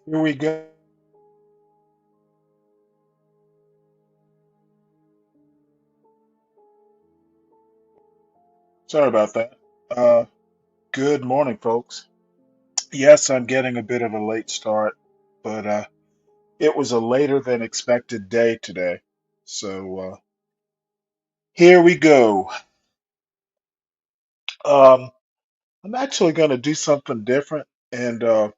Here we go. Sorry about that. Uh, Good morning, folks. Yes, I'm getting a bit of a late start, but it was a later than expected day today. So here we go. Um, I'm actually going to do something different and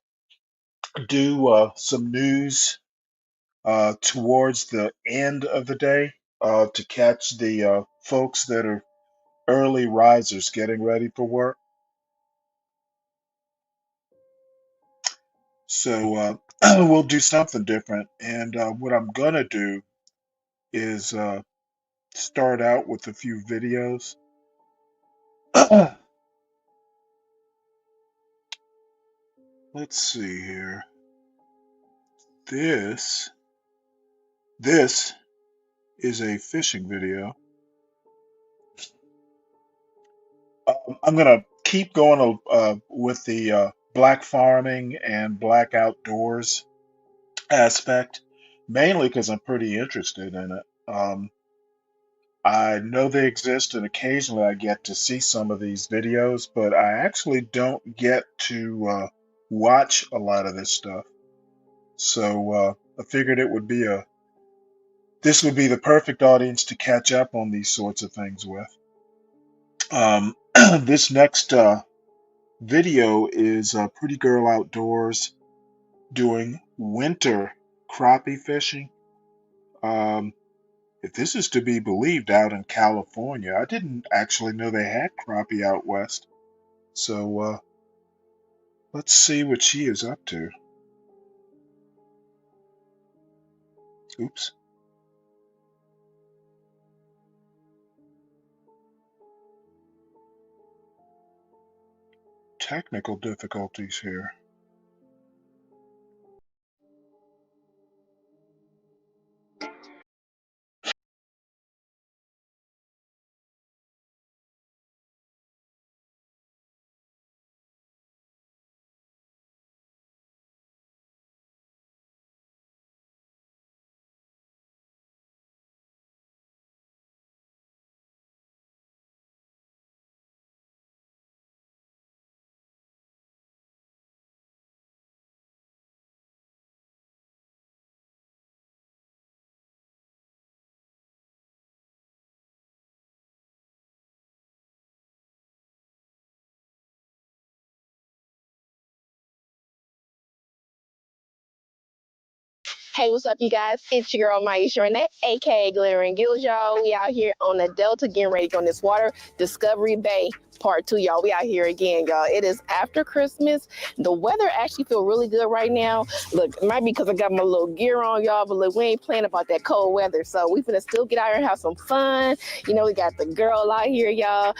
do some news towards the end of the day to catch the folks that are early risers getting ready for work. So we'll do something different. And what I'm gonna do is start out with a few videos. Let's see here. This this is a fishing video. I'm gonna keep going with the black farming and black outdoors aspect, mainly because I'm pretty interested in it. I know they exist, and occasionally I get to see some of these videos, but I actually don't get to watch a lot of this stuff. So I figured this would be the perfect audience to catch up on these sorts of things with. This next video is a pretty girl outdoors doing winter crappie fishing. Um, if this is to be believed, out in California, I didn't actually know they had crappie out west. So let's see what she is up to. Oops. Technical difficulties here. Hey, what's up, you guys? It's your girl, Maisha Renee, aka Glitter and Gills, y'all. We out here on the Delta getting ready on this water. Discovery Bay Part 2, y'all. We out here again, y'all. It is after Christmas. The weather actually feel really good right now. Look, it might be because I got my little gear on, y'all, but look, we ain't playing about that cold weather. So we finna still get out here and have some fun. You know, we got the girl out here, y'all.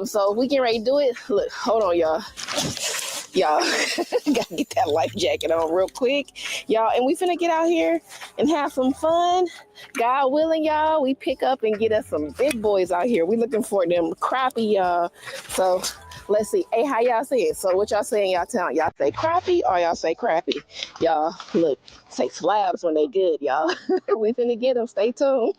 So we getting ready to do it. Look, hold on, y'all. Y'all, gotta get that life jacket on real quick, y'all. And we finna get out here and have some fun. God willing, y'all, we pick up and get us some big boys out here. We looking for them crappie, y'all. So let's see. Hey, how y'all say it? So what y'all saying, y'all town? Y'all say crappie or y'all say crappie? Y'all, look, say slabs when they good, y'all. We finna get them. Stay tuned.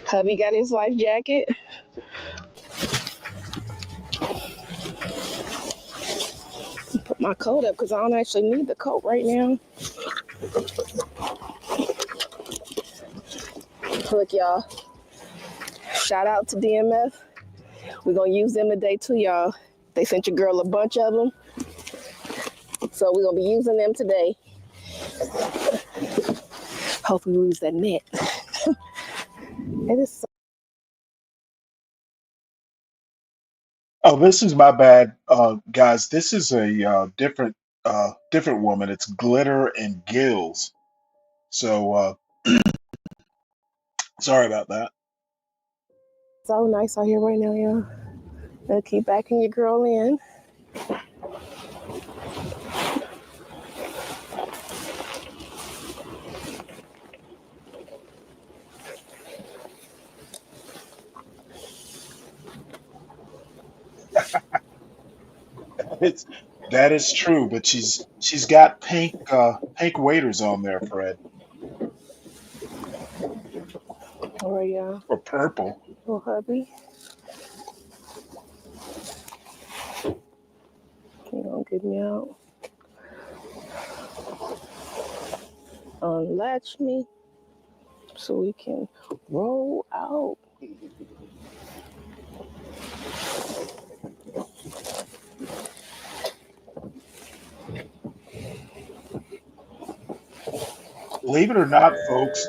Hubby got his life jacket. Put my coat up because I don't actually need the coat right now. Look, y'all. Shout out to DMF. We're going to use them today too, y'all. They sent your girl a bunch of them. So we're going to be using them today. Hopefully we use that net. It is so Oh, this is my bad, guys. This is a different woman. It's Glitter and Gills. So sorry about that. so nice out here right now, y'all. I'll keep backing your girl in. It's that is true, but she's got pink waiters on there, Fred, All right, y'all. or purple. Little hubby, you gonna get me out? Unlatch me so we can roll out. Believe it or not, folks,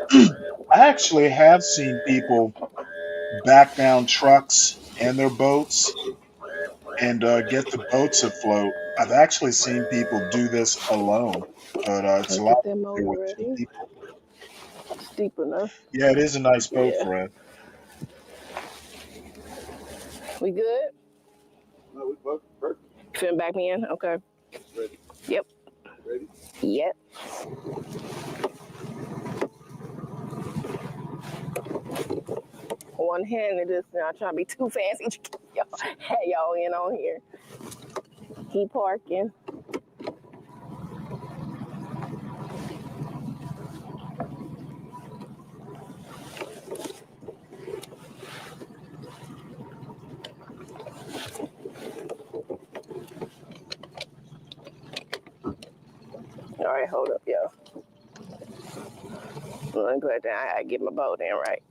I actually have seen people back down trucks and their boats and get the boats afloat. I've actually seen people do this alone, but it's a Let's lot get that easier motor with two ready. people. It's deep enough. Yeah, it is a nice boat, Yeah. Fred. We good? No, we both perfect. Finna back me in? Okay. Ready. Yep. Ready? Yep. One handed is not trying to be too fancy. Y'all, hey, y'all in on here. He parking. All right, hold up, y'all. I'm glad that I get my boat in right.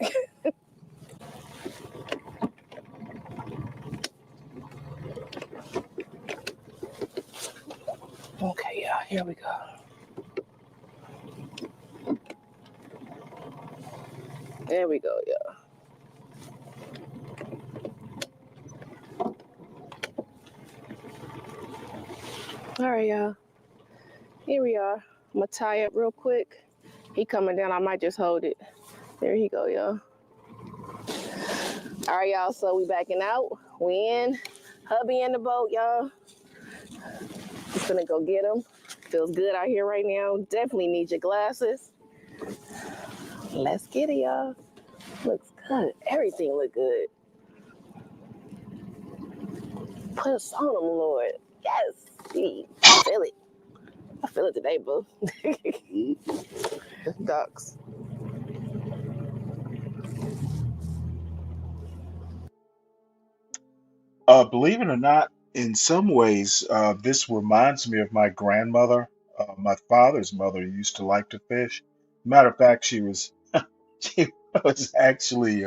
Okay, y'all, here we go. There we go, y'all. All right, y'all. Here we are. I'm gonna tie up real quick. He coming down. I might just hold it. There he go, y'all. All right, y'all. So we backing out. We in. Hubby in the boat, y'all. Just gonna go get him. Feels good out here right now. Definitely need your glasses. Let's get it, y'all. Looks good. Everything look good. Put us on them, Lord. Yes. I feel it. I feel it today, boo. Ducks. Believe it or not, in some ways, this reminds me of my grandmother. My father's mother used to like to fish. Matter of fact, she was actually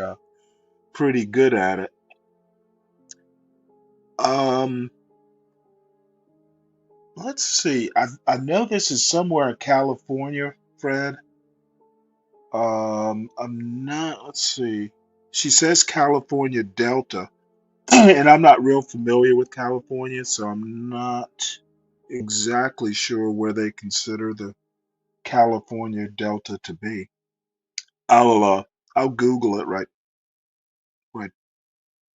pretty good at it. Um, let's see. I know this is somewhere in California, Fred. I'm not. Let's see. She says California Delta, and I'm not real familiar with California, so I'm not exactly sure where they consider the California Delta to be. I'll uh I'll Google it right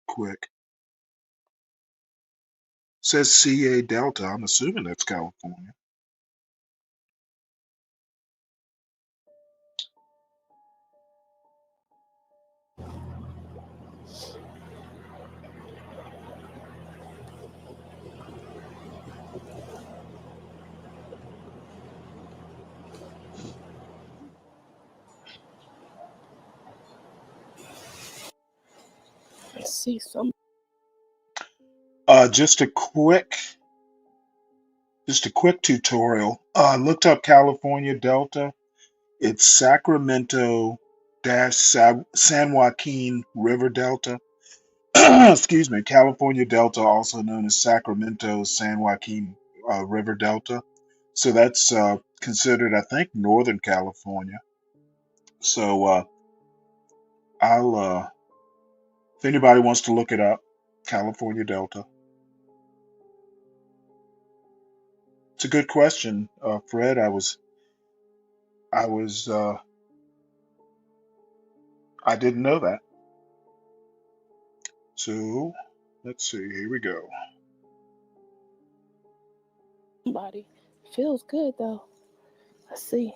quick. Says CA Delta. I'm assuming that's California. Let's see some. Uh, just a quick just a quick tutorial. Looked up California Delta. It's Sacramento dash San Joaquin River Delta. Excuse me, California Delta, also known as Sacramento San Joaquin River Delta. So that's considered, I think, Northern California. So I'll, if anybody wants to look it up, California Delta. It's a good question, Fred. I was, I didn't know that. So let's see. Here we go. Body feels good though. Let's see.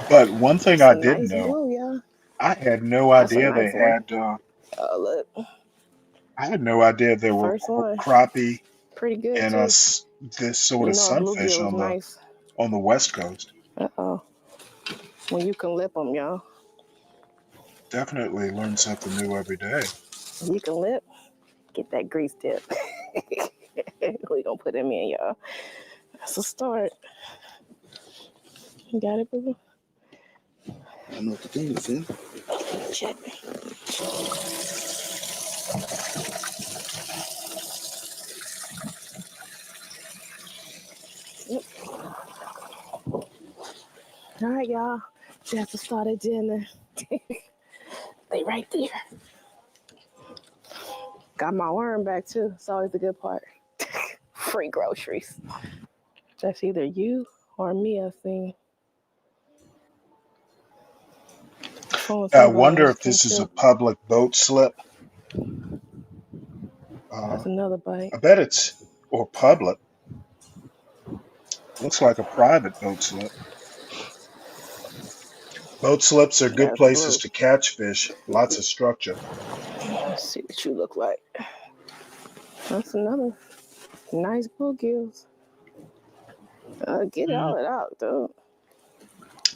But one thing It's I a didn't nice know, blue, y'all. I had no That's a idea they nice one. had. Oh, look. I had no idea there were First one, crappie pretty good and too. this sort You of know, a sunfish bluegill is nice. on the West Coast. Uh-oh. When you can lip them, y'all. Definitely learn something new every day. You can lip, get that grease tip. We gonna put them in, y'all. That's a start. You got it, boo? I know what the thing is in. Check. Yep. All right, y'all. Just to start at dinner. They right there. Got my worm back too. It's always the good part. Free groceries. That's either you or me, I think. Phone I wonder sunglasses if can this is a too. public boat slip. That's Uh, another bite. I bet it's or public. Looks like a private boat slip. Boat slips are good That's places blue. to catch fish. Lots of structure. Let's see what you look like. That's another nice bluegills. Get Mm, all it out, dude.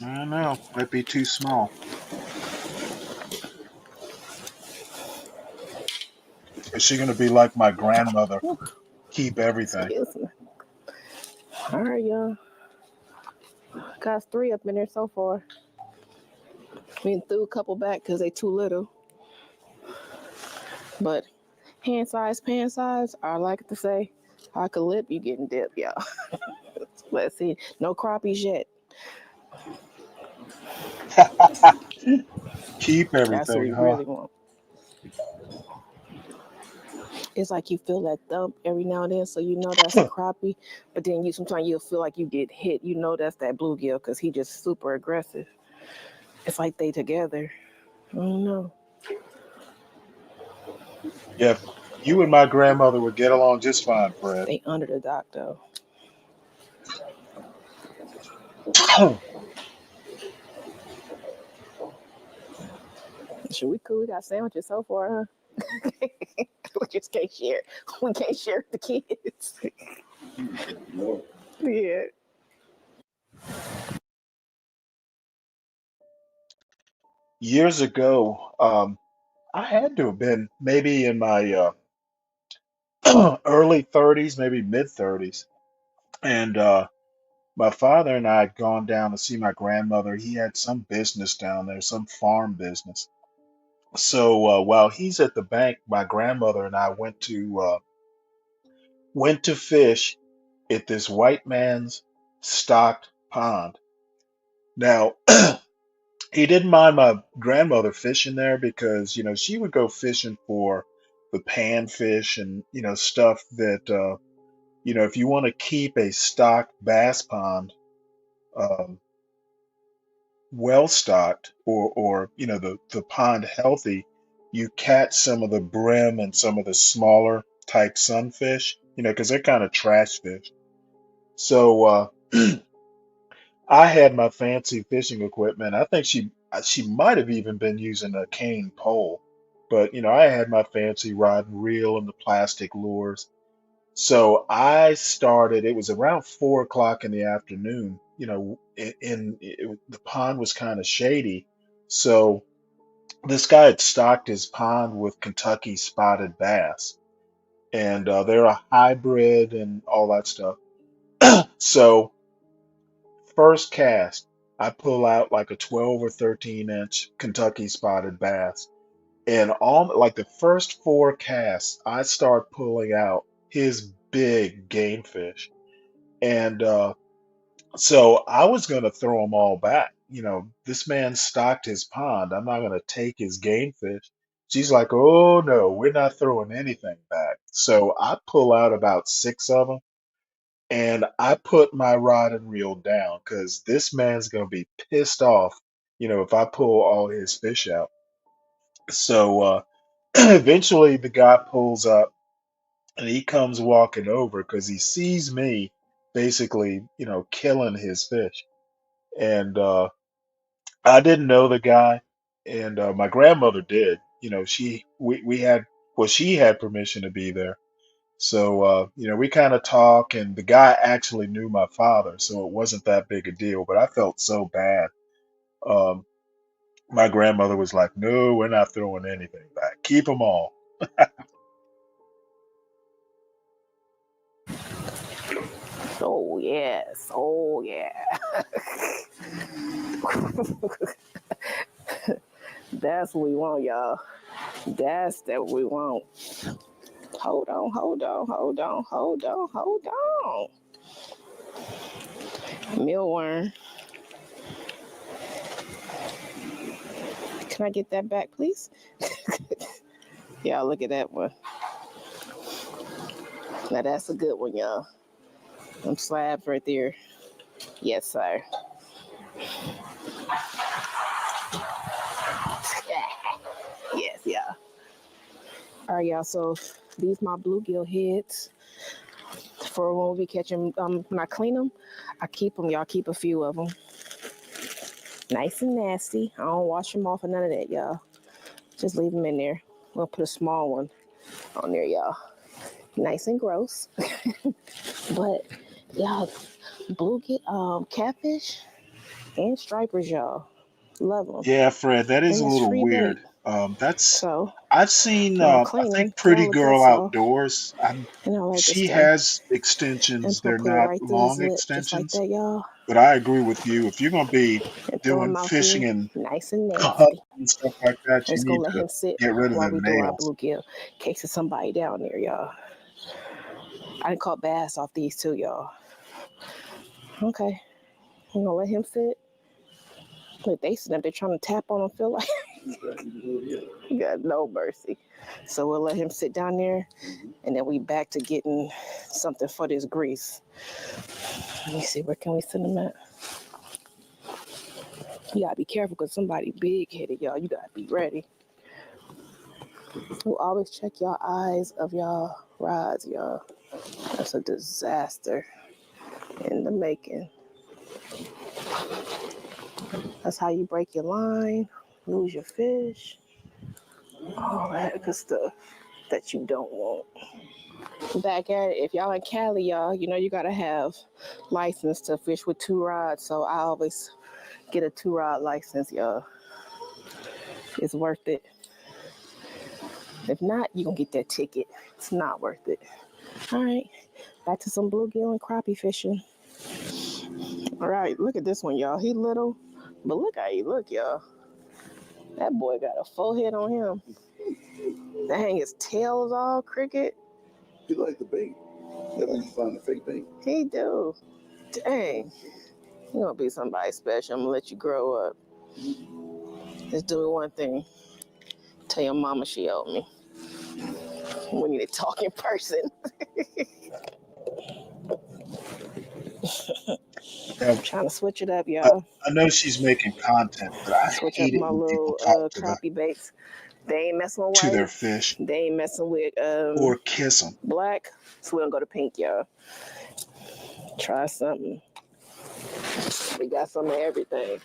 I don't know. Might be too small. Is she going to be like my grandmother? Keep everything. Excuse me. All right, y'all. Got 3 up in there so far. We threw a couple back because they too little. But hand size, pan size, I like to say, I could lip, you getting dip, y'all. Let's see. No crappies yet. Keep That's what everything, we huh? really want. It's like you feel that thump every now and then, so you know that's a crappie. But then you sometimes you'll feel like you get hit. You know that's that bluegill because he just super aggressive. It's like they together. I don't know. Yeah, you and my grandmother would get along just fine, Fred. They under the dock though. Should we cool? We got sandwiches so far, huh? We just can't share. We can't share with the kids. Yeah. Years ago, I had to have been maybe in my early 30s, maybe mid 30s. And my father and I had gone down to see my grandmother. He had some business down there, some farm business. So while he's at the bank, my grandmother and I went to fish at this white man's stocked pond. Now, he didn't mind my grandmother fishing there because, she would go fishing for the panfish and, stuff that, if you want to keep a stocked bass pond um, well stocked or, the pond healthy, you catch some of the brim and some of the smaller type sunfish, because they're kind of trash fish. So, I had my fancy fishing equipment. I think she might have even been using a cane pole, but I had my fancy rod and reel and the plastic lures. So I started. It was around 4 o'clock in the afternoon. The pond was kind of shady, so this guy had stocked his pond with Kentucky spotted bass, and they're a hybrid and all that stuff. So first cast, I pull out like a 12 or 13-inch Kentucky spotted bass. And all like the first 4 casts, I start pulling out his big game fish. And so I was going to throw them all back. This man stocked his pond. I'm not going to take his game fish. She's like, oh no, we're not throwing anything back. So I pull out about 6 of them and I put my rod and reel down because this man's gonna be pissed off, if I pull all his fish out. So eventually the guy pulls up and he comes walking over because he sees me basically, killing his fish. And I didn't know the guy, and my grandmother did. We had Well, she had permission to be there. So, we kind of talk, and the guy actually knew my father, so it wasn't that big a deal. But I felt so bad. Um, my grandmother was like, "No, we're not throwing anything back. Keep them all." Oh yes, oh yeah. That's what we want, y'all. That's that we want. Hold on, hold on, hold on, hold on, hold on. Mealworm. Can I get that back, please? Y'all, look at that one. Now that's a good one, y'all. Them slabs right there. Yes, sir. Yes, yeah. All right, y'all. So these my bluegill heads for when we catch them. When I clean them, I keep them. Y'all keep a few of them. Nice and nasty. I don't wash them off or none of that, y'all. Just leave them in there. We'll put a small one on there, y'all. Nice and gross. But y'all, bluegill, catfish and stripers, y'all. Love them. Yeah, Fred, that is And a it's little free bait. weird. That's So I've seen. when I I clean them, think get Pretty all the Girl guts off Outdoors. and all that good She stuff. has And extensions. I'll They're put it not right through his long lip, just like extensions, that, y'all. but I agree with you. If you're gonna be And throw doing him out fishing there in nice and ponds nasty. and stuff like that, I'm you just gonna need let to him sit get rid of while them we do our nails. bluegill. In case there's somebody down there, y'all. I done caught bass off these too, y'all. Okay. I'm gonna let him sit. Look, they sit up there trying to tap on him, feel like he got no mercy. So we'll let him sit down there and then we back to getting something for this grease. Let me see, where can we send him at? You gotta be careful because somebody big headed, y'all. You gotta be ready. We'll always check y'all eyes of y'all rods, y'all. That's a disaster in the making. That's how you break your line, lose your fish, all that good stuff that you don't want. Back at it, if y'all in Cali, y'all, you gotta have license to fish with two rods. So I always get a two-rod license, y'all. It's worth it. If not, you gonna get that ticket. It's not worth it. All right, back to some bluegill and crappie fishing. All right, look at this one, y'all. He little, but look how he look, y'all. That boy got a full head on him. Dang, his tail is all crooked. He like the bait. That means you find the fake bait. He do. Dang. You gonna be somebody special. I'm gonna let you grow up. Just do one thing. Tell your mama she owed me. We need to talk in person. Yeah, Trying to switch it up, I, y'all. I know she's making content, but I Switch up hate it my when people little talk crappie baits. They ain't messing with to white. their fish They ain't messing with or kiss them. black. So we don't go to pink, y'all. Try something. We got some of everything.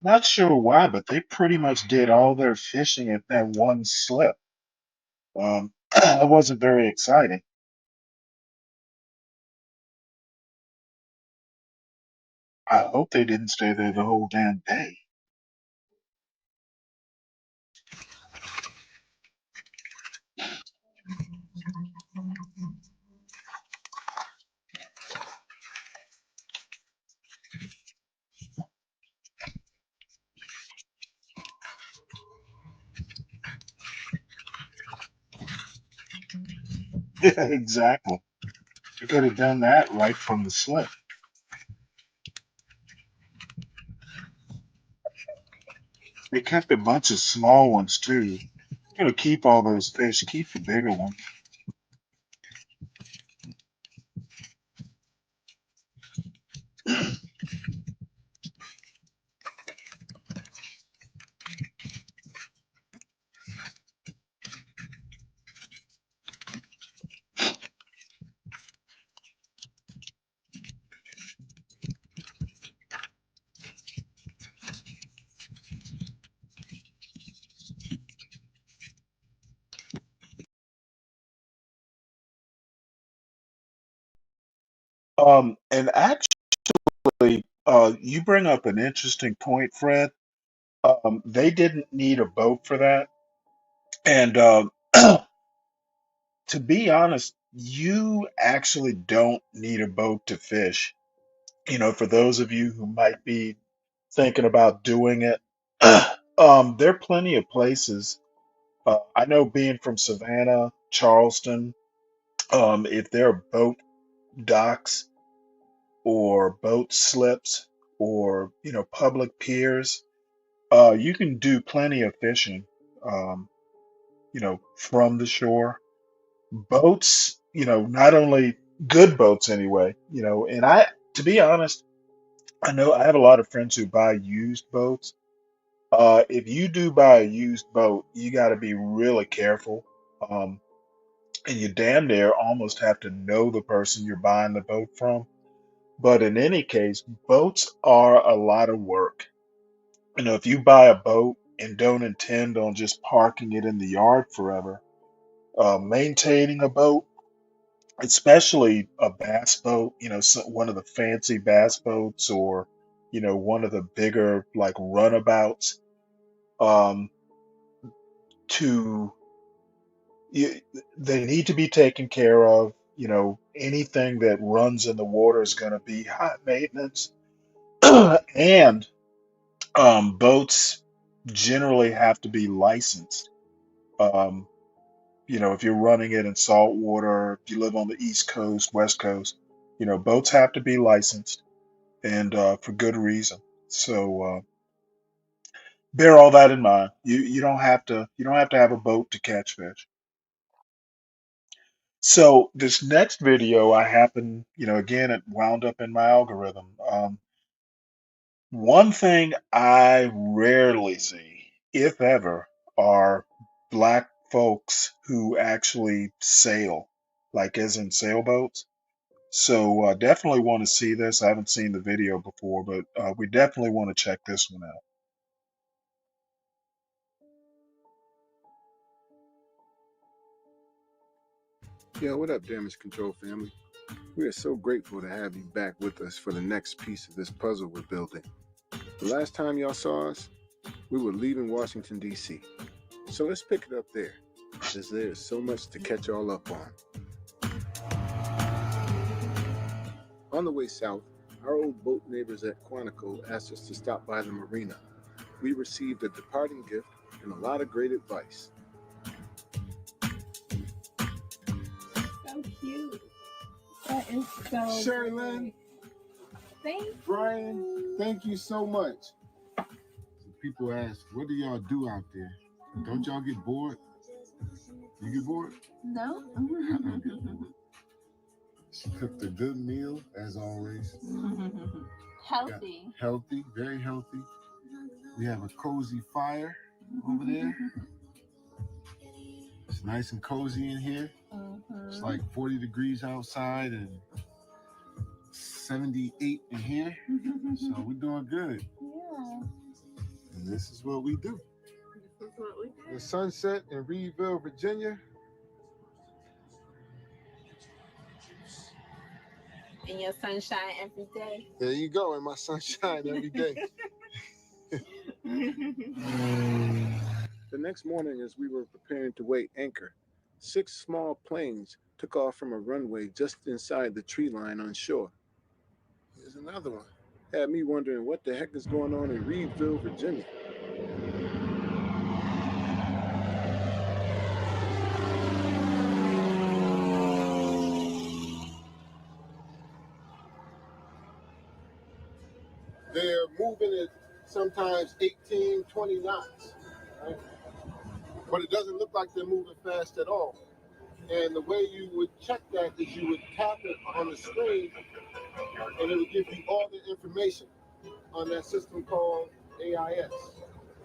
Not sure why, but they pretty much did all their fishing at that one slip. It wasn't very exciting. I hope they didn't stay there the whole damn day. Yeah, exactly. You could have done that right from the slip. They kept a bunch of small ones too. Keep all those fish. Keep the bigger ones. And actually, you bring up an interesting point, Fred. They didn't need a boat for that. And to be honest, you actually don't need a boat to fish. For those of you who might be thinking about doing it, there are plenty of places. I know being from Savannah, Charleston, if there are boat docks or boat slips or, public piers, you can do plenty of fishing, um, from the shore. Boats, not only good boats anyway, and to be honest, I know I have a lot of friends who buy used boats. If you do buy a used boat, you got to be really careful. Um, and you damn near almost have to know the person you're buying the boat from. But in any case, boats are a lot of work. If you buy a boat and don't intend on just parking it in the yard forever, maintaining a boat, especially a bass boat, one of the fancy bass boats or, one of the bigger like runabouts, um, to you, they need to be taken care of. Anything that runs in the water is going to be high maintenance. And boats generally have to be licensed. Um, if you're running it in salt water, if you live on the East Coast, West Coast, boats have to be licensed and for good reason. So bear all that in mind. You don't have to have a boat to catch fish. So this next video I happen, again, it wound up in my algorithm. One thing I rarely see, if ever, are black folks who actually sail, like as in sailboats. So definitely want to see this. I haven't seen the video before, but we definitely want to check this one out. Yeah, what up, Damage Control family? We are so grateful to have you back with us for the next piece of this puzzle we're building. The last time y'all saw us, we were leaving Washington, D.C. So let's pick it up there, as there is so much to catch all up on. On the way south, our old boat neighbors at Quantico asked us to stop by the marina. We received a departing gift and a lot of great advice. So cute. That is so Sherilyn, Thank Brian, you. thank you so much. People ask, what do y'all do out there? Don't y'all get bored? You get bored? No. I don't get bored. She cooked a good meal, as always. Healthy. Healthy, very healthy. We have a cozy fire over there. It's nice and cozy in here. It's like 40 degrees outside and 78 in here. So we're doing good. Yeah. And this is what we do. This is what we do. The sunset in Reedville, Virginia. And your sunshine every day. There you go, in my sunshine every day. The next morning, as we were preparing to weigh anchor, 6 small planes took off from a runway just inside the tree line on shore. Here's another one. Had me wondering what the heck is going on in Reedville, Virginia. They're moving it sometimes 18, 20 knots, right? But it doesn't look like they're moving fast at all. And the way you would check that is you would tap it on the screen and it would give you all the information on that system called AIS,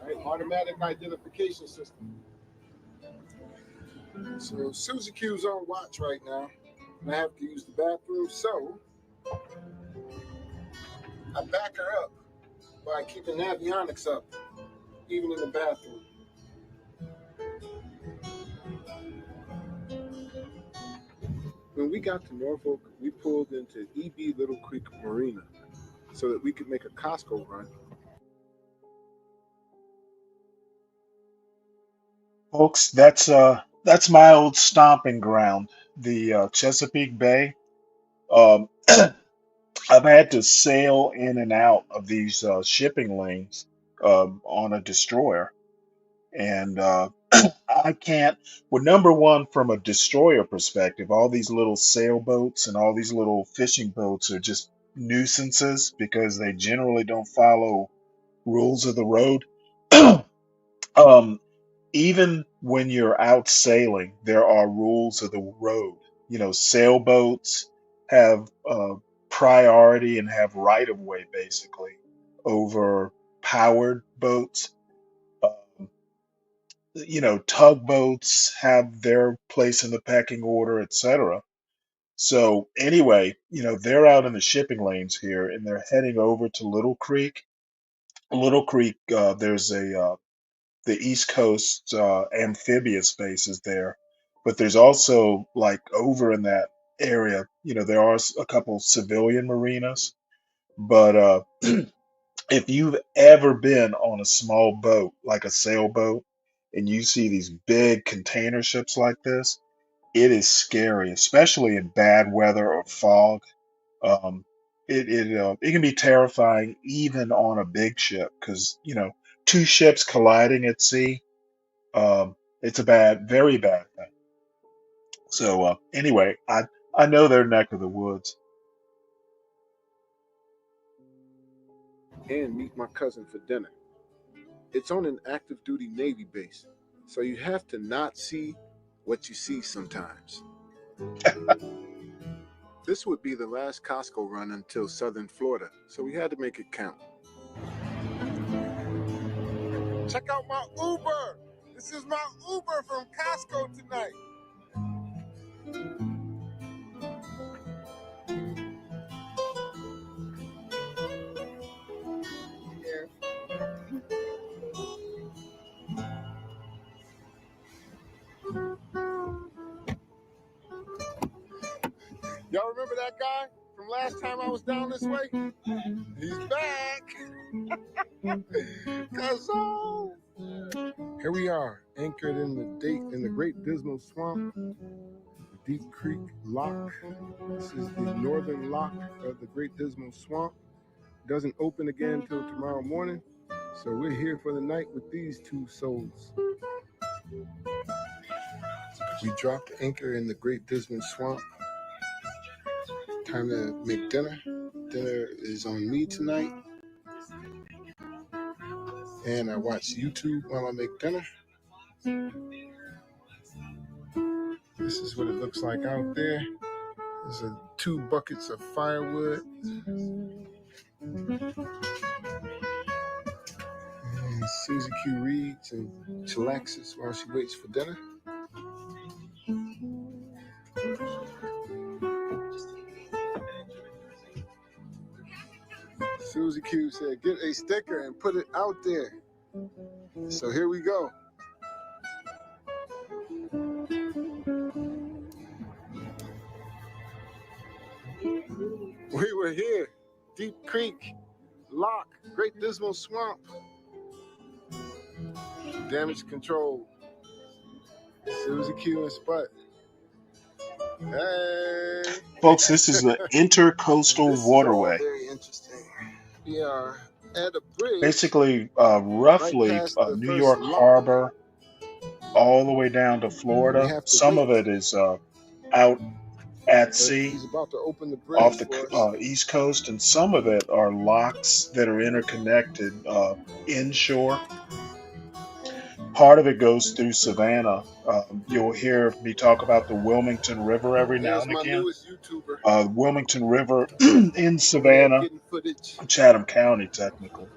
right? Automatic Identification System. So Susie Q's on watch right now, and I have to use the bathroom, so I back her up by keeping avionics up, even in the bathroom. When we got to Norfolk, we pulled into EB Little Creek Marina so that we could make a Costco run. Folks, that's my old stomping ground, the Chesapeake Bay. Um, I've had to sail in and out of these shipping lanes on a destroyer, and I can't. Well, number one, from a destroyer perspective, all these little sailboats and all these little fishing boats are just nuisances because they generally don't follow rules of the road. um, Even when you're out sailing, there are rules of the road. You know, sailboats have priority and have right of way basically over powered boats. Um, you know, tugboats have their place in the pecking order, etc. So anyway, you know, they're out in the shipping lanes here and they're heading over to Little Creek. Little Creek, there's a the East Coast amphibious bases there, but there's also like over in that area, you know, there are a couple civilian marinas. But if you've ever been on a small boat, like a sailboat, and you see these big container ships like this, it is scary, especially in bad weather or fog. Um, it can be terrifying even on a big ship because you know two ships colliding at sea, it's a bad, very bad thing. So anyway, I know their neck of the woods. And meet my cousin for dinner. It's on an active duty Navy base, so you have to not see what you see sometimes. This would be the last Costco run until Southern Florida, so we had to make it count. Check out my Uber! This is my Uber from Costco tonight. Y'all remember that guy from last time I was down this way? He's back! Cuzzo! Here we are, anchored in the Great Dismal Swamp, the Deep Creek Lock. This is the northern lock of the Great Dismal Swamp. It doesn't open again until tomorrow morning, so we're here for the night with these two souls. We dropped anchor in the Great Dismal Swamp. Time to make dinner. Dinner is on me tonight. And I watch YouTube while I make dinner. This is what it looks like out there. There's 2 buckets of firewood. And Susie Q reads and chillaxes while she waits for dinner. Susie Q said, get a sticker and put it out there. So here we go. We were here, Deep Creek, Lock, Great Dismal Swamp. Damage control. Susie Q and Sput. Hey. Folks, this is the intercoastal This is all waterway. very interesting. We are at a bridge. Basically, right roughly past the New first York lock. Harbor all the way down to We Florida. have to Some of wait. it is out at But sea he's about to open the off bridge the for us. East Coast, and some of it are locks that are interconnected inshore. Part of it goes through Savannah. You'll hear me talk about the Wilmington River every now There's and my again. newest YouTuber Wilmington River in over there Savannah, getting footage. Chatham County, technically,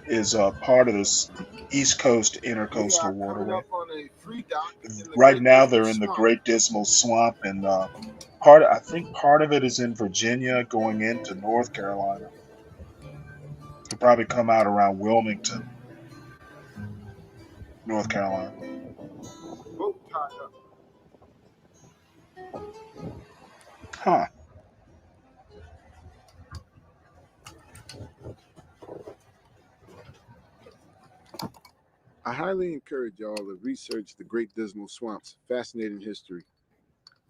is part of this East Coast We intercoastal are coming waterway. up on a free dock in the Right Great now, Dismal they're in the Swamp. Great Dismal Swamp, and I think part of it is in Virginia, going into North Carolina. It'll probably come out around Wilmington, North Carolina. Boat tied up. Huh. I highly encourage y'all to research the Great Dismal Swamp's fascinating history.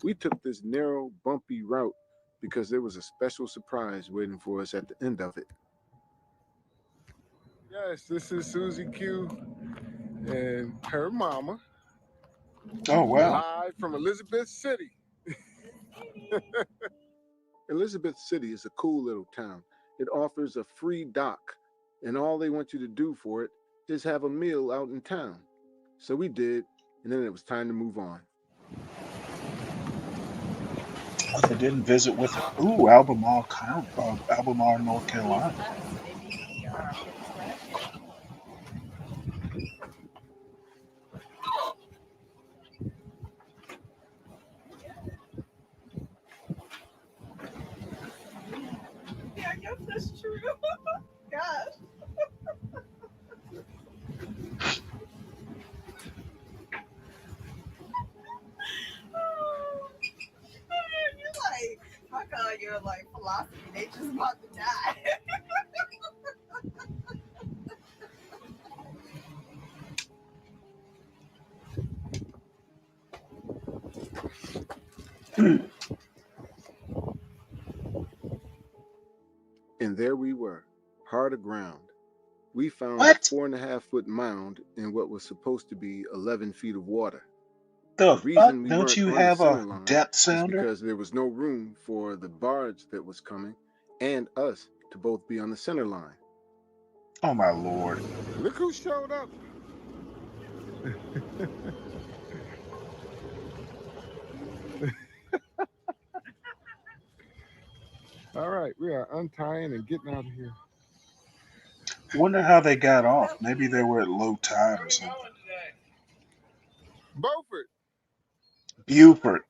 We took this narrow, bumpy route because there was a special surprise waiting for us at the end of it. Yes, this is Susie Q and her mama. Oh, wow. Live from Elizabeth City. Elizabeth City is a cool little town. It offers a free dock, and all they want you to do for it is have a meal out in town. So we did, and then it was time to move on. They didn't visit with it. Ooh, Albemarle County, Albemarle, North Carolina. Yeah, I guess that's true. Gosh. You're like, I feel like you're like philosophy. They just about to die. And there we were, hard aground. We found What? a 4.5-foot mound in what was supposed to be 11 feet of water. The The reason fuck? we Don't weren't you on the have center a line depth is sounder? because there was no room for the barge that was coming and us to both be on the center line. Oh, my Lord. Look who showed up. All right, we are untying and getting out of here. Wonder how they got off. Maybe they were at low tide or something. Beaufort. Beaufort.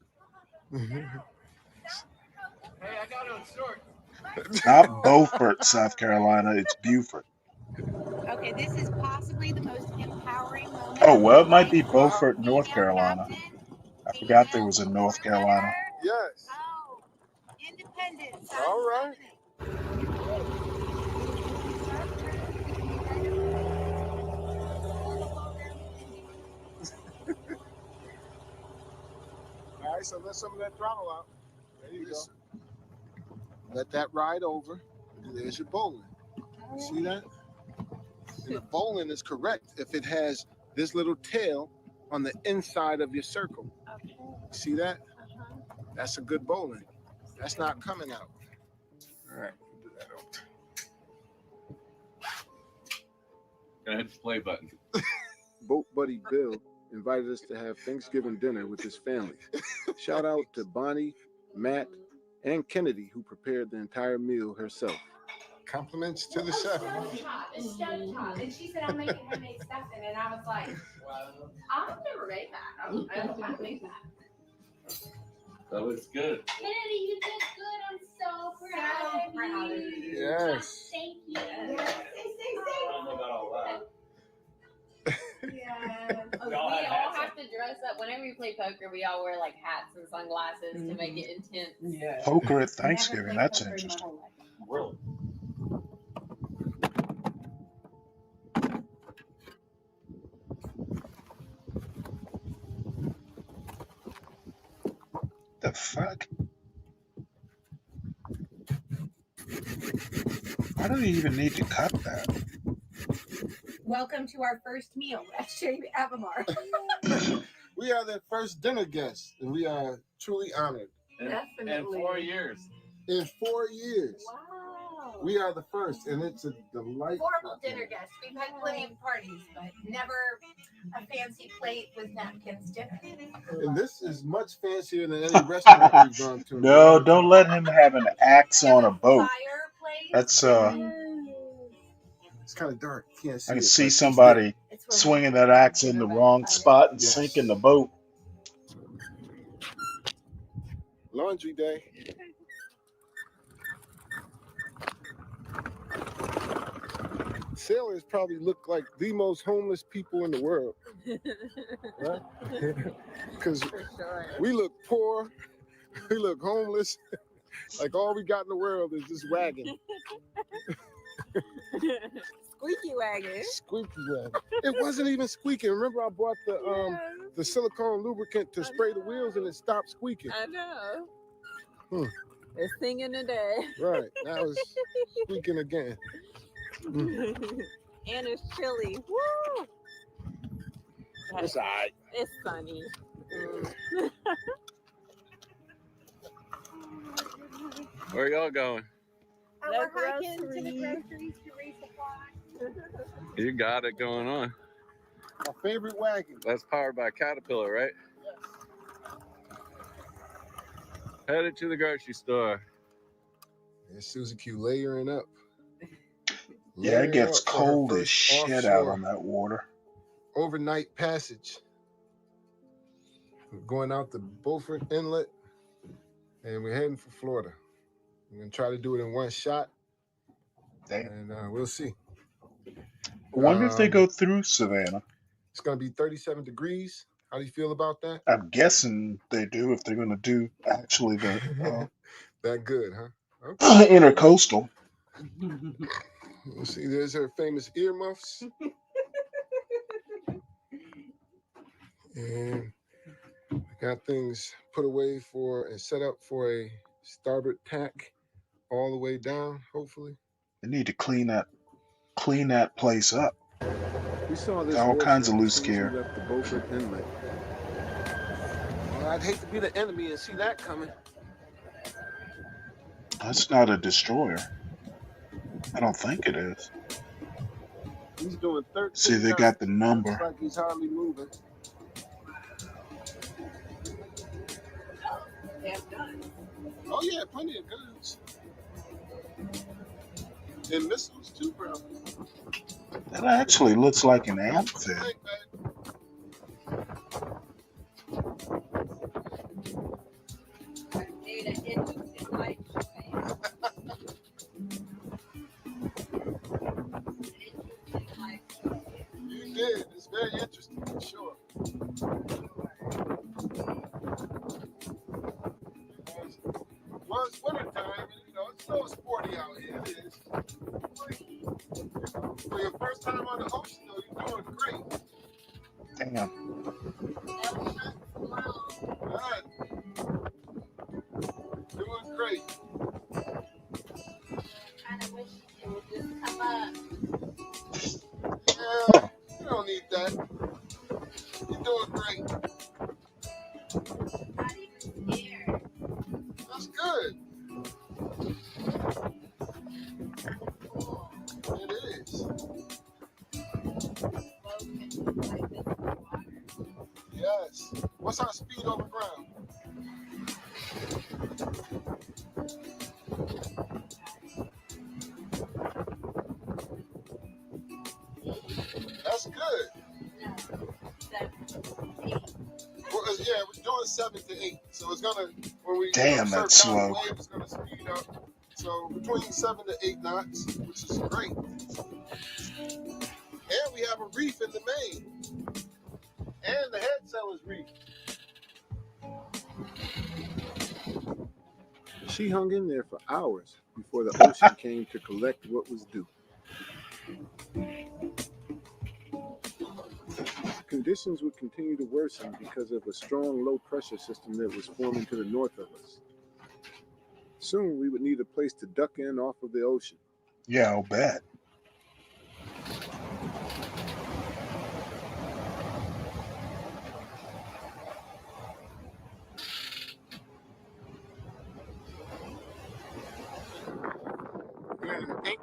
Hey, I got on shorts. Not Beaufort, South Carolina. It's Beaufort. Okay, this is possibly the most empowering moment. Oh, of well, my it might life. be Beaufort, North Female Carolina. captain, I forgot there was a female North Carolina. hunter. Yes. Oh, independence. All right. All right, so let some of that throttle out. There you go. Let that ride over, and there's your bowling. See that? And the bowling is correct if it has this little tail on the inside of your circle. Okay. See that? That's a good bowling. That's not coming out. All right, do that over. Gonna hit the play button. Boat buddy Bill invited us to have Thanksgiving dinner with his family. Shout out to Bonnie, Matt, and Kennedy, who prepared the entire meal herself. Compliments to the chef. It's stovetop. And she said, I'm making homemade stuffing. And I was like, I've never made that. I don't know how to make that. That looks good. Kennedy, you did good. I'm so proud of you. Yes. Thank you. I don't know about all that. Yeah. We all have to dress up. Whenever we play poker, we all wear like hats and sunglasses to make it intense. Yeah. Poker at Thanksgiving. That's interesting. Really? The fuck? Why do they even need to cut that? Welcome to our first meal at Shea Avamar. We are their first dinner guests, and we are truly honored. In 4 years. In 4 years. Wow. We are the first, and it's a delightful Formal dinner guests. We've had plenty of parties, but never a fancy plate with napkins dinner. And this is much fancier than any restaurant we've gone to. No, don't let him have an axe on a boat. Fireplace. That's It's kind of dark. Can't see I can it, see but it's somebody It's swinging that axe in the wrong spot and Yes. sinking the boat. there. Laundry day. Sailors probably look like the most homeless people in the world, right? Because we look poor, we look homeless, like all we got in the world is this wagon. Squeaky wagon. Squeaky wagon. It wasn't even squeaking. Remember, I bought the silicone lubricant to spray the wheels, and it stopped squeaking. I know. It's singing today. Right, now it's squeaking again. And it's chilly. Woo! It's all right. It's sunny. Where y'all going? We're hiking to the groceries to resupply. You got it going on. My favorite wagon. That's powered by Caterpillar, right? Headed to the grocery store. There's Susie Q layering up. Yeah, it gets Layering up for her cold as first shit out offshore on that water. overnight passage. We're going out the Beaufort Inlet, and we're heading for Florida. We're gonna try to do it in one shot, Damn. and we'll see. I wonder if they Um, go through Savannah. It's gonna be 37 degrees. How do you feel about that? I'm guessing they do if they're going to do actually the That good, huh? Okay. intercoastal. We'll see. There's her famous earmuffs. And I got things put away for and set up for a starboard tack all the way down, hopefully. They need to clean that place up. We saw this All kinds of warship loose as soon as we gear. left the Beaufort Inlet. Well, I'd hate to be the enemy and see that coming. That's not a destroyer. I don't think it is. He's doing 13 See, they got the knots. number. Looks like he's hardly moving. Oh yeah, plenty of guns. And missiles too, probably. That actually looks like an amphib. Hey, you did. It's very interesting, for sure. Well, it's wintertime, and it's so sporty out here. It is. For your first time on the ocean, though, you're doing great. Damn. Right. Doing great. Kind of wish it would just come up. Yeah, you don't need that. You're doing great. Not even scared. That's good. It is. Yes. What's our speed over ground? That's good. Well, yeah, we're doing 7 to 8. So it's gonna when we Damn, that's surf down the slow. wave, it's gonna speed up. So between 7 to 8 knots, which is great. And we have a reef in the main. And the head sail is reef. She hung in there for hours before the ocean came to collect what was due. Conditions would continue to worsen because of a strong low pressure system that was forming to the north of us. Soon we would need a place to duck in off of the ocean. Yeah, I'll bet.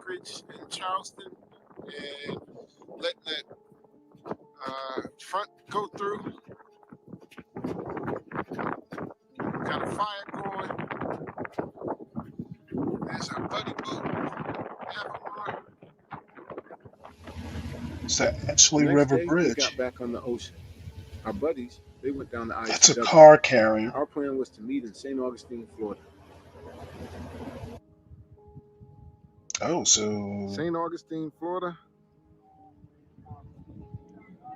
average in Charleston and letting that front go through. Got a fire going. There's our buddy boat. It's the The Ashley next River day, we got Bridge. back on the ocean. Our buddies, they went down the That's a ICW. car carrier. Our plan was to meet in St. Augustine, Florida. Oh, so St. Augustine, Florida.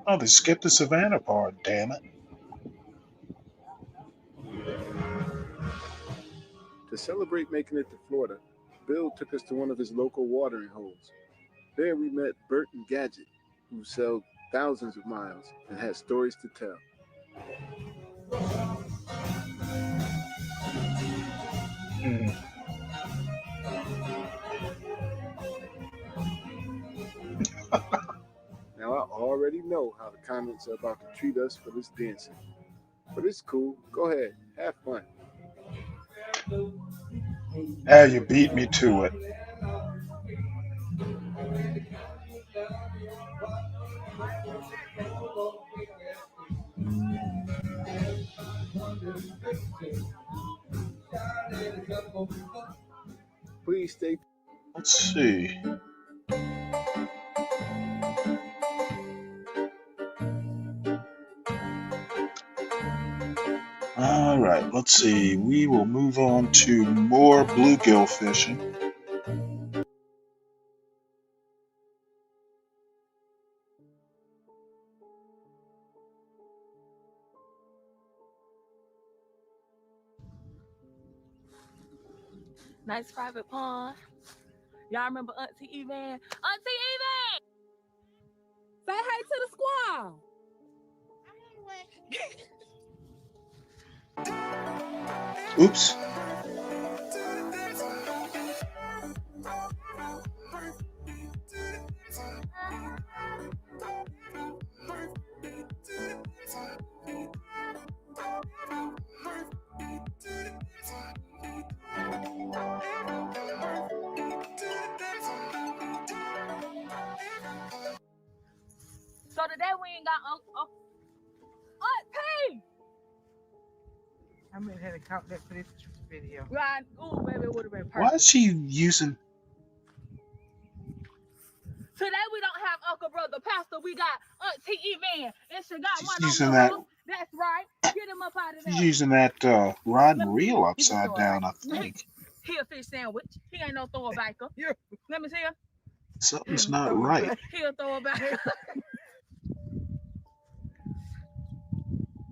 oh, they skipped the Savannah part. Damn it! To celebrate making it to Florida, Bill took us to one of his local watering holes. There we met Bert and Gadget, who sailed thousands of miles and had stories to tell. Mm. Now I already know how the comments are about to treat us for this dancing. But it's cool. Go ahead. Have fun. Ah, you beat me to it. Please stay. Let's see. All right, let's see. We will move on to more bluegill fishing. Nice private pond. Y'all remember Auntie Evan? Auntie Evan! Say hey to the squad. Oops. So today we ain't got Auntie! I'm gonna have to count that for this video. Right. Ooh, baby, it would have been Why perfect. is she using? Today we don't have Uncle Brother Pastor. We got Auntie Evan. And she got She's one using on that. the That's right. Get him up out of She's there. using that rod and reel You can upside throw it down. back. I think He a fish sandwich. He ain't no throw backer. Let me see him. something's not right. He'll throw it back.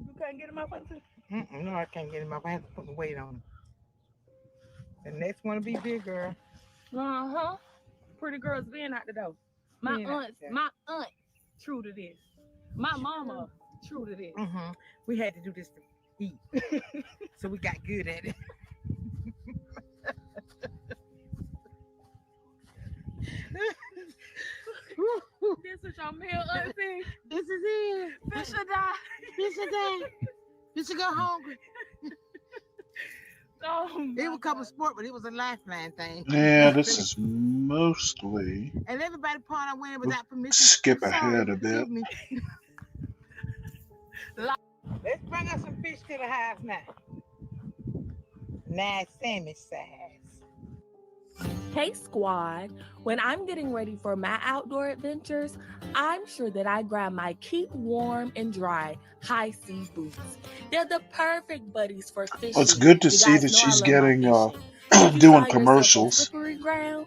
You can't get him up, Auntie? No, I can't get him up. I have to put the weight on him. The next one will be big, girl. Uh-huh. Pretty girls being out the door. My aunt, true to this. My mama, true to this. We had to do this to eat. So we got good at it. This is your meal, Auntie. This is it. Fish or die. Fish or die. Fish or go hungry. Oh, It was couple sport, but it was a lifeline thing. Yeah, this is mostly. And everybody part I went without permission. Skip Sorry, ahead a bit. excuse me. Let's bring us some fish to the house now. Nice salmon size. Hey squad, when I'm getting ready for my outdoor adventures, I'm sure that I grab my keep warm and dry high sea boots. They're the perfect buddies for fishing. Well, it's good to You see guys that know I she's love my getting fishing. If you doing find yourself on commercials. slippery ground,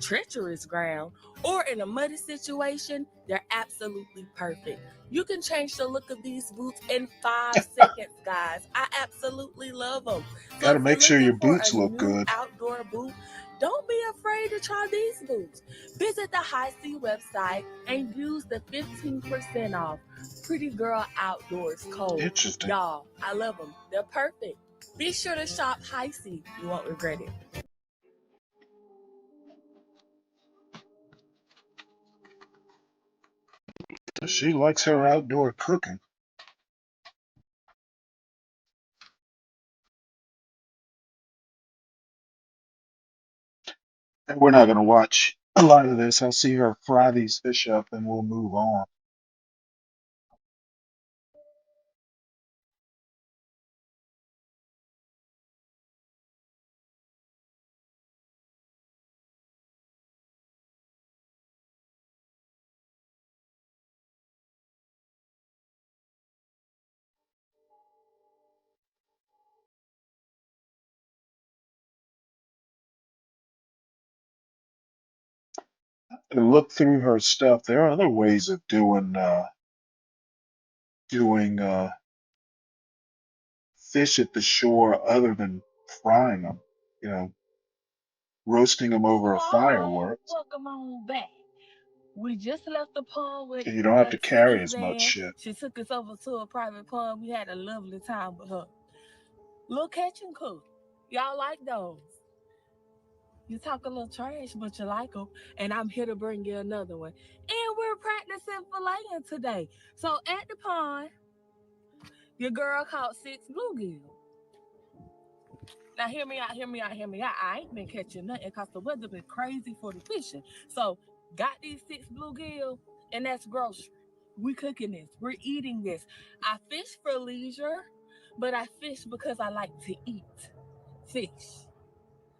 treacherous ground, or in a muddy situation, they're absolutely perfect. You can change the look of these boots in 5 seconds, guys. I absolutely love them. So Got to if make you're sure your looking for boots a look new good. outdoor boot, don't be afraid to try these boots. Visit the High Sea website and use the 15% off Pretty Girl Outdoors code. Interesting. Y'all, I love them. They're perfect. Be sure to shop High Sea. You won't regret it. She likes her outdoor cooking. And we're not going to watch a lot of this. I'll see her fry these fish up and we'll move on. And look through her stuff. There are other ways of doing fish at the shore other than frying them. You know, roasting them over a fire Oh, works. welcome on back. We just left the pond with And you don't have to carry T's as much van. shit. She took us over to a private pond. We had a lovely time with her. Little catch and cook. Y'all like those? You talk a little trash, but you like them. And I'm here to bring you another one. And we're practicing filleting today. So at the pond, your girl caught 6 bluegill. Now hear me out, hear me out, hear me out. I ain't been catching nothing because the weather been crazy for the fishing. So got these 6 bluegill, and that's grocery. We cooking this. We're eating this. I fish for leisure, but I fish because I like to eat fish.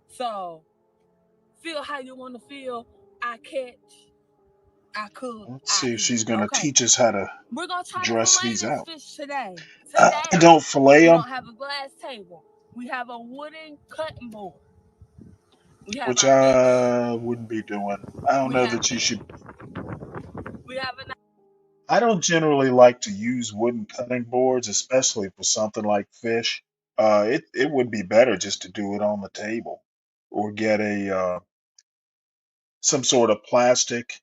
So feel how you want to feel. I catch, I cook, Let's I see if eat. she's going to Okay. teach us how to We're gonna try to dress fillet these this out. fish today. I Today, don't fillet we them, don't have a glass table. We have a wooden cutting board. We have which our fish. I wouldn't be doing. I don't We know have that you should. a I don't generally like to use wooden cutting boards, especially for something like fish. It would be better just to do it on the table, or get a some sort of plastic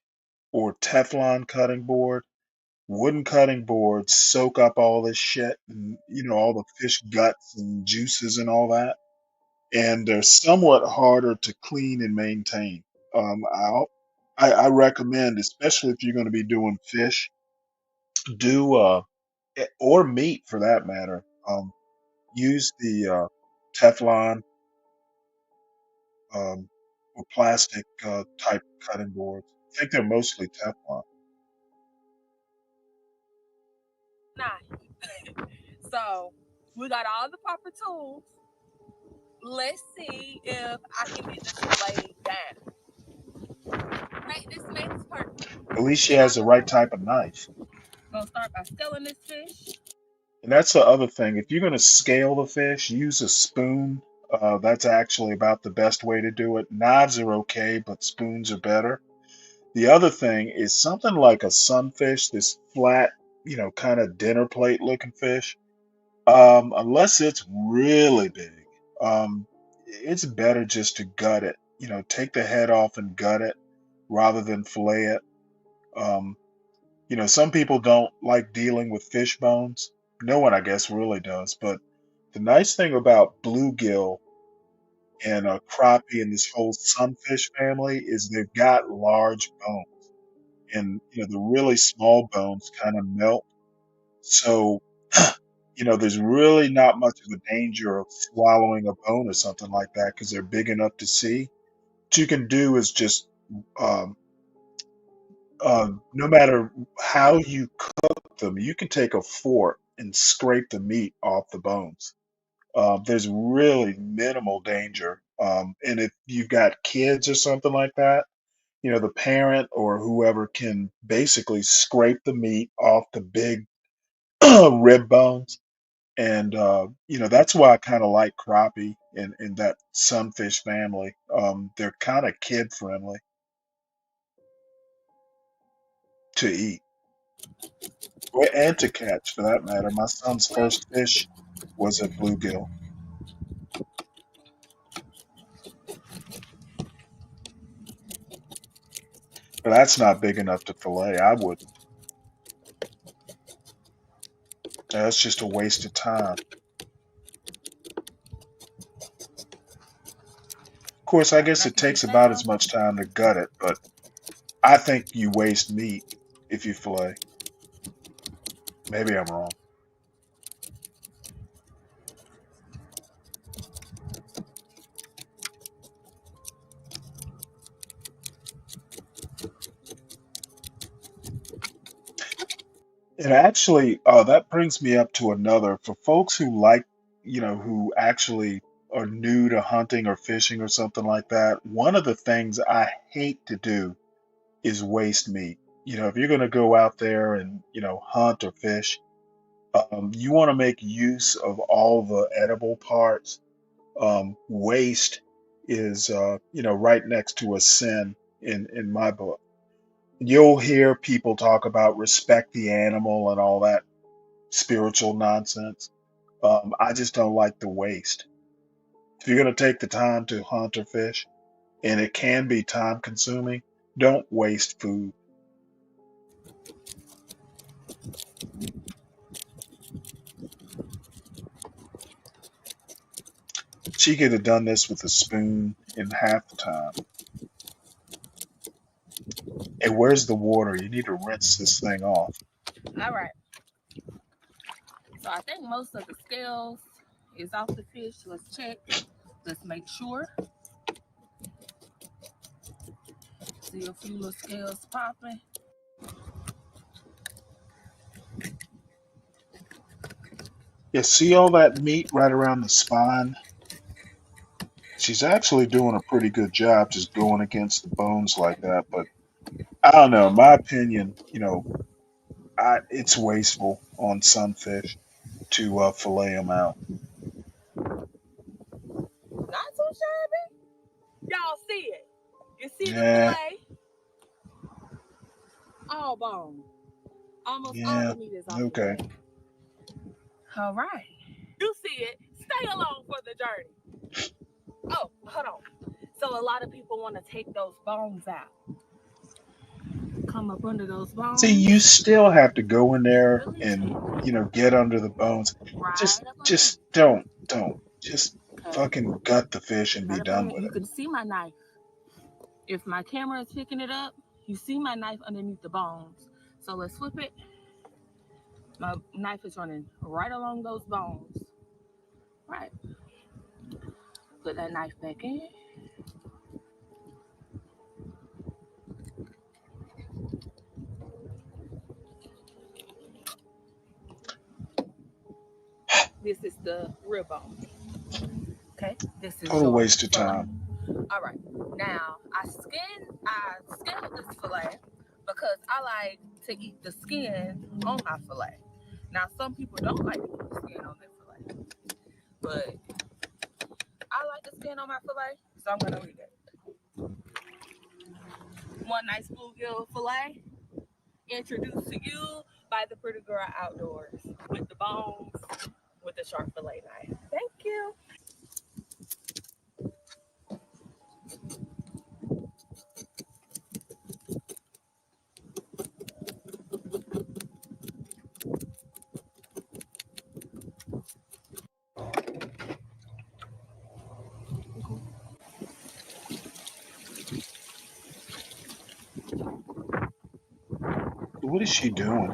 or Teflon cutting board. Wooden cutting boards soak up all this shit and all the fish guts and juices and all that, and they're somewhat harder to clean and maintain. Um, I'll, I recommend, especially if you're going to be doing fish, do or meat for that matter. Use the Teflon or plastic type cutting boards. I think they're mostly Teflon. knife. So we got all the proper tools. Let's see if I can get this fillet down. Right, this makes perfect. At least she And has I'm the right type of knife. gonna start by scaling this fish. And that's the other thing. If you're going to scale the fish, use a spoon. That's actually about the best way to do it. Knives are okay, but spoons are better. The other thing is something like a sunfish, this flat, kind of dinner plate looking fish. Unless it's really big, it's better just to gut it. Take the head off and gut it rather than fillet it. Um, some people don't like dealing with fish bones. No one, I guess, really does. But the nice thing about bluegill and crappie and this whole sunfish family is they've got large bones, and the really small bones kind of melt. So, there's really not much of a danger of swallowing a bone or something like that because they're big enough to see. What you can do is just, um, no matter how you cook them, you can take a fork and scrape the meat off the bones. There's really minimal danger. And if you've got kids or something like that, the parent or whoever can basically scrape the meat off the big rib bones. And, that's why I kind of like crappie and that sunfish family. They're kind of kid friendly to eat and to catch for that matter. My son's first fish was a bluegill, but that's not big enough to fillet. I wouldn't. That's just a waste of time. Of course, I guess it Knocking takes this about as down. much time to gut it, but I think you waste meat if you fillet. Maybe I'm wrong. And actually, that brings me up to another. For folks who like, who actually are new to hunting or fishing or something like that, one of the things I hate to do is waste meat. If you're going to go out there and, hunt or fish, you want to make use of all the edible parts. Waste is, right next to a sin in my book. You'll hear people talk about respect the animal and all that spiritual nonsense. I just don't like the waste. If you're going to take the time to hunt or fish, and it can be time consuming, don't waste food. She could have done this with a spoon in half the time. And where's the water? You need to rinse this thing off. All right. So I think most of the scales is off the fish. Let's check. Let's make sure. See a few little scales popping. You see all that meat right around the spine? She's actually doing a pretty good job just going against the bones like that, but I don't know. In my opinion, it's wasteful on sunfish to fillet them out. Not too shabby. Y'all see it? You see the Yeah, fillet? All bone. Almost all yeah, the meat is off the okay. leg. All right. You see it. Stay along for the journey. Oh, hold on. So a lot of people want to take those bones out. Come up under those See, you bones. still have to go in there Release and, it. get under the bones. Right Just, up under. just don't. Just Okay. fucking gut the fish and be Right up under. done with You it. can see my knife. If my camera is picking it up, you see my knife underneath the bones. So let's flip it. My knife is running right along those bones. Right. Put that knife back in. This is the rib bone. Okay. This is Total your waste of fillet. time. All right. Now I scale this fillet because I like to eat the skin on my fillet. Now some people don't like to eat the skin on their fillet, but I like the skin on my fillet, so I'm gonna eat it. One nice bluegill fillet introduced to you by the pretty girl outdoors with the bones with the sharp fillet knife. Thank you. What is she doing?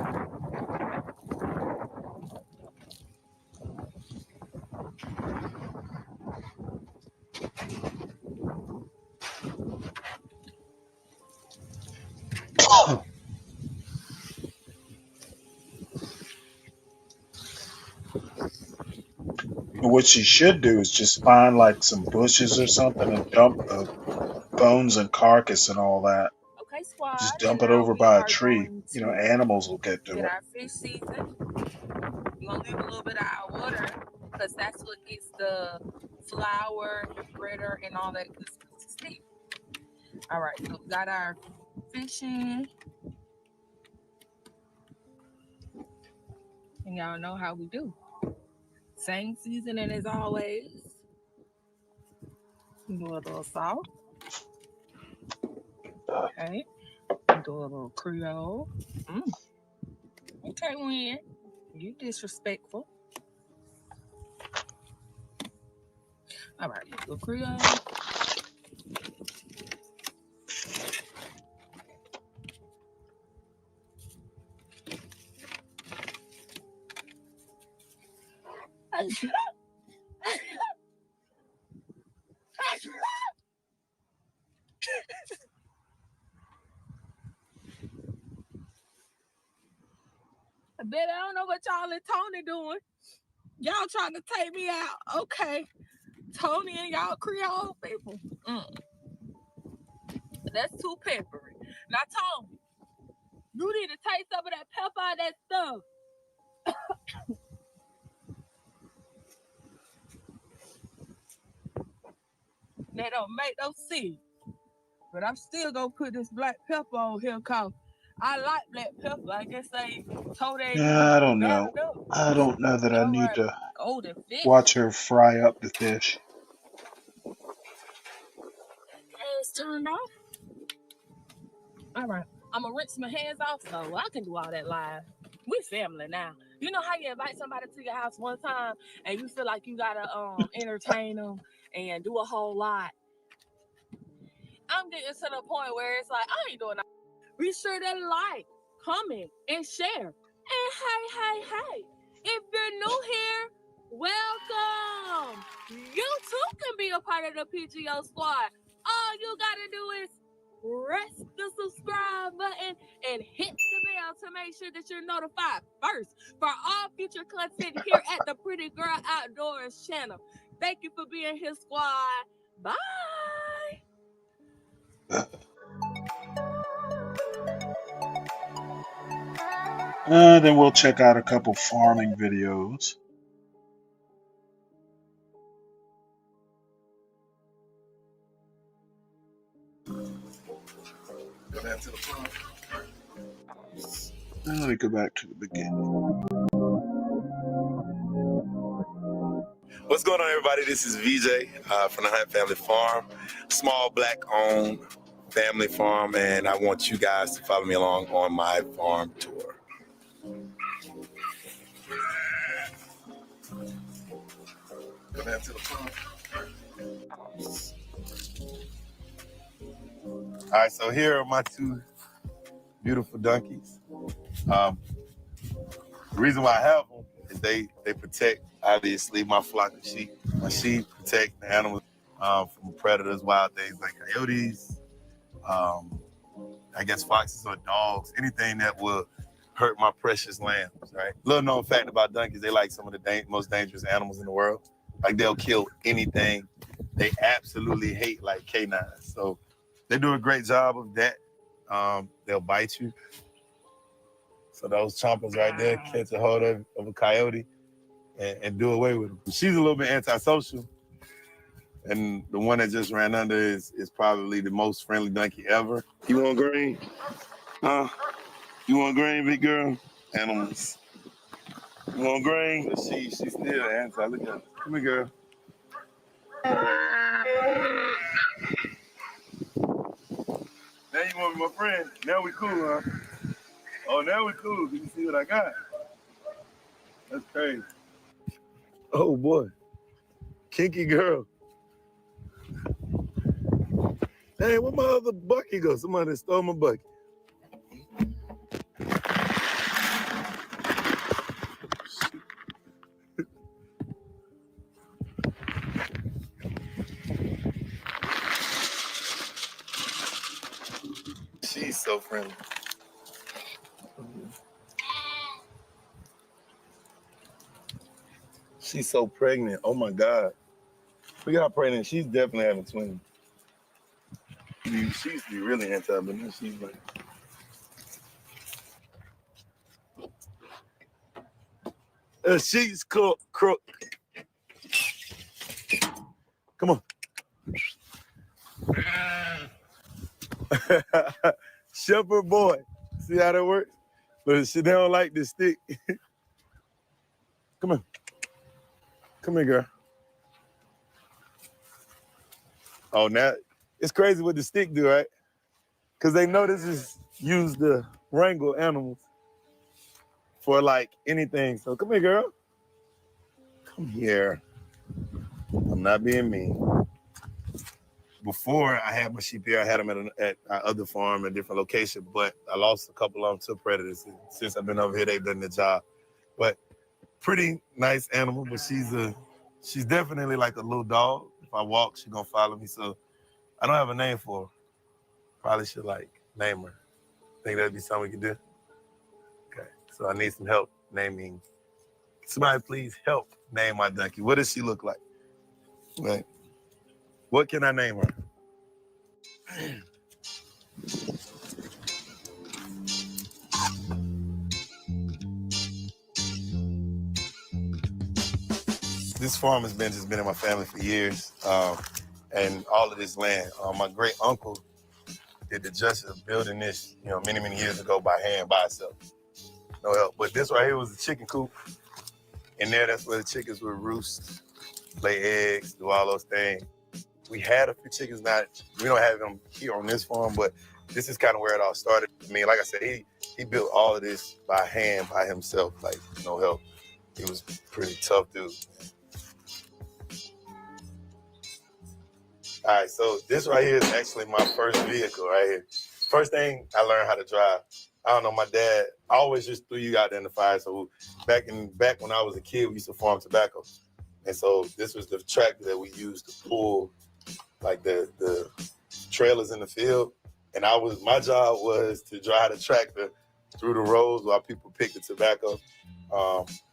What she should do is just find like some bushes or something and dump the bones and carcass and all that. Okay, squad, Just and dump it now over we by a are tree. going to Animals will get to get it. our fish season. We're gonna leave a little bit of our water because that's what gets the flour, the fritter, and all that good stuff to steep. All right, so we got our fish in, and y'all know how we do. Same seasoning as always. Do a little salt. Okay. Do a little Creole. Okay, Win. You disrespectful. All right, little Creole. bet I don't know what y'all and Tony doing. Y'all trying to take me out. Okay. Tony and y'all Creole people. That's too peppery. Now, Tony, you need to take some of that pepper out of that stuff. That don't make no sense. But I'm still gonna put this black pepper on here cause I like black pepper. I guess they told they Yeah, I don't know. bad enough. I don't know that I All need right, to golden fish. watch her fry up the fish. Hands turned off. All right, I'm gonna rinse my hands off so I can do all that live. We family now. You know how you invite somebody to your house one time and you feel like you gotta entertain them and do a whole lot. I'm getting to the point where it's like I ain't doing that. Be sure to like, comment, and share. And hey, if you're new here, welcome. You too can be a part of the PGO squad. All you gotta do is press the subscribe button and hit the bell to make sure that you're notified first for all future content here at the Pretty Girl Outdoors channel. Thank you for being here, squad. Bye. Then we'll check out a couple farming videos. Go down to the farm. Let me go back to the beginning. What's going on, everybody? This is VJ from the Hunt Family Farm, small black-owned family farm, and I want you guys to follow me along on my farm tour. Go down to the farm. All right, so here are my two beautiful donkeys. The reason why I have them is they protect, obviously, my flock of sheep. My sheep protect the animals from predators, wild things like coyotes, I guess foxes or dogs, anything that will hurt my precious lambs, right? Little known fact about donkeys, they like some of the most dangerous animals in the world. Like they'll kill anything. They absolutely hate like canines. So they do a great job of that. They'll bite you. So those chompers right there catch a hold of a coyote and do away with them. She's a little bit antisocial. And the one that just ran under is probably the most friendly donkey ever. You want green? Huh? You want green, big girl? Animals. You want green? But she's still anti. Look at her. Come here, girl. Now you want to be my friend? Now we cool, huh? Oh, now we cool. You can see what I got. That's crazy. Oh, boy. Kinky girl. Hey, where my other bucket go? Somebody stole my bucket. She's so friendly. She's so pregnant. Oh my God. Look at how pregnant. She's definitely having twins. She used to be really anti, but now she's like. She's crook. Come on. Shepherd boy. See how that works? But she don't like the stick. Come on. Come here, girl. Oh, now it's crazy what the stick do, right? Because they know this is used to wrangle animals for like anything. So come here, girl. Come here. I'm not being mean. Before I had my sheep here, I had them at our other farm, a different location, but I lost a couple of them to predators. And since I've been over here, they've done the job. But pretty nice animal, but she's definitely like a little dog. If I walk, she's gonna follow me. So I don't have a name for her. Probably should like name her. Think that'd be something we could do? Okay, so I need some help naming. Somebody please help name my donkey. What does she look like? Right. What can I name her? This farm has been in my family for years, and all of this land. My great uncle did the justice of building this, many, many years ago by hand, by itself. No help. But this right here was the chicken coop. In there, that's where the chickens would roost, lay eggs, do all those things. We had a few chickens. We don't have them here on this farm, but this is kind of where it all started. I mean, like I said, he built all of this by hand, by himself, like no help. He was a pretty tough dude. All right, so this right here is actually my first vehicle right here. First thing I learned how to drive. I don't know, my dad always just threw you out there in the fire. So back when I was a kid, we used to farm tobacco. And so this was the tractor that we used to pull like the trailers in the field. And my job was to drive the tractor through the roads while people picked the tobacco.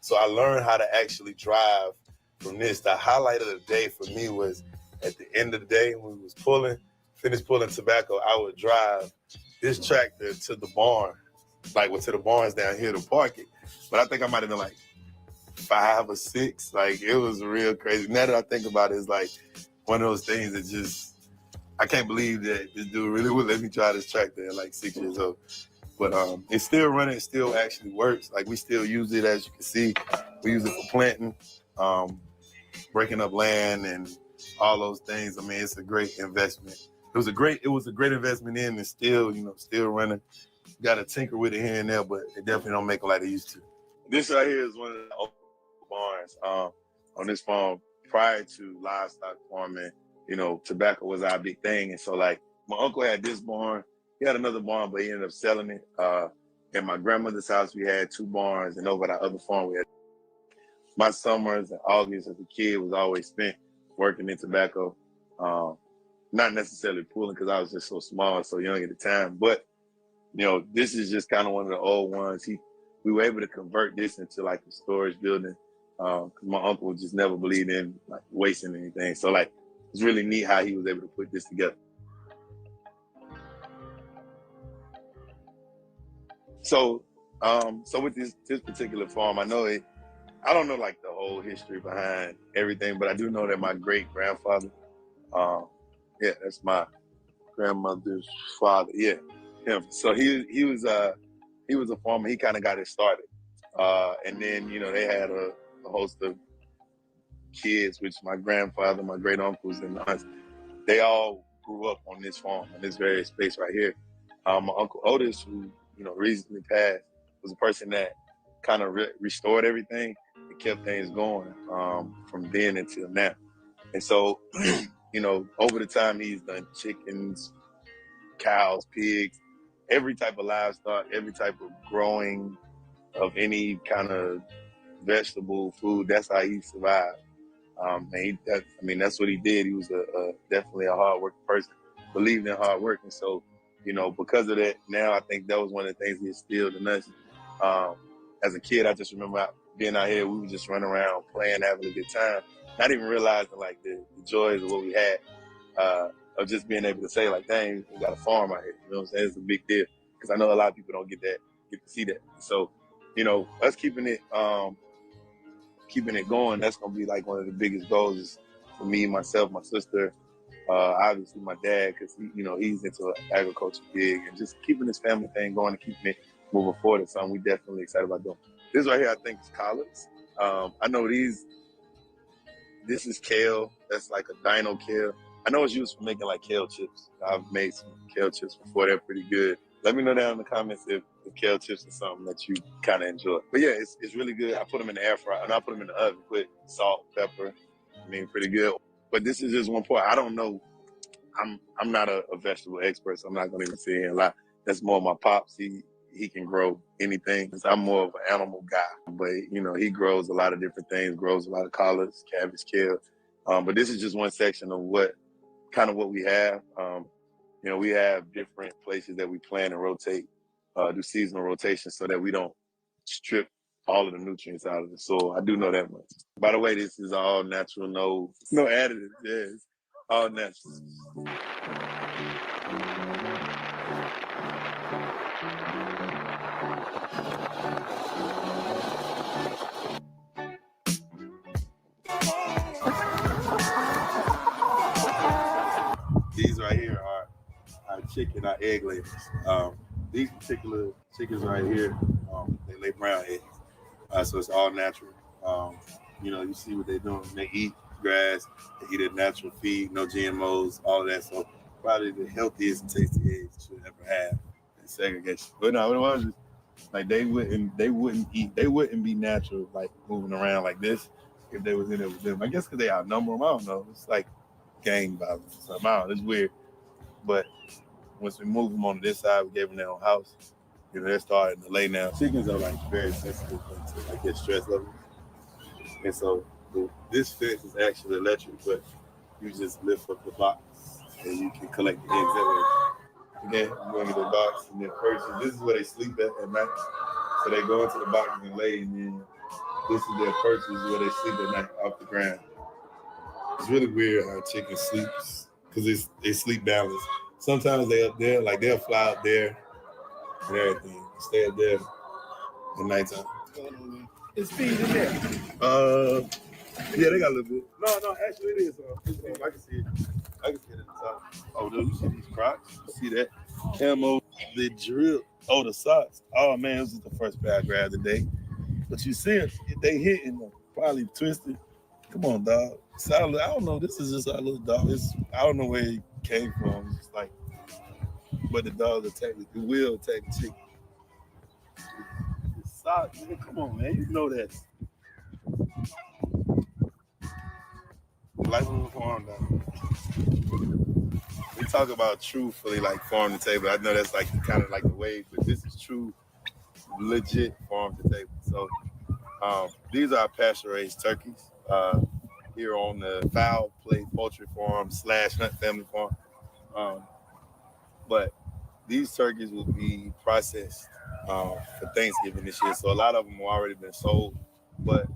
So I learned how to actually drive from this. The highlight of the day for me was at the end of the day when we was finished pulling tobacco, I would drive this tractor to the barn, to the barns down here to park it. But I think I might have been like 5 or 6. Like, it was real crazy. Now that I think about it, it's like one of those things that just, I can't believe that this dude really would let me drive this tractor at like 6 years old. But it's still running, it still actually works. Like, we still use it, as you can see. We use it for planting, breaking up land and all those things. I mean, it's a great investment. It was a great investment in, and still running. Got to tinker with it here and there, but it definitely don't make it like they used to. This right here is one of the old barns on this farm. Prior to livestock farming, tobacco was our big thing. And so, like, my uncle had this barn. He had another barn, but he ended up selling it. At my grandmother's house, we had 2 barns, and over at our other farm, we had. My summers and August as a kid was always spent working in tobacco. Not necessarily pulling because I was just so small, so young at the time. But, this is just kind of one of the old ones. We were able to convert this into like a storage building because my uncle just never believed in like wasting anything. So like, it's really neat how he was able to put this together. So with this particular farm, I don't know like the whole history behind everything, but I do know that my great grandfather, that's my grandmother's father. Yeah, him. So he was a farmer. He kind of got it started, and then they had a host of kids, which my grandfather, my great uncles, and aunts. They all grew up on this farm, on this very space right here. My uncle Otis, who recently passed, was a person that kind of restored everything and kept things going from then until now. And so, over the time, he's done chickens, cows, pigs, every type of livestock, every type of growing of any kind of vegetable, food. That's how he survived. That's what he did. He was definitely a hard working person, believed in hard work. And so, because of that, now I think that was one of the things he instilled in us. As a kid, I just remember being out here, we would just run around playing, having a good time, not even realizing like the joys of what we had, of just being able to say like, dang, we got a farm out here. You know what I'm saying? It's a big deal because I know a lot of people don't get to see that. So, us keeping it going, that's going to be like one of the biggest goals for me, myself, my sister, obviously my dad, because he's into agriculture big, and just keeping this family thing going and keeping it moving forward is something we definitely excited about doing. This right here, I think, is collards. I know this is kale. That's like a dino kale. I know it's used for making like kale chips. I've made some kale chips before. They're pretty good. Let me know down in the comments if kale chips is something that you kind of enjoy. But yeah, it's really good. I put them in the air fryer, and I put them in the oven. Put salt, pepper. Pretty good. But this is just one part. I don't know. I'm not a vegetable expert, so I'm not gonna even sit here and lie. That's more my pops. He can grow anything. I'm more of an animal guy, but he grows a lot of different things. Grows a lot of collards, cabbage, kale. But this is just one section of what we have. We have different places that we plan and rotate, do seasonal rotation so that we don't strip all of the nutrients out of the soil. I do know that much. By the way, this is all natural, no additives. Yes, all natural. These right here are our chicken, our egg layers. These particular chickens right here, they lay brown eggs. So it's all natural. You see what they're doing. They eat grass, they eat a natural feed, no GMOs, all of that. So probably the healthiest and tastiest eggs you should ever have in segregation. But no, it was just like they wouldn't be natural, like moving around like this if they was in it with them. I guess because they outnumber them. I don't know. It's like gang violence or something. I don't know. It's weird. But once we moved them on this side, we gave them their own house. They're starting to lay now. Chickens are like very sensitive to like their stress level. And so this fence is actually electric, but you just lift up the box and you can collect the eggs that way. Again, you go into the box and then purchase. This is where they sleep at night. So they go into the box and lay, and then this is their purchase where they sleep at night off the ground. It's really weird how chickens sleep because they sleep balanced. Sometimes they up there, like they'll fly up there and everything, stay up there at nighttime. It's feed in there. Yeah, they got a little bit. No, actually it is. I can see it. I can see it at the top. Oh, dude, you see these Crocs? You see that? Camo, the drip. Oh, the socks. Oh, man, this is the first pair I grabbed today. But you see it, they hitting them, probably twisted. Come on, dog. Solid. I don't know. This is just our little dog. I don't know where he came from. It's just like, but the dog will attack the chicken. The socks, man, come on, man. You know that. Life of a farm now. We talk about truthfully like farm to table. I know that's like kind of like the wave, but this is true, legit farm to table. So these are pasture raised turkeys here on the Foul Play Poultry Farm / Hunt Family Farm. But these turkeys will be processed for Thanksgiving this year. So a lot of them have already been sold, but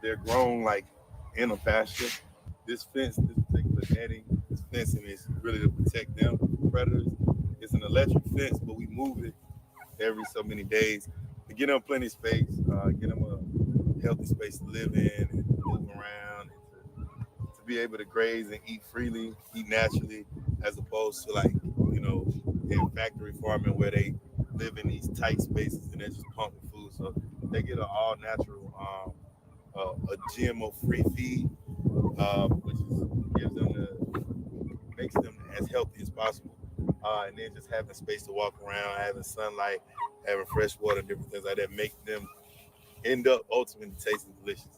they're grown like in a pasture. This fence, this particular netting, this fencing is really to protect them from predators. It's an electric fence, but we move it every so many days to get them plenty of space, get them a healthy space to live in and move around, and to be able to graze and eat freely, eat naturally, as opposed to like, in factory farming where they live in these tight spaces and they're just pumping food. So they get an all natural, a GMO-free feed, which makes them as healthy as possible. And then just having space to walk around, having sunlight, having fresh water, different things like that make them end up ultimately tasting delicious.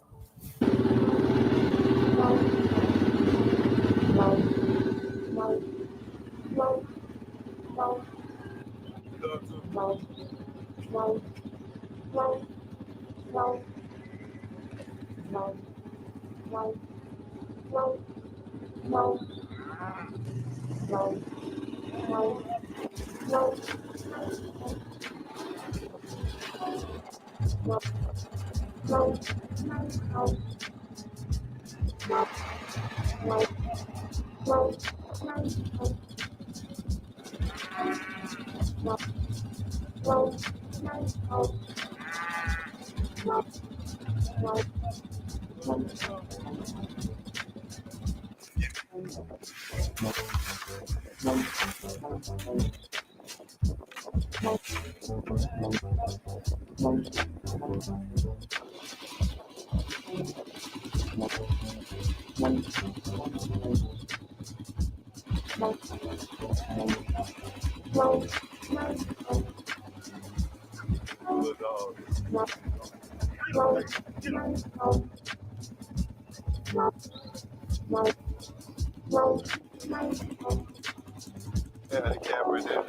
Yeah, the calf right there.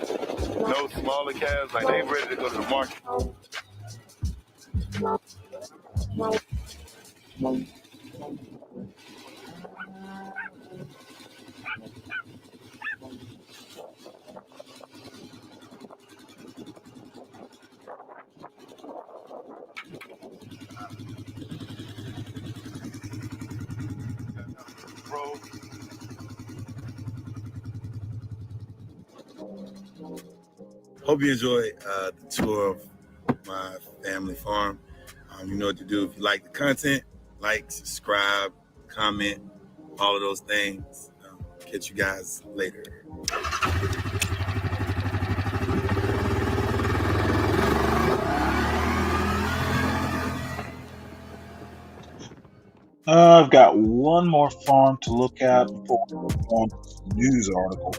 No smaller calves, like they ready to go to the market. Hope you enjoyed the tour of my family farm. You know what to do. If you like the content, like, subscribe, comment, all of those things. Catch you guys later. I've got one more farm to look at before we move on to some news articles.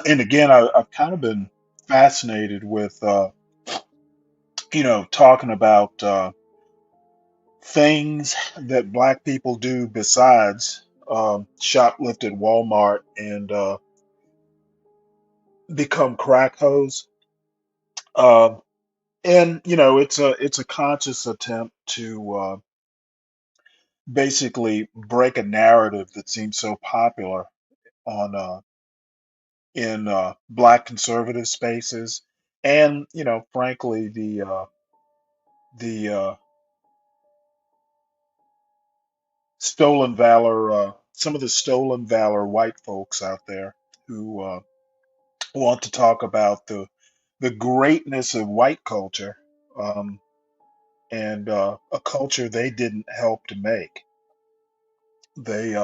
And again, I've kind of been fascinated with, talking about things that Black people do besides shoplift at Walmart and become crack hoes. Um, and it's a conscious attempt to basically break a narrative that seems so popular on in Black conservative spaces, and frankly, the stolen valor, some of the stolen valor white folks out there who want to talk about the greatness of white culture, um, and a culture they didn't help to make. They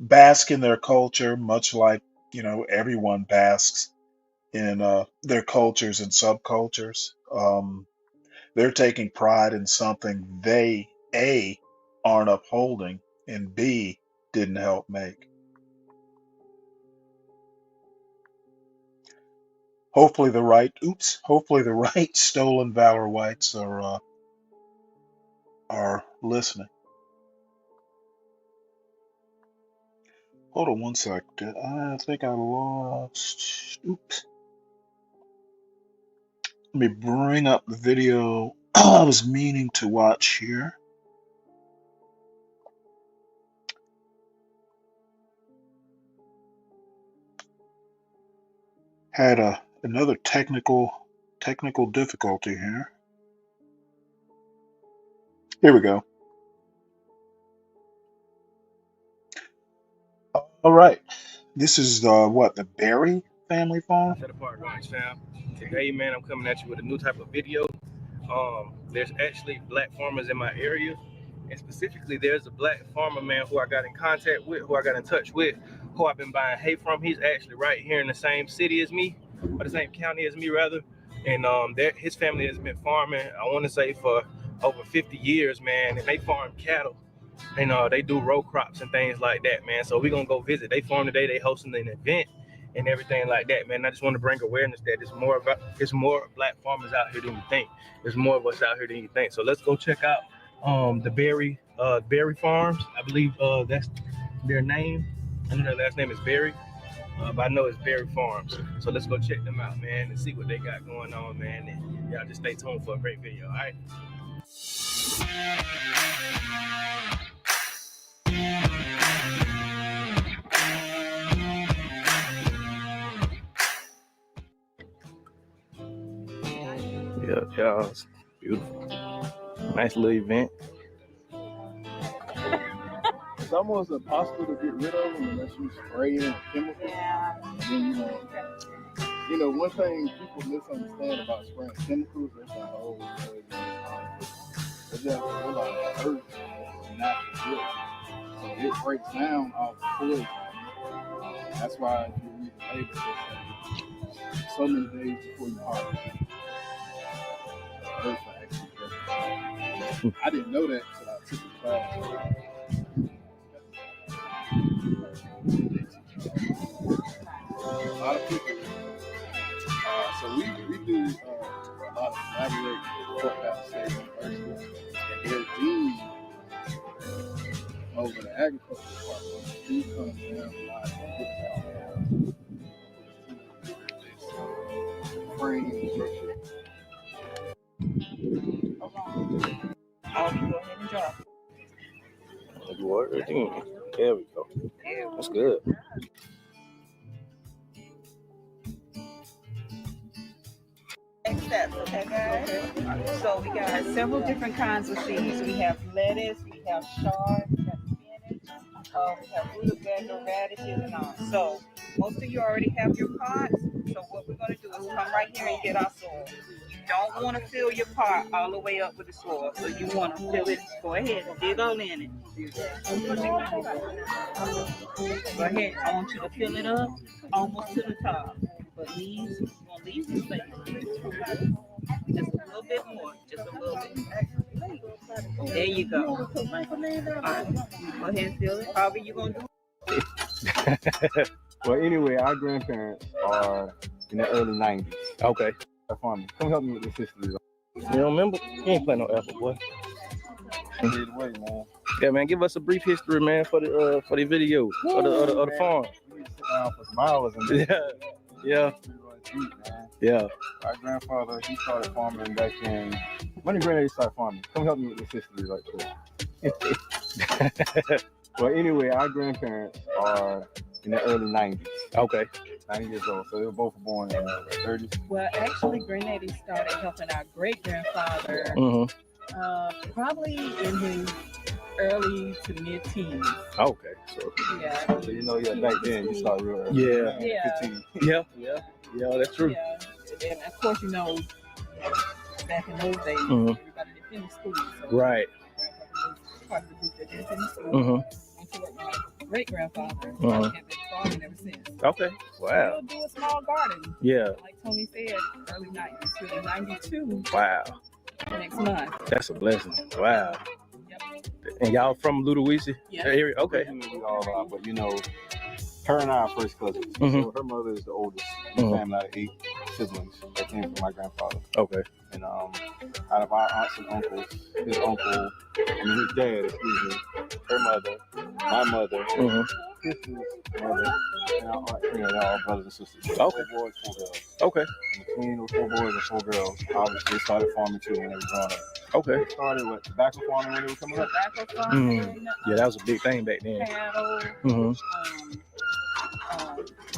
bask in their culture, much like everyone basks in their cultures and subcultures. They're taking pride in something they A aren't upholding and B didn't help make. Hopefully the right stolen valor whites are listening. Hold on one sec. I think I lost. Oops. Let me bring up the video I was meaning to watch here. Had another technical difficulty here. Here we go. All right. This is the Berry family farm? Set apart ranch fam. Today, man, I'm coming at you with a new type of video. There's actually Black farmers in my area, and specifically, there's a Black farmer, man, who I got in contact with, who I got in touch with, who I've been buying hay from. He's actually right here in the same city as me, or the same county as me, rather. And his family has been farming, I want to say, for over 50 years, man, and they farm cattle. And they do row crops and things like that, man. So we're gonna go visit. They farm today. They hosting an event and everything like that, man. I just want to bring awareness that it's more Black farmers out here than you think. There's more of us out here than you think. So let's go check out the Berry Farms. I believe that's their name. I know their last name is Berry, but I know it's Berry Farms. So let's go check them out, man, and see what they got going on, man. And y'all just stay tuned for a great video, all right? Yeah, it's beautiful. Nice little event. It's almost impossible to get rid of them unless you spray in chemicals. Yeah. And then, one thing people misunderstand about spraying chemicals is that it's just like earth is natural good. So it breaks down all the poison. That's why if you read the label, it says so many days before you harvest. Earth will actually break down. I didn't know that until I took the class. A lot of people. So we do a lot of collaborating with Courthouse State University, and their dean over the agriculture department, he comes down a lot and I'll go ahead and drop. There we go. That's good. Next steps, okay, guys? So we got several different kinds of seeds. We have lettuce, we have chard, we have spinach, We have rutabaga, radishes, and all. So most of you already have your pots. So what we're going to do is come right here and get our soil. You don't want to fill your pot all the way up with the soil. So you want to fill it. Go ahead and dig all in it. Go ahead. I want you to fill it up almost to the top. But leave, you want to leave some space. Just a little bit more. Just a little bit. There you go. All right. Go ahead and fill it. However you're going to do it. Well, anyway, our grandparents are in the early 90s. Okay. Farming. Come help me with this history. You don't remember? You ain't playing no apple, boy. Either way, man. Yeah, man. Give us a brief history, man, for the video of the farm. We need to sit down for some hours and yeah. Deep, man. Yeah. Our grandfather, he started farming back in. When did Granddaddy start farming? Come help me with this history right quick. Well, anyway, our grandparents are in the early 90s. Okay. 90 years old. So they were both born in the 30s. Well, actually, Granddaddy started helping our great-grandfather probably in his early to mid-teens. Okay. So yeah. So back then you started real early. Yeah. 15. Yeah, that's true. Yeah. And of course, back in those days, everybody didn't finish school. So right. Part of the group that didn't finish school. Until my great-grandfather have been farming ever since. Okay. Wow. Still do a small garden. Yeah. Like Tony said, early 90s, really 92. Wow. Next month. That's a blessing. Wow. Yep. And y'all from Ludowici? Yeah. Area? Okay. We all are, but her and I are first cousins. So her mother is the oldest in the family out of 8 siblings that came from my grandfather. Okay. And out of our aunts and uncles, his dad, her mother, my mother, his mother, and our aunt Trina, they're all brothers and sisters. Okay. 4 boys, 4 girls. Okay. And between those 4 boys and 4 girls, obviously they started farming too when they were growing up. Okay. They started with tobacco farming when they were coming up. Tobacco farming. Yeah, that was a big thing back then. Cattle,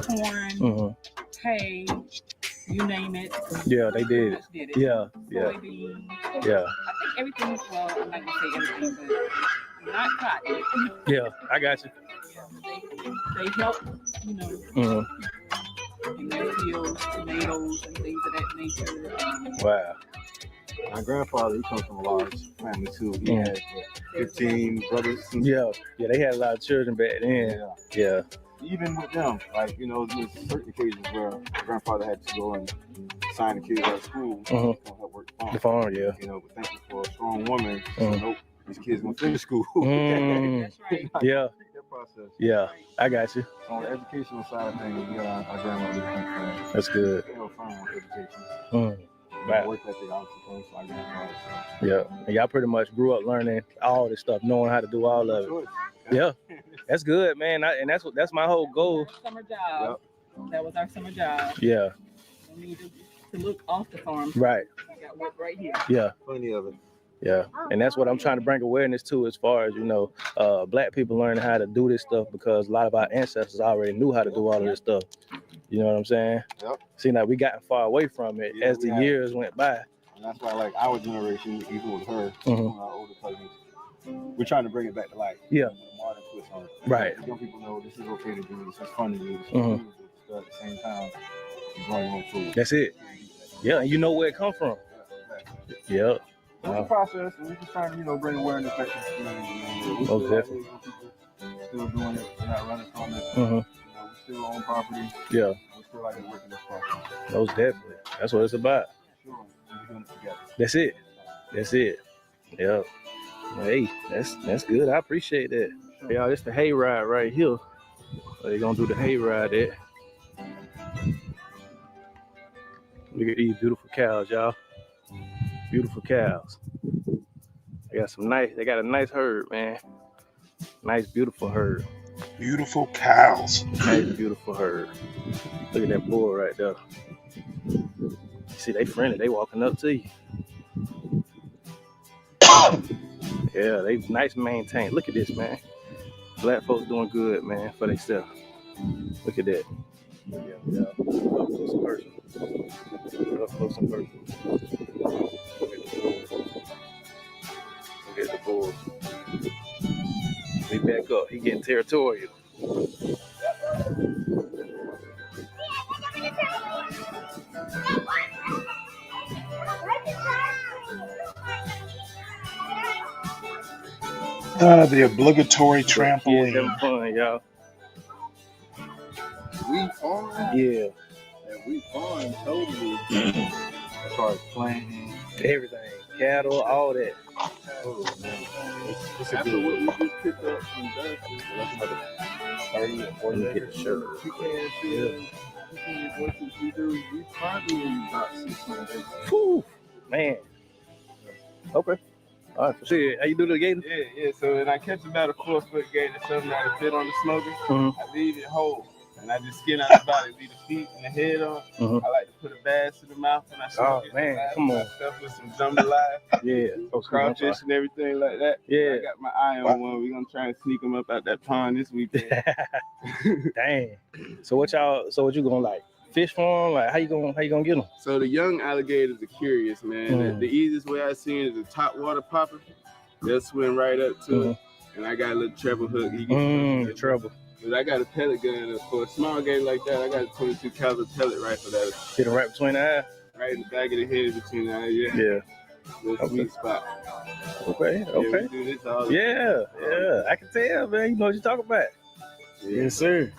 corn, hay, you name it. Yeah, they did it. Yeah. Soybeans. Yeah. I think everything, well, I'm not going to say everything, but not cotton. Yeah, I got you. They help, in their fields, tomatoes and things of that nature. Wow. My grandfather, he comes from a large family too. He had 15 brothers. Yeah, they had a lot of children back then. Yeah. Even with them, there's certain occasions where my grandfather had to go and sign the kids out of school to help work the farm. Yeah. But thank you for a strong woman. So nope, these kids gonna finish school. That's right. Yeah. That process. Yeah, I got you. On the educational side of things, we got our grandmother. That's good. They were fine with education. Wow. Work ethic obviously comes from my grandfather. Yeah, and y'all pretty much grew up learning all this stuff, knowing how to do all of it. Yeah, that's good, man. And that's my whole goal. Summer job. Yep. That was our summer job. Yeah. We needed to look off the farm. Right. We got work right here. Yeah. Plenty of it. Yeah, and that's what I'm trying to bring awareness to, as far as Black people learning how to do this stuff, because a lot of our ancestors already knew how to do all of this stuff. You know what I'm saying? Yep. Seems like we gotten far away from it as the years went by. And that's why, our generation, even with her, our older cousins, we're trying to bring it back to life. Yeah. With a modern twist on it. Right. Young people know this is okay to do. This is fun to do. This is cool, but at the same time, you're growing your own food. That's it. Yeah, and you know where it come from. Yeah. It's a process, and we're just trying to, bring awareness back to the community. Most definitely. Still doing it. We're not running from it. We still own property. Yeah. We still like to work in this process. Most definitely. That's what it's about. Sure. We're doing it together. That's it. That's it. Yeah. Hey, that's good. I appreciate that. Sure. Y'all, it's the hay ride right here. They're gonna do the hay ride there. Look at these beautiful cows, y'all. Beautiful cows. They got a nice herd, man. Nice, beautiful herd. Beautiful cows. Nice, beautiful herd. Look at that bull right there. See, they friendly. They walking up to you. Yeah, they nice maintained. Look at this, man. Black folks doing good, man, for themselves. Look at that. Yeah. Up close and personal. Up close and personal. Look at the bulls. We back up. He getting territorial. The obligatory Kids trampoline. having fun, y'all. We farm? Yeah. And we farm totally. As far as planting. Everything. Cattle, all that. Oh, man. It's a good what we just picked up from Dusty. That's another 30 or 40 acres. Sure. You can't do as much as we do. We probably about 600 acres. Whew, man. Okay. All right. See, how you do the gator? Yeah. So when I catch about a 4-foot gator, something that'll fit on the smoker, I leave it whole. And I just skin out the body, leave the feet and the head on. I like to put a bass in the mouth when I smoke it. Oh, man, come on. Stuff with some jambalaya. Yeah. Crawfish and everything like that. Yeah. I got my eye on one. We're going to try and sneak them up out that pond this weekend. Dang. So what you gonna like? Fish farm? Like how you gonna get them? So the young alligators are curious, man. The easiest way I see it is a top water popper. They'll swim right up to it. And I got a little treble hook. The treble. But I got a pellet gun for a small gator like that. I got a 22 caliber pellet rifle that hit it right between the eyes. Right in the back of the head between the eyes. Yeah. The sweet spot. Okay. Yeah, we do this all the time. Yeah. I can tell, man. You know what you're talking about. Yes, sir.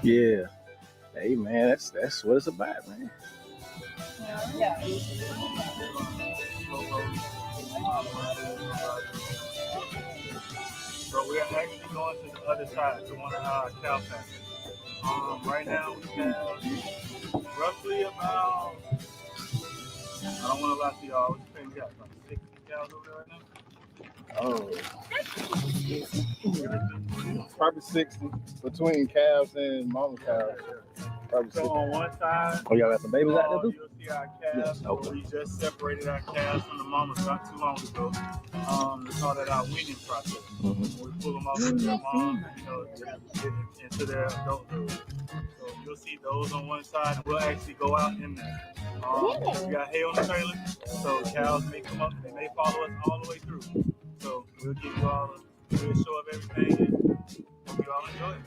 Yeah. Hey, man, that's what it's about, man. Yeah. So we are actually going to the other side, to one of our cow pastures. Right now we have roughly about, I don't want to lie to y'all, what you think we got, about 60 cows over there right now? Probably 60 between calves and mama cows. Probably 60. So on one side, y'all got some babies out there too? you'll see our calves. We just separated our calves from the mamas not too long ago. We call that our weaning process. We pull them off of their mom, get into their adulthood. So you'll see those on one side, and we'll actually go out in there. We got hay on the trailer, so cows may come up, they may follow us all the way through. So we'll give you all a good show of everything, and hope you all enjoy it.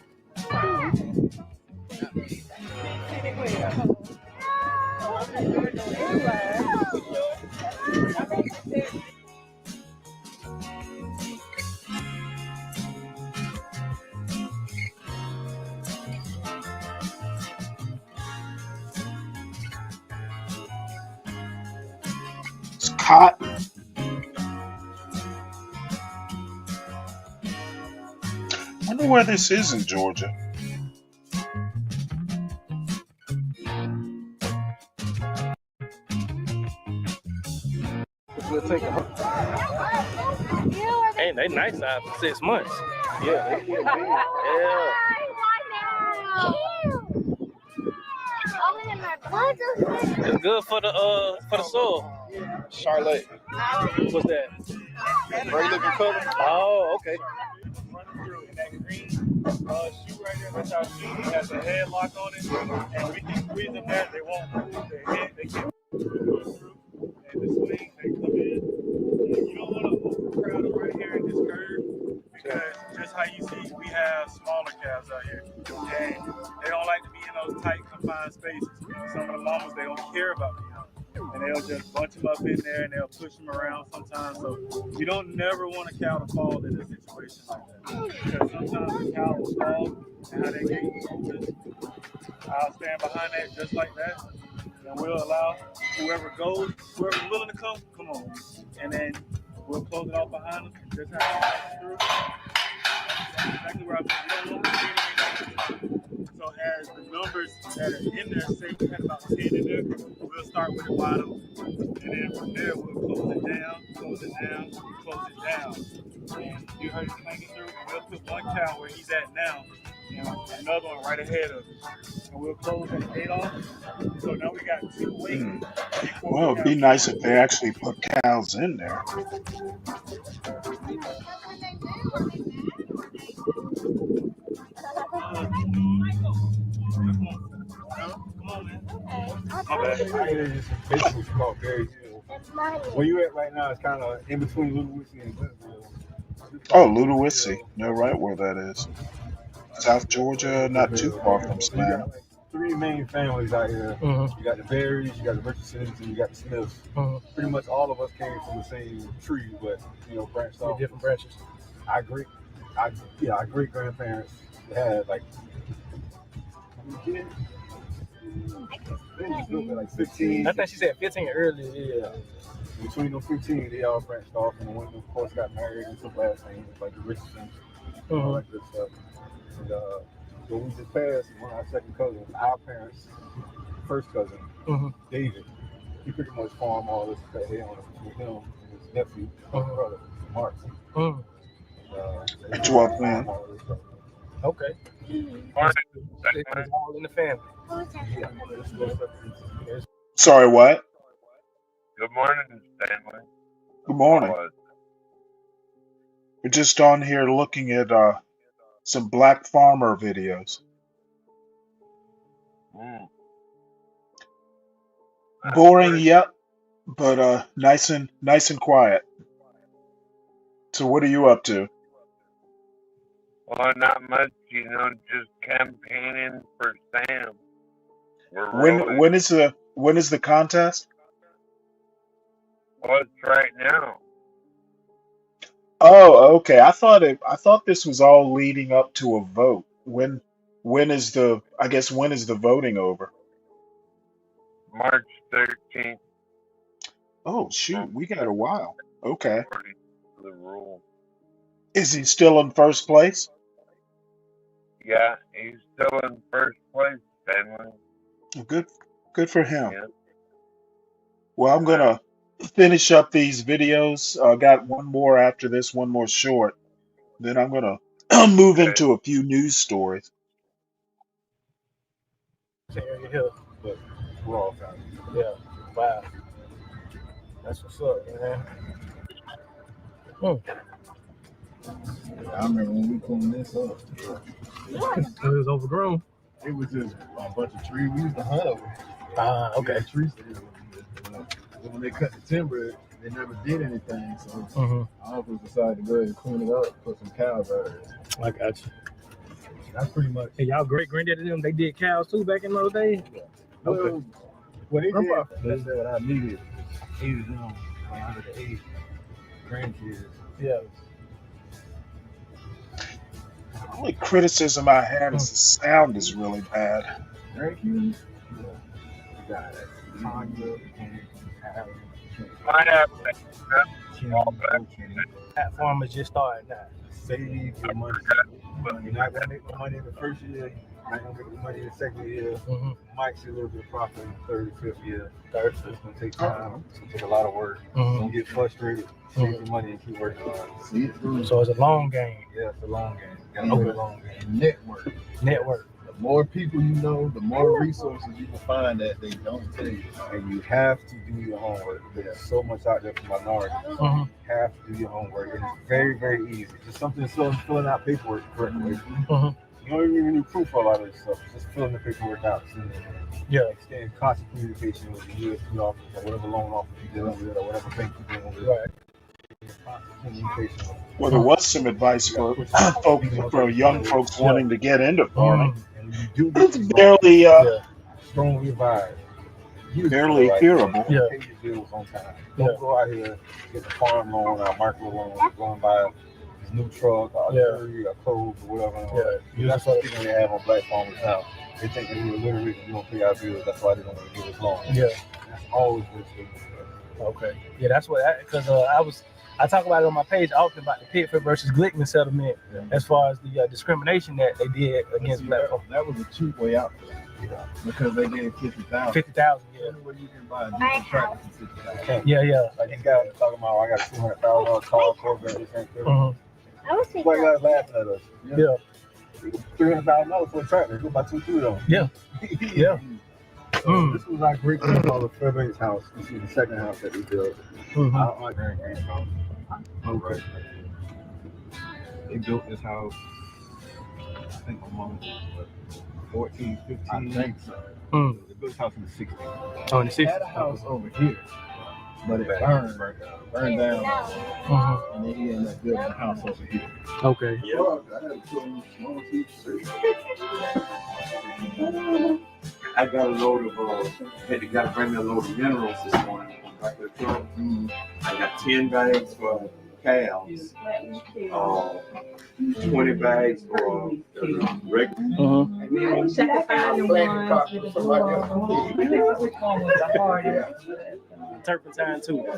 It's cotton. I wonder where this is in Georgia. We'll take a Hey, they nice out for 6 months. Yeah, they get big. Yeah. It's good for the soil. Charlotte. What's that? Great looking color. Oh, okay. Shoe right there, that's our shoe. It has a headlock on it, and we can squeeze them there. They won't move their head. They can't go through. And the swing, they come in. You don't want to overcrowd them right here in this curve, because just how you see, we have smaller calves out here, and they don't like to be in those tight, confined spaces. Some of the mamas, they don't care about being out, and they'll just bunch them up in there, and they'll push them around sometimes. So you don't never want a cow to fall in a situation like that, because sometimes the cow will fall, and how they get just, I'll stand behind that just like that, and we'll allow whoever's willing to come on, and then we'll close it off behind them. Just how you pass through. That's exactly where I'm going. So as the numbers that are in there, say we had about 10 in there, we'll start with the bottom, and then from there we'll close it down, close it down, close it down. And you heard it clanking through, and we'll put one cow where he's at now, and another one right ahead of him. And we'll close that gate off. So now we got 2 waiting. Well, it'd be nice if they actually put cows in there. Where you at right now is kind of in between Little Whiskey and Glenville. Oh, Ludowici. Know right where that is. South Georgia, not too far from So you Savannah. got like 3 main families out here. Mm-hmm. You got the Berries, you got the Richardsons, and you got the Smiths. Mm-hmm. Pretty much all of us came from the same tree, but branched off. Different branches. Our great grandparents had like how many kids? Like 15. I think she said 15 earlier. Yeah. Between them 15, they all branched off, and one of them, of course, got married and took last names like the Richardsons, all that good stuff. And when we just passed, one of our second cousins, our parents' first cousin, David, he pretty much farmed all this cut hair on with him and his nephew, brother, Mark. That's what, man. Okay. It's all in the family. Sorry, what? Good morning, Stanley. Good morning. We're just on here looking at some black farmer videos. Boring, yep, but nice and quiet. So what are you up to? Well, not much, just campaigning for Sam. When is the contest? Well, it's right now. Oh, okay. I thought this was all leading up to a vote. When is the voting over? March 13th. Oh shoot, we got a while. Okay. The rule. Is he still in first place? Yeah, he's still in first place, Stanley. Good for him. Yeah. Well, I'm gonna finish up these videos. Got one more after this, one more short. Then I'm gonna move into a few news stories. Here, but we're all family. Yeah. Wow. That's what's up, man. I remember when we cleaned this up. It was overgrown. It was just a bunch of trees. We used to hunt over. Okay. Trees. When they cut the timber, they never did anything. So our uncles decided to go ahead and clean it up, put some cow barriers. I got you. That's pretty much. Hey, y'all great granddaddy them, they did cows too back in those days? Yeah. Okay. Well, they did. That's what I needed. 8 of them out of the 8 grandkids. Yeah. The only criticism I have is the sound is really bad. Grandkids? Yeah. You got it. Might have that farm is just starting now. Save your money. You're not going to make the money in the first year. You're not going to make the money in the second year. Might see a little bit of profit in the third or fifth year. It's going to take time. It's going to take a lot of work. Don't get frustrated. Save your money and keep working on it. See it through. So it's a long game. Yeah, it's a long game. You got to play a long game. Network. The more people you know, the more resources you can find that they don't tell you. And you have to do your homework. There's so much out there for minorities. You have to do your homework. And it's very, very easy. Just something as filling out paperwork correctly. You don't even need proof for a lot of this stuff. It's just filling the paperwork out. Yeah. Stay in constant communication with the USP office or whatever loan office you're dealing with or whatever bank you're dealing with. Right. Well, there was some advice for young folks wanting to get into farming. It's barely strongly advised. Barely hearable. Pay your bills on time. Don't go out here get a farm loan or a micro loan. Go and buy this new truck or a clothes or whatever. That's what people have on black farmers now. They think that we're literate and we don't pay our bills. That's why they don't want to give us loans. Yeah. That's always good stuff. Okay. Yeah, that's what because I talk about it on my page often about the Pitford versus Glickman settlement as far as the discrimination that they did against black folks. That was a cheap way out for them. Yeah. Because they gave 50,000. 50,000, yeah. Anywhere you can buy a decent tractor for 50,000. Yeah. Like this guy was talking about, I got a $200,000 car program. This ain't good. White guys laughing at us. Yeah. $300,000 for a tractor. Go buy 2 of them. Yeah. Yeah. So this was our great grandfather Fairbank's house. This is the second house that we built. Our aunt grandparents' house. Okay. They built this house, I think my mom was 14, 15. I think so. They built this house in the 60s. Oh, in the 60s? They had a house over here but it burned down, and then he ended up building a house over here. Okay. I got a load of had to bring me a load of minerals this morning. Back to the truck. I got 10 bags for cows, 20 bags for regular. Turpentine too. I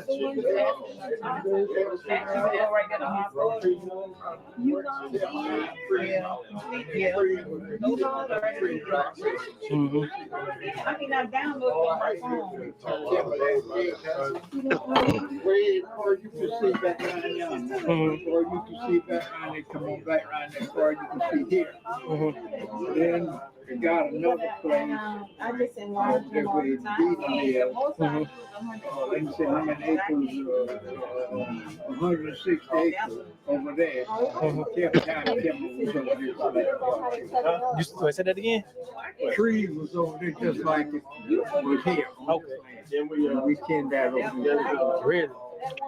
mean, I downloaded on my phone. Or you can see back around yonder. Or you can see back around there, come on back around there, or you can see here. Then we got another place. I just enlarged them all the time. And said how many acres, 160 acres over there. You said that again? Tree was over there just like it was here. Okay. Then we came that over there. Really?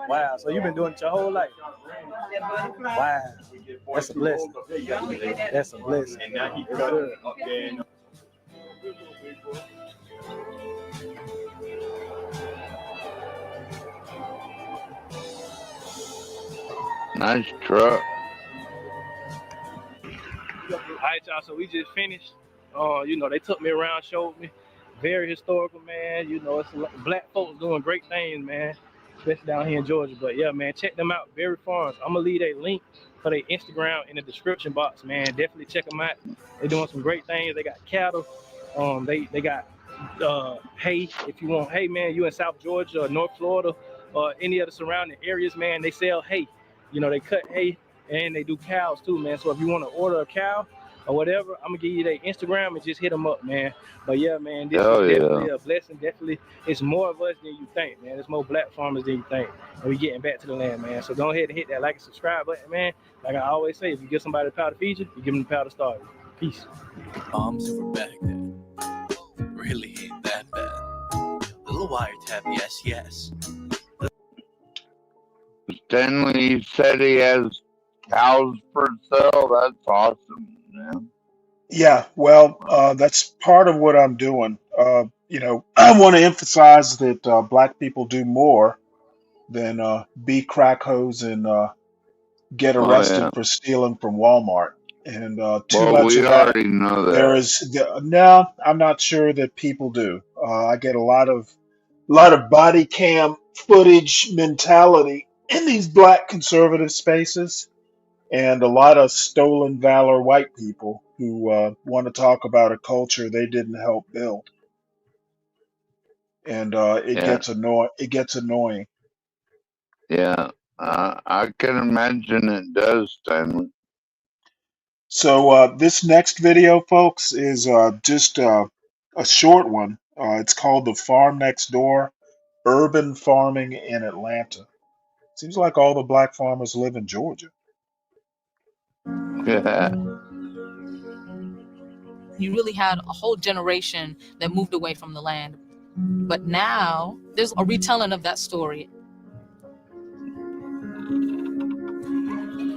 Wow. So you've been doing it your whole life? Wow. That's a blessing. That's a blessing. And now he cut it up there. Nice truck. All right, y'all. So we just finished. You know, they took me around, showed me. Very historical, man. You know, it's black folks doing great things, man. Especially down here in Georgia. But yeah, man, check them out. Berry Farms. I'm gonna leave a link for their Instagram in the description box, man. Definitely check them out. They're doing some great things. They got cattle. They got hay. If you want hay, man, you in South Georgia or North Florida or any other surrounding areas, man, they sell hay. You know, they cut hay and they do cows too, man. So if you want to order a cow or whatever, I'm gonna give you their Instagram and just hit them up, man. But yeah, man, this is definitely a blessing. Definitely, it's more of us than you think, man. There's more black farmers than you think, and we getting back to the land, man. So go ahead and hit that like and subscribe button, man. Like I always say, if you give somebody the power to feed you, you give them the power to start you. Peace. For Baghdad. Really ain't that bad. Little wiretap, yes. Stanley said he has cows for sale. That's awesome, man. Yeah, well, that's part of what I'm doing. You know, I want to emphasize that black people do more than be crack hoes and get arrested for stealing from Walmart. And too much we of that, already know that. there is no. I'm not sure that people do. I get a lot of body cam footage mentality in these black conservative spaces, and a lot of stolen valor white people who want to talk about a culture they didn't help build, and it gets annoying. Yeah, I can imagine it does, Stanley. So this next video, folks, is just a short one. It's called "The Farm Next Door: Urban Farming in Atlanta." Seems like all the black farmers live in Georgia. Yeah. You really had a whole generation that moved away from the land. But now there's a retelling of that story.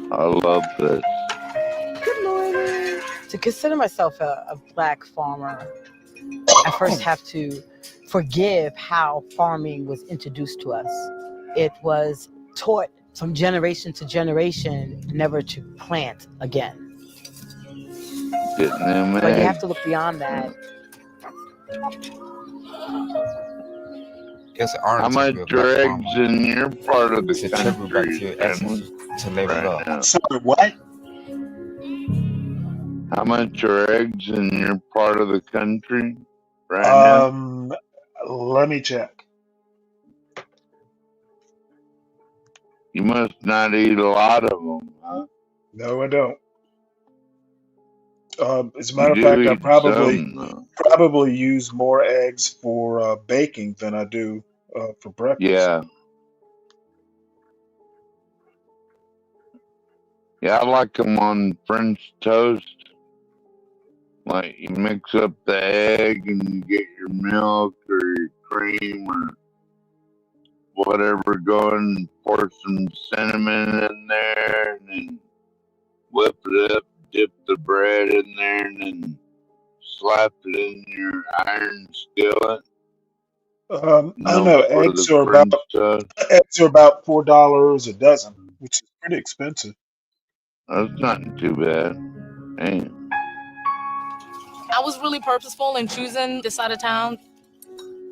I love this. Good morning. To consider myself a black farmer, I first have to forgive how farming was introduced to us. It was taught from generation to generation never to plant again. But you have to look beyond that. How much are eggs in your part of the country? Right now? Sorry, what? How much are eggs in your part of the country right now? Let me check. You must not eat a lot of them, huh? No, I don't. As a matter of fact, I probably use more eggs for baking than I do for breakfast. Yeah, I like them on French toast. Like you mix up the egg and you get your milk or your cream or whatever, go and pour some cinnamon in there, and then whip it up, dip the bread in there, and then slap it in your iron skillet. I know For the French toast. eggs are about $4 a dozen, which is pretty expensive. That's not too bad. Damn. I was really purposeful in choosing this side of town.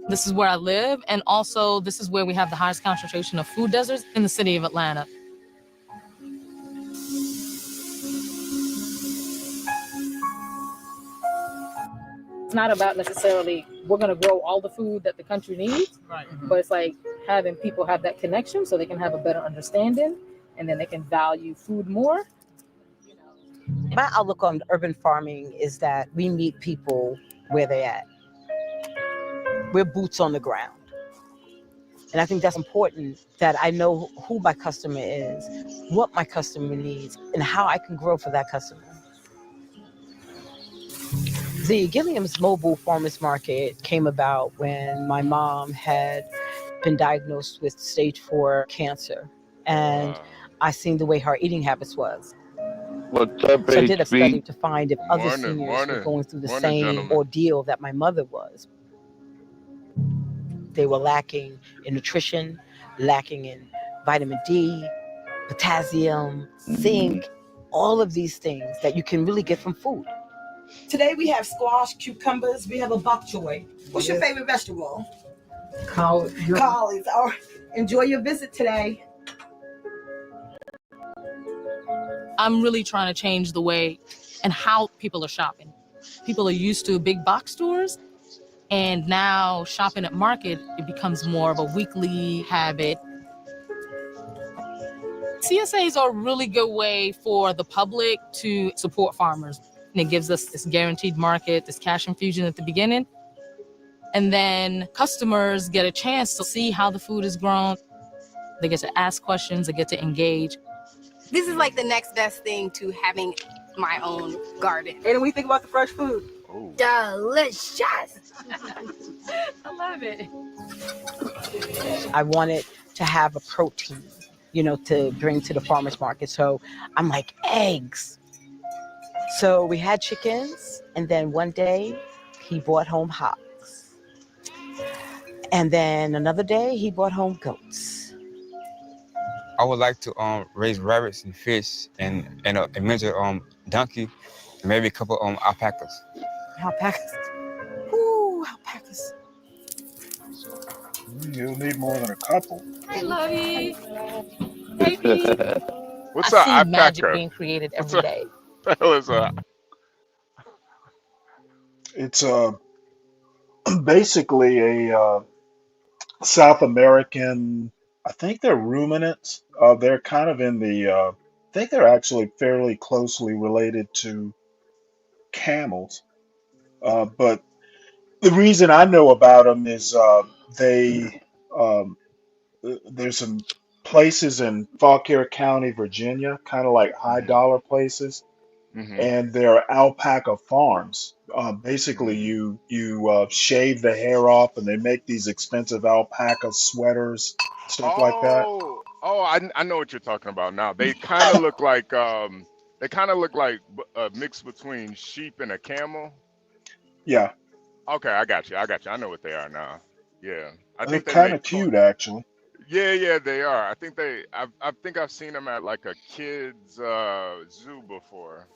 This is where I live, and also this is where we have the highest concentration of food deserts in the city of Atlanta. It's not about necessarily we're going to grow all the food that the country needs, right? But it's like having people have that connection so they can have a better understanding, and then they can value food more. My outlook on urban farming is that we meet people where they're at. We're boots on the ground. And I think that's important, that I know who my customer is, what my customer needs, and how I can grow for that customer. The Gilliam's Mobile Farmers Market came about when my mom had been diagnosed with stage 4 cancer. And I seen the way her eating habits was. What's up, So I did a study HB? to find if other seniors were going through the same gentlemen. ordeal that my mother was. They were lacking in nutrition, lacking in vitamin D, potassium, zinc, all of these things that you can really get from food. Today we have squash, cucumbers, we have a bok choy. What's your favorite vegetable? Collards. Collards. Oh, enjoy your visit today. I'm really trying to change the way and how people are shopping. People are used to big box stores, and now shopping at market, it becomes more of a weekly habit. CSAs are a really good way for the public to support farmers. And it gives us this guaranteed market, this cash infusion at the beginning. And then customers get a chance to see how the food is grown. They get to ask questions, they get to engage. This is like the next best thing to having my own garden. And when we think about the fresh food, delicious. I love it. I wanted to have a protein, to bring to the farmer's market. So I'm like, eggs. So we had chickens, and then one day he brought home hogs. And then another day he brought home goats. I would like to raise rabbits and fish and a major donkey, and maybe a couple alpacas. Alpacas. Ooh, alpacas. You'll need more than a couple. Hey, Lovey. Hey, Pete. What's I up, see alpaca? magic being created every day. What the hell is that? It's basically a South American. I think they're ruminants. They're kind of in the. I think they're actually fairly closely related to camels. But the reason I know about them is they. Um, there's some places in Fauquier County, Virginia, kind of like high dollar places, and they're alpaca farms. Basically, you shave the hair off, and they make these expensive alpaca sweaters, stuff like that. I know what you're talking about now. They kind of look like a mix between sheep and a camel. Yeah, Okay, I got you. I know what they are now. Yeah, I they're think they kind make of cute, actually. Yeah, they are. I think I've seen them at like a kids zoo before.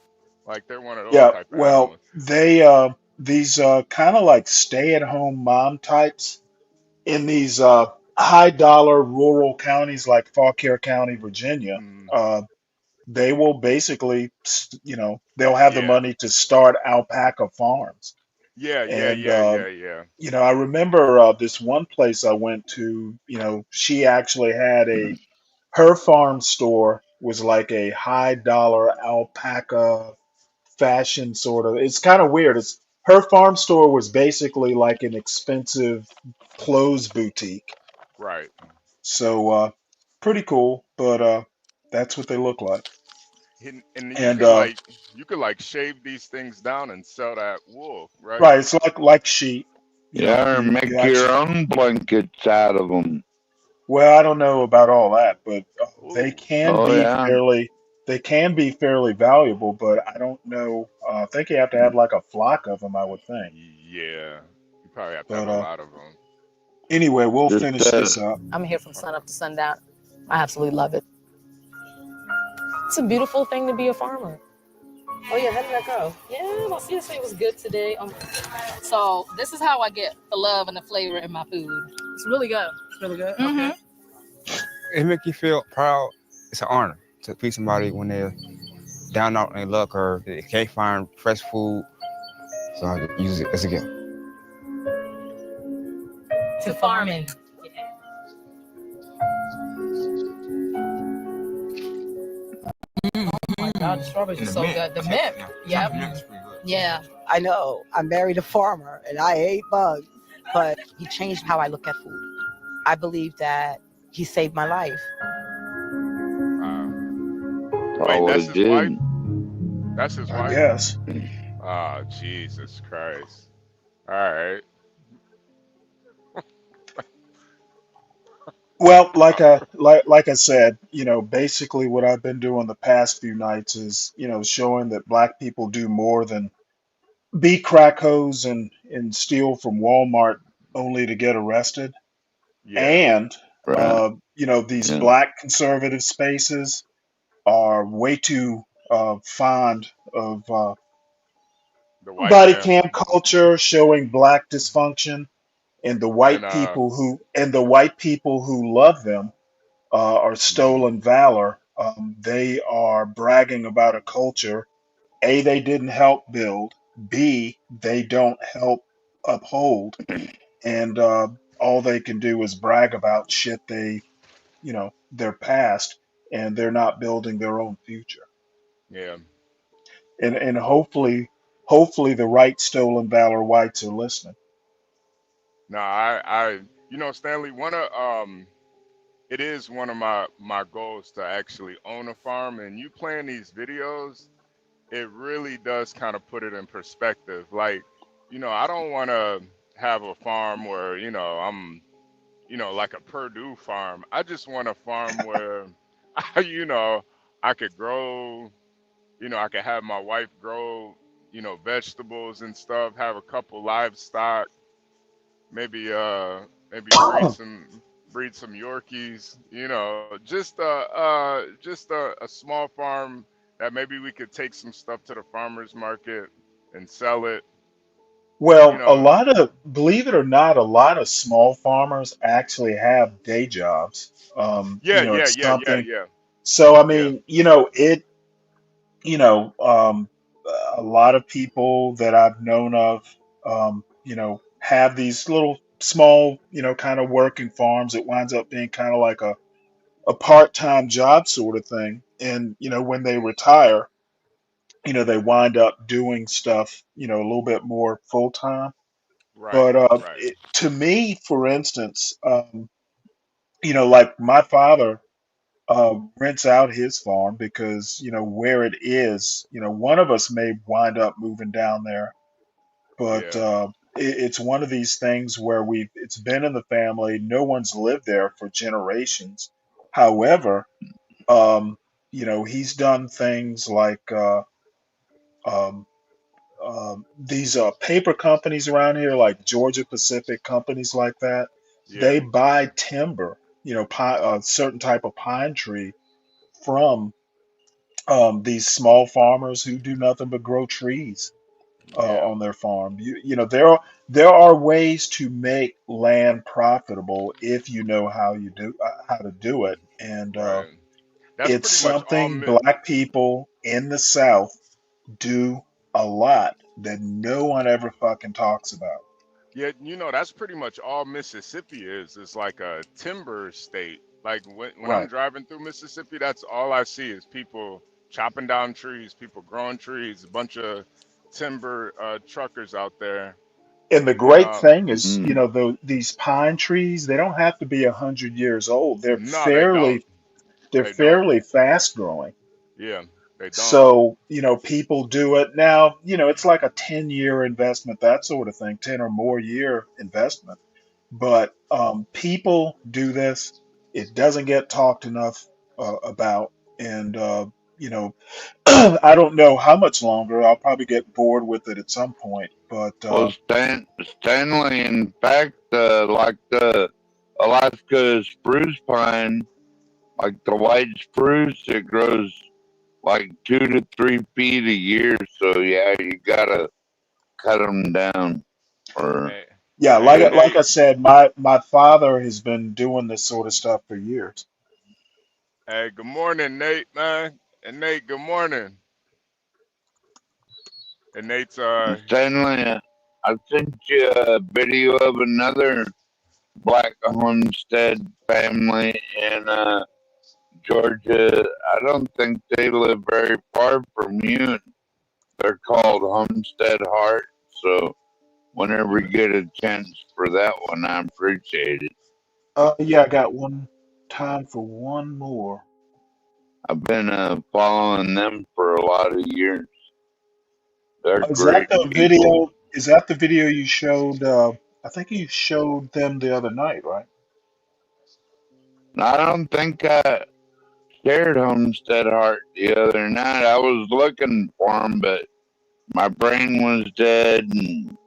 Like they're one of those Yeah, type of well, animals. they these kind of like stay-at-home mom types in these high dollar rural counties like Fauquier County, Virginia. Uh, they will basically, they'll have the Yeah. money to start alpaca farms. Yeah. And, Yeah. I remember this one place I went to, she actually had her farm store was like a high dollar alpaca fashion sort of. It's kind of weird. Her farm store was basically like an expensive clothes boutique. Right. So, pretty cool, but that's what they look like. And And you could like shave these things down and sell that wool, right? right, it's like sheep. Yeah, or You make your actually own blankets out of them. Well, I don't know about all that, but they Ooh. can Oh be yeah. fairly valuable. But I don't know. I think you have to have like a flock of them, I would think. Yeah. You probably have to have But a lot of them. anyway, we'll Just finish this up. I'm here from sun up to sundown. I absolutely love it. It's a beautiful thing to be a farmer. Oh yeah, how did that go? Yeah, my CSA was good today. So this is how I get the love and the flavor in my food. It's really good. It's really good. Mm-hmm. Okay. It make you feel proud. It's an honor to feed somebody when they're down out on their luck or they can't find fresh food. So I use it as a gift. To farming. Oh my God, the strawberries are so good. The mint. Yep. Yeah. I know I married a farmer and I ate bugs, but he changed how I look at food. I believe that he saved my life. Wait, Oh, that's it his wife? did. That's his I wife? guess. Oh, Jesus Christ. All right. Well, like I said, basically what I've been doing the past few nights is, showing that black people do more than be crack hoes and steal from Walmart only to get arrested. Yeah. And Right. these Yeah. black conservative spaces are way too fond of The white body man. cam culture, showing black dysfunction, and And the white people who love them are stolen valor. They are bragging about a culture. A, they didn't help build. B, they don't help uphold. And all they can do is brag about shit their past, and they're not building their own future. yeah. And hopefully the right stolen valor whites are listening. No, Stanley, it is one of my goals to actually own a farm, and you playing these videos, it really does kind of put it in perspective. Like, I don't want to have a farm where, I'm, like a Purdue farm. I just want a farm where, you know, I could grow, I could have my wife grow, vegetables and stuff, have a couple livestock, maybe maybe breed some Yorkies, just a small farm that maybe we could take some stuff to the farmers market and sell it. You Well, know, believe it or not, a lot of small farmers actually have day jobs. yeah, yeah, It's yeah, yeah, something. yeah, So, I yeah, mean, you know, um, a lot of people that I've known of, have these little small, kind of working farms. It winds up being kind of like a part-time job sort of thing. And, when they retire, they wind up doing stuff, a little bit more full-time. right, But right, to me, for instance, like my father rents out his farm because, where it is, one of us may wind up moving down there, but yeah, it's one of these things where it's been in the family. No one's lived there for generations. However, um, he's done things like um, these paper companies around here, like Georgia Pacific, companies like that. yeah, They buy timber, a certain type of pine tree from these small farmers who do nothing but grow trees yeah, on their farm. There are ways to make land profitable if you know how to do it, and right. That's it's pretty much all. something black people in the South do a lot that no one ever fucking talks about. Yeah, that's pretty much all Mississippi is. It's like a timber state. Like when I'm Right. driving through Mississippi, that's all I see is people chopping down trees, people growing trees, a bunch of timber truckers out there. And the And great thing is, Mm. these pine trees, they don't have to be 100 years old. They're no, they don't. They don't. fairly fast growing. Yeah, they don't. So, people do it now, it's like a 10-year investment, that sort of thing, 10 or more year investment. But people do this. It doesn't get talked enough about, and you know, I don't know how much longer. I'll probably get bored with it at some point, but Well, Stanley, in fact, like the Alaska spruce pine, like the white spruce, it grows like 2 to 3 feet a year. So yeah, you gotta cut them down. Or Hey, yeah, hey, like I Nate. said, my father has been doing this sort of stuff for years. Hey, good morning, Nate, man. And Nate, good morning. And Nate's Stanley, I sent you a video of another black homestead family in Georgia. I don't think they live very far from you. They're called Homestead Heart. So whenever you get a chance for that one, I appreciate it. Yeah, I got one time for one more. I've been following them for a lot of years. They're Is that great the people. video? Is that the video you showed? I think you showed them the other night, right? I don't think I shared Homestead Heart the other night. I was looking for them, but my brain was dead and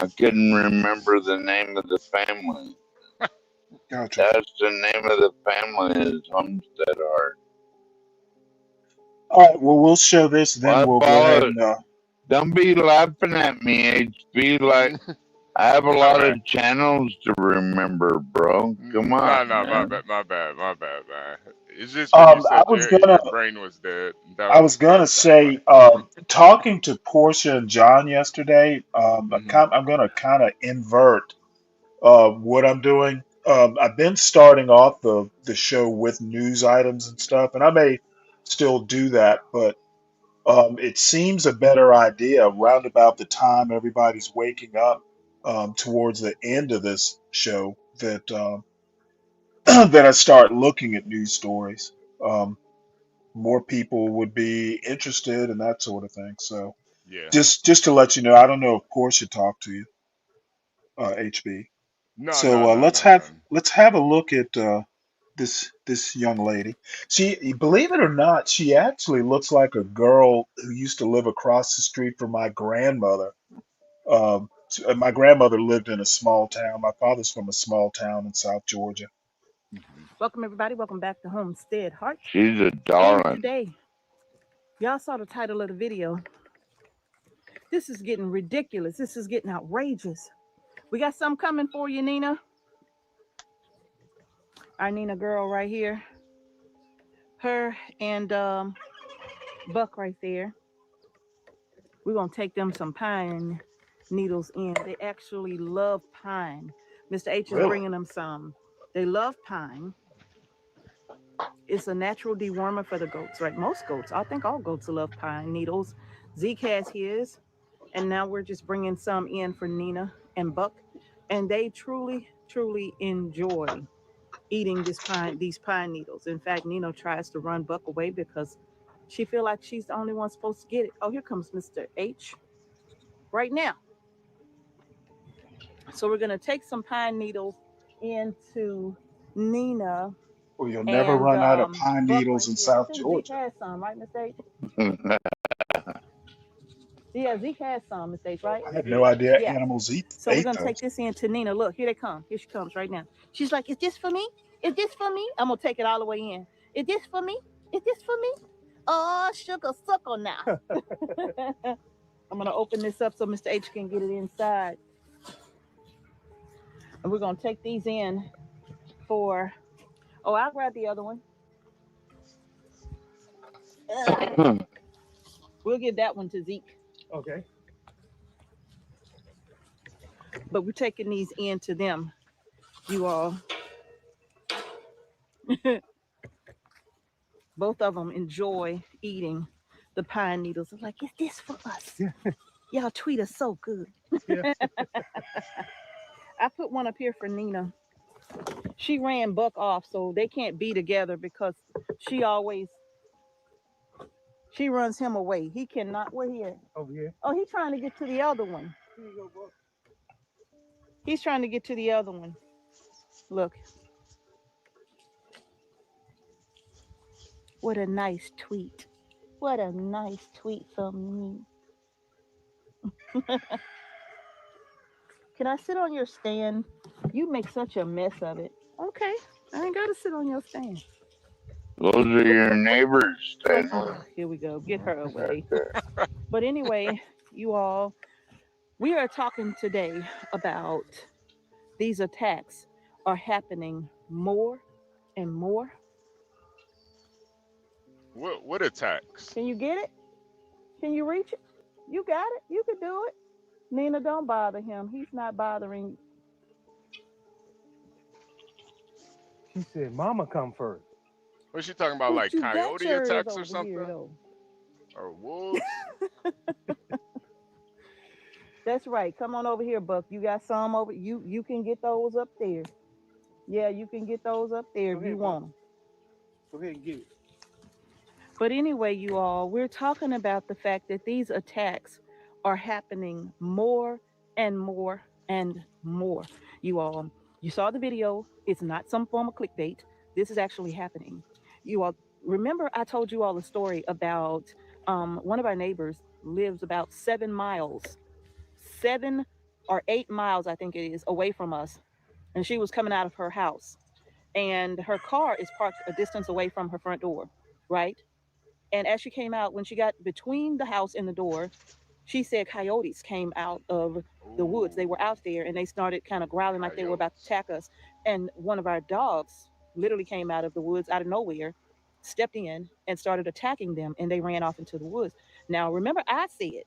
I couldn't remember the name of the family. Gotcha. That's the name of the family is Homestead Heart. All right. Well, we'll show this, then Well, I we'll go ahead followed. and. Don't be laughing at me, HB. Like I have a my lot bad. of channels to remember, bro. Come No, on, no, man. my bad, man. It's just when you I said was your gonna. brain was dead. I was gonna That was kind of say, funny. talking to Portia and John yesterday. Hmm. I'm gonna kind of invert what I'm doing. I've been starting off the show with news items and stuff, and I may still do that, but it seems a better idea round about the time everybody's waking up towards the end of this show that that I start looking at news stories. Um, More people would be interested in that sort of thing. So Yeah. just to let you know, I don't know if Portia talked to you, HB. No, So no, no, no, no. let's have a look at this young lady. She, believe it or not, she actually looks like a girl who used to live across the street from my grandmother. My grandmother lived in a small town. My father's from a small town in South Georgia. Welcome, everybody. Welcome back to Homestead Heart. She's a And darling. today, y'all saw the title of the video. This is getting ridiculous. This is getting outrageous. We got something coming for you, Nina. Our Nina girl right here. Her and Buck right there. We're going to take them some pine needles in. They actually love pine. Mr. H is Really? bringing them some. They love pine. It's a natural dewormer for the goats, right? Most goats, I think all goats love pine needles. Zeke has his, and now we're just bringing some in for Nina and Buck, and they truly, truly enjoy eating these pine needles. In fact, Nina tries to run Buck away because she feel like she's the only one supposed to get it. Oh, here comes Mr. H right now. So we're gonna take some pine needles into Nina Well, you'll never and run out of pine Buck needles right in here. I South think Zeke Georgia. has some, right, Mr. H? Yeah, Zeke has some, Mr. H, right? I had no idea Yeah. animals So we're ate gonna take those. this into Nina. Look, here they come. Here she comes right now. She's like, "Is this for me? Is this for me?" I'm gonna take it all the way in. Is this for me? Is this for me? Oh, sugar suckle now. I'm gonna open this up so Mr. H can get it inside. And we're gonna take these in for. Oh, I'll grab the other one. We'll give that one to Zeke. Okay. But we're taking these in to them, you all. Both of them enjoy eating the pine needles. I'm like, is this for us? Y'all treat us so good. Yeah. I put one up here for Nina. She ran Buck off, so they can't be together because she runs him away. He cannot. Where he at? Over here. Oh, he's trying to get to the other one. Here you go, Buck. He's trying to get to the other one. Look. What a nice tweet. What a nice tweet from me. Can I sit on your stand? You make such a mess of it. Okay, I ain't gotta sit on your stand. Those are your neighbors, Stanley. Here we go. Get her Right away. there. But anyway, you all, we are talking today about these attacks are happening more and more. What attacks? Can you get it? Can you reach it? You got it. You can do it. Nina, don't bother him. He's not bothering you. She said, "Mama come first." What's she talking about? But Like you got coyote yours attacks or over here, something? though. Or wolves? That's right. Come on over here, Buck. You got some over. You can get those up there. Yeah, you can get those up there Go if you ahead, want Buck. them. Go ahead and get it. But anyway, you all, we're talking about the fact that these attacks are happening more and more and more. You all, you saw the video. It's not some form of clickbait. This is actually happening. You all, remember I told you all a story about one of our neighbors lives about 7 miles, 7 or 8 miles, I think it is, away from us. And she was coming out of her house. And her car is parked a distance away from her front door, right? And as she came out, when she got between the house and the door, she said coyotes came out of the woods. They were out there and they started kind of growling like they were about to attack us. And one of our dogs literally came out of the woods out of nowhere, stepped in and started attacking them, and they ran off into the woods. Now, remember, I said,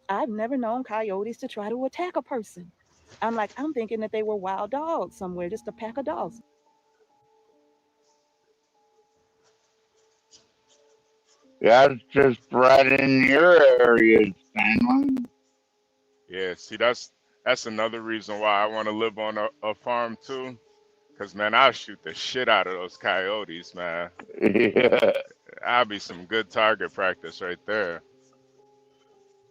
I've never known coyotes to try to attack a person. I'm thinking that they were wild dogs somewhere, just a pack of dogs. That's just right in your area, Stanley. Yeah, see, that's another reason why I want to live on a farm too. Cause man, I'll shoot the shit out of those coyotes, man. Yeah. I'll be some good target practice right there.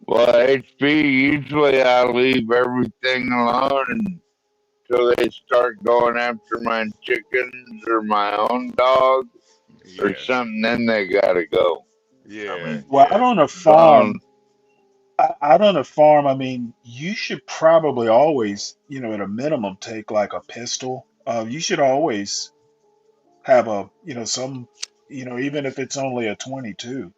Well, HB, usually I leave everything alone until they start going after my chickens or my own dog or Yeah, something, then they gotta go. I yeah, mean, Well, yeah. gone. out on a farm, I mean, you should probably always, at a minimum, take like a pistol. You should always have some, even if it's only a 22,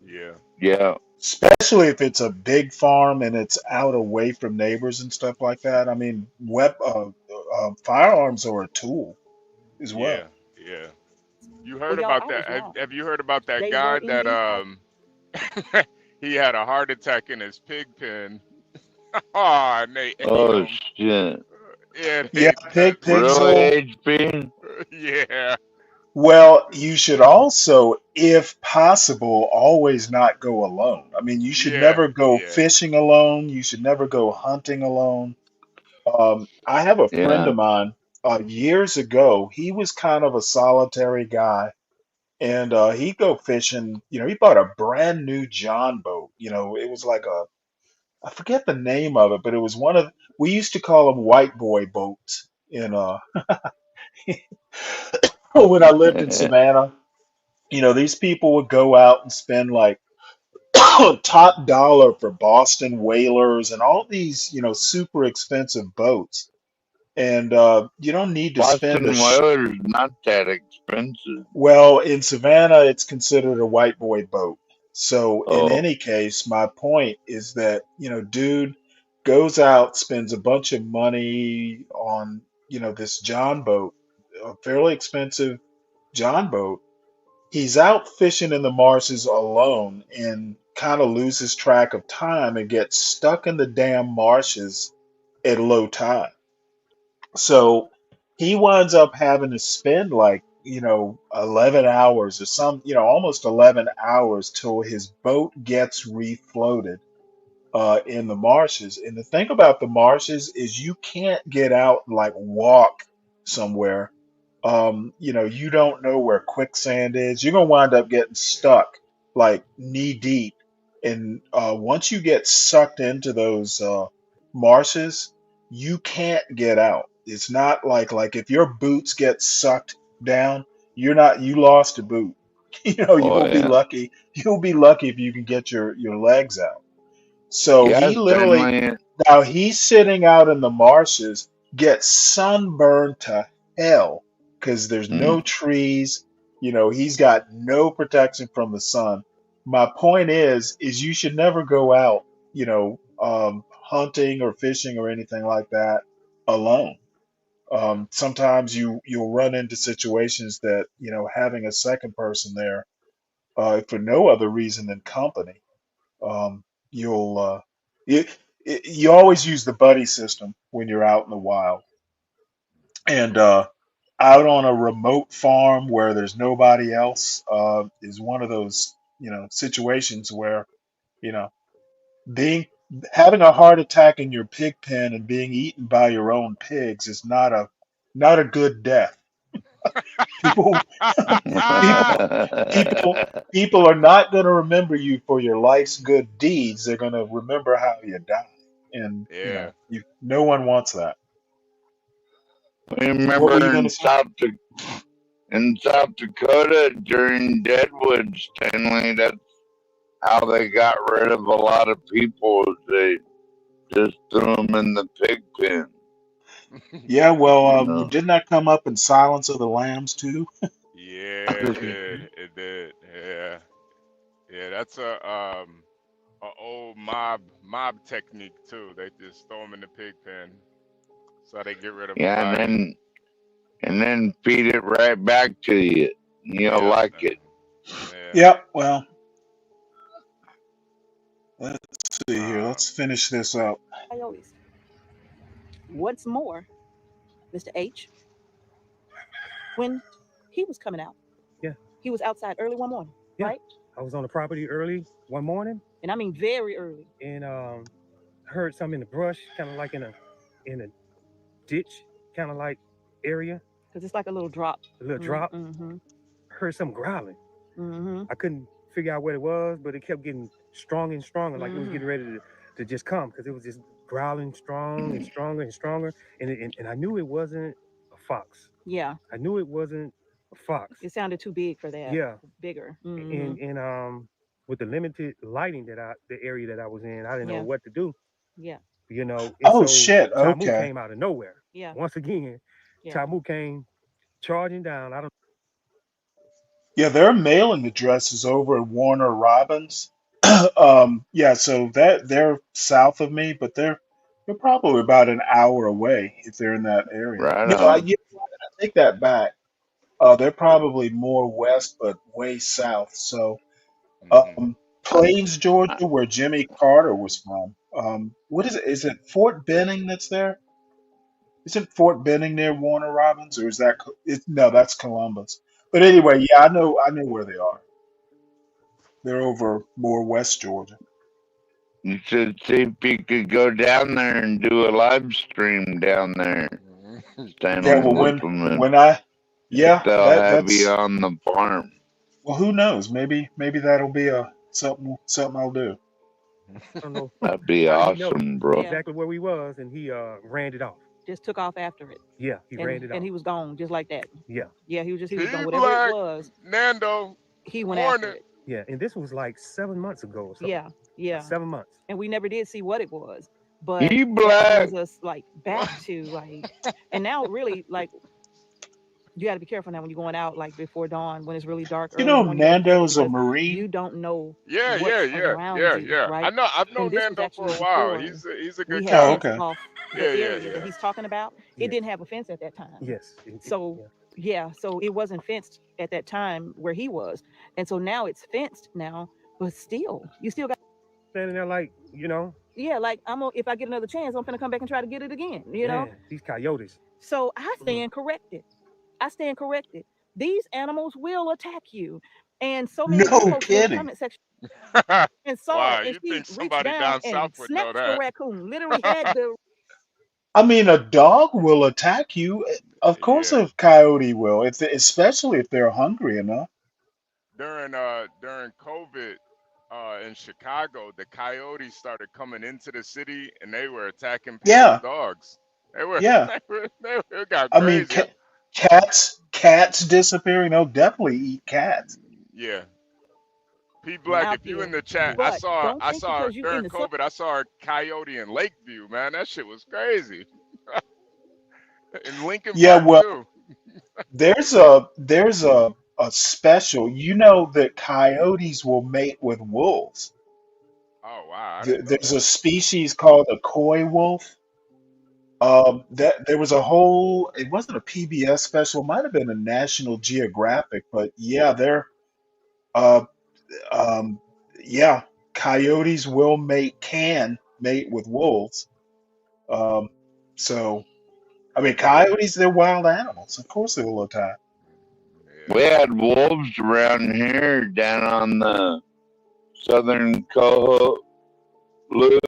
Yeah, Yeah, especially if it's a big farm and it's out away from neighbors and stuff like that. I mean, firearms are a tool as well. yeah, yeah. You Well, heard y'all, about I was that? Have, wrong. have you heard about that They were guy that indeed out. he had a heart attack in his pig pen? Oh, and they ate oh him. shit. Yeah, Yeah, that's Really, Pixel. HB? yeah, Well, you should also, if possible, always not go alone. I mean, you should yeah, never go yeah, fishing alone. You should never go hunting alone. I have a friend Yeah. of mine, years ago. He was kind of a solitary guy, and he'd go fishing. He bought a brand new John boat. It was like I forget the name of it, but it was we used to call them white boy boats when I lived in Savannah. These people would go out and spend like top dollar for Boston whalers and all these, super expensive boats. And you don't need to spend Boston Whaler's not that expensive. well, in Savannah, it's considered a white boy boat. So in Oh, any case, my point is that, dude goes out, spends a bunch of money on, this John boat, a fairly expensive John boat. He's out fishing in the marshes alone and kind of loses track of time and gets stuck in the damn marshes at low tide. So he winds up having to spend like, 11 hours or almost 11 hours till his boat gets refloated in the marshes. And the thing about the marshes is you can't get out and like walk somewhere. You don't know where quicksand is. You're gonna wind up getting stuck like knee deep. And once you get sucked into those marshes, you can't get out. It's not like if your boots get sucked down, you lost a boot. Oh You'll be yeah. lucky. You'll be lucky if you can get your legs out. So Yeah, he literally, Stanley. now he's sitting out in the marshes, gets sunburned to hell because there's no Mm. trees. He's got no protection from the sun. My point is you should never go out, hunting or fishing or anything like that alone. Sometimes you'll run into situations that, having a second person there, for no other reason than company, you'll you, you always use the buddy system when you're out in the wild, and out on a remote farm where there's nobody else, is one of those situations where you know being having a heart attack in your pig pen and being eaten by your own pigs is not a good death. People people people people are not going to remember you for your life's good deeds. They're going to remember how you died, and Yeah. no one wants that. We What were remember you going to say? In South Dakota during Deadwood, Stanley. That's how they got rid of a lot of people. They just threw them in the pig pen. Yeah, well, You know. didn't that come up in Silence of the Lambs too? Yeah, it did. It did. Yeah. Yeah, that's a old mob technique too. They just throw them in the pig pen so they get rid of a Yeah, and body. then feed it right back to you. You'll Yep. like it. Yeah. Yeah, well, let's see here. Uh, Let's finish this up. Coyotes. What's more, Mr. H, when he was coming out, Yeah. he was outside early one morning, Yeah. right? I was on the property early one morning, And I mean very early. and heard something in the brush, kind of like in a ditch, kind of like area. Because it's like a little drop. A little drop. Mm-hmm. Heard something growling. Mm-hmm. I couldn't figure out what it was, but it kept getting stronger and stronger, like it was Mm-hmm. getting ready to just come, because it was just growling strong and stronger and stronger. And I knew it wasn't a fox. Yeah. I knew it wasn't a fox. It sounded too big for that. Yeah. Bigger. Mm-hmm. And with the limited lighting the area that I was in, I didn't know Yeah. what to do. Yeah. And Oh so shit! Tamu Okay. came out of nowhere. Yeah. Once again, Yeah. Tamu came charging down. I don't. Yeah, their mailing address is over at Warner Robins. Yeah, so that they're south of me, but they're probably about an hour away if they're in that area. Right No, on. I take that back. They're probably more west, but way south. So, mhm. Plains, I, Georgia, where Jimmy Carter was from. What is it? Is it Fort Benning that's there? Isn't Fort Benning near Warner Robins, or is that? No, that's Columbus. But anyway, yeah, I know where they are. They're over more West Georgia. you should see if you could go down there and do a live stream down there, Yeah, standing well, with them, and when I, yeah, they'll have you that's on the farm. well, who knows? Maybe that'll be a something I'll do. I don't know That'd be how he know awesome, bro. exactly where we was, and he ran it off. Just took off after it. Yeah, he ran it off. And he was gone just like that. Yeah. Yeah, he was gone. He Whatever black it was, Nando he went after Hornet. it. Yeah, and this was like 7 months ago or something. Yeah, yeah. 7 months. And we never did see what it was. But He that black. brings us like back to like, and now really like you got to be careful now when you're going out like before dawn when it's really dark You early know, morning. You gotta be careful Nando's a because Marine. you don't know Yeah, what's around you, right? I've And known this was Nando for actually a while. before He's a we good had guy. Oh, fenced okay. off the Yeah, yeah, area that yeah. he's talking about. Yeah. It didn't have a fence at that time. Yes. So yeah, so it wasn't fenced at that time where he was, and so now it's fenced now, but still, you still got standing there like, yeah, like if I get another chance, I'm gonna come back and try to get it again, you know. man, these coyotes. So I stand corrected. These animals will attack you, and so many No folks in the kidding. comment section and saw Wow, it, and you she think reached somebody down down and south would know snatched the that? raccoon. Literally had the I mean, a dog will attack you. Of course, Yeah. a coyote will, especially if they're hungry enough. During COVID in Chicago, the coyotes started coming into the city and they were attacking people's Yeah, dogs. They were yeah. they got I mean, crazy. cats disappearing. They'll definitely eat cats. Yeah. P Black, out if you in there. the chat, But don't I think saw because you in during the sun. COVID, I saw a coyote in Lakeview, man. That shit was crazy. In Lincoln Yeah, Park well, too. there's a special. You know that coyotes will mate with wolves. Oh wow, I didn't know There's that. a species called a coy wolf. That there was a whole. It wasn't a PBS special. It might have been a National Geographic, but yeah, they're uh um yeah, coyotes will can mate with wolves. Um, so I mean, coyotes, they're wild animals. Of course they will attack. Yeah. We had wolves around here down on the southern Coho loop,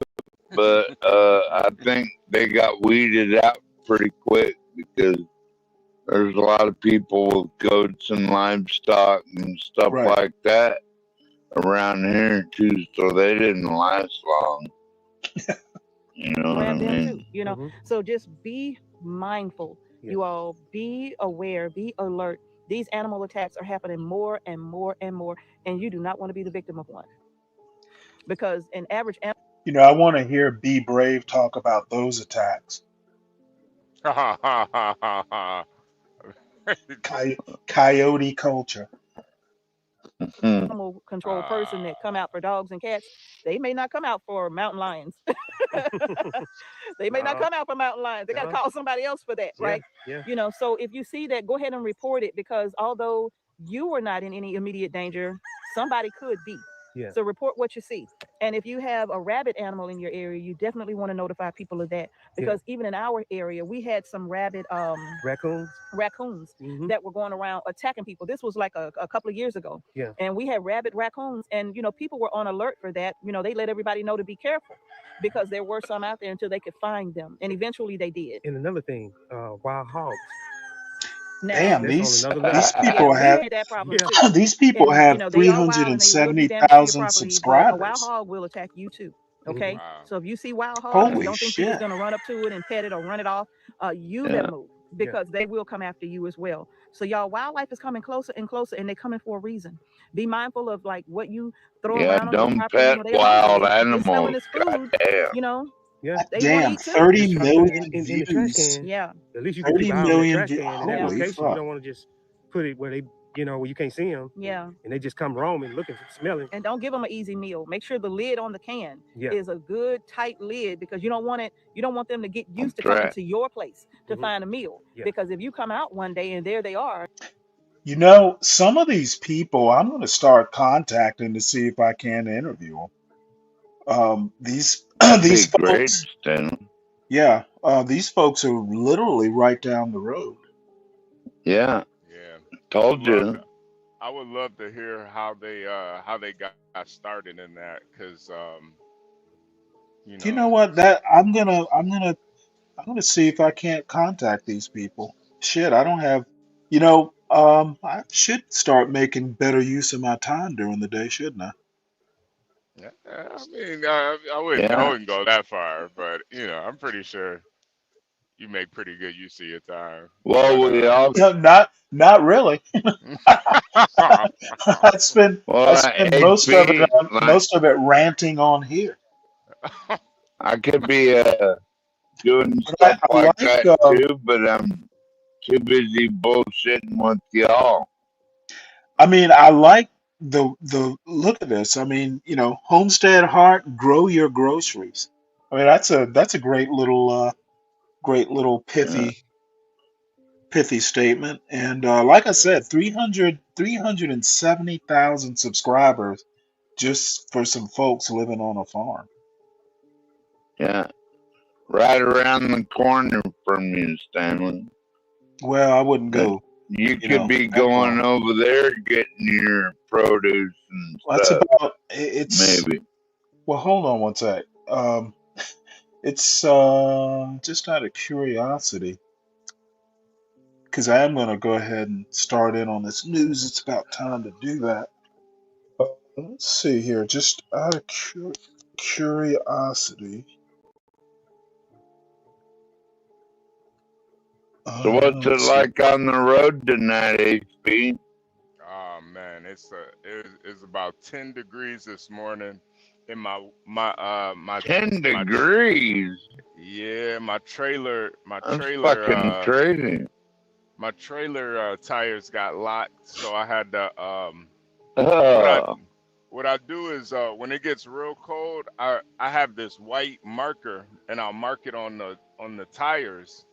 but I think they got weeded out pretty quick because there's a lot of people with goats and livestock and stuff Right. like that around here too, so they didn't last long. You know what I Grab them too, mean? you know. So just be mindful. Yeah. You all be aware, be alert. These animal attacks are happening more and more and more, and you do not want to be the victim of one. Because an average animal. You know, I want to hear Be Brave talk about those attacks. Coyote culture. Animal control person that come out for dogs and cats, they may not come out for mountain lions. They may not come out for mountain lions. They got to call somebody else for that, right? Yeah. You know, so if you see that, go ahead and report it, because although you are not in any immediate danger, somebody could be. Yeah. So report what you see. And if you have a rabid animal in your area, you definitely want to notify people of that, because even in our area, we had some rabid raccoons that were going around attacking people. This was like a couple of years ago. Yeah. And we had rabid raccoons, and you know, people were on alert for that. You know, they let everybody know to be careful, because there were some out there until they could find them, and eventually they did. And another thing, wild hogs. Now, Damn, that's on another these level. people we have had that problem too. these people And you have know, they are wild and they will do damage to your 370,000 property, but a wild subscribers. hog will attack you too. Okay. Wow. So if you see wild hogs, Holy don't think you're just shit. gonna run up to it and pet it or run it off. You better move, because they will come after you as well. So y'all, wildlife is coming closer and closer, and they're coming for a reason. Be mindful of like what you throw Yeah, around on your don't property. You pet know, they're wild hungry. They smelling animals. this food. Goddamn. You know, Yeah. they want to Damn, eat too. 30 Just try to put it million in the trash views. can. Yeah. At least you can keep 30 an eye on that million trash views. can in that Holy location. You fuck. don't want to just put it where they, where you can't see them. Yeah. And they just come roaming, looking, smelling. And don't give them an easy meal. Make sure the lid on the can Yeah. is a good tight lid, because you don't want it. You don't want them to get used to That's coming right. to your place to find a meal. Yeah. Because if you come out one day and there they are. You know, some of these people, I'm going to start contacting to see if I can interview them. These That'd be these great, folks, Stanley. yeah, these folks are literally right down the road. Yeah, Yeah. told you. I would love to hear how they got started in that, because You know what? That I'm gonna see if I can't contact these people. Shit, I don't have, I should start making better use of my time during the day, shouldn't I? I mean, I wouldn't Yeah. go that far, but I'm pretty sure you make pretty good use of your time. Well, But we all. No, not really. I spend Well, AP, like, most of it ranting on here. I could be doing But stuff I like like that too, but I'm too busy bullshitting with y'all. I mean, I like the look of this. I mean, Homestead Heart, grow your groceries. I mean, that's a great little pithy statement. And like I said, 370,000 subscribers just for some folks living on a farm. Yeah. Right around the corner from you, Stanley. Well, I wouldn't go. You could be going over there getting your produce and That's stuff. about it's. Maybe. Well, hold on one sec. It's just out of curiosity, because I am going to go ahead and start in on this news. It's about time to do that. Let's see here, just out of curiosity. So what's it Let's see. like on the road tonight, HP? oh man, man. It's about 10 degrees this morning in ten my degrees. yeah, my That's trailer fucking crazy. tires got locked, so I had to what I Oh, what I do is when it gets real cold, I have this white marker and I'll mark it on the tires,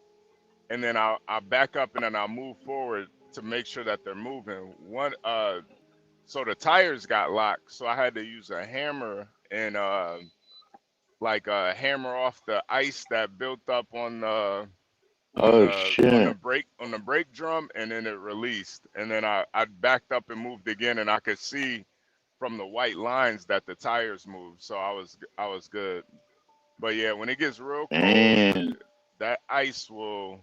and then I'll back up and then I'll move forward to make sure that they're moving. So the tires got locked, so I had to use a hammer and hammer off the ice that built up oh shit. on the brake drum, and then it released, and then I backed up and moved again, and I could see from the white lines that the tires moved, so I was good. But yeah, when it gets real cold, Man, that ice will,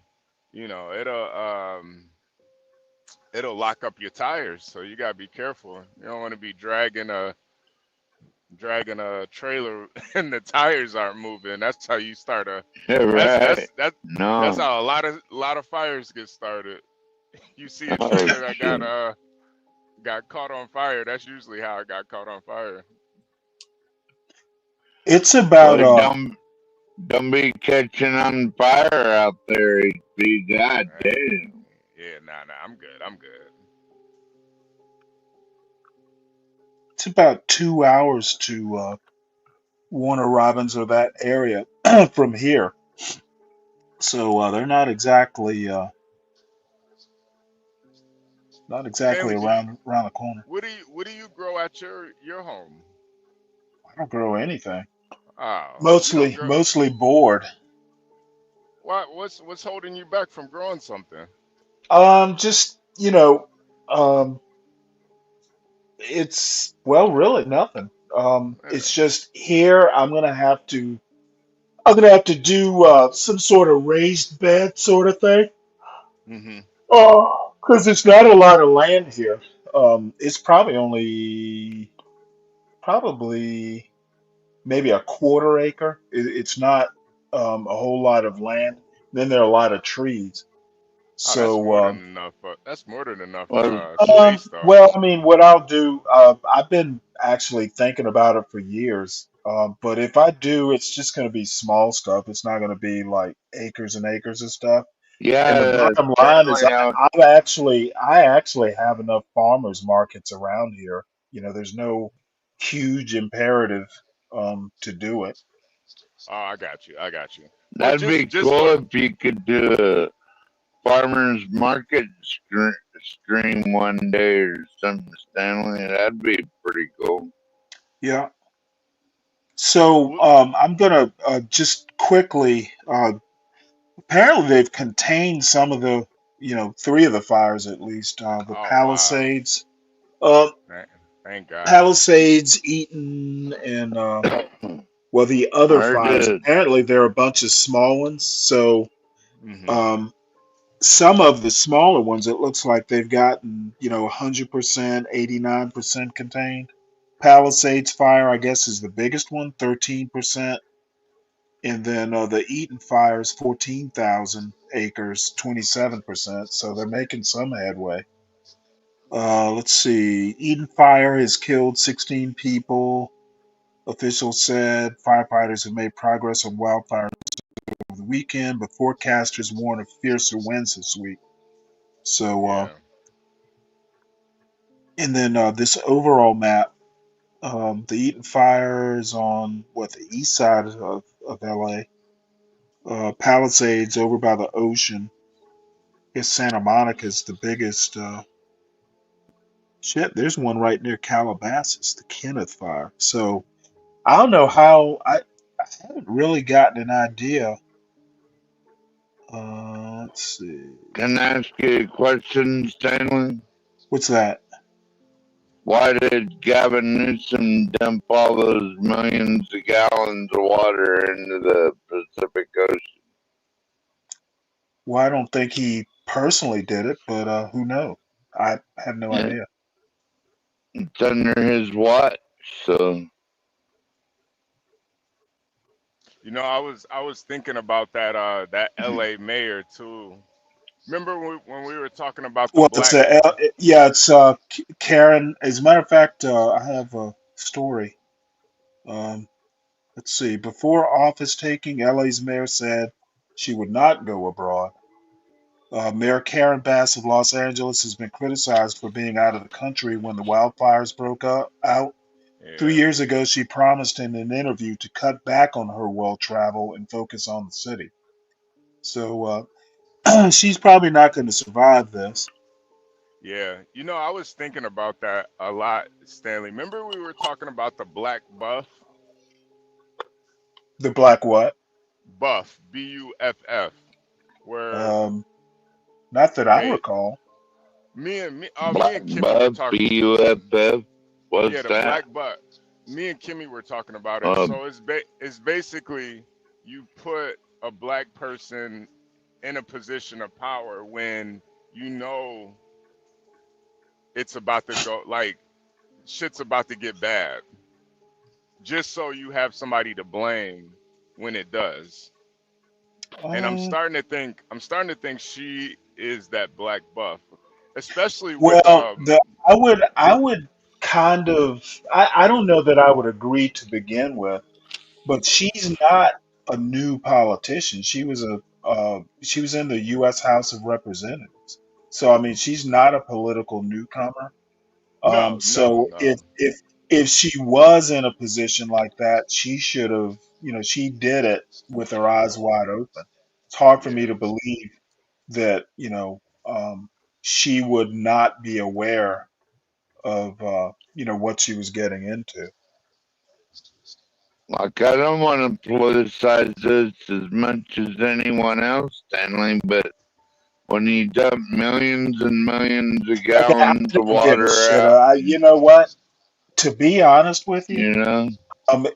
it'll lock up your tires, so you gotta be careful. You don't want to be dragging a trailer and the tires aren't moving. That's how you start a right? that's No. how a lot of fires get started. You see a Oh trailer that shit. got caught on fire. That's usually how it got caught on fire. It's about Well, don't be catching on fire out there, HB. God Right. damn. Yeah, nah, I'm good. I'm good. 2 hours to Warner Robins or that area from here, so they're not exactly Stanley, around the corner. what do you grow at your home? I don't grow anything. Oh, you don't Mostly grow. mostly bored. What's holding you back from growing something? Just it's really nothing. It's Yeah. just here. I'm gonna have to do some sort of raised bed sort of thing. Mhm. Oh, because there's not a lot of land here. It's probably maybe a quarter acre. It's not a whole lot of land. Then there are a lot of trees. Oh, that's So more than enough. That's more than enough Well, space, though. well, I mean, what I'll do, I've been actually thinking about it for years. But if I do, it's just going to be small stuff. It's not going to be like acres and acres of stuff. And the yeah, bottom line is, Stanley out. I actually have enough farmers markets around here. There's no huge imperative to do it. Oh, I got you. I got you. Well, That'd be just cool for if you could do a farmers market stream one day or something, Stanley. That'd be pretty cool. Yeah. So w- I'm gonna just quickly. Apparently, they've contained some of the, three of the fires at least. The oh wow, Uh, thank God. Palisades, Eaton, and the other Or fires. did. Apparently, there are a bunch of small ones. So Mhm. um, some of the smaller ones, it looks like they've gotten 100%, 89% contained. Palisades fire, I guess, is the biggest one, 13%. And then the Eaton fire is 14,000 acres, 27%. So they're making some headway. Let's see. Eden Fire has killed 16 people. Officials said firefighters have made progress on wildfires over the weekend, but forecasters warn of fiercer winds this week. So, Yeah. and then this overall map, the Eaton Fire is on the east side of LA. Palisades over by the ocean. I guess Santa Monica is the biggest. Shit, there's one right near Calabasas, the Kenneth Fire. So I don't know how. I haven't really gotten an idea. Let's see. Can I ask you a question, Stanley? What's that? Why did Gavin Newsom dump all those millions of gallons of water into the Pacific Ocean? Well, I don't think he personally did it, but who knows? I have no Yeah, idea. it's under his watch, so I was thinking about that LA mayor too, Remember when we were talking about the Well, it's black? yeah, it's Karen. As a matter of fact, I have a story. Um, let's see. Before office taking, LA's mayor said she would not go abroad. Mayor Karen Bass of Los Angeles has been criticized for being out of the country when the wildfires out. Three Yeah, years ago, she promised in an interview to cut back on her world travel and focus on the city. So she's probably not going to survive this. yeah. I was thinking about that a lot, Stanley. Remember we were talking about the black The black what? buff, BUFF, where Um, Not that I ba- recall. me Black and Kimmy were Buff, talking. BUFF. Yeah, What's the that? black butt. Me and Kimmy were talking about it. Uh, So it's basically you put a black person in a position of power when you know it's about to go, like shit's about to get bad, just so you have somebody to blame when it does. And Uh, I'm starting to think she is that black buff, especially with well, I would kind of I don't know that I would agree to begin with, but she's not a new politician. She was in the U.S. House of Representatives, so I mean she's not a political newcomer. no, no, So no. if she was in a position like that, she should have, she did it with her eyes wide open. It's hard for me Yeah. to believe that, she would not be aware of, what she was getting into. like, I don't want to politicize this as much as anyone else, Stanley, but when you dump millions and millions of Okay, I gallons of don't give a water shit. out, You know what? To be honest with you, you know,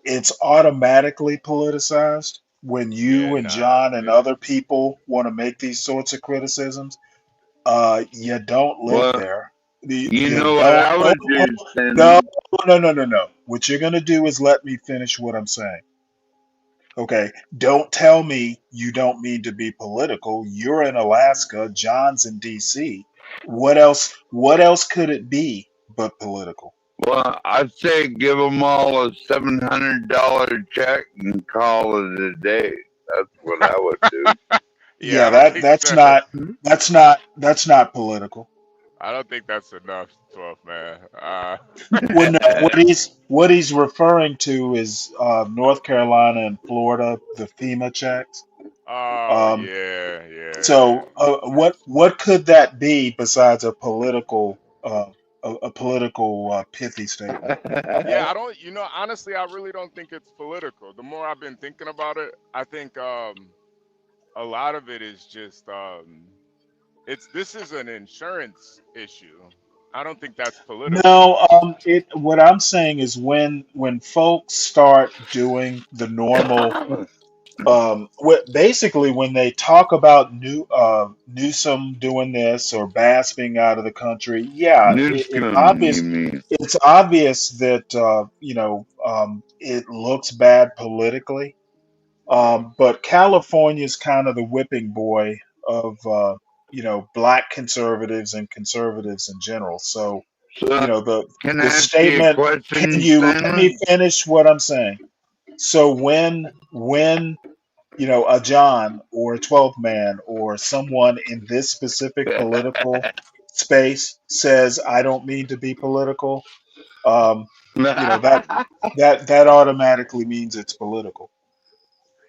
it's automatically politicized when Yeah, you and nah. John and other people want to make these sorts of criticisms. You don't live well, there. you You know what don't. I Oh, would do, oh, no, Stanley? no, no, no, no. What you're gonna do is let me finish what I'm saying. Okay. Don't tell me you don't mean to be political. You're in Alaska. John's in D.C. What else? What else could it be but political? Well, I'd say give them all a $700 check and call it a day. That's what I would do. Yeah, Yeah, I don't think seven. that's not political. I don't think that's enough, 12 man. Well, no, what he's referring to is North Carolina and Florida, the FEMA checks. Oh Um, yeah, yeah, so, yeah. what could that be besides a political pithy statement? Yeah, I don't. Honestly, I really don't think it's political. The more I've been thinking about it, I think a lot of it is just it's this is an insurance issue. I don't think that's political. No, what I'm saying is when folks start doing the normal, basically when they talk about Newsom doing this or Bass being out of the country, yeah, Newscomb, you mean? it's obvious that it looks bad politically. Yeah. But California's kind of the whipping boy of black conservatives and conservatives in general. So So, the can I the ask you a statement. Can question, you let me Stanley? finish what I'm saying? So when a John or a 12th man or someone in this specific political space says, I don't mean to be political, um, you know that that automatically means it's political.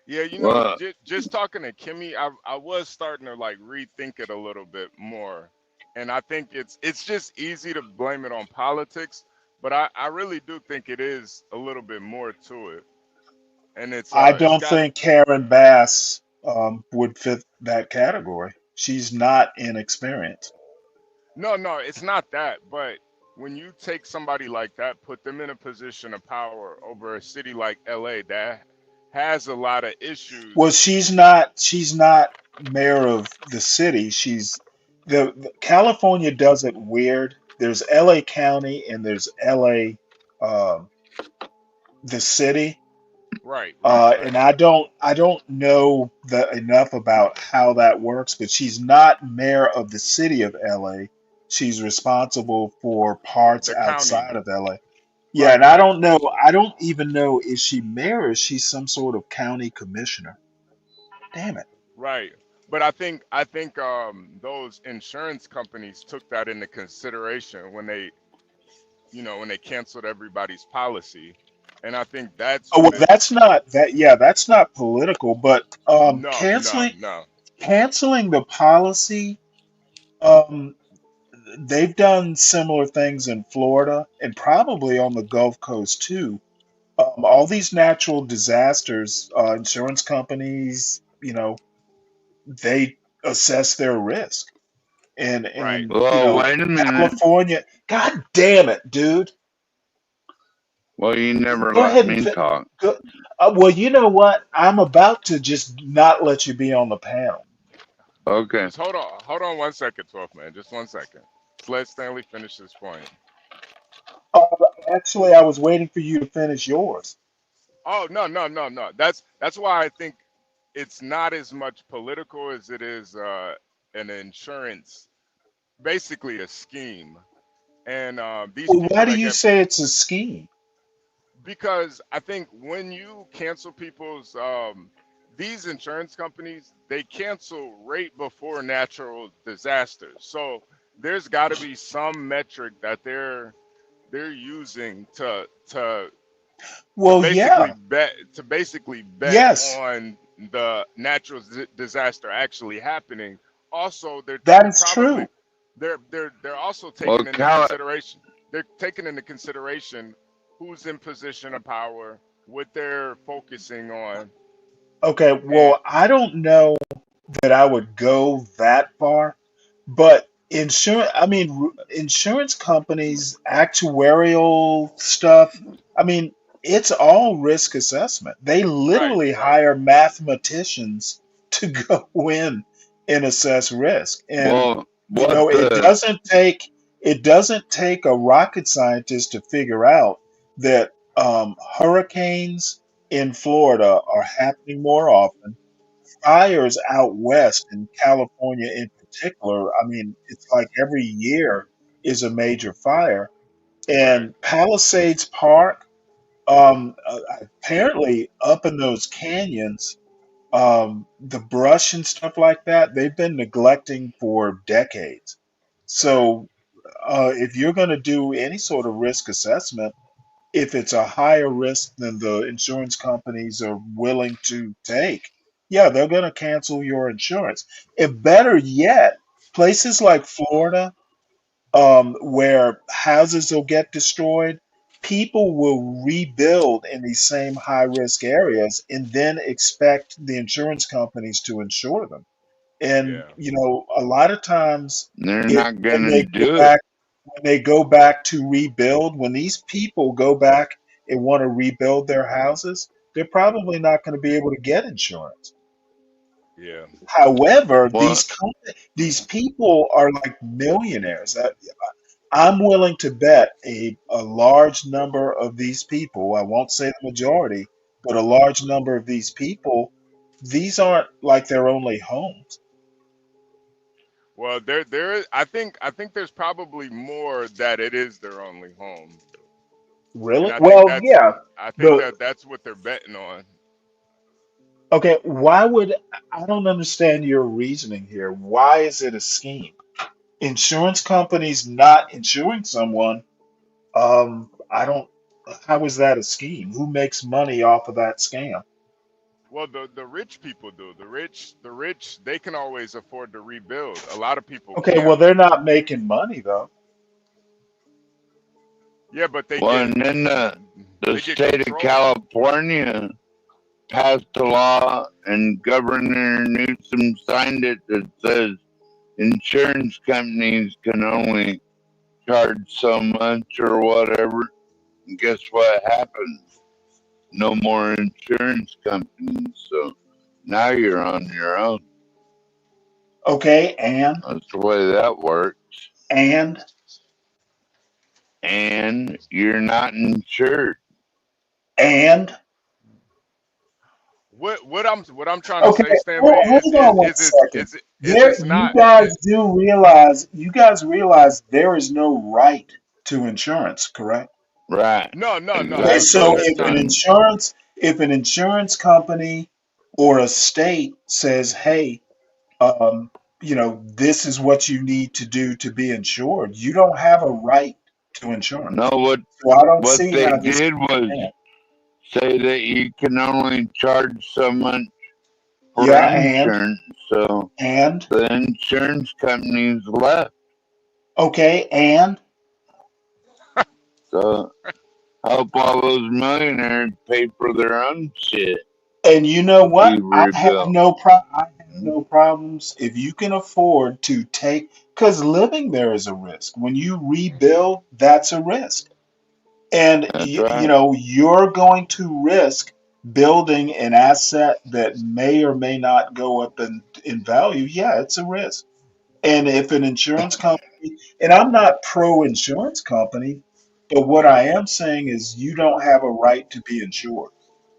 Yeah, Well, just talking to Kimmy, I was starting to like rethink it a little bit more, and I think it's just easy to blame it on politics, but I really do think it is a little bit more to it, and I it's don't got think Karen Bass would fit that category. She's not inexperienced. no, it's not that, but when you take somebody like that, put them in a position of power over a city like LA that has a lot of Well, issues. she's not mayor of the city. She's the California does it weird. There's LA County and there's LA, um, the city. Right, right, And right, I don't know enough about how that works, but she's not mayor of the city of LA. She's responsible for parts the county. outside of LA. Yeah, Right, and I right, don't know. I don't even know, is she mayor or is she some sort of county commissioner? Damn it. right. But I think those insurance companies took that into consideration when they, when they canceled everybody's policy, and I think that's Oh, well, what it. that's not that. Yeah, that's not political, but No, no, no. canceling the policy. Um, they've done similar things in Florida and probably on the Gulf Coast too. All these natural disasters, insurance companies, they assess their risk. And Right. Well, wait a minute. California, God damn it, dude. Well, you never Go let ahead and me talk. go. Well, you know what? I'm about to just not let you be on the panel. Okay. Just hold on 1 second, 12 man. Just 1 second. Let Stanley finish this point. Uh, Actually, I was waiting for you to finish yours. Oh no, no, no, no. That's why I think it's not as much political as it is an insurance, basically a scheme. And these Well, why people do that you get, say it's a scheme? because I think when you cancel people's these insurance companies, they cancel right before natural disasters. So there's got to be some metric that they're using to Well, basically yeah, bet yes, on the natural disaster actually happening. Also, that they're is probably true. they're also Well, taking into Cal, consideration they're taking into consideration who's in position of power, what they're focusing on, Okay, and well, I don't know that I would go that far, but insurance companies, actuarial stuff, I mean, it's all risk assessment. They right, literally right, hire mathematicians to go in and assess risk. And well, what it the, doesn't take a rocket scientist to figure out that hurricanes in Florida are happening more often. Fires out west in California in particular, I mean, it's like every year is a major fire. right, And Palisades Park, apparently up in those canyons, the brush and stuff like that, they've been neglecting for decades. right, So, if you're going to do any sort of risk assessment, if it's a higher risk than the insurance companies are willing to take, yeah, they're going to cancel your insurance. And better yet, places like Florida, where houses will get destroyed, people will rebuild in these same high risk areas and then expect the insurance companies to insure them. And yeah, a lot of times, they're it not when gonna they go do it. back when they go back to rebuild, when these people go back and want to rebuild their houses, they're probably not going to be able to get insurance. yeah, However, Well, these people are like millionaires. I'm willing to bet a large number of these people, I won't say the majority, but a large number of these people, these aren't like their only homes. well, I think there's probably more that it is their only home, and Really? I think Well, that's yeah. I think The that's what they're betting on. Okay, why would I don't understand your reasoning here. Why is it a scheme? Insurance companies not insuring someone, I don't, how is that a scheme? Who makes money off of that scam? Well, the rich people do. The rich, they can always afford to rebuild. A lot of people Okay, well, can't. they're not making money though. Yeah, but they well, get and then the they get state of control. California passed a law, and Governor Newsom signed it that says insurance companies can only charge so much or whatever. And guess what happened? No more insurance companies. So now you're on your own. Okay, and That's the way that works. and And you're not insured. and what I'm trying to Okay, say, Stanley, hold on one second. There, it's you not guys do realize, you guys realize there is no right to insurance, correct? Right. no. Okay, so There's not. if an insurance company or a state says, "Hey, this is what you need to do to be insured," you don't have a right to No, insurance. So I don't what see they how this did was can. say that you can only charge so much for Yeah, insurance, so and the insurance companies left. okay, and So help all those millionaires pay for their own shit you know to be what? rebuilt. I have no problems if you can afford to take, because living there is a risk. When you rebuild, that's a risk. And That's right. you're going to risk building an asset that may or may not go up in value. Yeah, it's a risk. And if an insurance company, and I'm not pro insurance company, but what I am saying is you don't have a right to be insured.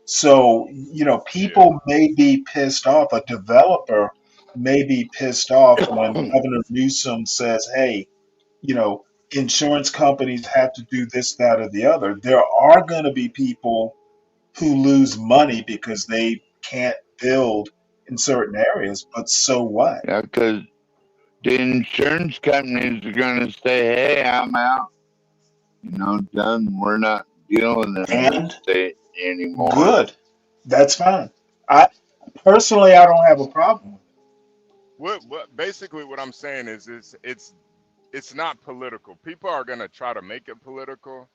So, Yeah. people may be pissed off. A developer may be pissed off when Governor Newsom says, "Hey, you know, insurance companies have to do this, that, or the other." There are going to be people who lose money because they can't build in certain areas, but so what? Yeah, because the insurance companies are going to say, hey, I'm out. Done. We're not dealing in this And state anymore. good. That's fine. I personally, I don't have a problem with What basically what I'm saying is it's not political. People are gonna try to make it political,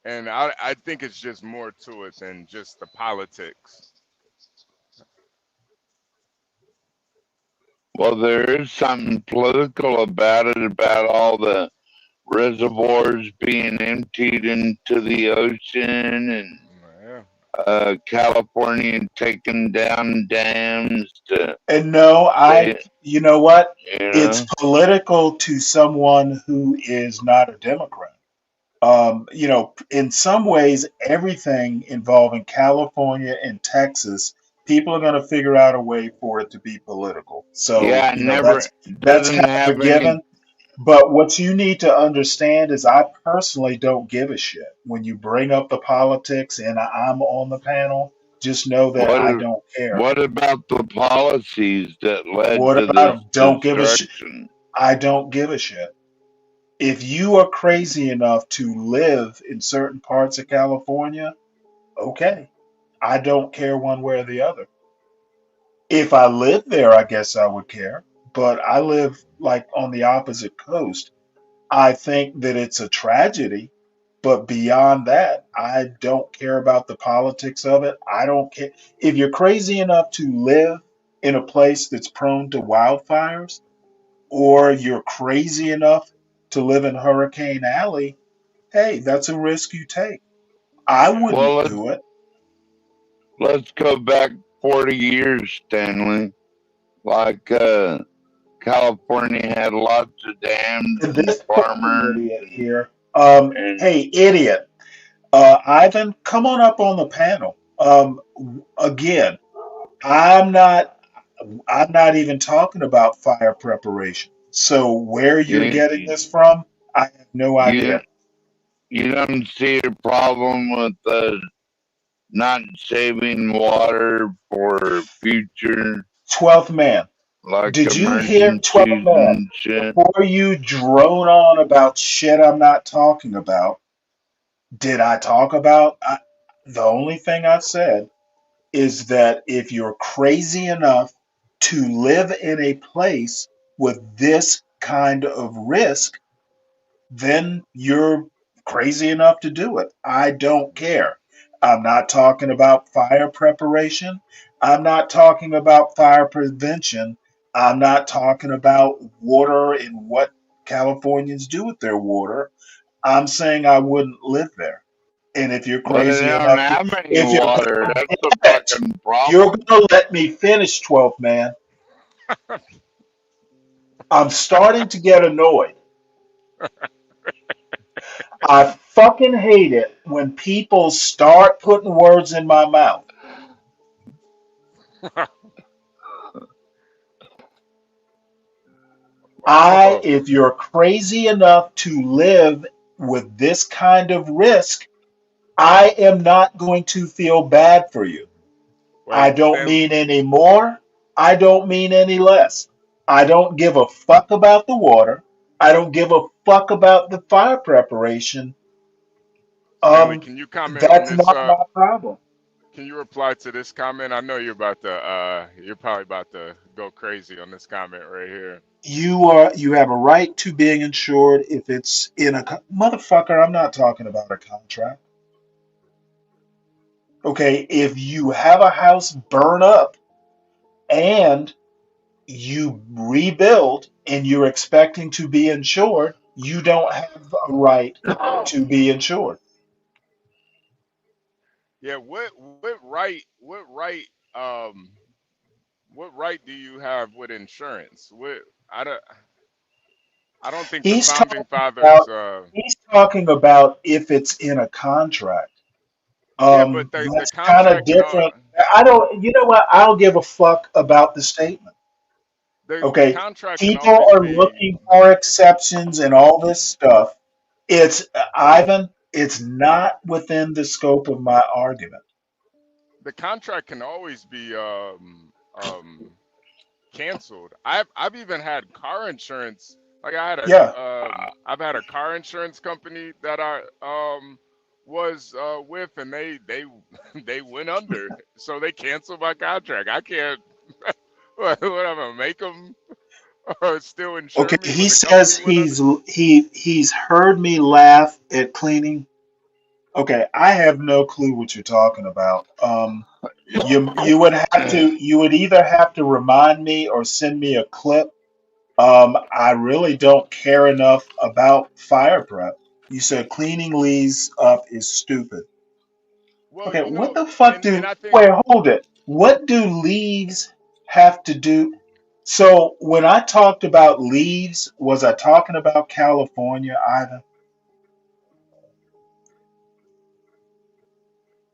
and I think it's just more to it than just the politics. Well, there is something political about it, about all the reservoirs being emptied into the ocean and Yeah. California taking down dams to And no, say, you know what? you It's know, political to someone who is not a Democrat. In some ways, everything involving California and Texas, people are going to figure out a way for it to be political. So, yeah, it never that's doesn't kind of a have any. given. But what you need to understand is I personally don't give a shit. When you bring up the politics and I'm on the panel, just know that I What don't care. what about the policies that led What to about this them? Don't give a shit. destruction? I don't give a shit. If you are crazy enough to live in certain parts of California, okay. I don't care one way or the other. If I lived there, I guess I would care. But I live like on the opposite coast. I think that it's a tragedy, but beyond that, I don't care about the politics of it. I don't care. If you're crazy enough to live in a place that's prone to wildfires, or you're crazy enough to live in Hurricane Alley, hey, that's a risk you take. I Yeah. wouldn't Well, do it. let's go back 40 years, Stanley. Like California had lots of dams And and this fucking farmers idiot here. and Hey, idiot. Ivan, come on up on the panel. Again, I'm not. I'm not even talking about fire preparation. So where you're you getting this from, I have no you idea. you don't see a problem with not saving water for future 12th man. like Did you hear 12th emergencies man? and shit. Before you drone on about shit I'm not talking about, did I talk about? The only thing I said is that if you're crazy enough to live in a place with this kind of risk, then you're crazy enough to do it. I don't care. I'm not talking about fire preparation. I'm not talking about fire prevention. I'm not talking about water and what Californians do with their water. I'm saying I wouldn't live there. And if you're Well, they crazy don't enough to, have any if you're water. That's a damn it, fucking you're problem. gonna let me finish, 12th man. I'm starting to get annoyed. I fucking hate it when people start putting words in my mouth. Oh, If you're crazy enough to live with this kind of risk, I am not going to feel bad for you. I wait, don't Stanley. mean any more. I don't mean any less. I don't give a fuck about the water. I don't give a fuck about the fire preparation. Stanley, can you comment on That's this? not my problem. Can you reply to this comment? I know you're about to. You're probably about to go crazy on this comment right here. You have a right to being insured if it's in a motherfucker. I'm not talking about a contract. Okay, if you have a house burn up and you rebuild and you're expecting to be insured, you don't have a right to be insured. Yeah. Um what right do you have with insurance? What I don't I don't think the He's founding talking fathers. about he's talking about if it's in a contract. Yeah, but the That's kind of contract can all different. I don't, you know what? I don't give a fuck about the statement. the Okay, contract can people always are be looking for exceptions and all this stuff. It's Ivan. It's not within the scope of my argument. the contract can always be canceled. I've even had car insurance. Like Yeah. I've had a car insurance company that I was with, and they they went under, so they canceled my contract. I can't. What am I gonna make them still insure Okay. me when He the company says went under? he's heard me laugh at cleaning. Okay, I have no clue what you're talking about. You would have to you would either have to remind me or send me a clip. I really don't care enough about fire prep. You said cleaning leaves up is stupid. Well, Okay, what the fuck and do I think wait, hold it. What do leaves have to do? So when I talked about leaves, was I talking about California either?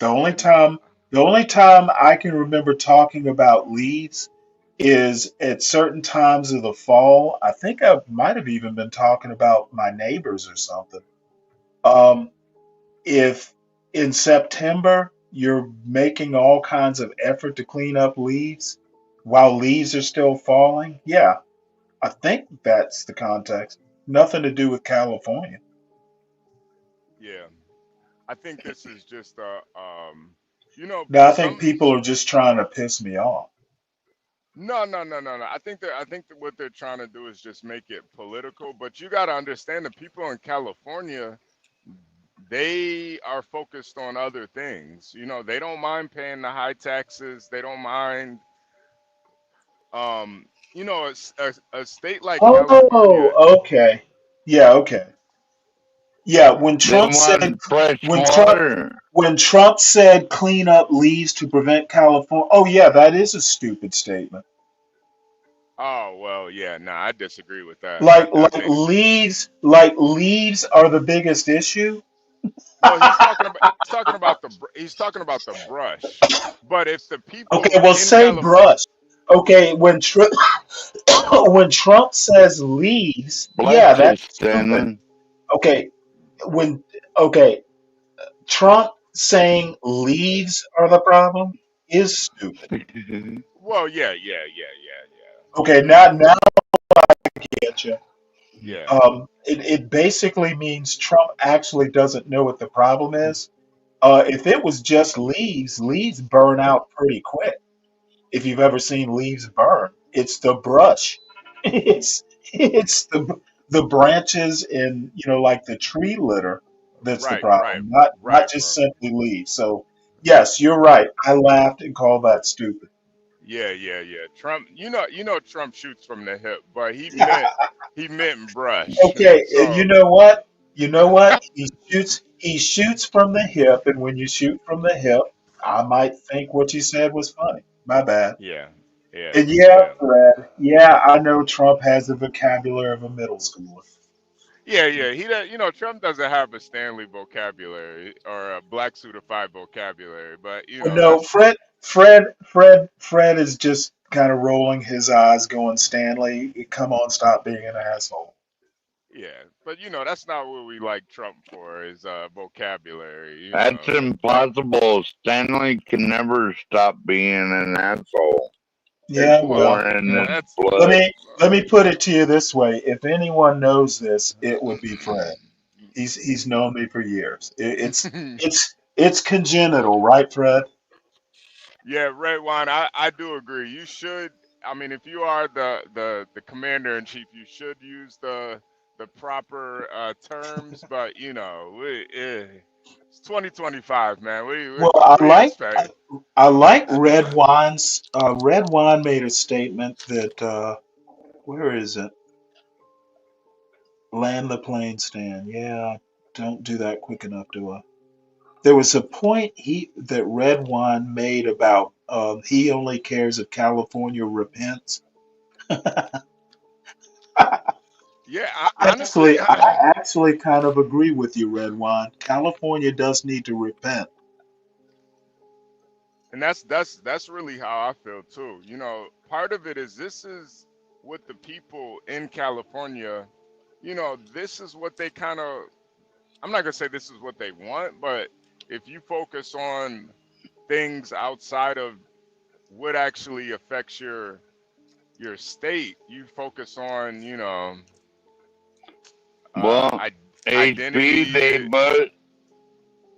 The only yeah, time the only time I can remember talking about leaves is at certain times of the fall. I think I might have even been talking about my neighbors or something. Um, if in September you're making all kinds of effort to clean up leaves while leaves are still falling, yeah, I think that's the context. Nothing to do with California. yeah. I think this is just Now I think some. people are just trying to piss me off. No. I think that what they're trying to do is just make it political. But you got to understand the people in California, they are focused on other things. They don't mind paying the high taxes. They don't mind, um, a state like California. Oh, okay. Yeah, okay. Yeah, They want fresh when Trump water. when Trump said clean up leaves to prevent California, oh yeah, that is a stupid statement. Oh well, yeah. No, I disagree with that. I Like think. leaves are the biggest issue. Well, he's talking about the brush. But if the Okay, people well in say California, brush. Okay, when when Trump says leaves, yeah, that's Bless stupid. Stanley. Okay, when okay, Trump saying leaves are the problem is stupid. well, yeah. Okay, now I get you. Yeah. It basically means Trump actually doesn't know what the problem is. If it was just leaves, leaves burn out pretty quick. If you've ever seen leaves burn, it's the brush. It's the branches and like the tree litter that's the Right, right, problem, not right, just bro. simply leaves. So yes, you're right. I laughed and called that stupid. Yeah. Trump, Trump shoots from the hip, but he meant brush. Okay, you So know what? You know what? He shoots from the hip, and when you shoot from the hip, I might think what you said was funny. My bad. yeah, yeah, And yeah, yeah. Fred, yeah, I know Trump has the vocabulary of a middle schooler. Yeah. Trump doesn't have a Stanley vocabulary or a Black Suitified vocabulary, but Well, no, that's Fred Fred is just kind of rolling his eyes, going, Stanley, come on, stop being an asshole. Yeah, but that's not what we like Trump for. Is vocabulary. That's impossible. Stanley can never stop being an asshole. Yeah, It's Well, well, more in yeah. his that's Let blood. me let me put it to you this way: if anyone knows this, it would be Fred. He's known me for years. It's congenital, right, Fred? yeah, red wine. I do agree. You should. I mean, if you are the commander in chief, you should use the proper terms. But it's 2025, man. Well, We expect. I like red wines. Red wine made a statement that where is it? Land the plane stand. Yeah, don't do that quick enough, do I? There was a point he that red wine made about he only cares if California repents. Yeah, Actually, honestly, I actually kind of agree with you, red wine. California does need to repent. and that's really how I feel too. Part of it is this is what the people in California, this is what they kind of. I'm not gonna say this is what they want, but if you focus on things outside of what actually affects your state, you focus on Well, I, HB they identity but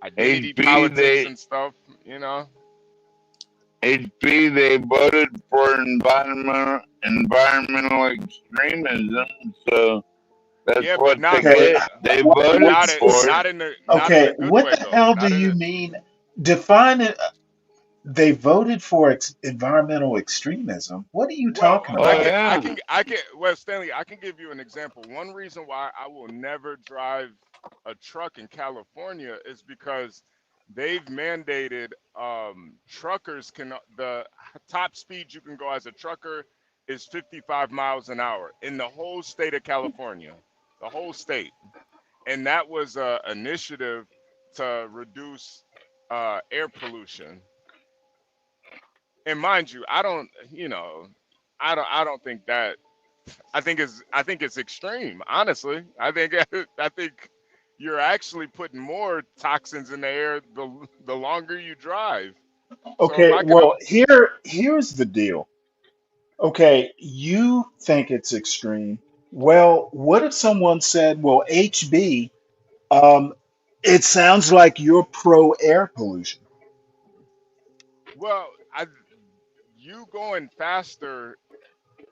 identity HB politics they and stuff. You know. HB they voted for environmental extremism, so that's Yeah, but what they not Okay, but get. They what, voted not what's in for this? it. not in a Okay, good what way the though. hell do Not in you a mean? Define it. They voted for environmental extremism. What are you Well, talking I Oh about? can, I yeah. can, I can. Well, Stanley, I can give you an example. One reason why I will never drive a truck in California is because they've mandated truckers can the top speed you can go as a trucker is 55 miles an hour in the whole state of California, the whole state, and that was a initiative to reduce air pollution. And mind you, I don't think that. I think it's extreme. Honestly, I think I think you're actually putting more toxins in the air the longer you drive. So if Okay, I could, well, here's the deal. Okay, you think it's extreme. Well, what if someone said, well, HB, um, it sounds like you're pro air pollution. well, you going faster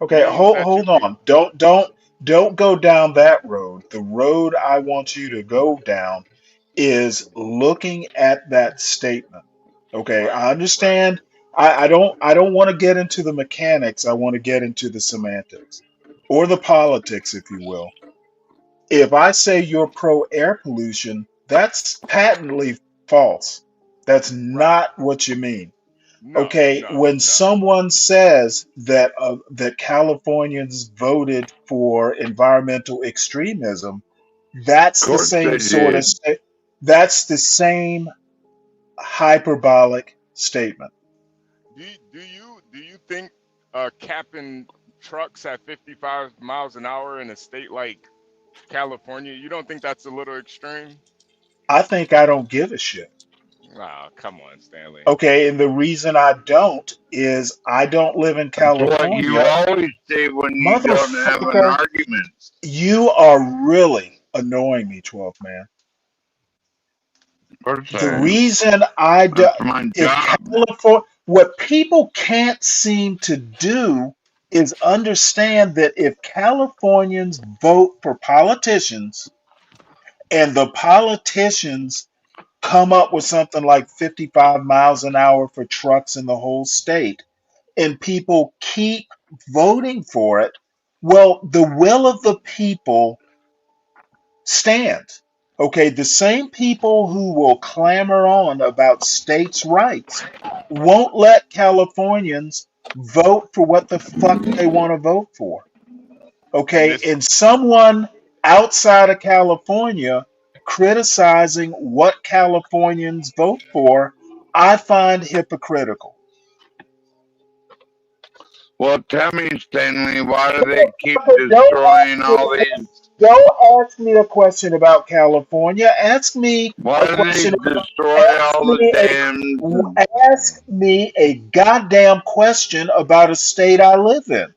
Okay, means that you hold can. on. Don't go down that road. The road I want you to go down is looking at that statement. Okay, Right, I right, understand. I don't want to get into the mechanics. I want to get into the semantics or the politics, if you will. If I say you're pro air pollution, that's patently false. That's right. not what you mean. No, Okay, no, when no, someone says that Californians voted for environmental extremism, Of that's the course they same sort of did. that's the same hyperbolic statement. Do you think capping trucks at 55 miles an hour in a state like California, you don't think that's a little extreme? I think I don't give a shit. Oh, come on, Stanley. Okay, and the reason I don't is I don't live in That's what you California. always say when you don't have an Motherfucker, argument. you are really annoying me, 12 man. Of course The I am. reason I do, That's my if job. California, what people can't seem to do is understand that if Californians vote for politicians and the politicians come up with something like 55 miles an hour for trucks in the whole state, and people keep voting for it, well, the will of the people stand. Okay, the same people who will clamor on about states' rights won't let Californians vote for what the fuck they want to vote for. And Okay, this, and someone outside of California criticizing what Californians vote for, I find hypocritical. Well, tell me, Stanley, why do they keep Don't destroying ask me. all these? Don't ask me a question about California. Ask me Why a do they question. destroy Ask all the me dams? ask me a goddamn question about a state I live in.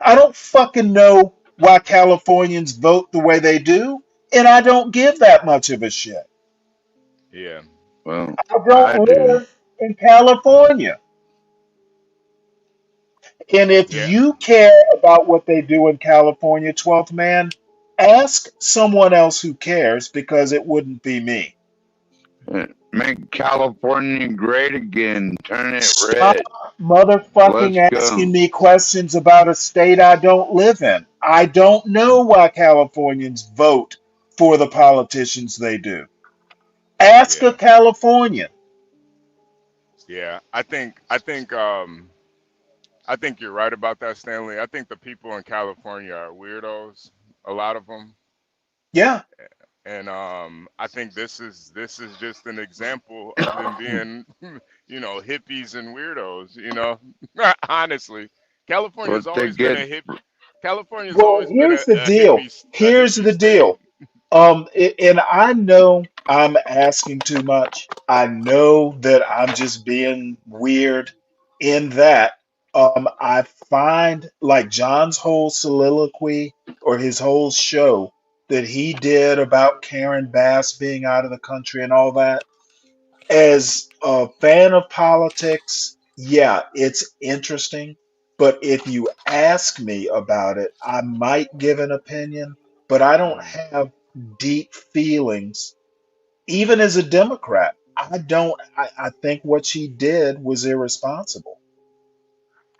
I don't fucking know why Californians vote the way they do, and I don't give that much of a shit. Yeah. Well, I I don't do. live in California. And if Yeah. you care about what they do in California, 12th man, ask someone else who cares because it wouldn't be me. Make California great again. Turn it Stop red. motherfucking Let's asking go. me questions about a state I don't live in. I don't know why Californians vote for the politicians they do. Ask a Yeah. Californian. Yeah. I think you're right about that, Stanley. I think the people in California are weirdos, a lot of them. Yeah, And I think this is just an example of them being, hippies and weirdos. Honestly, What California's they always been get? a hip. California's well, always been here's the a deal. Here's hippie the state. deal. And I know I'm asking too much. I know that I'm just being weird in that I find like John's whole soliloquy or his whole show that he did about Karen Bass being out of the country and all that. As a fan of politics, yeah, it's interesting. But if you ask me about it, I might give an opinion, but I don't Mhm. have deep feelings. Even as a Democrat, I don't, I think what she did was irresponsible.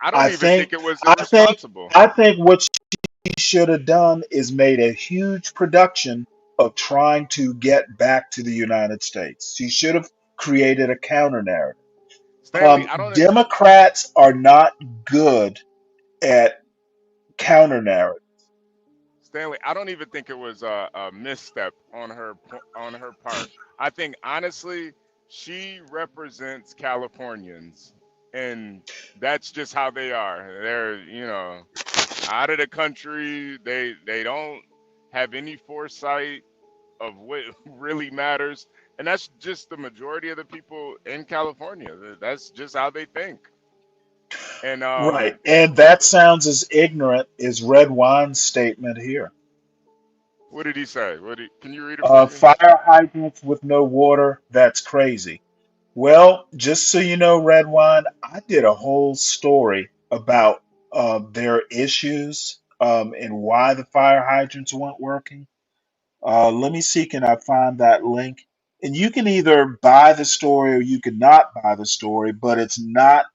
I don't I even think, think it was I think, irresponsible. I think what she should have done is made a huge production of trying to get back to the United States. She should have created a counter narrative. Stanley, I don't. Democrats are not good at counter narrative. Stanley, I don't even think it was a misstep on her part. I think honestly, she represents Californians, and that's just how they are. They're out of the country. They don't have any foresight of what really matters, and that's just the majority of the people in California. That's just how they think. And Right. And that sounds as ignorant as Red Wine's statement here. what did he say? Can you read it for me? Fire hydrants with no water, that's crazy. Well, just so you know, Red Wine, I did a whole story about their issues and why the fire hydrants weren't working. Let me see, can I find that link? And you can either buy the story or you can not buy the story, but it's not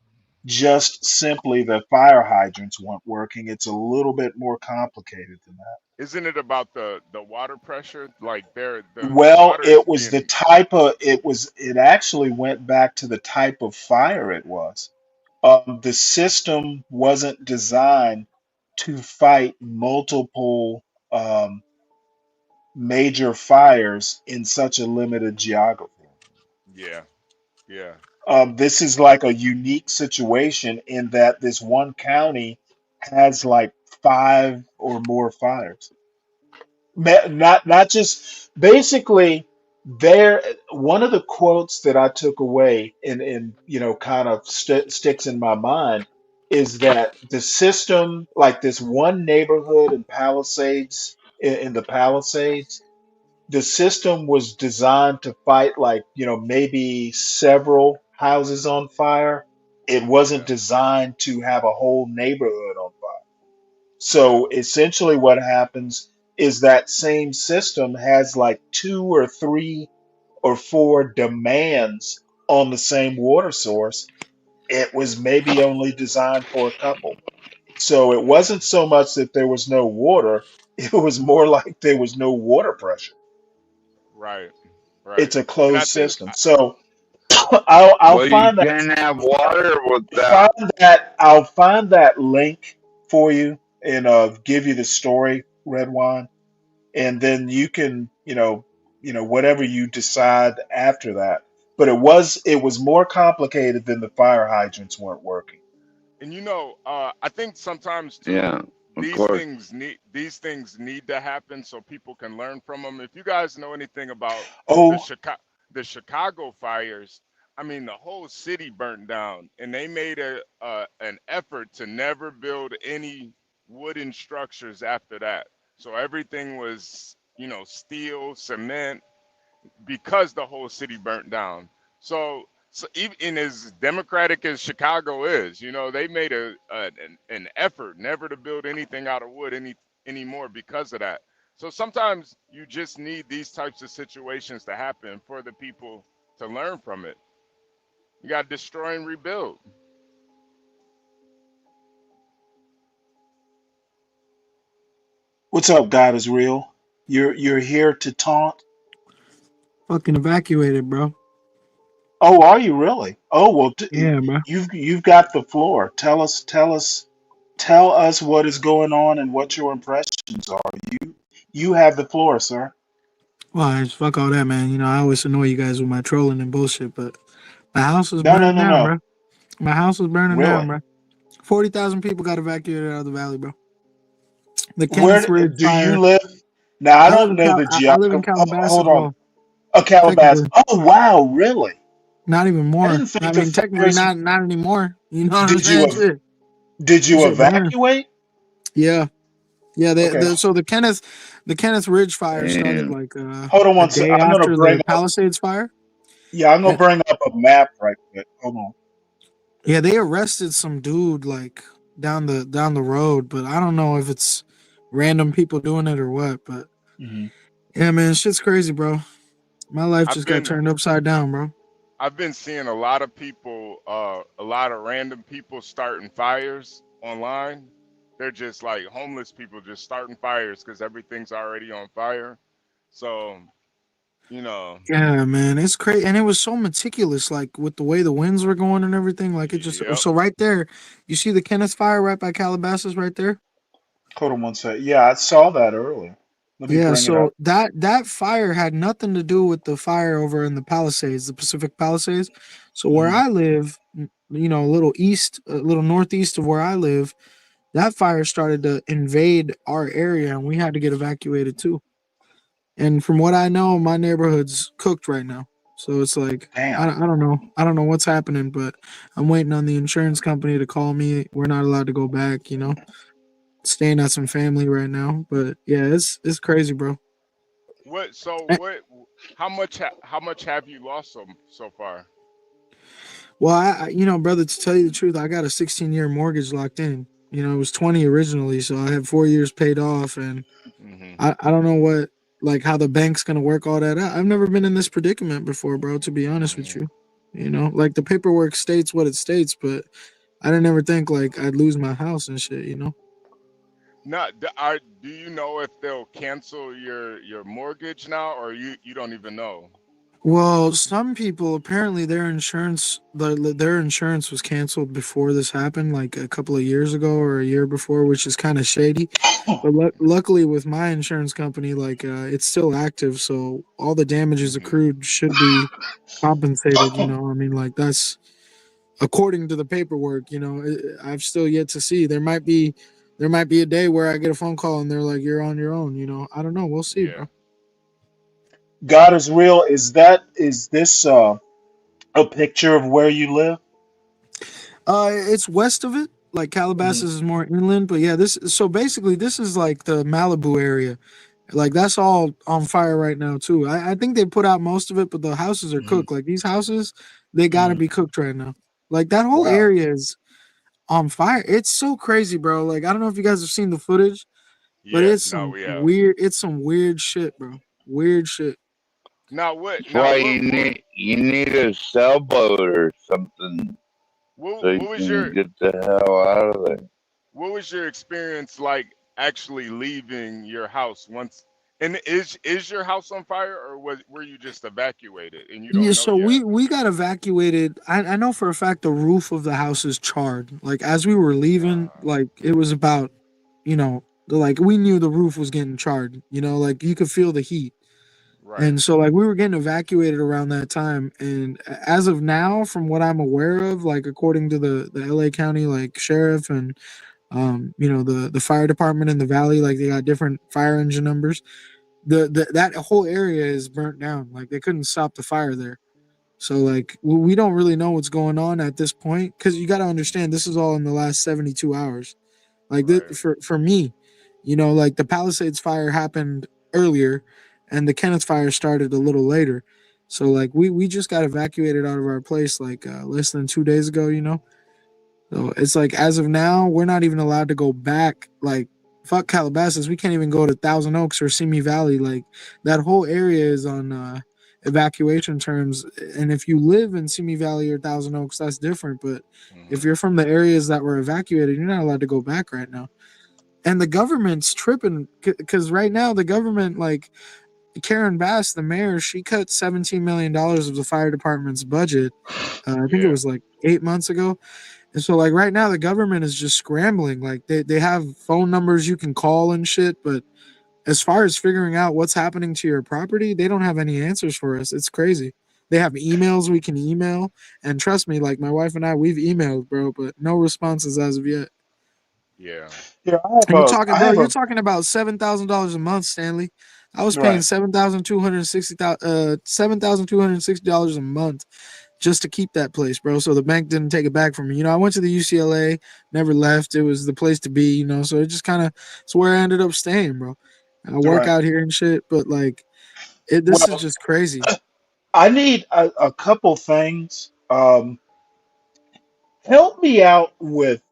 just simply the fire hydrants weren't working. It's a little bit more complicated than that. Isn't it about the water pressure? Like the Well, water is it was the being type of, it actually went back to the type of fire it was. The system wasn't designed to fight multiple major fires in such a limited geography. yeah, yeah, This is like a unique situation in that this one county has like five or more fires. Not just basically there. One of the quotes that I took away and kind of sticks in my mind is that the system, like this one neighborhood in Palisades, in the Palisades, the system was designed to fight like maybe several houses on fire. It wasn't yeah, designed to have a whole neighborhood on fire. So essentially what happens is that same system has like two or three or four demands on the same water source. It was maybe only designed for a couple. So it wasn't so much that there was no water, it was more like there was no water pressure. right, right. It's a And I closed think system. So I'll Well, you find that can't have water find without. I'll find that link for you and give you the story, Red Wine, and then you can whatever you decide after that. But it was more complicated than the fire hydrants weren't working. And I think sometimes Yeah, too, of course. these things need to happen so people can learn from them. If you guys know anything about the Oh, Chicago fires, I mean the whole city burnt down, and they made an effort to never build any wooden structures after that. So everything was, steel, cement, because the whole city burnt down. So even in as democratic as Chicago is, they made an effort never to build anything out of wood anymore because of that. So sometimes you just need these types of situations to happen for the people to learn from it. You got to destroy and rebuild. what's up? God is real. You're here to taunt. Fucking evacuated, bro. Oh, are you really? Oh, well, Yeah, bro. you've got the floor. Tell us what is going on and what your impressions are. You have the floor, sir. Well, just fuck all that, man. You know, I always annoy you guys with my trolling and bullshit, but my house was No, no, burning no, down, no. bro. My house was burning down, Really? bro. 40,000 people got evacuated out of the valley, bro. The Where Kenneth Ridge do you fire. live? Now, I don't know the I live in geography. Hold Calabasas. on. Well, Oh, Calabasas. technically, Oh, wow, really? not even I more. didn't think I the mean, technically, fires. not anymore. You know what I'm Did you saying? Shit, did that you shit burning. evacuate? Yeah, yeah. Okay. So the Kenneth Ridge fire started And like Hold on a one sec. day I'm gonna after bring the up. Palisades fire. Yeah, I'm gonna bring up a map right quick. Hold on. Yeah, they arrested some dude like down the road, but I don't know if it's random people doing it or what. But Hmm. yeah, man, shit's crazy, bro. My life I've just got been turned upside down, bro. I've been seeing a lot of people, a lot of random people starting fires online. They're just like homeless people just starting fires because everything's already on fire. So, you know, Yeah, man, it's crazy, and it was so meticulous, like with the way the winds were going and everything. Like it just yep. so right there, you see the Kenneth fire right by Calabasas, right there. Hold on one sec. Yeah, I saw that earlier. Let me Yeah, bring it so up. that fire had nothing to do with the fire over in the Palisades, the Pacific Palisades. So where Hmm. I live, a little east, a little northeast of where I live, that fire started to invade our area, and we had to get evacuated too. And from what I know, my neighborhood's cooked right now. So it's like Damn. I don't know what's happening, but I'm waiting on the insurance company to call me. We're not allowed to go back, staying at some family right now. But yeah, it's crazy, bro. What? So Eh, what? How much have you lost so far? Well, brother, to tell you the truth, I got a 16-year mortgage locked in. It was 20 originally, so I had 4 years paid off, and Hmm. I don't know like how the bank's gonna work all that out. I've never been in this predicament before, bro, to be honest with Hmm. you. Like the paperwork states what it states, but I didn't ever think like I'd lose my house and shit. Not. Do you know if they'll cancel your mortgage now, or you don't even know? Well, some people apparently their insurance was canceled before this happened, like a couple of years ago or a year before, which is kind of shady. But luckily, with my insurance company, like it's still active, so all the damages Hmm. accrued should be compensated. I mean, like that's according to the paperwork. I've still yet to see. There might be a day where I get a phone call and they're like, "You're on your own." I don't know. We'll see, Yeah. bro. God is real. Is this a picture of where you live? It's west of it. Like Hmm. Calabasas is more inland, but yeah, this is like the Malibu area. Like that's all on fire right now too. I think they put out most of it, but the houses are Hmm. cooked. Like these houses, they gotta Hmm. be cooked right now. Like that whole Wow. area is on fire. It's so crazy, bro. Like I don't know if you guys have seen the footage, but Yeah. it's No, some we have. weird. It's some weird shit, bro. Weird shit. Now what? that's Now why what? What? you need a sailboat or something so you What was can your get the hell out of there. What was your experience like actually leaving your house once? And is your house on fire, or were you just evacuated and you Yeah, don't know so yet? we got evacuated. I know for a fact the roof of the house is charred. Like as we were leaving, like it was about, like we knew the roof was getting charred. Like you could feel the heat. Right. And so like we were getting evacuated around that time. And as of now, from what I'm aware of, like according to the LA County like sheriff and the fire department in the valley, like they got different fire engine numbers. The that whole area is burnt down. Like they couldn't stop the fire there. So like we don't really know what's going on at this point, because you got to understand this is all in the last 72 hours. Like Right. for me, like the Palisades fire happened earlier, and the Kenneth fire started a little later. So like we just got evacuated out of our place like less than 2 days ago. So it's like as of now, we're not even allowed to go back. Like fuck Calabasas, we can't even go to Thousand Oaks or Simi Valley. Like that whole area is on evacuation terms. And if you live in Simi Valley or Thousand Oaks, that's different. But if you're from the areas that were evacuated, you're not allowed to go back right now. And the government's tripping because right now the government, like Karen Bass, the mayor, she cut $17 million of the fire department's budget. I think it Yeah. was like 8 months ago. And so like right now the government is just scrambling. Like they have phone numbers you can call and shit, but as far as figuring out what's happening to your property, they don't have any answers for us. It's crazy. They have emails we can email, and trust me, like my wife and I, we've emailed, bro, but no responses as of yet. Yeah. Yeah, And you're talking, I bro, have you're a talking about $7,000 a month, Stanley. I was paying right. $7,260 a month just to keep that place, bro. So the bank didn't take it back from me. I went to the UCLA, never left. It was the place to be, so it just kind of, it's where I ended up staying, bro. I work Right. out here and shit, but like this is Well, just crazy. I need a couple things. Help me out with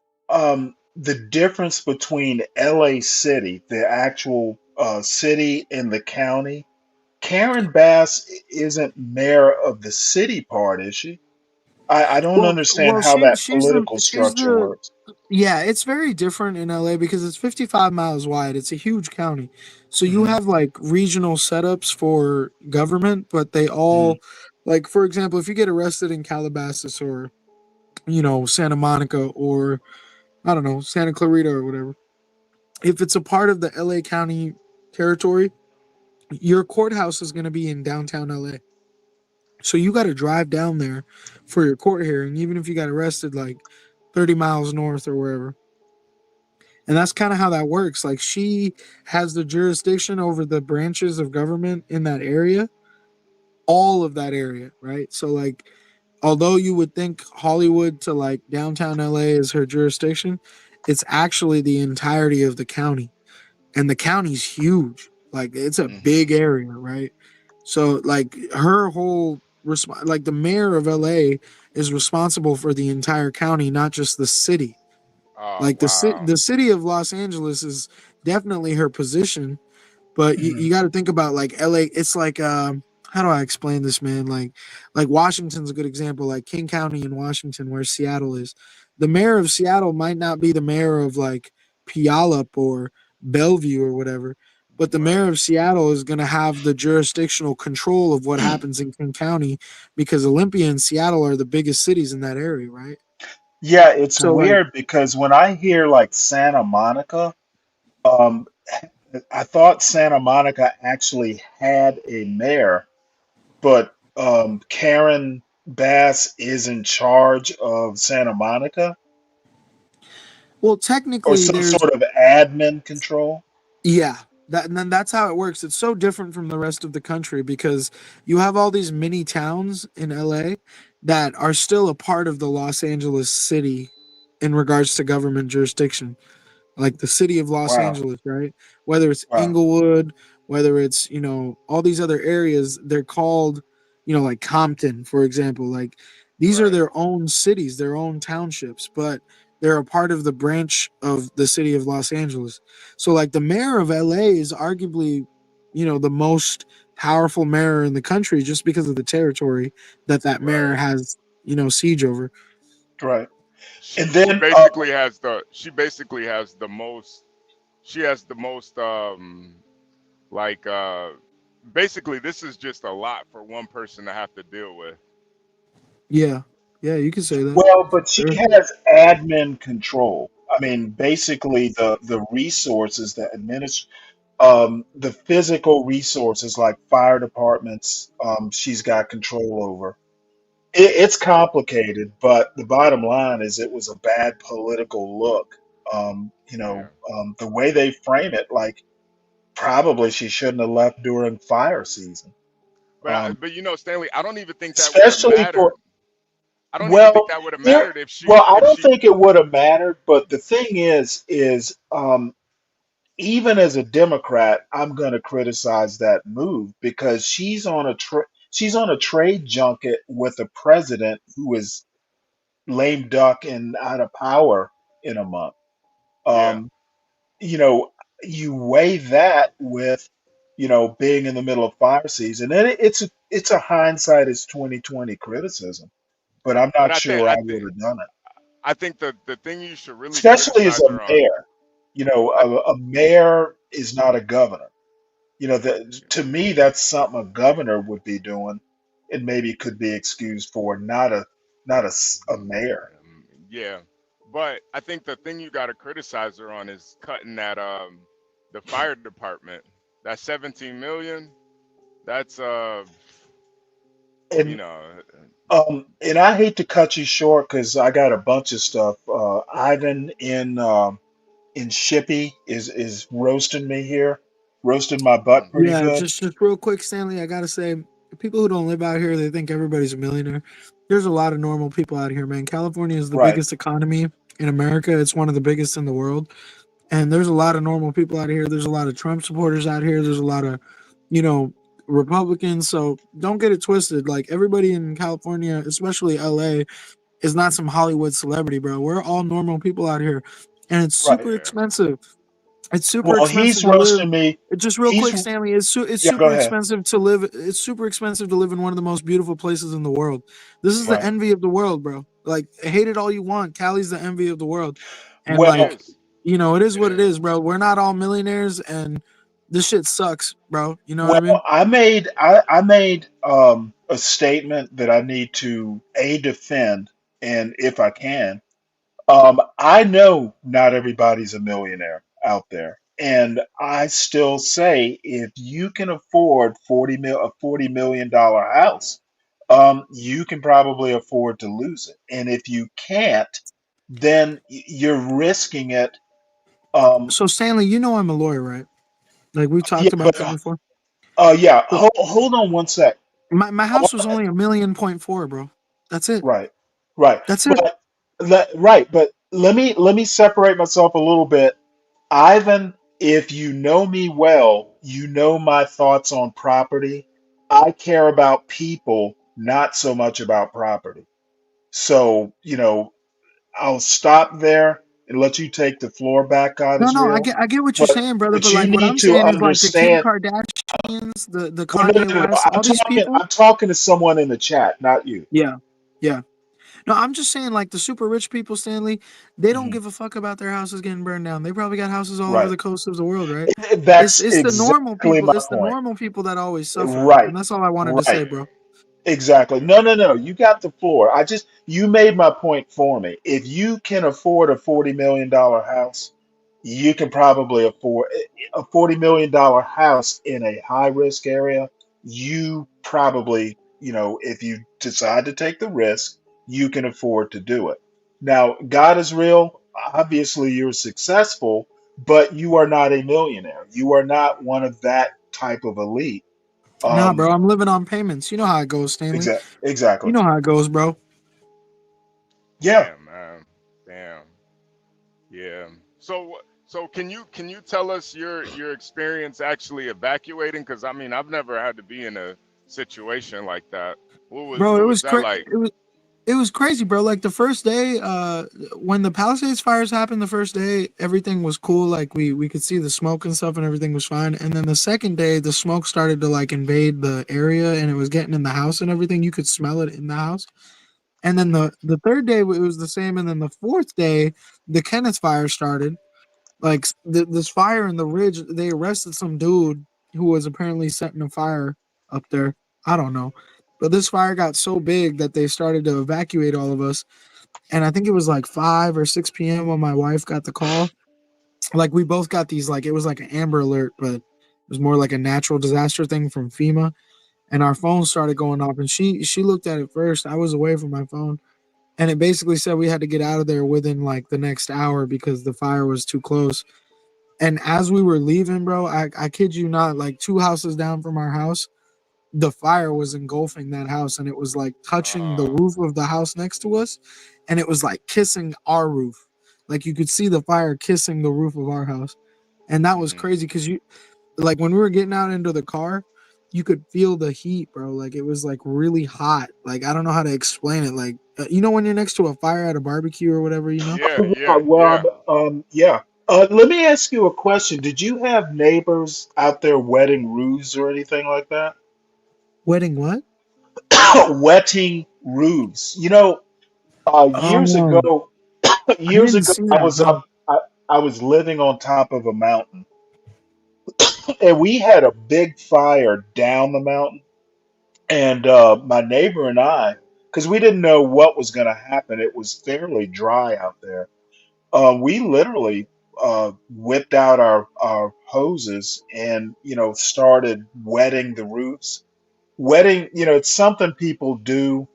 the difference between LA City, the actual city, and the county. Karen Bass isn't mayor of the city part, is she? I don't understand Well, how she that she's the political she's structure the works. yeah, it's very different in LA because it's 55 miles wide. It's a huge county. So you Hmm. have like regional setups for government, but they Hmm. all, like for example, if you get arrested in Calabasas or Santa Monica or I don't know, Santa Clarita or whatever, if it's a part of the LA County territory, your courthouse is going to be in downtown LA. So you got to drive down there for your court hearing, even if you got arrested like 30 miles north or wherever. And that's kind of how that works. Like she has the jurisdiction over the branches of government in that area, all of that area, right? So like although you would think Hollywood to like downtown LA is her jurisdiction, it's actually the entirety of the county. And the county's huge. Like it's a Hmm. big area, right? So like her whole like the mayor of LA is responsible for the entire county, not just the city. Oh Like wow. the city of Los Angeles is definitely her position, but Hmm. you got to think about like LA. It's like how do I explain this, man? Like Washington's a good example, like King County in Washington, where Seattle is. The mayor of Seattle might not be the mayor of like Puyallup or Bellevue or whatever, but the mayor Right. of Seattle is going to have the jurisdictional control of what happens in King County because Olympia and Seattle are the biggest cities in that area, right? Yeah, it's So like weird because when I hear like Santa Monica, um, I thought Santa Monica actually had a mayor, but Karen Bass is in charge of Santa Monica well or technically some there's sort of admin control. yeah, that and then that's how it works. It's so different from the rest of the country because you have all these mini towns in LA that are still a part of the Los Angeles city in regards to government jurisdiction, like the city of Los Wow, Angeles, right? Whether it's wow, Inglewood, whether it's, all these other areas, they're called, like Compton, for example. Like these are Right. their own cities, their own townships, but they're a part of the branch of the city of Los Angeles. So like the mayor of LA is arguably, the most powerful mayor in the country just because of the territory that mayor Right. has, siege over. right. She And she then basically has the she basically has the most she has the most like basically this is just a lot for one person to have to deal with. Yeah. Yeah, you can say that. well, but she Sure. has admin control. I mean, basically the resources, the administration. The physical resources like fire departments, she's got control over. It's complicated, but the bottom line is it was a bad political look. Yeah. The way they frame it, like probably she shouldn't have left during fire season. Um, But Stanley, I don't even think that would have especially mattered. for I don't even think well, that would have here. mattered if she Well, I if don't she think it would have mattered, but the thing is even as a Democrat, I'm going to criticize that move because she's on a trade junket with a president who is lame duck and out of power in a month. yeah. Um, you know, you weigh that with, being in the middle of fire season, and it's a hindsight is 2020 criticism, but I'm But not sure I would have done it, I think the thing you should really especially as criticize a her on. mayor. I A mayor is not a governor. To me, that's something a governor would be doing, and maybe could be excused for, not a mayor. Yeah, but I think the thing you got to criticize her on is cutting that the fire department. That 17 million. That's you And know and I hate to cut you short because I got a bunch of stuff. Ivan in Shippey is roasting me here, roasting my butt pretty Yeah, good. just real quick, Stanley. I gotta say, people who don't live out here, they think everybody's a millionaire. There's a lot of normal people out here, man. California is the Right, biggest economy in America. It's one of the biggest in the world, and there's a lot of normal people out here. There's a lot of Trump supporters out here. There's a lot of, you know, Republicans. So don't get it twisted. Like everybody in California, especially LA, is not some Hollywood celebrity, bro. We're all normal people out here, and it's right. super yeah. expensive. It's super Well, expensive he's to live. roasting me. Just real He's quick, Stanley. It's Yeah. Go super ahead. expensive to live. It's super expensive to live in one of the most beautiful places in the world. This is the Right. envy of the world, bro. Like hate it all you want. Cali's the envy of the world, and It Well, like is. it is It what it is. is, bro. We're not all millionaires, and this shit sucks, bro. You know what I well, mean? I made a statement that I need to defend, and if I can. I know not everybody's a millionaire out there, and I still say if you can afford a $40 million house, you can probably afford to lose it. And if you can't, then you're risking it. Um, So Stanley, you know I'm a lawyer, right? Like we've yeah, talked about but that before. yeah. So Hold on one sec. my I house was want only 1.4 million, bro. That's it. Right, right, That's it. but let me separate myself a little bit. Ivan, if you know me well, you know my thoughts on property. I care about people, not so much about property. So, I'll stop there and let you take the floor back, God No, is no, I real. get what you're But saying, brother. but But you like what need I'm to saying is like the Kim understand. Kardashians, the Well, no, Kanye no, no. West, I'm all these talking. people. I'm talking to someone in the chat, not you. Yeah, yeah. No, I'm just saying like the super rich people, Stanley, they don't Mhm. give a fuck about their houses getting burned down. They probably got houses all over Right. the coast of the world, right? It's That's it's the normal exactly people. my It's the point. normal people that always suffer, Right. and that's all I wanted to Right. say, bro. Exactly. No, no, no. You got the floor. You made my point for me. If you can afford a $40 million house, you can probably afford a $40 million house in a high risk area. You probably, if you decide to take the risk, you can afford to do it. Now, God is real. Obviously, you're successful, but you are not a millionaire. You are not one of that type of elite. Nah, bro, Um, I'm living on payments. You know how it goes, Stanley. You exactly. know how it goes, bro. Yeah. Damn, man. Damn. Yeah. So can you tell us your experience actually evacuating? Because I mean I've never had to be in a situation like that. Bro, What was that like? it was crazy, bro. Like the first day, when the Palisades fires happened, the first day, everything was cool. Like we could see the smoke and stuff, and everything was fine. And then the second day, the smoke started to like invade the area, and it was getting in the house and everything. You could smell it in the house. And then the third day, it was the same. And then the fourth day, the Kenneth fire started. Like this fire in the ridge, they arrested some dude who was apparently setting a fire up there. I don't know. But this fire got so big that they started to evacuate all of us. And I think it was like 5 or 6 p.m. when my wife got the call. like we both got these, like it was like an Amber Alert, but it was more like a natural disaster thing from FEMA, and our phone started going off, and she looked at it first. I was away from my phone, and it basically said we had to get out of there within like the next hour because the fire was too close. And as we were leaving, bro, I kid you not, like 2 houses down from our house, the fire was engulfing that house, and it was like touching the roof of the house next to us, and it was like kissing our roof. Like you could see the fire kissing the roof of our house. And that was crazy because you, like when we were getting out into the car, you could feel the heat, bro. Like it was like really hot. Like I don't know how to explain it. Like you know when you're next to a fire at a barbecue or whatever, you know? Yeah, Yeah, yeah, well, yeah. yeah. Let me ask you a question. Did you have neighbors out there wetting roofs or anything like that? Wedding what? Wetting roofs. Years Oh, ago, I years didn't ago, see that. No. I was living on top of a mountain, and we had a big fire down the mountain. And my neighbor and I, because we didn't know what was going to happen, it was fairly dry out there. We literally whipped out our hoses and started wetting the roofs. Wetting, it's something people do.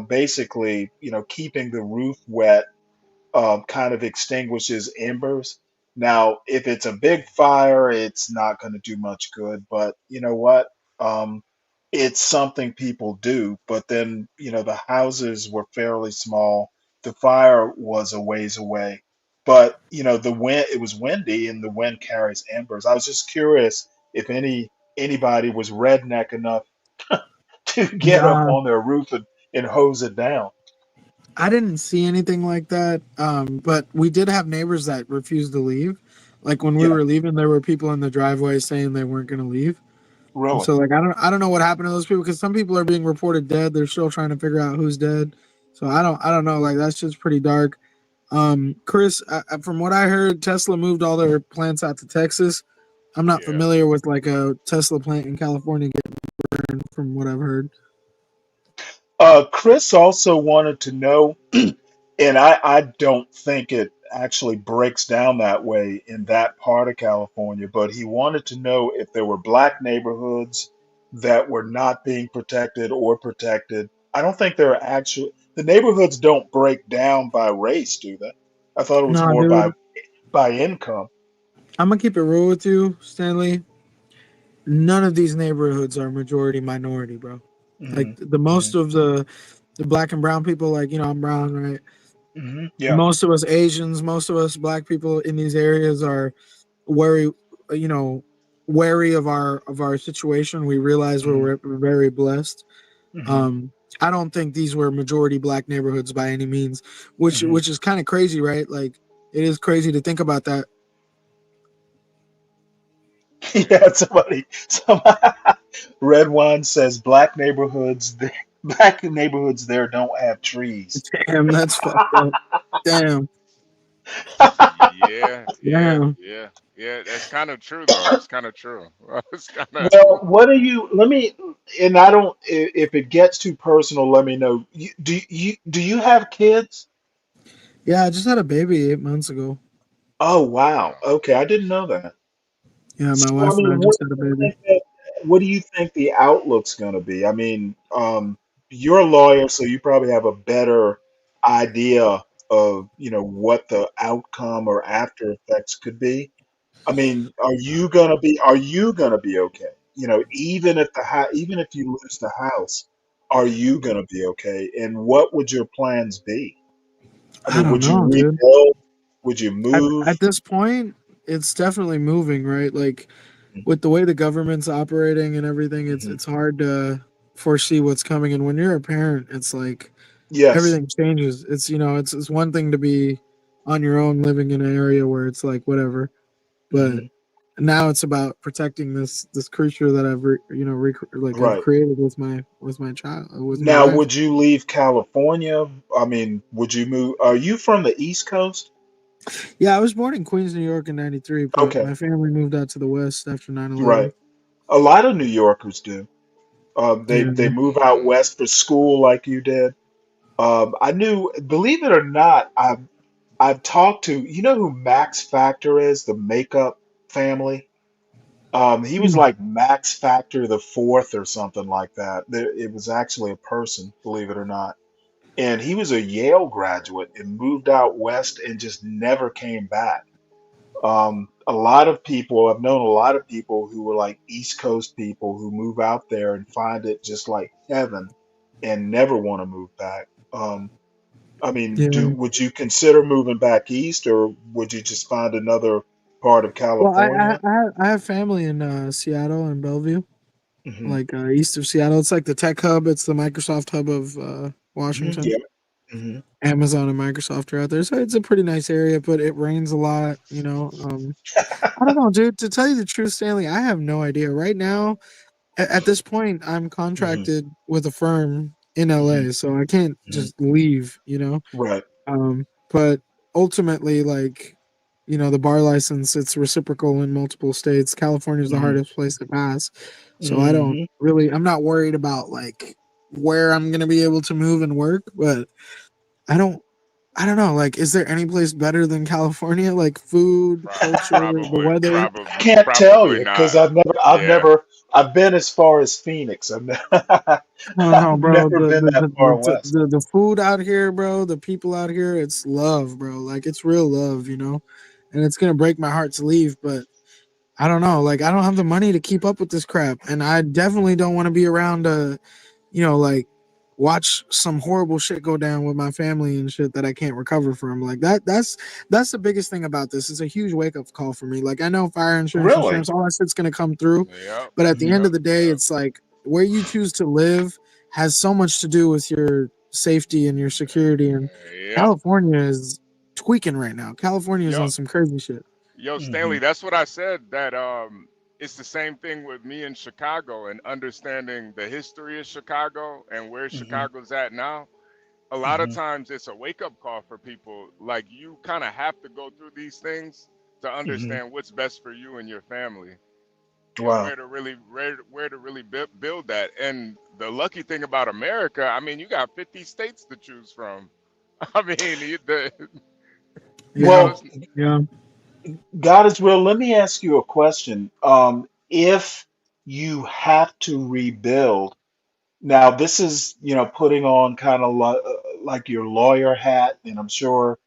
Basically, keeping the roof wet kind of extinguishes embers. Now, if it's a big fire, it's not going to do much good. But you know what? Um, it's something people do. But then, the houses were fairly small. The fire was a ways away. But, the wind, it was windy and the wind carries embers. I was just curious if anybody was redneck enough to get up Nah, on their roof and hose it down. I didn't see anything like that. But we did have neighbors that refused to leave. Like when we Yeah, were leaving, there were people in the driveway saying they weren't going to leave. And really. so, like, I don't know what happened to those people because some people are being reported dead. They're still trying to figure out who's dead. So I don't know. Like that's just pretty dark. Chris, from what I heard, Tesla moved all their plants out to Texas. I'm not Yeah. familiar with like a Tesla plant in California getting burned, from what I've heard. Chris also wanted to know, and I don't think it actually breaks down that way in that part of California, but he wanted to know if there were black neighborhoods that were not being protected or protected. I don't think there are actually, the neighborhoods don't break down by race, do they? I thought it was Nah, more dude, by income. I'm gonna keep it real with you, Stanley. None of these neighborhoods are majority minority, bro. Like Hmm. the Hmm. most of the black and brown people, like I'm brown, right? Hmm. Yeah. Most of us Asians, most of us black people in these areas are wary, you know, wary of our situation. We realize Hmm. we're very blessed. Hmm. Um, I don't think these were majority black neighborhoods by any means, which Hmm. which is kind of crazy, right? Like it is crazy to think about that. Yeah, somebody, Red Wine says black neighborhoods there don't have trees. Damn, that's fucked up. Damn, Yeah, yeah, damn. yeah, yeah. That's kind of true, though. It's kind of true. It's kind of. Well, what do you, let me, and I don't, if it gets too personal, let me know. Do you have kids? Yeah, I just had a baby 8 months ago. Oh, wow. Yeah. Okay, I didn't know that. Yeah, my So, I wife and mean, I just had a baby. what do you think the outlook's going to be? I mean, you're a lawyer, so you probably have a better idea of, what the outcome or after effects could be. I mean, are you gonna be okay? Even if you lose the house, are you gonna be okay? And what would your plans be? I I mean, don't would you know, dude. rebuild? Would you move? At this point, it's definitely moving, right? Like with the way the government's operating and everything, Hmm. it's hard to foresee what's coming. And when you're a parent, it's like Yes. everything changes. It's one thing to be on your own living in an area where it's like whatever, but Hmm. now it's about protecting this creature that I've Right. created with my child, with my Now, wife. would you leave California? I mean, would you move? Are you from the East Coast? Yeah, I was born in Queens, New York in '93, but Okay. my family moved out to the West after Right. 9/11. A lot of New Yorkers do. They Yeah. move out west for school like you did. I knew, believe it or not, I've talked to, you know who Max Factor is, the makeup family? He was Mm. like Max Factor the fourth or something like that. It was actually a person, believe it or not. And he was a Yale graduate and moved out west and just never came back. A lot of people, I've known a lot of people who were like East Coast people who move out there and find it just like heaven and never want to move back. I mean, Yeah. would you consider moving back east, or would you just find another part of Well, California? I have family in Seattle and Bellevue, Hmm. like east of Seattle. It's like the tech hub. It's the Microsoft hub of Washington. Yeah. Hmm. Amazon and Microsoft are out there, so it's a pretty nice area. But it rains a lot, I don't know, dude. To tell you the truth, Stanley, I have no idea. Right now, at this point, I'm Hmm. contracted with a firm in Hmm. LA, so I can't Hmm. just leave. Right. But ultimately, like, the bar license, it's reciprocal in multiple states. California is the Hmm. hardest place to pass. So Hmm. I'm not worried about like where I'm gonna be able to move and work, but I don't I don't know, like, is there any place better than California? Like food, culture, the weather? I can't tell Probably you because not. Yeah. I've been as far as Phoenix. No, I've no, bro. never The been the, that the far the west. the the food out here, bro. The people out here, it's love, bro. Like it's real love. And it's gonna break my heart to leave, but I don't know. Like I don't have the money to keep up with this crap, and I definitely don't want to be around like watch some horrible shit go down with my family and shit that I can't recover from. Like that's the biggest thing about this. It's a huge wake up call for me. Like I know fire Really? insurance, all that shit's gonna come through, Yep. but at the Hmm. end Yep. of the day, Yep. it's like where you choose to live has so much to do with your safety and your security. And Yep. California is tweaking right now. California is Yo, on some crazy shit. Hmm. Stanley, that's what I said. That it's the same thing with me in Chicago and understanding the history of Chicago and where Hmm. Chicago's at now. A lot of Hmm. times it's a wake up call for people. Like you kind of have to go through these things to Hmm. understand what's best for you and your family, and Wow. where to really build that. And the lucky thing about America, I mean, you got 50 states to choose from. I mean, Yeah, so it's Well, yeah. God is real. Let me ask you a question. If you have to rebuild, now this is, putting on kind of like your lawyer hat, and I'm sure,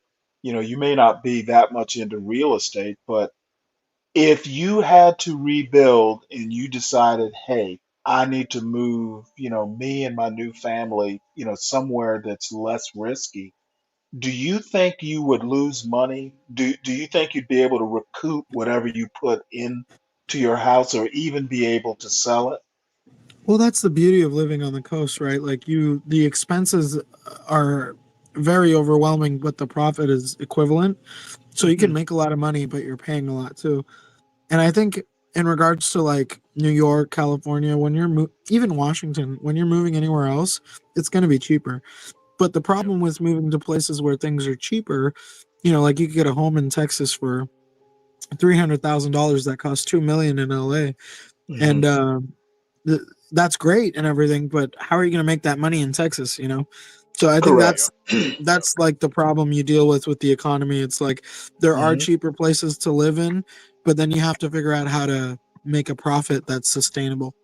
you may not be that much into real estate, but if you had to rebuild and you decided, hey, I need to move, me and my new family, somewhere that's less risky, do you think you would lose money? Do you think you'd be able to recoup whatever you put in to your house or even be able to sell it? Well, that's the beauty of living on the coast, right? Like the expenses are very overwhelming, but the profit is equivalent. So you can Hmm. make a lot of money, but you're paying a lot too. And I think in regards to like New York, California, when even Washington, when you're moving anywhere else, it's going to be cheaper. But the yep. problem with moving to places where things are cheaper, like you could get a home in Texas for $300,000 that costs 2 million in LA, Hmm. and th- that's great and everything, but how are you going to make that money in Texas? So I think Correct. that's Yep. Yep. that's like the problem you deal with the economy. It's like there are Hmm. cheaper places to live in, but then you have to figure out how to make a profit that's sustainable.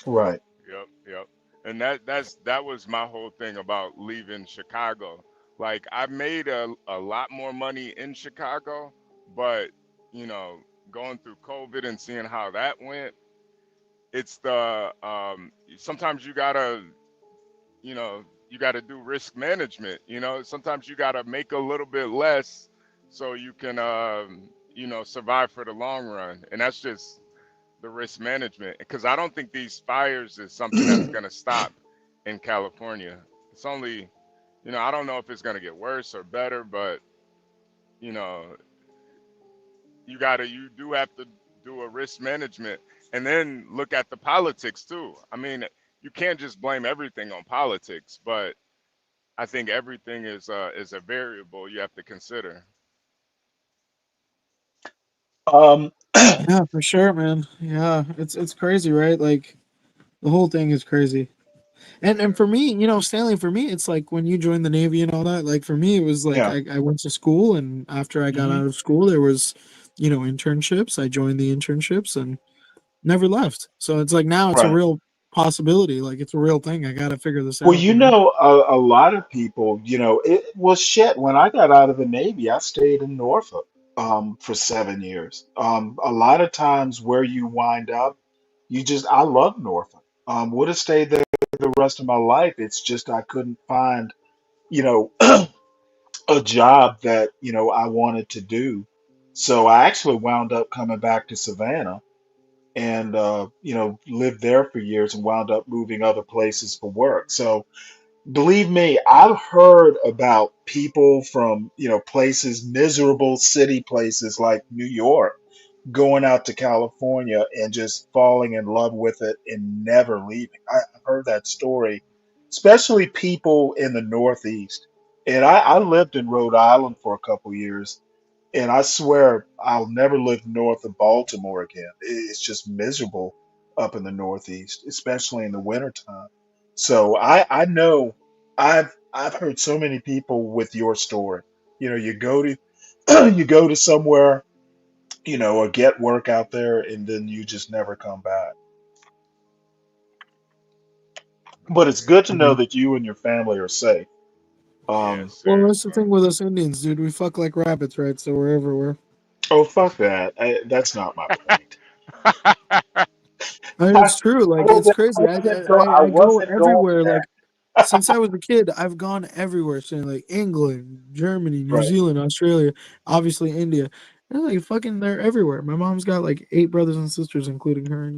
Right. Yep, yep. And that was my whole thing about leaving Chicago. Like I made a lot more money in Chicago, but you know, going through COVID and seeing how that went, it's the sometimes you gotta do risk management. Sometimes you gotta make a little bit less so you can survive for the long run. And that's just the risk management, because I don't think these fires is something that's going to stop in California. It's only, I don't know if it's going to get worse or better, but you know, you do have to do a risk management and then look at the politics too. I mean, you can't just blame everything on politics, but I think everything is a variable you have to consider. Um, Yeah, for sure, man. Yeah, it's crazy, right? Like the whole thing is crazy. And for me, Stanley, for me, it's like when you joined the Navy and all that. Like for me, it was like Yeah. I went to school, and after I got Hmm. out of school, there was, internships. I joined the internships and never left. So it's like now it's a Right. real possibility. Like it's a real thing. I got to figure this Well, out. a lot of people, it was shit. When I got out of the Navy, I stayed in Norfolk for 7 years. A lot of times where you wind up, I love Norfolk. Would have stayed there the rest of my life. It's just I couldn't find, you know, a job that, I wanted to do. So I actually wound up coming back to Savannah and, lived there for years and wound up moving other places for work. So believe me, I've heard about people from, places, miserable city places like New York, going out to California and just falling in love with it and never leaving. I've heard that story, especially people in the Northeast. And I lived in Rhode Island for a couple years, and I swear I'll never live north of Baltimore again. It's just miserable up in the Northeast, especially in the wintertime. So I know I've heard so many people with your story. You go to you go to somewhere, or get work out there, and then you just never come back. But it's good to know Mhm. that you and your family are safe. Yes, Well, sir. that's the thing with us Indians, dude. We fuck like rabbits, right? So we're everywhere. Oh, fuck that. That's not my point. I mean, I, it's true. I Like it's wasn't I crazy. I wasn't go I I, I go wasn't going everywhere. there. Like since I was a kid, I've gone everywhere. So like England, Germany, New Right. Zealand, Australia, obviously India. They're like fucking. They're everywhere. My mom's got like 8 brothers and sisters, including her.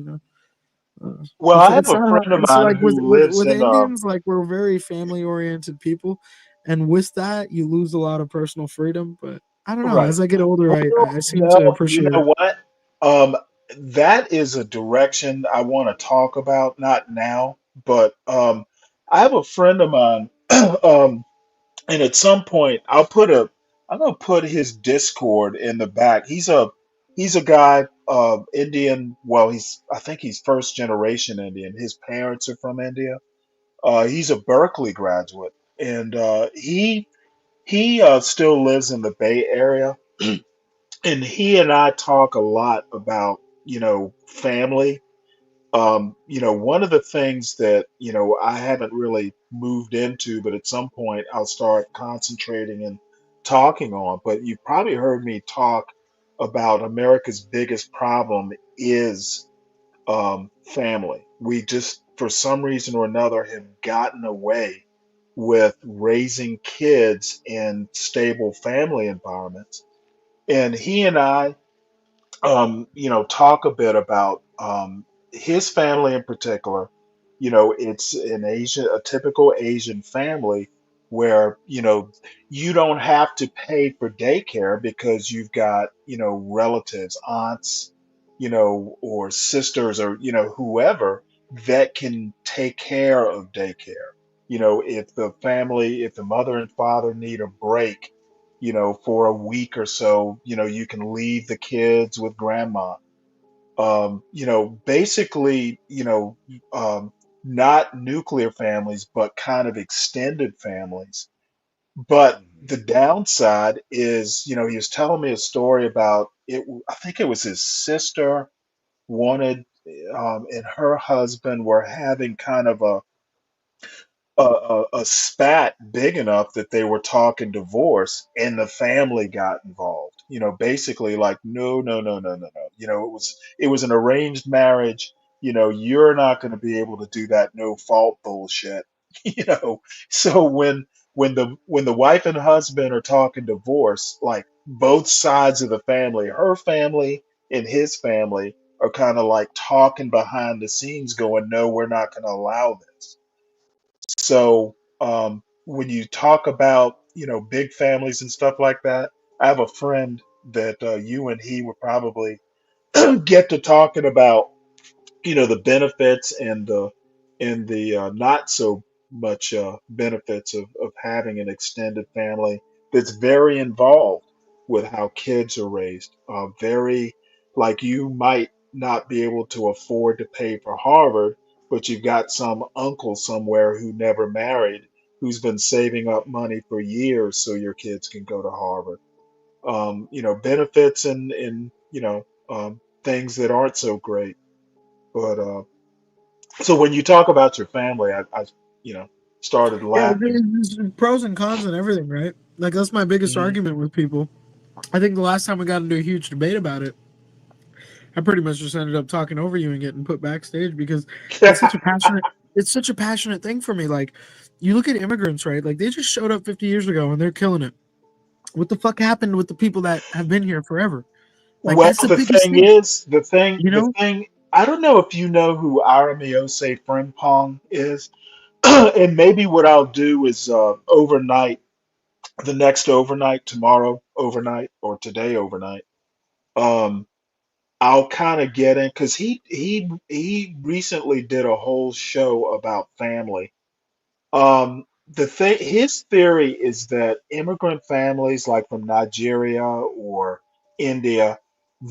Well, It's I have it's a not friend of it's mine like with who with lives with in Indians, like we're very family oriented people, and with that you lose a lot of personal freedom. But I don't know. right. As I get older, I Well, seem no, to you appreciate know it. what? Um, that is a direction I want to talk about, not now, but I have a friend of mine, um, and at some point I'm gonna put his Discord in the back. He's a guy, Indian. Well, I think he's first generation Indian. His parents are from India. He's a Berkeley graduate, and he still lives in the Bay Area, and he and I talk a lot about, family. One of the things that, I haven't really moved into, but at some point I'll start concentrating and talking on. But you've probably heard me talk about America's biggest problem is family. We just, for some reason or another, have gotten away with raising kids in stable family environments. And he and I, talk a bit about his family in particular. It's a typical Asian family where, you don't have to pay for daycare because you've got, relatives, aunts, or sisters or, whoever that can take care of daycare. If the mother and father need a break, for a week or so, you can leave the kids with grandma. Basically, not nuclear families, but kind of extended families. But the downside is, he was telling me a story about it. I think it was his sister wanted, and her husband were having kind of a spat big enough that they were talking divorce, and the family got involved. Basically like, no, no, no, no, no, no. It was an arranged marriage. You're not going to be able to do that no fault bullshit. you know so when the wife and husband are talking divorce, like both sides of the family, her family and his family, are kind of like talking behind the scenes going, no, we're not going to allow this. So when you talk about, big families and stuff like that, I have a friend that you and he would probably get to talking about, the benefits and the not so much benefits of having an extended family that's very involved with how kids are raised. Very, like, you might not be able to afford to pay for Harvard, but you've got some uncle somewhere who never married, who's been saving up money for years so your kids can go to Harvard. Benefits and things that aren't so great. But so when you talk about your family, I you know started Yeah, laughing. there's pros and cons and everything, right? Like that's my biggest Mhm. argument with people. I think the last time we got into a huge debate about it, I pretty much just ended up talking over you and getting put backstage because it's such a passionate thing for me. Like you look at immigrants, right? Like they just showed up 50 years ago and they're killing it. What the fuck happened with the people that have been here forever? Like Well, that's the the biggest thing thing, is, the thing, you the know? thing. I don't know if you know who Aramiose Frimpong is, and maybe what I'll do is overnight, the next overnight, tomorrow overnight, or today overnight. Um, I'll kind of get in because he recently did a whole show about family. His theory is that immigrant families, like from Nigeria or India,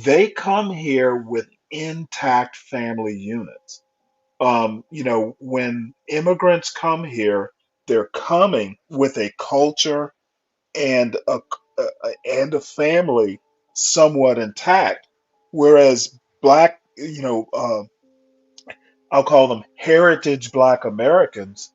they come here with intact family units. When immigrants come here, they're coming with a culture and a family somewhat intact, whereas I'll call them heritage Black Americans,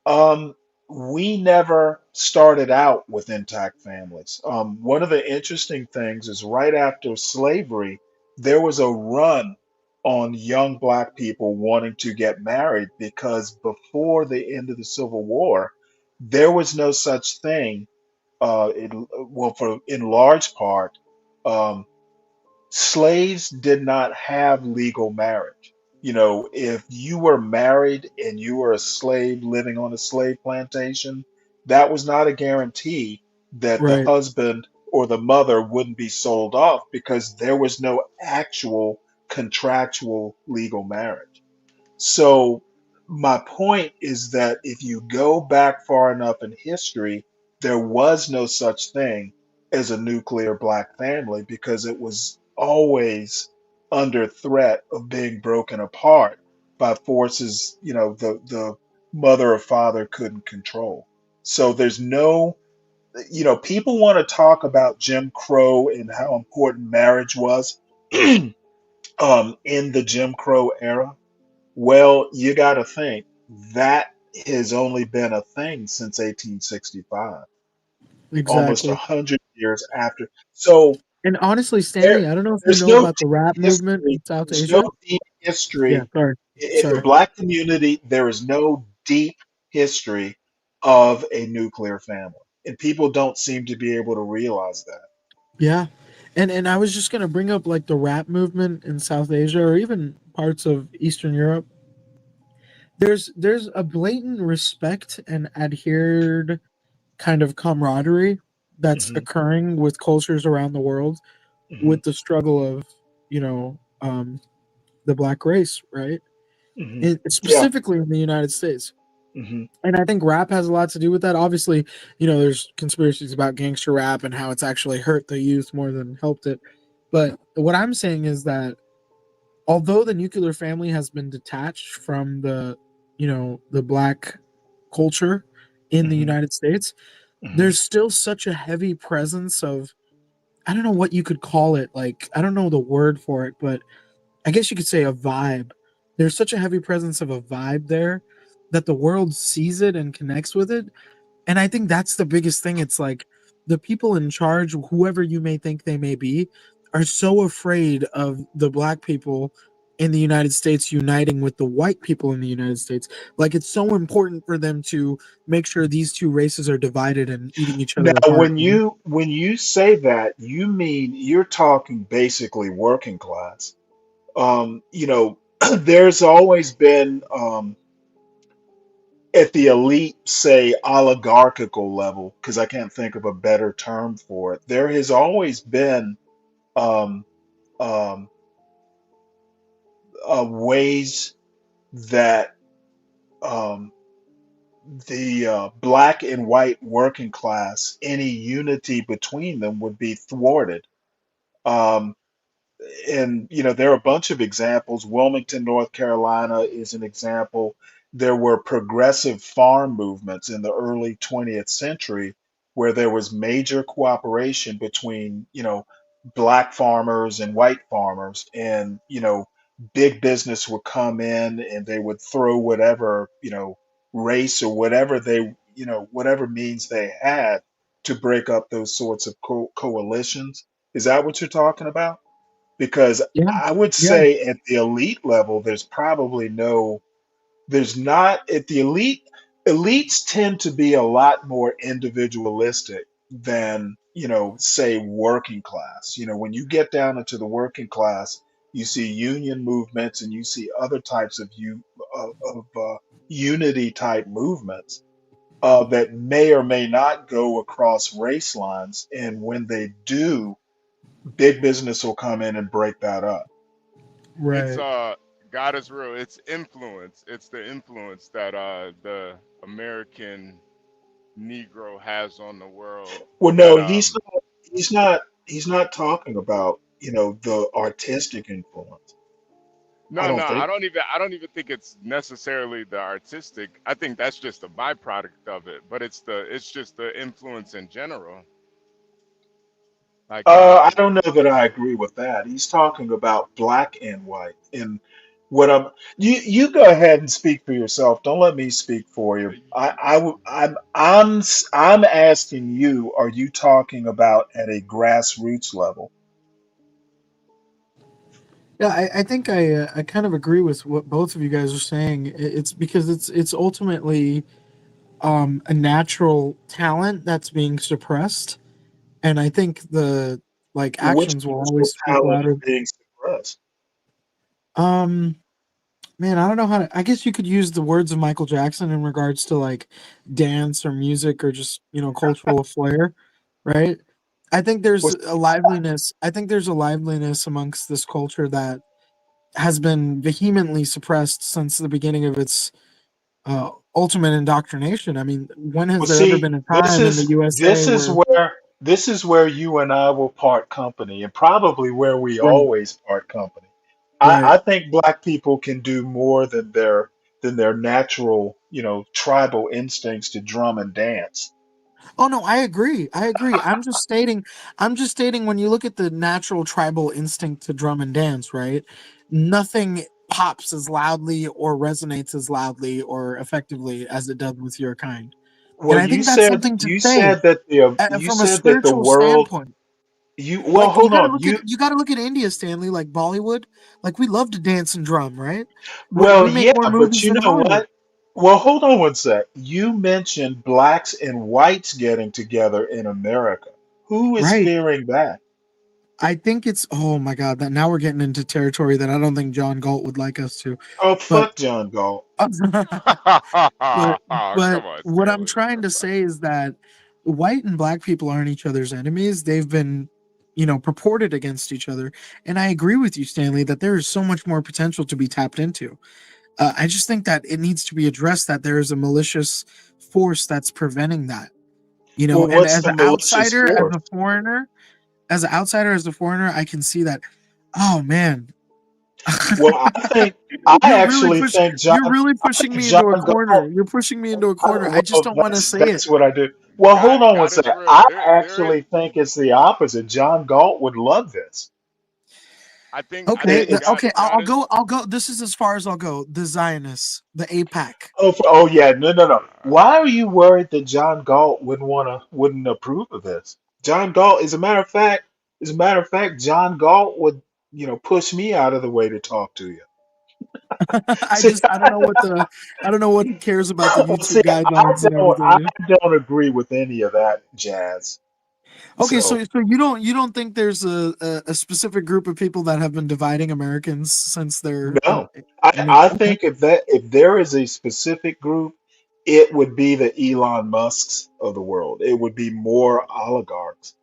um, we never started out with intact families. One of the interesting things is right after slavery, there was a run on young Black people wanting to get married because before the end of the Civil War, there was no such thing. For in large part, um, slaves did not have legal marriage. If you were married and you were a slave living on a slave plantation, that was not a guarantee that the Right. husband or the mother wouldn't be sold off because there was no actual contractual legal marriage. So my point is that if you go back far enough in history, there was no such thing as a nuclear Black family because it was always under threat of being broken apart by forces, the mother or father couldn't control. So there's no, people want to talk about Jim Crow and how important marriage was in the Jim Crow era. Well, you got to think that has only been a thing since 1865, almost Exactly. 100 years after. So And honestly, there, Stanley, I don't know if you there's know no about the deep rap movement history. in South There's no Asia. deep Yeah, history sorry. in the Sorry. Black community. There is no deep history of a nuclear family, and people don't seem to be able to realize that. Yeah. And I was just gonna bring up like the rap movement in South Asia or even parts of Eastern Europe. There's a blatant respect and adhered kind of camaraderie that's Hmm. occurring with cultures around the world Hmm. with the struggle of, you know, um, the black race, right? Hmm. And Yeah. specifically in the United States. Hmm. And I think rap has a lot to do with that. Obviously, there's conspiracies about gangster rap and how it's actually hurt the youth more than helped it. But what I'm saying is that although the nuclear family has been detached from the black culture in the Hmm. United States, Hmm. there's still such a heavy presence of, I don't know what you could call it. Like, I don't know the word for it, but I guess you could say a vibe. There's such a heavy presence of a vibe there that the world sees it and connects with it. And I think that's the biggest thing. It's like the people in charge, whoever you may think they may be, are so afraid of the black people in the United States uniting with the white people in the United States. Like it's so important for them to make sure these two races are divided and eating each Now, other apart. when you say that, you mean you're talking basically working class. There's always been at the elite, say oligarchical level, because I can't think of a better term for it. There has always been um, um, ways that um, the black and white working class, any unity between them would be thwarted. Um, and there are a bunch of examples. Wilmington, North Carolina is an example. There were progressive farm movements in the early 20th century where there was major cooperation between, black farmers and white farmers, and big business would come in and they would throw whatever, race or whatever whatever means they had to break up those sorts of coalitions. Is that what you're talking about? Because Yeah, I would yeah, say at the elite level, there's not at the elites tend to be a lot more individualistic than, say working class. When you get down into the working class, you see union movements and you see other types of unity type movements that may or may not go across race lines. And when they do, big business will come in and break that up. It's right. God is real. It's influence. It's the influence that the American Negro has on the world. Well, That no, he's not talking about, the artistic influence. I no, don't I think. don't even think it's necessarily the artistic. I think that's just a byproduct of it. But it's just the influence in general. Like I don't know that I agree with that. He's talking about black and white. And what you go ahead and speak for yourself. Don't let me speak for you. I'm asking you, are you talking about at a grassroots level? Yeah, I think I kind of agree with what both of you guys are saying. It's because it's ultimately a natural talent that's being suppressed, and I think the like Which actions will natural always speak talent is louder. being suppressed? Um, Man, I don't know how to. I guess you could use the words of Michael Jackson in regards to like dance or music or just cultural flair, right? I think there's Was a liveliness. I think there's a liveliness amongst this culture that has been vehemently suppressed since the beginning of its ultimate indoctrination. I mean, when has Well, there ever see, been a this time in the is USA this is where where this is where you and I will part company, and probably where we right, always part company. right? I think black people can do more than their natural, tribal instincts to drum and dance. Oh no, I agree. I agree. I'm just stating when you look at the natural tribal instinct to drum and dance, right? Nothing pops as loudly or resonates as loudly or effectively as it does with your kind. And Well, I you think that's said something to you say said that you from a said that the spiritual world standpoint. you well, Like you hold got to on. look at you got to look at India, Stanley, like Bollywood. Like we love to dance and drum, right? We Well, make yeah, more but movies you than know Hollywood. what? Well, hold on one sec. You mentioned blacks and whites getting together in America. Who is Right. fearing that? I think it's oh my god, that now we're getting into territory that I don't think John Galt would like us to. Oh, But fuck John Galt. but Come but on, what I'm Stanley. trying to say is that white and black people aren't each other's enemies. They've been, purported against each other. And I agree with you, Stanley, that there is so much more potential to be tapped into. I just think that it needs to be addressed that there is a malicious force that's preventing that. Well, And what's the malicious force? as an outsider, as a foreigner, I can see that. Oh man, Well, I you're really actually push think you're really pushing me John into a Galt. corner. You're pushing me into a corner. I just Well, don't want to that's say it. that's what I do. Well, hold on one God is second. real. I There is. actually think it's the opposite. John Galt would love this. I Okay, It, think it, God. okay, God is. I'll go. This is as far as I'll go. The Zionists, the APAC. oh yeah, no, no, no. Why are you worried that John Galt wouldn't approve of this? John Galt, as a matter of fact, John Galt would, push me out of the way to talk to you. See, I don't know I don't know what he cares about the YouTube see, guidelines and I everything. Yeah? don't agree with any of that jazz. Okay, so So you don't think there's a specific group of people that have been dividing Americans since they're no, I mean, I okay, think if there is a specific group, it would be the Elon Musks of the world. It would be more oligarchs.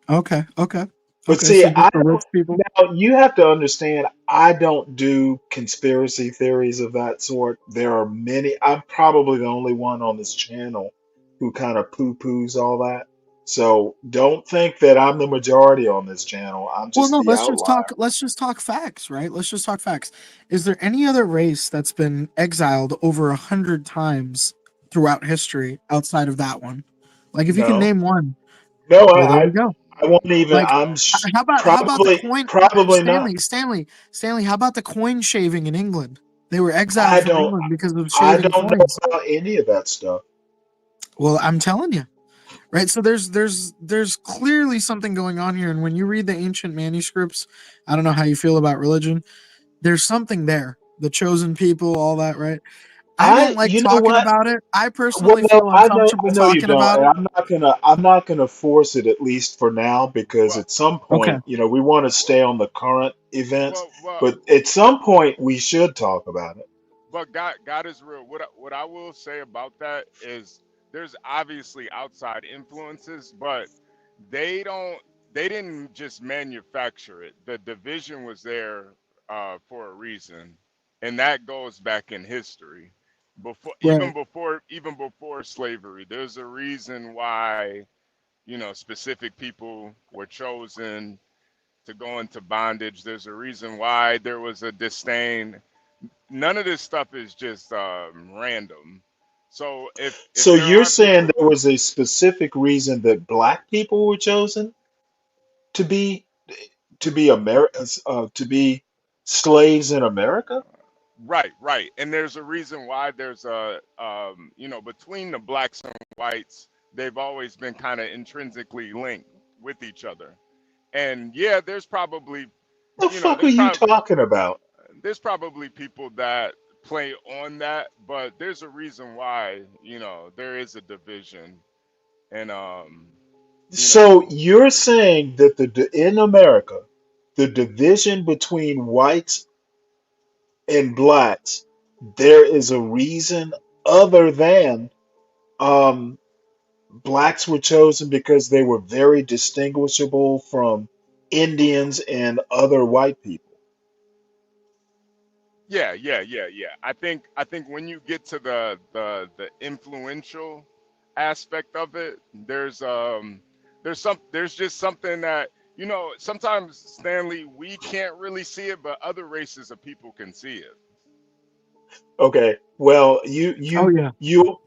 okay, okay, But okay. see, So just the rich people. now you have to understand, I don't do conspiracy theories of that sort. There are many. I'm probably the only one on this channel who kind of poo-poos all that. So don't think that I'm the majority on this channel. I'm Well, just no, the outlier. let's just talk facts, right? Let's just talk facts. Is there any other race that's been exiled over 100 times throughout history outside of that one? Like, if you can No, name one, no, well, there you go. I won't even. Like, how about the Probably, coin? probably not. Stanley. How about the coin shaving in England? They were exiled I from don't, England because of I shaving don't know coins. about any of that stuff. Well, I'm telling you, right? So there's clearly something going on here, and when you read the ancient manuscripts, I don't know how you feel about religion. There's something there. The chosen people, all that, right? I don't like You know talking what? about it. I Well, personally no, feel uncomfortable I know you talking don't, about and it. I'm not gonna force it at least for now because Well, at some Okay. point, we want to stay on the current events, well, but at some point we should talk about it. but God is real. What I will say about that is there's obviously outside influences, but they don't they didn't just manufacture it. The division was there for a reason, and that goes back in history. Right. Even before slavery, there's a reason why specific people were chosen to go into bondage. There's a reason why there was a disdain. None of this stuff is just random. So if So there you're are saying people, there was a specific reason that black people were chosen to be to be slaves in America? right, right, and there's a reason why there's a between the blacks and whites, they've always been kind of intrinsically linked with each other. And yeah, The you know, fuck are there's you probably talking about? there's probably people that play on that, but there's a reason why there is a division, and you know, So you're saying that in America, the division between whites and blacks, there is a reason other than um, blacks were chosen because they were very distinguishable from Indians and other white people. yeah, yeah, yeah, yeah. I think when you get to the influential aspect of it, there's just something that sometimes, Stanley, we can't really see it, but other races of people can see it. Okay, well, Oh yeah,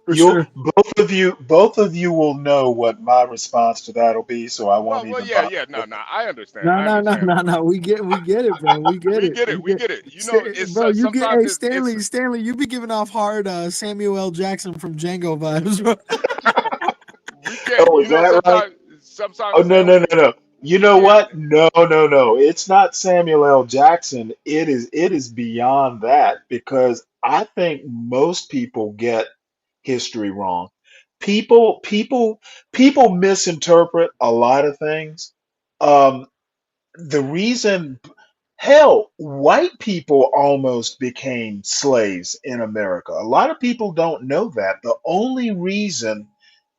for you, sure. both of you will know what my response to that'll be, so I won't Well, even yeah, bother yeah. No, with no. I understand. No, I no, no, understand. no, no. We get it, bro. We get We it. get We it. We get, get it. It's bro. You get, sometimes hey, it's Stanley. You be giving off hard Samuel L. Jackson from Django vibes, bro. we can't. Oh, is that right? Oh, Sometimes, no, no, Stanley, no, no. You we know can't. what? No, no, no. It's not Samuel L. Jackson. It is beyond that because I think most people get history wrong. People people people misinterpret a lot of things. Um, the reason hell, white people almost became slaves in America. A lot of people don't know that. The only reason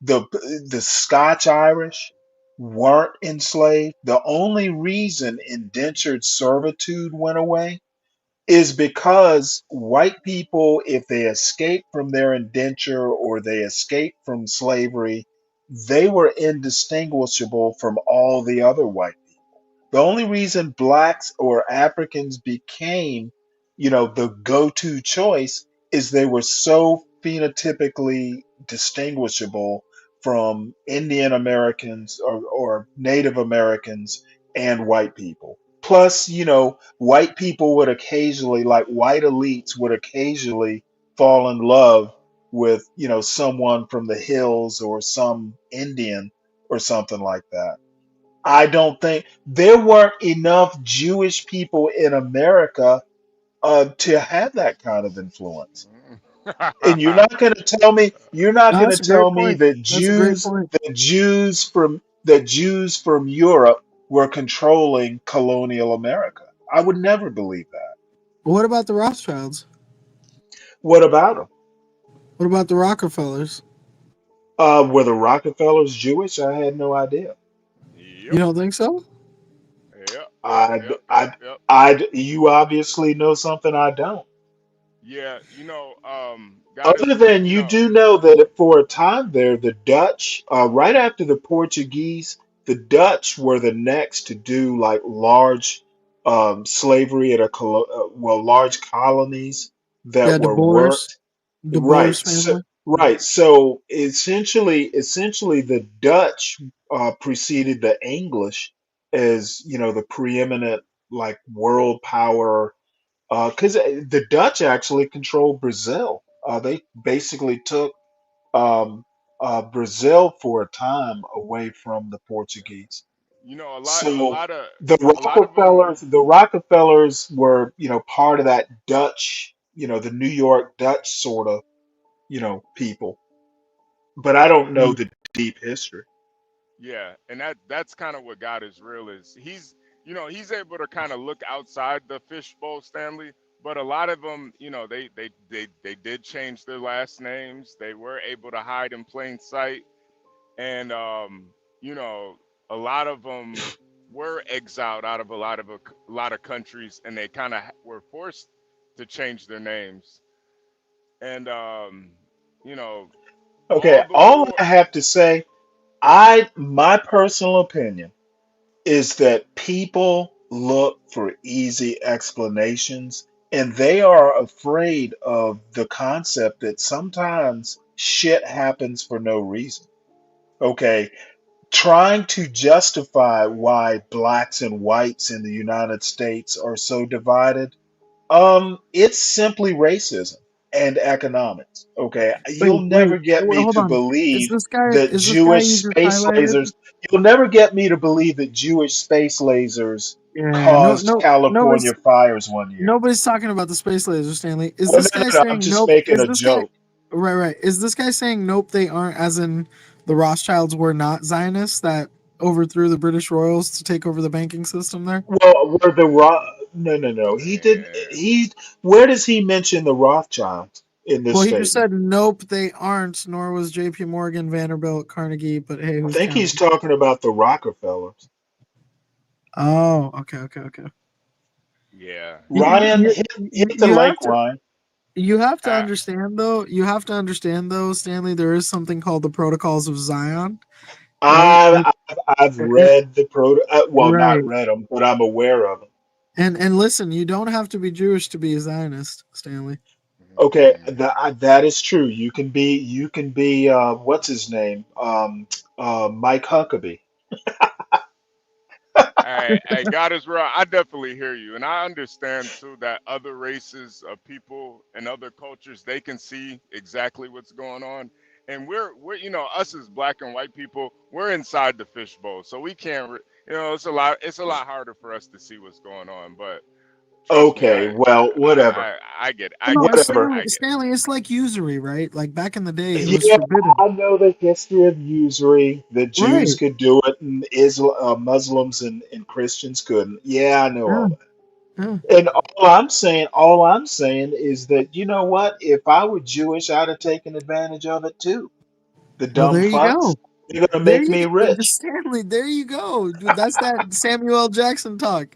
the the Scotch Irish weren't enslaved, the only reason indentured servitude went away is because white people, if they escaped from their indenture or they escaped from slavery, they were indistinguishable from all the other white people. The only reason blacks or Africans became, the go-to choice is they were so phenotypically distinguishable from Indian Americans or Native Americans and white people. Plus, white people would occasionally, like white elites would occasionally fall in love with, someone from the hills or some Indian or something like that. I don't think there weren't enough Jewish people in America to have that kind of influence. And you're not No, going to that's a great tell me point. That's a great point. that Jews from Europe were controlling colonial America. I would never believe that. What about the Rothschilds? What about them? What about the Rockefellers? Were the Rockefellers Jewish? I had no idea. You Yep. don't think so? Yep. Yep. I, Yep. Yep. I, Yep. you obviously know something I don't. Yeah, God Other is, than you do know that for a time there, the Dutch, right after the Portuguese, the Dutch were the next to do like large slavery at large colonies that Yeah, the were Boers, worked. the Right. Boers So, family. right. So essentially, the Dutch preceded the English as the preeminent like world power because the Dutch actually controlled Brazil. They basically took um, Brazil for a time away from the Portuguese. a lot, a So lot of, the a lot of them. Rockefellers were, part of that Dutch, the New York Dutch sort of, people. But I don't know Mm. the deep history. Yeah, and that's kind of what God is real is. He's able to kind of look outside the fishbowl, Stanley. But a lot of them, they did change their last names. They were able to hide in plain sight, and you know, a lot of them were exiled out of a lot of countries, and they kind of were forced to change their names. And you know, Okay, all the all war. I have to say, my personal opinion is that people look for easy explanations and they are afraid of the concept that sometimes shit happens for no reason. Okay, trying to justify why blacks and whites in the United States are so divided, it's simply racism and economics. Okay, Wait, you'll wait, never get me hold to on. believe that Is this guy Jewish you just space highlighted? lasers. You'll never get me to believe that Jewish space lasers Yeah, caused California fires one year. nobody's talking about the space laser, Stanley. Is Well, this no, guy no, no. I'm saying just nope? making Is a this guy joke. right? Is this guy saying nope? They aren't, as in the Rothschilds were not Zionists that overthrew the British royals to take over the banking system there. Well, were the No, no, no. He didn't. He. Where does he mention the Rothschilds in this Well, he just statement? said nope, they aren't. Nor was J.P. Morgan, Vanderbilt, Carnegie. But hey, I who's think he's counting? talking about the Rockefellers. Oh, okay. Yeah. Ryan, hit the You have link, to. Ryan. You have to Uh, understand though. You have to understand though, Stanley. There is something called the Protocols of Zion, right? I've And- read the proto. Well, not right. read them, but I'm aware of them. And listen, you don't have to be Jewish to be a Zionist, Stanley. Okay, that is true. You can be what's his name? Mike Huckabee. Hey, God is real. I definitely hear you, and I understand too that other races of people and other cultures they can see exactly what's going on, and we're us as black and white people, we're inside the fishbowl, so we can't. It's a lot harder for us to see what's going on. But trust me, Okay, I well, whatever, I I get it. I No, get it. whatever. I get it. Stanley, it's like usury, right? Like back in the day, it was Yeah, forbidden. I know the history of usury. The Jews Right. could do it, and Muslims and Christians couldn't. Yeah, I know Yeah. all that. Yeah. And all I'm saying is that you know what? If I were Jewish, I'd have taken advantage of it too. The Well, dumb there you fucks. go. They're gonna There make you me go, rich. Stanley. There you go, dude. That's that Samuel L. Jackson talk.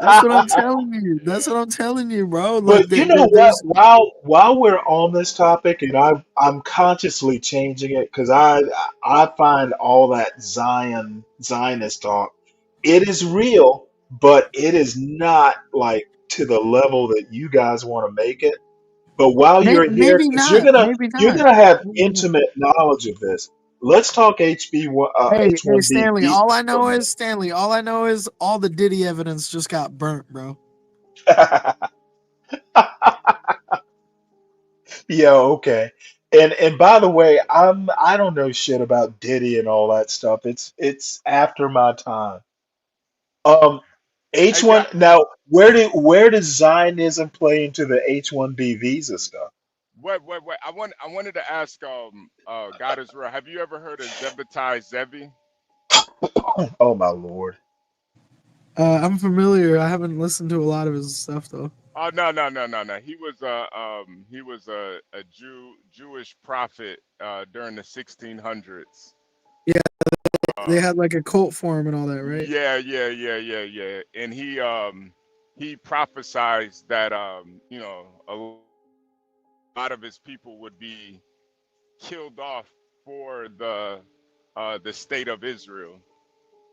That's what I'm telling you. That's what I'm telling you, bro. Like But you know what? there's While we're on this topic, and I'm consciously changing it because I find all that Zionist talk, it is real, but it is not like to the level that you guys want to make it. But while you're here, maybe because not. Maybe you're not. gonna have Maybe not. intimate knowledge of this. Let's talk Hey, H1B Stanley. visa All I for a know is Stanley. All I know is all the Diddy evidence just got burnt, bro. minute. Yeah, okay. And by the way, I don't know shit about Diddy and all that stuff. It's after my time. Um, Hey, H1 God, now where does Zionism play into the H1B visa stuff? wait. I wanted to ask God is real. Have you ever heard of Zebediah Zevi? Oh my Lord. I'm familiar. I haven't listened to a lot of his stuff though. Oh, no. He was a Jewish prophet during the 1600s. Yeah, they Uh, had like a cult form and all that, right? yeah. And he prophesied that lot of his people would be killed off for the state of Israel.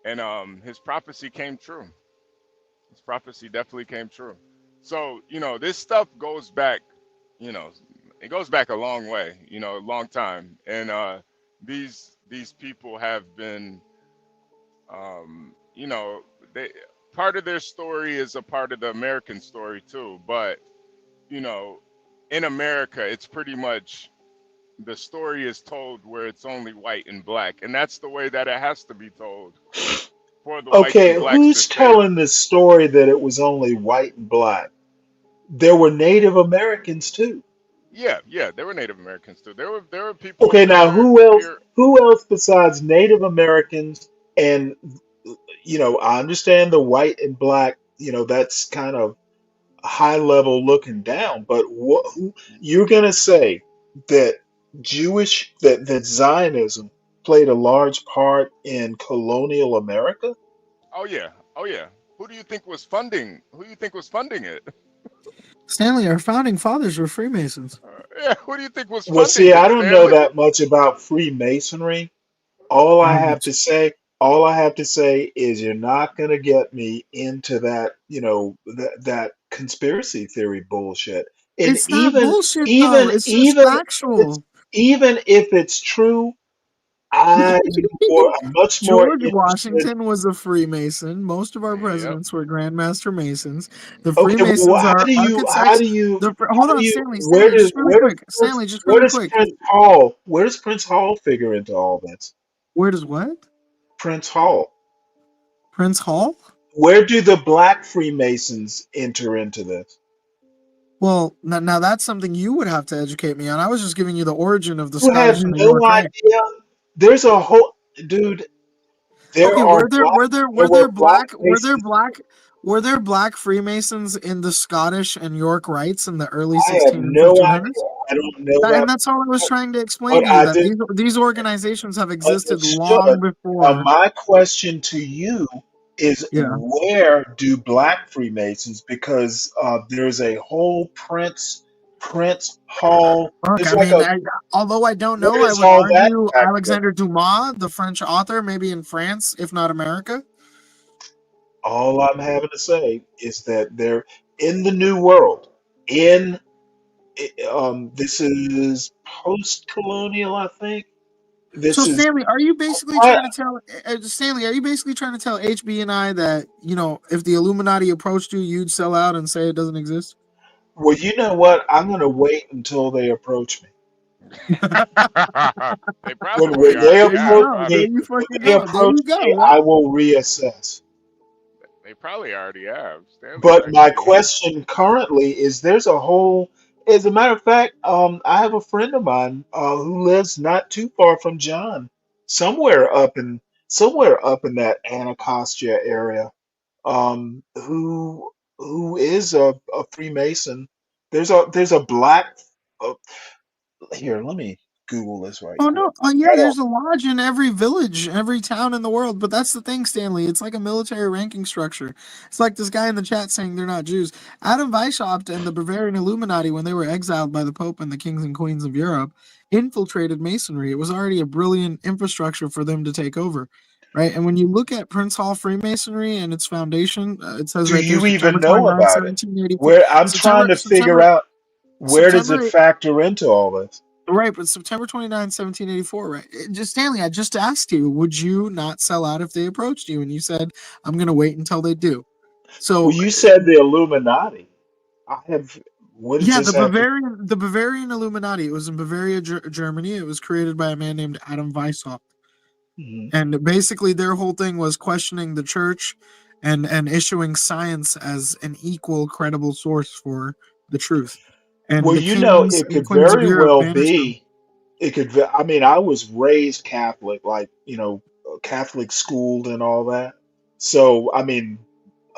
And his prophecy came true. His prophecy definitely came true. So, this stuff goes back, it goes back a long way, a long time. And these people have been, you know, they part of their story is a part of the American story too. But, you know, in America, it's pretty much the story is told where it's only white and black, and that's the way that it has to be told for the whites Okay, and blacks to who's stay. telling the story that it was only white and black? There were Native Americans too. Yeah, yeah, there were Native Americans too. There were people Okay, now here who else? here. Who else besides Native Americans? And I understand the white and black. That's kind of high level looking down. But you're gonna say that that Zionism played a large part in colonial America? Oh yeah, oh yeah. Who do you think was funding? Who do you think was funding it? Stanley, our founding fathers were Freemasons. Yeah, who do you think was Well, funding see, I it, don't know Stanley? that much about Freemasonry. All I Um, have to say, all I have to say is you're not going to get me into that, that conspiracy theory bullshit. And it's not bullshit though. It's just factual. even if it's true, I'm much more George interested. Washington was a Freemason. Most of our Yep. presidents were Grandmaster Masons. The Okay, well, Freemasons are architects. Hold on, Stanley. where Stanley, does just really quick. Stanley, just where really does quick. Prince Hall figure into all this? Where does what? Prince Hall. Prince Hall? Where do the Black Freemasons enter into this? Well, now that's something you would have to educate me on. I was just giving you the origin of the You have Scottish and the no York Rite. idea. There's a whole dude. There Okay, are black. There were black Masons. were there black Freemasons in the Scottish and York Rites in the early I have 16 and no 1700s? idea. I don't know And that, that's all I was trying to explain but to you, I that did these organizations have existed long understood. Now, before. my question to you is, Yeah. where do Black Freemasons? Because there's a whole Prince Hall. Look, There's I like mean, a although I don't where know, I does would all that argue factor in? Alexander Dumas, the French author, maybe in France, if not America. All I'm having to say is that they're in the New World. In this is post-colonial, I think. So This is Stanley, are you basically I, trying to tell Stanley? Are you basically trying to tell HB and I that if the Illuminati approached you, you'd sell out and say it doesn't exist? well, you know what? I'm gonna wait until they approach me. They When probably they already There you have. approach go. There me, you when fucking they go. There approach you go. me, I will reassess. They probably already have. Stanley's But my actually. question currently is there's a whole, as a matter of fact, I have a friend of mine who lives not too far from John, somewhere up in that Anacostia area, who is a Freemason. There's a black here, let me Google this right Oh quick. no! Oh yeah, I don't there's a lodge in every village, every town in the world. But that's the thing, Stanley. It's like a military ranking structure. It's like this guy in the chat saying they're not Jews. Adam Weishaupt and the Bavarian Illuminati, when they were exiled by the Pope and the kings and queens of Europe, infiltrated Masonry. It was already a brilliant infrastructure for them to take over, right? And when you look at Prince Hall Freemasonry and its foundation, it says do right there, you even September know 29, about it? 1784. Where I'm trying September, to figure September, out where does it September factor into all this? Right, but September 29, 1784, right? Just Stanley, I just asked you, would you not sell out if they approached you? And you said, I'm going to wait until they do. Well, So, you said the Illuminati. I have. What does yeah, this have to? The Bavarian Illuminati, it was in Bavaria, Germany. It was created by a man named Adam Weishaupt. Mhm. And basically their whole thing was questioning the church and issuing science as an equal credible source for the truth. And Well, the kings it and could queens of very Europe well banished them. be. It could. I mean, I was raised Catholic, like Catholic schooled and all that. So, I mean,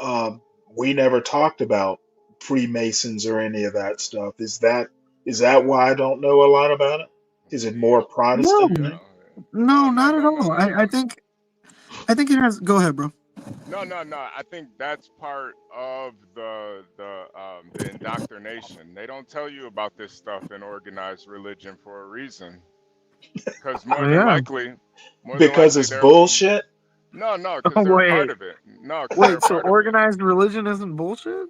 um, we never talked about Freemasons or any of that stuff. Is that why I don't know a lot about it? Is it more No, Protestant thing? no, No, no, not at no, no, all. no, no. I think it has. Go ahead, bro. No, no, no. I think that's part of the indoctrination. They don't tell you about this stuff in organized religion for a reason. Because Oh yeah. more than Because likely, it's bullshit. no, because Oh they're a part wait. of it. No, because they're a Wait, so part of it. organized religion isn't bullshit?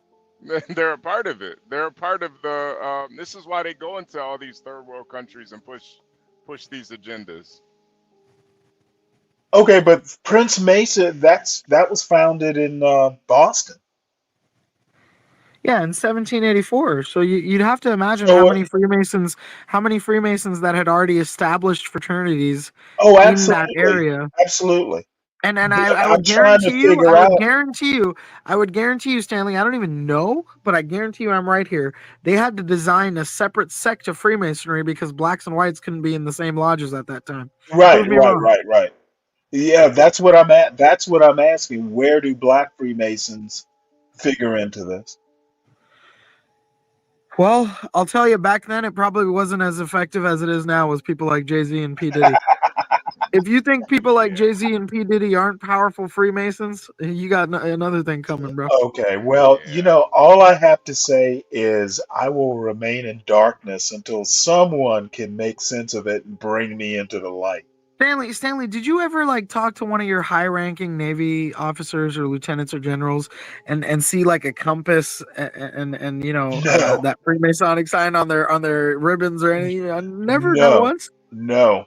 They're a part of it. They're a part of the. This is why they go into all these third world countries and push these agendas. Okay, but Prince Mason, that was founded in Boston. Yeah, in 1784. So you'd have to imagine So, how many Freemasons that had already established fraternities oh, in that absolutely, area. absolutely. And But I I'm would trying to guarantee you, figure out. Stanley, I don't even know, but I guarantee you I'm right here. They had to design a separate sect of Freemasonry because blacks and whites couldn't be in the same lodges at that time. Prove Right, me right, wrong. right, right. Yeah, that's what I'm at. That's what I'm asking. Where do Black Freemasons figure into this? Well, I'll tell you, back then it probably wasn't as effective as it is now with people like Jay-Z and P. Diddy. If you think people like Yeah, Jay-Z and P. Diddy aren't powerful Freemasons, you got another thing coming, bro. Okay, well, yeah. all I have to say is I will remain in darkness until someone can make sense of it and bring me into the light. Stanley, did you ever like talk to one of your high-ranking Navy officers or lieutenants or generals and see like a compass and No, that Freemasonic sign on their ribbons or anything? I never, not no, once. no.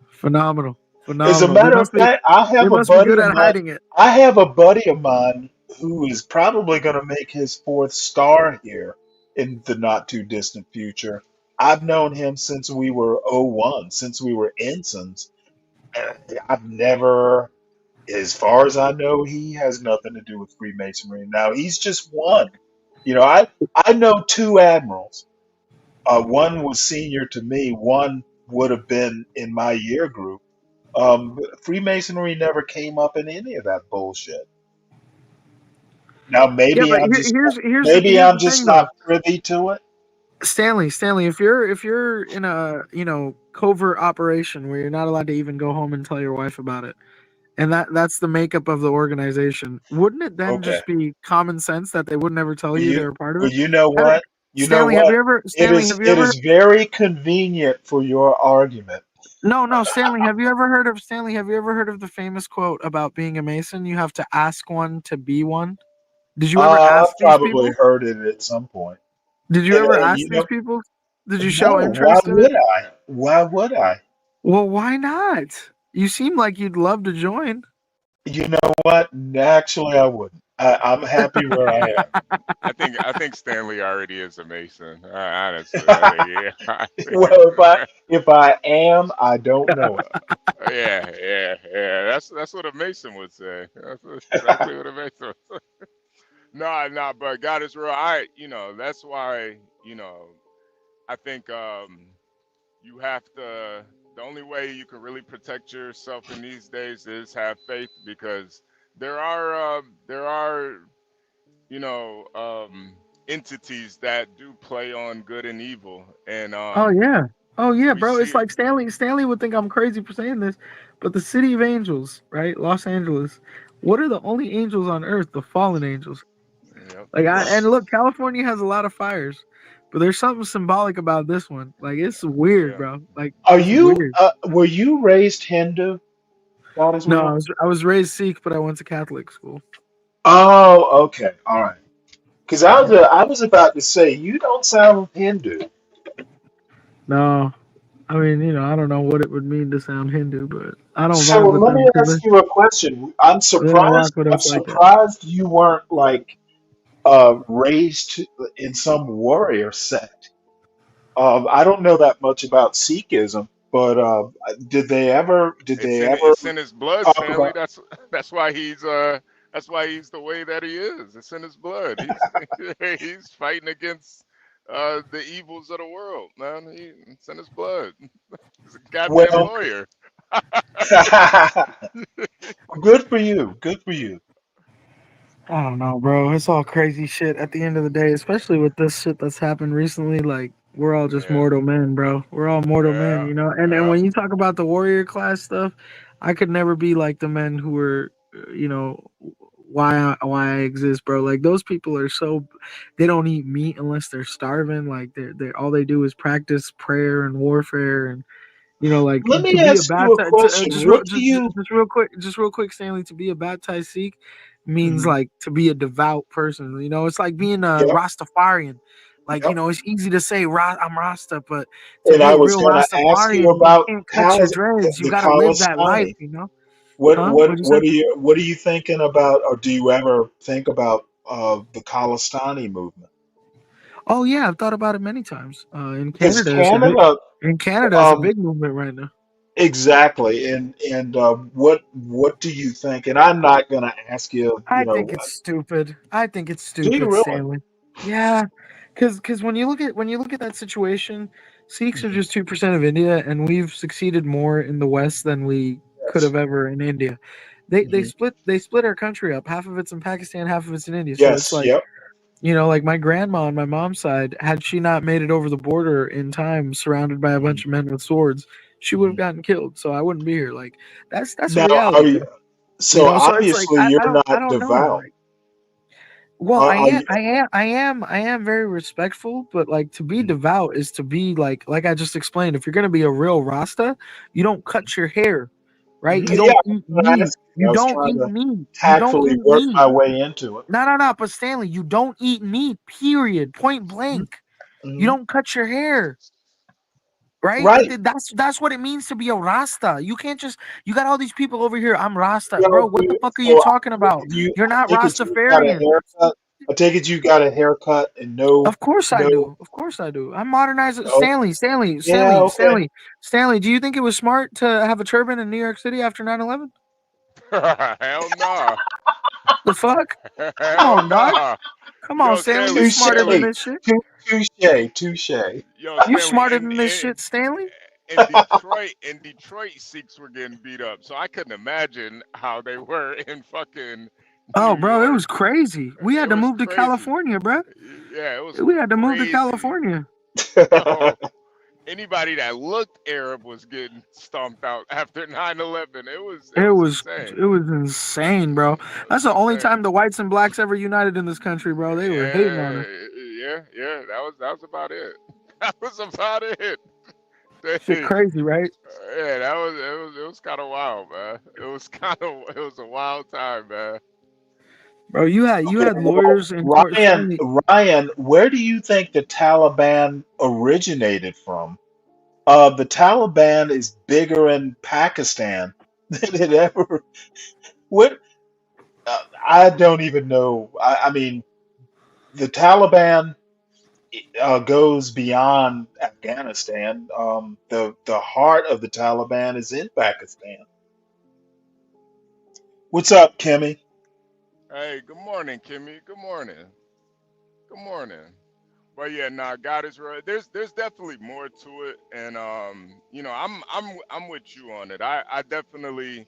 Phenomenal, As a phenomenal. matter of fact, They must be good at hiding it. I have a buddy of mine who is probably going to make his fourth star here in the not too distant future. I've known him since we were '01, since we were ensigns. I've never, as far as I know, he has nothing to do with Freemasonry. Now he's just one. I know two admirals. One was senior to me. One would have been in my year group. Freemasonry never came up in any of that bullshit. Now Yeah, but maybe here's I'm the just thing not though. privy to it. Stanley, if you're in a covert operation where you're not allowed to even go home and tell your wife about it, and that's the makeup of the organization, wouldn't it then Okay. just be common sense that they would never tell you they were part of Well, it? you know Have, what? You know what? Stanley, have you It ever is very convenient for your argument. no, Stanley, have you ever heard of the famous quote about being a Mason? You have to ask one to be one. Did you ever I've ask these probably people? heard it at some point. Did you And, ever and ask these people? Did you show no, why interest in it? would I? Why would I? Well, why not? You seem like you'd love to join. You know what? Actually, I wouldn't. I'm happy where I I think Stanley already is a Mason. Honestly, I am. think yeah. I Well, think, if I am, I don't know yeah. That's what a Mason would say. That's exactly what a Mason would say. No, no, but God is real. That's why, I think you have to. The only way you can really protect yourself in these days is have faith, because there are you know entities that do play on good and evil, and Oh yeah. Oh yeah, we bro. see It's it. like Stanley would think I'm crazy for saying this, but the city of angels, right? Los Angeles. What are the only angels on earth? The fallen angels. Yep. And look, California has a lot of fires, but there's something symbolic about this one. Like it's weird, Yeah. bro. Like Are it's you? weird. Were you raised Hindu? God is No, real. I was raised Sikh, but I went to Catholic school. Oh, okay, all right. Because I was about to say you don't sound Hindu. No, I mean, I don't know what it would mean to sound Hindu, but I don't So vibe with let them me because ask you a question. I'm they don't surprised. rock with I'm us like that. surprised you weren't like raised in some warrior sect. I don't know that much about Sikhism, but did they ever It's in his blood, talk Stanley. about? That's why he's the way that he is. It's in his blood. He's he's fighting against the evils of the world, man. It's in his blood. He's a goddamn Well, lawyer. good for you. Good for you. I don't know, bro. It's all crazy shit at the end of the day, especially with this shit that's happened recently. Like, we're all just Yeah, mortal men, bro. We're all mortal men, yeah, And yeah. when you talk about the warrior class stuff, I could never be like the men who were, you know, why I exist, bro. Like those people are so they don't eat meat unless they're starving. Like they're all they do is practice prayer and warfare and like Let to me be a ask you a baptized question. What do you? just real quick, Stanley, to be a baptized Sikh means Mhm. like to be a devout person. It's like being a Yep, Rastafarian. Like, yep. it's easy to say I'm Rasta, but to And be I a was real going to ask you Rastafarian, you about can't cut how your is dreads. You the gotta live that life, Khalistani. What Huh? what What'd you say? what are you thinking about, or do you ever think about the Khalistani movement? Oh yeah, I've thought about it many times. Because Canada, In Canada it's a um, big movement right now. exactly. And what do you think? And I'm not going to ask you. I think it's stupid. I think it's Do you stupid, really? Stanley. Yeah, because when you look at that situation, Sikhs are Mhm. just 2% of India, and we've succeeded more in the West than we could Yes. have ever in India. They Hmm. split our country up. Half of it's in Pakistan, half of it's in India. So it's Yes. like Yep. like my grandma on my mom's side, had she not made it over the border in time, surrounded by a Hmm. bunch of men with swords, she would have Hmm. gotten killed. So I wouldn't be here. Like that's a Now, are reality, you? bro. So So it's like obviously I you're don't I not don't know. devout. Like, well, Are you? I am very respectful, but like to be Mhm. devout is to be like I just explained. If you're gonna be a real Rasta, you don't cut your hair, right? You Yeah, don't I was eat gonna meat. ask you. You I was don't trying eat to meat. You don't tactfully eat work meat. my way into it. No, no, no. But Stanley, you don't eat meat. Period. Point Mhm. blank. You Mhm. don't cut your hair, right? Right. That's what it means to be a Rasta. You can't just you got all these people over here. I'm Rasta, bro. Yo, What the fuck are you so talking about? You're I not take it you got a Rastafarian. haircut. I take it you got a haircut and Of course I no. do. Of course I do. I'm modernizing. Oh, yeah. Okay. Stanley. Do you think it was smart to have a turban in New York City after 9/11? Hell no. The fuck? Come Hell on, dog. no. Come on, Yo, Stanley. You Stanley, Touche. smarter than Stanley. this shit. Touche. Yo, You Stanley. smarter than this shit, Stanley. In Detroit, Sikhs were getting beat up, so I couldn't imagine how they were in fucking Oh, New bro, it York. was crazy. We It had to was move to crazy. California, bro. Yeah, it was We had to move to crazy. California. Yo, anybody that looked Arab was getting stomped out after 9/11. It It was was insane. it was insane, bro. That's the only Insane. time the whites and blacks ever united in this country, bro. They were hating on Yeah, us. yeah. That was about it. That was about it. Shit Dang. crazy, right? Yeah, it was kind of wild, man. It was a wild time, man. Bro, you had Well, lawyers in court, Stanley. Ryan, where do you think the Taliban originated from? The Taliban is bigger in Pakistan than it ever. What? I don't even know. I mean, the Taliban goes beyond Afghanistan. The heart of the Taliban is in Pakistan. What's up, Kimmy? Hey, good morning, Kimmy. Good morning. Good morning. But yeah, nah, God is right. There's definitely more to it, and I'm with you on it. I definitely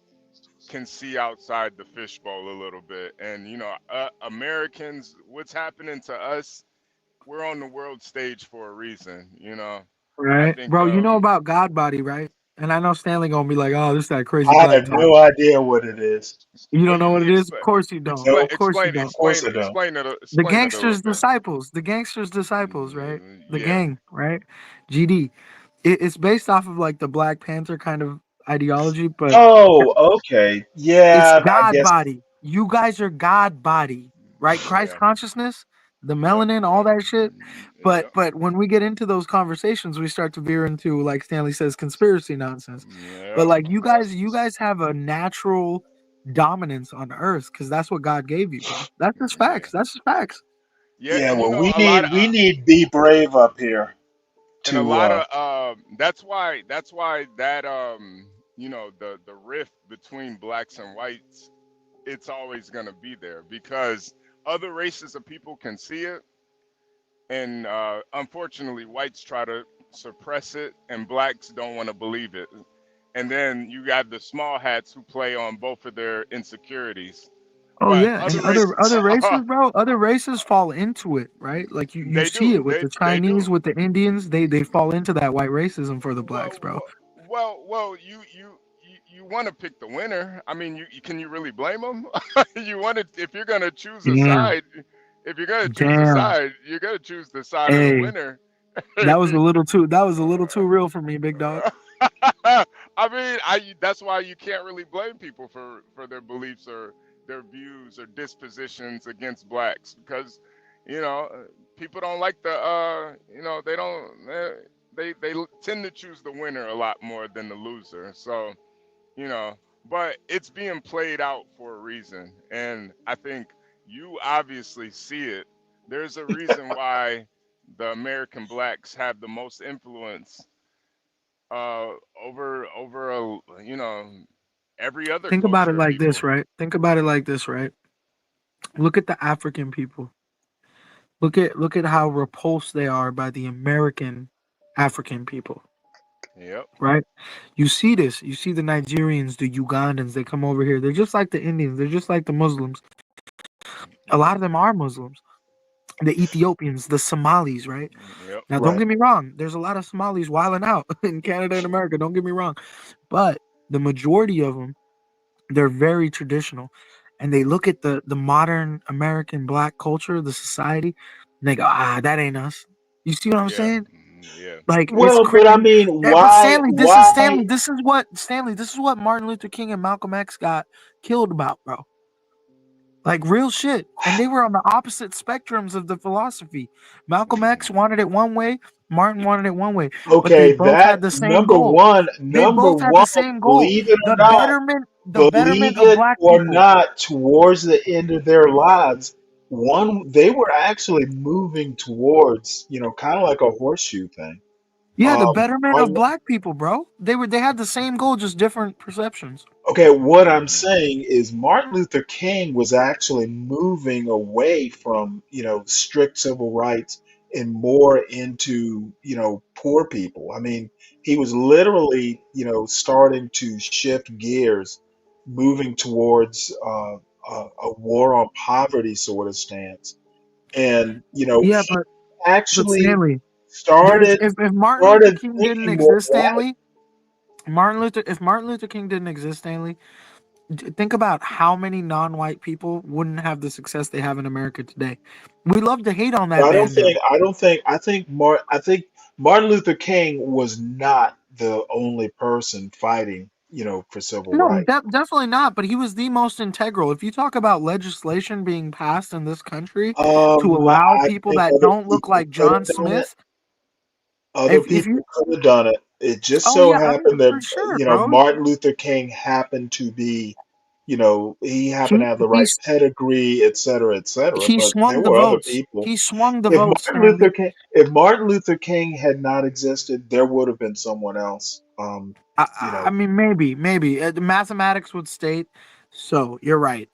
can see outside the fishbowl a little bit, and Americans, what's happening to us? We're on the world stage for a reason. I Right, think bro. You know about God body, right? And I know Stanley gonna be like, "Oh, this is that crazy I black have talk." no idea what it is. You well, don't know you what it is? Of explain course you don't. explain No, Of course you explain don't. of course explain I don't. The explain it a little gangsters' bit. disciples. The gangsters' disciples, right? The Yeah. gang, right? GD. It's based off of like the Black Panther kind of ideology, but Oh, okay. it's Yeah, I God guess. body. You guys are God body, right? Christ Yeah. consciousness, the Yep. melanin, all Yep. that shit. But Yep. but when we get into those conversations, we start to veer into, like Stanley says, conspiracy nonsense. But Yep. like Yep. you guys have a natural dominance on Earth because that's what God gave you, bro. That's just Yeah. facts. That's just facts. Yeah. Yeah, And well, we a lot need of we need Be Brave up here and a to lot of that's why that the rift between blacks and whites, it's always going to be there because other races of people can see it, and unfortunately whites try to suppress it and blacks don't want to believe it, and then you got the small hats who play on both of their insecurities, Oh but yeah, and other other races races, bro. Other races fall into it, right? Like you they see do it with the they Chinese, do. with the Indians. They fall into that white racism for the blacks, bro. Well, you you want to pick the winner. I mean, can you really blame them? You want to, if you're gonna choose a Damn, side, if you're gonna choose a damn. side, you're gonna choose the side of the Hey, winner. that was a little too. That was a little too real for me, big dog. I mean, that's why you can't really blame people for their beliefs or their views or dispositions against blacks because, you know, people don't like you know, they don't they tend to choose the winner a lot more than the loser. So, you know, but it's being played out for a reason, and I think you obviously see it. There's a reason why the American blacks have the most influence uh over you know, every other Think about it culture of like this, people. right? Think about it like this, right? Look at the African people. Look at how repulsed they are by the American African people, Yep. right? You see this. You see the Nigerians, the Ugandans. They come over here. They're just like the Indians. They're just like the Muslims. A lot Yep. of them are Muslims. The Ethiopians, the Somalis, right? Yep. Now, don't Right. get me wrong. There's a lot of Somalis wilding out in Canada and America. Don't get me wrong, but the majority of them, they're very traditional, and they look at the modern American black culture, the society, and they go, that ain't us. You see what I'm Yeah. saying? Yeah. Like it's Well, but I crazy. mean, But why? Stanley, this is Why? Stanley. This is what Martin Luther King and Malcolm X got killed about, bro. Like real shit. And they were on the opposite spectrums of the philosophy. Malcolm X wanted it one way, Martin wanted it one way, but they Okay, both that had the same number goal. one, They number both had the one, same goal. believe it or not, The betterment believe of it black or people. not, towards the end of their lives, they were actually moving towards, kind of like a horseshoe thing. Yeah, the Um, betterment of on black people, bro. They had the same goal, just different perceptions. Okay, what I'm Hmm. saying is Martin Luther King was actually moving away from, strict civil rights and more into, poor people. I mean, he was literally, starting to shift gears, moving towards a war on poverty sort of stance. And, Yeah, he but actually Stanley, there's started if Martin Luther started King didn't thinking more exist, radical. Stanley, if Martin Luther King didn't exist, Stanley, think about how many non-white people wouldn't have the success they have in America today. We love to hate on that I don't man, think though. I don't think I think Martin Luther King was not the only person fighting, for civil No, rights. definitely not. But he was the most integral. If you talk about legislation being passed in this country to allow I people think that other don't look people like could John have done it. Smith, Other if you, people could have done it. It just oh so yeah, I mean happened for that, sure, bro. Martin Luther King happened to be, he happened He to have the right he's pedigree, et cetera, et cetera. he But there swung the were other votes. people. He swung the If votes, Martin Luther Stanley. King, if Martin Luther King had not existed, there would have been someone else. I mean, maybe the mathematics would state so. You're right.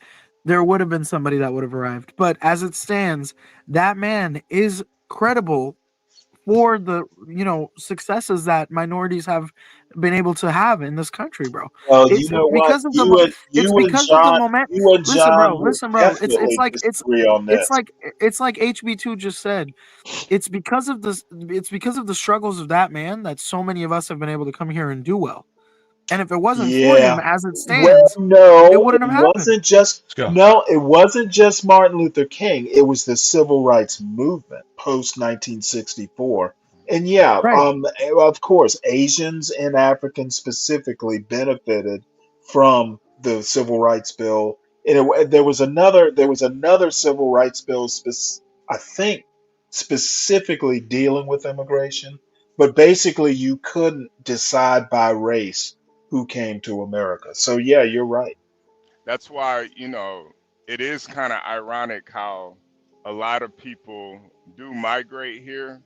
There would have been somebody that would have arrived, but as it stands, that man is credible for the successes that minorities have been able to have in this country, bro. Well, you It's know what? because of the it's because of the moment. You and John would Listen, bro. It's definitely like disagree on this. it's like HB2 just said. It's because of this. It's because of the struggles of that man that so many of us have been able to come here and do well. And if it wasn't for him, Yeah. as it Well, stands, it no, wouldn't have happened. Let's go. it wasn't just Martin Luther King. It was the civil rights movement post 1964. And yeah, Right. of course, Asians and Africans specifically benefited from the civil rights bill. And there was another civil rights bill, I think, specifically dealing with immigration. But basically, you couldn't decide by race who came to America. So yeah, you're right. That's why, it is kind of ironic how a lot of people do migrate here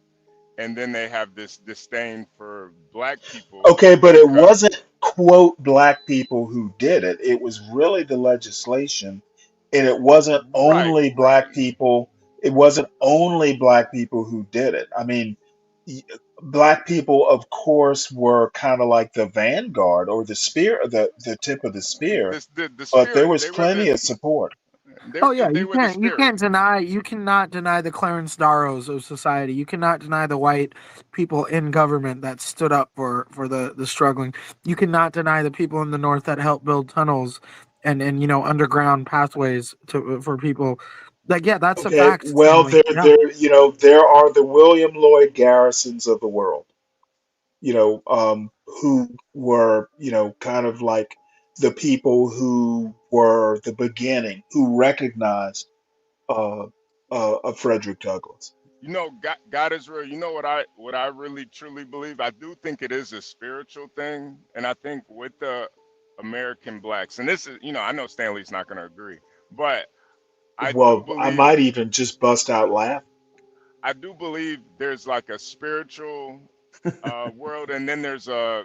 and then they have this disdain for black people Okay, but it because wasn't quote black people who did it. It was really the legislation, and it wasn't right, only black people. It wasn't only black people who did it. I mean, y- black people, of course, were kind of like the vanguard or the spear, the tip of the spear, the but there spirit, was they were the plenty of support. Oh yeah, They were the spirit. you cannot deny the Clarence Darrows of society. You cannot deny the white people in government that stood up for the struggling. You cannot deny the people in the north that helped build tunnels and underground pathways for people. Like yeah, that's a Okay, fact, well, Stanley. Yeah. there are the William Lloyd Garrisons of the world, who were, kind of like the people who were the beginning, who recognized uh, Frederick Douglass. God is real. You know what I really truly believe. I do think it is a spiritual thing, and I think with the American blacks, and this is, I know Stanley's not going to agree, but I do Well, I believe might even just bust out laughing. there's like a spiritual world, and then there's the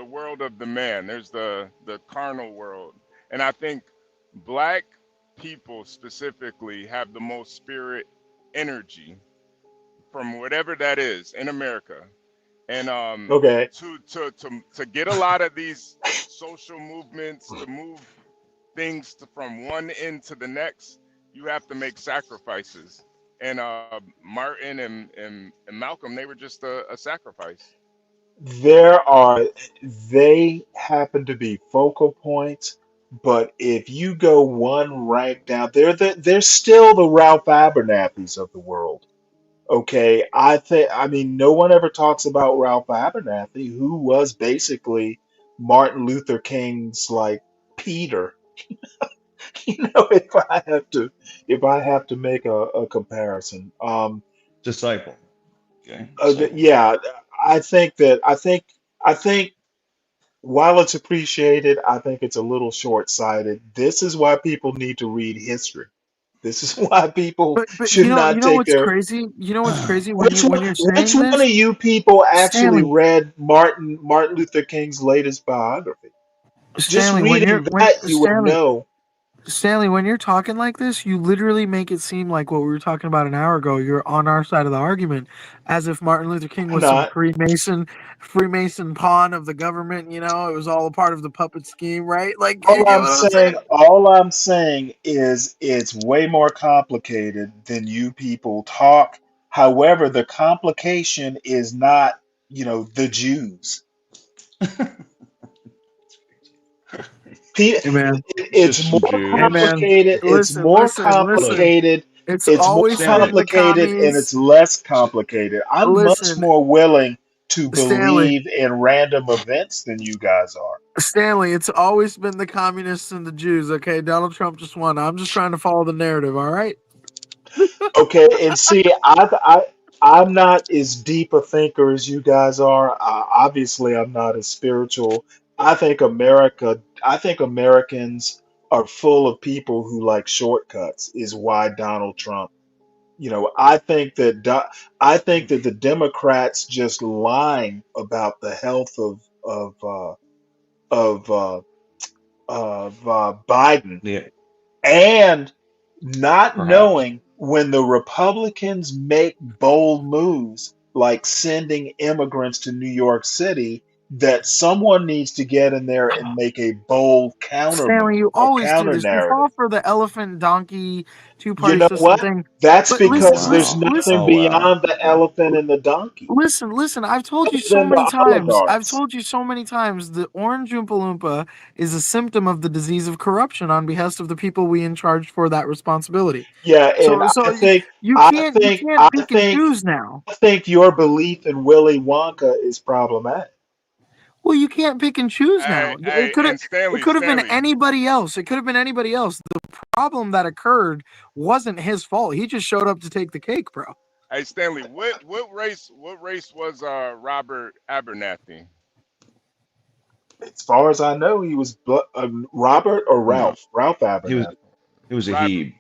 world of the man. There's the carnal world, and I think black people specifically have the most spirit energy from whatever that is in America, and Okay. to get a lot of these social movements to move things from one end to the next, you have to make sacrifices. And Martin and Malcolm, they were just a sacrifice. There are, they happen to be focal points, but if you go one rank down, they're still the Ralph Abernathy's of the world. Okay, I mean, no one ever talks about Ralph Abernathy, who was basically Martin Luther King's like Peter. If I have to make a comparison, Disciple. Okay. Disciple. yeah, I think while it's appreciated, I think it's a little short-sighted. This is why people need to read history. This is why people But should not you know take what's their crazy? You know what's crazy which when you're which saying one this, of you people actually Stanley. read Martin Luther King's latest biography? Just Stanley, when you're reading when that, you would know. Stanley, when you're talking like this, you literally make it seem like what we were talking about an hour ago. You're on our side of the argument, as if Martin Luther King I'm was some not. Freemason pawn of the government. It was all a part of the puppet scheme, right? Like, you All get I'm what I'm saying? saying, all I'm saying is it's way more complicated than you people talk. However, the complication is not, the Jews. Hey man, It's It's just some more hey Jews. man, complicated. It's listen, more listen, listen. Look, complicated. It's It's more always Stanley. been the complicated and commies. it's less complicated. I'm much Listen, more willing to Stanley, believe in random events than you guys are. Stanley, it's always been the communists and the Jews. Okay, Donald Trump just won. I'm just trying to follow the narrative. All right. Okay, and see, I'm not as deep a thinker as you guys are. Obviously, I'm not as spiritual. I think Americans are full of people who like shortcuts, is why Donald Trump. I think that the Democrats just lying about the health of Biden Yeah, and not perhaps. knowing when the Republicans make bold moves like sending immigrants to New York City, that someone needs to get in there and make a bold counter Stanley, move you or always do counter this. You narrative. fall for the elephant donkey two You party know system what? thing. That's But because there's Wow. nothing Oh wow. beyond the elephant and the donkey listen. I've told you other so than many the times. I've oligarchs. told you so many times the orange Oompa Loompa is a symptom of the disease of corruption on behest of the people we in charge for that responsibility. Yeah, and You can't pick and choose now. I think your belief in Willy Wonka is problematic. Well, you can't pick and choose now. And It Stanley, could have been Stanley. anybody else. It could have been anybody else. The problem that occurred wasn't his fault. He just showed up to take the cake, bro. Hey Stanley, what race was Robert Abernathy? As far as I know, he was Robert or No. Ralph. Ralph He was Abernathy. he was a Robert. Hebe.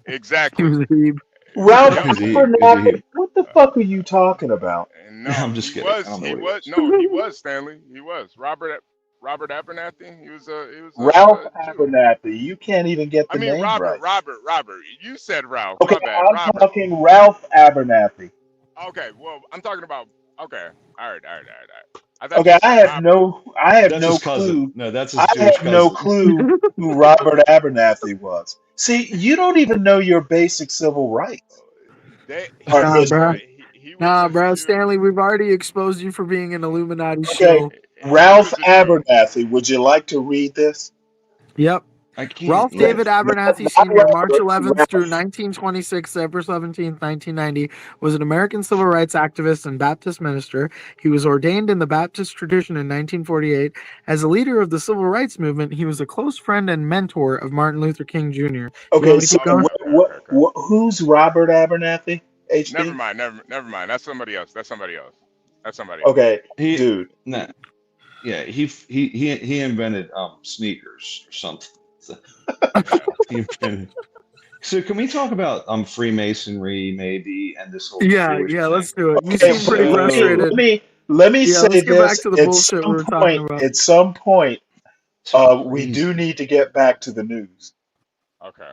He Exactly. was a Hebe. Ralph Yep. He was a Abernathy? Hebe. What the fuck are you talking about? And No, no, I'm just kidding. I don't know he what he was was. no, he was Stanley. He was Robert Abernathy. He was a Ralph Jew. Abernathy. You can't even get I the mean name Robert, right. Robert, Robert. You said Ralph. Okay, My bad, I'm Robert. talking Ralph Abernathy. Okay, well, I'm talking about. Okay, all right. thought you Okay, said Robert. I have That's no his cousin. clue. No, that's his I Jewish have no cousin. clue who Robert Abernathy was. See, you don't even know your basic civil rights or Nah, bro. history. He was Nah, a bro. Jew. Stanley, we've already exposed you for being an Illuminati Okay, shill. He Ralph was a Jew. Abernathy. Would you like to read this? Yep. I can't. Ralph Yeah. David Abernathy Not Sr., March Robert. 11th through Ralph. 1926, April 17th, 1990, was an American civil rights activist and Baptist minister. He was ordained in the Baptist tradition in 1948. As a leader of the civil rights movement, he was a close friend and mentor of Martin Luther King Jr. Do you want Okay, me to so keep going? who's Robert Abernathy? Never HB. mind. Never mind. That's somebody else. That's somebody else. That's somebody else. Okay, He dude. nah. Yeah. He invented sneakers or something. So, he invented. So can we talk about Freemasonry maybe and this whole Yeah, Jewish yeah, thing? let's do it. You Okay, seem pretty but So frustrated. let me Yeah, say let's get back this. to the bullshit we were talking about. At some point, it's we crazy. do need to get back to the news Okay.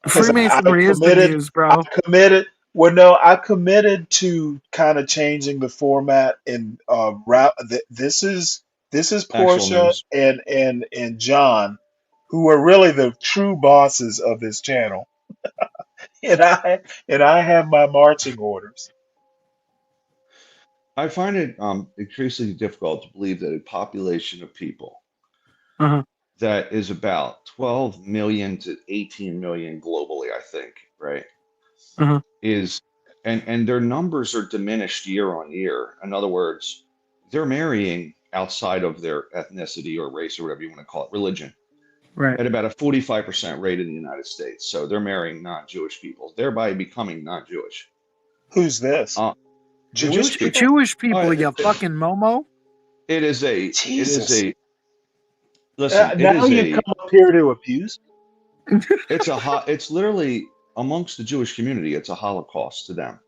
because Freemasonry is the news, bro. I committed. Well, no, I committed to kind of changing the format and this is Actual Portia news. and John, who are really the true bosses of this channel, and I have my marching orders. I find it increasingly difficult to believe that a population of people Uh-huh. that is about 12 million to 18 million globally, I think, right? Uh-huh. Is and their numbers are diminished year on year. In other words, they're marrying outside of their ethnicity or race or whatever you want to call it, religion, Right. at about a 45% rate in the United States. So they're marrying non-Jewish people, thereby becoming non-Jewish. Who's this? The Jewish Jewish people. people? Jewish people, you fucking Momo. It is a. Jesus. Listen. It Now is you a. come up here to abuse. It's literally amongst the Jewish community. It's a Holocaust to them.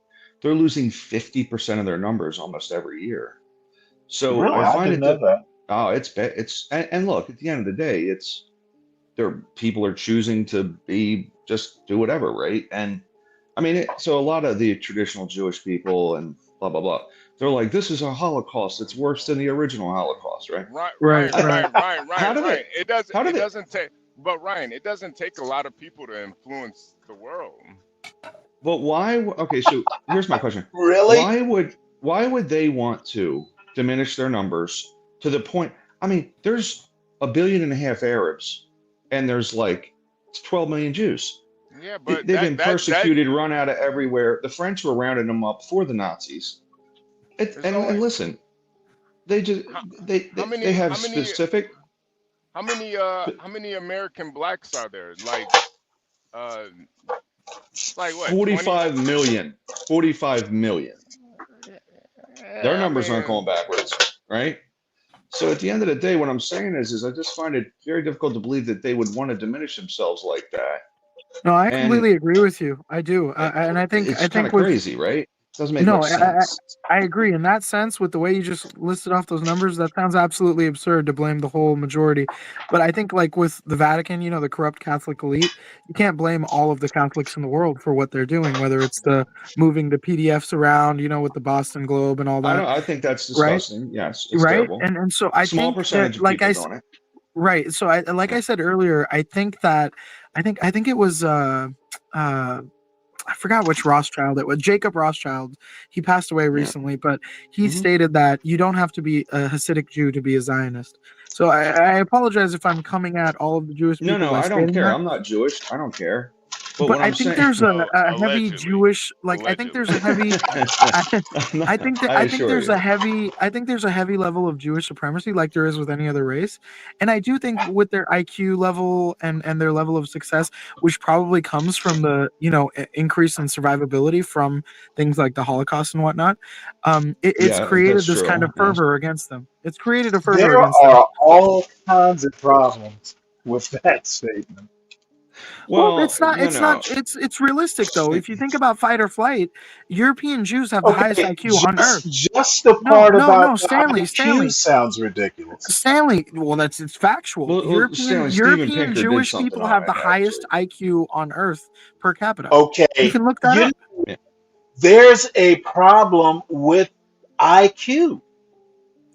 They're losing 50% of their numbers almost every year. So Really? I I find didn't it know that that. it's bad. And look, at the end of the day, people are choosing to be just do whatever, right? And I mean, so a lot of the traditional Jewish people and blah blah blah, they're like, this is a Holocaust. It's worse than the original Holocaust, right? Right. How do they? It doesn't take. But Ryan, it doesn't take a lot of people to influence the world. But why? Okay, so here's my question. Really? Why would they want to diminish their numbers to the point? I mean, there's 1.5 billion Arabs, and there's like 12 million Jews. Yeah, but They've been persecuted, run out of everywhere. The French were rounding them up for the Nazis. And listen, they just they have specific. How many American blacks are there? Like what? 45 million. 45 million. Their numbers aren't going backwards, right? So at the end of the day, what I'm saying is I just find it very difficult to believe that they would want to diminish themselves like that. No, I And completely agree with you. I do, and I think it's kind of with crazy, right? Doesn't make no, much sense. I agree in that sense with the way you just listed off those numbers. That sounds absolutely absurd to blame the whole majority. But I think like with the Vatican, the corrupt Catholic elite, you can't blame all of the Catholics in the world for what they're doing, whether it's the moving the PDFs around, with the Boston Globe and all that. I think that's Right? disgusting. Yes, it's Right? terrible. And so I Small think percentage that of people doing it. right. So I said earlier, I think it was I forgot which Rothschild it was. Jacob Rothschild. He passed away recently, but he stated that you don't have to be a Hasidic Jew to be a Zionist. So I apologize if I'm coming at all of the Jewish people. No, by I don't stating care. that. I'm not Jewish. I don't care. But But what I I'm think saying, there's a heavy Jewish, I think there's a heavy, I think there's a heavy level of Jewish supremacy, like there is with any other race, and I do think with their IQ level and their level of success, which probably comes from the increase in survivability from things like the Holocaust and whatnot, it's yeah, that's created this kind true. of Yes. fervor against them. It's created a fervor There against them. are all kinds of problems with that statement. Well, it's realistic though. If you think about fight or flight, European Jews have the highest Okay, IQ on earth. just the No, part no, about no, the Stanley, IQ sounds ridiculous. Stanley. Well, it's factual. Well, Stanley, Steven European Pinker did Jewish something people on have the it, highest actually. IQ on earth per capita. Okay, You can look that up. there's a problem with IQ.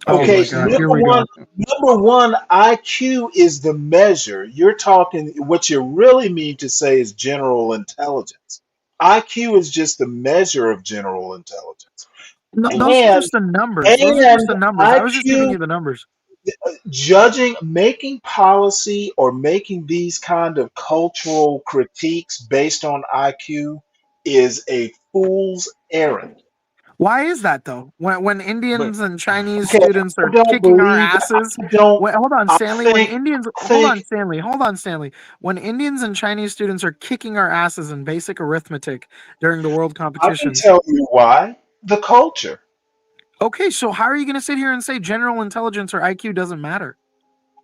Oh Okay, my God, here we go. number one, IQ is the measure. You're talking, what you really mean to say is general intelligence. IQ is just the measure of general intelligence. No, those are And just the numbers. Those are just and the numbers. I was just giving IQ, you the numbers. judging, making policy or making these kind of cultural critiques based on IQ is a fool's errand. Why is that though? When But Indians and Chinese Okay, students I are don't kicking our believe, asses, I don't, hold on, I Stanley. When think, Indians, I think, Hold on, Stanley. When Indians and Chinese students are kicking our asses in basic arithmetic during the world I can competitions, tell you why. The culture. okay, so how are you going to sit here and say general intelligence or IQ doesn't matter?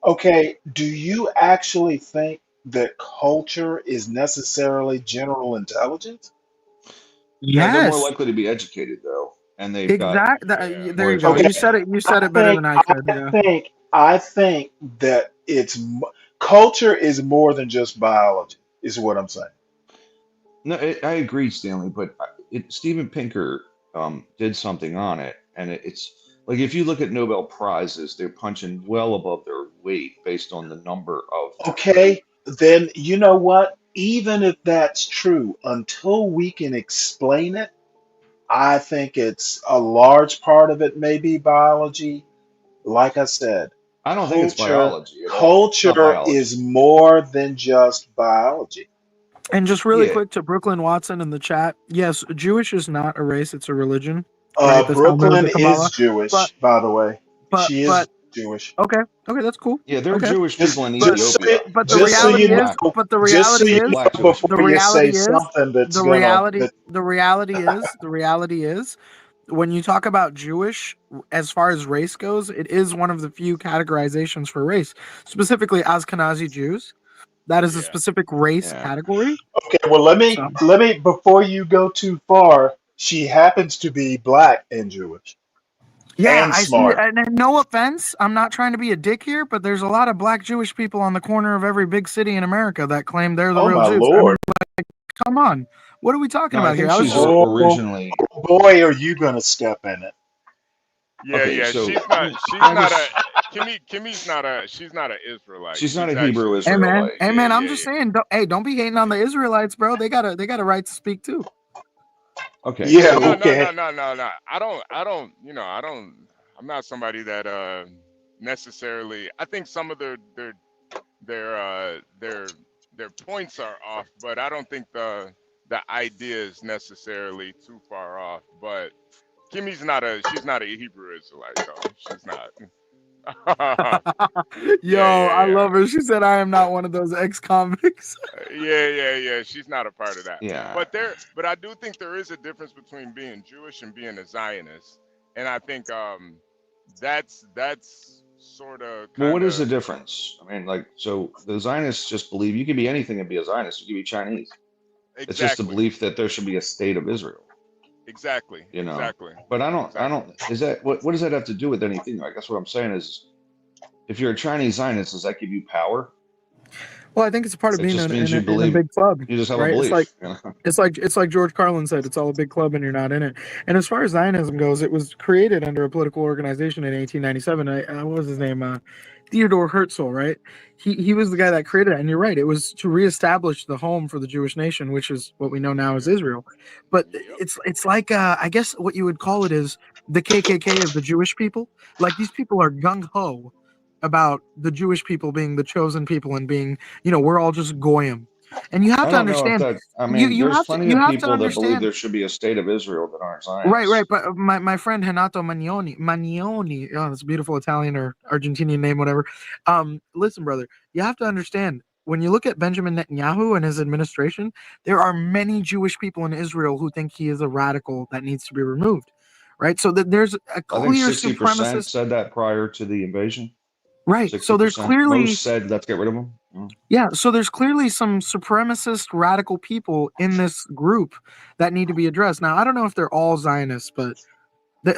Okay, do you actually think that culture is necessarily general intelligence? no, they're more Yes, likely to be educated though, and they've got exactly. There more you go. Okay, You said information. it. You I said it better think, than I I could. Yeah. think, I think that culture is more than just biology, is what I'm saying. No, I agree, Stanley, but Steven Pinker did something on it, and it's like if you look at Nobel Prizes, they're punching well above their weight based on the number of them. Okay, then you know what? Even if that's true, until we can explain it, I think it's a large part of it may be biology. Like I said, I don't think it's culture biology at all. It's not culture is biology. more than just biology. And just really Yeah, quick to Brooklyn Watson in the chat. Yes, Jewish is not a race; it's a religion, right? The Talmud, Brooklyn the is Kabbalah. But Jewish, by the way. She is but Jewish. okay, okay, that's cool. yeah, there are Okay, Jewish people in but Ethiopia, the Just so you reality is, black know, but the just so reality you is, black know Jewish before the people. you say reality is, something that's the gonna reality, that the reality is, when you talk about Jewish, as far as race goes, it is one of the few categorizations for race, specifically Ashkenazi Jews. That is a Yeah. specific race Yeah. category. okay, well So let me before you go too far, she happens to be black and Jewish yeah, and I see. smart. And no offense, I'm not trying to be a dick here, but there's a lot of black Jewish people on the corner of every big city in America that claim they're the Oh real my Jews. I mean, lord. come on, what are we talking No, I about here? think I was she's just Oh originally boy, are you gonna step in it. Yeah, okay. yeah. So She's I not a just Kimmy's not a she's not an Israelite. she's not She's a Hebrew actually Hey man, Israelite. hey yeah, man, I'm yeah, just yeah. saying, don't be hating on the Israelites, bro. They got a right to speak too. Okay, Yeah, Oh no, so no, no, okay. no, no, no. I'm not somebody that necessarily I think some of their their points are off, but I don't think the idea is necessarily too far off. But she's not a Hebrew Israelite though. She's not. Yo, Yeah, yeah, I yeah. love her. She said, "I am not one of those ex-convicts." Yeah, yeah, yeah. She's not a part of that. yeah, But I do think there is a difference between being Jewish and being a Zionist, and I think that's sort of well, kind what is the of difference? I mean, like, so the Zionists just believe you can be anything and be a Zionist. You can be Chinese. It's just the exactly, belief that there should be a state of Israel. exactly, You know, exactly, but I exactly. don't. Is that what? What does that have to do with anything? I guess what I'm saying is, if you're a Chinese Zionist, does that give you power? Well, I think it's a part of It being just means you in a believe. big club, You just have a right? belief. You know? It's like George Carlin said, it's all a big club and you're not in it. And as far as Zionism goes, it was created under a political organization in 1897. What was his name? Theodore Herzl, right? He was the guy that created it. And you're right, it was to reestablish the home for the Jewish nation, which is what we know now as Yeah. Israel. But Yep. it's like I guess what you would call it is the KKK of the Jewish people. Like these people are gung ho about the Jewish people being the chosen people and being, we're all just goyim. And you have I to don't know if understand, that. I mean, there's plenty you of have to people that believe understand. there should be a state of Israel that aren't Right. Zionists. But my friend Renato Manioni, oh, that's a beautiful Italian or Argentinian name, whatever. Listen, brother, you have to understand when you look at Benjamin Netanyahu and his administration, there are many Jewish people in Israel who think he is a radical that needs to be removed. Right. So that there's a I think clear 60% supremacist. said that prior to the invasion. Right. So there's 60%. clearly Most said, let's get rid of them. Yeah, so there's clearly some supremacist radical people in this group that need to be addressed. Now, I don't know if they're all Zionists, but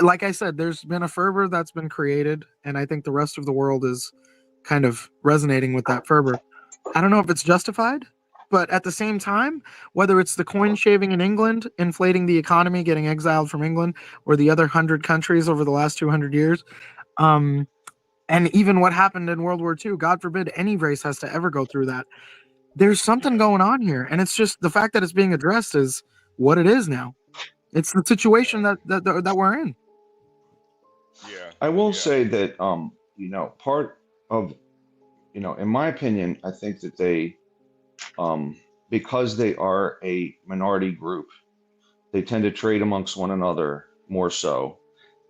like I said, there's been a fervor that's been created, and I think the rest of the world is kind of resonating with that fervor. I don't know if it's justified, but at the same time, whether it's the coin shaving in England, inflating the economy, getting exiled from England, or the other 100 countries over the last 200 years, And even what happened in World War II, God forbid any race has to ever go through that. There's something going on here, and it's just the fact that it's being addressed is what it is now. It's the situation that we're in. Yeah. I will say that part of in my opinion, I think that they because they are a minority group, they tend to trade amongst one another more so,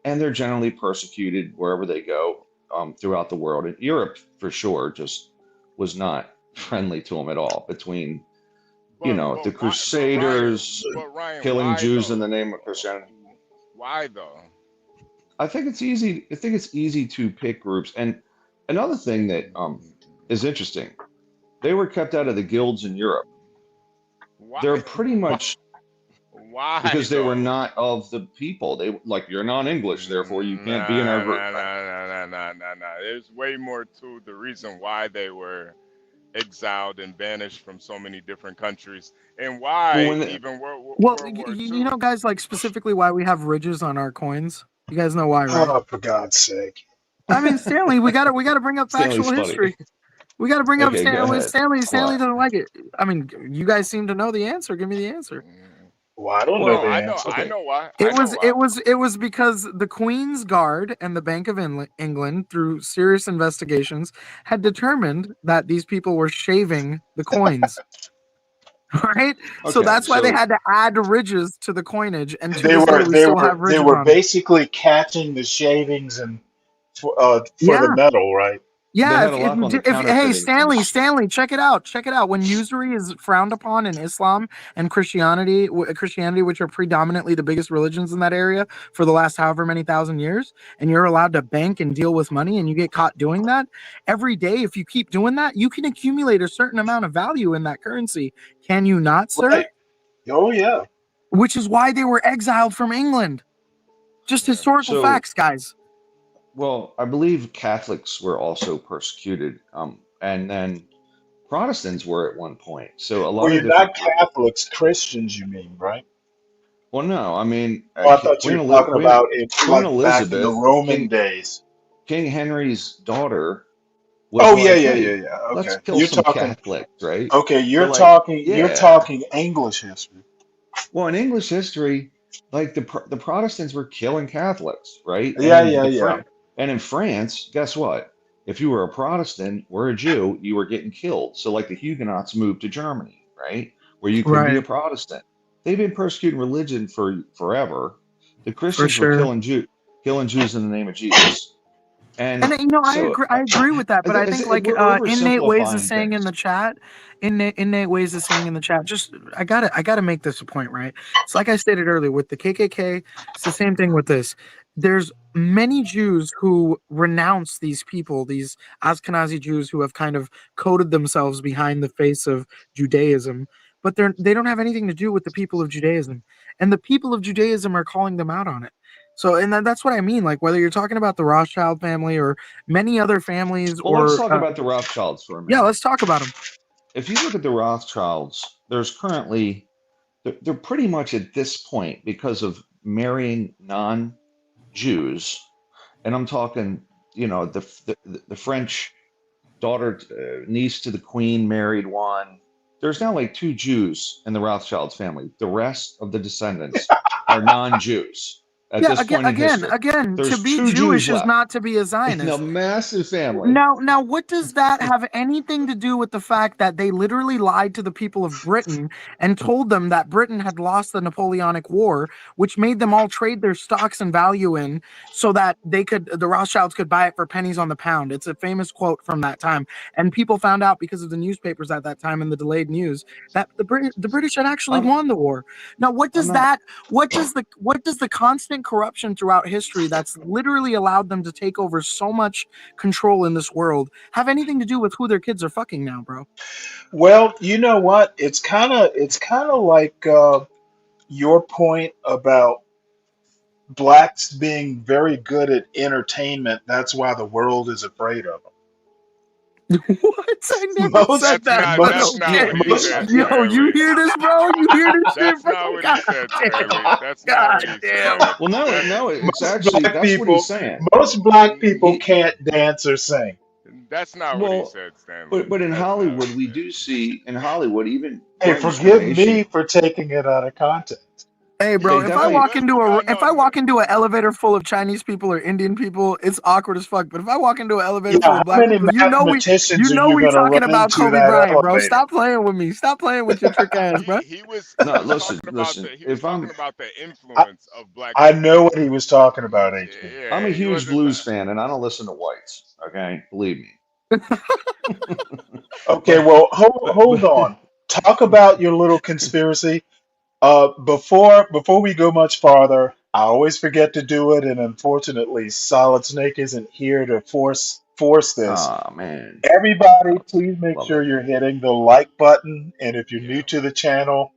and they're generally persecuted wherever they go throughout the world. And Europe, for sure, just was not friendly to them at all. Between the Crusaders Ryan, killing why Jews in though? the name of Christianity. Why though? I think it's easy. I think it's easy to pick groups. And another thing that is interesting, they were kept out of the guilds in Europe. They're Why? pretty much Why because they were though? not of the people. They like you're non-English, therefore you can't be in our group. Nah. There's way more to the reason why they were exiled and banished from so many different countries, and Well, why when they, even Well, World War you II. know, guys, like specifically why we have ridges on our coins. You guys know why, right? Oh, for God's sake. I mean, Stanley, we gotta bring up Stanley's factual funny. history. We gotta bring up Okay, go ahead. Stanley What? doesn't like it. I mean, you guys seem to know the answer. Give me the answer. Well, I don't know No, Well, the I know, answer. I okay. know why. I It know was why. it was it was because the Queen's Guard and the Bank of England, through serious investigations, had determined that these people were shaving the coins. Right, so Okay, that's why they so had to add ridges to the coinage, and to They this day were we they still were have they ridges were on them. basically catching the shavings and for the Yeah, metal, right? they yeah. had a lock on the If hey counterfeiting things. Stanley, check it out. Check it out. When usury is frowned upon in Islam and Christianity, which are predominantly the biggest religions in that area for the last however many thousand years, and you're allowed to bank and deal with money, and you get caught doing that every day. If you keep doing that, you can accumulate a certain amount of value in that currency. Can you not, sir? Right. Oh yeah. Which is why they were exiled from England. Just Yeah. historical So, facts, guys. well, I believe Catholics were also persecuted, and then Protestants were at one point. So a Well, lot of you're different not groups. Catholics, Christians, you mean, right? Well, no, I mean Oh, I thought you were talking about it Queen like back in the Elizabeth, Roman days. King Henry's daughter was Oh yeah, like, yeah, "Hey, yeah, yeah. let's Okay, kill you're some talking. Catholics," right? Okay, So like, you're yeah. talking English history. Well, in English history, like the Protestants were killing Catholics, right? And Yeah, yeah, yeah. in France, guess what? If you were a Protestant or a Jew, you were getting killed. So like the Huguenots moved to Germany, right? Where you could be a Right, Protestant. They've been persecuting religion for forever. The for Christians were sure. killing Jews in the name of Jesus. And And you know, so I agree with that, but I think like we're innate ways is oversimplifying saying in things. the chat, innate ways is saying in the chat. Just I gotta make this a point, right? It's like I stated earlier with the KKK. It's the same thing with this. There's many Jews who renounce these people, these Ashkenazi Jews who have kind of coded themselves behind the face of Judaism, but they don't have anything to do with the people of Judaism, and the people of Judaism are calling them out on it. So, and that's what I mean. Like, whether you're talking about the Rothschild family or many other families, Well, let's or talk about the Rothschilds for a yeah, minute. let's talk about them. If you look at the Rothschilds, there's currently they're pretty much at this point because of marrying non-Jews, and I'm talking, the French daughter, niece to the Queen married one. There's now like two Jews in the Rothschilds family. The rest of the descendants are non-Jews at Yeah, this point in history. again, to There's be two Jews Jewish is left not to be a in a Zionist. massive family. Now, what does that have anything to do with the fact that they literally lied to the people of Britain and told them that Britain had lost the Napoleonic War, which made them all trade their stocks and value in so that the Rothschilds could buy it for pennies on the pound? It's a famous quote from that time. And people found out because of the newspapers at that time and the delayed news that the British had actually I'm won the war. Now, I'm not what does the constant corruption throughout history that's literally allowed them to take over so much control in this world have anything to do with who their kids are fucking now, bro? Well, you know what? It's kind of like your point about blacks being very good at entertainment. That's why the world is afraid of them. What? I never Most said that, but that's most not okay. what he most said, Yo, you Stanley. hear this, bro? You hear this shit, That's bro? not what he God said, damn. Stanley. That's not God what he damn. said. Well, no, That's no, it's most actually black that's what he's people saying. most black people He can't dance or sing. that's not what he well, said, Stanley. but in That's not what Hollywood, he we said. do see in Hollywood even Hey, during forgive me discrimination, for taking it out of context. Hey, bro, they if I definitely. walk Well, into no, a no, if I walk into an elevator full of Chinese people or Indian people, it's awkward as fuck. But if I walk into an elevator Yeah, full how of black many people, mathematicians are you we going to talking run about into Kobe that Bryant, bro. elevator? Stop playing with me. Stop playing with your trick ass, bro. No, he was listen, talking about listen. he was If talking I'm about the I, influence of black I people. know what he was talking about, HB. I'm a Yeah, he huge wasn't. blues fan, and I don't listen to whites. Okay, believe me. Okay, but well, but hold on. Talk about your little conspiracy. Before we go much farther, I always forget to do it, and unfortunately, Solid Snake isn't here to force this. ah man, Everybody, please make love sure it. you're hitting the like button, and if you're new to the channel,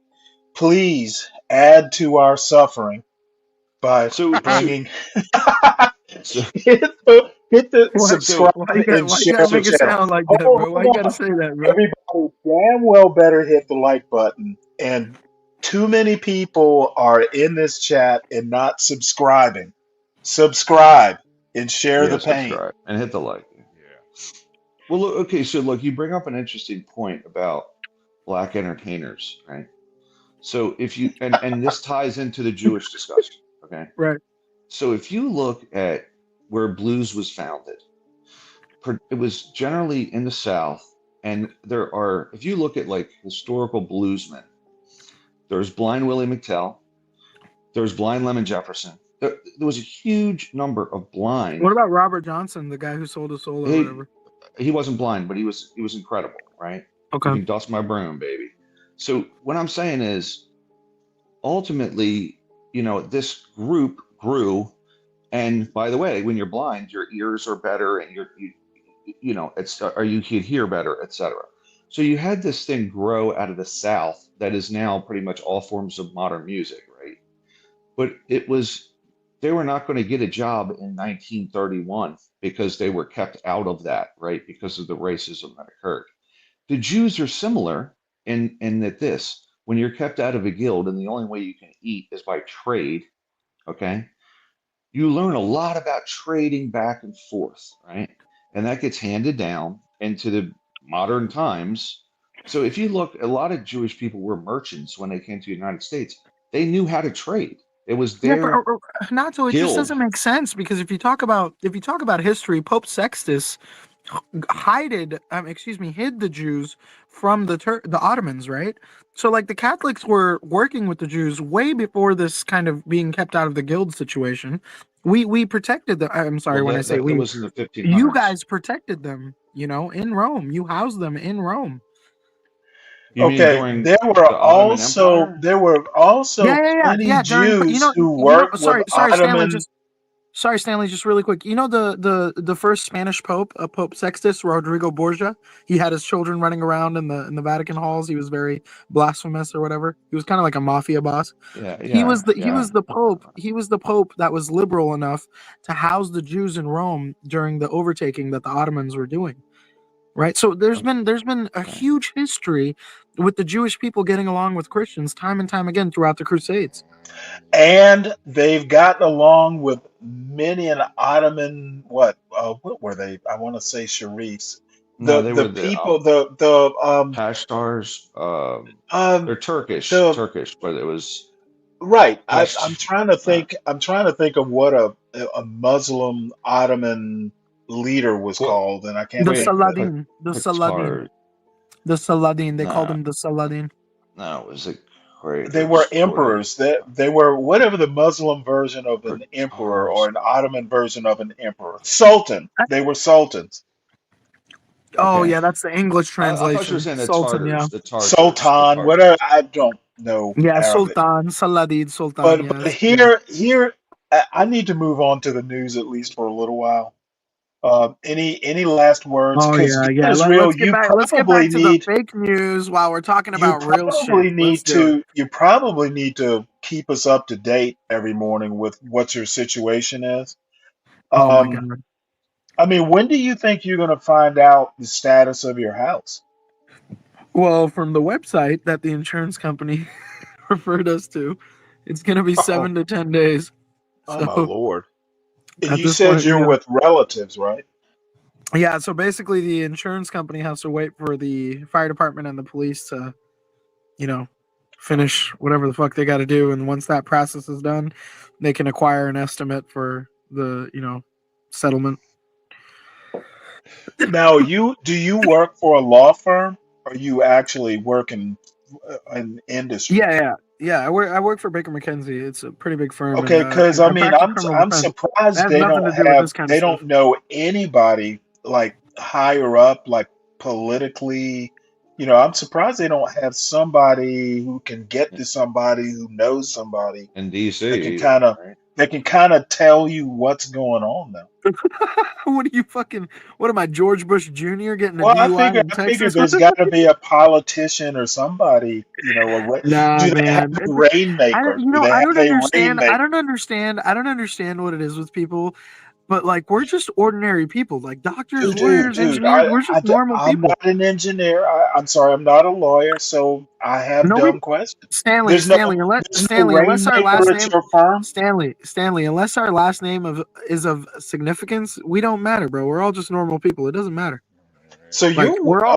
please add to our suffering by So so bringing so hit the What? so subscribe Why and you gotta share the make so it channel. sound like that, bro? Why Hold you gotta on. say that, bro? Everybody damn well better hit the like button. And too many people are in this chat and not subscribing. Subscribe and share yeah, the pain. subscribe and hit the like. Yeah. Well, look, okay, so look, you bring up an interesting point about black entertainers, right? So if you and this ties into the Jewish discussion, okay? Right. So if you look at where blues was founded, it was generally in the South, and there are, if you look at like historical bluesmen, there's Blind Willie McTell, there's Blind Lemon Jefferson. There was a huge number of blind. What about Robert Johnson, the guy who sold his soul or He whatever? he wasn't blind, but he was incredible, right? You Okay. can dust my broom, baby. So what I'm saying is, ultimately, this group grew. And by the way, when you're blind, your ears are better, and it's or you can hear better, etc. So you had this thing grow out of the South that is now pretty much all forms of modern music, right? But they were not going to get a job in 1931 because they were kept out of that, right? Because of the racism that occurred. The Jews are similar in that when you're kept out of a guild and the only way you can eat is by trade, okay? You learn a lot about trading back and forth, right? And that gets handed down into the modern times. So if you look, a lot of Jewish people were merchants when they came to the United States. They knew how to trade. It was Yeah, but their Nato, it just guild. doesn't make sense because if you talk about history, Pope Sextus hid the Jews from the Ottomans, right? So like the Catholics were working with the Jews way before this kind of being kept out of the guild situation. We protected them. I'm sorry Well, when I say that we. was in the You 1500s. guys protected them, in Rome. You housed them in Rome. You mean Okay, during the Ottoman Empire? there were Yeah, also yeah, yeah, plenty yeah. During Jews who worked with sorry, Stanley. Ottoman. Sorry, Stanley, just really quick. You know the first Spanish Pope, Pope Sextus Rodrigo Borgia. He had his children running around in the Vatican halls. He was very blasphemous or whatever. He was kind of like a mafia boss. Yeah, He was yeah, the he yeah. was the Pope. He was the Pope that was liberal enough to house the Jews in Rome during the overtaking that the Ottomans were doing. Right. So there's been a Okay. huge history with the Jewish people getting along with Christians time and time again throughout the Crusades. And they've gotten along with many an Ottoman. What were they? I want to say Sharifs. No, they The were the people. The Pashtars. um They're Turkish, the Turkish, but it was right. I'm Pesh. trying to Uh, think. I'm trying to think of what a Muslim Ottoman leader was what? called, and I can't The Wait, think of it. Saladin, the Saladin, Qatar. the Saladin. They called No, him the Saladin. no, it was a great. They It were was great. emperors. They were whatever the Muslim version of an emperor or Qatars. an Ottoman version of an emperor. Sultan. They were sultans. Oh Okay. yeah, that's the English I thought you were translation. saying the Sultan, yeah. Tartars, the Tartars, the Sultan, whatever. Tartars. I don't know Yeah, Arabic. Sultan, Saladin, Sultan, But yes. Yeah. here, I need to move on to the news at least for a little while. Any last words? Oh Because yeah, yeah. Israel, Let's get back to the fake news while we're talking about real shit. Let's do it. you probably need to keep us up to date every morning with what your situation is. Oh my Um, god. I mean, when do you think you're going to find out the status of your house? Well, from the website that the insurance company referred us to, it's going to be Oh, 7 to 10 days. oh my So Lord. And at you this said point, you're with relatives, right? yeah. So basically, the insurance company has to wait for the fire department and the police to, you know, finish whatever the fuck they got to do, and once that process is done, they can acquire an estimate for the, settlement. Now, do you work for a law firm or you actually work in industry? Yeah. I work for Baker McKenzie. It's a pretty big firm, and Okay, because I I mean, practice criminal I'm defense. It surprised has nothing to do with this kind of they stuff. don't know anybody like higher up, like politically. I'm surprised they don't have somebody who can get to somebody who knows somebody in that can DC, kind of right? tell you what's going on now. What are you fucking? What am I, George Bush Jr. getting a Well, DUI in I figure Texas? there's got to be a politician or somebody. Nah, Do they have man. a rainmaker? Do they I have don't a understand. I rainmaker? don't understand. I don't understand what it is with people. But like, we're just ordinary people, like doctors, lawyers, Dude, engineers. We're just normal I'm people. not an engineer. I'm sorry, I'm not a lawyer, so I have Nobody, dumb questions. Stanley, Stanley, There's no Unless our last rainmaker at name, your firm. Stanley, unless our last name is of significance, we don't matter, bro. We're all just normal people. It doesn't matter. So Like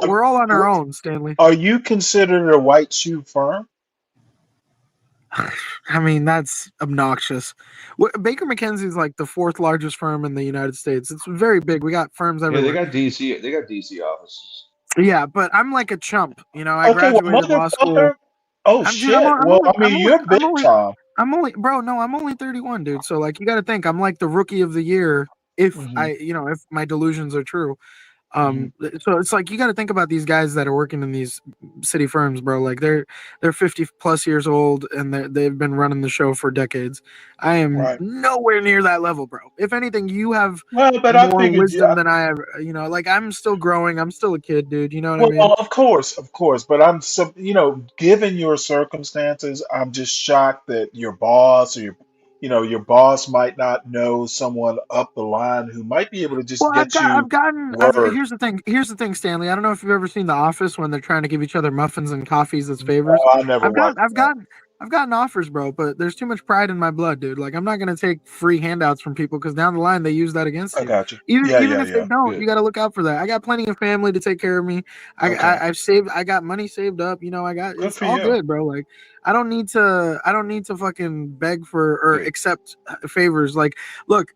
we're all on our own, Stanley. are you considered a white shoe firm? I mean, that's obnoxious. Baker McKenzie is like the 4th largest firm in the United States. It's very big. We got firms Yeah, they everywhere. got DC. They got DC offices. Yeah, but I'm like a chump. I Okay, well, graduated law school. motherfucker. Oh I'm dude. I'm, shit. I'm Well, only. I mean, you're big time. I'm only, bro. No, I'm only 31, dude. So like, you got to think I'm like the rookie of the year if Hmm. if my delusions are true. Hmm. So it's like you got to think about these guys that are working in these city firms, bro. Like they're 50 plus years old and they've been running the show for decades. I am Right. nowhere near that level, bro. If anything, you have Well, but I more figured, wisdom than I have. Like I'm still growing. I'm still a kid, dude. You know what I mean? well, of course, but I'm so, given your circumstances, I'm just shocked that your boss or your boss might not know someone up the line who might be able to Well, just get you word. here's the thing. Here's the thing, Stanley. I don't know if you've ever seen The Office when they're trying to give each other muffins and coffees as favors. Oh, I never I've gotten, watched I've that. gotten, I've gotten offers, bro. But there's too much pride in my blood, dude. Like I'm not gonna take free handouts from people because down the line they use that against I you. got you. Even Yeah, even yeah, if they yeah. don't, you Good. got to look out for that. I got plenty of family to take care of me. Okay. I've saved. I got money saved up. Good It's for all you. good, bro. Like I don't need to. I don't need to fucking beg for or Good. accept favors. Like, look,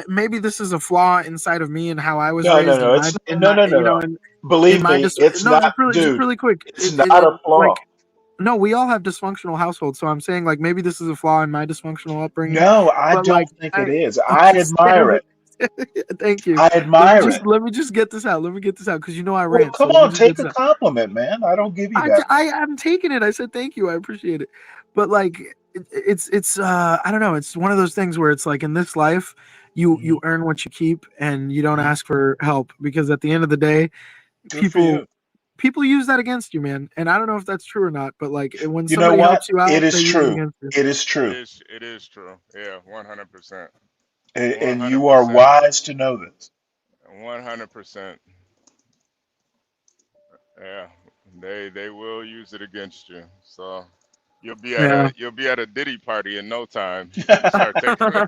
maybe this is a flaw inside of me and how I was No, no, raised no. and my It's and no, my no, no, no. in Believe my me, it's no, not, just dude. really quick. It's not a Like flaw. no, we all have dysfunctional households, so I'm saying like maybe this is a flaw in my dysfunctional upbringing, No, I but like don't think it I is. I admire Stanley, it. thank you. I admire it. Let me just get this out. Let me get this out because I Well, rant. So come let me on, just get take this a out. compliment, man. I don't give you that much. I'm taking it. I said thank you. I appreciate it. But like it's I don't know. It's one of those things where it's like in this life, you earn what you keep and you don't Mhm. ask for help because at the end of the day, Good for people you. people use that against you, man. And I don't know if that's true or not, but like when You know somebody what? helps you It out, is they use it true. against you. It is It true. is. It is true. Yeah, 100%. And you are 100%. wise to know this. 100%. Yeah, they will use it against you. So Yeah. you'll be at a Diddy party in no time if you start taking it.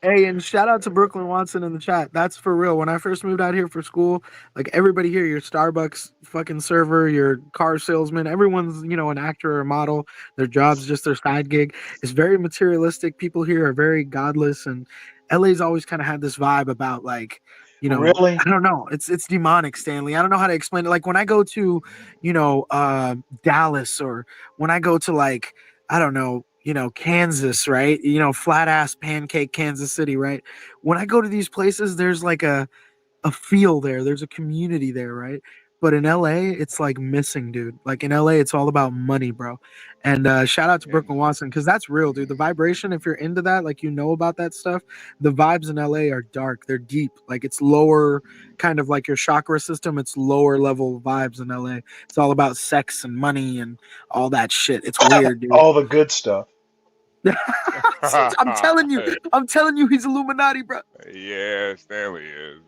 Hey, and shout out to Brooklyn Watson in the chat. That's for real. When I first moved out here for school, like everybody here, your Starbucks fucking server, your car salesman, everyone's, an actor or a model. Their job's just their side gig. It's very materialistic. People here are very godless, and LA's always kind of had this vibe about like, Really? I don't know. It's demonic, Stanley. I don't know how to explain it. Like when I go to, Dallas or when I go to like, I don't know, Kansas, right? Flat ass pancake Kansas City, right? When I go to these places, there's like a feel there. There's a community there, right? But in LA, it's like missing, dude. Like in LA, it's all about money, bro. And shout out to And Brooklyn Watson because that's real, dude. The vibration, if you're into that, like about that stuff, the vibes in LA are dark. They're deep. Like it's lower, kind of like your chakra system. It's lower level vibes in LA. It's all about sex and money and all that shit. It's weird, dude. All the good stuff. I'm telling you, he's Illuminati, bro. Yeah, Stanley is.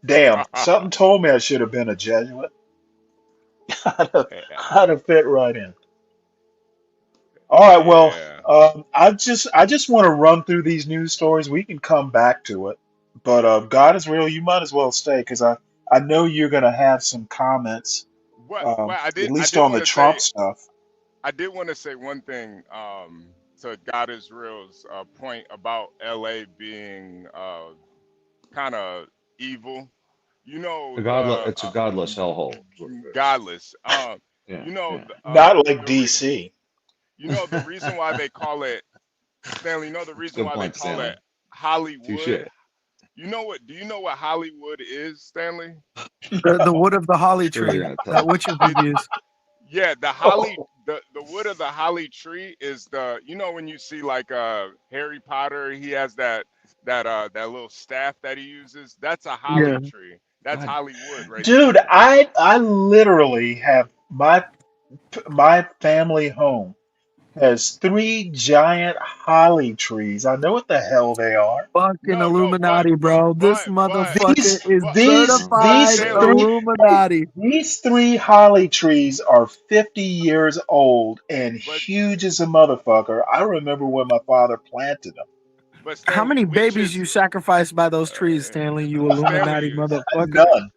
Damn, something told me I should have been a Jesuit. I'd have fit right in. All right, well, Yeah. I just want to run through these news stories. We can come back to it, but God is real. You might as well stay because I know you're gonna have some comments, What at I least did on want the to Trump say stuff. I did want to say one thing to God is real's point about LA being kind of evil. You know the It's a godless hellhole. Is what it is. godless. Yeah, You know yeah. Not like the re- DC. you know the reason why they call it Stanley. You know the reason Good why they point, call Stanley. it Hollywood. Touche. You know what? Do you know what Hollywood is, Stanley? The wood of the I'm holly sure you're tree gonna tell that me. witches It would use. Yeah, Oh, the wood of the holly tree is the when you see like Harry Potter, he has that little staff that he uses. That's a holly Yeah. tree. That's God, Hollywood right dude, there. I literally have my family home has three giant holly trees. I know what the hell they are. Fucking No, Illuminati, bro. This motherfucker These is these but these certified Stanley, three hey, Illuminati. these three holly trees are 50 years old and but huge as a motherfucker. I remember when my father planted them. How Stanley, many babies you witches, sacrificed by those trees, Stanley? You Illuminati Stanley, motherfucker. None.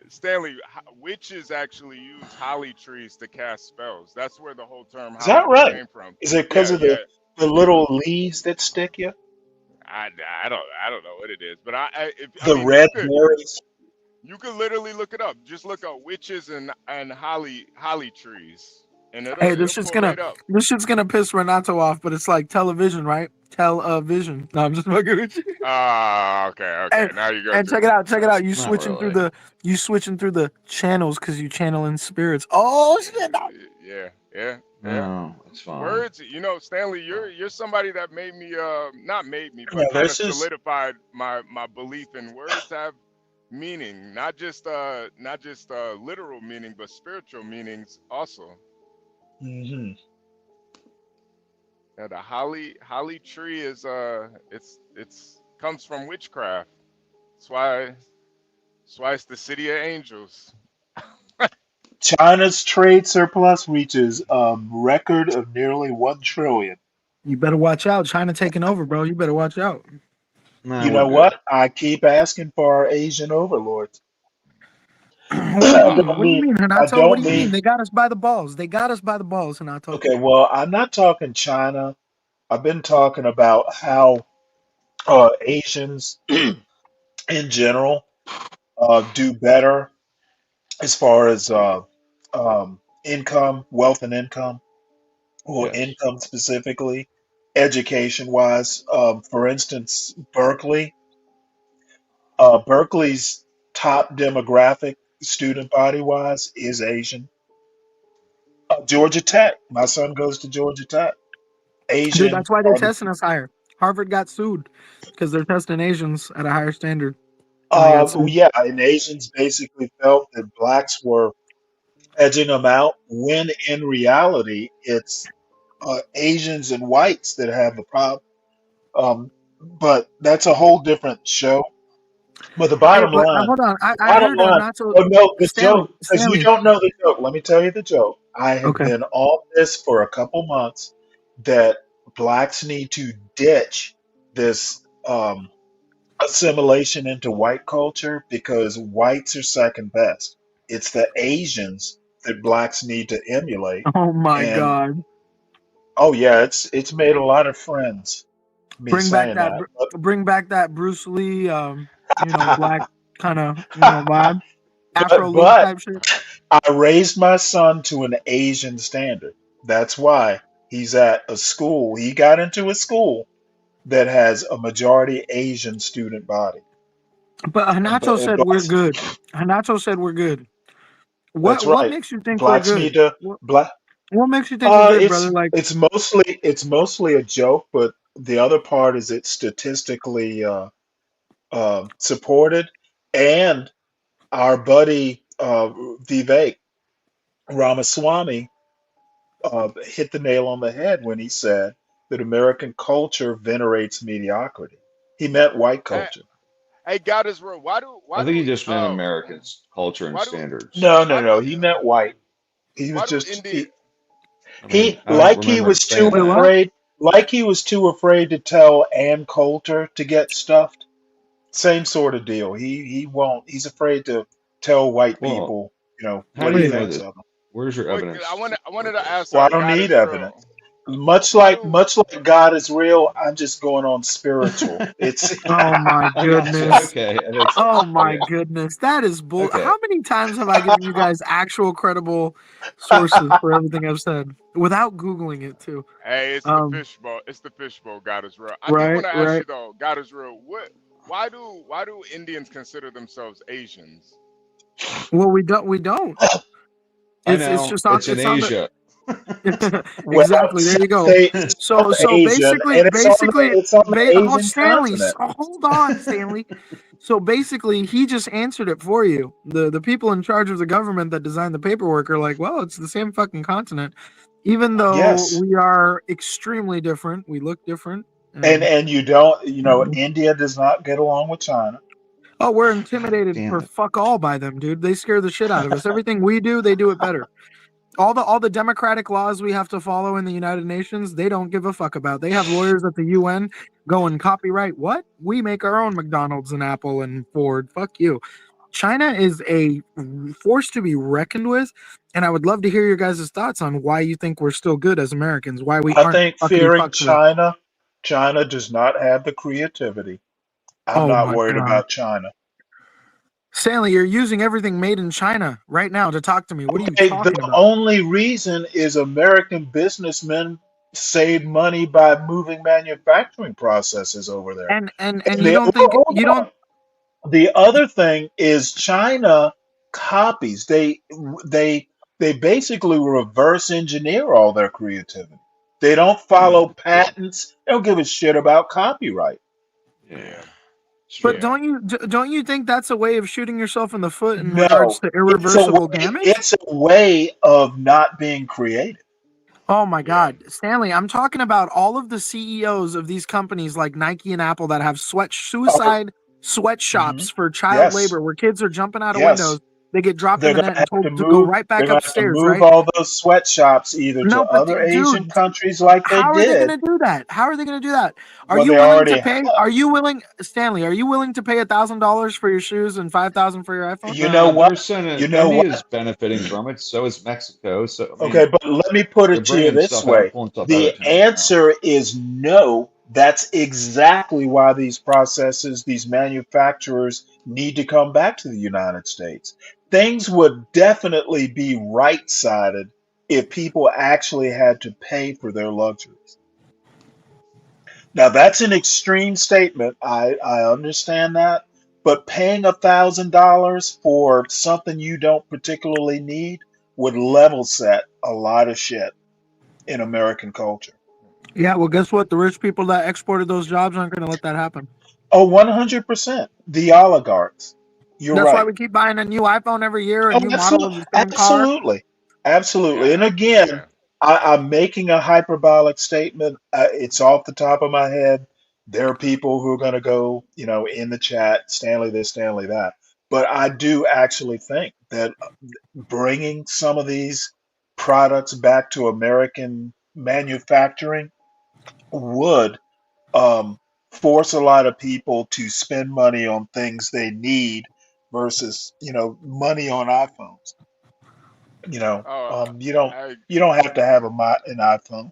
Stanley, witches actually use holly trees to cast spells. That's where the whole term Is that Hollywood right? came from. Is it because Yeah, of yeah. the little leaves that stick you? I, I don't know what it is, but I The mean red berries? you could literally look it up. Just look up witches and holly trees, and Hey, it'll pull right up. this shit's gonna piss Renato off, but it's like television, right? Television. No, I'm just fucking with you. Ah, okay, okay. And Now you go and to check it it. out, check it out. not really. You switching through the channels because you channeling spirits. Oh shit! No. Yeah, yeah, yeah. No, it's fine. Words, Stanley, you're somebody that made me not made me, Yeah, but kind of this is. solidified my belief in words have meaning, not just literal meaning, but spiritual meanings also. Mhm. Yeah, the holly tree is it's comes from witchcraft. That's why it's the city of angels. China's trade surplus reaches a record of nearly 1 trillion. You better watch out. China taking over, bro. You better watch out. Nah, You we're know good. what? I keep asking for our Asian overlords. What do you I mean? don't What do you mean, mean, I Renato? What don't do you mean? mean, They got us by the balls. They got us by the balls, Renato. okay, well, I'm not talking China. I've been talking about how Asians in general do better as far as income, wealth and income, or Yes. income specifically, education wise. For instance, Berkeley's top demographic, student body wise, is Asian. Georgia Tech. My son goes to Georgia Tech. Dude, Asian that's why they're are the testing us higher. Harvard got sued because they're testing Asians at a higher standard, and they got sued. yeah, and Asians basically felt that blacks were edging them out when in reality it's Asians and whites that have the problem. But that's a whole different show. But Hey, but hold on. the I bottom heard line, Renato oh no, the Stanley. joke, because you Stanley. don't know the joke. Let me tell you the joke. I have Okay. been on this for a couple months that blacks need to ditch this assimilation into white culture because whites are second best. It's the Asians that blacks need to emulate. Oh my And God. oh yeah, it's made a lot of friends, me saying that. Bring back that Bruce Lee, black kind of, vibe, Afro look But type shit. I raised my son to an Asian standard. That's why he's at a school. He got into a school that has a majority Asian student body. But Hanacho And said we're blacks, good. Hanacho said we're good. that's What right. makes you think we're Blacks need good? to black. What makes you think we're good, brother? Like, It's mostly a joke, but the other part is it's statistically supported, and our buddy Vivek Ramaswamy hit the nail on the head when he said that American culture venerates mediocrity. He meant white Hey, culture. hey, God is real. I think he just meant Americans, culture and why do standards. No, no, why no. do He meant white. He was why do just Indian I mean, he I don't like he remember him was too saying Wait, that. what? afraid, like he was too afraid to tell Ann Coulter to get stuffed. Same sort of deal. He won't. He's afraid to tell white Well, people, you know, how what do he you Wait. know thinks that? of them. Where's your Wait, evidence I for wanted to this? ask Well, I her. don't God need is real. evidence. Much Why like do much like God is real, I'm just going on spiritual. It's Oh my I got you. goodness. Okay, that makes Oh sense. my Okay, goodness. That is bull. okay. How many times have I given you guys actual credible sources for everything I've said without Googling it too? Hey, it's the Um, fishbowl. It's the fishbowl. God is real. I did right, want to ask right. you though. God is real. Why do Indians consider themselves Asians? Well, we don't. I It's know just on it's in it's on Asia. the well, exactly. There some you go. say So Asian, basically, and it's on the Asian Stanley, continent. hold on, Stanley. So basically, he just answered it for you. The people in charge of the government that designed the paperwork are like, well, it's the same fucking continent, even though Yes, we are extremely different. We look different, and and and you don't, you know, India does not get along with China. oh, we're God intimidated damn for it! fuck all by them, dude. They scare the shit out of us. Everything we do, they do it better. All the democratic laws we have to follow in the United Nations, they don't give a fuck about. They have lawyers at the UN going copyright what? We make our own McDonald's and Apple and Ford. Fuck you. China is a force to be reckoned with, and I would love to hear your guys' thoughts on why you think we're still good as Americans, why we I aren't think fuckity fearing fucks. China does not have the creativity. I'm Oh not my worried god. about China. Stanley, you're using everything made in China right now to talk to me. What are you Okay, the talking about? only reason is American businessmen save money by moving manufacturing processes over there. And And you the don't think hold you don't on. The other thing is China copies. They they basically reverse engineer all their creativity. They don't follow patents. They don't give a shit about copyright. Yeah, Yeah, it's But true. yeah. don't you think that's a way of shooting yourself in the foot in regards No, to irreversible damage? it's a way of not being creative. Oh my Yeah. God, Stanley, I'm talking about all of the CEOs of these companies like Nike and Apple that have Oh, suicide sweatshops mhm. for child Yes, labor where kids are jumping out of yes. windows. They get dropped in They're the going net to and have told to to go move. right They're back going to have to upstairs, move right? all those sweatshops either to No, but other Asian dude, countries like they how are they going did. to do that? How are they going to do that? Are Well, you they willing to already pay? have. Are you willing, Stanley? Are you willing to pay $1,000 for your shoes and 5,000 for your iPhone? You know what? They're sending You know India what? is benefiting from it. So is Mexico. So I Okay, mean, but let me put they're it to you bringing this stuff out, way. pulling stuff out The of China now. answer is no. That's exactly why these processes, these manufacturers need to come back to the United States. Things would definitely be right-sided if people actually had to pay for their luxuries. Now, that's an extreme statement. I understand that. But paying $1,000 for something you don't particularly need would level set a lot of shit in American culture. Yeah, well, guess what? The rich people that exported those jobs aren't going to let that happen. Oh, 100%. The oligarchs. You're That's why right. we keep buying a new iPhone every year, a Oh, new model of absolutely. the same car. Absolutely. Absolutely. And Yeah. again, Yeah. I'm making a hyperbolic statement. It's off the top of my head. There are people who are going to go, you know, in the chat, Stanley this, Stanley that. But I do actually think that bringing some of these products back to American manufacturing would um, force a lot of people to spend money on things they need versus, you know, money on iPhones. You know, Oh, I, you don't have to have an iPhone.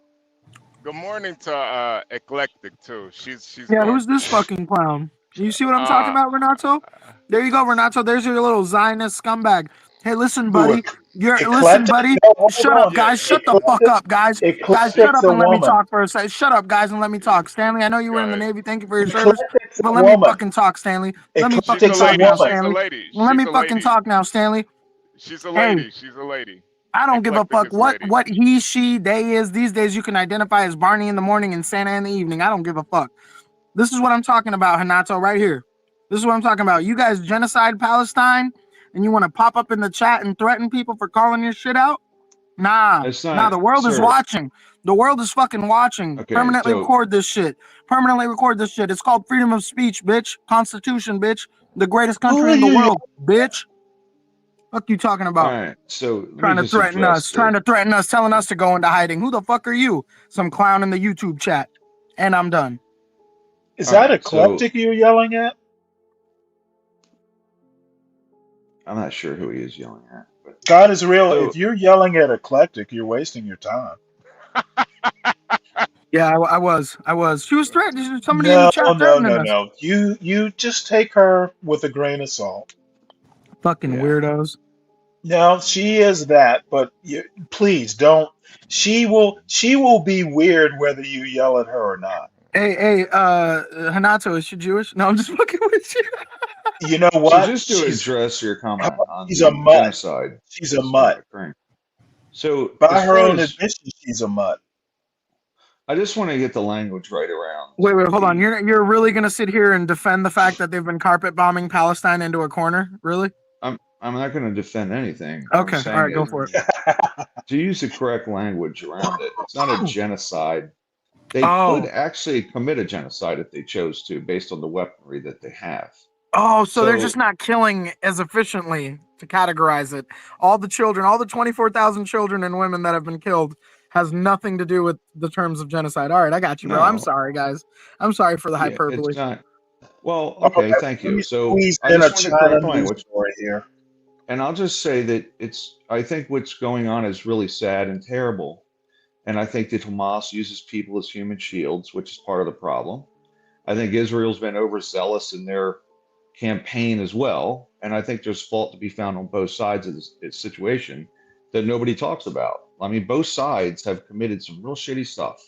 good morning to Eclectic too. She's Yeah, going who's through this some. fucking clown? You see what I'm talking Uh, about, Renato? There you go, Renato. There's your little Zionist scumbag. Hey, listen, Who buddy. Listen, eclectic? buddy. No, hold Shut up, on. yeah. guys. Shut the fuck Eclectic, up, guys. Guys, shut eclectic's up a and let me woman. talk for a second. Shut up, guys, and let me talk. Stanley, I know you Go were in the ahead. Navy. Thank you for your service. Eclectic's But a let me woman. fucking talk, Stanley. Let me She's fucking a Eclectic's a talk lady. now, woman. She's a Stanley. lady. Let She's me a fucking lady. talk now, Stanley. She's a Hey, lady. She's a lady. I don't give a Eclectic fuck is a what lady. he, she, they is. These days you can identify as Barney in the morning and Santa in the evening. I don't give a fuck. This is what I'm talking about, Hanato, right here. This is what I'm talking about. You guys genocide Palestine and you want to pop up in the chat and threaten people for calling your shit out? Nah, It's nah. not, The world is sir. watching. The world is fucking watching. Okay, Permanently so record this shit. Permanently record this shit. It's called freedom of speech, bitch. Constitution, bitch. The greatest Who country are in the you? world, bitch. What you talking all about? right. So let me Trying to just threaten address us. the. Trying to threaten us. Telling us to go into hiding. Who the fuck are you? Some clown in the YouTube chat. And I'm done. Is All that right. So eclectic you're yelling at? I'm not sure who he is yelling at, but God is real. If so you're yelling at eclectic, you're wasting your time. Yeah, I was. She was threatening. Somebody in the No, chat no, threatening no, us. no. You just take her with a grain of salt. Fucking yeah. weirdos. No, she is that, but please don't. She will be weird whether you yell at her or not. Hey, Hanato, is she Jewish? No, I'm just fucking with you. You know So what? just to address your comment on She's a the mutt. genocide She's a that's been mutt. occurring. So By as her far own as admission, she's a mutt. I just want to get the language right around Wait, hold on. the. You're really gonna sit here and defend the fact that they've been carpet bombing Palestine into a corner? Really? I'm not going to defend anything. What I'm Okay, all saying right, go is for it. to use the correct language around it. It's not a genocide. They could Oh, actually commit a genocide if they chose to, based on the weaponry that they have. so they're just So not killing as efficiently to categorize it. All the children, all the 24,000 children and women that have been killed has nothing to do with the terms of genocide. All right, I got you, bro. I'm no, sorry, guys. I'm sorry for the yeah, it's hyperbole. not. Well, All okay, right, thank let you. me So squeeze I in a just wanted to China correct the news language. story here. And I'll just say that I think what's going on is really sad and terrible. And I think that Hamas uses people as human shields, which is part of the problem. I think Israel's been overzealous in their campaign as well. And I think there's fault to be found on both sides of this situation that nobody talks about. I mean, both sides have committed some real shitty stuff,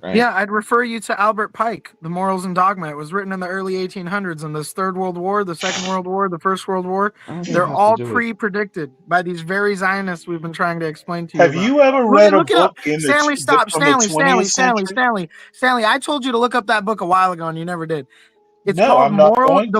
right? Yeah, I'd refer you to Albert Pike, The Morals and Dogma. It was written in the early 1800s, and this Third World War, the Second World War, the First World War, I don't think it they're has to all do with. pre-predicted by these very Zionists we've been trying to explain to you Have about. you ever Look read a it up. book in Stanley, stop. from the Stanley, 20th Stanley, Stanley, century? Stanley, Stanley. I told you to look up that book a while ago, and you never did. It's No, called I'm not going to.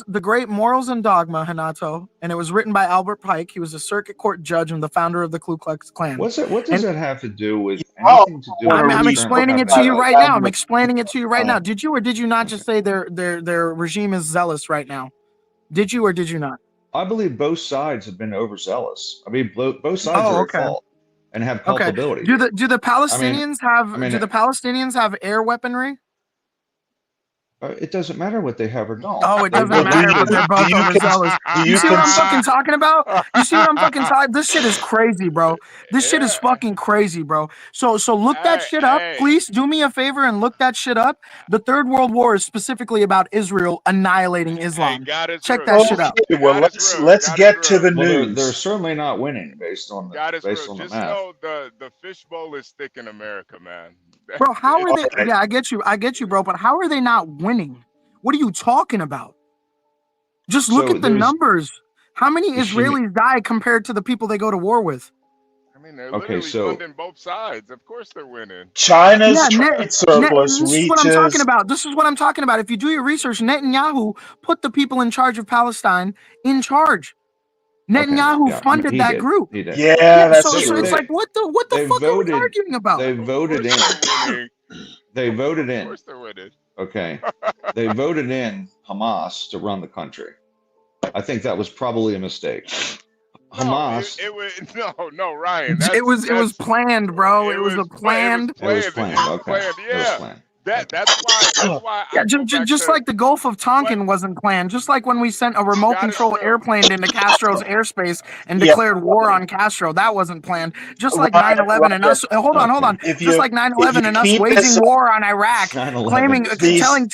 The Great Morals and Dogma, Hanato, and it was written by Albert Pike. He was a circuit court judge and the founder of the Ku Klux Klan. What does And that have to do with I also anything to do want with to I'm read what's currently explaining books it happening to in by you Gaza? right now. I'm Albert explaining it to you right now. Einstein. Did you or did you not Okay. just say their regime is zealous right now? Did you or did you not? I believe both sides have been overzealous. I mean, both sides Oh, are at okay. fault and have Okay. culpability Do here. the I mean, Palestinians I have mean, air weaponry? it doesn't matter what they have or don't. Oh, it They've doesn't Well, been matter, but they're do both you overzealous. do You you see what I'm consider fucking talking about? You see what I'm fucking talking? This shit is crazy, bro. This shit is Yeah. fucking crazy, bro. So look that Hey, shit up. hey, Please do me a favor and look that shit up. The Third World War is specifically about Israel annihilating hey, Islam. God is Check real. that shit out. Okay, well God is let's real. let's God is get to real. the Well, they're news. certainly not winning based on God is real. the Just math. know the fishbowl is thick in America, man. Bro, how are It's All they? right. Yeah, I get you, bro. But how are they not winning? What are you talking about? Just look So at the numbers. How many the Shimi. Israelis die compared to the people they go to war with? I mean, they're Okay, literally so funding both sides. Of course they're winning. China's Yeah, trade surplus this is what I'm talking reaches. about. This is what I'm talking about. If you do your research, Netanyahu put the people in charge of Palestine in charge. okay, Netanyahu yeah, I mean, funded that group. he did. Yeah, Yeah, that's so They it's true. like what the they fuck are we voted arguing about? they Of voted course in they're winning. they voted Of in. course they're winning. Okay, they voted in Hamas to run the country. I think that was probably a mistake. No, Hamas. it was no, Ryan. It was planned, bro. It was a It was planned. It was planned. It planned. was Okay, planned. it was Yeah. planned. Okay. That's why Yeah, I go back just to like the Gulf of what Tonkin wasn't planned, just like when we sent a remote God is control real. airplane into Castro's airspace and Yeah, declared war on Castro, that wasn't planned. Just like Ryan, 9/11 and Ryan. us, hold Okay. on. If Just you like if you 9/11 and us keep waging this war on Iraq, 9/11 claiming, was these telling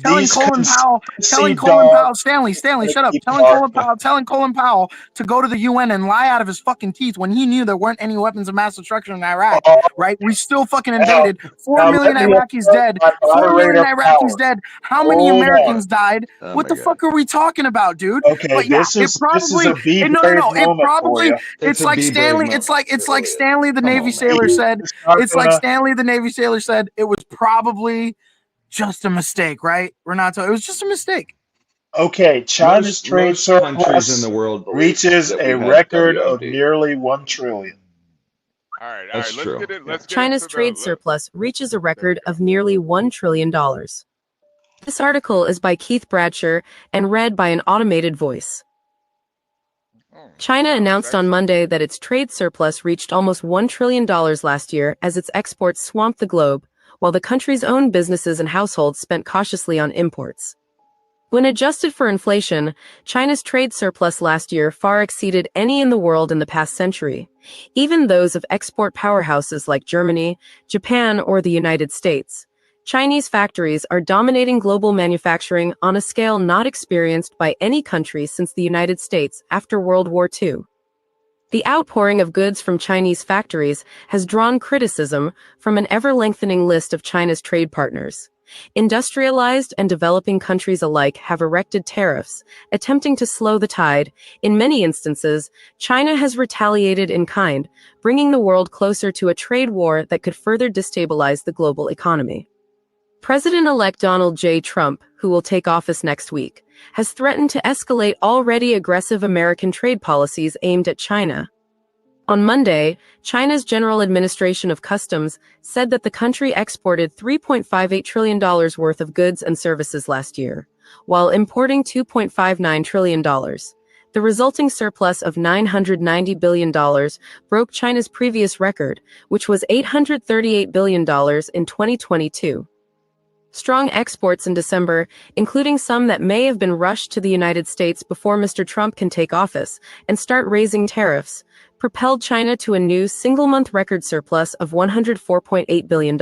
these Colin Powell, conspiracy dogs Stanley, gotta shut up, keep barking. telling Colin Powell to go to the UN and lie out of his fucking teeth when he knew there weren't any weapons of mass destruction in Iraq, Oh, right? We still fucking now, invaded. 4 now million let me Iraqis assert dead. my 4 million moderator Iraqis power. dead. How many Hold on. Americans died? Oh What my the God. fuck are we talking about, dude? Okay, But yeah, this is a be brave moment for you. It's a be brave moment. It it's like really is. Stanley the Come Navy on, man. sailor said. It's not It's like gonna. Stanley the Navy sailor said it was probably just a mistake, right? Renato, it was just a mistake. Okay, China's trade Most countries in the surplus world believe reaches that a we had record of WMD. nearly 1 trillion. All That's right. Let's true. get it. Yeah. Let's get China's into the. trade surplus reaches a There we record go. of nearly $1 trillion. This article is by Keith Bradsher and read by an automated voice. China announced on Monday that its trade surplus reached almost $1 trillion last year as its exports swamped the globe, while the country's own businesses and households spent cautiously on imports. When adjusted for inflation, China's trade surplus last year far exceeded any in the world in the past century, even those of export powerhouses like Germany, Japan, or the United States. Chinese factories are dominating global manufacturing on a scale not experienced by any country since the United States after World War II. The outpouring of goods from Chinese factories has drawn criticism from an ever-lengthening list of China's trade partners. Industrialized and developing countries alike have erected tariffs, attempting to slow the tide. In many instances, China has retaliated in kind, bringing the world closer to a trade war that could further destabilize the global economy. President-elect Donald J. Trump, who will take office next week, has threatened to escalate already aggressive American trade policies aimed at China. On Monday, China's General Administration of Customs said that the country exported $3.58 trillion worth of goods and services last year, while importing $2.59 trillion. The resulting surplus of $990 billion broke China's previous record, which was $838 billion in 2022. Strong exports in December, including some that may have been rushed to the United States before Mr. Trump can take office and start raising tariffs, propelled China to a new single-month record surplus of $104.8 billion.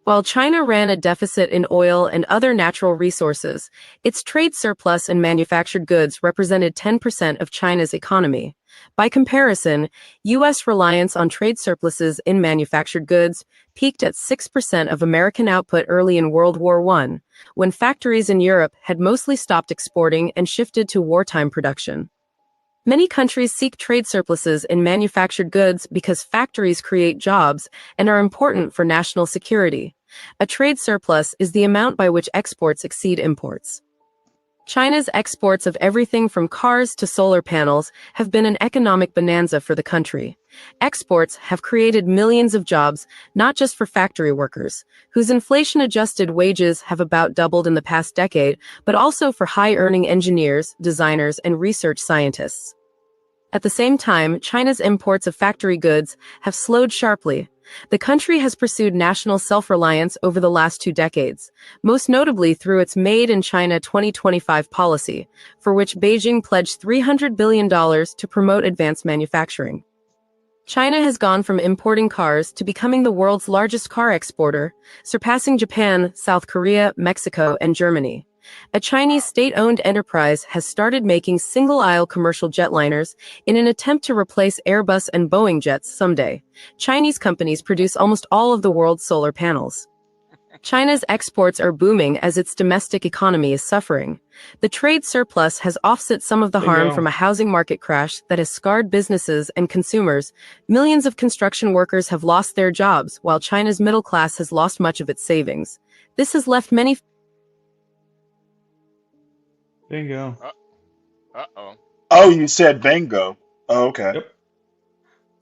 While China ran a deficit in oil and other natural resources, its trade surplus in manufactured goods represented 10% of China's economy. By comparison, U.S. reliance on trade surpluses in manufactured goods peaked at 6% of American output early in World War I, when factories in Europe had mostly stopped exporting and shifted to wartime production. Many countries seek trade surpluses in manufactured goods because factories create jobs and are important for national security. A trade surplus is the amount by which exports exceed imports. China's exports of everything from cars to solar panels have been an economic bonanza for the country. Exports have created millions of jobs, not just for factory workers, whose inflation-adjusted wages have about doubled in the past decade, but also for high-earning engineers, designers, and research scientists. At the same time, China's imports of factory goods have slowed sharply. The country has pursued national self-reliance over the last 2 decades, most notably through its Made in China 2025 policy, for which Beijing pledged $300 billion to promote advanced manufacturing. China has gone from importing cars to becoming the world's largest car exporter, surpassing Japan, South Korea, Mexico, and Germany. A Chinese state-owned enterprise has started making single-aisle commercial jetliners in an attempt to replace Airbus and Boeing jets someday. Chinese companies produce almost all of the world's solar panels. China's exports are booming as its domestic economy is suffering. The trade surplus has offset some of the harm from a housing market crash that has scarred businesses and consumers. Millions of construction workers have lost their jobs, while China's middle class has lost much of its savings. This has left many Bingo. Uh-oh. Oh, you said bingo. Oh, okay. Yep.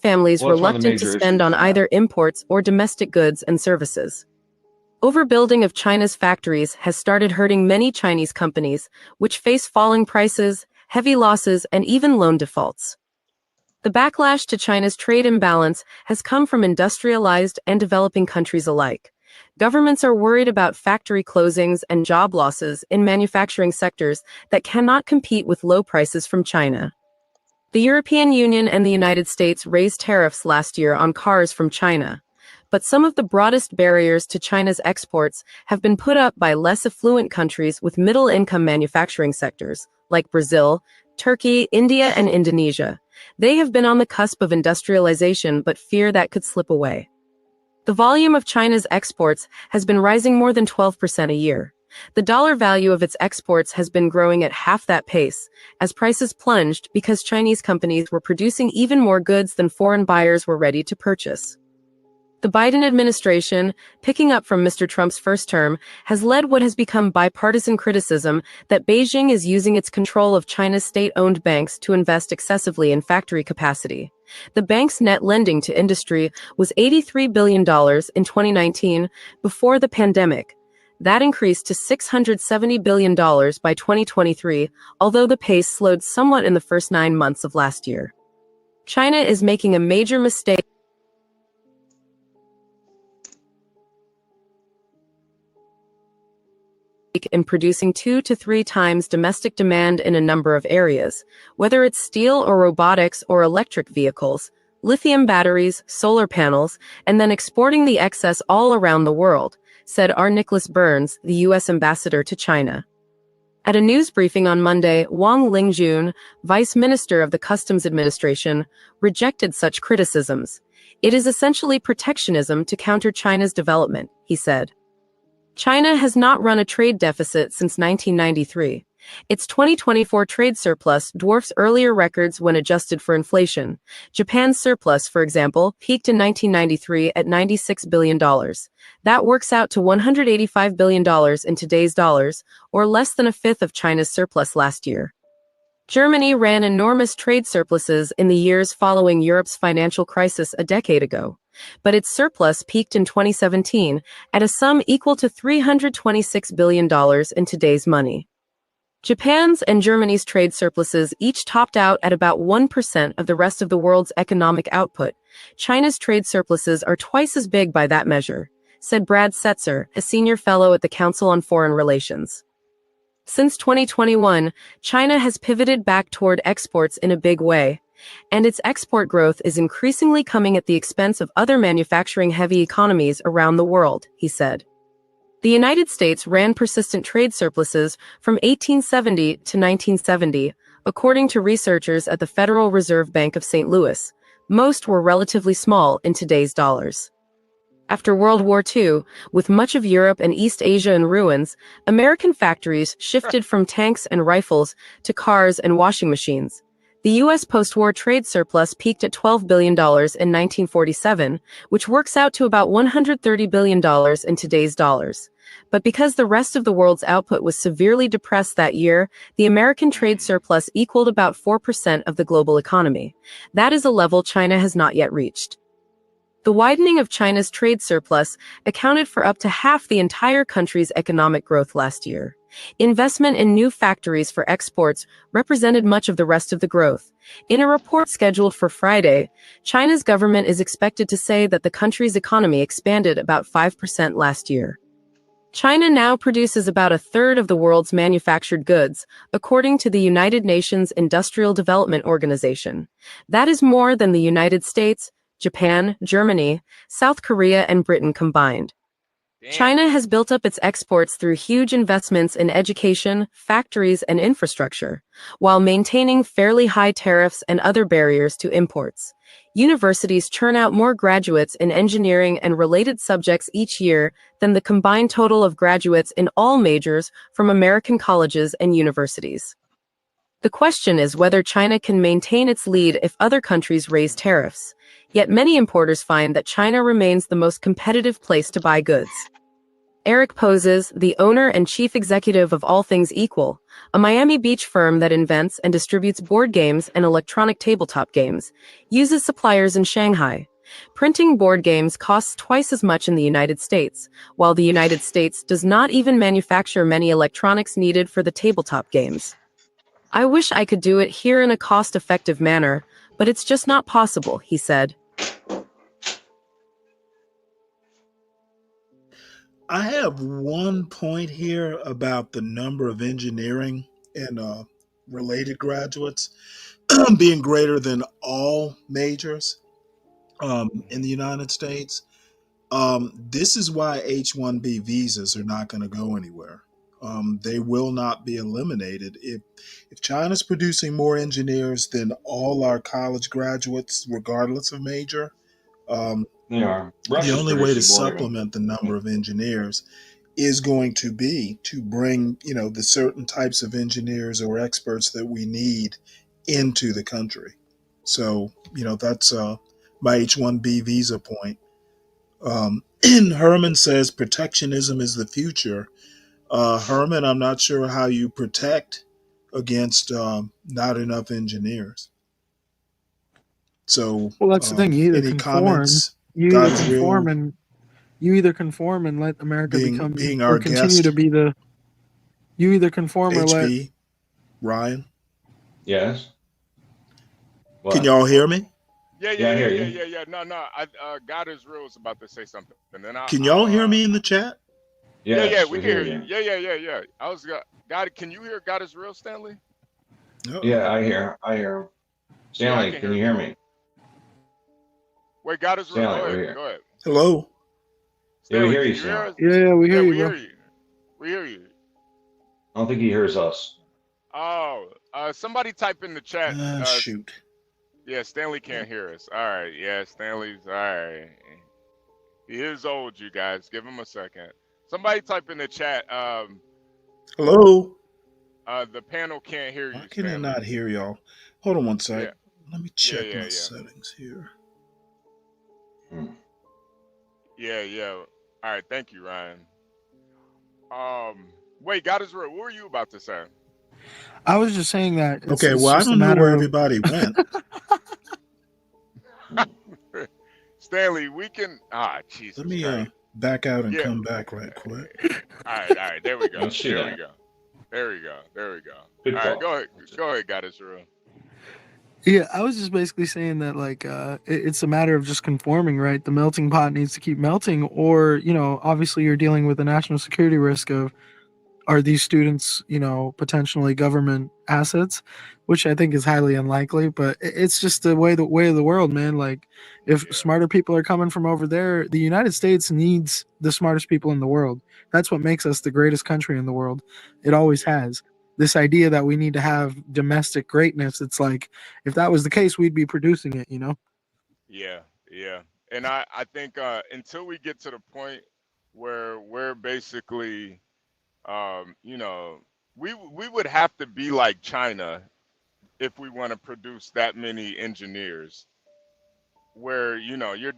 families Well, that's one of the reluctant to major spend on issues, yeah. either imports or domestic goods and services. Overbuilding of China's factories has started hurting many Chinese companies, which face falling prices, heavy losses, and even loan defaults. The backlash to China's trade imbalance has come from industrialized and developing countries alike. Governments are worried about factory closings and job losses in manufacturing sectors that cannot compete with low prices from China. The European Union and the United States raised tariffs last year on cars from China. But some of the broadest barriers to China's exports have been put up by less affluent countries with middle-income manufacturing sectors, like Brazil, Turkey, India, and Indonesia. They have been on the cusp of industrialization but fear that could slip away. The volume of China's exports has been rising more than 12% a year. The dollar value of its exports has been growing at half that pace, as prices plunged because Chinese companies were producing even more goods than foreign buyers were ready to purchase. The Biden administration, picking up from Mr. Trump's first term, has led what has become bipartisan criticism that Beijing is using its control of China's state-owned banks to invest excessively in factory capacity. The bank's net lending to industry was $83 billion in 2019 before the pandemic. That increased to $670 billion by 2023, although the pace slowed somewhat in the first 9 months of last year. China is making a major mistake in producing 2 to 3 times domestic demand in a number of areas, whether it's steel or robotics or electric vehicles, lithium batteries, solar panels, and then exporting the excess all around the world, said R. Nicholas Burns, the U.S. ambassador to China. At a news briefing on Monday, Wang Lingjun, Vice Minister of the Customs Administration, rejected such criticisms. It is essentially protectionism to counter China's development, he said. China has not run a trade deficit since 1993. Its 2024 trade surplus dwarfs earlier records when adjusted for inflation. Japan's surplus, for example, peaked in 1993 at $96 billion. That works out to $185 billion in today's dollars, or less than a fifth of China's surplus last year. Germany ran enormous trade surpluses in the years following Europe's financial crisis a decade ago, but its surplus peaked in 2017 at a sum equal to $326 billion in today's money. Japan's and Germany's trade surpluses each topped out at about 1% of the rest of the world's economic output. China's trade surpluses are twice as big by that measure, said Brad Setzer, a senior fellow at the Council on Foreign Relations. Since 2021, China has pivoted back toward exports in a big way, and its export growth is increasingly coming at the expense of other manufacturing-heavy economies around the world, he said. The United States ran persistent trade surpluses from 1870 to 1970, according to researchers at the Federal Reserve Bank of St. Louis. Most were relatively small in today's dollars. After World War II, with much of Europe and East Asia in ruins, American factories shifted from tanks and rifles to cars and washing machines. The U.S. post-war trade surplus peaked at $12 billion in 1947, which works out to about $130 billion in today's dollars. But because the rest of the world's output was severely depressed that year, the American trade surplus equaled about 4% of the global economy. That is a level China has not yet reached. The widening of China's trade surplus accounted for up to half the entire country's economic growth last year. Investment in new factories for exports represented much of the rest of the growth. In a report scheduled for Friday, China's government is expected to say that the country's economy expanded about 5% last year. China now produces about a third of the world's manufactured goods, according to the United Nations Industrial Development Organization. That is more than the United States, Japan, Germany, South Korea, and Britain combined. China has built up its exports through huge investments in education, factories, and infrastructure, while maintaining fairly high tariffs and other barriers to imports. Universities churn out more graduates in engineering and related subjects each year than the combined total of graduates in all majors from American colleges and universities. The question is whether China can maintain its lead if other countries raise tariffs. Yet many importers find that China remains the most competitive place to buy goods. Eric Poses, the owner and chief executive of All Things Equal, a Miami Beach firm that invents and distributes board games and electronic tabletop games, uses suppliers in Shanghai. Printing board games costs twice as much in the United States, while the United States does not even manufacture many electronics needed for the tabletop games. I wish I could do it here in a cost-effective manner, but it's just not possible, he said. I have one point here about the number of engineering and related graduates being greater than all majors in the United States. This is why H-1B visas are not going to go anywhere. They will not be eliminated. If China's producing more engineers than all our college graduates, regardless of major, They are. the Russia's only way to producing more of them. supplement the number of engineers is going to be to bring, the certain types of engineers or experts that we need into the country. So, that's my H-1B visa point. And Herman says protectionism is the future. Herman, I'm not sure how you protect against not enough engineers. So, Well, that's the thing. You either any conform, comments? God is real. and you either conform and let America become Being or our continue to guest, be the. You either conform or let. HB, Ryan. Yes. Can What? y'all hear me? Yeah, I hear you. No, God is real is about to say something, and then Can y'all hear me in the chat? Yes, we we can hear hear you. you. Yeah. God, can you hear God is real, Stanley? Yeah, I hear. Yeah, I Stanley, can can hear you him hear too. me? Wait, God is real. Stanley, Go we're ahead. here. Go ahead. Hello. Yeah, we Stanley, hear can you, you hear Stanley. us? Yeah, we hear Yeah, you, we bro. hear you. We hear you. I don't think he hears us. Oh, somebody type in the chat. Shoot. Yeah, Stanley can't hear us. All right. Yeah, Stanley's all right. He is old, you guys. Give him a second. Somebody type in the chat. Hello. The panel can't hear Why you, can I Stanley. not hear y'all? Hold on one sec. Yeah. Let me Yeah, check yeah, my yeah. settings here. Yeah. All right. Thank you, Ryan. Wait, God is real. What were you about to say? I was just saying that Okay, it's well, I just a don't know where matter of. everybody went. Stanley, we can. Jesus Let me Christ. back out and Yeah. come back right quick. All right. There we go. Let's see There we that. go. There we go. There we go. Good All right. call. Go ahead. Go ahead, God is real. Yeah, I was just basically saying that it's a matter of just conforming, right? The melting pot needs to keep melting, or obviously you're dealing with a national security risk of are these students, potentially government assets, which I think is highly unlikely. But it's just the way of the world, man. Like, if smarter people are coming from over there, the United States needs the smartest people in the world. That's what makes us the greatest country in the world. It always has. This idea that we need to have domestic greatness, it's like if that was the case, we'd be producing it. Yeah. And I think until we get to the point where we're basically, you know, we would have to be like China if we want to produce that many engineers. Where you're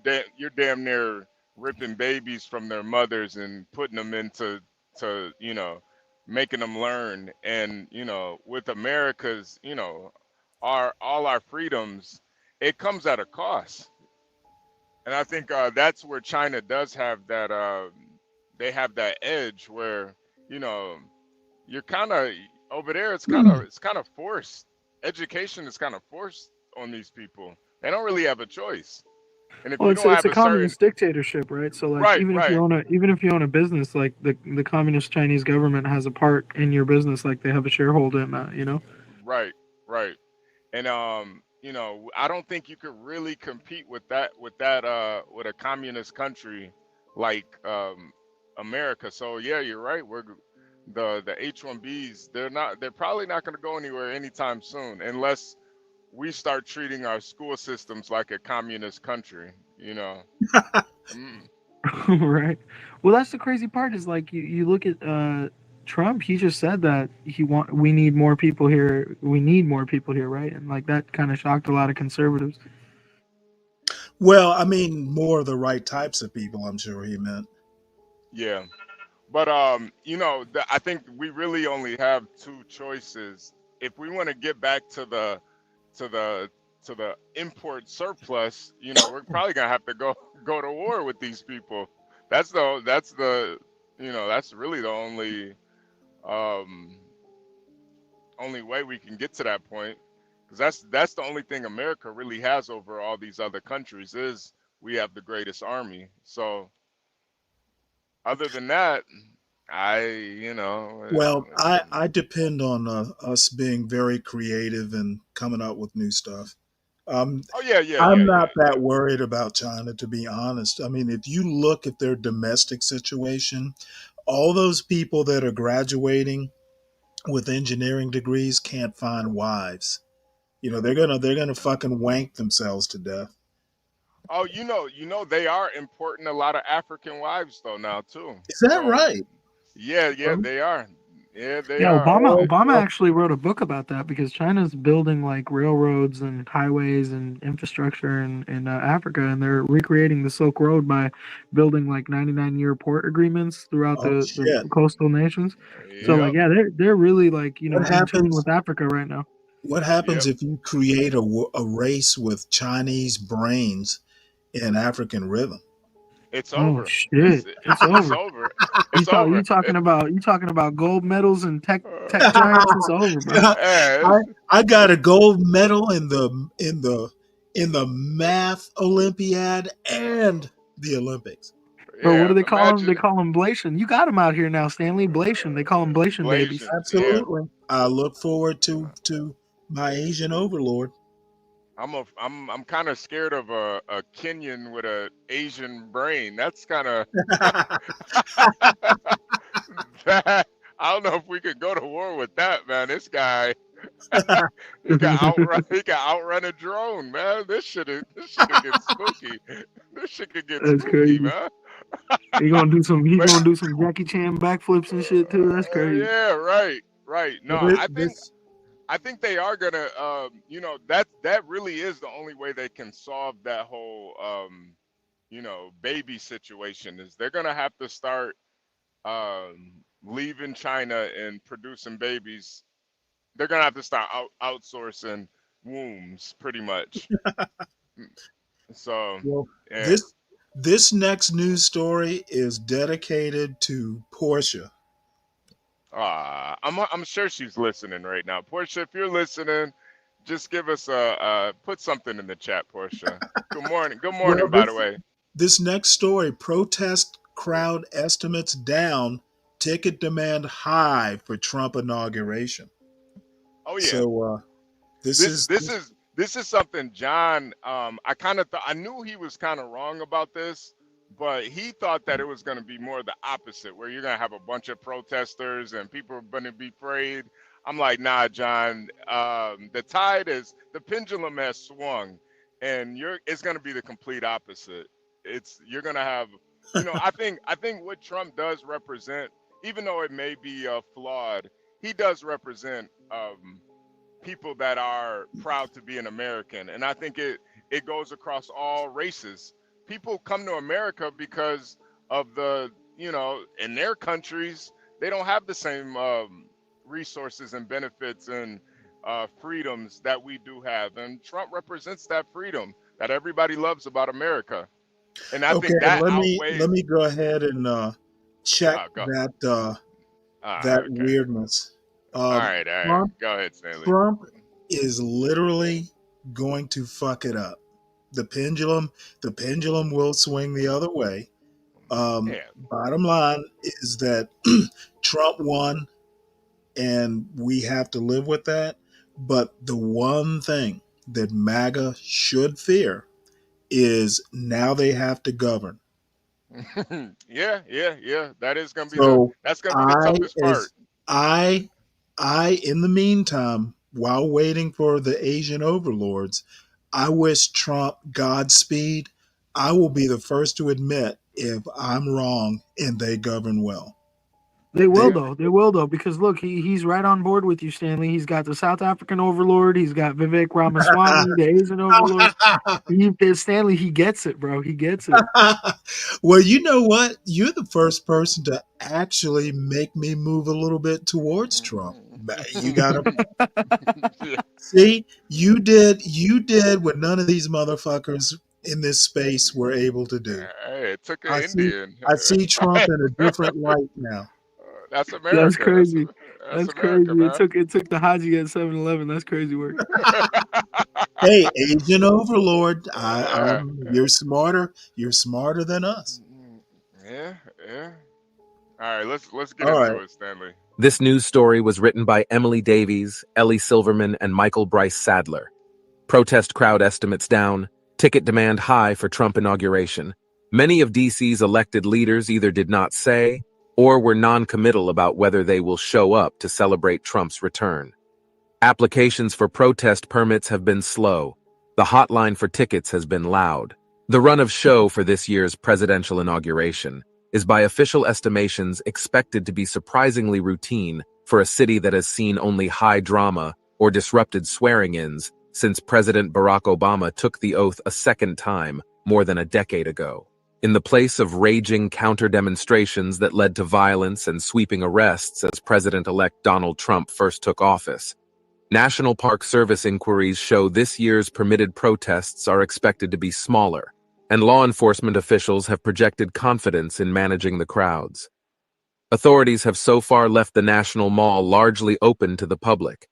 damn near ripping babies from their mothers and putting them into making them learn. And with America's our all our freedoms, it comes at a cost. And I think that's where China does have that. They have that edge where you know you're kind of over there. It's kind of forced. Education is kind of forced on these people. They don't really have a choice. And if Well, you it's don't it's have a a certain communist dictatorship, right? So like right, right, even if you own a business, like the communist Chinese government has a part in your business, like they have a shareholder in that. right, right, and I don't think you could really compete with a communist country like America. So yeah, you're right. The H-1Bs. They're probably not going to go anywhere anytime soon unless we start treating our school systems like a communist country. Mm. Right. Well, that's the crazy part is like you look at Trump. He just said that we need more people here. We need more people here, right? And like that kind of shocked a lot of conservatives. Well, I mean, more of the right types of people, I'm sure he meant. Yeah. But I think we really only have two choices. If we want to get back to the to the import surplus, we're probably gonna have to go to war with these people. That's really the only way we can get to that point, because that's the only thing America really has over all these other countries is we have the greatest army. So other than that, I you know Well, I depend on us being very creative and coming up with new stuff. Um, oh yeah I'm yeah yeah not yeah that worried about China, to be honest. I mean, if you look at their domestic situation, all those people that are graduating with engineering degrees can't find wives. They're gonna fucking wank themselves to death. Oh, they are importing a lot of African wives though now too. Is that So right? yeah, Oh, they are. Yeah, they Yeah, are. Obama well, actually wrote a book about that because China's building like railroads and highways and infrastructure in Africa, and they're recreating the Silk Road by building like 99-year port agreements throughout oh the shit. coastal nations. So You, like, Yep. yeah, they're really like what in tune happens? with Africa right now. What happens Yep. if you create a race with Chinese brains and African rhythm? It's Oh over. shit, it's It's over. over. You It's talk you over. talking about you talking about gold medals and tech giants. It's over, bro. Yeah, I got a gold medal in the math Olympiad and the Olympics. Bro, what yeah. do they call him? Imagine They call him Blation. You got him out here now, Stanley. Blation. They call him Blation babies. Blasian. Yeah. Absolutely. I look forward to my Asian overlord. I'm kind of scared of a Kenyan with a Asian brain. That's kind of that. I don't know if we could go to war with that, man. This guy, he can outrun a drone, man. This shit get spooky. This shit could get That's spooky, crazy. man. He gonna do some. He But gonna do some Jackie Chan backflips and shit too. That's crazy. yeah, right, right. No, Well, I think they are gonna, that really is the only way they can solve that whole, baby situation is they're gonna have to start leaving China and producing babies. They're gonna have to start outsourcing wombs, pretty much. So, well, yeah. this next news story is dedicated to Portia. I'm sure she's listening right now. Portia, if you're listening, just give us put something in the chat, Portia. Good morning. Good Well, morning, by the way. this next story: protest crowd estimates down, ticket demand high for Trump inauguration. Oh yeah. So this is This is something John. I kind of thought I knew he was kind of wrong about this, but he thought that it was going to be more the opposite, where you're going to have a bunch of protesters and people are going to be afraid. I'm like, nah, John. The pendulum has swung, and it's going to be the complete opposite. You're going to have, I think what Trump does represent, even though it may be flawed, he does represent people that are proud to be an American, and I think it goes across all races. People come to America because of in their countries they don't have the same resources and benefits and freedoms that we do have, and Trump represents that freedom that everybody loves about America, and I okay. think that Let outweighs. me go ahead and check Go. that Okay. weirdness. All right. Trump Go ahead, Stanley. Trump is literally going to fuck it up. The pendulum will swing the other way. Yeah. Bottom line is that Trump won, and we have to live with that. But the one thing that MAGA should fear is now they have to govern. Yeah. That is gonna be So that's gonna be the I, toughest part. as I, in the meantime, while waiting for the Asian overlords, I wish Trump Godspeed. I will be the first to admit if I'm wrong and they govern well. They will They, though. They will though, because look, he's right on board with you, Stanley. He's got the South African overlord. He's got Vivek Ramaswamy, the Asian overlord. Stanley, he gets it, bro. He gets it. well, you know what? You're the first person to actually make me move a little bit towards Trump. You got to Yeah. see. You did what none of these motherfuckers in this space were able to do. Hey, it took an I see. Indian. I see Trump in a different light now. That's That's America. crazy. That's That's America, crazy. man. It took the Haji at 7-Eleven. That's crazy work. Hey, Asian overlord, Yeah. you're smarter. You're smarter than us. Yeah. All right, let's get All into right. it, Stanley. This news story was written by Emily Davies, Ellie Silverman, and Michael Bryce Sadler. Protest crowd estimates down, ticket demand high for Trump inauguration. Many of DC's elected leaders either did not say or were non-committal about whether they will show up to celebrate Trump's return. Applications for protest permits have been slow. The hotline for tickets has been loud. The run of show for this year's presidential inauguration is by official estimations expected to be surprisingly routine for a city that has seen only high drama or disrupted swearing-ins since President Barack Obama took the oath a second time more than a decade ago. In the place of raging counter-demonstrations that led to violence and sweeping arrests as President-elect Donald Trump first took office, National Park Service inquiries show this year's permitted protests are expected to be smaller, and law enforcement officials have projected confidence in managing the crowds. Authorities have so far left the National Mall largely open to the public,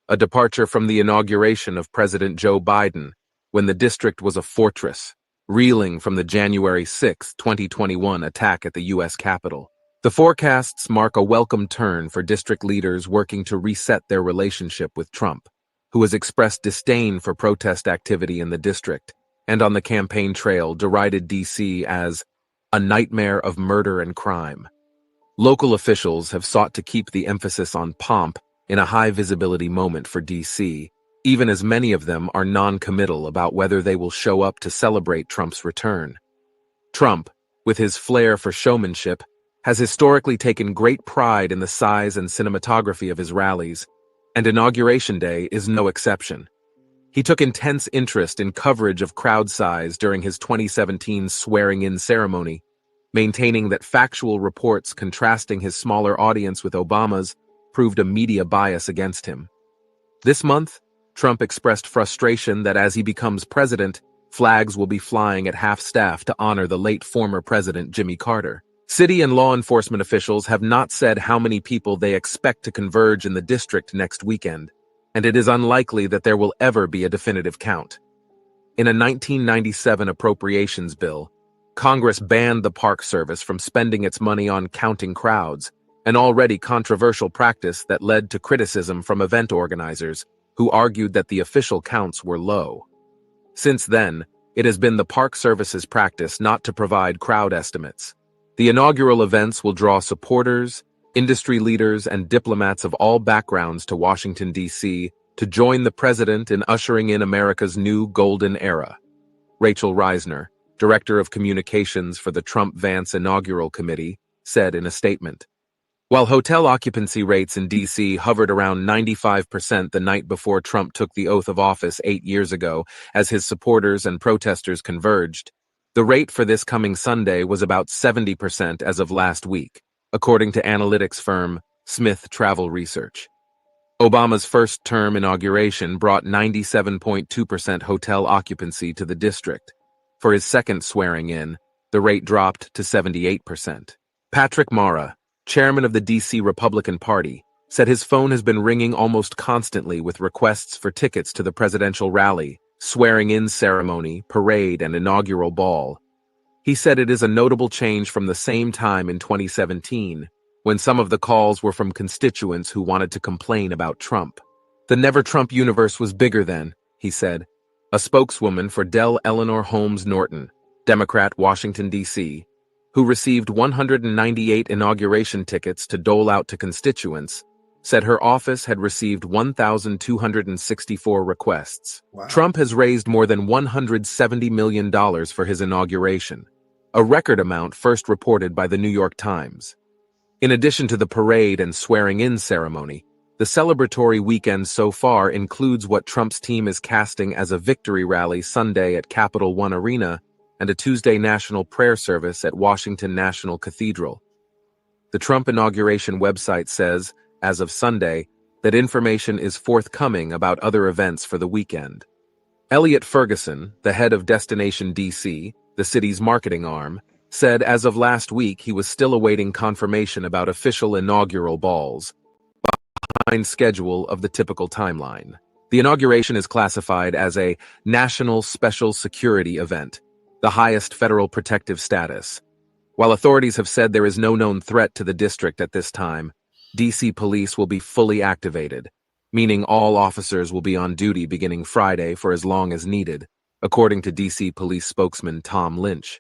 a departure from the inauguration of President Joe Biden, when the district was a fortress, reeling from the January 6, 2021 attack at the U.S. Capitol. The forecasts mark a welcome turn for district leaders working to reset their relationship with Trump, who has expressed disdain for protest activity in the district, and on the campaign trail derided D.C. as a nightmare of murder and crime. Local officials have sought to keep the emphasis on pomp in a high-visibility moment for D.C., even as many of them are non-committal about whether they will show up to celebrate Trump's return. Trump, with his flair for showmanship, has historically taken great pride in the size and cinematography of his rallies, and Inauguration Day is no exception. He took intense interest in coverage of crowd size during his 2017 swearing-in ceremony, maintaining that factual reports contrasting his smaller audience with Obama's proved a media bias against him. This month, Trump expressed frustration that as he becomes president, flags will be flying at half-staff to honor the late former president Jimmy Carter. City and law enforcement officials have not said how many people they expect to converge in the district next weekend, and it is unlikely that there will ever be a definitive count. In a 1997 appropriations bill, Congress banned the Park Service from spending its money on counting crowds, an already controversial practice that led to criticism from event organizers, who argued that the official counts were low. Since then, it has been the Park Service's practice not to provide crowd estimates. The inaugural events will draw supporters, industry leaders, and diplomats of all backgrounds to Washington, D.C. to join the president in ushering in America's new golden era. Rachel Reisner, Director of Communications for the Trump-Vance Inaugural Committee, said in a statement, "While hotel occupancy rates in D.C. hovered around 95% the night before Trump took the oath of office 8 years ago as his supporters and protesters converged, the rate for this coming Sunday was about 70% as of last week, according to analytics firm Smith Travel Research. Obama's first-term inauguration brought 97.2% hotel occupancy to the district. For his second swearing-in, the rate dropped to 78%. Patrick Mara, chairman of the D.C. Republican Party, said his phone has been ringing almost constantly with requests for tickets to the presidential rally, swearing-in ceremony, parade, and inaugural ball. He said it is a notable change from the same time in 2017, when some of the calls were from constituents who wanted to complain about Trump. The Never Trump universe was bigger then, he said. A spokeswoman for Dell Eleanor Holmes Norton, Democrat, Washington, D.C., who received 198 inauguration tickets to dole out to constituents, said her office had received 1,264 requests. Wow. Trump has raised more than $170 million for his inauguration, a record amount first reported by the New York Times. In addition to the parade and swearing-in ceremony, the celebratory weekend so far includes what Trump's team is casting as a victory rally Sunday at Capital One Arena and a Tuesday national prayer service at Washington National Cathedral. The Trump inauguration website says, as of Sunday, that information is forthcoming about other events for the weekend. Elliot Ferguson, the head of Destination DC, the city's marketing arm, said as of last week he was still awaiting confirmation about official inaugural balls, behind schedule of the typical timeline. The inauguration is classified as a National Special Security Event, the highest federal protective status. While authorities have said there is no known threat to the district at this time, DC police will be fully activated, meaning all officers will be on duty beginning Friday for as long as needed, according to DC police spokesman Tom Lynch.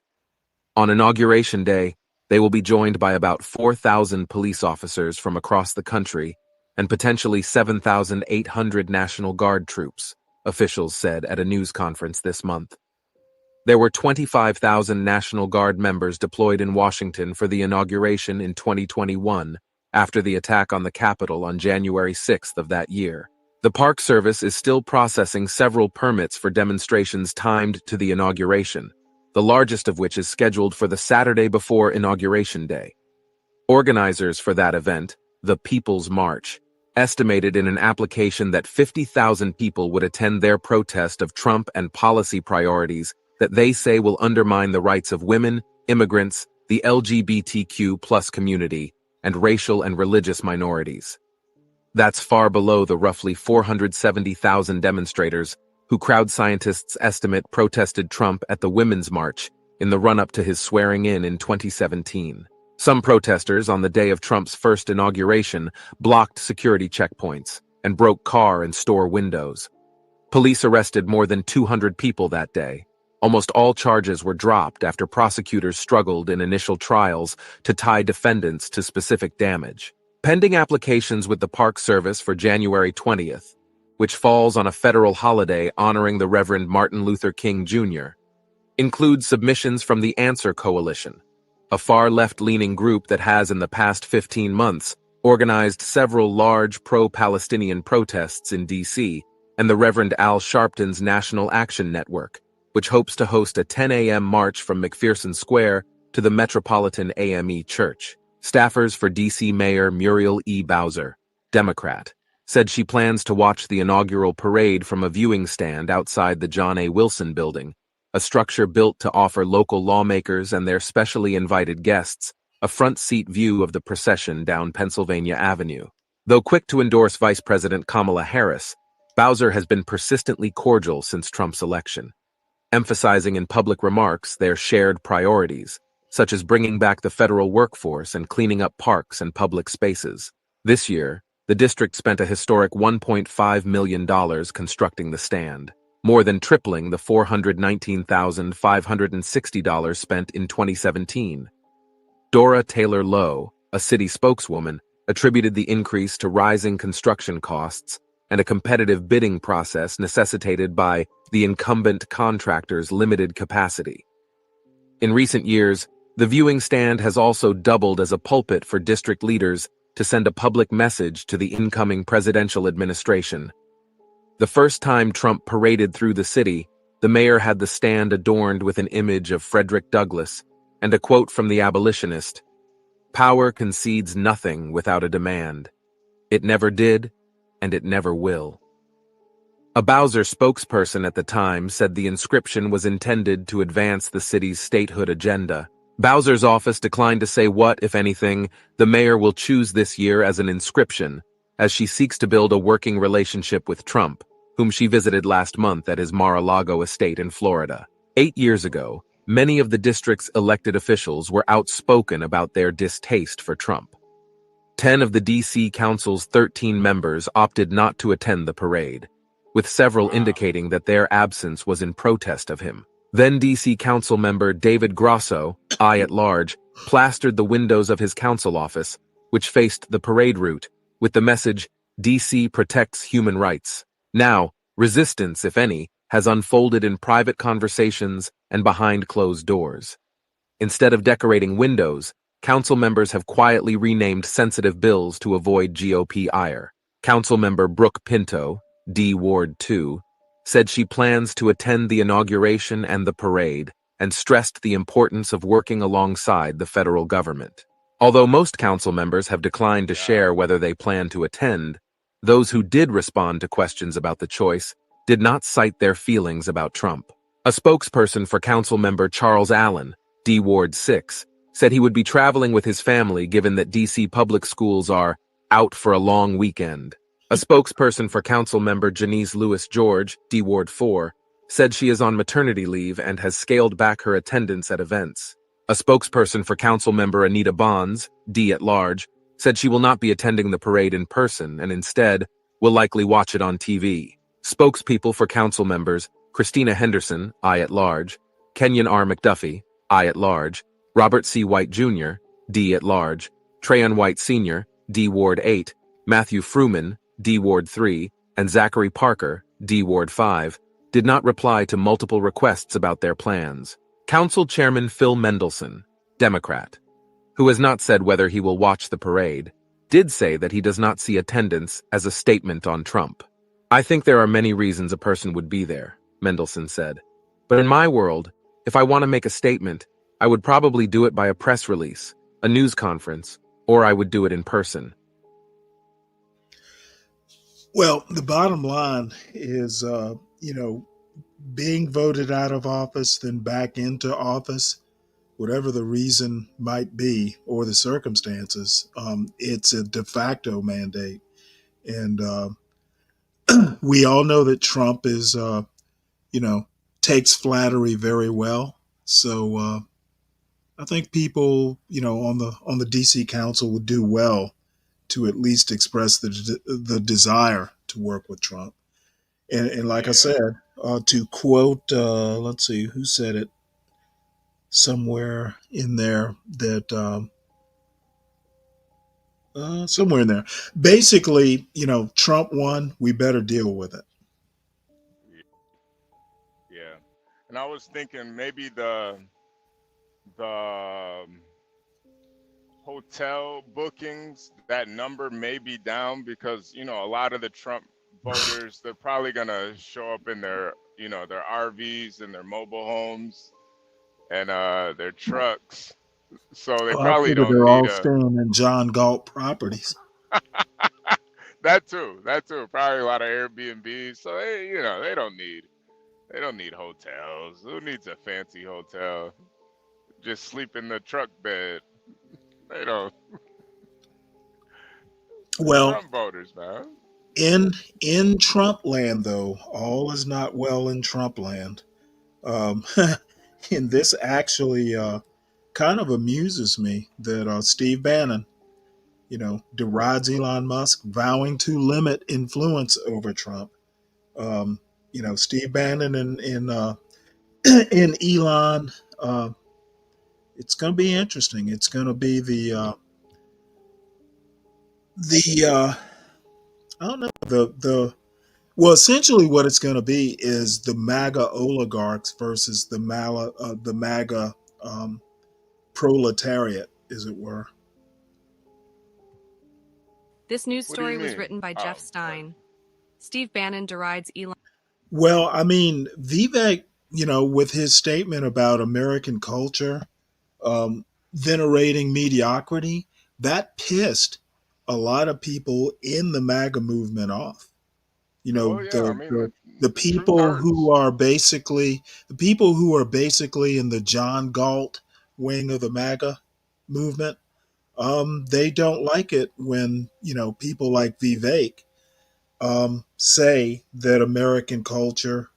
On Inauguration Day, they will be joined by about 4,000 police officers from across the country and potentially 7,800 National Guard troops, officials said at a news conference this month. There were 25,000 National Guard members deployed in Washington for the inauguration in 2021, after the attack on the Capitol on January 6th of that year. The Park Service is still processing several permits for demonstrations timed to the inauguration, the largest of which is scheduled for the Saturday before Inauguration Day. Organizers for that event, the People's March, estimated in an application that 50,000 people would attend their protest of Trump and policy priorities that they say will undermine the rights of women, immigrants, the LGBTQ+ community, and racial and religious minorities. That's far below the roughly 470,000 demonstrators who crowd scientists estimate protested Trump at the Women's March in the run-up to his swearing-in 2017. Some protesters on the day of Trump's first inauguration blocked security checkpoints and broke car and store windows. Police arrested more than 200 people that day. Almost all charges were dropped after prosecutors struggled in initial trials to tie defendants to specific damage. Pending applications with the Park Service for January 20th, which falls on a federal holiday honoring the Reverend Martin Luther King Jr., include submissions from the Answer Coalition, a far left-leaning group that has in the past 15 months organized several large pro-Palestinian protests in D.C., and the Reverend Al Sharpton's National Action Network, which hopes to host a 10 a.m. march from McPherson Square to the Metropolitan AME Church. Staffers for D.C. Mayor Muriel E. Bowser, Democrat, said she plans to watch the inaugural parade from a viewing stand outside the John A. Wilson Building, a structure built to offer local lawmakers and their specially invited guests a front-seat view of the procession down Pennsylvania Avenue. Though quick to endorse Vice President Kamala Harris, Bowser has been persistently cordial since Trump's election, emphasizing in public remarks their shared priorities, such as bringing back the federal workforce and cleaning up parks and public spaces. This year, the district spent a historic $1.5 million constructing the stand, more than tripling the $419,560 spent in 2017. Dora Taylor Lowe, a city spokeswoman, attributed the increase to rising construction costs and a competitive bidding process necessitated by the incumbent contractor's limited capacity. In recent years, the viewing stand has also doubled as a pulpit for district leaders to send a public message to the incoming presidential administration. The first time Trump paraded through the city, the mayor had the stand adorned with an image of Frederick Douglass and a quote from the abolitionist, "Power concedes nothing without a demand. It never did, and it never will." A Bowser spokesperson at the time said the inscription was intended to advance the city's statehood agenda. Bowser's office declined to say what, if anything, the mayor will choose this year as an inscription, as she seeks to build a working relationship with Trump, whom she visited last month at his Mar-a-Lago estate in Florida. 8 years ago, many of the district's elected officials were outspoken about their distaste for Trump. 10 of the D.C. Council's 13 members opted not to attend the parade, with several indicating that their absence was in protest of him. Then D.C. Council member David Grosso, I-at-large, plastered the windows of his council office, which faced the parade route, with the message, "D.C. protects human rights." Now, resistance, if any, has unfolded in private conversations and behind closed doors. Instead of decorating windows, council members have quietly renamed sensitive bills to avoid GOP ire. Councilmember Brooke Pinto, D. Ward 2, said she plans to attend the inauguration and the parade, and stressed the importance of working alongside the federal government. Although most council members have declined to share whether they plan to attend, those who did respond to questions about the choice did not cite their feelings about Trump. A spokesperson for Councilmember Charles Allen, D. Ward 6, said he would be traveling with his family given that D.C. public schools are out for a long weekend. A spokesperson for Councilmember Janice Lewis George, D. Ward 4, said she is on maternity leave and has scaled back her attendance at events. A spokesperson for Councilmember Anita Bonds, D-at-large, said she will not be attending the parade in person and instead will likely watch it on TV. Spokespeople for council members Christina Henderson, I-at-large, Kenyon R. McDuffie, I-at-large, Robert C. White Jr., D-at-large, Trayon White Sr., D. Ward 8, Matthew Fruman, D. Ward 3, and Zachary Parker, D. Ward 5, did not reply to multiple requests about their plans. Council Chairman Phil Mendelson, Democrat, who has not said whether he will watch the parade, did say that he does not see attendance as a statement on Trump. "I think there are many reasons a person would be there," Mendelson said. "But in my world, if I want to make a statement, I would probably do it by a press release, a news conference, or I would do it in person." Well, the bottom line is, being voted out of office, then back into office, whatever the reason might be or the circumstances, it's a de facto mandate. And we all know that Trump is, you know, takes flattery very well. So I think people, on the DC Council would do well to at least express the desire to work with Trump. And like I Yeah. said, to quote, let's see who said it somewhere in there that somewhere in there. Basically, Trump won. We better deal with it. Yeah. And I was thinking maybe the hotel bookings, that number may be down because, a lot of the Trump voters, they're probably going to show up in their, their RVs and their mobile homes and their trucks. So they Oh, I probably figure don't they're need all a staying in John Galt properties. that too. That too. Probably a lot of Airbnbs. So they don't need hotels. Who needs a fancy hotel? Just sleep in the truck bed. They don't. The Well, Trump voters, man. in Trump land, though, all is not well in Trump land. Um, and this actually kind of amuses me that Steve Bannon, derides Elon Musk, vowing to limit influence over Trump. Steve Bannon in Elon. Uh, it's going to be interesting. It's going to be the I don't know the well, essentially what it's going to be is the MAGA oligarchs versus the MAGA proletariat, as it were. This news What do you story was mean? written by Jeff Oh, Stein. Steve Bannon derides Elon. Well, I mean, Vivek, with his statement about American culture, venerating mediocrity, that pissed a lot of people in the MAGA movement off. You well, know, yeah. I the mean, the the truth people hurts. who are basically in the John Galt wing of the MAGA movement. They don't like it when people like Vivek say that American culture,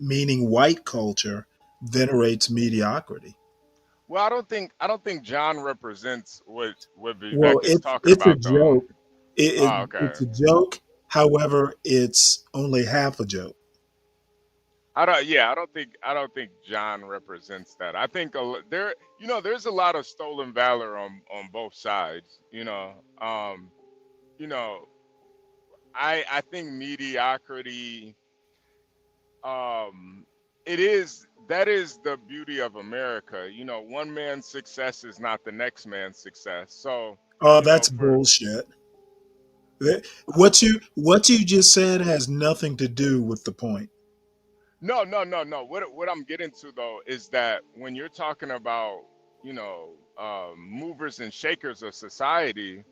meaning white culture, venerates mediocrity. Well, I don't think John represents what Well, Vivek is it's talking it's a about, though. joke. Oh, okay. It's a joke. However, it's only half a joke. I don't. Yeah, I don't think John represents that. I think there's a lot of stolen valor on both sides. You know, I think mediocrity. Um, it is that is the beauty of America. One man's success is not the next man's success. So, Oh, you know, that's for bullshit. What you just said has nothing to do with the point. no, no, no, no. What I'm getting to though is that when you're talking about, movers and shakers of society,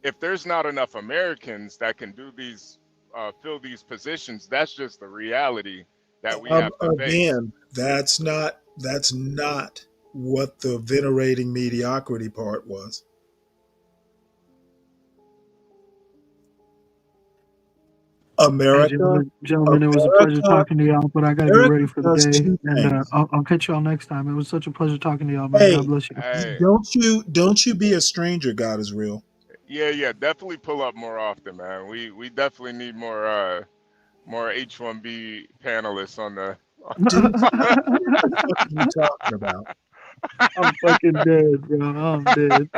if there's not enough Americans that can do these, fill these positions, that's just the reality that we have to face. Again, that's not what the venerating mediocrity part was. Hey, America, gentlemen, it was a pleasure America, talking to y'all, but I got to get America ready for the does day, two and things. I'll catch y'all next time. It was such a pleasure talking to y'all, man. God Hey, bless you. Hey, don't you be a stranger. God is real. yeah, yeah, definitely pull up more often, man. We definitely need more H1B panelists on the. Dude, what the fuck are you talking about? I'm fucking dead, bro. I'm dead.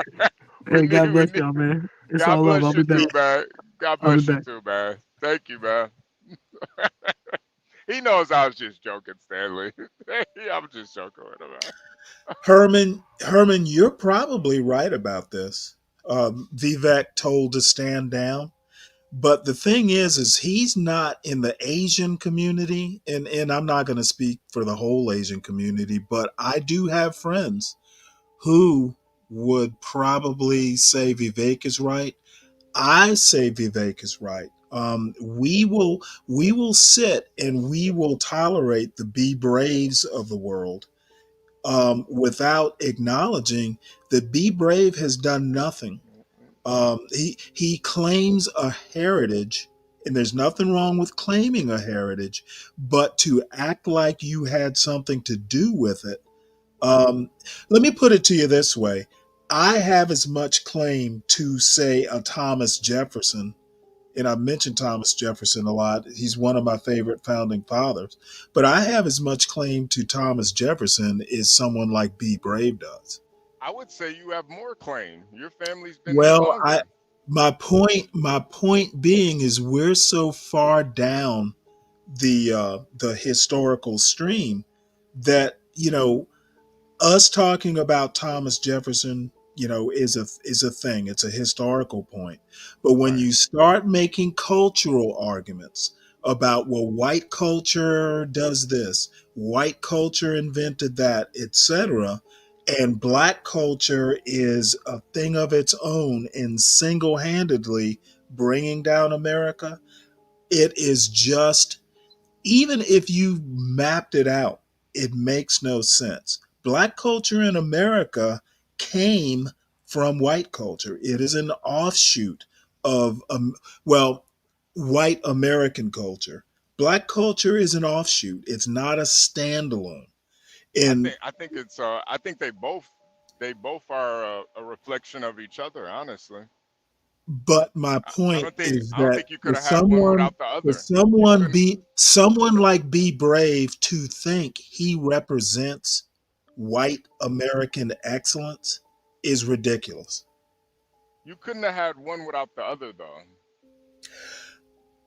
we Hey, need God we bless need. y'all, man. It's God all love. bless I'll you be back. too, man. God I'll be bless you back. too, man. Thank you, man. He knows I was just joking, Stanley. I'm just joking with him, man. Herman, you're probably right about this. Vivek told to stand down. But the thing is he's not in the Asian community, and I'm not going to speak for the whole Asian community, but I do have friends who would probably say Vivek is right. I say Vivek is right. We will sit and we will tolerate the be braves of the world, without acknowledging that Be Brave has done nothing. He claims a heritage, and there's nothing wrong with claiming a heritage, but to act like you had something to do with it. Let me put it to you this way: I have as much claim to, say, a Thomas Jefferson, and I've mentioned Thomas Jefferson a lot. He's one of my favorite founding fathers, but I have as much claim to Thomas Jefferson as someone like Be Brave does. I would say you have more claim. Your family's been here Well, I longer. my point being is we're so far down the historical stream that, us talking about Thomas Jefferson, is a thing. It's a historical point. But when Right. you start making cultural arguments about, well, white culture does this, white culture invented that, etc., and black culture is a thing of its own and single-handedly bringing down America, it is just, even if you mapped it out, it makes no sense. Black culture in America came from white culture. It is an offshoot of, well, white American culture. Black culture is an offshoot. It's not a standalone. And I think it's I think they both are a reflection of each other, honestly. but my I point don't think is I don't that think you for could have had one someone without the for other. You someone couldn't. be someone like Be Brave to think he represents white American excellence is ridiculous. You couldn't have had one without the other, though.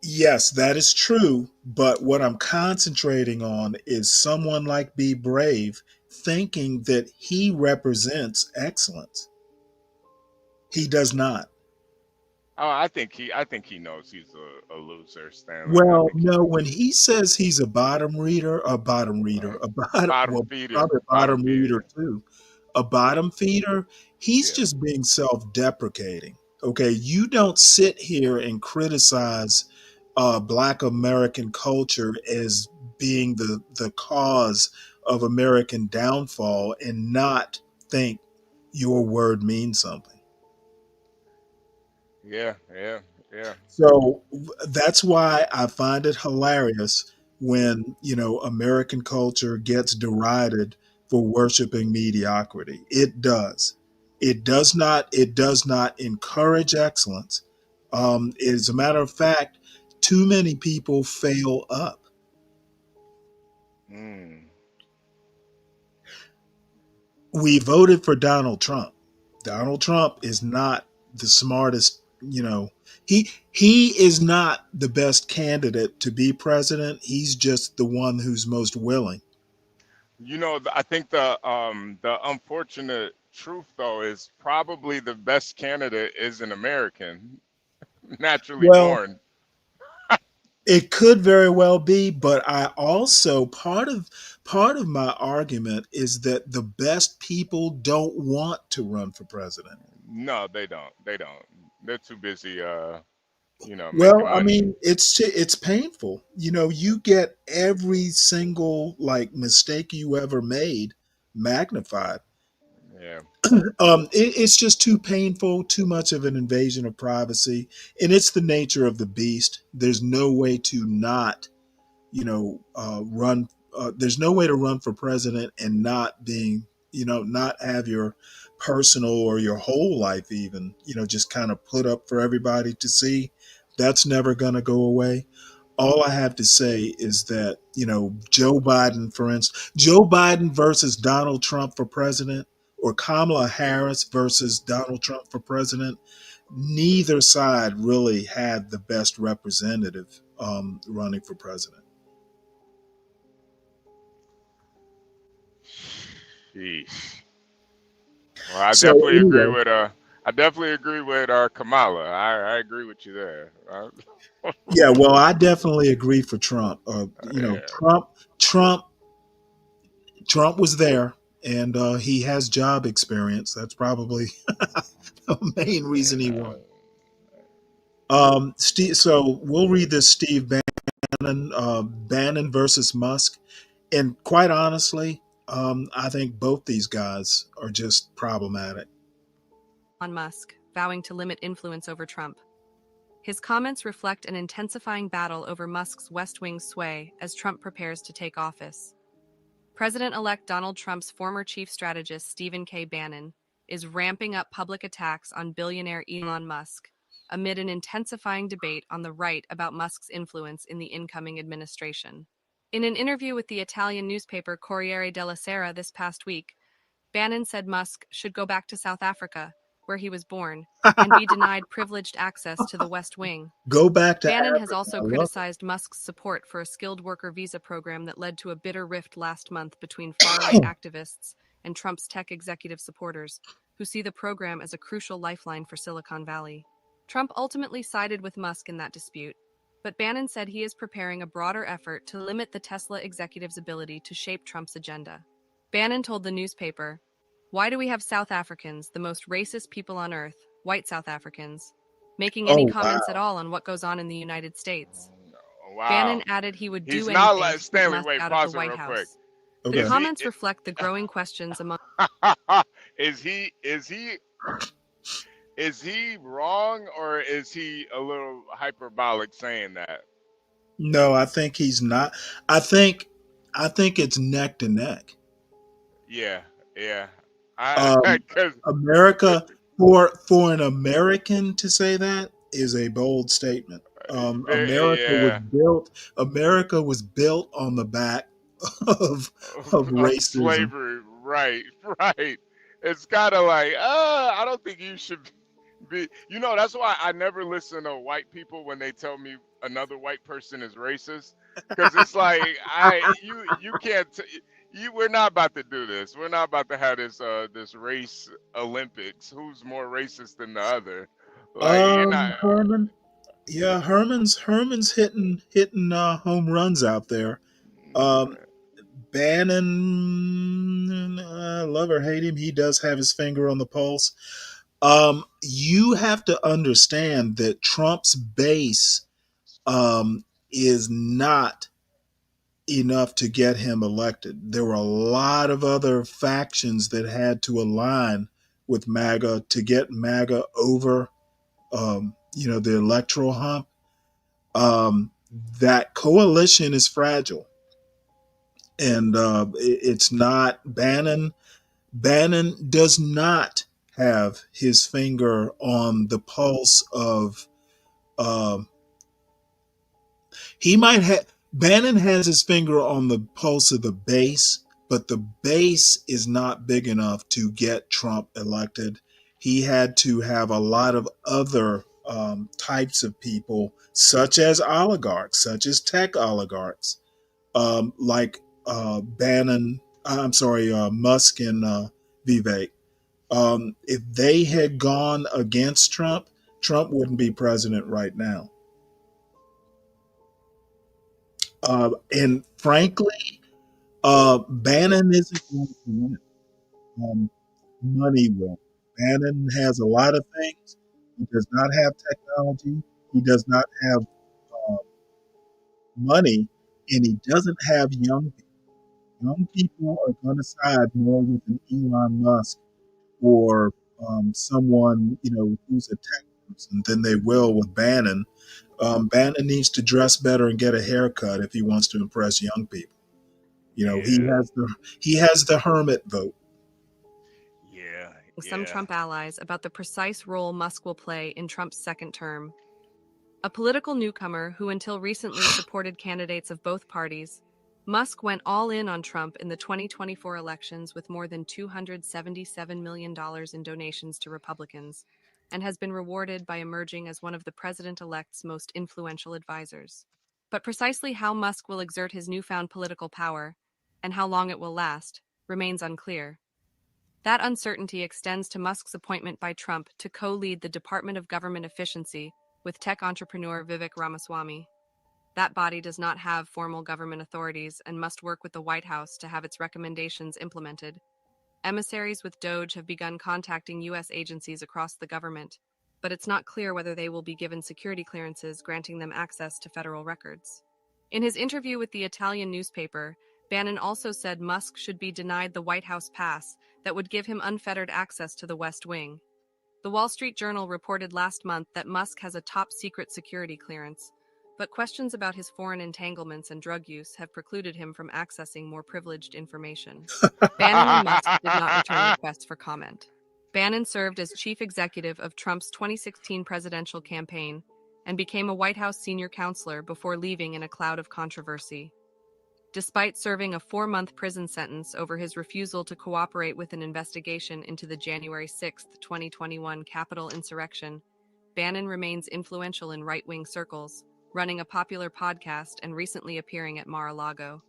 Yes, that is true, but what I'm concentrating on is someone like Be Brave thinking that he represents excellence. He does not. Oh, I think he knows he's a loser, Stanley. I Well, think he no, knows when he says he's a bottom reader, uh, bottom well, feeder, probably bottom bottom reader feeder. too, a bottom feeder, he's Yeah. just being self-deprecating. Okay, you don't sit here and criticize Black American culture as being the cause of American downfall and not think your word means something. Yeah. Yeah. Yeah. So that's why I find it hilarious when, American culture gets derided for worshiping mediocrity. It does. It does not encourage excellence. As a matter of fact, too many people fail up. Mm. We voted for Donald Trump. Donald Trump is not the smartest, he is not the best candidate to be president. He's just the one who's most willing. I think the unfortunate truth though is probably the best candidate is an American, naturally Well, born. it could very well be, but I also part of my argument is that the best people don't want to run for president. No, they don't. They don't. They're too busy, making Well, I money. mean, it's painful. You get every single like mistake you ever made magnified. Yeah. It's just too painful, too much of an invasion of privacy, and it's the nature of the beast. There's no way to not, run. There's no way to run for president and not being, not have your personal or your whole life even, just kind of put up for everybody to see. That's never going to go away. All I have to say is that, Joe Biden, for instance, Joe Biden versus Donald Trump for president, or Kamala Harris versus Donald Trump for president, neither side really had the best representative running for president. Sheesh. Well, I So definitely agree anyway, with Kamala. I agree with you there. yeah, well, I definitely agree for Trump. Yeah. Trump, Trump was there, and he has job experience. That's probably the main reason he Uh, won. Steve. So we'll read this Steve Bannon, Bannon versus Musk, and quite honestly, I think both these guys are just problematic. On Musk, vowing to limit influence over Trump. His comments reflect an intensifying battle over Musk's West Wing sway as Trump prepares to take office. President-elect Donald Trump's former chief strategist Stephen K. Bannon is ramping up public attacks on billionaire Elon Musk amid an intensifying debate on the right about Musk's influence in the incoming administration. In an interview with the Italian newspaper Corriere della Sera this past week, Bannon said Musk should go back to South Africa, where he was born, and be denied privileged access to the West Wing. Go back to Bannon has Africa. also I love it. criticized Musk's support for a skilled worker visa program that led to a bitter rift last month between far-right activists and Trump's tech executive supporters, who see the program as a crucial lifeline for Silicon Valley. Trump ultimately sided with Musk in that dispute, but Bannon said he is preparing a broader effort to limit the Tesla executive's ability to shape Trump's agenda. Bannon told the newspaper, "Why do we have South Africans, the most racist people on earth, white South Africans, making any comments at all on what goes on in the United States?" Wow. Bannon added he would He's do not anything like to keep Stanley. Musk Wait, out of pause the it White real quick. House. Okay. The comments reflect the growing questions among Is he wrong, or is he a little hyperbolic saying that? No, I think he's not. I think it's neck to neck. Yeah, yeah. Cause America, for an American to say that is a bold statement. yeah, America was built on the back of of racism. slavery, right, right. It's kind of like, I don't think you should be. That's why I never listen to white people when they tell me another white person is racist, because it's like you can't. We're not about to do this. We're not about to have this race Olympics. Who's more racist than the other? Like you're not. Herman, yeah, Herman's hitting home runs out there. Bannon, love or hate him, he does have his finger on the pulse. You have to understand that Trump's base is not enough to get him elected. There were a lot of other factions that had to align with MAGA to get MAGA over, the electoral hump. That coalition is fragile, and it's not Bannon. Bannon does not have his finger on the pulse of. He might have. Bannon has his finger on the pulse of the base, but the base is not big enough to get Trump elected. He had to have a lot of other types of people, such as oligarchs, such as tech oligarchs, like Bannon. I'm sorry, Musk and Vivek. If they had gone against Trump, Trump wouldn't be president right now. And frankly, Bannon isn't going to win. Money will. Bannon has a lot of things. He does not have technology. He does not have uh, money, and he doesn't have young people. Young people are going to side more with an Elon Musk or someone who's a tech person than they will with Bannon. Bannon needs to dress better and get a haircut if he wants to impress young people. He has the hermit vote. some Trump allies about the precise role Musk will play in Trump's second term. A political newcomer who until recently supported candidates of both parties, Musk went all in on Trump in the 2024 elections with more than $277 million in donations to Republicans, and has been rewarded by emerging as one of the president-elect's most influential advisors. But precisely how Musk will exert his newfound political power, and how long it will last, remains unclear. That uncertainty extends to Musk's appointment by Trump to co-lead the Department of Government Efficiency with tech entrepreneur Vivek Ramaswamy. That body does not have formal government authorities and must work with the White House to have its recommendations implemented. Emissaries with DOGE have begun contacting U.S. agencies across the government, but it's not clear whether they will be given security clearances granting them access to federal records. In his interview with the Italian newspaper, Bannon also said Musk should be denied the White House pass that would give him unfettered access to the West Wing. The Wall Street Journal reported last month that Musk has a top-secret security clearance, but questions about his foreign entanglements and drug use have precluded him from accessing more privileged information. Bannon and Musk did not return requests for comment. Bannon served as chief executive of Trump's 2016 presidential campaign and became a White House senior counselor before leaving in a cloud of controversy. Despite serving a 4-month prison sentence over his refusal to cooperate with an investigation into the January 6, 2021 Capitol insurrection, Bannon remains influential in right-wing circles, running a popular podcast and recently appearing at Mar-a-Lago.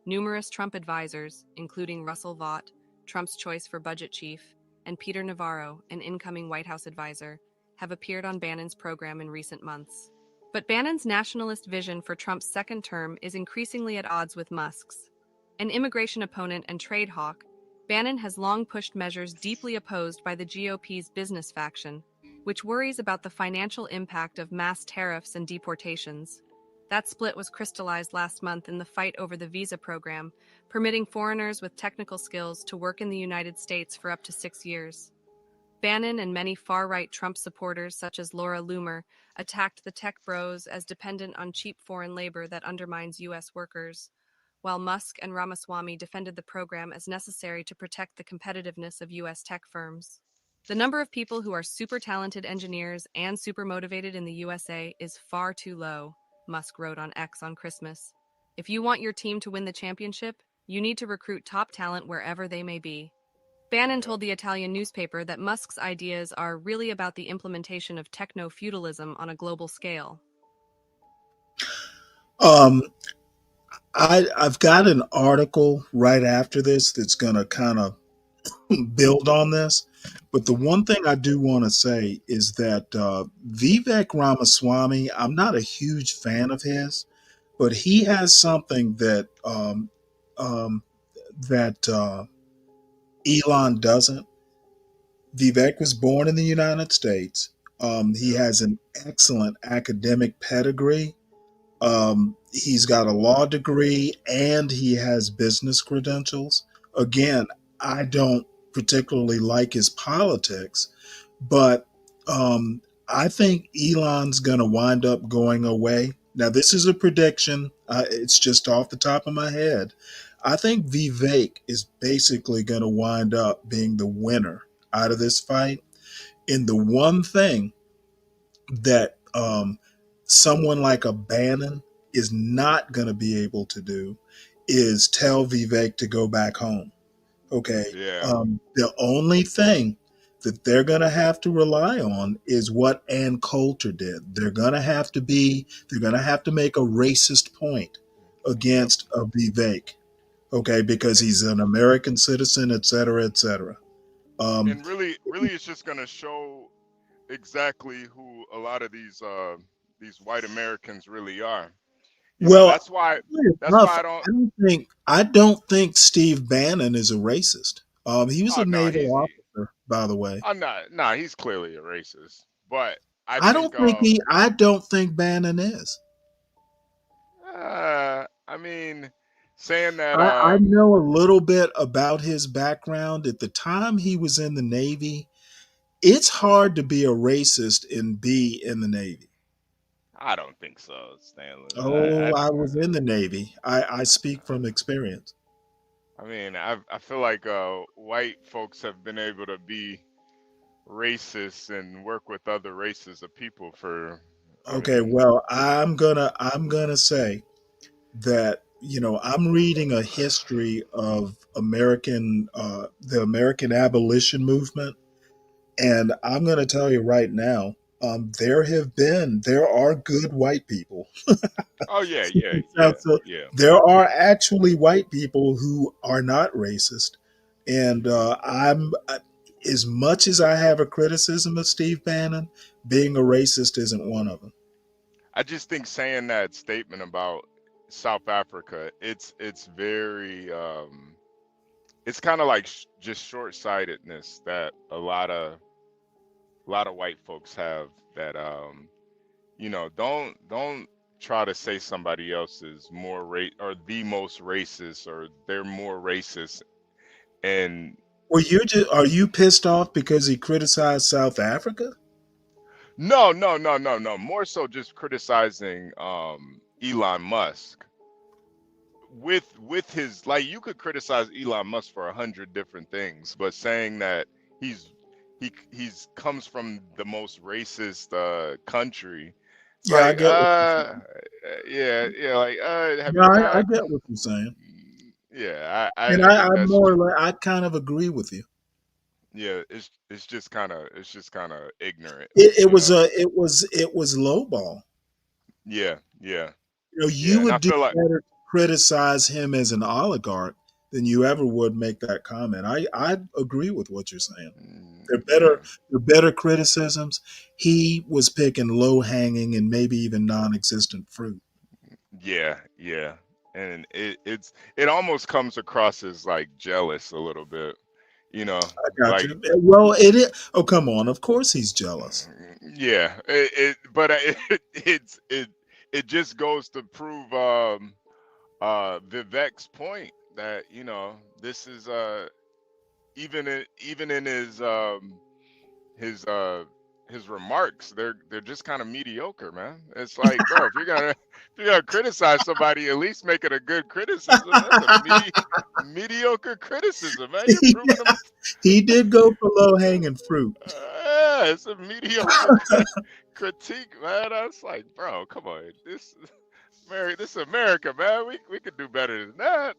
Numerous Trump advisors, including Russell Vought, Trump's choice for budget chief, and Peter Navarro, an incoming White House advisor, have appeared on Bannon's program in recent months. But Bannon's nationalist vision for Trump's second term is increasingly at odds with Musk's. An immigration opponent and trade hawk, Bannon has long pushed measures deeply opposed by the GOP's business faction, which worries about the financial impact of mass tariffs and deportations. That split was crystallized last month in the fight over the visa program, permitting foreigners with technical skills to work in the United States for up to 6 years. Bannon and many far-right Trump supporters, such as Laura Loomer, attacked the tech bros as dependent on cheap foreign labor that undermines U.S. workers, while Musk and Ramaswamy defended the program as necessary to protect the competitiveness of U.S. tech firms. The number of people who are super talented engineers and super motivated in the USA is far too low, Musk wrote on X on Christmas. If you want your team to win the championship, you need to recruit top talent wherever they may be. Bannon told the Italian newspaper that Musk's ideas are really about the implementation of techno-feudalism on a global scale. I've got an article right after this that's going to kind of build on this. But the one thing I do want to say is that Vivek Ramaswamy, I'm not a huge fan of his, but he has something that Elon doesn't. Vivek was born in the United States. He has an excellent academic pedigree. He's got a law degree and he has business credentials. Again, I don't particularly like his politics, but I think Elon's going to wind up going away. Now, this is a prediction. It's just off the top of my head. I think Vivek is basically going to wind up being the winner out of this fight. And the one thing that someone like a Bannon is not going to be able to do is tell Vivek to go back home. Okay. Yeah. The only thing that they're going to have to rely on is what Ann Coulter did. They're going to have to make a racist point against a Vivek. Okay. Because he's an American citizen, et cetera, et cetera. And really, it's just going to show exactly who a lot of these white Americans really are. That's why I don't think Steve Bannon is a racist. He was a naval officer, by the way. He's clearly a racist. But I don't think Bannon is. I mean, saying that I know a little bit about his background. At the time he was in the Navy, it's hard to be a racist and be in the Navy. I don't think so, Stanley. I was in the Navy. I speak from experience. I mean, I feel like white folks have been able to be racist and work with other races of people for. Well, I'm gonna say that I'm reading a history of the American abolition movement, and I'm gonna tell you right now, there are good white people. Oh yeah. There are actually white people who are not racist, and as much as I have a criticism of Steve Bannon, being a racist isn't one of them. I just think saying that statement about South Africa, it's very it's kind of like just short-sightedness that a lot of a lot of white folks have that. You know, don't try to say somebody else is more or the most racist or they're more racist. And Well, are you pissed off because he criticized South Africa? no, no, no, no, no. More so just criticizing Elon Musk with his, like, you could criticize Elon Musk for 100 different things, but saying that he's he's comes from the most racist country. It's Yeah, I like get what you're saying. yeah, like have No, you I not get what you're saying, yeah, and I I think that's more or less, I kind of agree with you. yeah, it's just kind of ignorant, It you was know. it was lowball. Yeah, yeah, You know, yeah, you and I would do feel like better to criticize him as an oligarch than you ever would make that comment. I agree with what you're saying. yeah. They're better criticisms. He was picking low hanging and maybe even non-existent fruit. Yeah, yeah. And it almost comes across as like jealous a little bit, you know, I got like you. Well, it is. Oh, come on. Of course he's jealous. yeah, but it just goes to prove Vivek's point that, you know, this is even in his his remarks, they're just kind of mediocre, man. It's like, bro, if you're gonna criticize somebody, at least make it a good criticism. That's a mediocre criticism, man. You're proving them. He did go for low hanging fruit. Yeah, it's a mediocre critique, man. I was like, bro, come on, this is America, man. We could do better than that.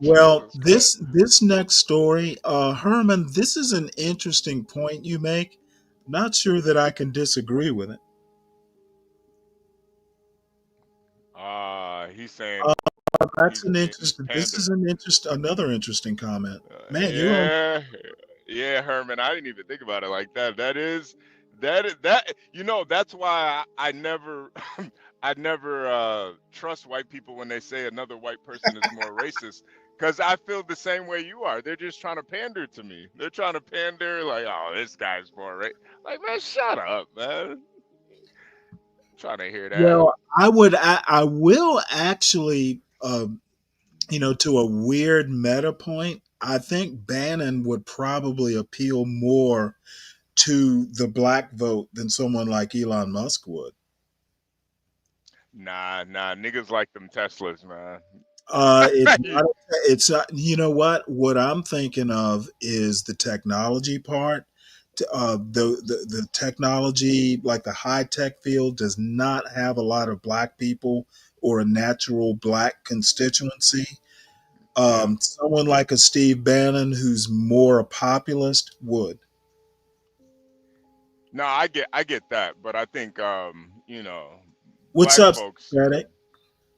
Well, Jesus Christ. this next story, Herman, this is an interesting point you make. Not sure that I can disagree with it. He's saying That's an he's interesting. This is pandering. an another interesting comment. Man, you're on. Yeah, yeah, Herman. I didn't even think about it like that. You know, that's why I never I never trust white people when they say another white person is more racist, because I feel the same way you are. They're just trying to pander to me. They're trying to pander like, oh, this guy's more like, man, shut up, man. I'm trying to hear that. Well, I will actually, to a weird meta point. I think Bannon would probably appeal more to the black vote than someone like Elon Musk would. Nah, niggas like them Teslas, man. It's not. It's not. You know what? What I'm thinking of is the technology part. The technology, like the high tech field, does not have a lot of black people or a natural black constituency. Yeah. Someone like a Steve Bannon, who's more a populist, would. No, I get that, but I think What's black up, folks. Synthetic?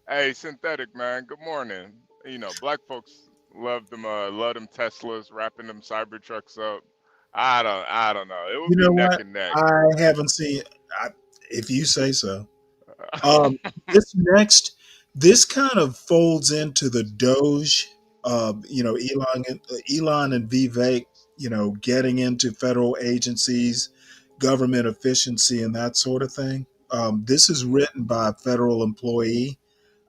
Hey, synthetic man. Good morning. You know, black folks love them Teslas, wrapping them Cybertrucks up. I don't know. It would You be know neck what? and neck. I haven't seen. If you say so. Um, this next, this kind of folds into the Doge. Elon and Vivek, getting into federal agencies, government efficiency, and that sort of thing. This is written by a federal employee.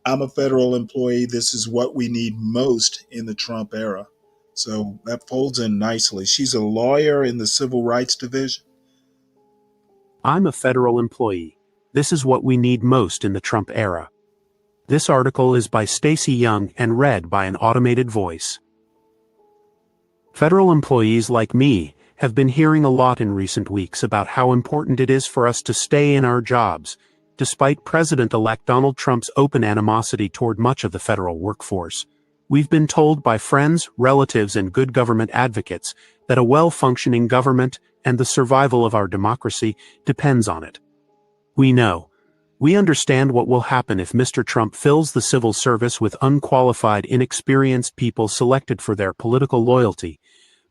I'm a federal employee. This is what we need most in the Trump era. So that folds in nicely. She's a lawyer in the Civil Rights Division. I'm a federal employee. This is what we need most in the Trump era. This article is by Stacy Young and read by an automated voice. Federal employees like me have been hearing a lot in recent weeks about how important it is for us to stay in our jobs, despite President-elect Donald Trump's open animosity toward much of the federal workforce. We've been told by friends, relatives, and good government advocates that a well-functioning government and the survival of our democracy depends on it. We understand what will happen if Mr. Trump fills the civil service with unqualified, inexperienced people selected for their political loyalty.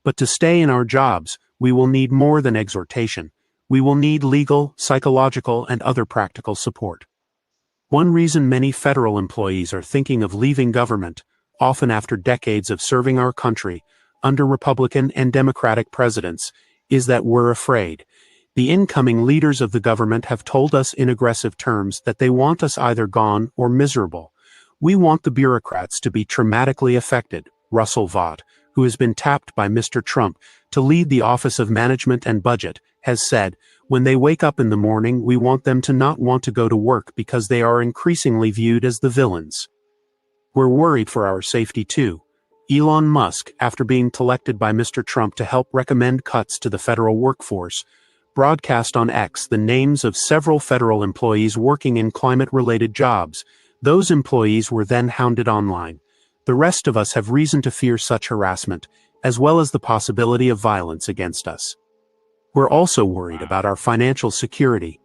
But to stay in our jobs, we will need more than exhortation. We will need legal, psychological, and other practical support. One reason many federal employees are thinking of leaving government, often after decades of serving our country, under Republican and Democratic presidents, is that we're afraid. The incoming leaders of the government have told us in aggressive terms that they want us either gone or miserable. We want the bureaucrats to be traumatically affected, Russell Vought, who has been tapped by Mr. Trump to lead the Office of Management and Budget, has said, when they wake up in the morning we want them to not want to go to work because they are increasingly viewed as the villains. We're worried for our safety too. Elon Musk, after being elected by Mr. Trump to help recommend cuts to the federal workforce, broadcast on X the names of several federal employees working in climate-related jobs. Those employees were then hounded online. The rest of us have reason to fear such harassment, as well as the possibility of violence against us. We're also worried about our financial security.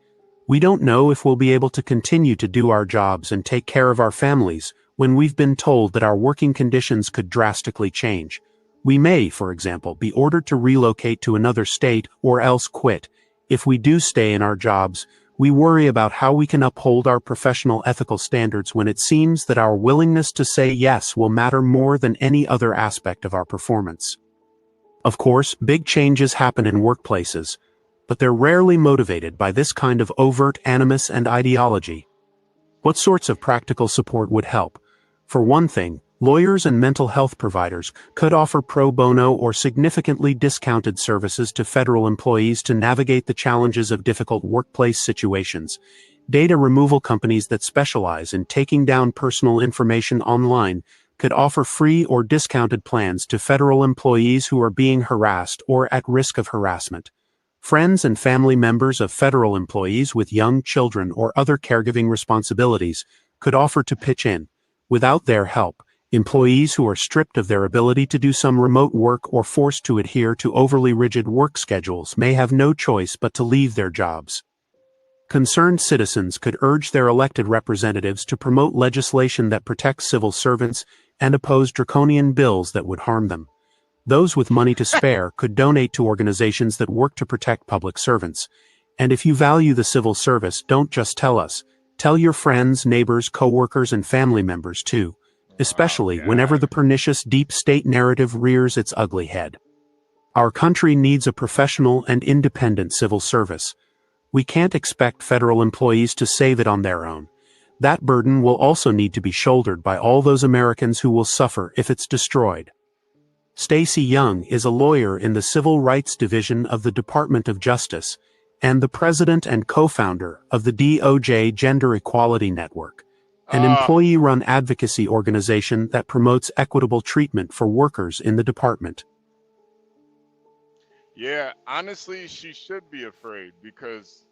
We don't know if we'll be able to continue to do our jobs and take care of our families when we've been told that our working conditions could drastically change. We may, for example, be ordered to relocate to another state or else quit. If we do stay in our jobs, we worry about how we can uphold our professional ethical standards when it seems that our willingness to say yes will matter more than any other aspect of our performance. Of course, big changes happen in workplaces, but they're rarely motivated by this kind of overt animus and ideology. What sorts of practical support would help? For one thing, lawyers and mental health providers could offer pro bono or significantly discounted services to federal employees to navigate the challenges of difficult workplace situations. Data removal companies that specialize in taking down personal information online could offer free or discounted plans to federal employees who are being harassed or at risk of harassment. Friends and family members of federal employees with young children or other caregiving responsibilities could offer to pitch in. Without their help, employees who are stripped of their ability to do some remote work or forced to adhere to overly rigid work schedules may have no choice but to leave their jobs. Concerned citizens could urge their elected representatives to promote legislation that protects civil servants and oppose draconian bills that would harm them. Those with money to spare could donate to organizations that work to protect public servants. And if you value the civil service, don't just tell us. Tell your friends, neighbors, co-workers, and family members too, especially whenever the pernicious deep state narrative rears its ugly head. Our country needs a professional and independent civil service. We can't expect federal employees to save it on their own. That burden will also need to be shouldered by all those Americans who will suffer if it's destroyed. Stacy Young is a lawyer in the Civil Rights Division of the Department of Justice and the president and co-founder of the DOJ Gender Equality Network, an employee-run advocacy organization that promotes equitable treatment for workers in the department. Yeah, honestly, she should be afraid because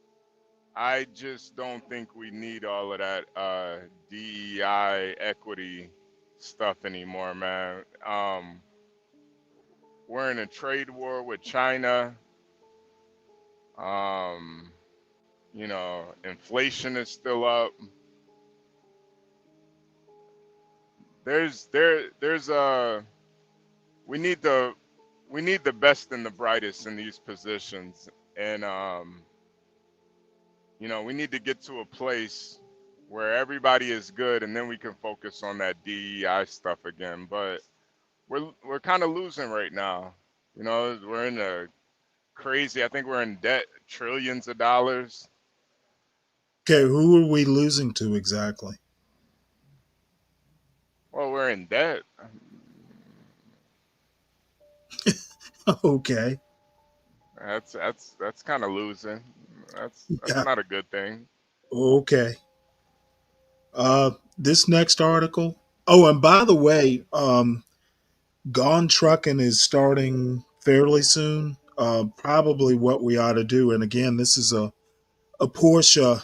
I just don't think we need all of that DEI equity stuff anymore, man. We're in a trade war with China. Inflation is still up. We need the best and the brightest in these positions, and we need to get to a place where everybody is good, and then we can focus on that DEI stuff again. But we're kind of losing right now. We're in a crazy. I think we're in debt, trillions of dollars. Okay, who are we losing to exactly? Well, we're in debt. Okay. That's kind of losing. That's Yeah. not a good thing. Okay. This next article. Oh, and by the way, Gone Trucking is starting fairly soon. Probably what we ought to do. And again, this is a Porsche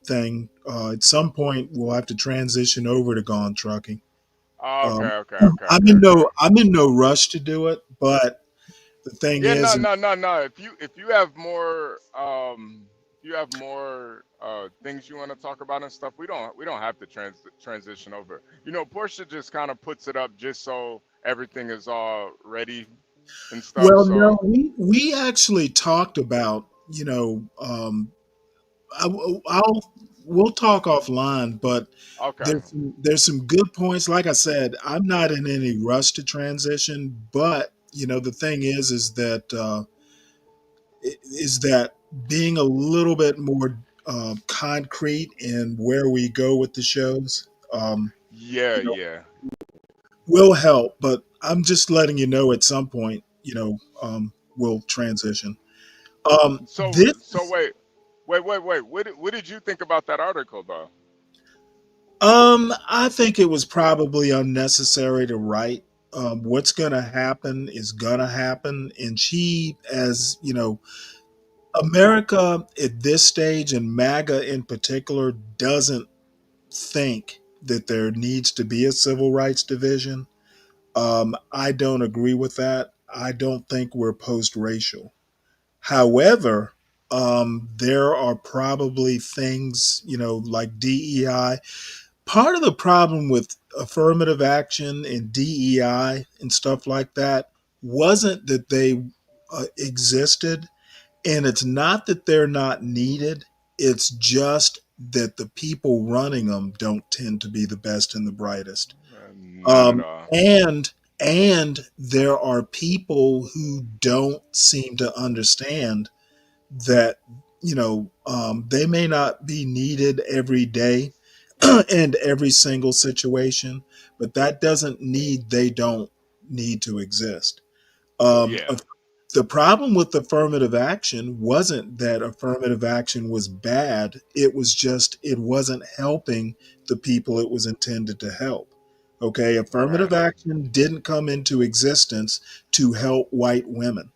thing. At some point, we'll have to transition over to Gone Trucking. Oh, Um, okay. I'm in no rush to do it, but the thing Yeah, is, no. If you have more things you want to talk about and stuff, we don't have to transition over. Porsche just kind of puts it up just so everything is all ready and stuff. well, So no, we actually talked about, we'll talk offline, but okay. there's some good points. Like I said, I'm not in any rush to transition, but the thing is that is that being a little bit more concrete in where we go with the shows, Yeah, you know, yeah. will help. But I'm just letting you know at some point, we'll transition. So This, wait. What did you think about that article though? I think it was probably unnecessary to write. What's going to happen is going to happen. And she, as you know, America at this stage, and MAGA in particular, doesn't think that there needs to be a civil rights division. I don't agree with that. I don't think we're post racial. However, there are probably things, like DEI. Part of the problem with affirmative action and DEI and stuff like that wasn't that they existed, and it's not that they're not needed. It's just that the people running them don't tend to be the best and the brightest. Not at all. And there are people who don't seem to understand that they may not be needed every day and every single situation, but that doesn't need they don't need to exist. Yeah. The problem with affirmative action wasn't that affirmative action was bad. It was just it wasn't helping the people it was intended to help. Okay, affirmative Right. action didn't come into existence to help white women.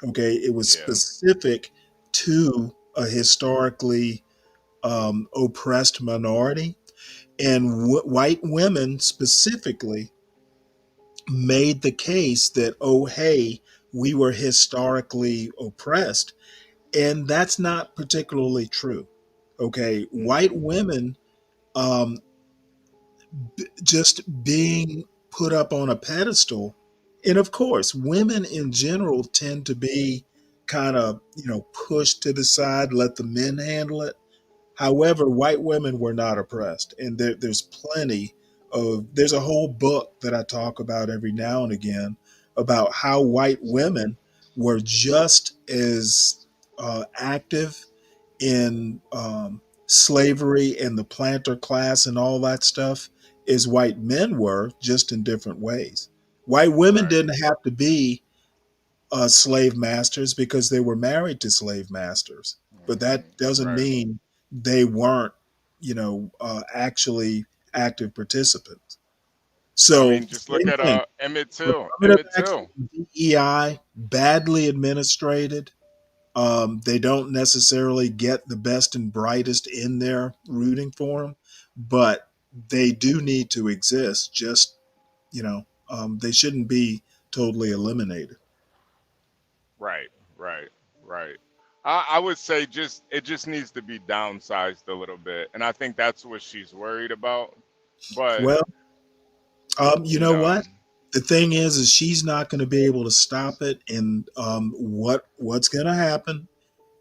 Okay, it was Yeah. specific to a historically oppressed minority, and white women specifically made the case that, oh, hey, we were historically oppressed. And that's not particularly true. Okay. White women, um, just being put up on a pedestal. And of course, women in general tend to be kind of, pushed to the side, let the men handle it. However, white women were not oppressed, and there's a whole book that I talk about every now and again about how white women were just as active in slavery and the planter class and all that stuff as white men were, just in different ways. White women Right. didn't have to be slave masters because they were married to slave masters. But that doesn't Right. mean they weren't, actually active participants. I So, mean, just look same at thing. Emmett Till. Affirmative Emmett action, Till. DEI, badly administrated. They don't necessarily get the best and brightest in there rooting for them, but they do need to exist. Just, they shouldn't be totally eliminated. Right. Right. Right. I would say just it just needs to be downsized a little bit, and I think that's what she's worried about. But Well, you you know know, what? The thing is she's not going to be able to stop it. And what's going to happen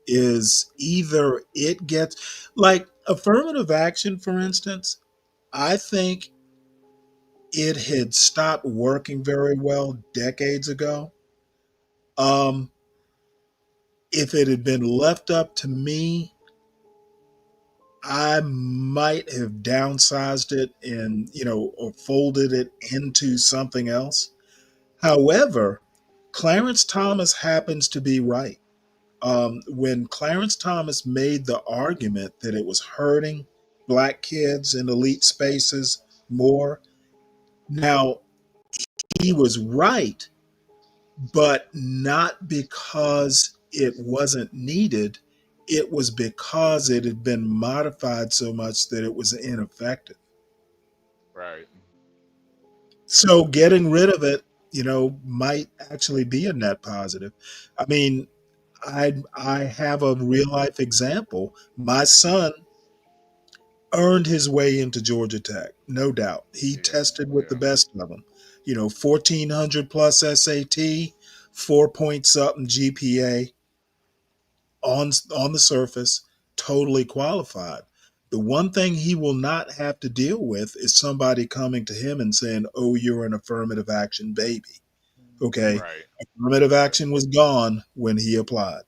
is either it gets like affirmative action, for instance. I think it had stopped working very well decades ago. Um, if it had been left up to me, I might have downsized it and or folded it into something else. However, Clarence Thomas happens to be right. When Clarence Thomas made the argument that it was hurting black kids in elite spaces more, now he was right, but not because it wasn't needed. It was because it had been modified so much that it was ineffective. right. So getting rid of it, might actually be a net positive. I mean, I have a real life example. My son earned his way into Georgia Tech, no doubt. He Yeah. tested with the Yeah. best of them. 1400 plus SAT, 4 point something GPA on the surface, totally qualified. The one thing he will not have to deal with is somebody coming to him and saying, "Oh, you're an affirmative action baby." Okay. Right. Affirmative Right. action was gone when he applied.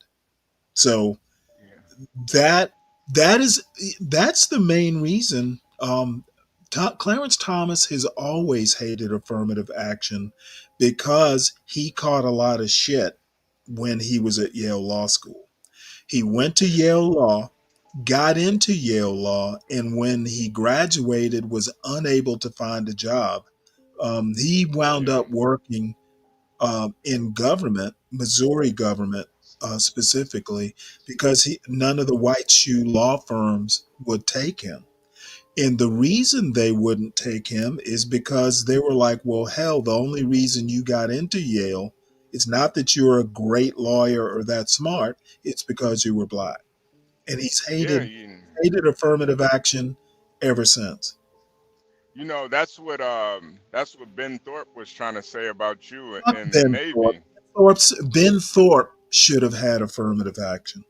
So Yeah. that that's the main reason. Clarence Thomas has always hated affirmative action because he caught a lot of shit when he was at Yale Law School. He went to Yeah. Yale Law, got into Yale Law, and when he graduated, was unable to find a job. He wound Yeah. up working in government, Missouri government specifically, because none of the white shoe law firms would take him. And the reason they wouldn't take him is because they were like, well, hell, the only reason you got into Yale is not that you're a great lawyer or that smart, it's because you were black. And he's Yeah. hated affirmative action ever since. That's what Ben Thorpe was trying to say about you Fuck in the Ben Thorpe. Navy. Ben Thorpe should have had affirmative action.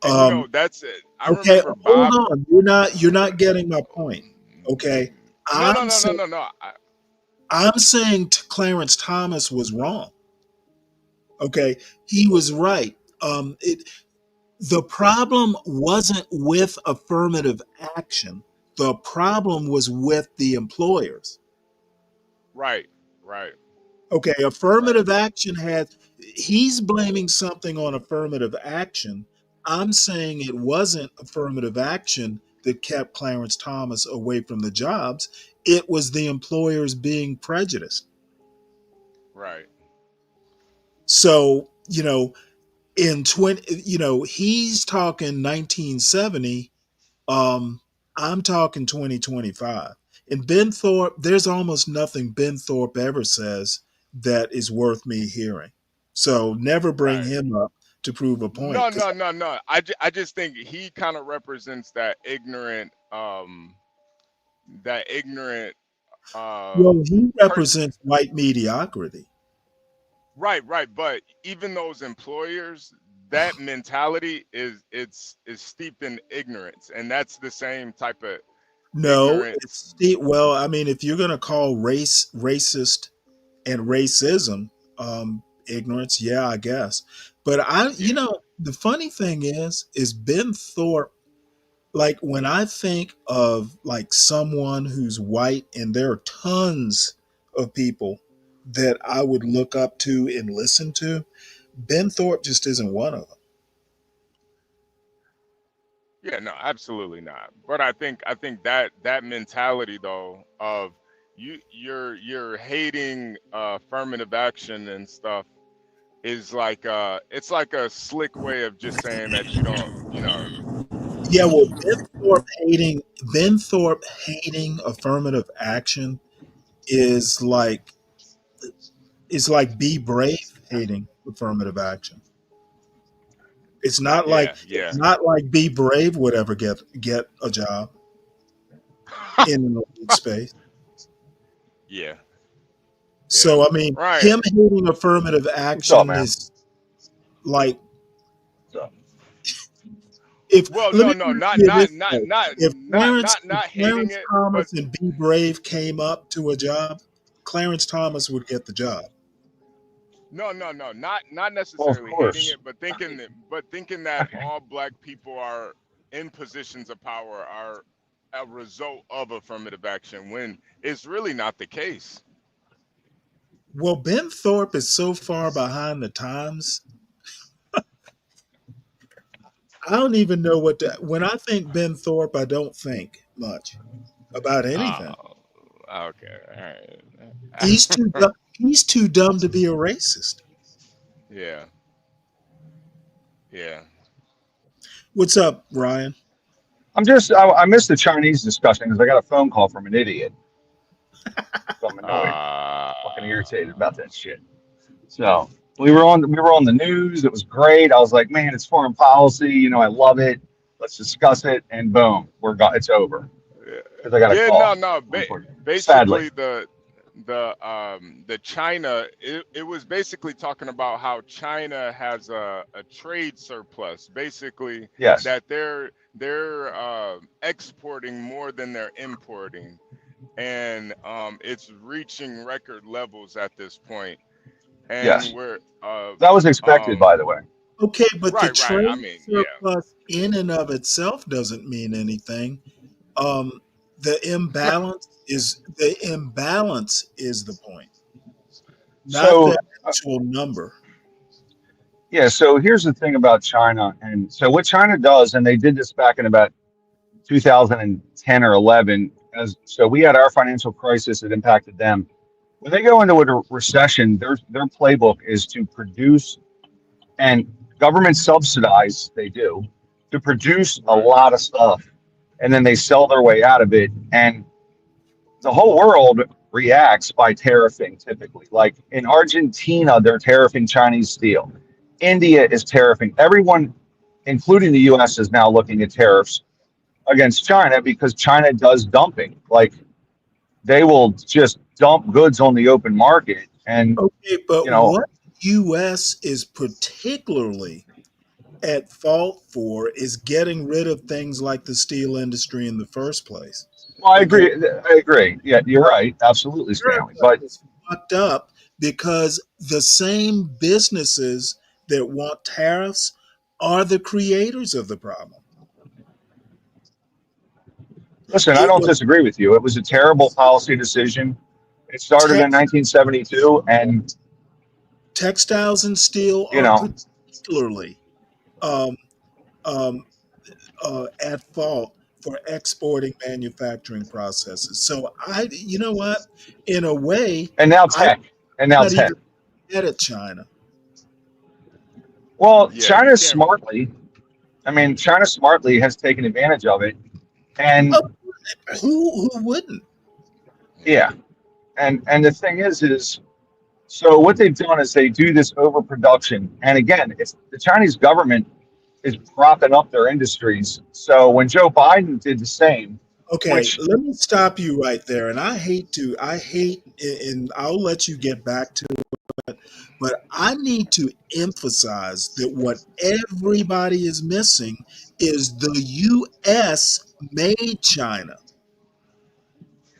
And that's it. I Okay, remember hold Bob. on. You're not getting my point. Okay. No, no, I'm no, no, saying no, no. I'm saying Clarence Thomas was wrong. Okay. He was right. The problem wasn't with affirmative action. The problem was with the employers. Right, right, Okay, right, affirmative action he's blaming something on affirmative action. I'm saying it wasn't affirmative action that kept Clarence Thomas away from the jobs. It was the employers being prejudiced. right. So, in 20, he's talking 1970. I'm talking 2025. And Ben Thorpe, there's almost nothing Ben Thorpe ever says that is worth me hearing. So never bring Right. him up to prove a point. No, Because no, no, no. I just think he kind of represents that ignorant well, he person. represents white mediocrity. Right, right. But even those employers, that mentality is steeped in ignorance, and that's the same type of No, ignorance. well, I mean, if you're going to call racist and racism ignorance, yeah, I guess. But Yeah. the funny thing is Ben Thorpe. Like when I think of like someone who's white, and there are tons of people that I would look up to and listen to, Ben Thorpe just isn't one of them. Yeah, no, absolutely not. But I think that mentality though of you're hating affirmative action and stuff is like it's like a slick way of just saying that you don't, Yeah, well, Ben Thorpe hating affirmative action is like Be Brave hating affirmative action. yeah, It's yeah. not like Be Brave would ever get a job in an elite space. Yeah, yeah. So I mean, Right. him hating affirmative What's up, action man? is like What's up? if Well, let no, me no, ask not you not this not way. not If not Clarence not if not hating Clarence it, but Thomas and Be Brave came up to a job, Clarence Thomas would get the job. no, no, no, not Well, of necessarily hating course. it, but thinking that all black people are in positions of power are a result of affirmative action when it's really not the case. Well, Ben Thorpe is so far behind the times. I don't even know when I think Ben Thorpe, I don't think much about anything. Oh, okay, all He's right. too dumb, he's too dumb to be a racist. Yeah, yeah. What's up, Ryan? I missed the Chinese discussion because I got a phone call from an idiot. So I'm annoyed, Uh, fucking irritated about that shit. So we were on the news. It was great. I was like, man, it's foreign policy. I love it. Let's discuss it. And boom, it's over yeah, because I got a yeah, no, call. no. Sadly, Basically, the China, it was basically talking about how China has a trade surplus, basically yes, that they're exporting more than they're importing, and it's reaching record levels at this point, and yes. we're That was expected, um by the way. Okay, but the Right, right. I trade mean, yeah. surplus in and of itself doesn't mean anything. Um, the No. imbalance is the point, not the So actual number. yeah, so here's the thing about China, and so what China does, and they did this back in about 2010 or 11, as so we had our financial crisis that impacted them. When they go into a recession, their playbook is to produce and government subsidize. They do to produce a Right. lot of stuff, and then they sell their way out of it. And the whole world reacts by tariffing typically. Like in Argentina, they're tariffing Chinese steel. India is tariffing. Everyone, including the US, is now looking at tariffs against China because China does dumping. Like they will just dump goods on the open market. And, Okay, but you know, what U.S. is particularly at fault for is getting rid of things like the steel industry in the first place, well, I because agree. I agree. Yeah, you're right. Absolutely, Stanley. America But is fucked up because the same businesses that want tariffs are the creators of the problem. listen, I It don't was disagree with you. It was a terrible policy decision. It started in tex- 1972, and, textiles and steel you are know, particularly um, um, at fault for exporting manufacturing processes. So you know what? In a way, and now I'm tech, and now not tech. even mad at China. Well, Yeah, you can't. China smartly has taken advantage of it. And Oh, who wouldn't? yeah, and the thing is so what they've done is they do this overproduction. And again, it's the Chinese government is propping up their industries. So when Joe Biden did the same, Okay, which let me stop you right there. And I hate, and I'll let you get back to it, but I need to emphasize that what everybody is missing is the U.S. made China.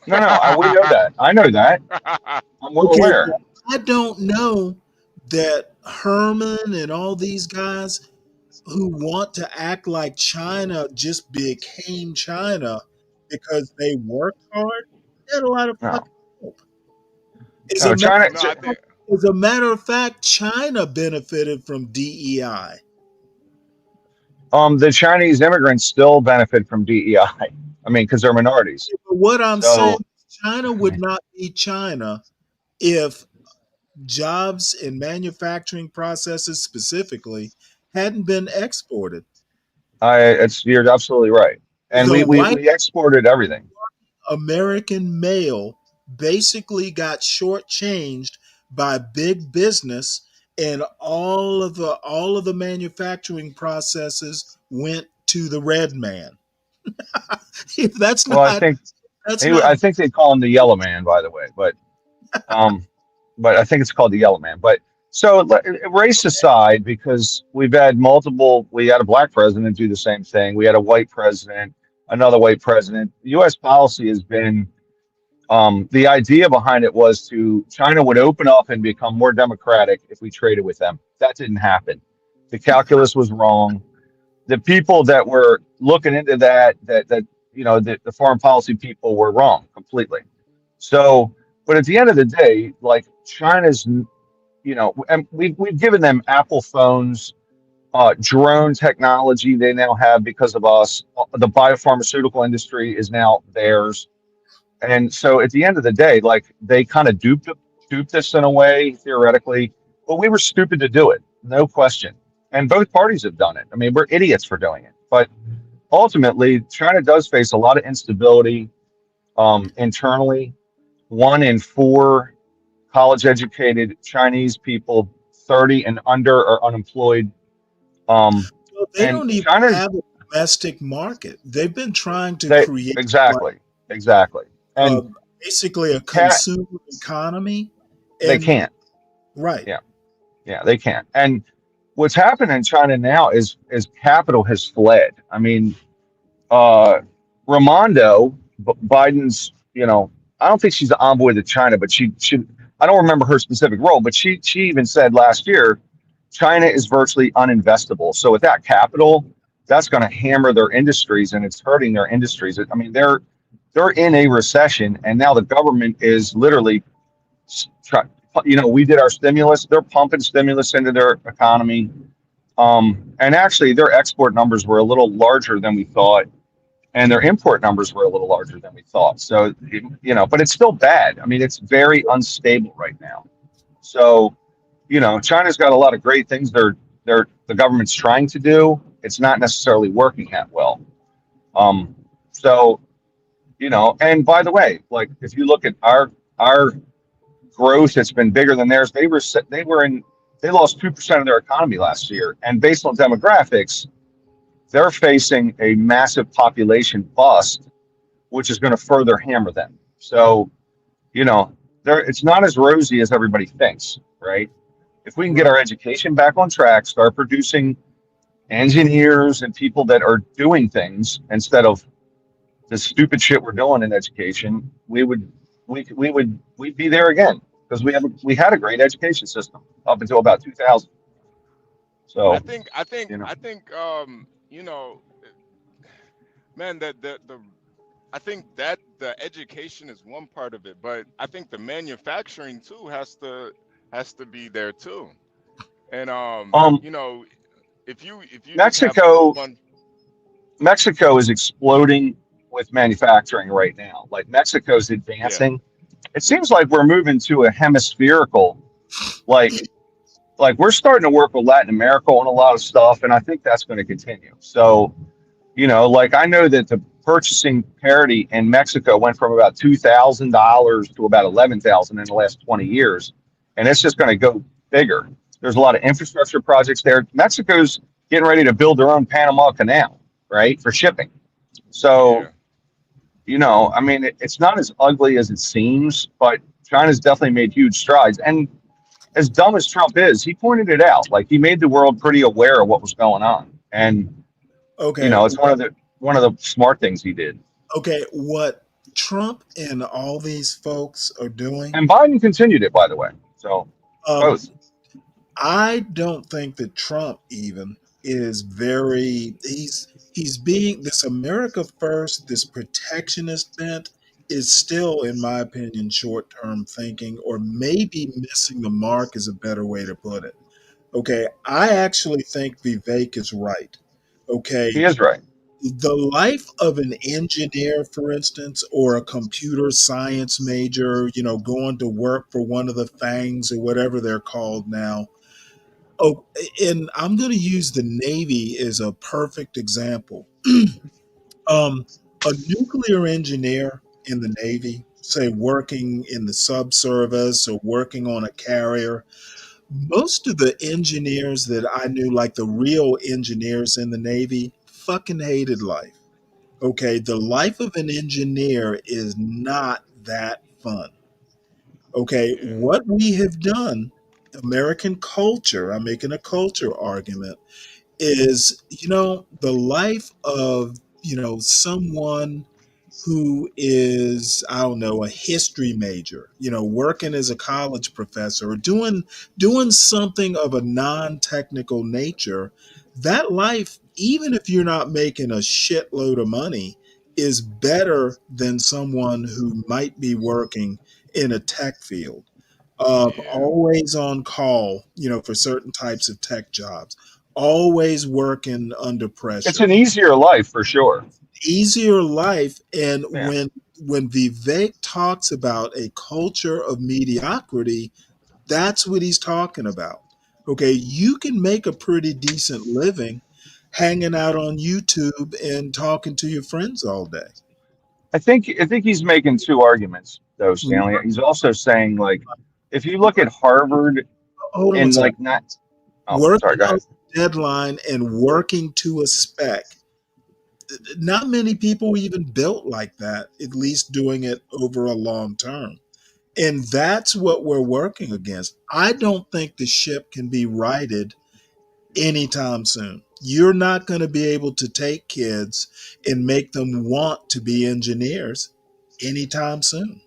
we know that. I know that. I'm well Okay, aware. well, I don't know that Herman and all these guys who want to act like China just became China because they worked hard, they had a lot of No, fucking help. As a no, matter China. No, I think. as a matter of fact, China benefited from DEI. The Chinese immigrants still benefit from DEI. I mean, because they're minorities. But what I'm saying, So China would not be China if jobs in manufacturing processes specifically hadn't been exported. you're absolutely right. And The white we exported everything. American male basically got shortchanged by big business, and all of the manufacturing processes went to the red man. If that's Well, not that's I not think they call him the Yellow Man, by the way. Um, but I think it's called the Yellow Man. But so race aside, because we had a black president do the same thing. We had a white president, another white president. U.S. policy has been the idea behind it was to China would open up and become more democratic if we traded with them. That didn't happen. The calculus was wrong. The people that were looking into that the foreign policy people were wrong completely. So, but at the end of the day, like China's, and we've given them Apple phones, drone technology they now have because of us. The biopharmaceutical industry is now theirs, and so at the end of the day, like they kind of duped us in a way theoretically, but we were stupid to do it, no question. And both parties have done it. I mean, we're idiots for doing it, but ultimately, China does face a lot of instability internally. 1 in 4 college educated Chinese people 30 and under are unemployed. well, they And don't even China, have a domestic market. They've been trying to they create like exactly. uh, And basically a cat, consumer economy, they and can't. right. Yeah, yeah, they can't. And what's happened in China now is capital has fled. I mean, uh, Raimondo, Biden's, I don't think she's the envoy to China, but she I don't remember her specific role, but she even said last year China is virtually uninvestable. So with that capital, that's going to hammer their industries, and it's hurting their industries. I mean, they're in a recession, and now the government is literally, we did our stimulus. They're pumping stimulus into their economy, and actually, their export numbers were a little larger than we thought, and their import numbers were a little larger than we thought. So, but it's still bad. I mean, it's very unstable right now. So, China's got a lot of great things the government's trying to do. It's not necessarily working that well. So, and by the way, like if you look at our growth, it's been bigger than theirs. They lost 2% of their economy last year, and based on demographics, they're facing a massive population bust, which is going to further hammer them. So, it's not as rosy as everybody thinks, right? If we can get our education back on track, start producing engineers and people that are doing things instead of the stupid shit we're doing in education, we'd be there again, because we had a great education system up until about 2000. So I think man, I think that the education is one part of it, but I think the manufacturing too has to be there too. And if you Mexico is exploding with manufacturing right now. Like Mexico's advancing. Yeah. It seems like we're moving to a hemispherical, like we're starting to work with Latin America on a lot of stuff, and I think that's going to continue. So, I know that the purchasing parity in Mexico went from about $2,000 to about $11,000 in the last 20 years, and it's just going to go bigger. There's a lot of infrastructure projects there. Mexico's getting ready to build their own Panama Canal, right, for shipping. So, I mean, it's not as ugly as it seems, but China's definitely made huge strides. And as dumb as Trump is, he pointed it out. Like, he made the world pretty aware of what was going on. And, it's one of the smart things he did. Okay, what Trump and all these folks are doing. And Biden continued it, by the way. So, both. I don't think that Trump even is he's being this America first, this protectionist bent is still, in my opinion, short-term thinking, or maybe missing the mark is a better way to put it. Okay, I actually think Vivek is right. Okay. He is right. The life of an engineer, for instance, or a computer science major, going to work for one of the FANGs or whatever they're called now. Oh, and I'm going to use the Navy as a perfect example. A nuclear engineer in the Navy, say working in the subservice or working on a carrier, most of the engineers that I knew, like the real engineers in the Navy, fucking hated life. Okay, the life of an engineer is not that fun. Okay, what we have done, American culture, I'm making a culture argument, is, the life of, someone who is, I don't know, a history major, working as a college professor or doing something of a non-technical nature. That life, even if you're not making a shitload of money, is better than someone who might be working in a tech field. Always on call, for certain types of tech jobs, always working under pressure. It's an easier life for sure. Easier life. And when Vivek talks about a culture of mediocrity, that's what he's talking about. Okay, you can make a pretty decent living hanging out on YouTube and talking to your friends all day. I think he's making two arguments though, Stanley. He's also saying, like, if you look at Harvard and sorry, working on a deadline and working to a spec, not many people even built like that, at least doing it over a long term. And that's what we're working against. I don't think the ship can be righted anytime soon. You're not going to be able to take kids and make them want to be engineers anytime soon.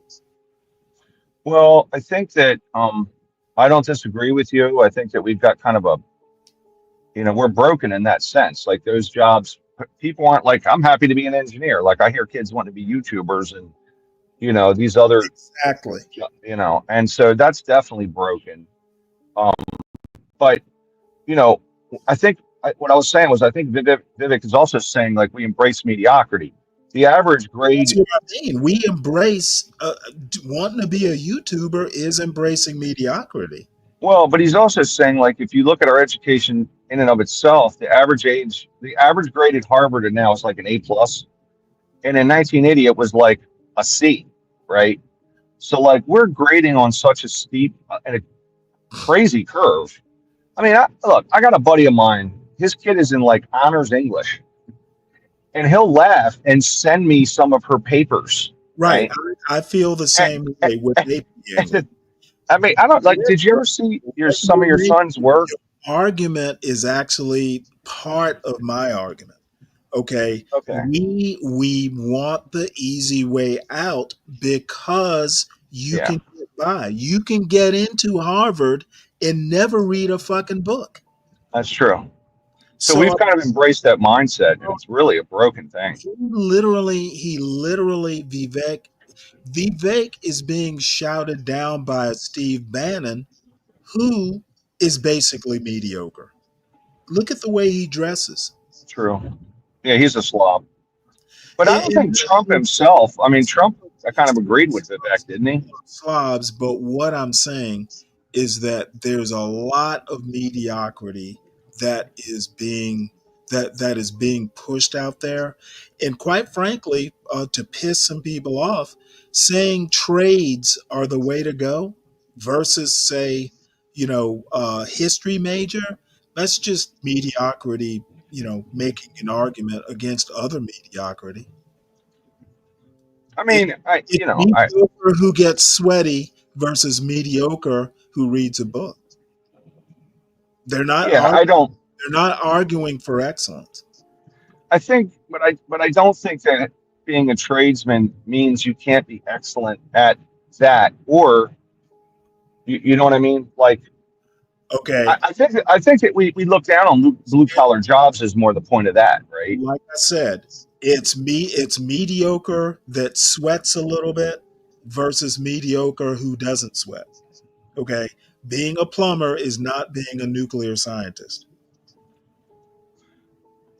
Well, I think that I don't disagree with you. I think that we've got kind of We're broken in that sense. Like those jobs, people aren't like, I'm happy to be an engineer. Like I hear kids want to be YouTubers and, these other, Exactly. and so that's definitely broken. Um, but, you know, I think what I was saying was, I think Vivek is also saying like we embrace mediocrity. The average That's grade, what I mean. We embrace wanting to be a YouTuber is embracing mediocrity. well, but he's also saying like if you look at our education in and of itself, the average grade at Harvard now is like an A plus, and in 1980 it was like a C, right? So like we're grading on such a steep and a crazy curve. I mean, look, I got a buddy of mine. His kid is in like honors English, and he'll laugh and send me some of her papers, Right. right? I feel the And, same way with AP English. I mean, I don't like. Did you ever see some of your son's work? Argument is actually part of my argument. Okay, Okay, we want the easy way out because you yeah, can get by. You can get into Harvard and never read a fucking book. that's true. So So we've kind of embraced that mindset, and it's really a broken thing. he literally Vivek is being shouted down by Steve Bannon, who is basically mediocre. Look at the way he dresses. True. Yeah, he's a slob. But I don't think And Trump himself. I mean, Trump. I kind of agreed with Vivek, didn't he? slobs, but what I'm saying is that there's a lot of mediocrity that is being that is being pushed out there, and quite frankly, to piss some people off, saying trades are the way to go versus say, history major. That's just mediocrity. Making an argument against other mediocrity. I It, mean, it's mediocre who gets sweaty versus mediocre who reads a book. They're not yeah, arguing, I don't. they're not arguing for excellence. I think, but I don't think that being a tradesman means you can't be excellent at that, or you know what I mean? Like, Okay, I think that we look down on blue collar jobs is more the point of that, right? like I said, it's mediocre that sweats a little bit versus mediocre who doesn't sweat. Okay, being a plumber is not being a nuclear scientist.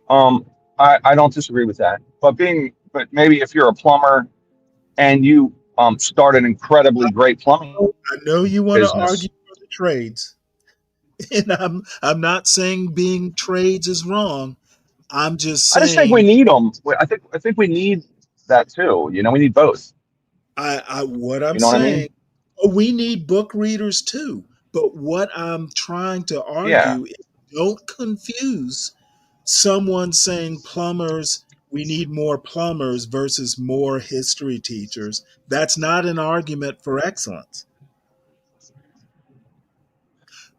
Um, I don't disagree with that, but maybe if you're a plumber and you start an incredibly great plumbing I know you want to argue business. for the trades, and I'm not saying being trades is wrong. I'm just I just think we saying need them. I think we need that too. We need both. what I'm You know what I saying. mean? We need book readers too. But what I'm trying to Yeah. argue is don't confuse someone saying plumbers, we need more plumbers versus more history teachers. That's not an argument for excellence.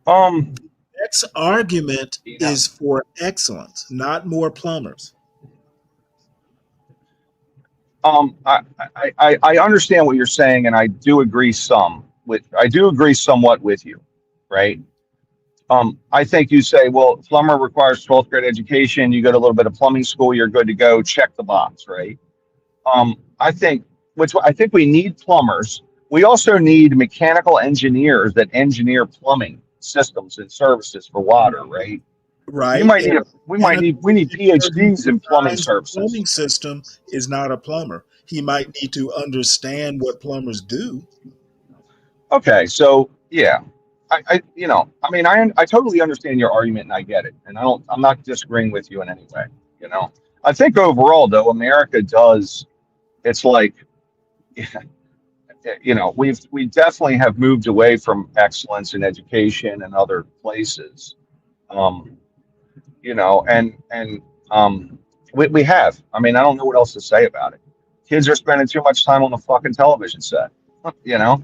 Um. Next argument is for excellence, not more plumbers. I understand what you're saying, and I do agree somewhat with you, right? I think you say, well, plumber requires 12th grade education. You go to a little bit of plumbing school, you're good to go. Check the box, right? I think we need plumbers. We also need mechanical engineers that engineer plumbing systems and services for water, right? You Right? might need And a we need engineer who PhDs in plumbing designs the services. plumbing system is not a plumber. He might need to understand what plumbers do. Okay, so yeah, I mean, I totally understand your argument and I get it, and I'm not disagreeing with you in any way. I think overall though, America does. It's like, we definitely have moved away from excellence in education and other places. Um, and we have. I mean, I don't know what else to say about it. Kids are spending too much time on the fucking television set. You know.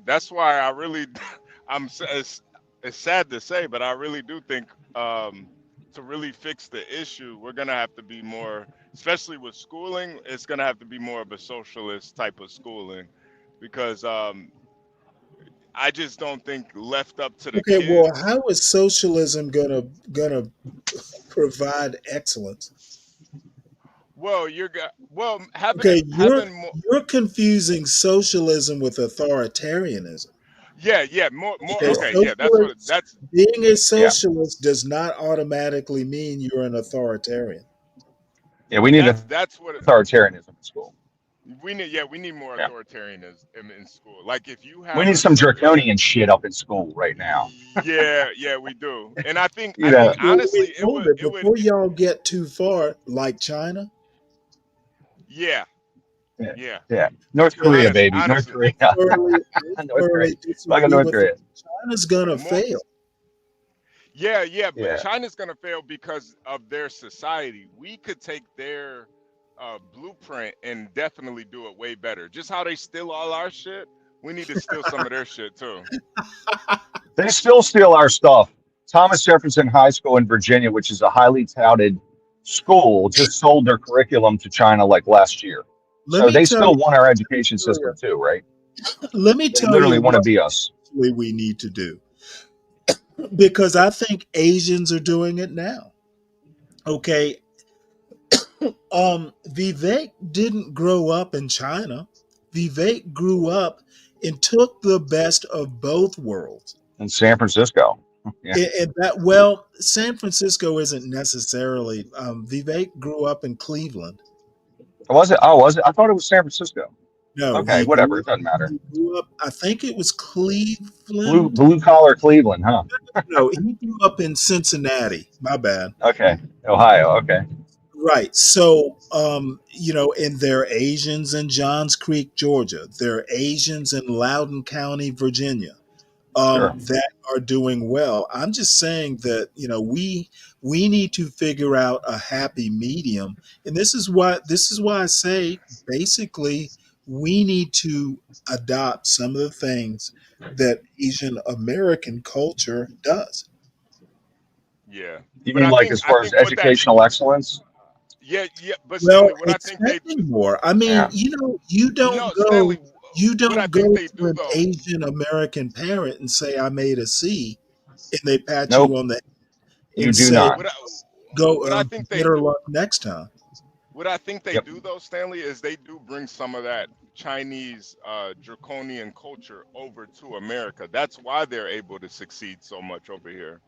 That's why I really it's sad to say, but I really do think to really fix the issue, we're gonna have to be more, especially with schooling. It's gonna have to be more of a socialist type of schooling, because I just don't think left up to the Okay, well, kids. how is socialism gonna provide excellence? Well, well having Okay, having more. you're confusing socialism with authoritarianism. Yeah, more. Okay, Okay, yeah, that's what that's. being a Yeah. socialist does not automatically mean you're an authoritarian. Yeah, we need That's what authoritarianism in school. we need. Yeah, we need more Yeah. authoritarianism in school. Like if you We have need a some subject. draconian shit up in school right now. Yeah, we do. And I think You know, Well, wait, honestly, hold it. it would. Before y'all get too far, like China, Yeah, yeah, yeah. yeah. North Korea, baby. North Honestly, Korea. I North Korea. thoroughly Fucking disagree North with Korea. that. China's gonna more. fail. Yeah, but Yeah. China's gonna fail because of their society. We could take their blueprint and definitely do it way better. Just how they steal all our shit, we need to steal some of their shit too. They still steal our stuff. Thomas Jefferson High School in Virginia, which is a highly touted school, just sold their curriculum to China like last year. Let So me they tell still you. want our education system too, right? Let me They tell you literally want to what be us. we need to do, because I think Asians are doing it now. Okay, Vivek didn't grow up in China. Vivek grew up and took the best of both worlds. In San Francisco. Yeah. And that, well, San Francisco isn't necessarily. Vivek grew up in Cleveland. Was it? Oh, was it? I thought it was San Francisco. No, Okay, whatever. It doesn't matter. he grew up. I think it was Cleveland. Blue collar Cleveland, huh? No, he grew up in Cincinnati. My bad. Okay. Ohio. Okay. Right. So, and there are Asians in Johns Creek, Georgia. There are Asians in Loudoun County, Virginia, Sure. that are doing well. I'm just saying that, we need to figure out a happy medium. And this is why I say basically we need to adopt some of the things that Asian American culture does. Yeah, You but mean like as I far as think what that. educational excellence? Yeah. But Well, Stanley, what I think they. expecting more. I mean, Yeah. you No, don't Stanley. go you What I don't think go they to do an though. Asian American parent and say I made a C, and they pat Nope. you on the You and do say not. What I, go what I think they better do. luck next time. What I think they Yep. do though, Stanley, is they do bring some of that Chinese draconian culture over to America. That's why they're able to succeed so much over here.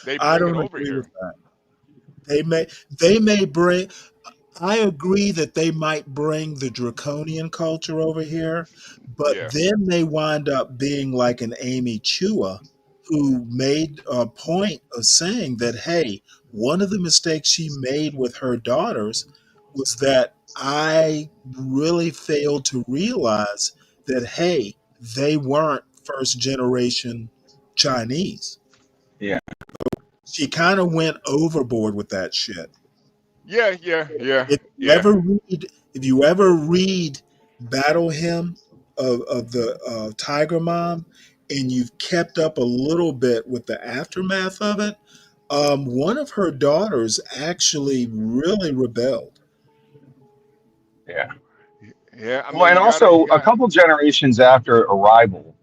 They I bring it don't over agree with here. that. They may bring. I agree that they might bring the draconian culture over here, but Yeah. then they wind up being like an Amy Chua, who made a point of saying that, hey, one of the mistakes she made with her daughters was that I really failed to realize that, hey, they weren't first generation Chinese. Yeah. She kind of went overboard with that shit. Yeah. If you Yeah. ever read, if you ever read Battle Hymn of the Tiger Mom, and you've kept up a little bit with the aftermath of it, one of her daughters actually really rebelled. Yeah. Yeah. I Well, mean, and also a couple generations after arrival,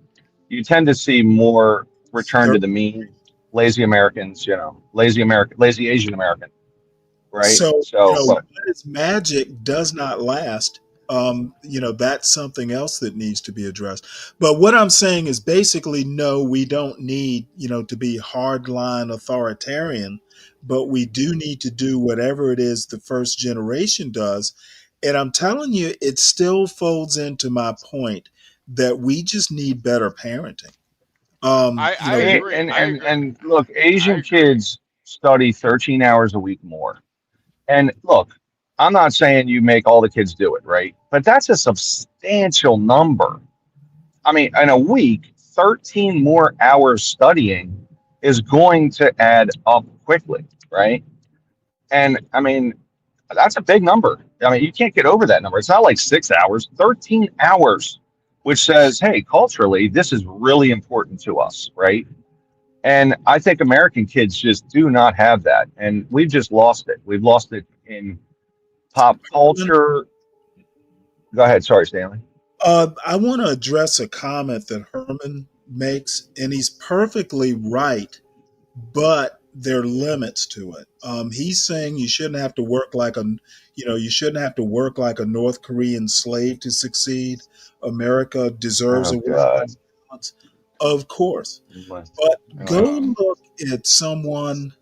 you tend to see more return They're- to the mean, lazy Americans, lazy Asian American, right? So, So, but what is magic does not last. That's something else that needs to be addressed. But what I'm saying is basically, no, we don't need, to be hardline authoritarian, but we do need to do whatever it is the first generation does. And I'm telling you, it still folds into my point that we just need better parenting. I agree. I agree. and look, I Asian agree. kids study 13 hours a week more. And look, I'm not saying you make all the kids do it, right? But that's a substantial number. I mean, in a week, 13 more hours studying is going to add up quickly, right? And I mean, that's a big number. I mean, you can't get over that number. It's not like 6 hours, 13 hours, which says, hey, culturally, this is really important to us, right? And I think American kids just do not have that. And we've just lost it. We've lost it in pop culture. Go ahead. Sorry, Stanley. I want to address a comment that Herman makes, and he's perfectly right, but there are limits to it. He's saying you shouldn't have to work like a, you shouldn't have to work like a North Korean slave to succeed. America deserves Oh a God. work-life balance, of course. What? But go Right. look at someone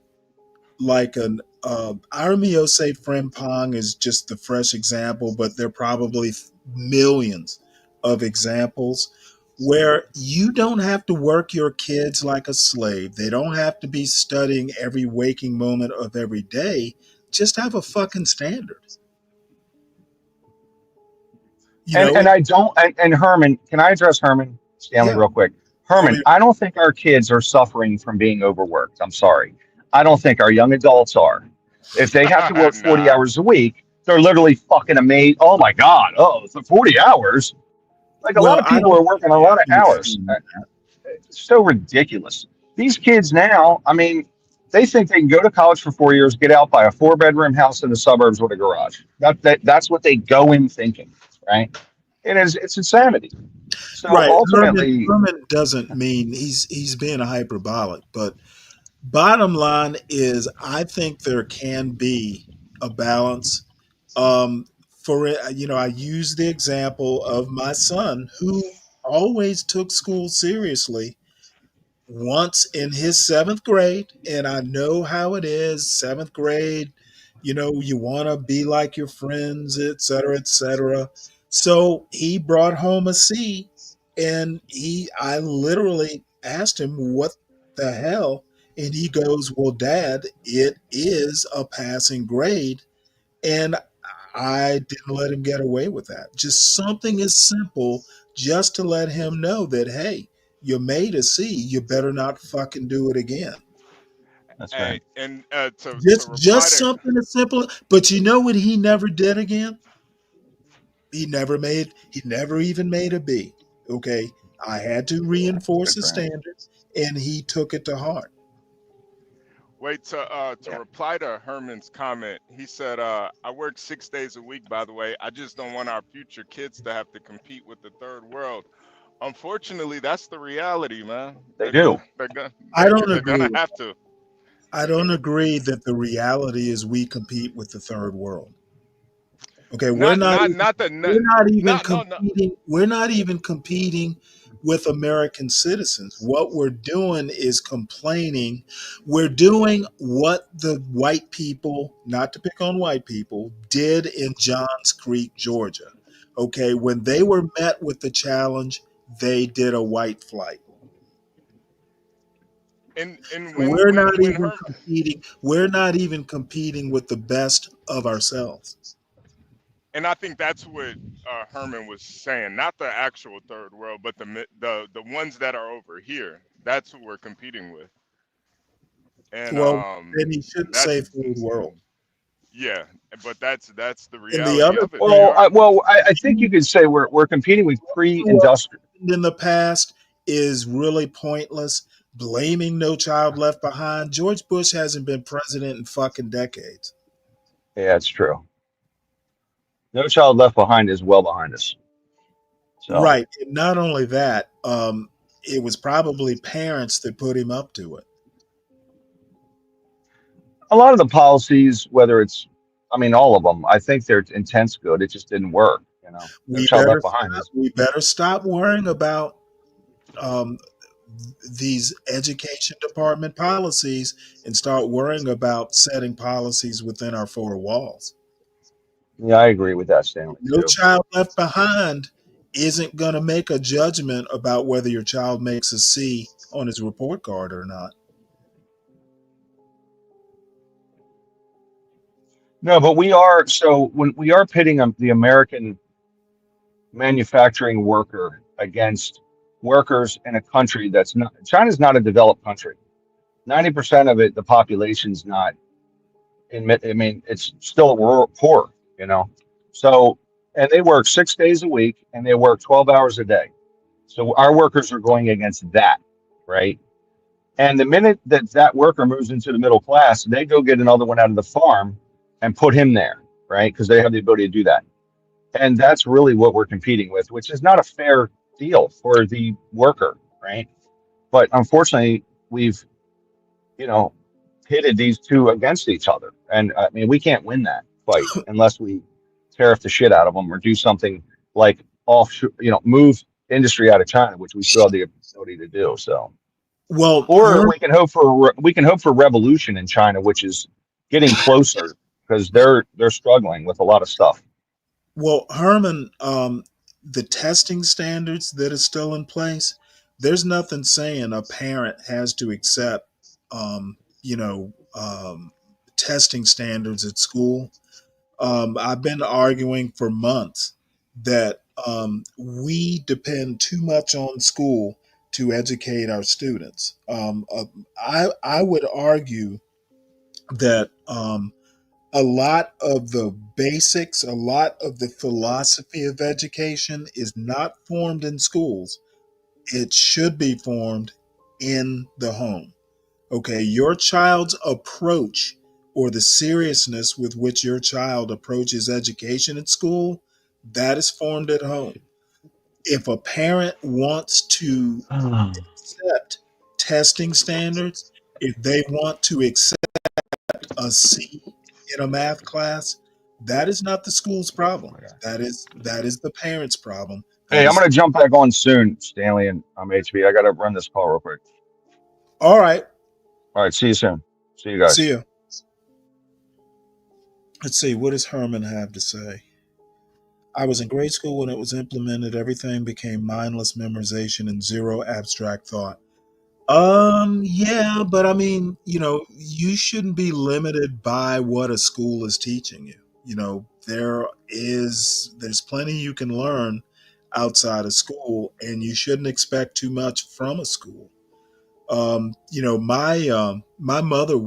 like an Armio say Frimpong is just the fresh example, but there are probably millions of examples where you don't have to work your kids like a slave. They don't have to be studying every waking moment of every day. Just have a fucking standard. You And know, I don't and Herman, can I address Herman Stanley yeah. real quick? I Herman, mean, I don't think our kids are suffering from being overworked. I'm sorry. I don't think our young adults are. If they have to work 40 Nah. hours a week, they're literally fucking amazed. Oh my God. Oh, for 40 hours. Like a lot well, of I people don't are working a lot of hours. understand. It's so ridiculous. These kids now, I mean, they think they can go to college for 4 years, get out, buy a 4-bedroom house in the suburbs with a garage. That's what they go in thinking, right? It's insanity. So Right. ultimately, Herman doesn't mean he's being a hyperbolic, but bottom line is I think there can be a balance. Um, for it, I use the example of my son who always took school seriously once in his seventh grade, and I know how it is. Seventh grade, you want to be like your friends, et cetera, et cetera. So he brought home a C, and I literally asked him, "What the hell?" And he goes, "Well, Dad, it is a passing grade." And I didn't let him get away with that. Just something as simple, just to let him know that, hey, you made a C, you better not fucking do it again. that's right. Hey, and to reply Just to something as simple. But you know what he never did again? He never even made a B. Okay. I had to reinforce Good the for him. standard, and he took it to heart. wait to Yeah, reply to Herman's comment. He said, "I work 6 days a week. By the way, I just don't want our future kids to have to compete with the third world." Unfortunately, that's the reality, man. they do. I don't They're agree gonna with have that. to. I don't agree that the reality is we compete with the third world. Okay, Not not not the not, not no no. we're not even competing with American citizens. What we're doing is complaining. We're doing what the white people, not to pick on white people, did in Johns Creek, Georgia. Okay, when they were met with the challenge, they did a white flight. And So we're not when even Herm competing. We're not even competing with the best of ourselves. and I think that's what Herman was saying. Not the actual third world, but the ones that are over here. That's who we're competing with. And Well, then he shouldn't say that's third world. yeah. But that's the And the reality other of it. They thing, are. I think you could say we're competing with what pre-industrial. happened in the past is really pointless. Blaming No Child Left Behind. George Bush hasn't been president in fucking decades. Yeah, it's true. No Child Left Behind is well behind us. So Right. And not only that, it was probably parents that put him up to it. a lot of the policies, whether it's, I mean, all of them, I think their intent's good. It just didn't work. No We Child better Left Behind stop. is. We better stop worrying about um, these education department policies and start worrying about setting policies within our four walls. Yeah, I agree with that, Stanley, No too. Child Left Behind isn't going to make a judgment about whether your child makes a C on his report card or not. No, but we are, so when we are pitting the American manufacturing worker against workers in a country that's not, China's not a developed country. 90% of it, the population's not I mean, it's still poor, you know. So, and they work 6 days a week and they work 12 hours a day. So our workers are going against that, right? And the minute that that worker moves into the middle class, they go get another one out of the farm and put him there, right? Because they have the ability to do that. And that's really what we're competing with, which is not a fair deal for the worker. right? But unfortunately, we've, you know, pitted these two against each other. And I mean, we can't win that fight unless we tariff the shit out of them or do something like move industry out of China, which we still have the ability to do. So, Well, or we can hope for revolution in China, which is getting closer because they're struggling with a lot of stuff. Well, Herman, the testing standards that are still in place, there's nothing saying a parent has to accept, you know, testing standards at school. I've been arguing for months that we depend too much on school to educate our students. I would argue that a lot of the basics, a lot of the philosophy of education is not formed in schools. It should be formed in the home. Okay, your child's approach or the seriousness with which your child approaches education at school, that is formed at home. If a parent wants to accept testing standards, if they want to accept a C in a math class, that is not the school's problem. That is the parent's problem. Hey, That I'm is gonna jump back on soon, Stanley, and I'm HB. I gotta run this call real quick. all right. All right, see you soon. See you guys. See you. Let's see. What does Herman have to say? I was in grade school when it was implemented. Everything became mindless memorization and zero abstract thought. Yeah, but I mean, you shouldn't be limited by what a school is teaching you. There's plenty you can learn outside of school, and you shouldn't expect too much from a school. My mother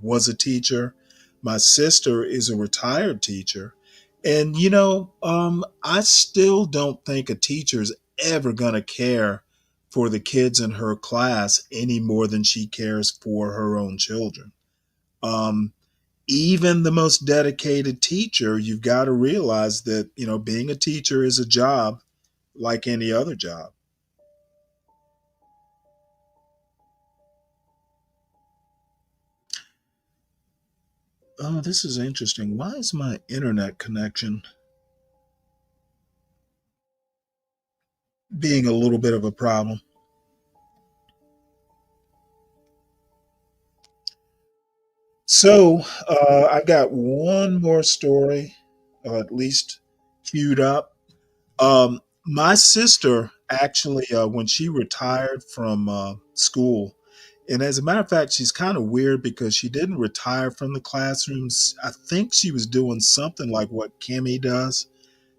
was a teacher. My sister is a retired teacher, and I still don't think a teacher's ever gonna care for the kids in her class any more than she cares for her own children. Um, Even the most dedicated teacher, you've got to realize that being a teacher is a job like any other job. Oh, this is interesting. Why is my internet connection being a little bit of a problem? So, I got one more story, at least queued up. My sister actually, when she retired from school, and as a matter of fact, she's kind of weird because she didn't retire from the classrooms. I think she was doing something like what Kimmy does.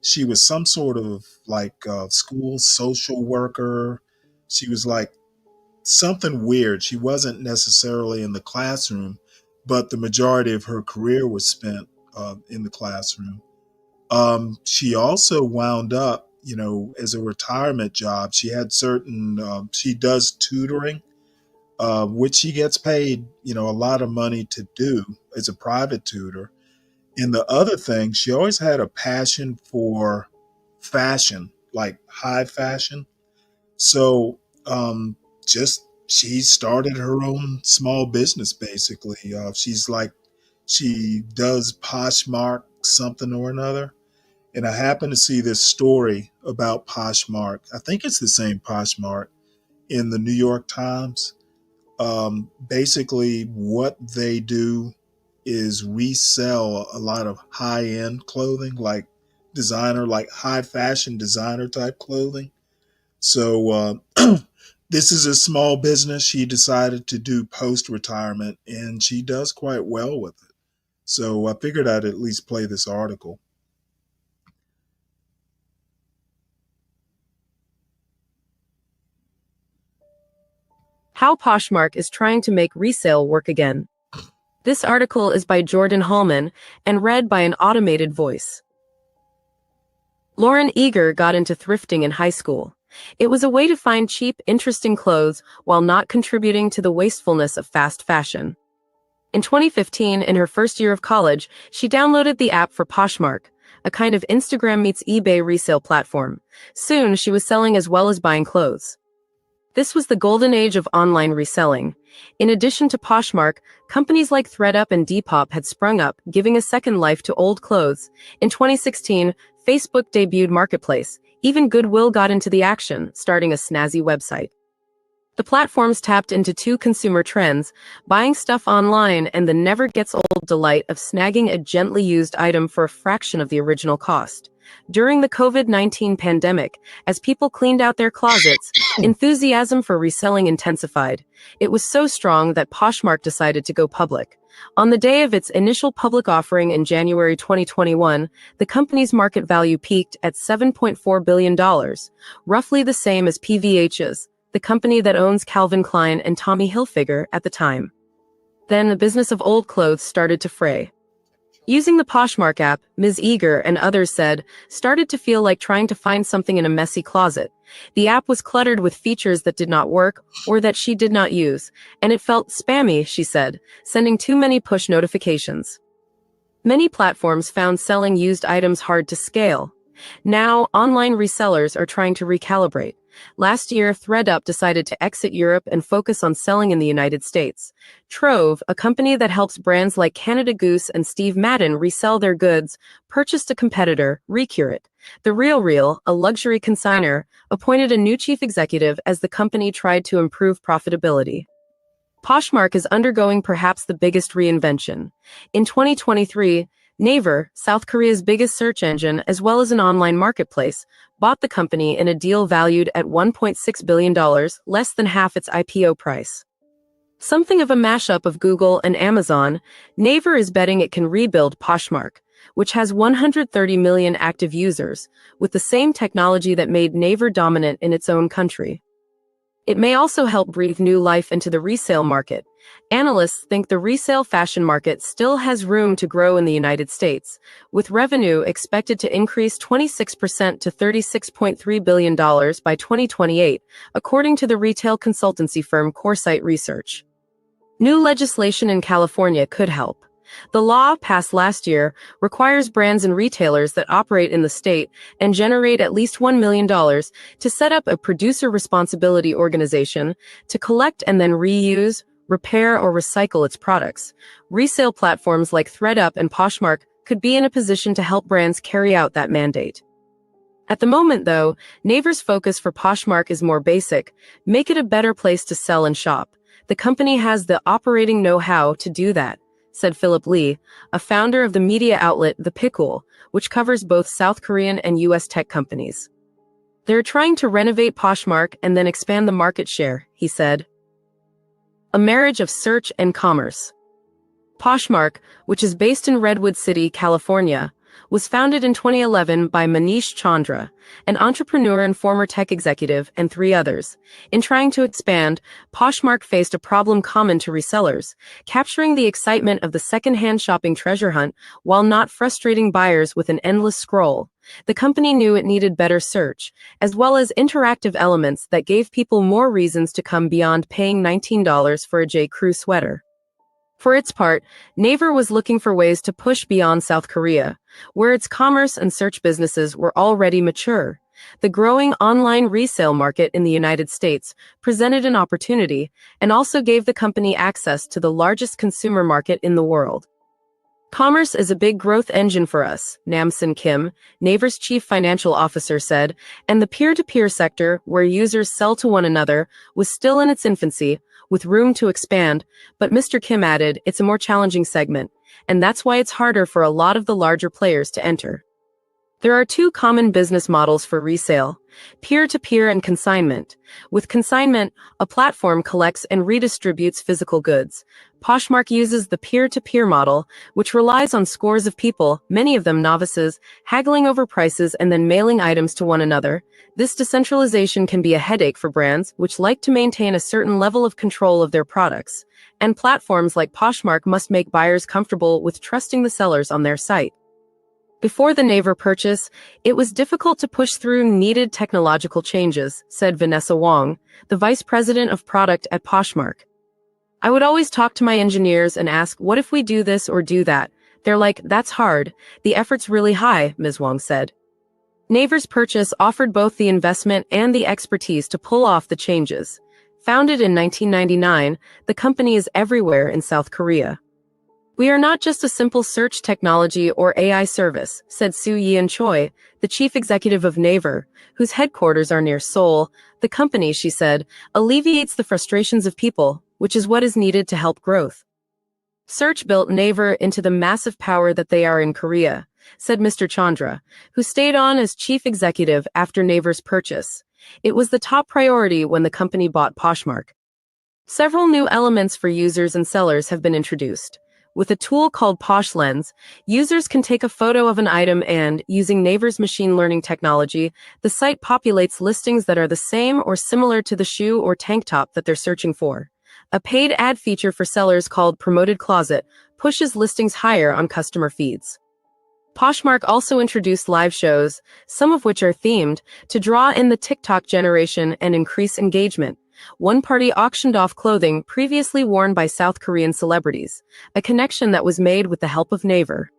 She was some sort of like school social worker. She was like something weird. She wasn't necessarily in the classroom, but the majority of her career was spent in the classroom. She also wound up, as a retirement job. She had she does tutoring, which she gets paid, a lot of money to do as a private tutor. And the other thing, she always had a passion for fashion, like high fashion. So, just she started her own small business basically. She does Poshmark something or another. And I happened to see this story about Poshmark. I think it's the same Poshmark in the New York Times. Basically, what they do is resell a lot of high end clothing, like designer, like high fashion designer type clothing. So, this is a small business she decided to do post retirement, and she does quite well with it. So, I figured I'd at least play this article. How Poshmark is trying to make resale work again. This article is by Jordan Hallman and read by an automated voice. Lauren Eager got into thrifting in high school. It was a way to find cheap, interesting clothes while not contributing to the wastefulness of fast fashion. In 2015, in her first year of college, she downloaded the app for Poshmark, a kind of Instagram meets eBay resale platform. Soon, she was selling as well as buying clothes. This was the golden age of online reselling. In addition to Poshmark, companies like ThredUp and Depop had sprung up, giving a second life to old clothes. In 2016, Facebook debuted Marketplace. Even Goodwill got into the action, starting a snazzy website. The platforms tapped into two consumer trends: buying stuff online and the never-gets-old delight of snagging a gently used item for a fraction of the original cost. During the COVID-19 pandemic, as people cleaned out their closets, enthusiasm for reselling intensified. It was so strong that Poshmark decided to go public. On the day of its initial public offering in January 2021, the company's market value peaked at $7.4 billion, roughly the same as PVH's, the company that owns Calvin Klein and Tommy Hilfiger at the time. Then the business of old clothes started to fray. Using the Poshmark app, Ms. Eager and others said, started to feel like trying to find something in a messy closet. The app was cluttered with features that did not work or that she did not use, and it felt spammy, she said, sending too many push notifications. Many platforms found selling used items hard to scale. Now, online resellers are trying to recalibrate. Last year, ThredUp decided to exit Europe and focus on selling in the United States. Trove, a company that helps brands like Canada Goose and Steve Madden resell their goods, purchased a competitor, Recurate. The RealReal, a luxury consignor, appointed a new chief executive as the company tried to improve profitability. Poshmark is undergoing perhaps the biggest reinvention. In 2023, Naver, South Korea's biggest search engine as well as an online marketplace, bought the company in a deal valued at $1.6 billion, less than half its IPO price. Something of a mashup of Google and Amazon, Naver is betting it can rebuild Poshmark, which has 130 million active users, with the same technology that made Naver dominant in its own country. It may also help breathe new life into the resale market. Analysts think the resale fashion market still has room to grow in the United States, with revenue expected to increase 26% to $36.3 billion by 2028, according to the retail consultancy firm Coresight Research. New legislation in California could help. The law, passed last year, requires brands and retailers that operate in the state and generate at least $1 million to set up a producer responsibility organization to collect and then reuse, repair, or recycle its products. Resale platforms like ThredUp and Poshmark could be in a position to help brands carry out that mandate. At the moment, though, Naver's focus for Poshmark is more basic: make it a better place to sell and shop. The company has the operating know-how to do that, said Philip Lee, a founder of the media outlet The Pickle, which covers both South Korean and U.S. tech companies. They're trying to renovate Poshmark and then expand the market share, he said. A marriage of search and commerce. Poshmark, which is based in Redwood City, California, was founded in 2011 by Manish Chandra, an entrepreneur and former tech executive, and 3 others. In trying to expand, Poshmark faced a problem common to resellers: capturing the excitement of the second-hand shopping treasure hunt while not frustrating buyers with an endless scroll. The company knew it needed better search, as well as interactive elements that gave people more reasons to come beyond paying $19 for a J. Crew sweater. For its part, Naver was looking for ways to push beyond South Korea, where its commerce and search businesses were already mature. The growing online resale market in the United States presented an opportunity and also gave the company access to the largest consumer market in the world. Commerce is a big growth engine for us, Namsen Kim, Naver's chief financial officer, said, and the peer-to-peer sector, where users sell to one another, was still in its infancy, with room to expand, but Mr. Kim added, it's a more challenging segment, and that's why it's harder for a lot of the larger players to enter. There are 2 common business models for resale: peer-to-peer and consignment. With consignment, a platform collects and redistributes physical goods. Poshmark uses the peer-to-peer model, which relies on scores of people, many of them novices, haggling over prices and then mailing items to one another. This decentralization can be a headache for brands which like to maintain a certain level of control of their products, and platforms like Poshmark must make buyers comfortable with trusting the sellers on their site. Before the Naver purchase, it was difficult to push through needed technological changes, said Vanessa Wong, the vice president of product at Poshmark. I would always talk to my engineers and ask, what if we do this or do that? They're like, that's hard. The effort's really high, Ms. Wong said. Naver's purchase offered both the investment and the expertise to pull off the changes. Founded in 1999, the company is everywhere in South Korea. "We are not just a simple search technology or AI service," said Soo Yeon Choi, the chief executive of Naver, whose headquarters are near Seoul. "The company," she said, "alleviates the frustrations of people, which is what is needed to help growth." Search built Naver into the massive power that they are in Korea, said Mr. Chandra, who stayed on as chief executive after Naver's purchase. "It was the top priority when the company bought Poshmark." Several new elements for users and sellers have been introduced. With a tool called Posh Lens, users can take a photo of an item and, using Naver's machine learning technology, the site populates listings that are the same or similar to the shoe or tank top that they're searching for. A paid ad feature for sellers called Promoted Closet pushes listings higher on customer feeds. Poshmark also introduced live shows, some of which are themed, to draw in the TikTok generation and increase engagement. One party auctioned off clothing previously worn by South Korean celebrities, a connection that was made with the help of Naver.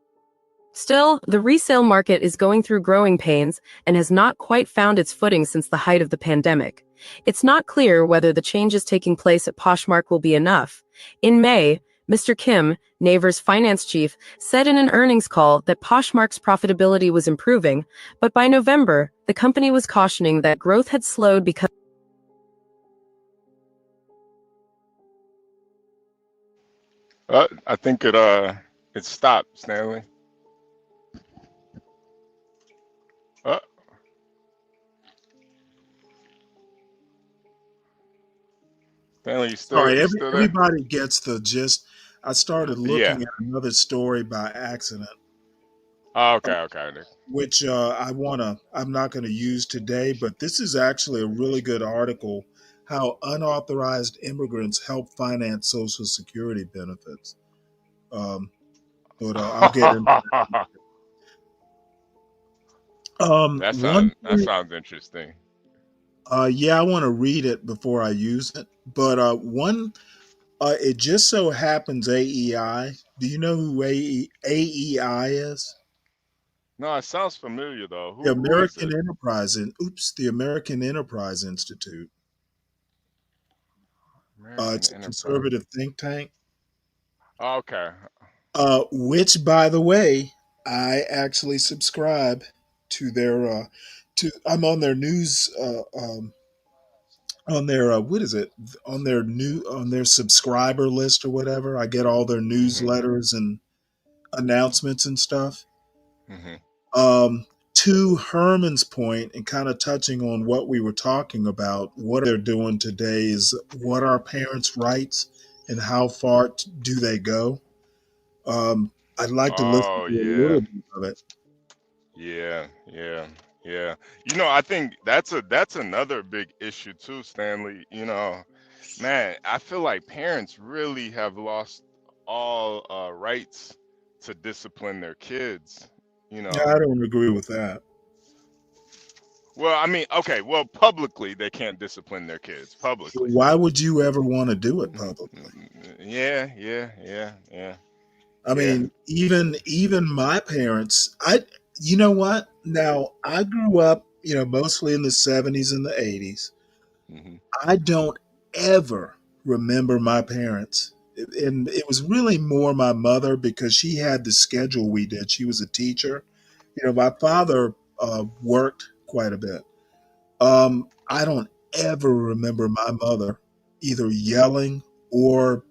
Still, the resale market is going through growing pains and has not quite found its footing since the height of the pandemic. It's not clear whether the changes taking place at Poshmark will be enough. In May, Mr. Kim, Naver's finance chief, said in an earnings call that Poshmark's profitability was improving, but by November, the company was cautioning that growth had slowed because I think it stopped, Stanley. Uh, Stanley, Sorry, you still there? everybody gets the gist. I started Yeah. looking at another story by accident, Oh, okay. which I'm not gonna use today, but this is actually a really good article. How unauthorized immigrants help finance Social Security benefits. Um, but I'll get into that. One That thing, sounds interesting. yeah, I want to read it before I use it. But it just so happens AEI. Do you know who AEI is? No, it sounds familiar though. The Who is American it? Enterprise and the American Enterprise Institute. American It's a Enterprise. conservative think tank. Okay. Which, by the way, I actually subscribe to their I'm on their news on their what is it, on their subscriber list or whatever. I get all their Mhm. newsletters and announcements and stuff. Mhm. To Herman's point, and kind of touching on what we were talking about, what they're doing today is what are parents' rights and how far do they go? I'd like to listen Oh to a yeah. little bit of it. Yeah. I think that's another big issue too, Stanley. Man, I feel like parents really have lost all rights to discipline their kids. You Yeah, know, I don't agree with that. well, I mean, okay, well, publicly they can't discipline their kids publicly. Why would you ever want to do it publicly? Yeah. I Yeah. mean, even my parents, you know what? Now, I grew up, mostly in the 70s and the 80s. Hmm. I don't ever remember my parents. And it was really more my mother because she had the schedule we did. She was a teacher. My father worked quite a bit. I don't ever remember my mother either yelling or,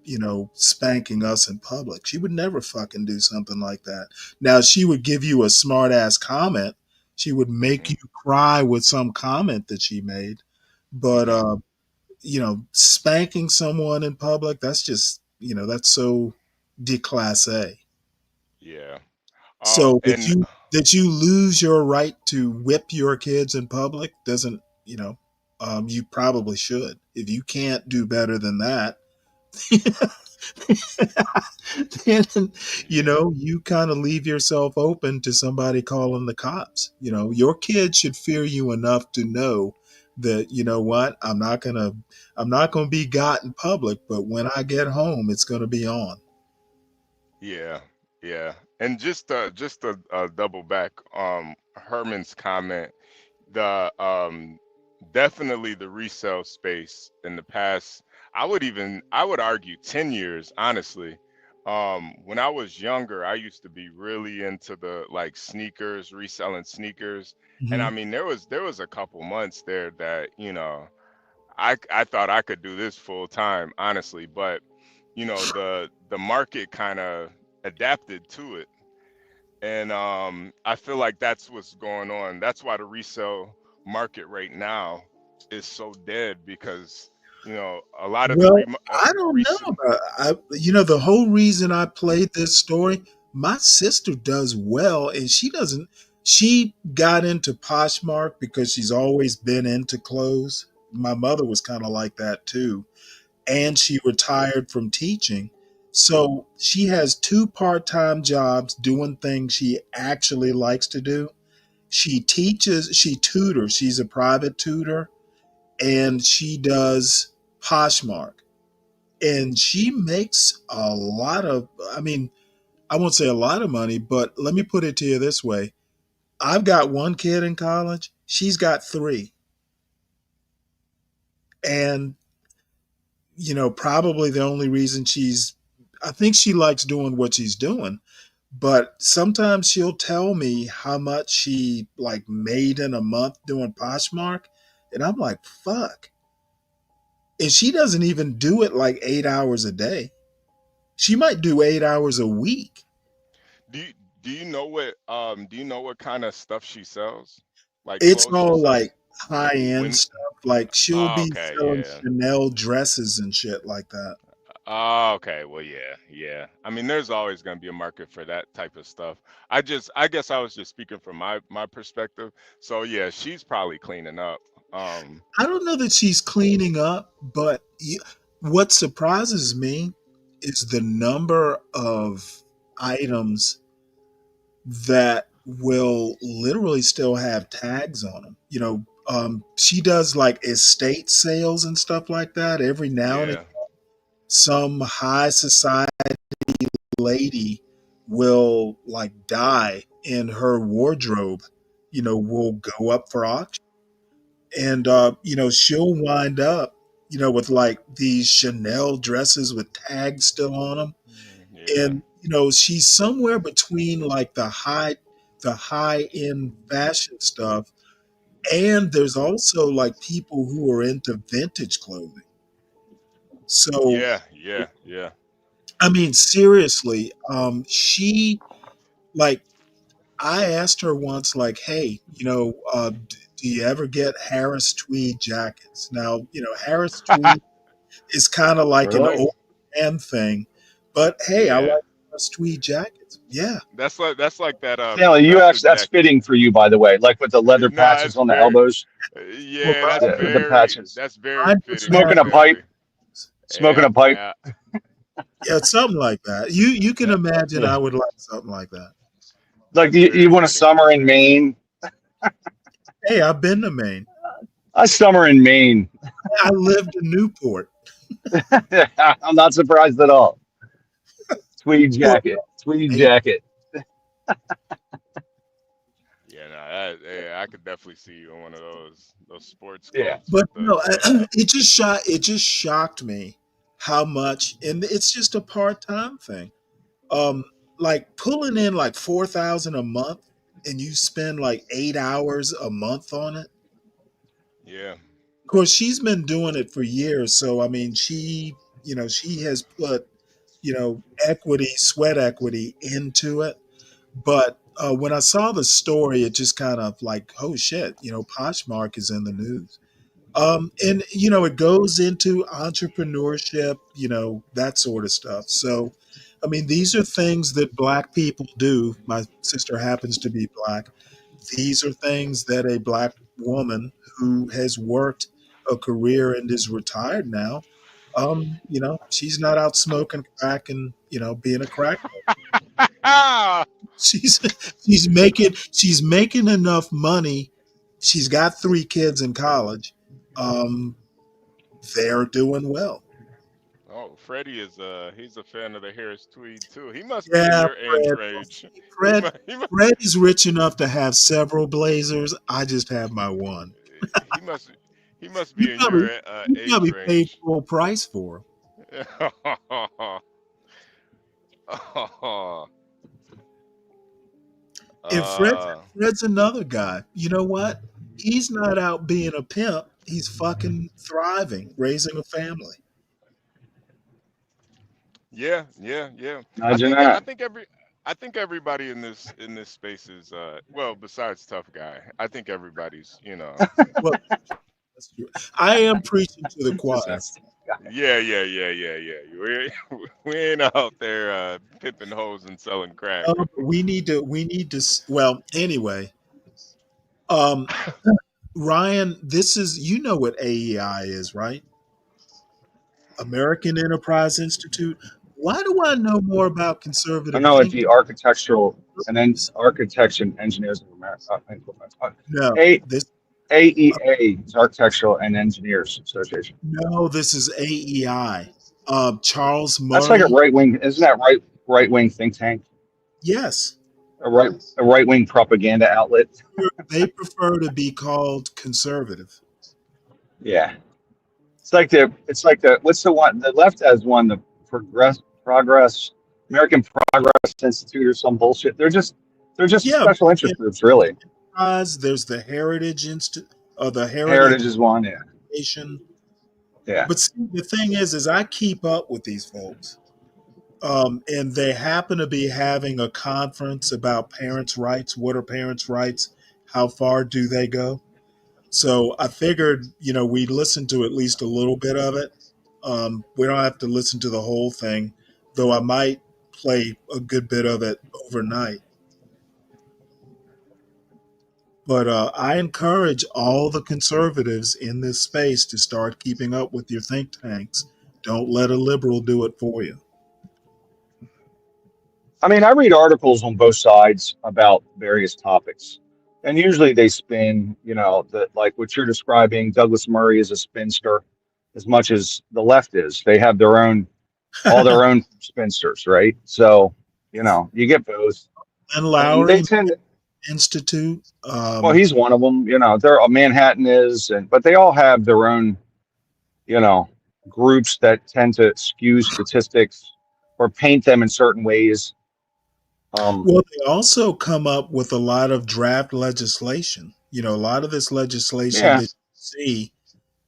spanking us in public. She would never fucking do something like that. Now, she would give you a smart ass comment. She would make Hmm. you cry with some comment that she made. But, Hmm. spanking someone in public, that's just, that's so declasse. Yeah. So And that you lose your right to whip your kids in public doesn't, you probably should. If you can't do better than that, then you kind of leave yourself open to somebody calling the cops. Your kids should fear you enough to know that what I'm not gonna be got in public, but when I get home, it's gonna be on. yeah, yeah. And just to double back Herman's comment, the definitely the resale space in the past, I would argue 10 years, honestly. When I was younger, I used to be really into the like sneakers, reselling sneakers. And Hmm. I mean, there was a couple months there that, I thought I could do this full time, honestly, but the market kind of adapted to it. And I feel like that's what's going on. That's why the resale market right now is so dead because a lot of the Well, I don't know about the whole reason I played this story, my sister does well and she got into Poshmark because she's always been into clothes. My mother was kind of like that too. And she retired from teaching. So she has two part-time jobs doing things she actually likes to do. She teaches, she tutors, she's a private tutor, and she does Poshmark. And she makes a lot of, I mean, I won't say a lot of money, but let me put it to you this way. I've got one kid in college, she's got three. And, probably the only reason I think she likes doing what she's doing. But sometimes she'll tell me how much she like made in a month doing Poshmark. And I'm like, fuck. And she doesn't even do it like 8 hours a day. She might do 8 hours a week. do you do you know what kind of stuff she sells? Like It's clothes she all like sells? high end When stuff. Like she'll Oh, be okay, selling yeah. Chanel dresses and shit like that. Oh, okay. Well, yeah, yeah. I mean, there's always going to be a market for that type of stuff. I guess I was just speaking from my perspective. So yeah, she's probably cleaning up. Um, I don't know that she's cleaning up, but what surprises me is the number of items that will literally still have tags on them. She does like estate sales and stuff like that. Every now and again, yeah, some high society lady will like die and her wardrobe, will go up for auction. And, she'll wind up, with like these Chanel dresses with tags still on them. yeah, And, she's somewhere between like the high end fashion stuff. And there's also like people who are into vintage clothing. So, yeah, yeah, yeah. I mean, seriously, she like I asked her once, like, hey, do you ever get Harris tweed jackets? Now, Harris tweed is kind of like an Really? old man thing, but hey, I Yeah. like Harris tweed jackets. Yeah. That's like that Stanley, you professor actually, that's jacket. fitting for you, by the way, like with the leather Nah, patches it's on the very elbows. Well, yeah, that's Yeah, with the very patches. that's very mine fitting doesn't for have Smoking a pipe. Stanley. Smoking Yeah, a pipe. yeah. yeah, something like that. You can That imagine Yeah. I would like something like that. Like that's you very want a fitting for summer in Stanley. Maine. Hey, I've been to Maine. A summer in Maine. I lived in Newport. I'm not surprised at all. Tweed Well, jacket. Tweed hey, jacket. Yeah, no, yeah, I could definitely see you in one of those sports Yeah. coats but with the yeah. it just shocked me how much, and it's just a part-time thing. Um, like pulling in like 4,000 a month, and you spend like 8 hours a month on it. Yeah. Of course, she's been doing it for years, so I mean, she has put equity, sweat equity into it. But when I saw the story, it just kind of like, oh shit, Poshmark is in the news. And it goes into entrepreneurship, that sort of stuff. So, I mean, these are things that Black people do. My sister happens to be Black. These are things that a Black woman who has worked a career and is retired now, she's not out smoking crack and being a crack. She's she's making enough money. She's got three kids in college. Um, they're doing well. Oh, Freddie he's a fan of the Harris Tweed too. He must be in Yeah, your age Fred. Well, range. see, He Fred. must, he must, Fred is rich enough to have several blazers. I just have my one. he must He must You be in probably your you age probably paid range. full price for him. And uh, Fred's another guy. You know what? He's not out being a pimp. He's fucking thriving, raising a family. yeah. Imagine that. I think everybody in this space is well, besides tough guy. I think everybody's, Well, that's true. I am preaching to the Just choir. that's yeah. We ain't out there pimping hoes and selling crack. But well, anyway, um, Ryan, this is, you know what AEI is, right? American Enterprise Institute. Why do I know more about I conservative know at the thinking? architectural and then architects and engineers of America. No, A this AEA is Architectural and Engineers Association. no, this is AEI. Charles That's like a Murray. right wing, isn't that right wing think tank? Yes, A right wing propaganda outlet. they prefer to be called conservative. Yeah. It's like the what's the one the left has one, the progress American Progress Institute or some bullshit. They're just Yeah, special interest groups, really. there's the Heritage Institute, the Heritage Heritage is one, yeah. Foundation. Yeah. But see, the thing is I keep up with these folks, and they happen to be having a conference about parents' rights. What are parents' rights? How far do they go? So I figured, we'd listen to at least a little bit of it. We don't have to listen to the whole thing, though I might play a good bit of it overnight. But I encourage all the conservatives in this space to start keeping up with your think tanks. Don't let a liberal do it for you. I mean, I read articles on both sides about various topics. And usually they spin, that like what you're describing, Douglas Murray is a spinster as much as the left is. They have all their own spinsters, right? So, you get both. And And they Lowry tend to, Institute. well, he's one of them, they're Manhattan is, but they all have their own, you know, groups that tend to skew statistics or paint them in certain ways. Well, they also come up with a lot of draft legislation. A lot of this legislation Yeah. that you see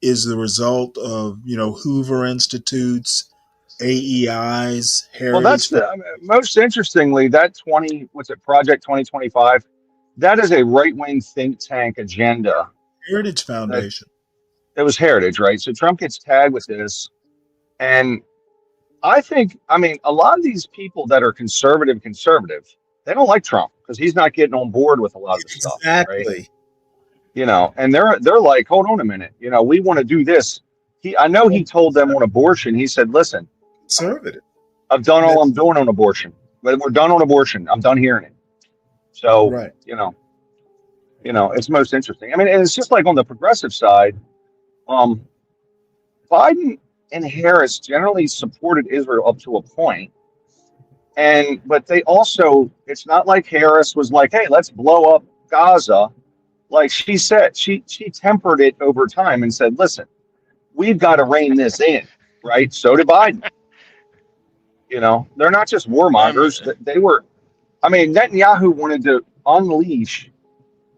is the result of, Hoover Institutes, AEIs, Well, that's Heritage. most interestingly, that what's it, Project 2025, that is a right-wing think tank agenda. Heritage That Foundation. it was Heritage, right? So Trump gets tagged with this. And I mean, a lot of these people that are conservative, they don't like Trump because he's not getting on board with a lot of the stuff, right? Exactly. And they're like, hold on a minute, we want to do this. I know he told them on abortion, he said, listen, Conservative. I've done all I'm doing on abortion, but we're done on abortion. I'm done hearing it. So, Right. It's most interesting. I mean, and it's just like on the progressive side, Biden and Harris generally supported Israel up to a point. But they also, it's not like Harris was like, hey, let's blow up Gaza. Like she said, she tempered it over time and said, listen, we've got to rein this in, right? So did Biden. They're not just warmongers. They were, I mean, Netanyahu wanted to unleash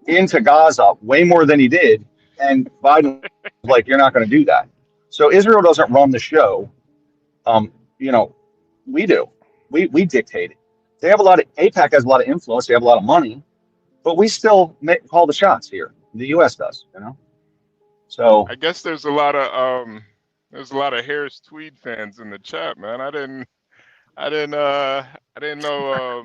into Gaza way more than he did. And Biden was like, you're not going to do that. So Israel doesn't run the show. We do. We dictate it. They have AIPAC has a lot of influence. They have a lot of money, but we still call the shots here. The U.S. does, So I guess there's a lot of Harris Tweed fans in the chat, man. I didn't know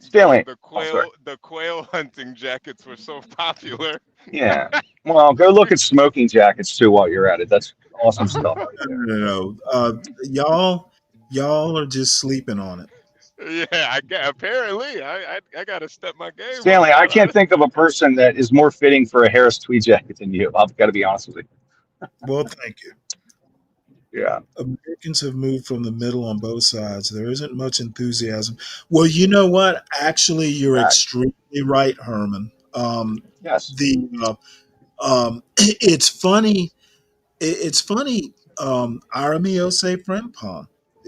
Stanley, the quail hunting jackets were so popular. Yeah. Well, go look at smoking jackets too while you're at it. That's awesome stuff right there. No. Y'all are just sleeping on it. Yeah, apparently I got to step my game Stanley, up. I can't think of a person that is more fitting for a Harris tweed jacket than you. I've got to be honest with you. Well, thank you. Yeah. Americans have moved from the middle on both sides. There isn't much enthusiasm. Well, you know what? Actually, you're extremely right, Herman. Yes. It's funny. It's funny. Aramio Frimpong.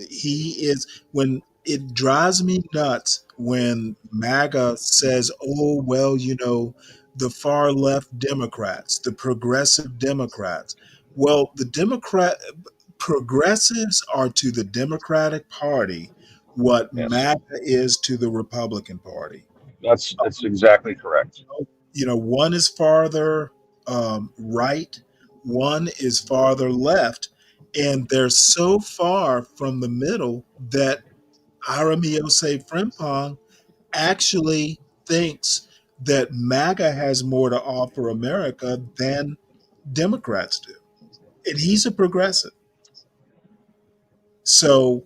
He is when it drives me nuts when MAGA says, "Oh well, the far left Democrats, the progressive Democrats." Well, the progressives are to the Democratic Party what Yes, MAGA is to the Republican Party. that's exactly correct. One is farther right, one is farther left, and they're so far from the middle that Aramiose Frimpong actually thinks that MAGA has more to offer America than Democrats do. And he's a progressive. So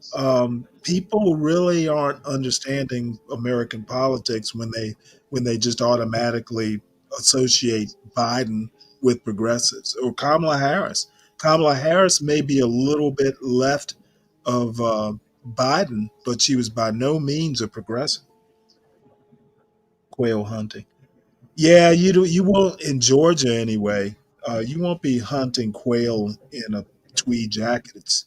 people really aren't understanding American politics when they just automatically associate Biden with progressives or Kamala Harris. Kamala Harris may be a little bit left of Biden, but she was by no means a progressive. Quail hunting. Yeah, you won't in Georgia anyway. You won't be hunting quail in a tweed jacket.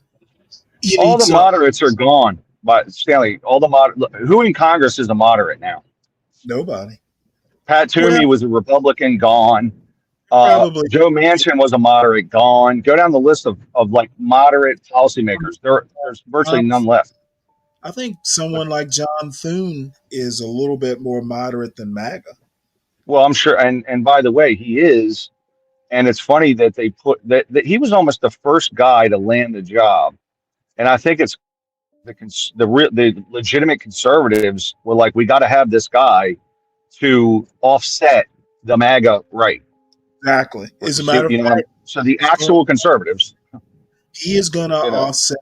You All need the some moderates are gone. But Stanley, all the who in Congress is a moderate now? nobody. Pat Well, Toomey was a Republican, gone. probably. Joe Manchin was a moderate, gone. Go down the list of like moderate policymakers. There's virtually Um, none left. I think someone like John Thune is a little bit more moderate than MAGA. Well, I'm sure. And by the way, he is. And it's funny that they put that he was almost the first guy to land the job. And I think it's the legitimate conservatives were like, we got to have this guy to offset the MAGA right. Exactly. As a See, matter of you know what I mean? fact, So the he's going, actual conservatives, he is going to you know, offset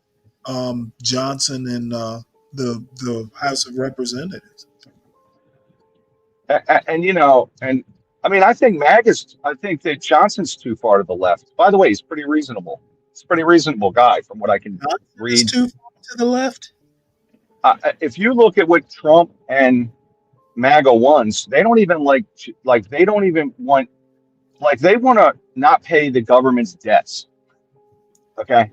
Johnson in the House of Representatives. and I mean, I think that Johnson's too far to the left. By the way, he's pretty reasonable. He's a pretty reasonable guy from what I can Johnson is read. too far to the left. If you look at what Trump and MAGA wants, they don't even they don't even want, they want to not pay the government's debts. Okay.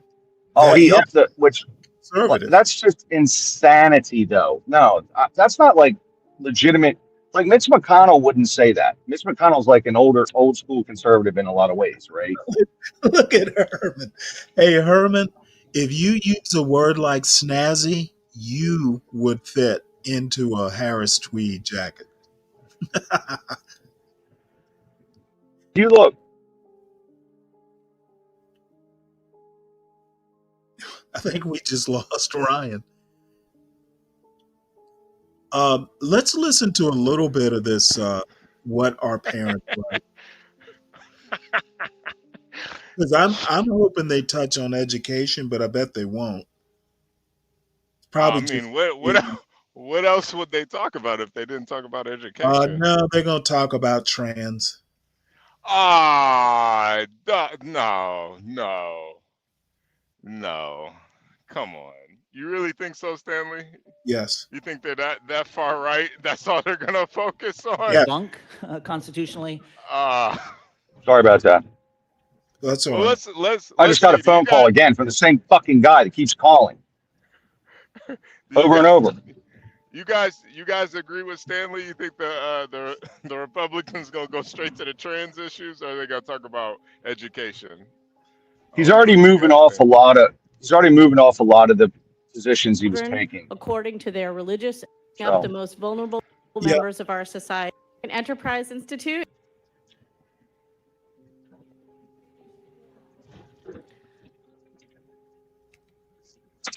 Oh, he Yeah, upped which, conservative. that's just insanity, though. No, that's not like legitimate. Like Mitch McConnell wouldn't say that. Mitch McConnell's like an old school conservative in a lot of ways, right? Look at Herman. Hey, Herman, if you use a word like snazzy, you would fit into a Harris tweed jacket. You look. I think we just lost Ryan. Let's listen to a little bit of this. What our parents like, because I'm hoping they touch on education, but I bet they won't. I Probably just mean, what else would they talk about if they didn't talk about education? no, they're gonna talk about trans. No, no, no. Come on. You really think so, Stanley? Yes. You think they're that far right? That's all they're gonna focus on? Yeah. Dunk constitutionally. Sorry about that. That's all Well, right. I just got a phone call again from the same fucking guy that keeps calling over and over. You guys agree with Stanley? You think the Republicans gonna go straight to the trans issues, or are they gonna talk about education? He's already moving off a lot of. He's already moving off a lot of the positions he was taking. According to their religious, up the most vulnerable members of our society. An enterprise institute.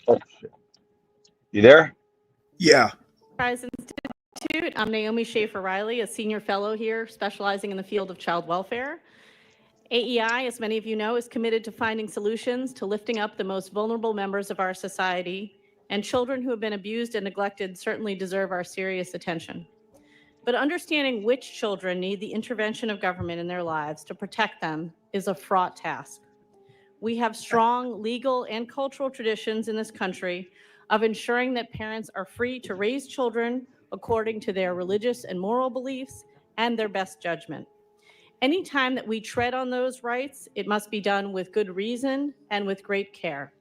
Oh, shit. You there? Yeah. Enterprise Institute. I'm Naomi Schaefer Riley, a senior fellow here, specializing in the field of child welfare. AEI, as many of you know, is committed to finding solutions to lifting up the most vulnerable members of our society, and children who have been abused and neglected certainly deserve our serious attention. But understanding which children need the intervention of government in their lives to protect them is a fraught task. We have strong legal and cultural traditions in this country of ensuring that parents are free to raise children according to their religious and moral beliefs and their best judgment. Anytime that we tread on those rights, it must be done with good reason and with great care.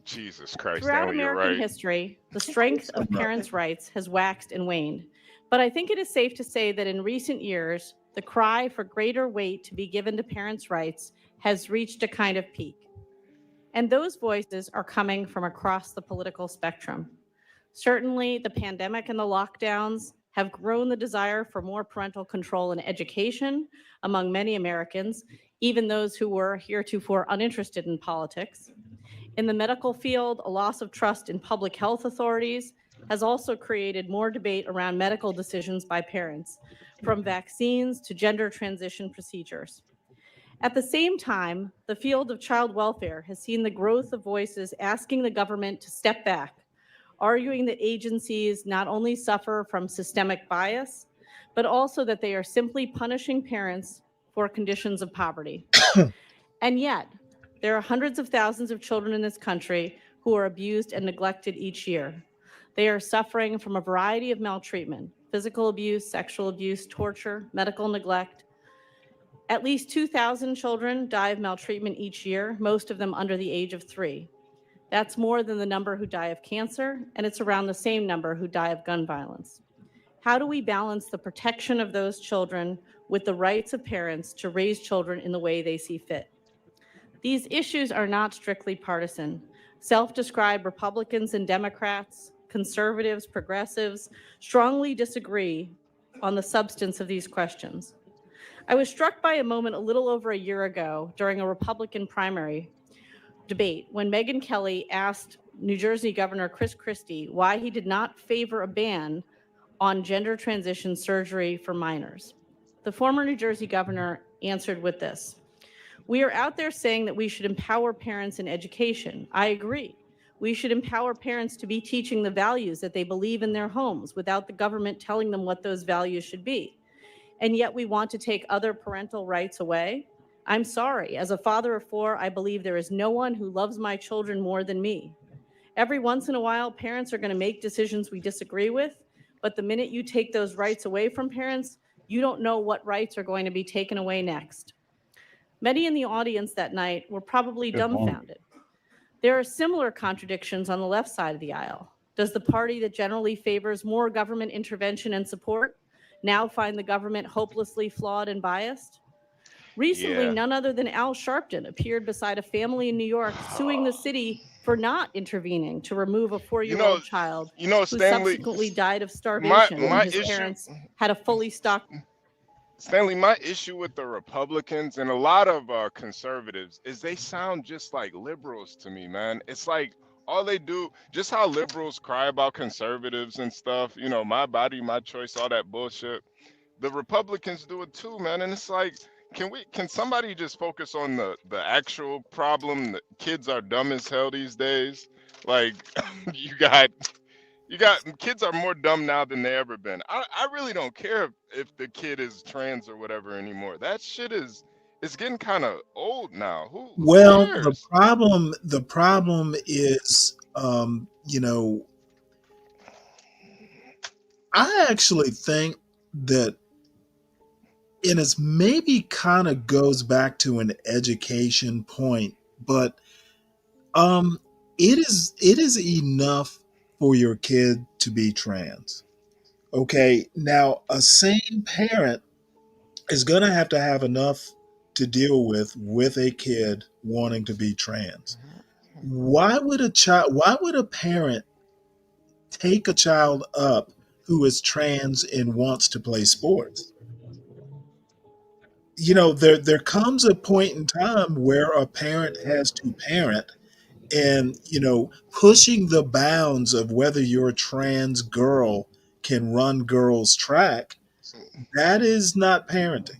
Jesus Christ, Throughout Stanley, you're American right. history, the strength of parents' rights has waxed and waned. But I think it is safe to say that in recent years, the cry for greater weight to be given to parents' rights has reached a kind of peak. And those voices are coming from across the political spectrum. Certainly, the pandemic and the lockdowns have grown the desire for more parental control in education among many Americans, even those who were heretofore uninterested in politics. In the medical field, a loss of trust in public health authorities has also created more debate around medical decisions by parents, from vaccines to gender transition procedures. At the same time, the field of child welfare has seen the growth of voices asking the government to step back, arguing that agencies not only suffer from systemic bias, but also that they are simply punishing parents for conditions of poverty. And yet, there are hundreds of thousands of children in this country who are abused and neglected each year. They are suffering from a variety of maltreatment, physical abuse, sexual abuse, torture, medical neglect. At least 2,000 children die of maltreatment each year, most of them under the age of 3. That's more than the number who die of cancer, and it's around the same number who die of gun violence. How do we balance the protection of those children with the rights of parents to raise children in the way they see fit? These issues are not strictly partisan. Self-described Republicans and Democrats, conservatives, progressives, strongly disagree on the substance of these questions. I was struck by a moment a little over a year ago during a Republican primary debate when Megyn Kelly asked New Jersey Governor Chris Christie why he did not favor a ban on gender transition surgery for minors. The former New Jersey governor answered with this: "We are out there saying that we should empower parents in education. I agree. We should empower parents to be teaching the values that they believe in their homes without the government telling them what those values should be. And yet we want to take other parental rights away? I'm sorry. As a father of 4, I believe there is no one who loves my children more than me. Every once in a while, parents are going to make decisions we disagree with, but the minute you take those rights away from parents, you don't know what rights are going to be taken away next." Many in the audience that night were probably dumbfounded. There are similar contradictions on the left side of the aisle. Does the party that generally favors more government intervention and support now find the government hopelessly flawed and biased? Recently, Yeah. none other than Al Sharpton appeared beside a family in New York suing the city for not intervening to remove a 4-year-old child who Stanley, subsequently died of starvation when his issue, parents had a fully stocked. Stanley, my issue with the Republicans and a lot of conservatives is they sound just like liberals to me, man. It's like all they do, just how liberals cry about conservatives and stuff, my body, my choice, all that bullshit. The Republicans do it too, man. And it's like, can somebody just focus on the actual problem? That kids are dumb as hell these days. Like you got kids are more dumb now than they ever been. I really don't care if the kid is trans or whatever anymore. That shit is getting kind of old now. Who Well, cares? the problem is, I actually think that, and it's maybe kind of goes back to an education point, but it is enough for your kid to be trans. Okay, now a sane parent is going to have enough to deal with a kid wanting to be trans. Why would a parent take a child up who is trans and wants to play sports? There comes a point in time where a parent has to parent, and pushing the bounds of whether your trans girl can run girls track, that is not parenting.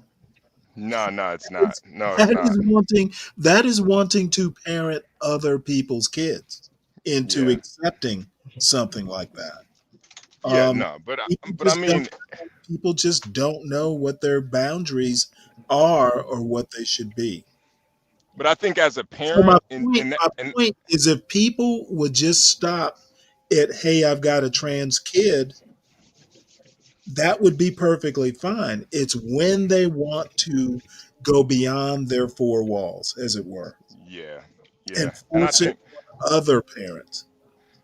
No, it's not. No, it's That not. is wanting to parent other people's kids into Yeah. accepting something like that. Yeah, Um, no, but people I just don't mean, people just don't know what their boundaries are or what they should be. but I think as a So my parent point is, if people would just stop at, "Hey, I've got a trans kid," that would be perfectly fine. It's when they want to go beyond their four walls, as it were, Yeah, and yeah, force it on other parents.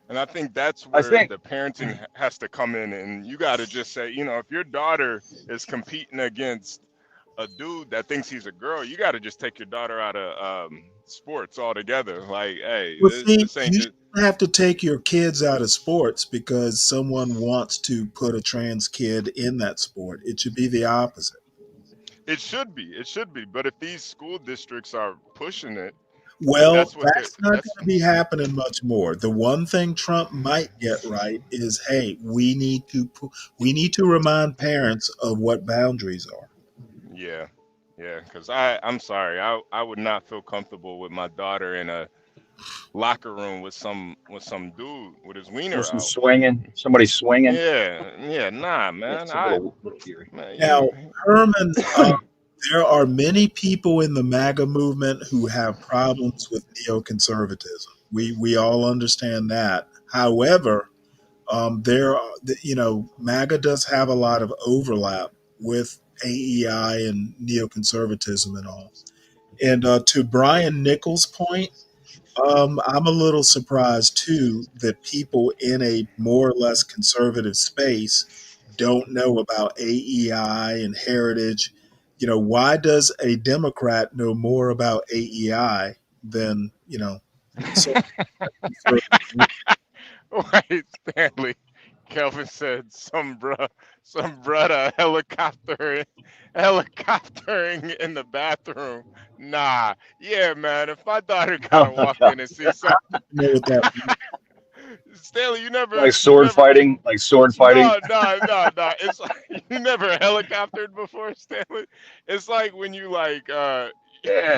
and I think that's I where think the parenting has to come in, and you got to just say, if your daughter is competing against a dude that thinks he's a girl, you got to just take your daughter out of sports altogether. Like, hey, Well, this, see, this ain't you just. shouldn't have to take your kids out of sports because someone wants to put a trans kid in that sport. It should be the opposite. It should be. But if these school districts are pushing it, and Well, that's what they that's not going that's to be happening much more. The one thing Trump might get right is, hey, we need to remind parents of what boundaries are. yeah, yeah. Because I'm sorry, I would not feel comfortable with my daughter in a locker room with some dude with his wiener person out. swinging, somebody swinging. Yeah, nah, Yeah, man. it's a little eerie. Man, Now, Herman, there are many people in the MAGA movement who have problems with neoconservatism. We all understand that. However, MAGA does have a lot of overlap with AEI and neoconservatism and all. And to Brian Nichols' point, I'm a little surprised too that people in a more or less conservative space don't know about AEI and heritage. Why does a Democrat know more about AEI than, so Wait, Stanley. Kelvin said some brother helicoptering in the bathroom. Nah, yeah, man. If my daughter Oh gotta my walk god! in and see something, know what that Stanley, Like you sword never, fighting, like sword fighting. no, no, no, no. It's like you never helicoptered before, Stanley. It's like when you Yeah,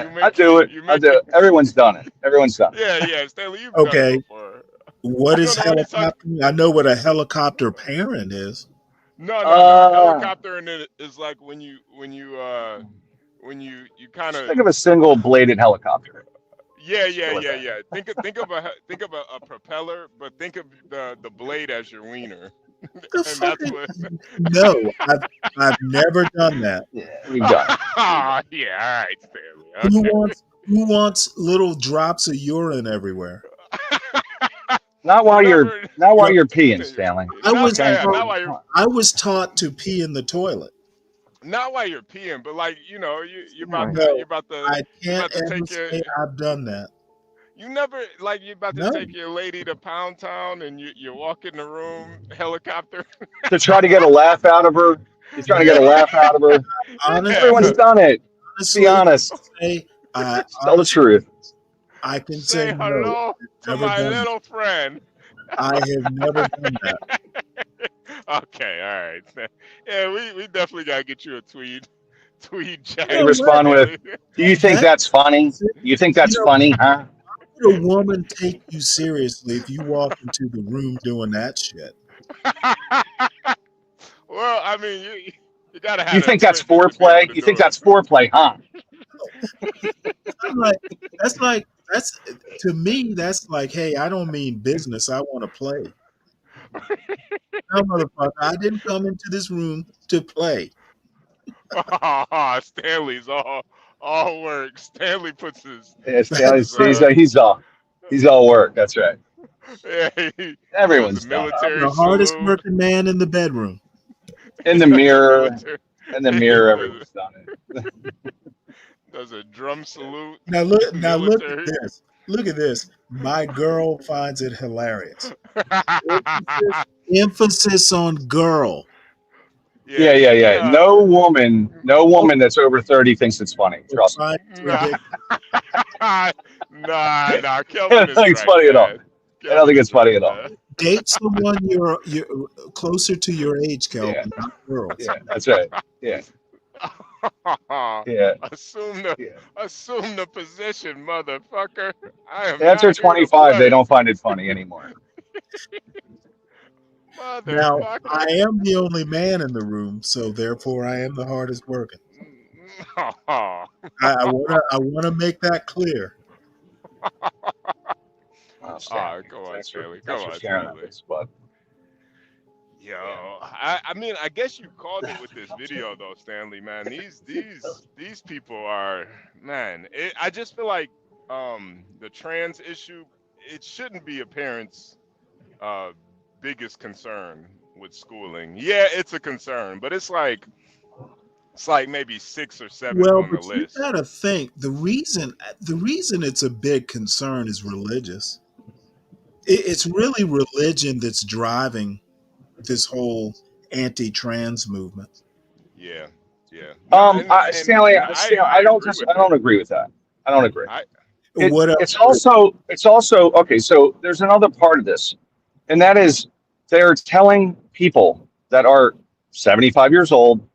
you I make do it. you I make do it. Everyone's done it. Everyone's done it. yeah, Stanley, you've done it Okay, before. what You is don't know what he's talking. helicoptering? I know what a helicopter parent is. No, no, no. Uh, Helicoptering it is like when you kind just of think of a single bladed helicopter. yeah, Just yeah, go with yeah, that. yeah. Think of a propeller, but think of the blade as your wiener, The and fuck? that's what. No, I've never done that. Yeah, we've done it. We've done Ah, it. yeah, all right, Stanley. Who Okay. wants little drops of urine everywhere? You never, Not while Well, you're peeing, Stanley. I was Okay, yeah, not taught, while you're come on. I was taught to pee in the toilet. not while you're peeing, but like you're All about right. to No, I you're can't about to ever take your. say I've done that. You never like you're about to No, take your lady to Pound Town and you walk in the room helicopter. To try to get a laugh out of her. You're trying to get Yeah, a laugh out of her. Everyone's yeah. honestly, done it. Just be honestly, honest. say I Just tell the honestly truth. I can say Say no. hello I've to never my done little friend. that. I have never done that. Okay, all right. Yeah, we definitely gotta get you a tweed You They jacket, know what? respond with, Stanley. "Do you think That that's funny? You think you that's know, funny, huh?" would a woman take you seriously if you walk into the room doing that shit? Well, I mean, you gotta You have the think that's equipment to be able foreplay? to You think do it. that's foreplay, huh? I'm like, that's to me. That's like, hey, I don't mean business. I want to play. No, motherfucker, I didn't come into this room to play. Stanley's all work. Stanley puts his Yeah, That's Stanley's, right. he's all work. That's right. yeah, he does a Everyone's done it. I'm military the hardest salute. working man in the bedroom. In He the does a mirror, military. in the He mirror, does, everyone's done it. does a drum salute. Now look at Military. this. Look at this. My girl finds it hilarious. Emphasis on girl. Yeah, Yeah, yeah, she yeah. No Oh, woman that's over 30 thinks it's funny. Trust me. finds it nah, ridiculous. nah. I Kelvin don't is think it's right, funny at all. man. I don't Kelvin think is it's funny right, at all. man. Date someone you're closer to your age, Yeah, Kelvin, not girls. yeah, that's right. Yeah, yeah, assume the yeah. assume the position, motherfucker. I am After not here to 25, they play, don't find it funny anymore. Now, I motherfucker. am the only man in the room, so therefore I am the hardest working. Oh, I wanna make that clear. Oh, Stanley, come on, thanks for Stanley. Come thanks for on, sharing that Stanley. with us, bud. Yo, I mean, I guess you called it with this video though, Stanley, man. These people are, man, I just feel like the trans issue, it shouldn't be a parent's uh biggest concern with schooling. Yeah, it's a concern, but it's like maybe sixth or seventh Well, on the but you list. got to think the reason it's a big concern is religious. It's really religion that's driving this whole anti-trans movement. Yeah, yeah. No, and Stanley, I agree with I it. don't agree with that. I don't agree. I What else? It's also okay. So there's another part of this, and that is they're telling people that are 75 years old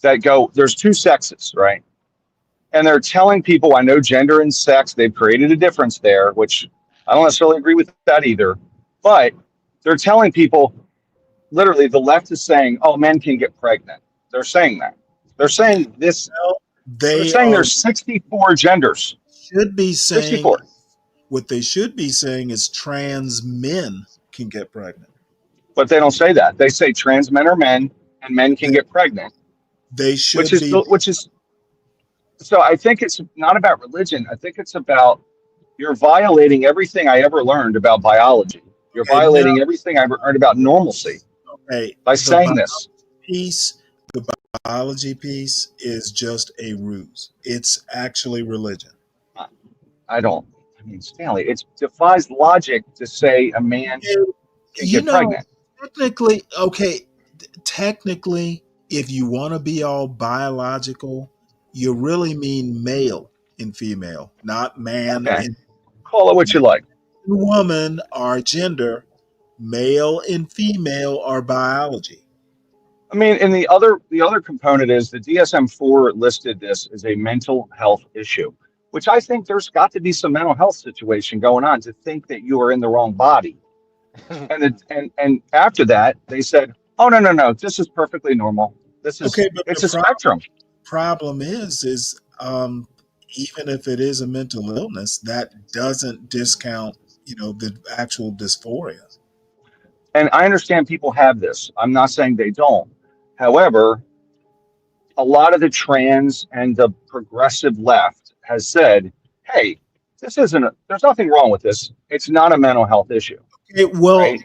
that go, there's two sexes, right? And they're telling people, I know gender and sex, they've created a difference there, which I don't necessarily agree with that either. But they're telling people, literally, the left is saying, oh, men can get pregnant. They're saying that. They're saying this. Well, They're they saying are there's 64 genders. should be saying 64. what they should be saying is trans men can get pregnant. But they don't say that. They say trans men are men and men can They, get pregnant, they which should is be. which is so I think it's not about religion. I think it's about you're violating everything I ever learned about biology. You're Okay, no, violating everything I ever learned about normalcy okay. by The saying this. piece, the biology piece is just a ruse. It's actually religion. I don't. I mean, Stanley, it defies logic to say a man You can you get know, pregnant. technically, if you want to be all biological, you really mean male and female, not man Okay, and call it what you like. woman are gender. Male and female are biology. I mean, and the other component is the DSM-4 listed this as a mental health issue, which I think there's got to be some mental health situation going on to think that you are in the wrong body. And after that, they said, "Oh no, this is perfectly normal. Okay, but It's the a spectrum." problem is even if it is a mental illness, that doesn't discount the actual dysphoria. And I understand people have this. I'm not saying they don't. However, a lot of the trans and the progressive left has said, "Hey, this isn't. There's nothing wrong with this. It's not a mental health issue, Well, right?"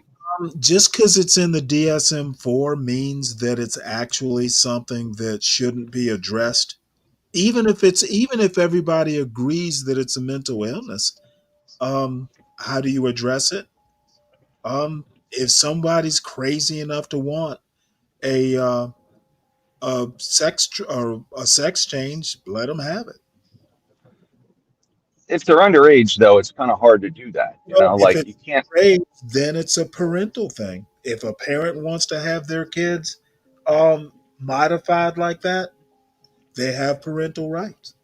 just because it's in the DSM-4 means that it's actually something that shouldn't be addressed. Even if everybody agrees that it's a mental illness, how do you address it? If somebody's crazy enough to want a or a sex change, let them have it. If they're underage, though, it's kind of hard to do that. So if Like it's you can't. raised, then it's a parental thing. If a parent wants to have their kids modified like that, they have parental rights.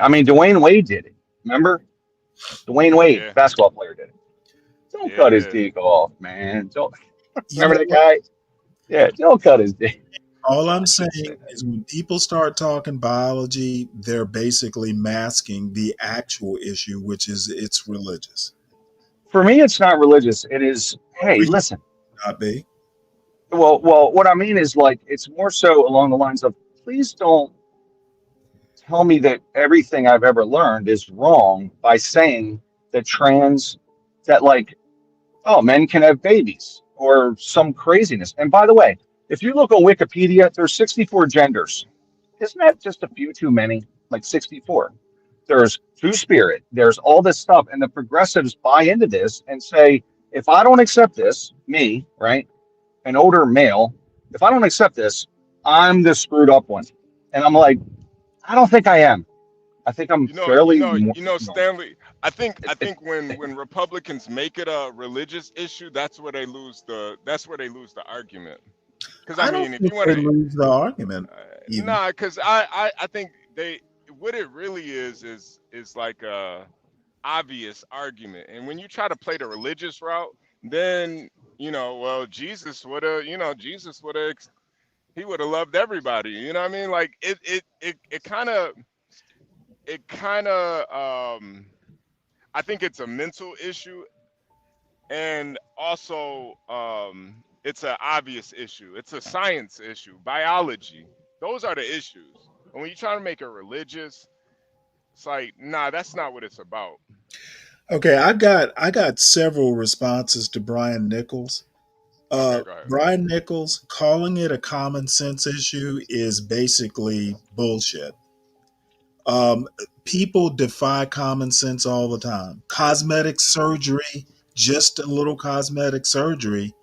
I mean, Dwayne Wade did it. Remember, Dwayne Wade, yeah, basketball player, did it. Don't cut his yeah. dick off, man. Don't You remember know that what? guy? Yeah, don't cut his dick. All No, I'm I shouldn't say saying that. is when people start talking biology, they're basically masking the actual issue, which is it's religious. For me, it's not religious. It is. For Hey, you, listen. not be. Well, what I mean is like it's more so along the lines of please don't tell me that everything I've ever learned is wrong by saying that that like, oh, men can have babies or some craziness. And by the way, if you look on Wikipedia, there's 64 genders. Isn't that just a few too many? Like 64. There's Two Spirit. There's all this stuff. And the progressives buy into this and say, if I don't accept this, me, right, an older male, if I don't accept this, I'm the screwed up one. And I'm like, I don't think I am. I think I'm You know, you fairly know, you know, normal. Stanley. I It, think when Republicans make it a religious issue, that's where they lose the argument. Because I I don't mean, if think you want they to, lose the argument even. nah, because I think they what it really is like a obvious argument, and when you try to play the religious route, then well, he would have loved everybody. You know what I mean? Like it kind of I think it's a mental issue, and also It's an obvious issue. It's a science issue, biology. Those are the issues. And when you try to make it religious, it's like, nah, that's not what it's about. Okay, I got several responses to Brian Nichols. Okay, go ahead. Brian Nichols calling it a common sense issue is basically bullshit. Um, People defy common sense all the time. Cosmetic surgery, just a little cosmetic surgery,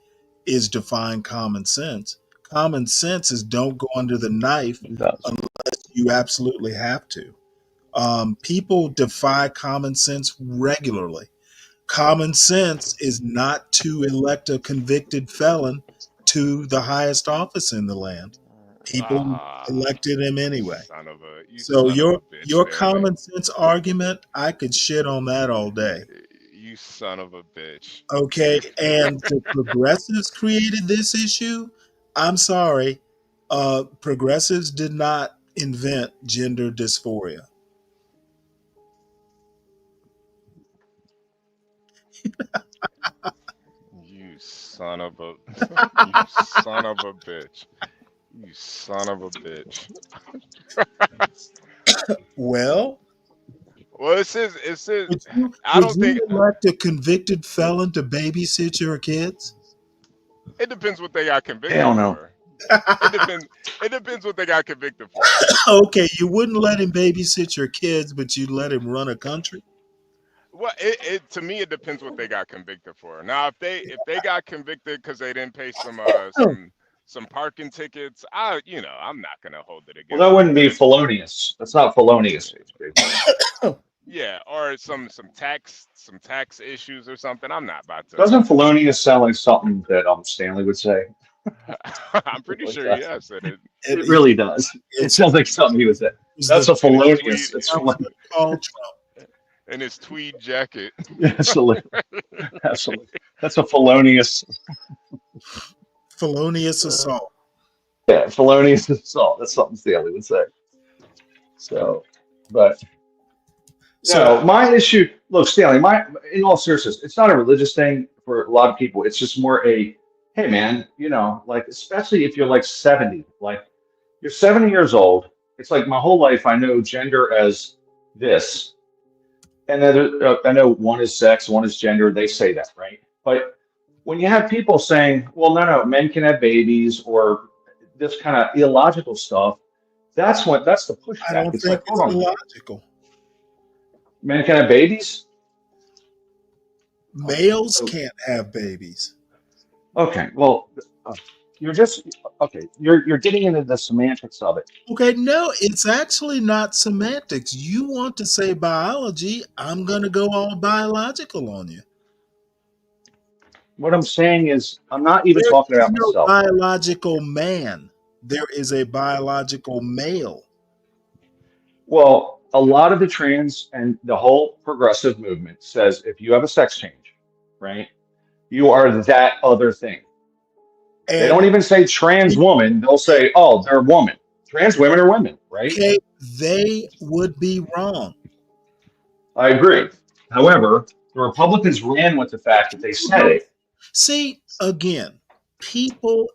is defying common sense. Common sense is don't go under the knife unless you absolutely have to. People defy common sense regularly. Common sense is not to elect a convicted felon to the highest office in the land. People elected him anyway. You So son of a bitch, your Stanley. common sense argument, I could shit on that all day. You son of a bitch. Okay, and the progressives created this issue. I'm sorry, progressives did not invent gender dysphoria. You son of a you son of a bitch. You son of a bitch. Well, It says I would don't think you elect a convicted felon to babysit your kids? it depends what they got convicted Hell no. for. It depends what they got convicted for. Okay, you wouldn't let him babysit your kids, but you'd let him run a country? Well, it to me it depends what they got convicted for. Now, if they got convicted because they didn't pay some parking tickets, I'm not gonna hold it Well, against that them. wouldn't be felonious. That's not felonious. Yeah, or some tax issues or something. I'm not about to. Doesn't felonious sound like something that Stanley would say? I'm pretty Like sure that. he has said it. It really does. It sounds like something he would say. That's a felonious. It's called Trump. In his tweed jacket. Absolutely. Absolutely. That's a felonious. Felonious assault. Yeah, felonious assault. That's something Stanley would say. So, but so my issue. Look, Stanley. In all seriousness, it's not a religious thing for a lot of people. It's just more a, hey, man, like especially if you're like 70, like you're 70 years old. It's like my whole life I know gender as this. And then I know one is sex, one is gender. They say that, right? But when you have people saying, "Well, no, men can have babies," or this kind of illogical stuff, that's the pushback. I don't think like, it's illogical. Men can have babies. Males can't have babies. Okay, well, you're getting into the semantics of it. Okay, no, it's actually not semantics. You want to say biology, I'm going to go all biological on you. What I'm saying is, I'm not even talking about myself. There is no biological man. There is a biological male. Well, a lot of the trans and the whole progressive movement says if you have a sex change, right, you are that other thing. And they don't even say trans woman. They'll say, oh, they're a woman. Trans women are women, right? Okay, they would be wrong. I agree. However, the Republicans ran with the fact that they said it. See, again,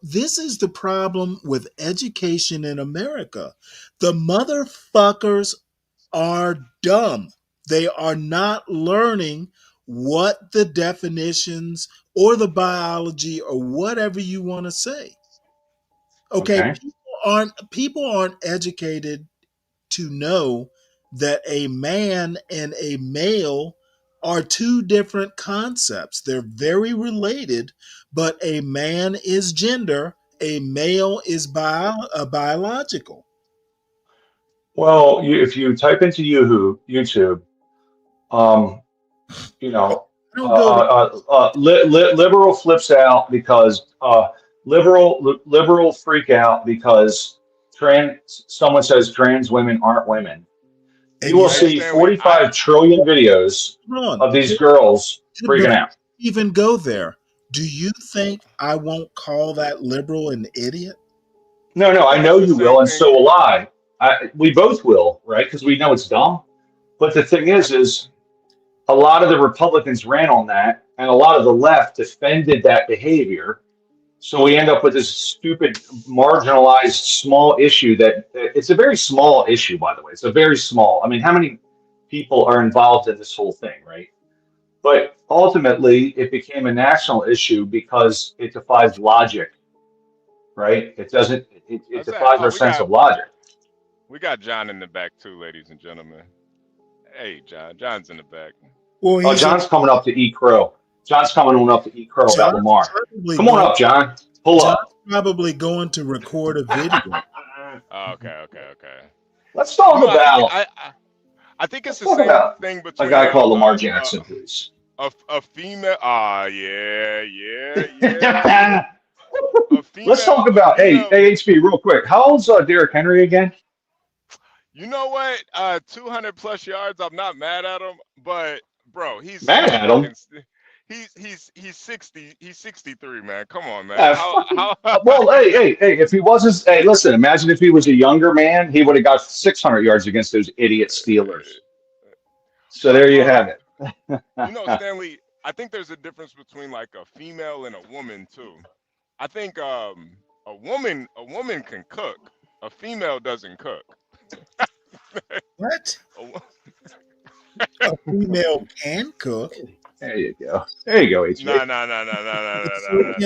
this is the problem with education in America. The motherfuckers are dumb. They are not learning what the definitions or the biology or whatever you want to say. Okay. People aren't educated to know that a man and a male are two different concepts. They're very related, but a man is gender, a male is biological. Well, if you type into YouTube, liberal flips out because liberal freak out because someone says trans women aren't women. You will see 45 trillion videos of these girls freaking out. Even go there. Do you think I won't call that liberal an idiot? No, I know you will, and so will I. We both will, right? Because we know it's dumb. But the thing is a lot of the Republicans ran on that, and a lot of the left defended that behavior. So we end up with this stupid, marginalized, small issue that it's a very small issue, by the way. It's a very small. I mean, how many people are involved in this whole thing, right? But ultimately, it became a national issue because it defies logic, right? It doesn't. It What's that? defies Oh, our sense of logic. we got John in the back too, ladies and gentlemen. Hey, John. John's in the back. Well, Oh, he's John's coming up to eat crow. John's coming on up to eat crow about John's Lamar. probably Come on going. up, John. Pull John's up. probably going to record a video. Oh, okay. Let's talk No, I think about. I think it's Let's the talk same about thing a between guy called Lamar Jackson, please. a female. Ah, yeah. Let's talk A about. Hey, female. HB, real quick. How old's Derrick Henry again? You know what? 200 plus yards. I'm not mad at him, but bro, Mad he's at him. fucking. He's 60. He's 63, man. Come on, man. Fucking. How? Well, hey. If he wasn't. Hey, listen. Imagine if he was a younger man, he would have got 600 yards against those idiot Steelers. So But there you have it. you know, Stanley, I think there's a difference between like a female and a woman too. I think a woman can cook. A female doesn't cook. What? A female can cook. There you go. There you go, HB. No.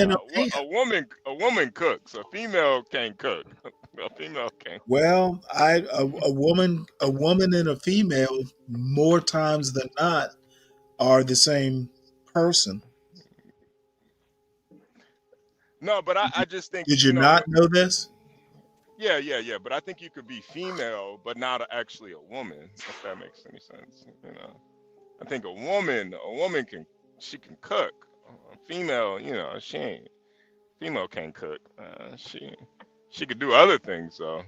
In a pan. A woman cooks. A female can't cook. A female can't. Well, a woman and a female more times than not are the same person. No, but I just think, Did you you know, not know this? yeah. But I think you could be female, but not actually a woman, if that makes any sense. You know, I think a woman she can cook. A female, you know, female can't cook. She could do other things though,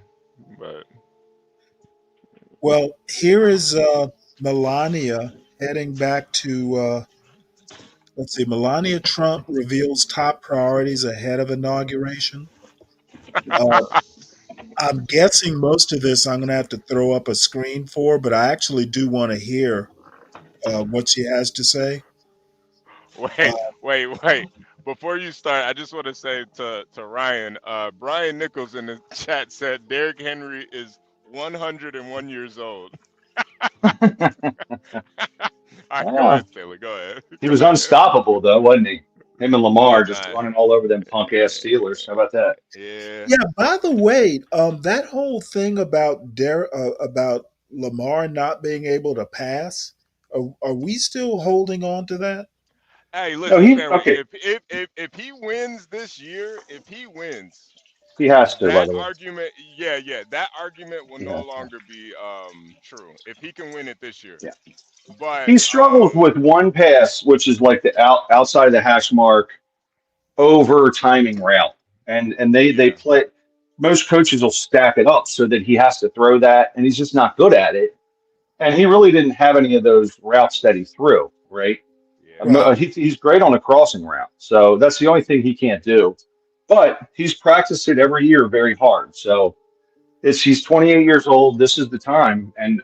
but Well, here is Melania heading back to. Let's see. Melania Trump reveals top priorities ahead of inauguration. Uh, I'm guessing most of this I'm going to have to throw up a screen for, but I actually do want to hear what she has to say. Uh, wait. Before you start, I just want to say to Ryan, Brian Nichols in the chat said Derrick Henry is 101 years old. All right, go ahead, Stanley. Go ahead. He was unstoppable, though, wasn't he? Him and Lamar just Nah, running all over them punk ass Steelers. How about that? yeah. yeah. By the way, that whole thing about about Lamar not being able to pass, are we still holding on to that? Hey, No, listen, he Stanley. okay. If he wins this year, if he wins, He has to, by that the way. argument, that argument will He no has to. longer be true if he can win it this year. Yeah. But He struggles with one pass, which is like the outside of the hash mark over timing route, and they play. Most coaches will stack it up so that he has to throw that, and he's just not good at it. And he really didn't have any of those routes that he threw, right? Right. He's great on a crossing route, so that's the only thing he can't do. But he's practiced it every year very hard. So he's 28 years old. This is the time, and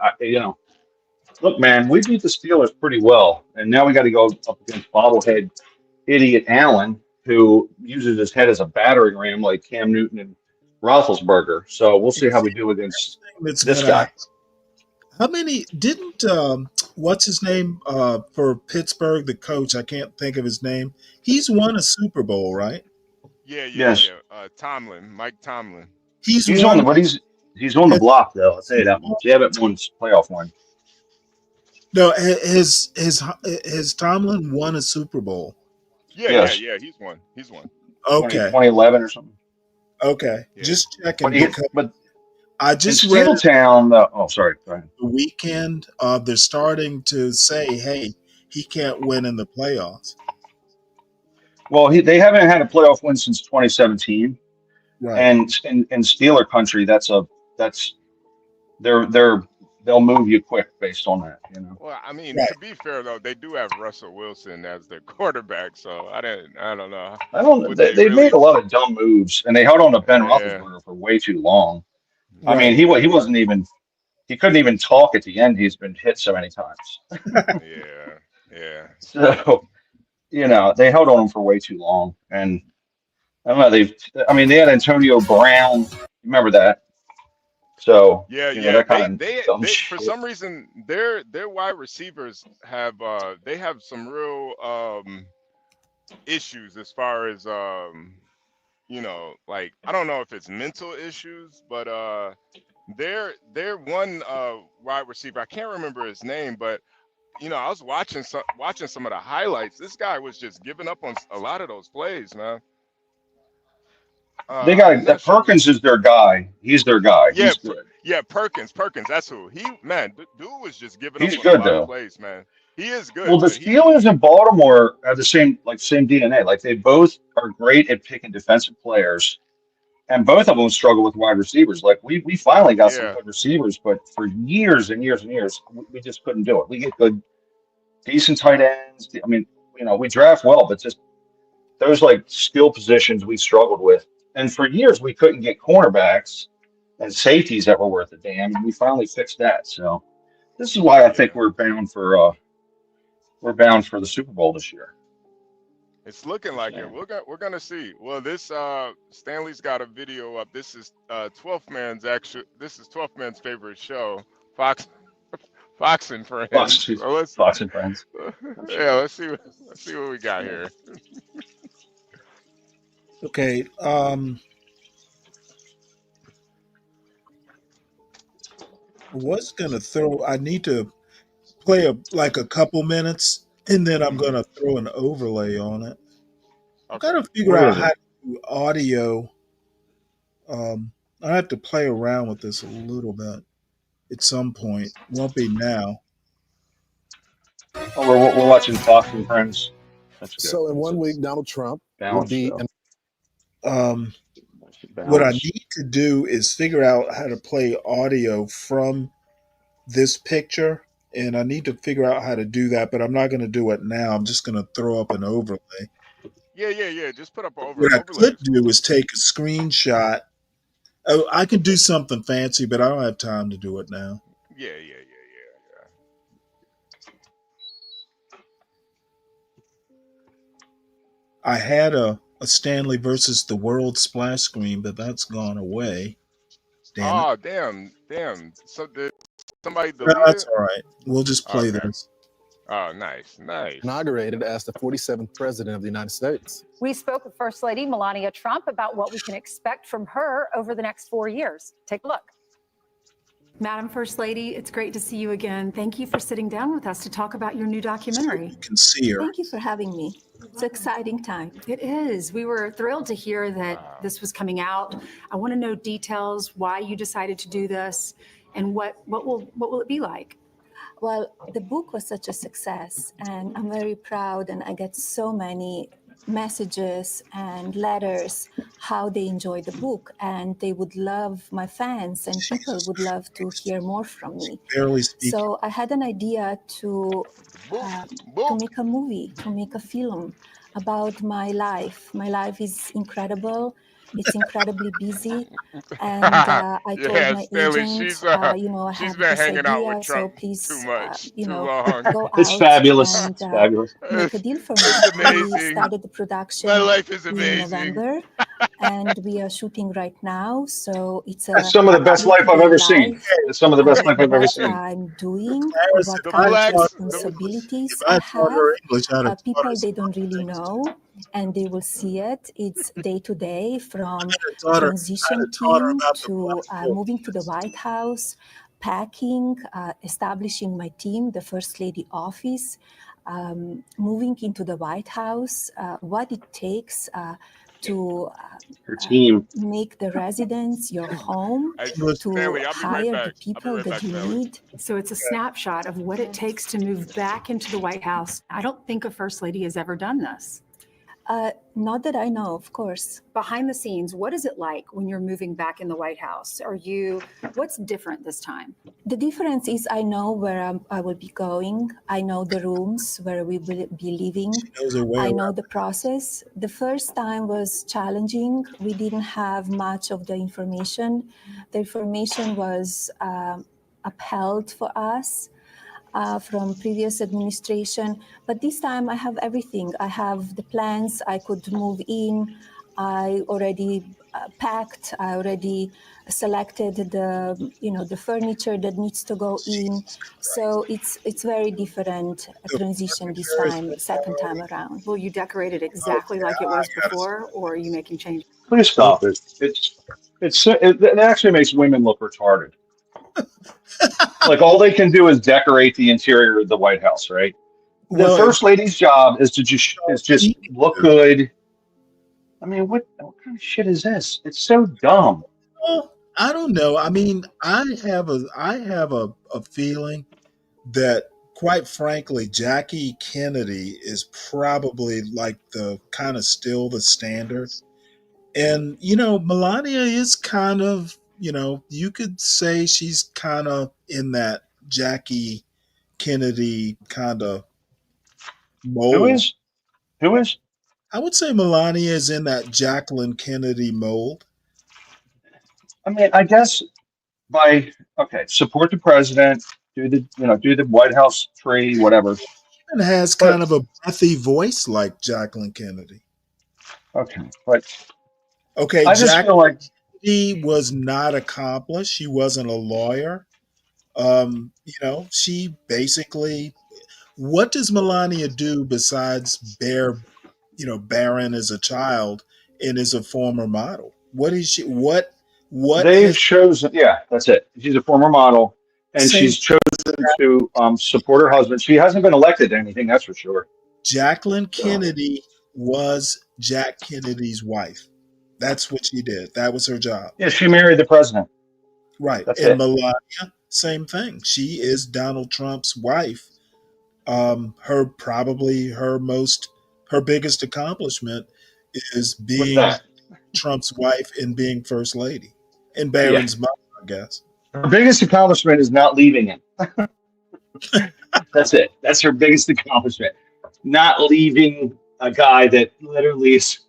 look, man, we beat the Steelers pretty well, and now we got to go up against bobblehead idiot Allen, who uses his head as a battering ram like Cam Newton and Roethlisberger. So we'll see how we do against That's this gonna guy. How many didn't what's his name for Pittsburgh, the coach? I can't think of his name. He's won a Super Bowl, right? Yes, Tomlin, Mike Tomlin. He's he's on won. the but he's on the block though. I'll tell you that much. They haven't won a playoff one. No, his Tomlin won a Super Bowl. Yeah. He's won. Okay, 2011 or something. okay. Yeah. Just But checking because but I in just read Steeltown. Oh, sorry. Go ahead. the weekend. They're starting to say, "Hey, he can't win in the playoffs." Well, they haven't had a playoff win since 2017, Right. and in Steeler country, that's they'll move you quick based on that. Well, I mean, Right. to be fair though, they do have Russell Wilson as their quarterback, so I don't know. I don't. Would They really? made a lot of dumb moves, and they held on to Ben Yeah. Roethlisberger for way too long. I Right. mean, he wasn't even. He couldn't even talk at the end. He's been hit so many times. Yeah. So, they held on him for way too long. And I don't know. They had Antonio Brown. Remember that? So Yeah, yeah. that kind of dumb They for shit. some reason their wide receivers have they have some real issues as far as like I don't know if it's mental issues, but their one wide receiver, I can't remember his name, but I was watching some of the highlights. This guy was just giving up on a lot of those plays, man. They I'm got not sure. Perkins is their guy. He's their guy. Yeah, He's good. yeah, Perkins. That's who. Dude was just giving up He's on a good lot of though. plays, man. He is Well, good, the but Steelers and Baltimore have the same DNA. Like they both are great at picking defensive players, and both of them struggle with wide receivers. Like we finally got some yeah, good receivers, but for years and years and years, we just couldn't do it. We get good, decent tight ends. I mean, we draft well, but just those like skill positions we struggled with, and for years we couldn't get cornerbacks and safeties that were worth a damn, and we finally fixed that. So this is why I think yeah. we're bound for the Super Bowl this year. It's looking like it. So, We're gonna see. Well, this Stanley's got a video up. This is 12th Man's favorite show, Fox and Friends. Fox, So let's Fox and Friends. yeah, let's see what we got here. Okay. Was gonna throw. I need to play a couple minutes, and then I'm gonna throw an overlay on it. I Okay. gotta figure What out is how it? to do audio. I have to play around with this a little bit at some point. Won't be now. Oh, we're watching Fox and Friends. That's good. So in It's 1 a week, Donald Trump will balanced be. show. What I Balance. need to do is figure out how to play audio from this picture, and I need to figure out how to do that, but I'm not going to do it now. I'm just going to throw up an overlay. Yeah. Just put up an What I overlay could is cool. do is take a screenshot. Oh, I can do something fancy, but I don't have time to do it now. Yeah. I had a Stanley versus the World splash screen, but that's gone away. Damn it. Oh, damn. So did somebody No, delete that's it? all right. We'll just play Okay. this. Oh, nice. Inaugurated as the 47th president of the United States. We spoke with First Lady Melania Trump about what we can expect from her over the next 4 years. Take a look. Madam First Lady, it's great to see you again. Thank you for sitting down with us to talk about your new documentary. You can see her. Thank you for having me. It's an exciting time. It is. We were thrilled to hear that this was coming out. I want to know details, why you decided to do this, and what will it be like? Well, the book was such a success, and I'm very proud, and I get so many messages and letters how they enjoy the book, and they would love, my fans and people would love to hear more from me. Barely speaking. So I had an idea to make a movie, to make a film about my life. My life is incredible. It's incredibly busy, and I told my Stanley, agent, she's I she's have been this hanging out with idea, so Trump please, too much, too go long. It's out fabulous. and It's fabulous. make a deal for me. It's We amazing. started the production My life is in amazing. November, and we are shooting right now. So it's That's a some of the best life I've day-to-day ever seen. life It's some of the best life I've ever what seen. I'm doing, Harris, what if kind I of taught responsibilities her I English, I'd have taught people her they don't some really things. know, and they will see it. It's day to day from Taught her transition about team the to moving to the White House, packing, establishing my team, the First Lady office, moving into the White House, what it takes to Her team. make the residence your home, Stanley, to I'll be right hire back. the people that you Stanley. need. So it's a snapshot of what it takes to move back into the White House. I don't think a First Lady has ever done this. Not that I know, of course. Behind the scenes, what is it like when you're moving back in the White House? What's different this time? The difference is I know where I will be going. I know the rooms where we will be living. I know the process. The first time was challenging. We didn't have much of the information. The information was upheld for us from previous administration. But this time I have everything. I have the plans. I could move in. I already packed. I already selected the furniture that needs to go in. So it's very different transition this time, second time around. Will you decorate it exactly like it was before, or are you making changes? Please stop it. It actually makes women look retarded. Like all they can do is decorate the interior of the White House, right? The Well, first lady's job is to just look good. I mean, what kind of shit is this? It's so dumb. well, I don't know. I mean, I have a feeling that, quite frankly, Jackie Kennedy is probably like the kind of still the standard. And, Melania is kind of, you could say she's kind of in that Jackie Kennedy kind of Who mold. is? Who is? I would say Melania is in that Jacqueline Kennedy mold. I mean, I guess support the president, do the White House tree, whatever. And has But kind of a breathy voice like Jacqueline Kennedy. okay, but Okay, I just feel like Jackie was not accomplished. She wasn't a lawyer. She basically, what does Melania do besides bear, Barron as a child and is a former model? What is she? What they've has chosen. Yeah, that's it. She's a former model, and same she's chosen to support her husband. She hasn't been elected to anything, that's for sure. Jacqueline So, Kennedy was Jack Kennedy's wife. That's what she did. That was her job. yeah, she married the president. Right. That's And it. Melania, same thing. She is Donald Trump's wife. Her biggest accomplishment is What's being that? Trump's wife and being first lady and Yeah, Barron's mother, I guess. her biggest accomplishment is not leaving him. That's it. That's her biggest accomplishment. Not leaving a guy that literally is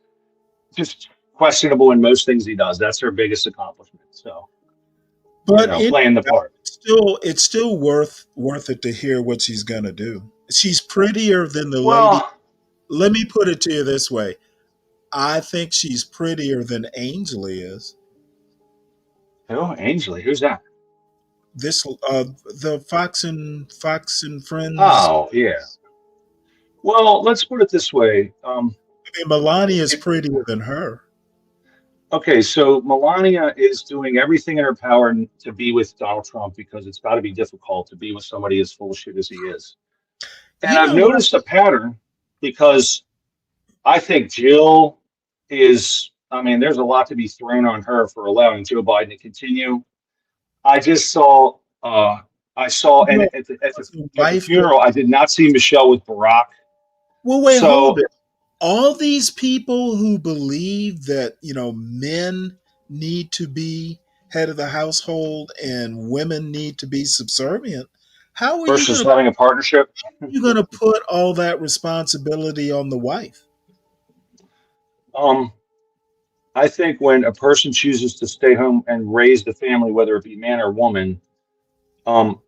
just questionable in most things he does. That's her biggest accomplishment. So, But playing the part. it's still worth it to hear what she's gonna do. She's prettier than the lady. Well, Let me put it to you this way. I think she's prettier than Ainsley is. who? Ainsley? Who's that? This the Fox and Friends. Oh, yeah. Well, let's put it this way. I mean, Melania is If, prettier than her. okay, so Melania is doing everything in her power to be with Donald Trump because it's got to be difficult to be with somebody as full of shit as he is. And You I've know what? noticed a pattern because I think Jill is, I mean, there's a lot to be thrown on her for allowing Joe Biden to continue. I just saw, and No, at the wife. funeral, I did not see Michelle with Barack. Well, wait, hold So, it. All these people who believe that men need to be head of the household and women need to be subservient. How are you versus going to having a partnership. put all that responsibility on the wife? Um, I think when a person chooses to stay home and raise the family, whether it be man or woman, um,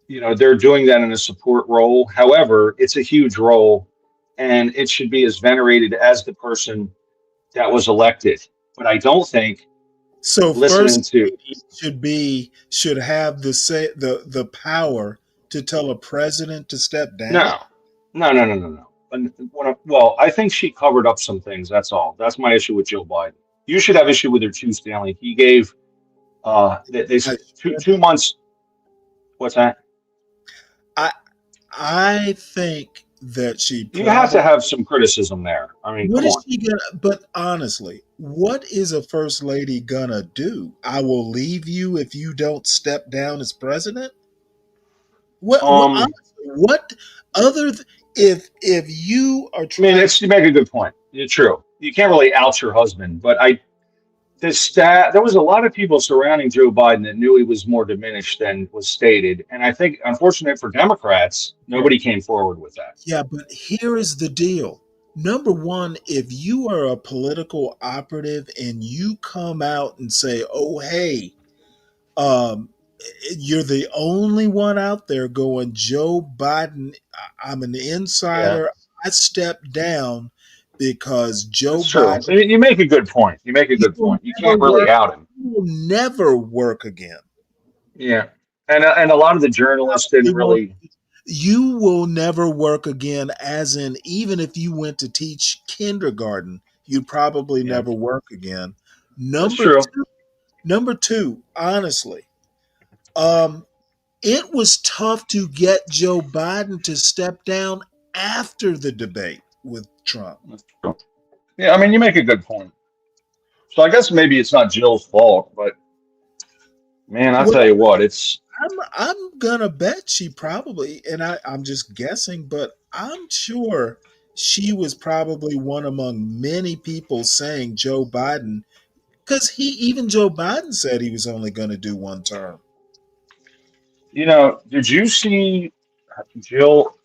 they're doing that in a support role. However, it's a huge role, and it should be as venerated as the person that was elected. But I don't think So listening first to lady should have the power to tell a president to step down. no, no. Well, I think she covered up some things. That's all. That's my issue with Joe Biden. You should have issue with her too, Stanley. He gave they I two months. What's that? I I think that she You have probably. to have some criticism there. I mean, What come is on. she gonna? But honestly, what is a first lady gonna do? I will leave you if you don't step down as president. What Um, honestly, what other if you are I mean, trying to you make a good point. It's true. You can't really out your husband, but there was a lot of people surrounding Joe Biden that knew he was more diminished than was stated, and I think, unfortunate for Democrats, nobody came forward with that. yeah, but here is the deal. Number one, if you are a political operative and you come out and say, "Oh, hey, um, you're the only one out there going, Joe Biden, I'm an Yeah, insider. I stepped down because Joe That's true. Biden You make a good point. You make a he good will point. You never can't really work. out him. He will never work again. Yeah, and a lot of the journalists didn't He won't. really. You will never work again. As in, even if you went to teach kindergarten, you'd probably Yeah, never work again. that's Number true. two. Number two. Honestly, um, it was tough to get Joe Biden to step down after the debate with Trump. That's true. Yeah, I mean, you make a good point. So I guess maybe it's not Jill's fault, but man, I tell Well, you what, it's I'm gonna bet she probably, and I'm just guessing, but I'm sure she was probably one among many people saying Joe Biden, because even Joe Biden said he was only going to do one term. Did you see Jill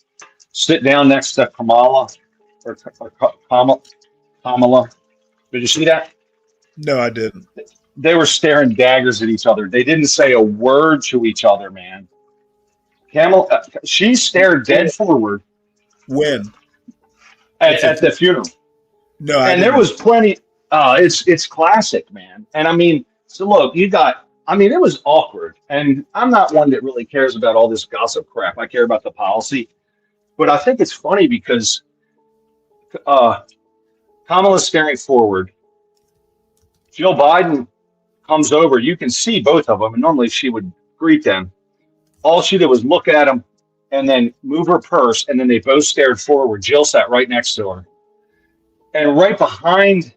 sit down next to Kamala or Kamala? Did you see that? No, I didn't. They were staring daggers at each other. They didn't say a word to each other, man. Kamala, she stared dead forward When at the funeral. No, I And there didn't. was plenty. It's classic, man. And I mean, so look, you got. I mean, it was awkward, and I'm not one that really cares about all this gossip crap. I care about the policy, but I think it's funny because uh, Kamala's staring forward. Jill Biden comes over. You can see both of them, and normally she would greet them. All she did was look at them, and then move her purse, and then they both stared forward. Jill sat right next to her, and right behind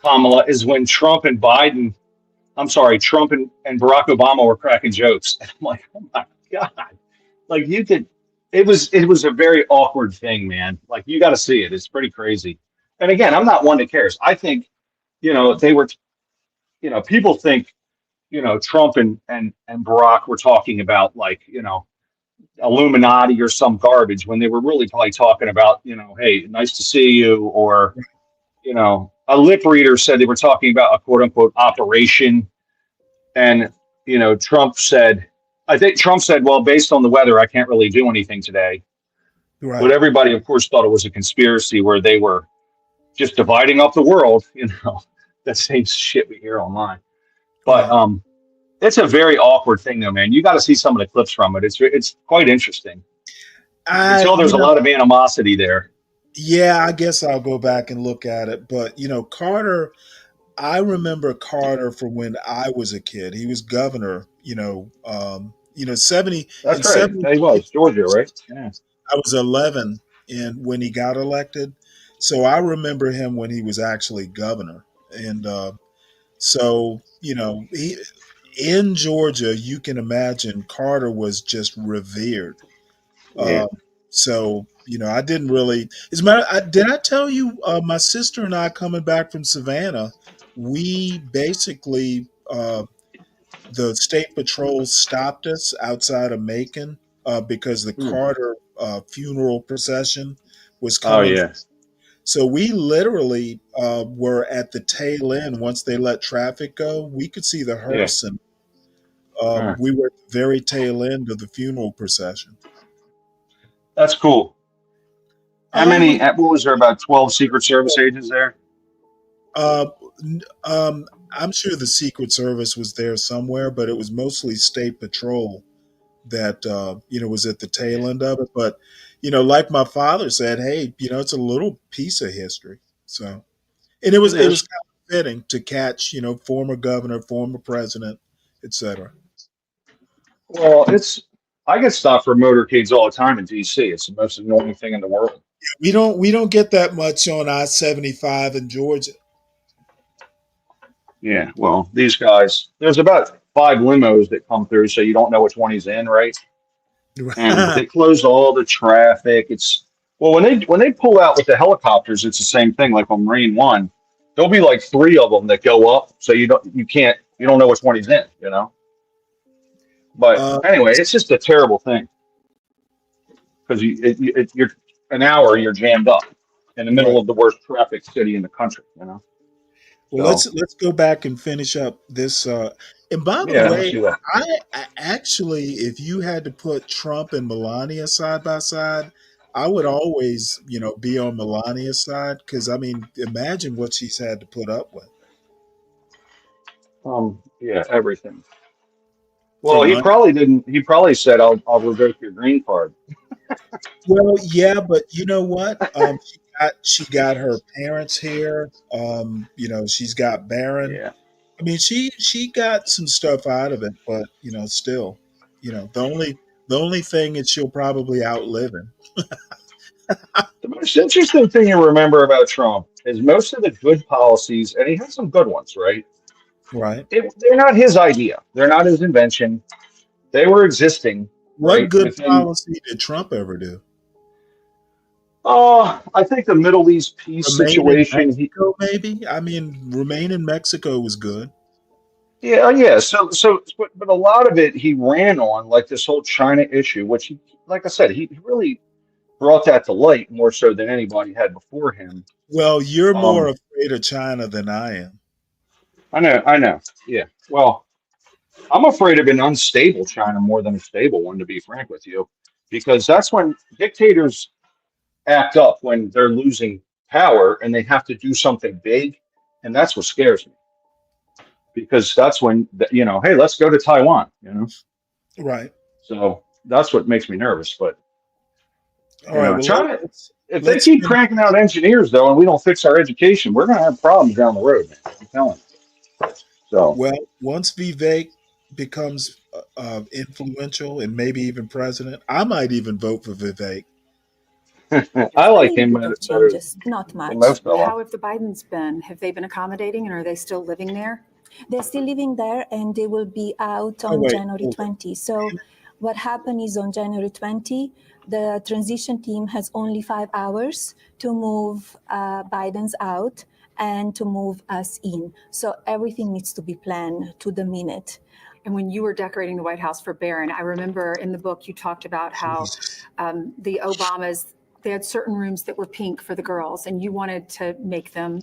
Kamala is when Trump and Biden, I'm sorry, Trump and Barack Obama were cracking jokes. And I'm like, oh my God. Like it was a very awkward thing, man. Like you got to see it. It's pretty crazy. And again, I'm not one that cares. I think, they were, people think, Trump and Barack were talking about like, Illuminati or some garbage when they were really probably talking about, hey, nice to see you, or a lip reader said they were talking about a quote unquote operation. And, Trump said, I think Trump said, well, based on the weather, I can't really do anything today. Right. But everybody, of course, thought it was a conspiracy where they were just dividing up the world, that same shit we hear online. But it's a very awkward thing, though, man. You got to see some of the clips from it. It's quite interesting. You can tell there's a lot of animosity there. Yeah, I guess I'll go back and look at it. But Carter, I remember Carter from when I was a kid. He was governor. 70. That's right. He was Georgia, right? Yeah. I was 11 when he got elected, so I remember him when he was actually governor. And so he in Georgia, you can imagine Carter was just revered. Yeah. So I didn't really. As a matter, did I tell you my sister and I coming back from Savannah? We basically the state patrol stopped us outside of Macon because the Carter funeral procession was coming. Oh yeah. So we literally were at the tail end. Once they let traffic go, we could see the hearse, and we were at the very tail end of the funeral procession. That's cool. How many? What was there? About 12 Secret Service agents there? I'm sure the Secret Service was there somewhere, but it was mostly State Patrol that was at the tail end of it. But like my father said, hey, it's a little piece of history. So, and it was kind of fitting to catch former governor, former president, etc. Well, I get stopped for motorcades all the time in DC. It's the most annoying thing in the world. We don't get that much on I-75 in Georgia. Yeah, well, these guys, there's about 5 limos that come through, so you don't know which one he's in, right? And they close all the traffic. When they pull out with the helicopters, it's the same thing. Like on Marine One, there'll be like 3 of them that go up, so you don't know which one he's in, But anyway, it's just a terrible thing because you're an hour, you're jammed up in the middle of the worst traffic city in the country, Well, let's go back and finish up this. And by the way, I actually, if you had to put Trump and Melania side by side, I would always, be on Melania's side because I mean, imagine what she's had to put up with Yeah, everything. for Well, he money. probably didn't. He probably said, "I'll revoke your green card." Well, yeah, but you know what? She got her parents here. She's got Barron. Yeah. I mean, she got some stuff out of it, but still, the only thing is she'll probably outlive him. The most interesting thing you remember about Trump is most of the good policies, and he had some good ones, right? Right. They're not his idea. They're not his invention. They were existing, What right? good Within, policy did Trump ever do? I think the Middle East peace Remain in situation. Mexico, maybe. I mean, remain in Mexico was good. Yeah. But a lot of it he ran on, like this whole China issue, which, like I said, he really brought that to light more so than anybody had before him. Well, you're more Um, afraid of China than I am. I know. Yeah. Well, I'm afraid of an unstable China more than a stable one, to be frank with you, because that's when dictators act up when they're losing power and they have to do something big, and that's what scares me. Because that's when hey, let's go to Taiwan. Right. So that's what makes me nervous. But All right. Well, China, if they let's keep finish. cranking out engineers though, and we don't fix our education, we're going to have problems down the road, man. I'm telling you. So Well, once Vivek becomes influential and maybe even president, I might even vote for Vivek. I A like little him bit of better changes, not than much. most of them. How have the Bidens been? Have they been accommodating and are they still living there? They're still living there and they will be out Oh on wait, January hold 20. So what happened is on January 20, the transition team has only 5 hours to move Biden's out and to move us in. So everything needs to be planned to the minute. And when you were decorating the White House for Barron, I remember in the book you talked about how Jesus. the Obamas, they had certain rooms that were pink for the girls, and you wanted to make them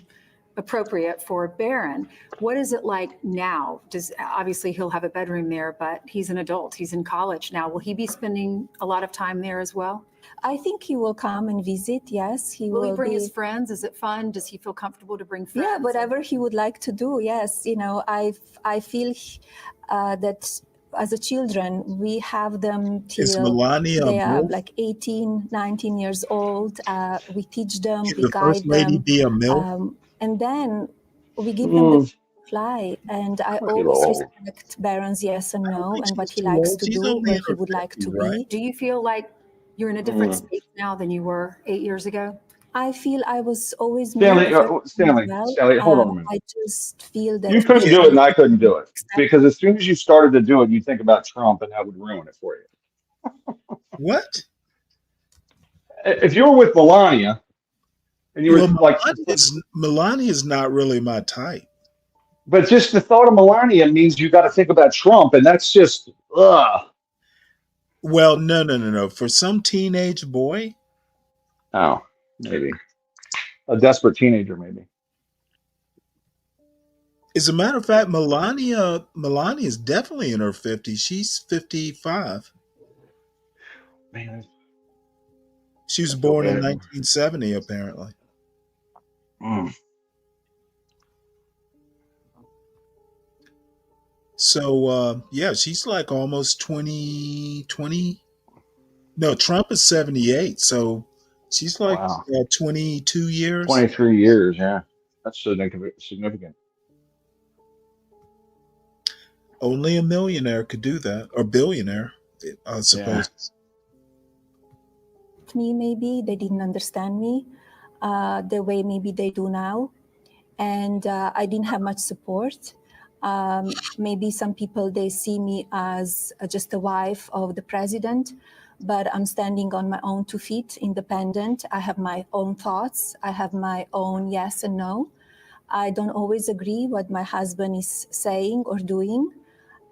appropriate for Barron. What is it like now? Obviously he'll have a bedroom there, but he's an adult. He's in college now. Will he be spending a lot of time there as well? I think he will come and visit. Yes, he Will will he bring be. his friends? Is it fun? Does he feel comfortable to bring friends? Yeah, whatever he would like to do. Yes, I feel that as a children we have them Is till Melania a they are MILF? like 18, 19 years old. We teach them, Can we the first guide lady them, be a MILF? and then we give them the fly. And I always old. respect Baron's yes and I don't no think and what she's he too likes old. to She's do, only where in he her would like to 50s, right? be. Do you feel like you're in a different space now than you were 8 years ago? I feel I was always me Stanley, the first time as well. Stanley, hold on a minute. I just feel You that couldn't do it, and I couldn't do it accept. because as soon as you started to do it, you think about Trump, and that would ruin it for you. What? If you were with Melania, and you were Well, like, Melania is not really my type. but just the thought of Melania means you got to think about Trump, and that's just ugh. Well, no. For some teenage boy, Oh, maybe a desperate teenager, maybe. as a matter of fact, Melania is definitely in her 50s. She's 55. Man, She was I feel born in bad. 1970, apparently. So, yeah, she's like almost 20. No, Trump is 78. So she's like Wow, 22 years. 23 years, yeah, that's significant. Only a millionaire could do that, or billionaire, I suppose. Me, maybe they didn't understand me the way maybe they do now, and I didn't have much support. Maybe some people, they see me as just a wife of the president, but I'm standing on my own 2 feet, independent. I have my own thoughts. I have my own yes and no. I don't always agree what my husband is saying or doing,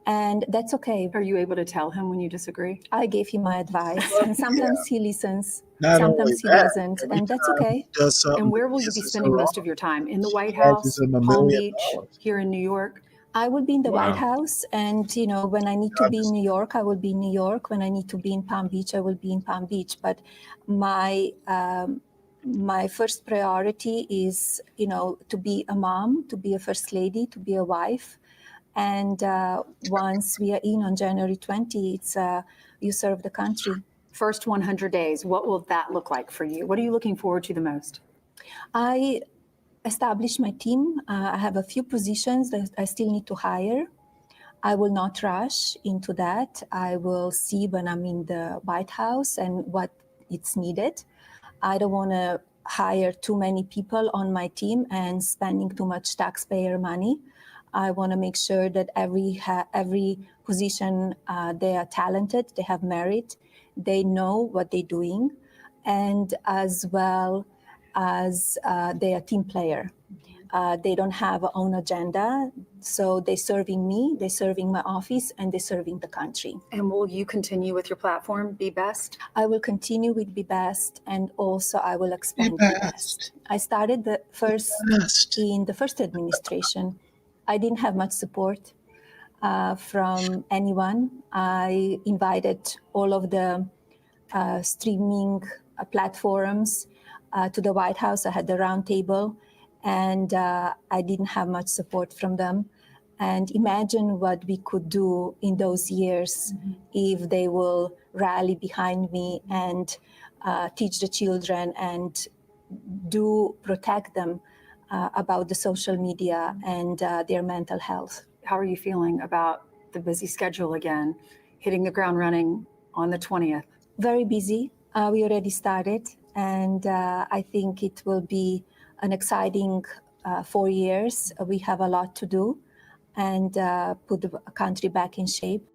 and that's okay. Are you able to tell him when you disagree? I gave him my advice, and sometimes he listens, Not only sometimes he that, doesn't, every and that's time okay. he does something And where that will you be pisses spending her most off, of your time? In the she White charges House, him $1 Palm million. Beach, here in New York? I will be in the White Wow. House, and when I need to be in New York, I will be in New York. When I need to be in Palm Beach, I will be in Palm Beach. But my first priority is, to be a mom, to be a first lady, to be a wife. And once we are in on January 20, it's you serve the country. First 100 days, what will that look like for you? What are you looking forward to the most? I establish my team. I have a few positions that I still need to hire. I will not rush into that. I will see when I'm in the White House and what it's needed. I don't want to hire too many people on my team and spending too much taxpayer money. I want to make sure that every position, they are talented, they have merit, they know what they're doing, and as well as they are team player. They don't have their own agenda, so they're serving me, they're serving my office, and they're serving the country. And will you continue with your platform, Be Best? I will continue with Be Best, and also I will expand Be Best. I started in the first administration. I didn't have much support from anyone. I invited all of the streaming platforms to the White House. I had the round table, and I didn't have much support from them. And imagine what we could do in those years if they will rally behind me and teach the children and protect them about the social media and their mental health. How are you feeling about the busy schedule again, hitting the ground running on the 20th? Very busy. We already started, and I think it will be an exciting 4 years. We have a lot to do and put the country back in shape.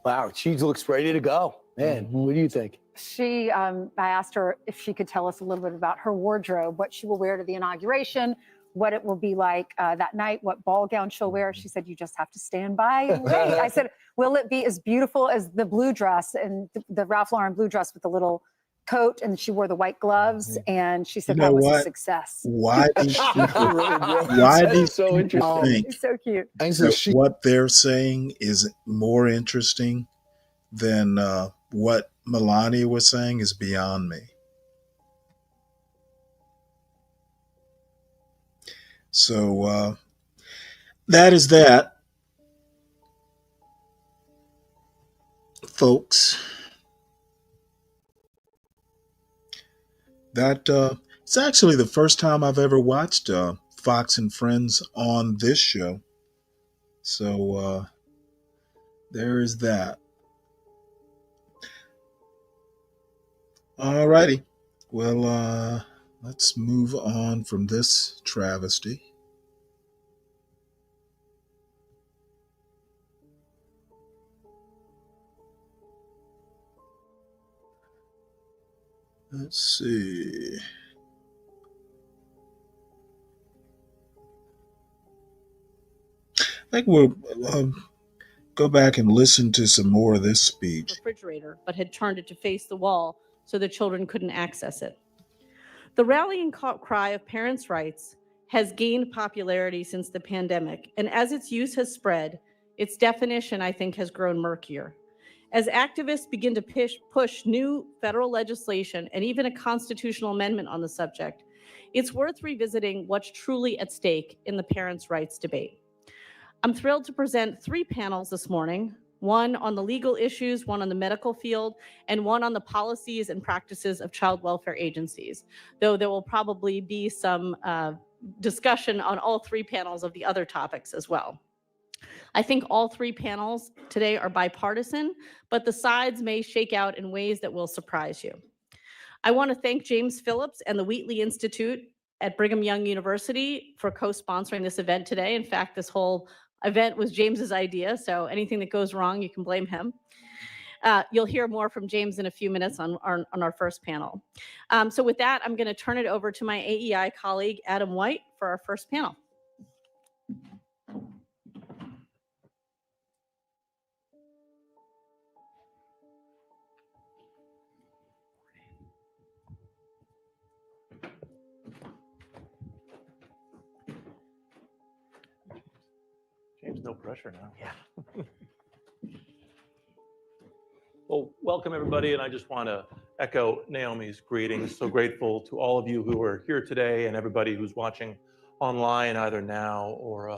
Wow, she looks ready to go. Man, what do you think? I asked her if she could tell us a little bit about her wardrobe, what she will wear to the inauguration, what it will be like that night, what ball gown she'll wear. She said, you just have to stand by and wait. I said, will it be as beautiful as the blue dress and the Ralph Lauren blue dress with the little coat, and she wore the white gloves, and she said that was a success. Why do you so interesting. think It's so cute. that what they're saying is more interesting than what Melania was saying is beyond me. So that is that, folks. That it's actually the first time I've ever watched Fox and Friends on this show. So there is that. All righty. Well, let's move on from this travesty. Let's see. I think we'll go back and listen to some more of this speech. Refrigerator, but had turned it to face the wall so the children couldn't access it. The rallying cry of parents' rights has gained popularity since the pandemic, and as its use has spread, its definition, I think, has grown murkier. As activists begin to push new federal legislation and even a constitutional amendment on the subject, it's worth revisiting what's truly at stake in the parents' rights debate. I'm thrilled to present 3 panels this morning, one on the legal issues, one on the medical field, and one on the policies and practices of child welfare agencies, though there will probably be some discussion on all 3 panels of the other topics as well. I think all 3 panels today are bipartisan, but the sides may shake out in ways that will surprise you. I want to thank James Phillips and the Wheatley Institute at Brigham Young University for co-sponsoring this event today. In fact, this whole event was James's idea, so anything that goes wrong, you can blame him. You'll hear more from James in a few minutes on our first panel. So with that, I'm going to turn it over to my AEI colleague, Adam White, for our first panel. No pressure now. Yeah. Well, welcome everybody, and I just want to echo Naomi's greetings. So grateful to all of you who are here today and everybody who's watching online either now or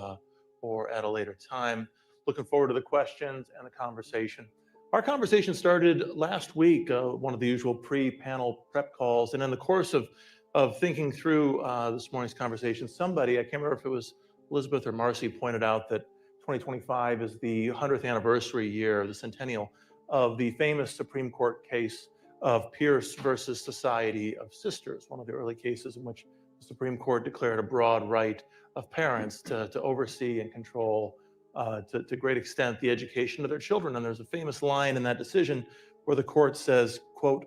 at a later time. Looking forward to the questions and the conversation. Our conversation started last week, one of the usual pre-panel prep calls, and in the course of thinking through this morning's conversation, somebody, I can't remember if it was Elizabeth or Marcy, pointed out that 2025 is the 100th anniversary year, the centennial of the famous Supreme Court case of Pierce versus Society of Sisters, one of the early cases in which the Supreme Court declared a broad right of parents to oversee and control to great extent the education of their children. And there's a famous line in that decision where the court says, quote,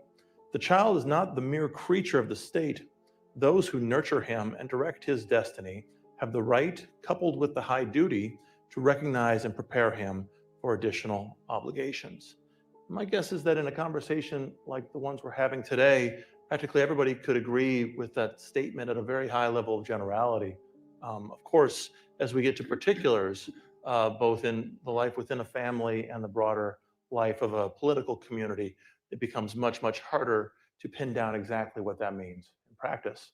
"The child is not the mere creature of the state. Those who nurture him and direct his destiny have the right, coupled with the high duty, to recognize and prepare him for additional obligations." My guess is that in a conversation like the ones we're having today, practically everybody could agree with that statement at a very high level of generality. Of course, as we get to particulars, both in the life within a family and the broader life of a political community, it becomes much, much harder to pin down exactly what that means in practice.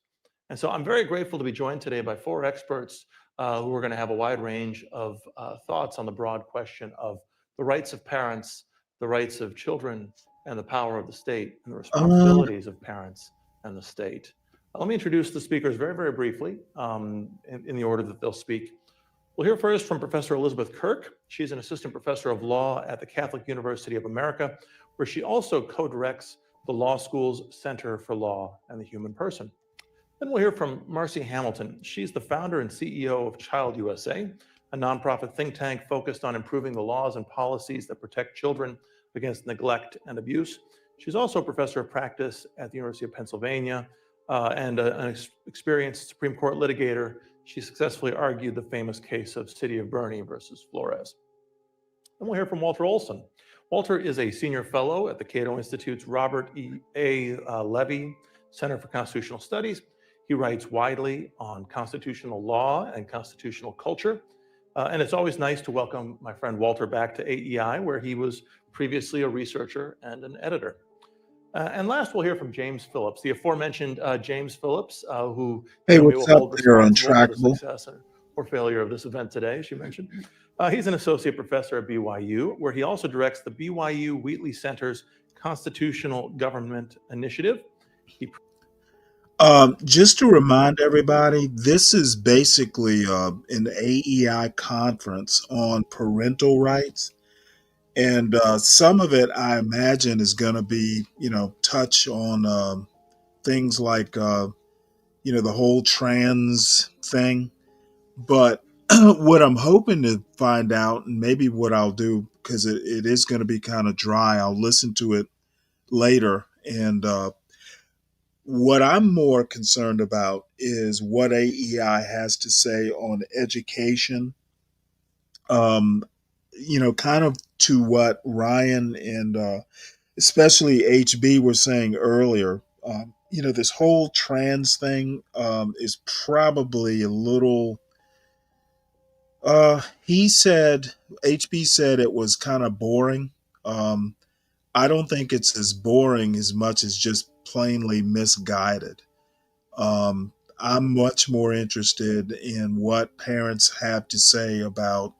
And so I'm very grateful to be joined today by four experts who are going to have a wide range of thoughts on the broad question of the rights of parents, the rights of children, and the power of the state, and the responsibilities of parents and the state. Let me introduce the speakers very, very briefly in the order that they'll speak. We'll hear first from Professor Elizabeth Kirk. She's an assistant professor of law at the Catholic University of America, where she also co-directs the law school's Center for Law and the Human Person. Then we'll hear from Marcy Hamilton. She's the founder and CEO of Child USA, a nonprofit think tank focused on improving the laws and policies that protect children against neglect and abuse. She's also a professor of practice at the University of Pennsylvania and an experienced Supreme Court litigator. She successfully argued the famous case of City of Bernie versus Flores. Then we'll hear from Walter Olson. Walter is a senior fellow at the Cato Institute's Robert A. Levy Center for Constitutional Studies. He writes widely on constitutional law and constitutional culture. And it's always nice to welcome my friend Walter back to AEI, where he was previously a researcher and an editor. And last, we'll hear from James Phillips, the aforementioned James Phillips, who Hey, will what's up hold there, responsible for the Untrackable? success or failure of this event today, as you mentioned. He's an associate professor at BYU, where he also directs the BYU Wheatley Center's Constitutional Government Initiative. Just to remind everybody, this is basically an AEI conference on parental rights. And some of it, I imagine, is going to be, touch on things like, the whole trans thing. But what I'm hoping to find out, and maybe what I'll do, because it is going to be kind of dry, I'll listen to it later. And what I'm more concerned about is what AEI has to say on education. Kind of to what Ryan and especially HB were saying earlier. This whole trans thing is probably a little. He said, HB said it was kind of boring. I don't think it's as boring as much as just plainly misguided. I'm much more interested in what parents have to say about,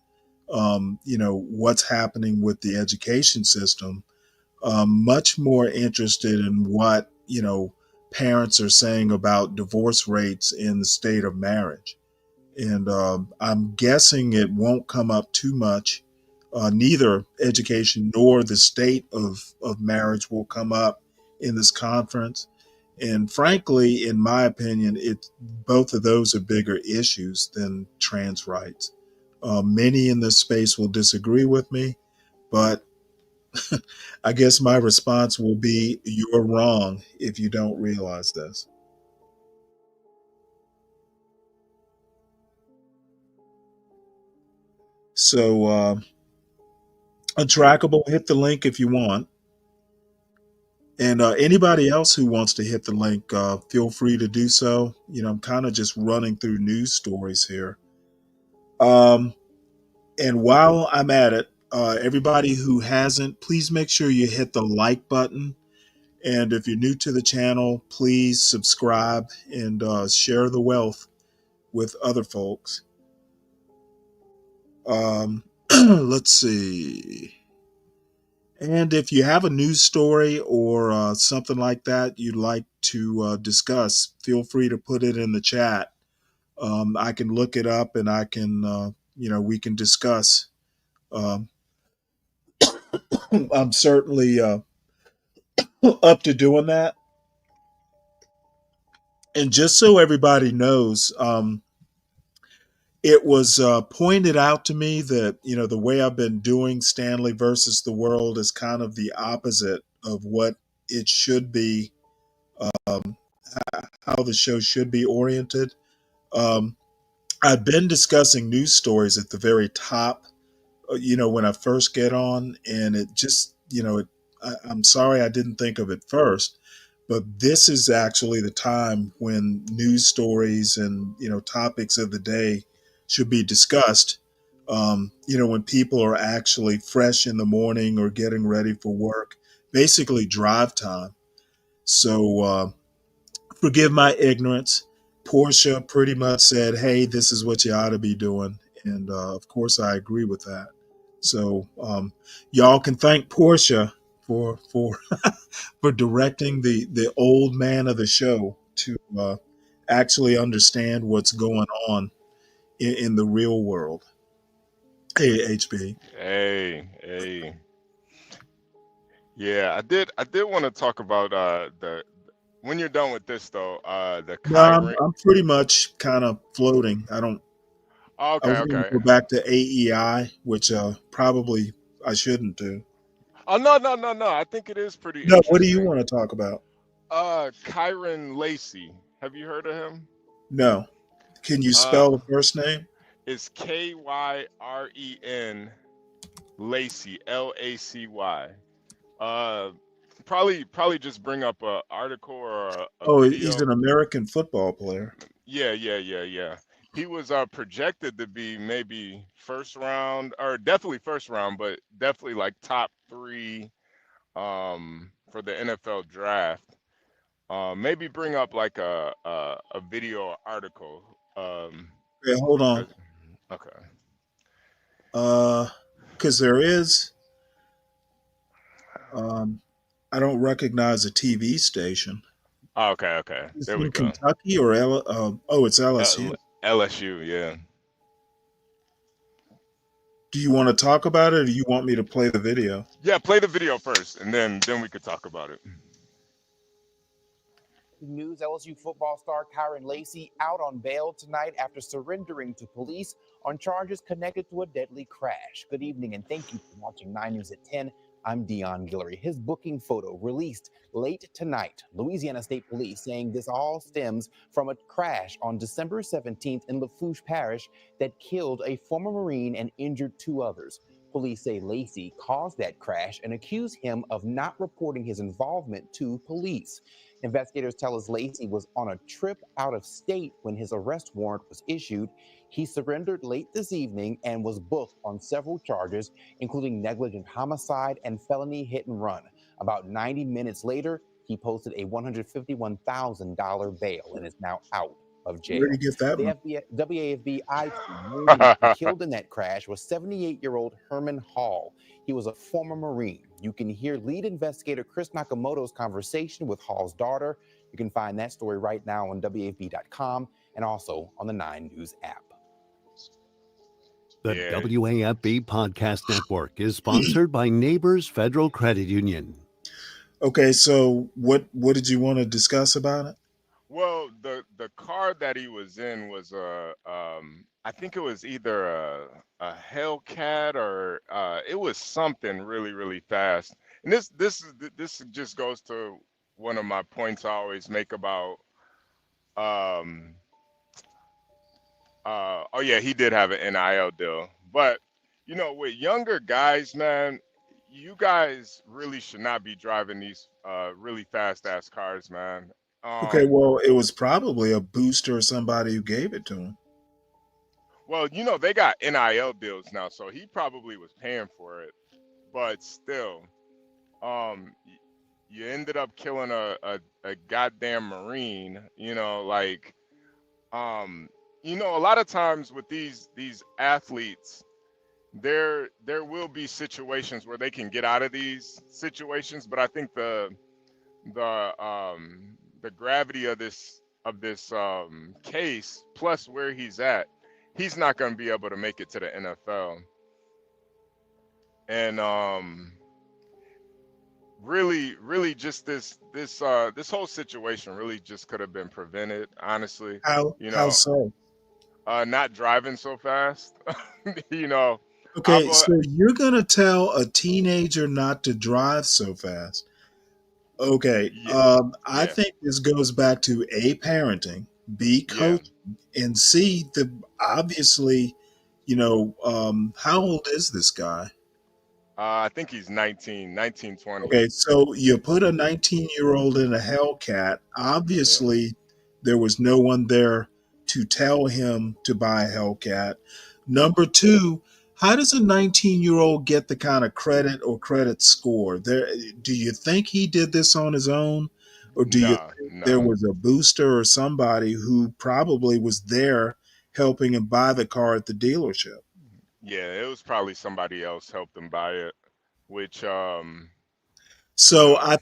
what's happening with the education system. Much more interested in what, parents are saying about divorce rates in the state of marriage. And I'm guessing it won't come up too much. Neither education nor the state of marriage will come up in this conference. And frankly, in my opinion, both of those are bigger issues than trans rights. Many in this space will disagree with me, but I guess my response will be, you're wrong if you don't realize this. So, Untrackable, hit the link if you want. And anybody else who wants to hit the link, feel free to do so. I'm kind of just running through news stories here. And while I'm at it, everybody who hasn't, please make sure you hit the like button. And if you're new to the channel, please subscribe and share the wealth with other folks. Let's see. And if you have a news story or something like that you'd like to discuss, feel free to put it in the chat. I can look it up and I can, we can discuss. Um, I'm certainly up to doing that. And just so everybody knows, it was pointed out to me that, the way I've been doing Stanley versus the world is kind of the opposite of what it should be, how the show should be oriented. Um, I've been discussing news stories at the very top, when I first get on, and it just, I'm sorry I didn't think of it first, but this is actually the time when news stories and, topics of the day should be discussed. When people are actually fresh in the morning or getting ready for work, basically drive time. So, forgive my ignorance. Portia pretty much said, "Hey, this is what you ought to be doing," and of course, I agree with that. So, y'all can thank Portia for for directing the old man of the show to actually understand what's going on in the real world. Hey, HB. Hey. Yeah, I did want to talk about the when you're done with this though, the No, Kyrie. I'm pretty much kind of floating. I Okay, was going to okay. go back to AEI, which probably I shouldn't do. Oh no. I think it is pretty No, what do you interesting. want to talk about? Kyron Lacey. Have you heard of him? No. Can you Uh, spell the first name? it's Kyren Lacey, Lacy. Uh, probably just bring up a article or a Oh, he's video. an American football player. Yeah. He was projected to be maybe first round or definitely first round, but definitely like top 3 for the NFL draft. Maybe bring up like a video or article. Okay, hold on. Okay. Because there is, I don't recognize a TV station. Okay. Is There it we in go. Kentucky or it's LSU? LSU, yeah. Do you want to talk about it, or do you want me to play the video? Yeah, play the video first, and then we could talk about it. News: LSU football star Kyron Lacey out on bail tonight after surrendering to police on charges connected to a deadly crash. Good evening and thank you for watching 9 News at 10. I'm Dion Guillory. His booking photo released late tonight. Louisiana State Police saying this all stems from a crash on December 17th in Refuge Parish that killed a former Marine and injured 2 others. Police say Lacey caused that crash and accuse him of not reporting his involvement to police. Investigators tell us Lacey was on a trip out of state when his arrest warrant was issued. He surrendered late this evening and was booked on several charges, including negligent homicide and felony hit and run. About 90 minutes later, he posted a $151,000 bail and is now out of jail. Where'd you get that one? The WAFB I-team killed in that crash was 78-year-old Herman Hall. He was a former Marine. You can hear lead investigator Chris Nakamoto's conversation with Hall's daughter. You can find that story right now on WAFB.com and also on the 9 News app. The WAFB Podcast Network is sponsored by Neighbors Federal Credit Union. Okay, so what did you want to discuss about it? Well, the car that he was in was I think it was either a Hellcat or it was something really fast. And this just goes to one of my points I always make about oh yeah, he did have an NIL deal. But with younger guys, man, you guys really should not be driving these really fast ass cars, man. Okay, well, it was probably a booster or somebody who gave it to him. Well, you know, they got NIL deals now, so he probably was paying for it. But still, you ended up killing a goddamn Marine, you know, like, you know, a lot of times with these athletes, there will be situations where they can get out of these situations, but I think the gravity of this case plus where he's at, he's not going to be able to make it to the NFL. And really just this whole situation really just could have been prevented, honestly. You How know, so? not driving so fast. You know, I've Okay, so you're gonna tell a teenager not to drive so fast? Okay, yeah, I yeah, think this goes back to A, parenting, B, yeah. coaching, and C, the obviously, how old is this guy? I think he's 19, 20. Okay, so you put a 19-year-old in a Hellcat. Yeah. Obviously, there was no one there to tell him to buy a Hellcat. Number two, how does a 19-year-old get the kind of credit or credit score? Do you think he did this on his own? Or do you No, think there no. was a booster or somebody who probably was there helping him buy the car at the dealership? Yeah, it was probably somebody else helped him buy it, which you So know, I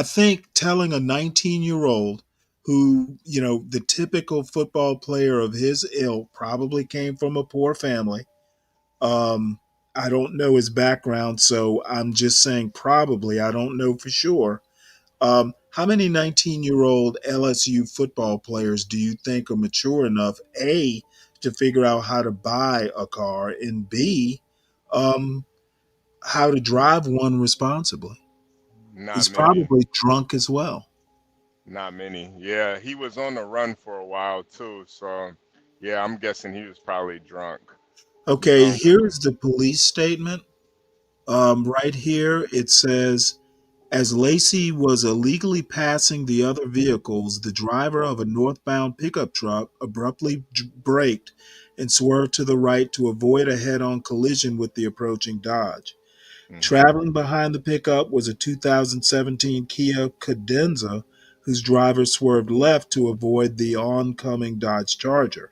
think telling a 19-year-old who, the typical football player of his ilk probably came from a poor family. Um, I don't know his background, so I'm just saying probably. I don't know for sure. How many 19-year-old LSU football players do you think are mature enough, A, to figure out how to buy a car, and B, um, how to drive one responsibly? not He's many. probably drunk as well. Not many. Yeah, he was on the run for a while too, so yeah, I'm guessing he was probably drunk. Okay, Drunk. here's the police statement. Right here, it says, as Lacey was illegally passing the other vehicles, the driver of a northbound pickup truck abruptly braked and swerved to the right to avoid a head on collision with the approaching Dodge. Traveling behind the pickup was a 2017 Kia Cadenza, whose driver swerved left to avoid the oncoming Dodge Charger.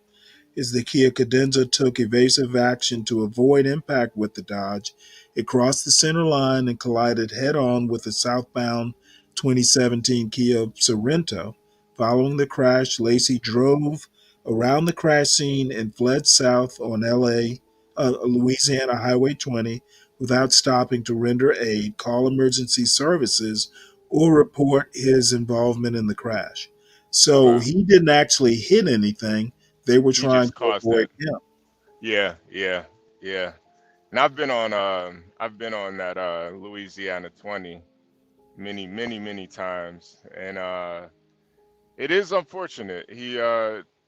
As the Kia Cadenza took evasive action to avoid impact with the Dodge, it crossed the center line and collided head on with the southbound 2017 Kia Sorento. Following the crash, Lacey drove around the crash scene and fled south on Louisiana Highway 20 without stopping to render aid, call emergency services, or report his involvement in the crash. So Wow. he didn't actually hit anything. They were He trying just to caused avoid it. him. Yeah, yeah, yeah. And I've been on that Louisiana 20 many times. And it is unfortunate. He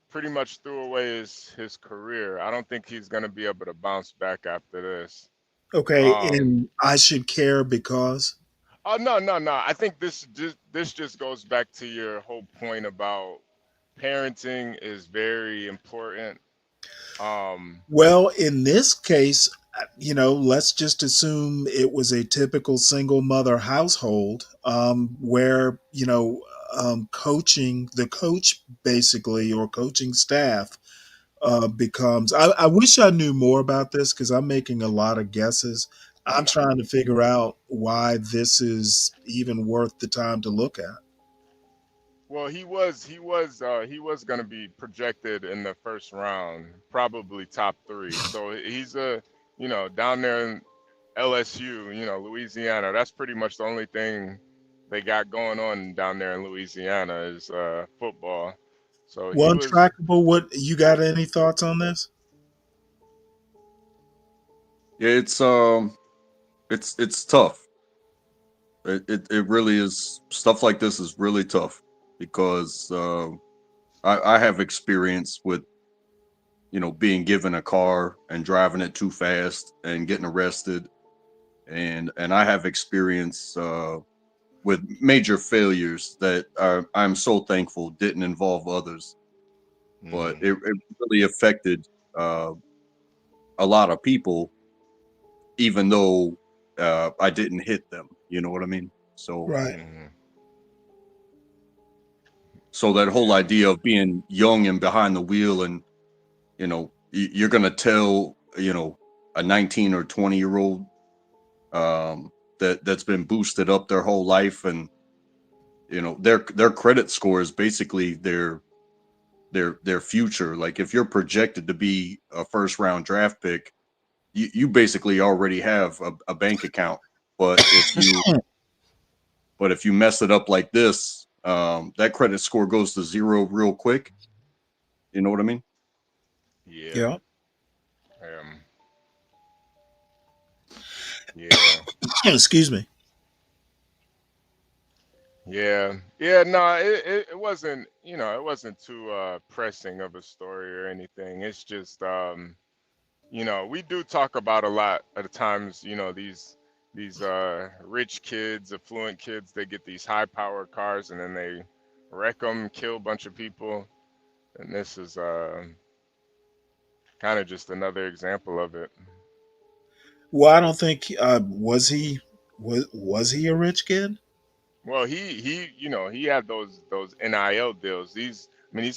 pretty much threw away his career. I don't think he's gonna be able to bounce back after this. Okay, Um and I should care because oh no. I think this just goes back to your whole point about parenting is very important. Um well, in this case, let's just assume it was a typical single mother household where, coaching, the coach basically, or coaching staff becomes. I wish I knew more about this because I'm making a lot of guesses. I'm no. trying to figure out why this is even worth the time to look at. Well, he was going to be projected in the first round, probably top 3. So he's down there in LSU, Louisiana. That's pretty much the only thing they got going on down there in Louisiana is football. So he One was. trackable. What you got? Any thoughts on this? Yeah, it's tough. It really is. Stuff like this is really tough because I have experience with being given a car and driving it too fast and getting arrested, and I have experience with major failures that I'm so thankful didn't involve others, but Mhm. it really affected a lot of people, even though I didn't hit them. You know what I mean? So, Right. so that whole idea of being young and behind the wheel, and you're gonna tell a 19 or 20-year-old that's been boosted up their whole life, and their credit score is basically their future. Like, if you're projected to be a first round draft pick, you basically already have a bank account. But if you mess it up like this, that credit score goes to zero real quick. You know what I mean? Yeah. Yeah. Excuse me. Yeah. No, it wasn't. It wasn't too pressing of a story or anything. It's just, we do talk about a lot of the times. These rich kids, affluent kids, they get these high-powered cars and then they wreck them, kill a bunch of people, and this is kind of just another example of it. Well, I don't think was he a rich kid? Well, he had those NIL deals. These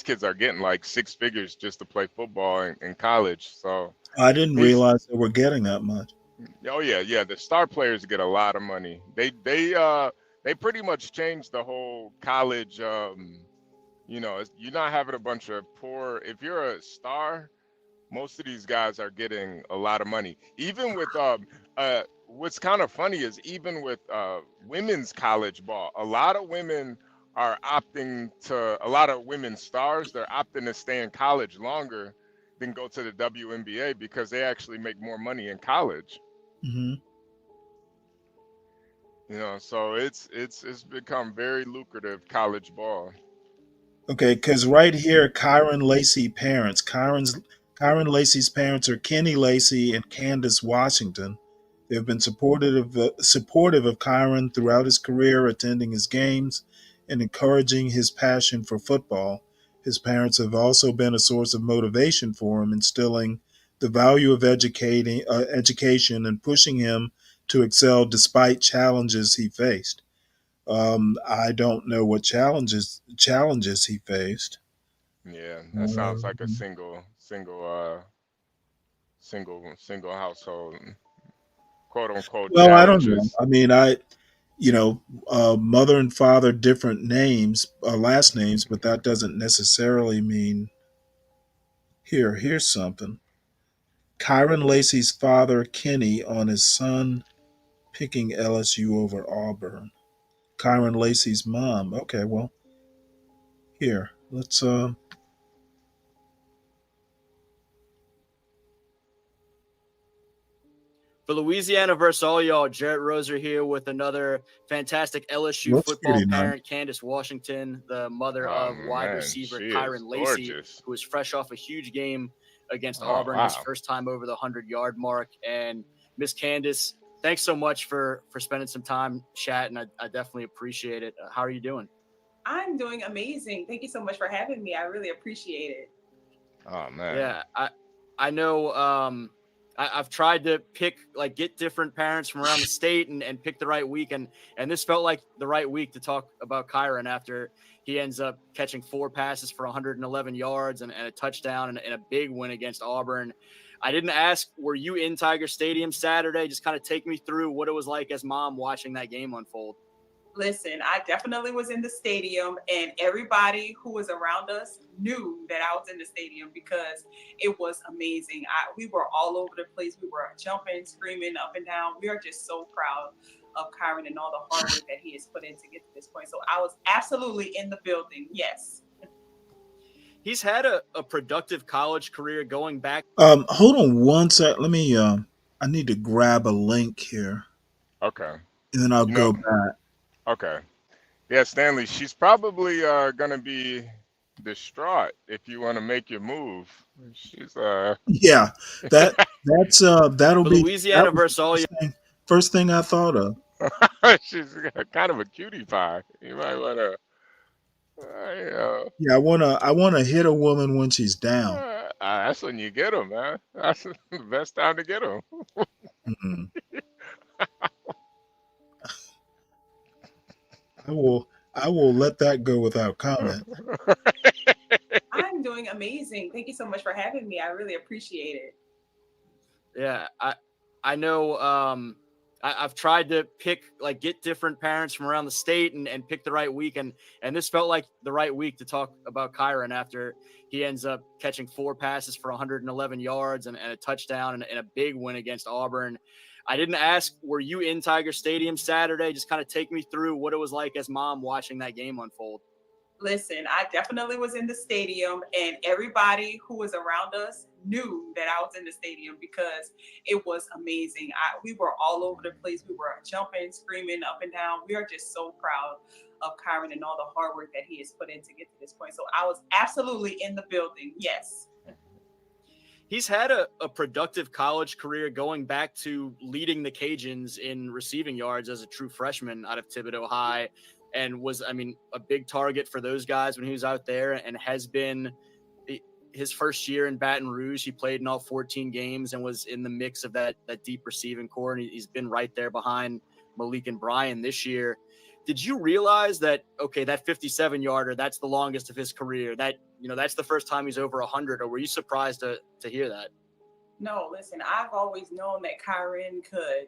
kids are getting like 6 figures just to play football in college. So I didn't realize they were getting that much. oh yeah. The star players get a lot of money. They pretty much changed the whole college. You're not having a bunch of poor. If you're a star, most of these guys are getting a lot of money. Even with what's kind of funny is even with women's college ball, a lot of women are opting to. A lot of women stars, they're opting to stay in college longer than go to the WNBA because they actually make more money in college. Mm-hmm. So it's become very lucrative, college ball. Okay, because right here, Kyron Lacey parents. Kyron Lacey's parents are Kenny Lacey and Candace Washington. They've been supportive of Kyron throughout his career, attending his games and encouraging his passion for football. His parents have also been a source of motivation for him, instilling the value of education and pushing him to excel despite challenges he faced. I don't know what challenges he faced. Yeah, that sounds like a single household, quote unquote, Well, I don't know. challenges. I mean, mother and father, different names, last names, but that doesn't necessarily mean. Here's something. Kyron Lacey's father, Kenny, on his son picking LSU over Auburn. Kyron Lacey's mom. Okay, well, here, let's For Louisiana versus all y'all, Jarrett Roser here with another fantastic LSU looks football pretty nice. parent, Candace Washington, the mother of wide receiver Kyron Lacey, who was fresh off a huge game against Auburn, his first time over the 100-yard mark. And Miss Candace, thanks so much for spending some time chatting. I definitely appreciate it. How are you doing? I'm doing amazing. Thank you so much for having me. I really appreciate it. Oh man. Yeah, I know. I've tried to get different parents from around the state and pick the right week. And this felt like the right week to talk about Kyron after he ends up catching 4 passes for 111 yards and a touchdown and a big win against Auburn. I didn't ask, were you in Tiger Stadium Saturday? Just kind of take me through what it was like as mom watching that game unfold. Listen, I definitely was in the stadium, and everybody who was around us knew that I was in the stadium because it was amazing. We were all over the place. We were jumping, screaming up and down. We are just so proud of Kyron and all the hard work that he has put in to get to this point. So I was absolutely in the building. Yes. He's had a productive college career going back. Hold on one sec. Let me. I need to grab a link here. Okay. And then I'll go back. Okay. Yeah, Stanley, she's probably gonna be distraught if you want to make your move. She's yeah, that'll be Louisiana versus all first thing I thought of. She's kind of a cutie pie. You might want to. Yeah, I wanna hit a woman when she's down. That's when you get them, man. That's the best time to get them. Mm-mm. I will let that go without comment. I'm doing amazing. Thank you so much for having me. I really appreciate it. Yeah, I know. I've tried to get different parents from around the state and pick the right week, and this felt like the right week to talk about Kyron after he ends up catching 4 passes for 111 yards and a touchdown and a big win against Auburn. I didn't ask, were you in Tiger Stadium Saturday? Just kind of take me through what it was like as mom watching that game unfold. Listen, I definitely was in the stadium, and everybody who was around us knew that I was in the stadium because it was amazing. We were all over the place. We were jumping, screaming up and down. We are just so proud of Kyron and all the hard work that he has put in to get to this point. So I was absolutely in the building. Yes. He's had a productive college career going back to leading the Cajuns in receiving yards as a true freshman out of Thibodeau High, and was, a big target for those guys when he was out there, and has been his first year in Baton Rouge. He played in all 14 games and was in the mix of that deep receiving core, and he's been right there behind Malik and Brian this year. Did you realize that, okay, that 57-yarder, that's the longest of his career, that, that's the first time he's over 100, or were you surprised to hear that? No, listen, I've always known that Kyron could,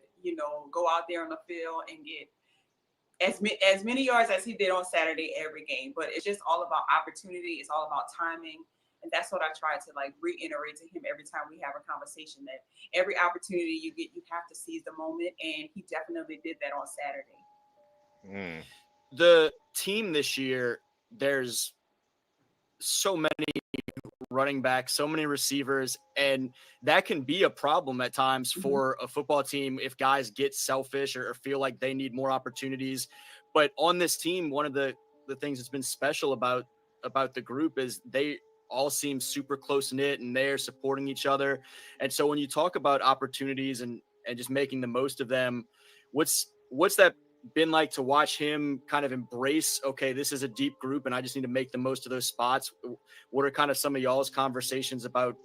go out there on the field and get as many yards as he did on Saturday every game, but it's just all about opportunity. It's all about timing. And that's what I try to reiterate to him every time we have a conversation, that every opportunity you get, you have to seize the moment. And he definitely did that on Saturday. The team this year, there's so many running backs, so many receivers, and that can be a problem at times for a football team if guys get selfish or feel like they need more opportunities. But on this team, one of the things that's been special about the group is they all seem super close knit and they're supporting each other. And so when you talk about opportunities and just making the most of them, what's that been like to watch him kind of embrace, okay, this is a deep group and I just need to make the most of those spots? What are kind of some of y'all's conversations about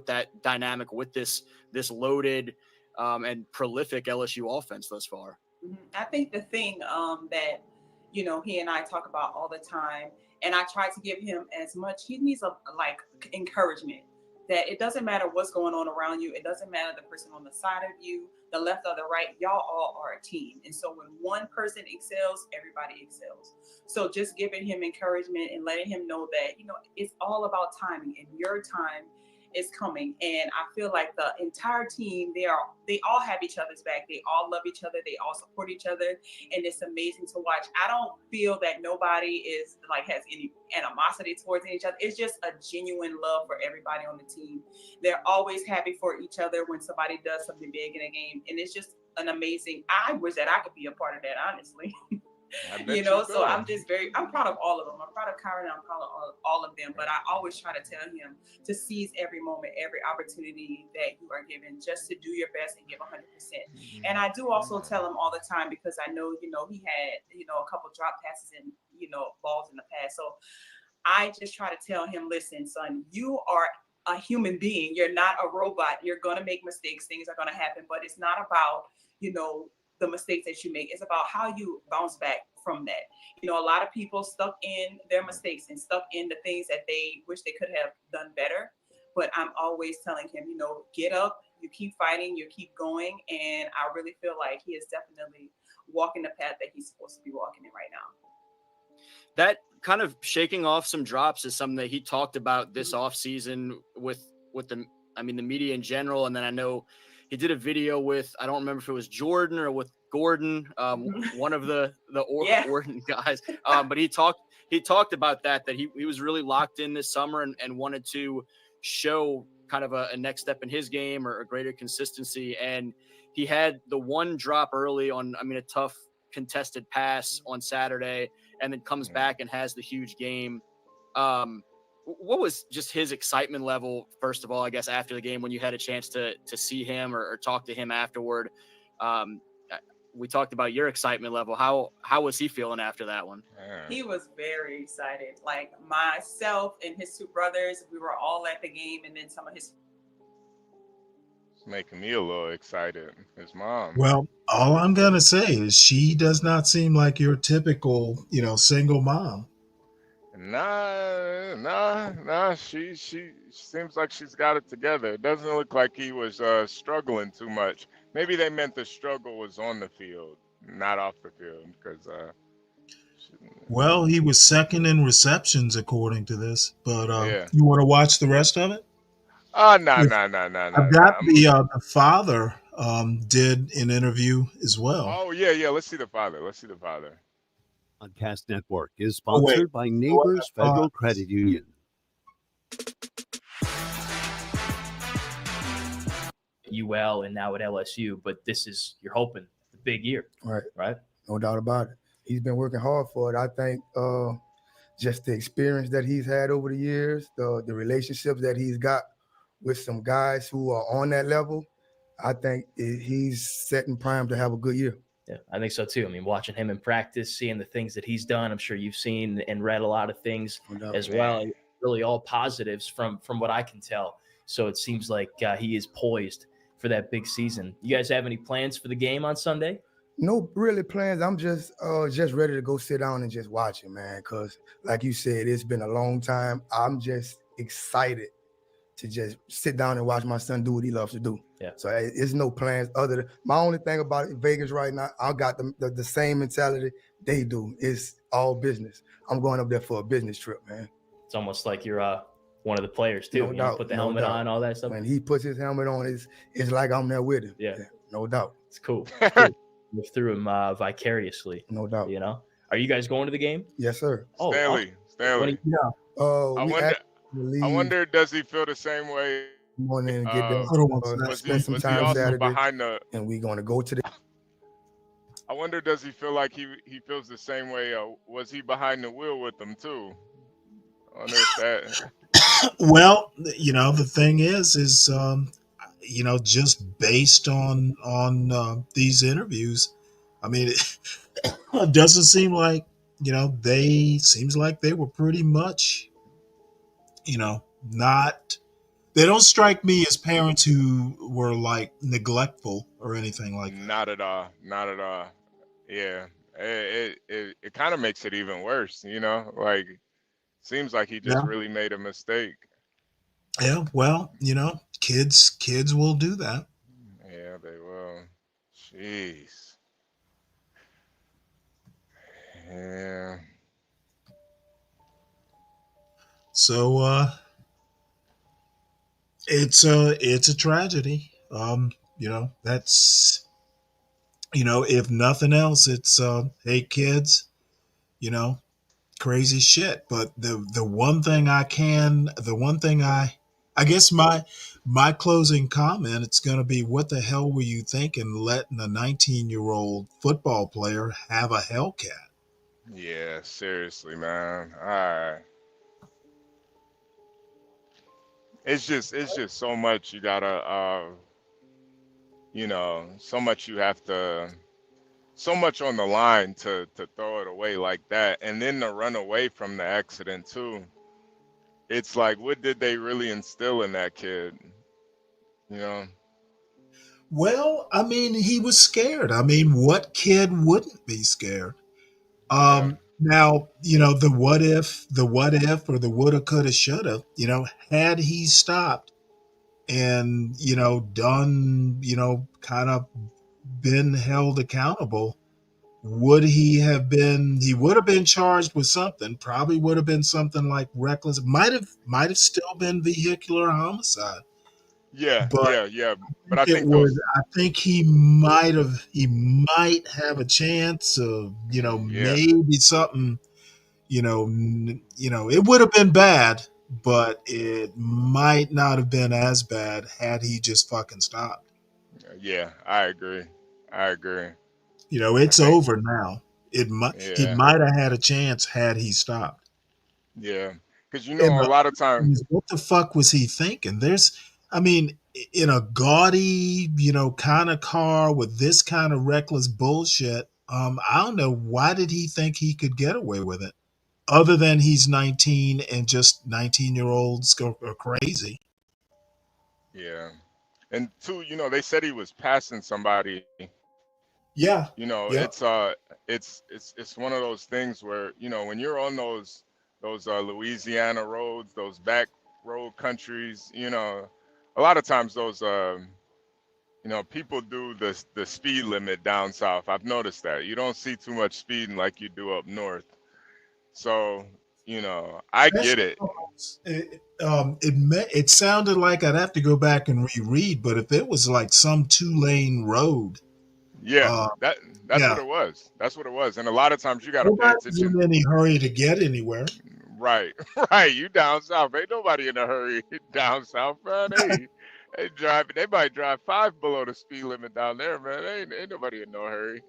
that dynamic with this loaded and prolific LSU offense thus far? I think the thing that, he and I talk about all the time, and I try to give him as much, he needs encouragement, that it doesn't matter what's going on around you. It doesn't matter the person on the side of you, the left or the right, y'all all are a team. And so when one person excels, everybody excels. So just giving him encouragement and letting him know that, it's all about timing, and your time is coming. And I feel like the entire team, they all have each other's back. They all love each other. They all support each other. And it's amazing to watch. I don't feel that nobody has any animosity towards each other. It's just a genuine love for everybody on the team. They're always happy for each other when somebody does something big in a game. And it's just an amazing, I wish that I could be a part of that, honestly. So I'm proud of all of them. I'm proud of Kyron, I'm proud of all of them, but I always try to tell him to seize every moment, every opportunity that you are given, just to do your best and give 100%. And I do also tell him all the time, because I know, he had, a couple drop passes and, balls in the past. So I just try to tell him, listen, son, you are a human being. You're not a robot. You're going to make mistakes. Things are going to happen, but it's not about, the mistakes that you make. It's about how you bounce back from that. A lot of people stuck in their mistakes and stuck in the things that they wish they could have done better. But I'm always telling him, get up, you keep fighting, you keep going. And I really feel like he is definitely walking the path that he's supposed to be walking in right now. That kind of shaking off some drops is something that he talked about this offseason with the media in general. And then I know he did a video with, I don't remember if it was Jordan or with Gordon, one of the Orton guys. But he talked about that he was really locked in this summer and wanted to show kind of a next step in his game or a greater consistency. And he had the one drop early on, a tough contested pass on Saturday, and then comes back and has the huge game. What was just his excitement level, first of all, I guess, after the game when you had a chance to see him or talk to him afterward? we talked about your excitement level. How was he feeling after that one? He was very excited. Like myself and his two brothers, we were all at the game, and then some of his. It's making me a little excited. His mom. Well, all I'm gonna say is she does not seem like your typical, single mom. Nah. She seems like she's got it together. It doesn't look like he was struggling too much. Maybe they meant the struggle was on the field, not off the field, because. Well, he was second in receptions according to this, but Yeah. you want to watch the rest of it? Nah. I've got the father did an interview as well. Oh yeah. Let's see the father. Podcast Network is sponsored by Neighbors Federal Credit Union. UL and now at LSU, but this is, you're hoping, the big year. Right. No doubt about it. He's been working hard for it. I think just the experience that he's had over the years, the relationships that he's got with some guys who are on that level, I think he's setting prime to have a good year. Yeah, I think so too. I mean, watching him in practice, seeing the things that he's done, I'm sure you've seen and read a lot of things as well. Really all positives from what I can tell. So it seems like he is poised for that big season. You guys have any plans for the game on Sunday? No really plans. I'm just ready to go sit down and just watch it, man. Because like you said, it's been a long time. I'm just excited to just sit down and watch my son do what he loves to do. Yeah. So it's no plans other than my only thing about Vegas right now. I got the same mentality they do. It's all business. I'm going up there for a business trip, man. It's almost like you're one of the players too. No doubt, put the helmet on, all that stuff. When he puts his helmet on, it's like I'm there with him. Yeah. No doubt. It's cool. It's cool. Live through him vicariously. No doubt. Are you guys going to the game? Yes, sir. Oh, Stanley. I wonder, does he feel the same way? Morning and get there. Spend some time Saturday behind and we're going to go to the. I wonder, does he feel like he feels the same way? Was he behind the wheel with them too? I wonder if that. Well, the thing is just based on these interviews, I mean, it doesn't seem like seems like they were pretty much, not. They don't strike me as parents who were like neglectful or anything like that. Not at all. Yeah, it kind of makes it even worse. Like seems like he just really made a mistake. Yeah, well, kids will do that. Yeah, they will. Jeez. Yeah. So it's a tragedy. That's if nothing else, it's hey kids, crazy shit. But the one thing I guess my closing comment, it's going to be, what the hell were you thinking letting a 19-year-old football player have a Hellcat? Yeah, seriously, man. All right. It's just so much you gotta, so much you have to, so much on the line to throw it away like that, and then to run away from the accident too. It's like, what did they really instill in that kid? Well, I mean, he was scared. I mean, what kid wouldn't be scared? Now, the what if or the woulda, coulda, shoulda, had he stopped and, done, kind of been held accountable, would he have been, he would have been charged with something, probably would have been something like reckless, might have still been vehicular homicide. Yeah, But yeah. But I I think he might have a chance of, maybe something, it would have been bad, but it might not have been as bad had he just fucking stopped. Yeah, I agree. It's over now. He might have had a chance had he stopped. Yeah, because a lot of times, what the fuck was he thinking? in a gaudy, kind of car with this kind of reckless bullshit. I don't know, why did he think he could get away with it? Other than he's 19 and just 19-year-olds are crazy. Yeah. And two, they said he was passing somebody. Yeah. Yeah. It's one of those things where, when you're on those Louisiana roads, those back road countries, a lot of times those people do the speed limit down south. I've noticed that. You don't see too much speeding like you do up north. So, I get it. It sounded like I'd have to go back and reread, but if it was like some 2-lane road, Yeah, that's yeah, what it was. That's what it was. And a lot of times you got to pay nobody's attention. in any hurry to get anywhere. Right, right. You down south. Ain't nobody in a hurry down south, man. They driving. They might drive 5 below the speed limit down there, man. Ain't nobody in no hurry.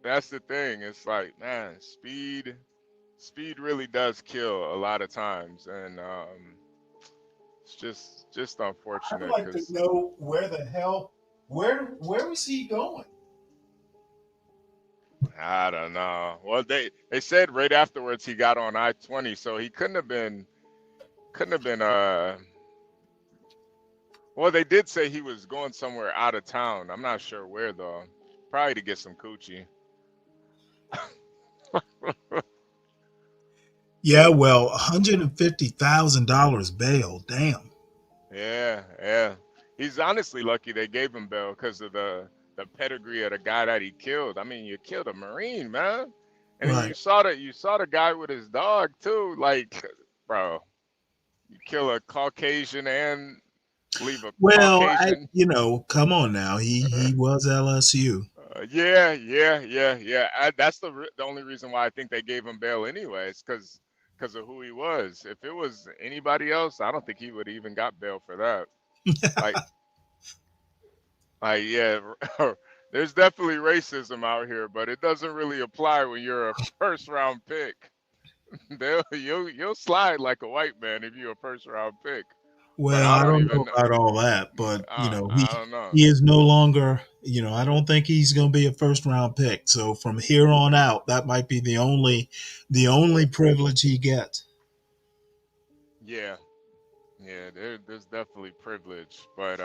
That's the thing. It's like, man, speed really does kill a lot of times, and it's just I'd unfortunate like to because know where was he going? I don't know. Well, they said right afterwards he got on I-20, so he couldn't have been. Well, they did say he was going somewhere out of town. I'm not sure where though. Probably to get some coochie. Yeah, well, $150,000 bail. Damn. Yeah. He's honestly lucky they gave him bail because of the pedigree of the guy that he killed. I mean, you killed a Marine, man, and then Right. you saw the guy with his dog too. Like, bro, you kill a Caucasian and leave a Well, Caucasian. come on now. He was LSU. Yeah. That's the only reason why I think they gave him bail anyways, because of who he was. If it was anybody else, I don't think he would even got bail for that. Yeah, there's definitely racism out here, but it doesn't really apply when you're a first round pick. You'll slide like a white man if you're a first round pick. But Well, I I don't don't know even know. about all that, but I don't know. he is no longer. I don't think he's going to be a first round pick. So from here on out, that might be the only privilege he gets. Yeah, there's definitely privilege, but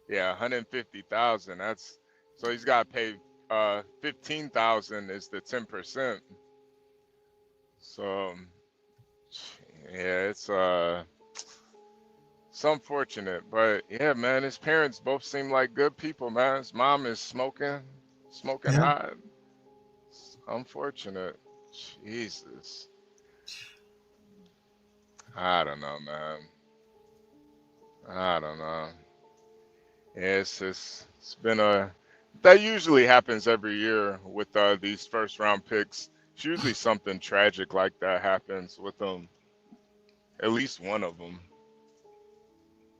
yeah, 150,000. That's so he's got to pay 15,000 is the 10%. So yeah, it's unfortunate, but yeah, man, his parents both seem like good people, man. His mom is smoking Yeah. hot. It's unfortunate. Jesus. I don't know, man. I don't know. Yeah, it's been that usually happens every year with these first round picks. It's usually something tragic like that happens with them. At least one of them.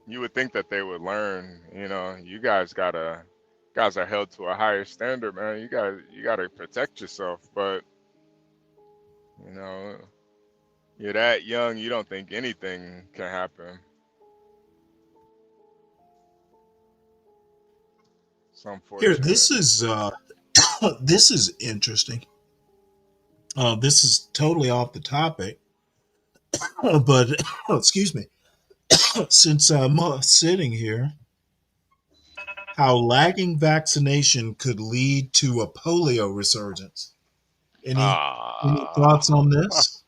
You would think that they would learn. You guys are held to a higher standard, man. You gotta protect yourself. But you're that young, you don't think anything can happen. It's Here, unfortunate. this is interesting. This is totally off the topic, but excuse me. Since I'm sitting here, how lagging vaccination could lead to a polio resurgence. Any thoughts on this?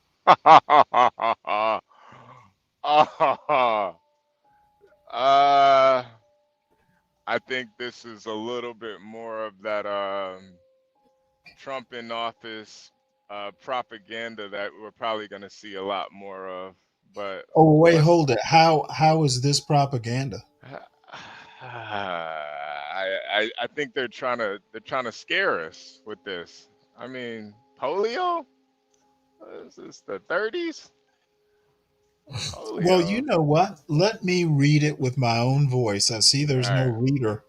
I think this is a little bit more of that Trump in office propaganda that we're probably going to see a lot more of. But Oh, wait, hold it. How is this propaganda? I think they're trying to scare us with this. I mean, polio? Is this the 30s? Polio. Well, you know what? Let me read it with my own voice. I see there's no reader.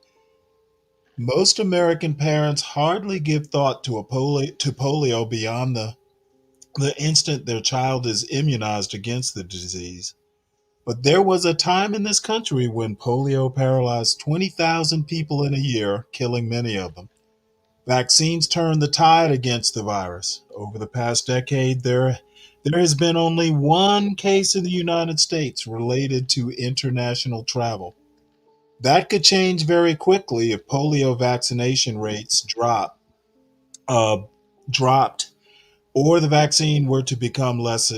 Most American parents hardly give thought to polio beyond the instant their child is immunized against the disease. But there was a time in this country when polio paralyzed 20,000 people in a year, killing many of them. Vaccines turned the tide against the virus. Over the past decade, there has been only one case in the United States related to international travel. That could change very quickly if polio vaccination rates dropped or the vaccine were to become less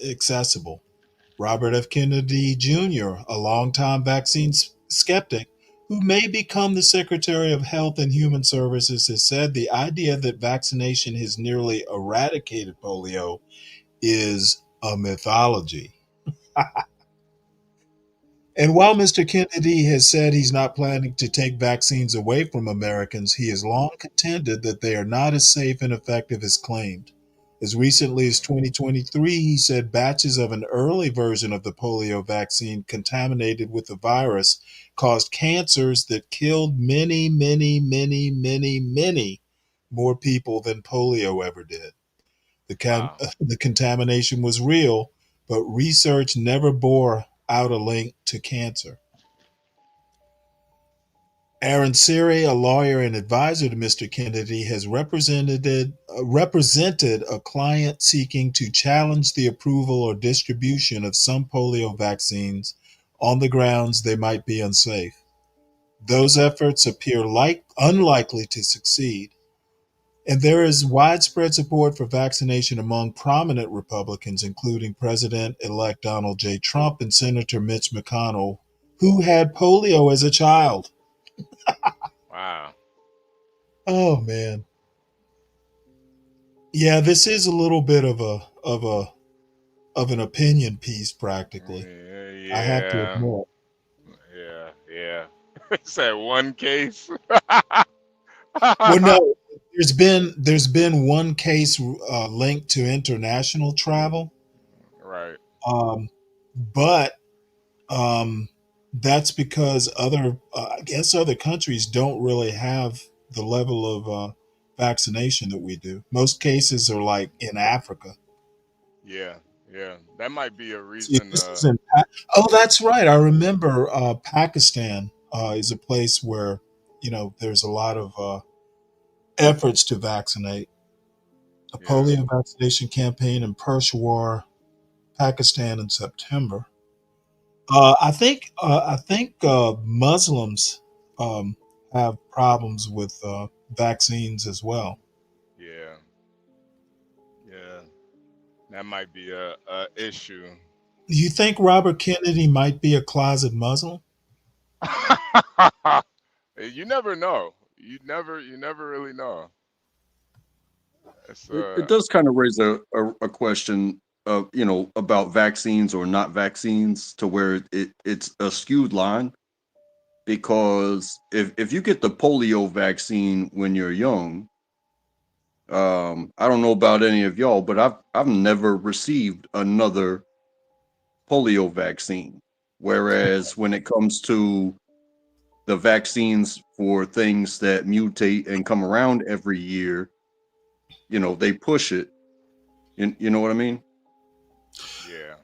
accessible. Robert F. Kennedy Jr., a longtime vaccine skeptic who may become the Secretary of Health and Human Services, has said the idea that vaccination has nearly eradicated polio is a mythology. And while Mr. Kennedy has said he's not planning to take vaccines away from Americans, he has long contended that they are not as safe and effective as claimed. As recently as 2023, he said batches of an early version of the polio vaccine contaminated with the virus caused cancers that killed many, many, many, many, many more people than polio ever did. The contamination was real, but research never bore out a link to cancer. Aaron Siri, a lawyer and advisor to Mr. Kennedy, has represented a client seeking to challenge the approval or distribution of some polio vaccines on the grounds they might be unsafe. Those efforts appear unlikely to succeed, and there is widespread support for vaccination among prominent Republicans, including President-elect Donald J. Trump and Senator Mitch McConnell, who had polio as a child. Wow. Oh man. Yeah, this is a little bit of an opinion piece practically. I have to Yeah. admit. Yeah. It's that one case. Well, no, there's been one case linked to international travel. Right. But that's because I guess other countries don't really have the level of vaccination that we do. Most cases are like in Africa. Yeah. That might be a See, reason. this is oh, that's right. I remember Pakistan is a place where there's a lot of efforts to vaccinate. A polio vaccination campaign in Peshawar, Pakistan, in September. I think Muslims have problems with vaccines as well. Yeah. That might be a issue. Do you think Robert Kennedy might be a closet Muslim? You never know. You never really know. It does kind of raise a question of, about vaccines or not vaccines, to where it's a skewed line. Because if you get the polio vaccine when you're young, I don't know about any of y'all, but I've never received another polio vaccine. Whereas when it comes to the vaccines for things that mutate and come around every year, they push it. You know what I mean? Yeah.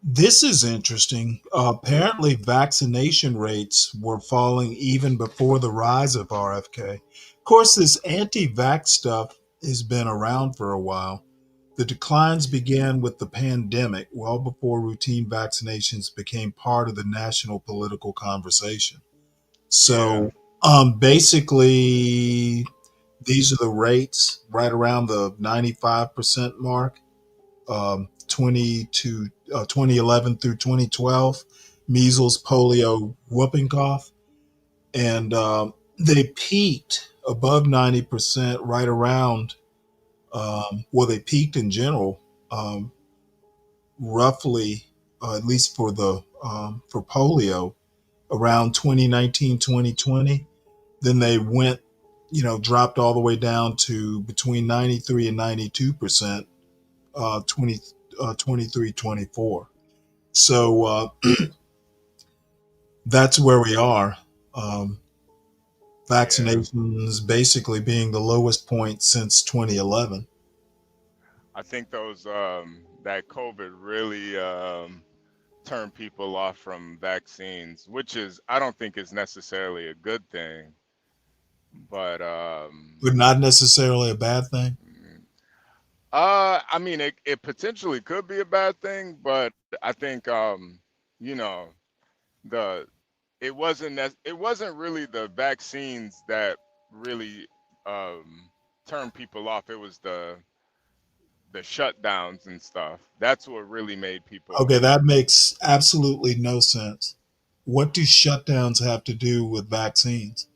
This is interesting. Apparently, vaccination rates were falling even before the rise of RFK. Of course, this anti-vax stuff has been around for a while. The declines began with the pandemic, well before routine vaccinations became part of the national political conversation. So, basically, these are the rates right around the 95% mark. 2011 through 2012, measles, polio, whooping cough, and they peaked above 90% right around. They peaked in general, roughly, at least for polio, around 2019, 2020. Then they went, dropped all the way down to between 93 and 92%. 23, 24. So that's where we are. Vaccinations basically being the lowest point since 2011. I think those that COVID really turn people off from vaccines, which is I don't think is necessarily a good thing, but But not necessarily a bad thing. I mean it potentially could be a bad thing, but I think you know, the it wasn't really the vaccines that really turned people off. It was the shutdowns and stuff. That's what really made people. Okay, that makes absolutely no sense. What do shutdowns have to do with vaccines?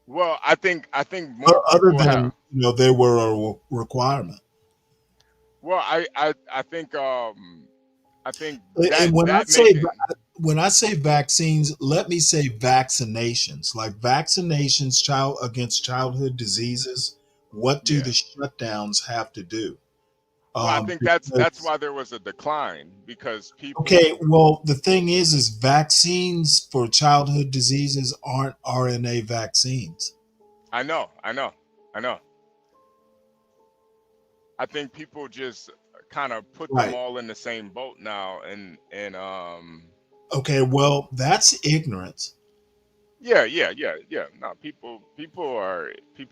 Well, I think more Other people than have. they were a requirement. Well, I think And that make it. when I say vaccines, let me say vaccinations, like vaccinations child against childhood diseases. What do Yeah. the shutdowns have to do? Well, I think that's Because why there was a decline because okay, people. well, the thing is vaccines for childhood diseases aren't RNA vaccines. I know. I think people just kind of put them Right. all in the same boat now, and Okay, well, that's ignorance. yeah. No, people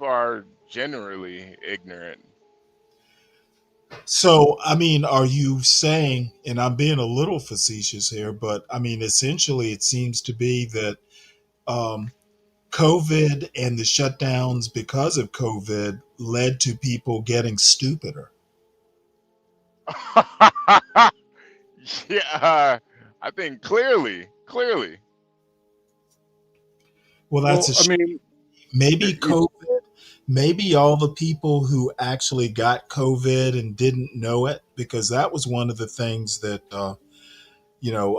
are generally ignorant. So, I mean, are you saying, and I'm being a little facetious here, but I mean, essentially, it seems to be that um, COVID and the shutdowns because of COVID led to people getting stupider. Yeah, I think clearly. Well, that's Well, a I sh- mean, maybe it, COVID, maybe all the people who actually got COVID and didn't know it, because that was one of the things that a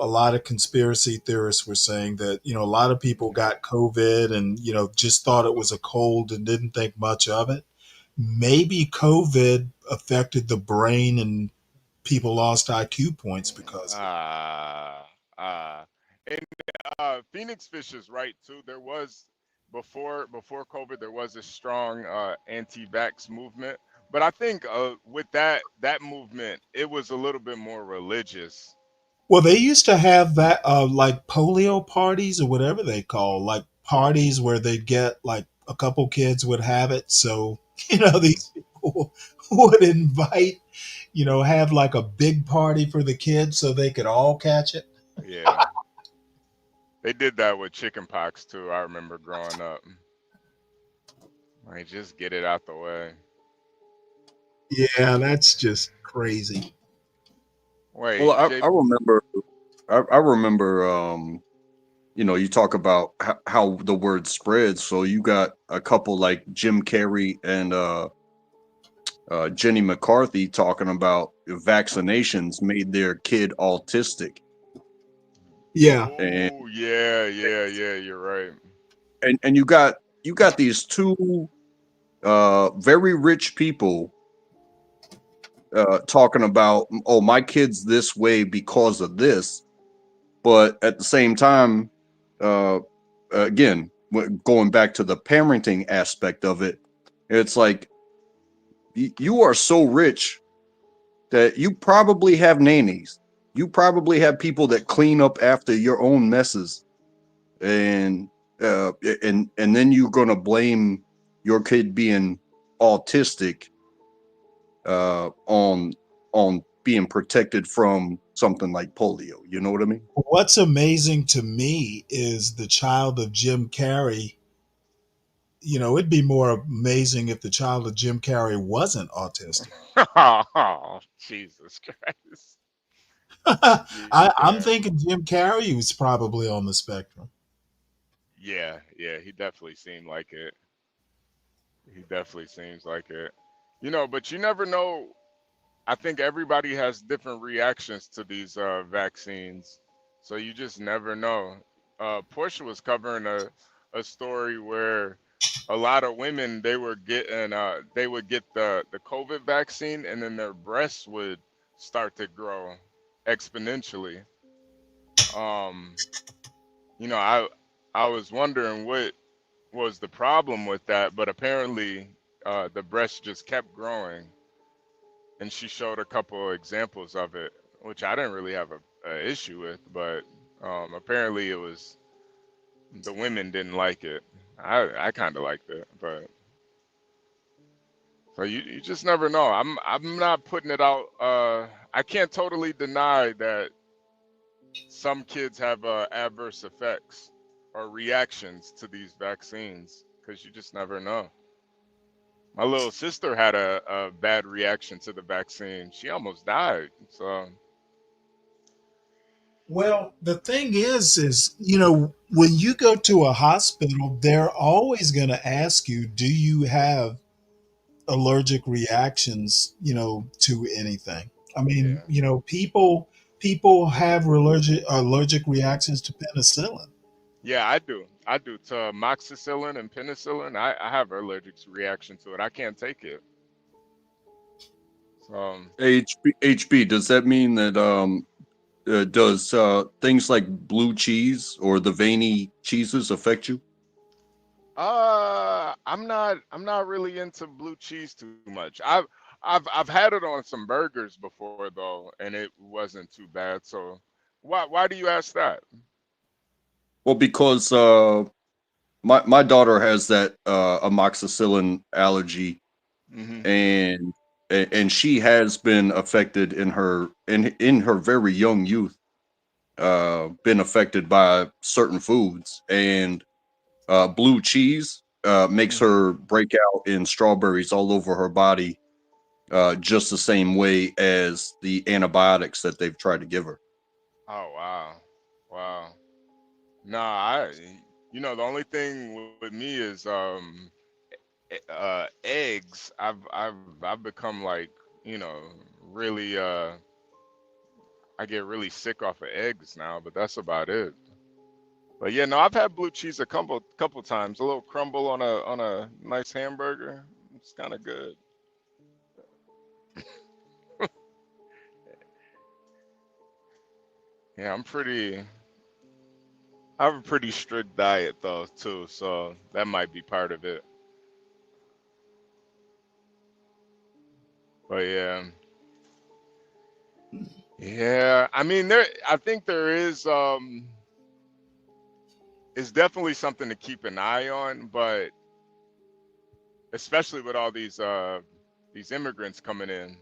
lot of conspiracy theorists were saying that, a lot of people got COVID and, just thought it was a cold and didn't think much of it. Maybe COVID affected the brain and people lost IQ points because of it. Ah, and Phoenix Fish is right too. There was before COVID, there was a strong anti-vax movement, but I think with that movement, it was a little bit more religious. Well, they used to have that, like polio parties or whatever they call, like parties where they'd get like a couple kids would have it. So, these people would invite, have like a big party for the kids so they could all catch it. Yeah, they did that with chickenpox too. I remember growing up. Like, just get it out the way. Yeah, that's just crazy. well, Wait, J. I remember, I remember, you talk about how the word spreads. So you got a couple like Jim Carrey and Jenny McCarthy talking about vaccinations made their kid autistic, Yeah. and Oh yeah. You're right. and you got these two very rich people talking about, oh, my kid's this way because of this, but at the same time, uh, again, going back to the parenting aspect of it, it's like you are so rich that you probably have nannies, you probably have people that clean up after your own messes, and and then you're gonna blame your kid being autistic on being protected from something like polio. You know what I mean? What's amazing to me is the child of Jim Carrey. It'd be more amazing if the child of Jim Carrey wasn't autistic. Oh, Jesus Christ. I'm Yeah. thinking Jim Carrey was probably on the spectrum. Yeah, he definitely seemed like it. He definitely seems like it. But you never know. I think everybody has different reactions to these vaccines. So you just never know. Portia was covering a story where a lot of women they would get the COVID vaccine and then their breasts would start to grow exponentially. Um, I was wondering what was the problem with that, but apparently the breast just kept growing, and she showed a couple of examples of it, which I didn't really have a an issue with, but apparently it was the women didn't like it. I kind of liked it, but so you just never know. I'm not putting it out. I can't totally deny that some kids have adverse effects or reactions to these vaccines because you just never know. My little sister had a bad reaction to the vaccine. She almost died. So, Well, the thing is, when you go to a hospital, they're always going to ask you, do you have allergic reactions, to anything? I mean, yeah. people have allergic reactions to penicillin. Yeah, I do. I do. To amoxicillin and penicillin, I have an allergic reaction to it. I can't take it. So, HB, does that mean that does things like blue cheese or the veiny cheeses affect you? I'm not really into blue cheese too much. I've had it on some burgers before though, and it wasn't too bad. So, why do you ask that? Well, because my daughter has that amoxicillin allergy, Hmm. and she has been affected in her very young youth, been affected by certain foods, and blue cheese makes Hmm. her break out in strawberries all over her body, just the same way as the antibiotics that they've tried to give her. Oh wow, wow. Nah, the only thing with me is eggs. I've become like really I get really sick off of eggs now, but that's about it. But yeah, no, I've had blue cheese a couple times. A little crumble on a nice hamburger. It's kind of good. Yeah, I have a pretty strict diet though too, so that might be part of it. But yeah. Yeah, I mean I think there is it's definitely something to keep an eye on, but especially with all these immigrants coming in,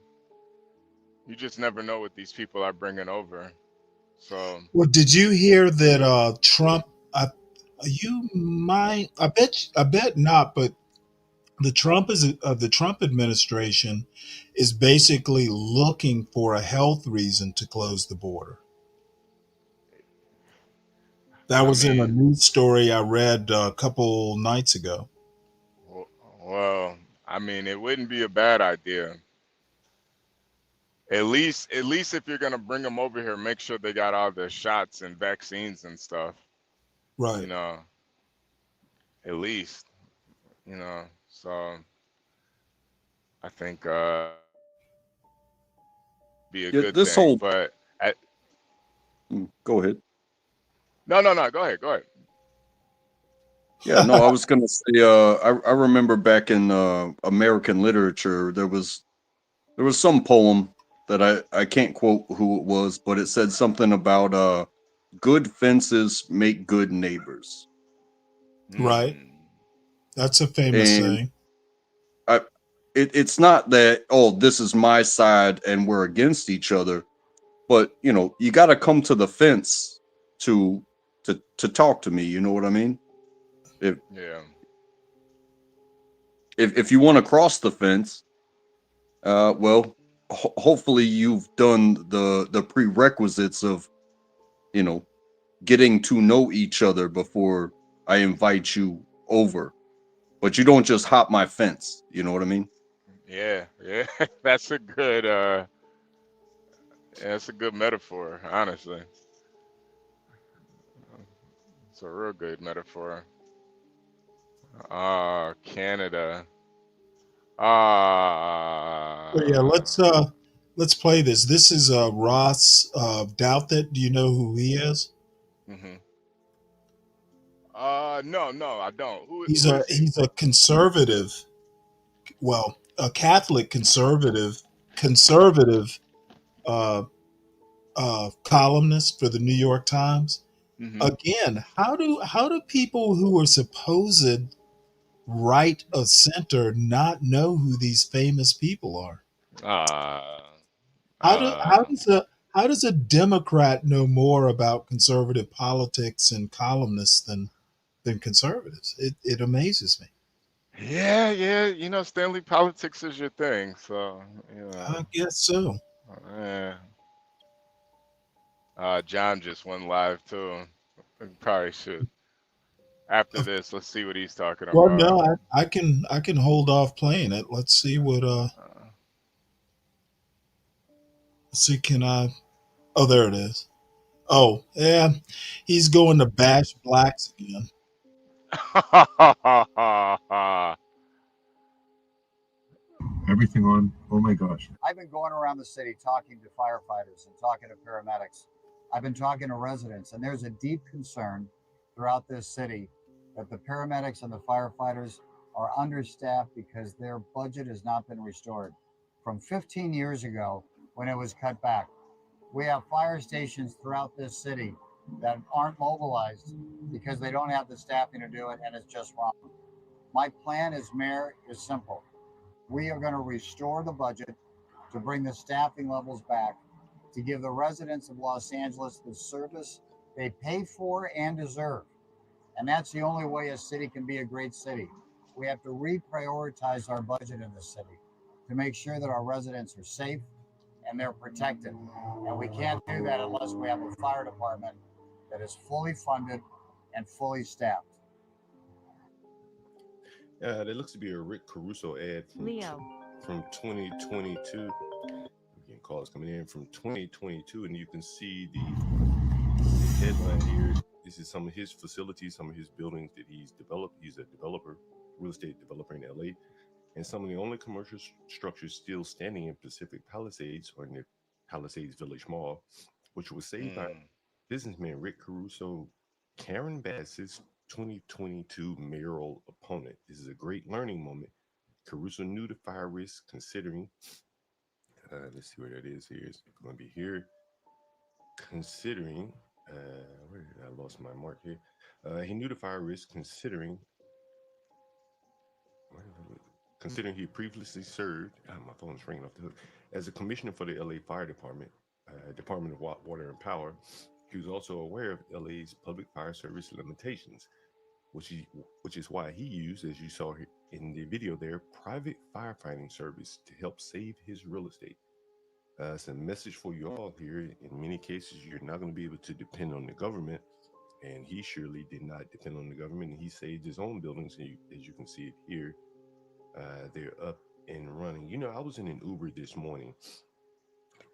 you just never know what these people are bringing over. So, Well, did you hear that Trump? You might. I bet not. But the Trump administration is basically looking for a health reason to close the border. That I was in a mean, news story I read a couple nights ago. w- well, I mean, it wouldn't be a bad idea. At least if you're gonna bring them over here, make sure they got all the shots and vaccines and stuff. You Right. know, at least, So I think be a Yeah, good this thing. whole But go ahead. no, no, no. Go ahead. Go ahead. Yeah, no, I was gonna say, I remember back in American literature, there was some poem that I can't quote who it was, but it said something about good fences make good neighbors. Right. Hmm. That's a famous And saying. I it's not that, oh, this is my side and we're against each other, but you got to come to the fence to to talk to me, you know what I mean? If Yeah. if you want to cross the fence, well, hopefully you've done the prerequisites of you know getting to know each other before I invite you over. But you don't just hop my fence. You know what I mean? Yeah. Yeah. That's a good metaphor. Honestly, it's a real good metaphor. Canada. So yeah, Ah. let's play this. This is Ross Doubt That. Do you know who he is? Hmm. No, no, I don't. Who He's who a is he? he's a conservative, well, a Catholic conservative uh, columnist for the New York Times. Mm-hmm. Again, how do people who are supposed right of center not know who these famous people are? How does a Democrat know more about conservative politics and columnists than conservatives? It amazes me. Yeah. Stanley, politics is your thing, so I guess so. Yeah. John just went live too. We probably should. After this, let's see what he's talking Well, about. no, I can hold off playing it. Let's see what let's see, can I? Oh, there it is. Oh, yeah, he's going to bash blacks again. Everything on. Oh my gosh. I've been going around the city talking to firefighters and talking to paramedics. I've been talking to residents, and there's a deep concern throughout this city that the paramedics and the firefighters are understaffed because their budget has not been restored from 15 years ago when it was cut back. We have fire stations throughout this city that aren't mobilized because they don't have the staffing to do it, and it's just wrong. My plan as mayor is simple. We are going to restore the budget to bring the staffing levels back, to give the residents of Los Angeles the service they pay for and deserve. And that's the only way a city can be a great city. We have to reprioritize our budget in this city to make sure that our residents are safe and they're protected. And we can't do that unless we have a fire department that is fully funded and fully staffed. There looks to be a Rick Caruso ad from 2022. Again, calls coming in from 2022, and you can see the headline here. This is some of his facilities, some of his buildings that he's developed. He's a developer, real estate developer in LA. And some of the only commercial structures still standing in Pacific Palisades or in the Palisades Village Mall, which was saved by businessman Rick Caruso, Karen Bass's 2022 mayoral opponent. This is a great learning moment. Caruso knew the fire risk considering, let's see where that is here. It's going to be here. Considering, where did I lost my mark here? He knew the fire risk considering he previously served, my phone's ringing off the hook, as a commissioner for the LA Fire Department, Department of Water and Power. He was also aware of LA's public fire service limitations, which is why he used, as you saw here in the video there, private firefighting service to help save his real estate. It's a message for you all here. In many cases, you're not going to be able to depend on the government, and he surely did not depend on the government, and he saved his own buildings, and as you can see it here. They're up and running. I was in an Uber this morning,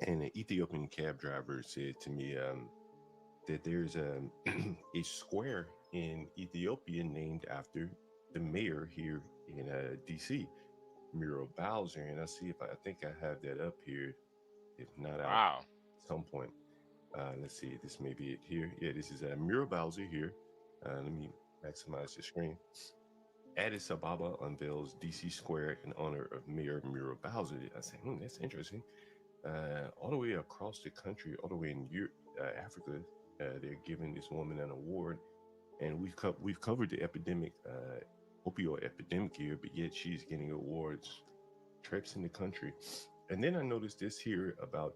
and an Ethiopian cab driver said to me that there's a square in Ethiopia named after the mayor here in DC, Muriel Bowser. And I think I have that up here. If not, at some point. Let's see. This may be it here. Yeah, this is Muriel Bowser here. Let me maximize the screen. Addis Ababa unveils DC Square in honor of Mayor Muriel Bowser. I said, that's interesting. All the way across the country, all the way in Africa, they're giving this woman an award. And we've covered the opioid epidemic here, but yet she's getting awards, trips in the country. And then I noticed this here about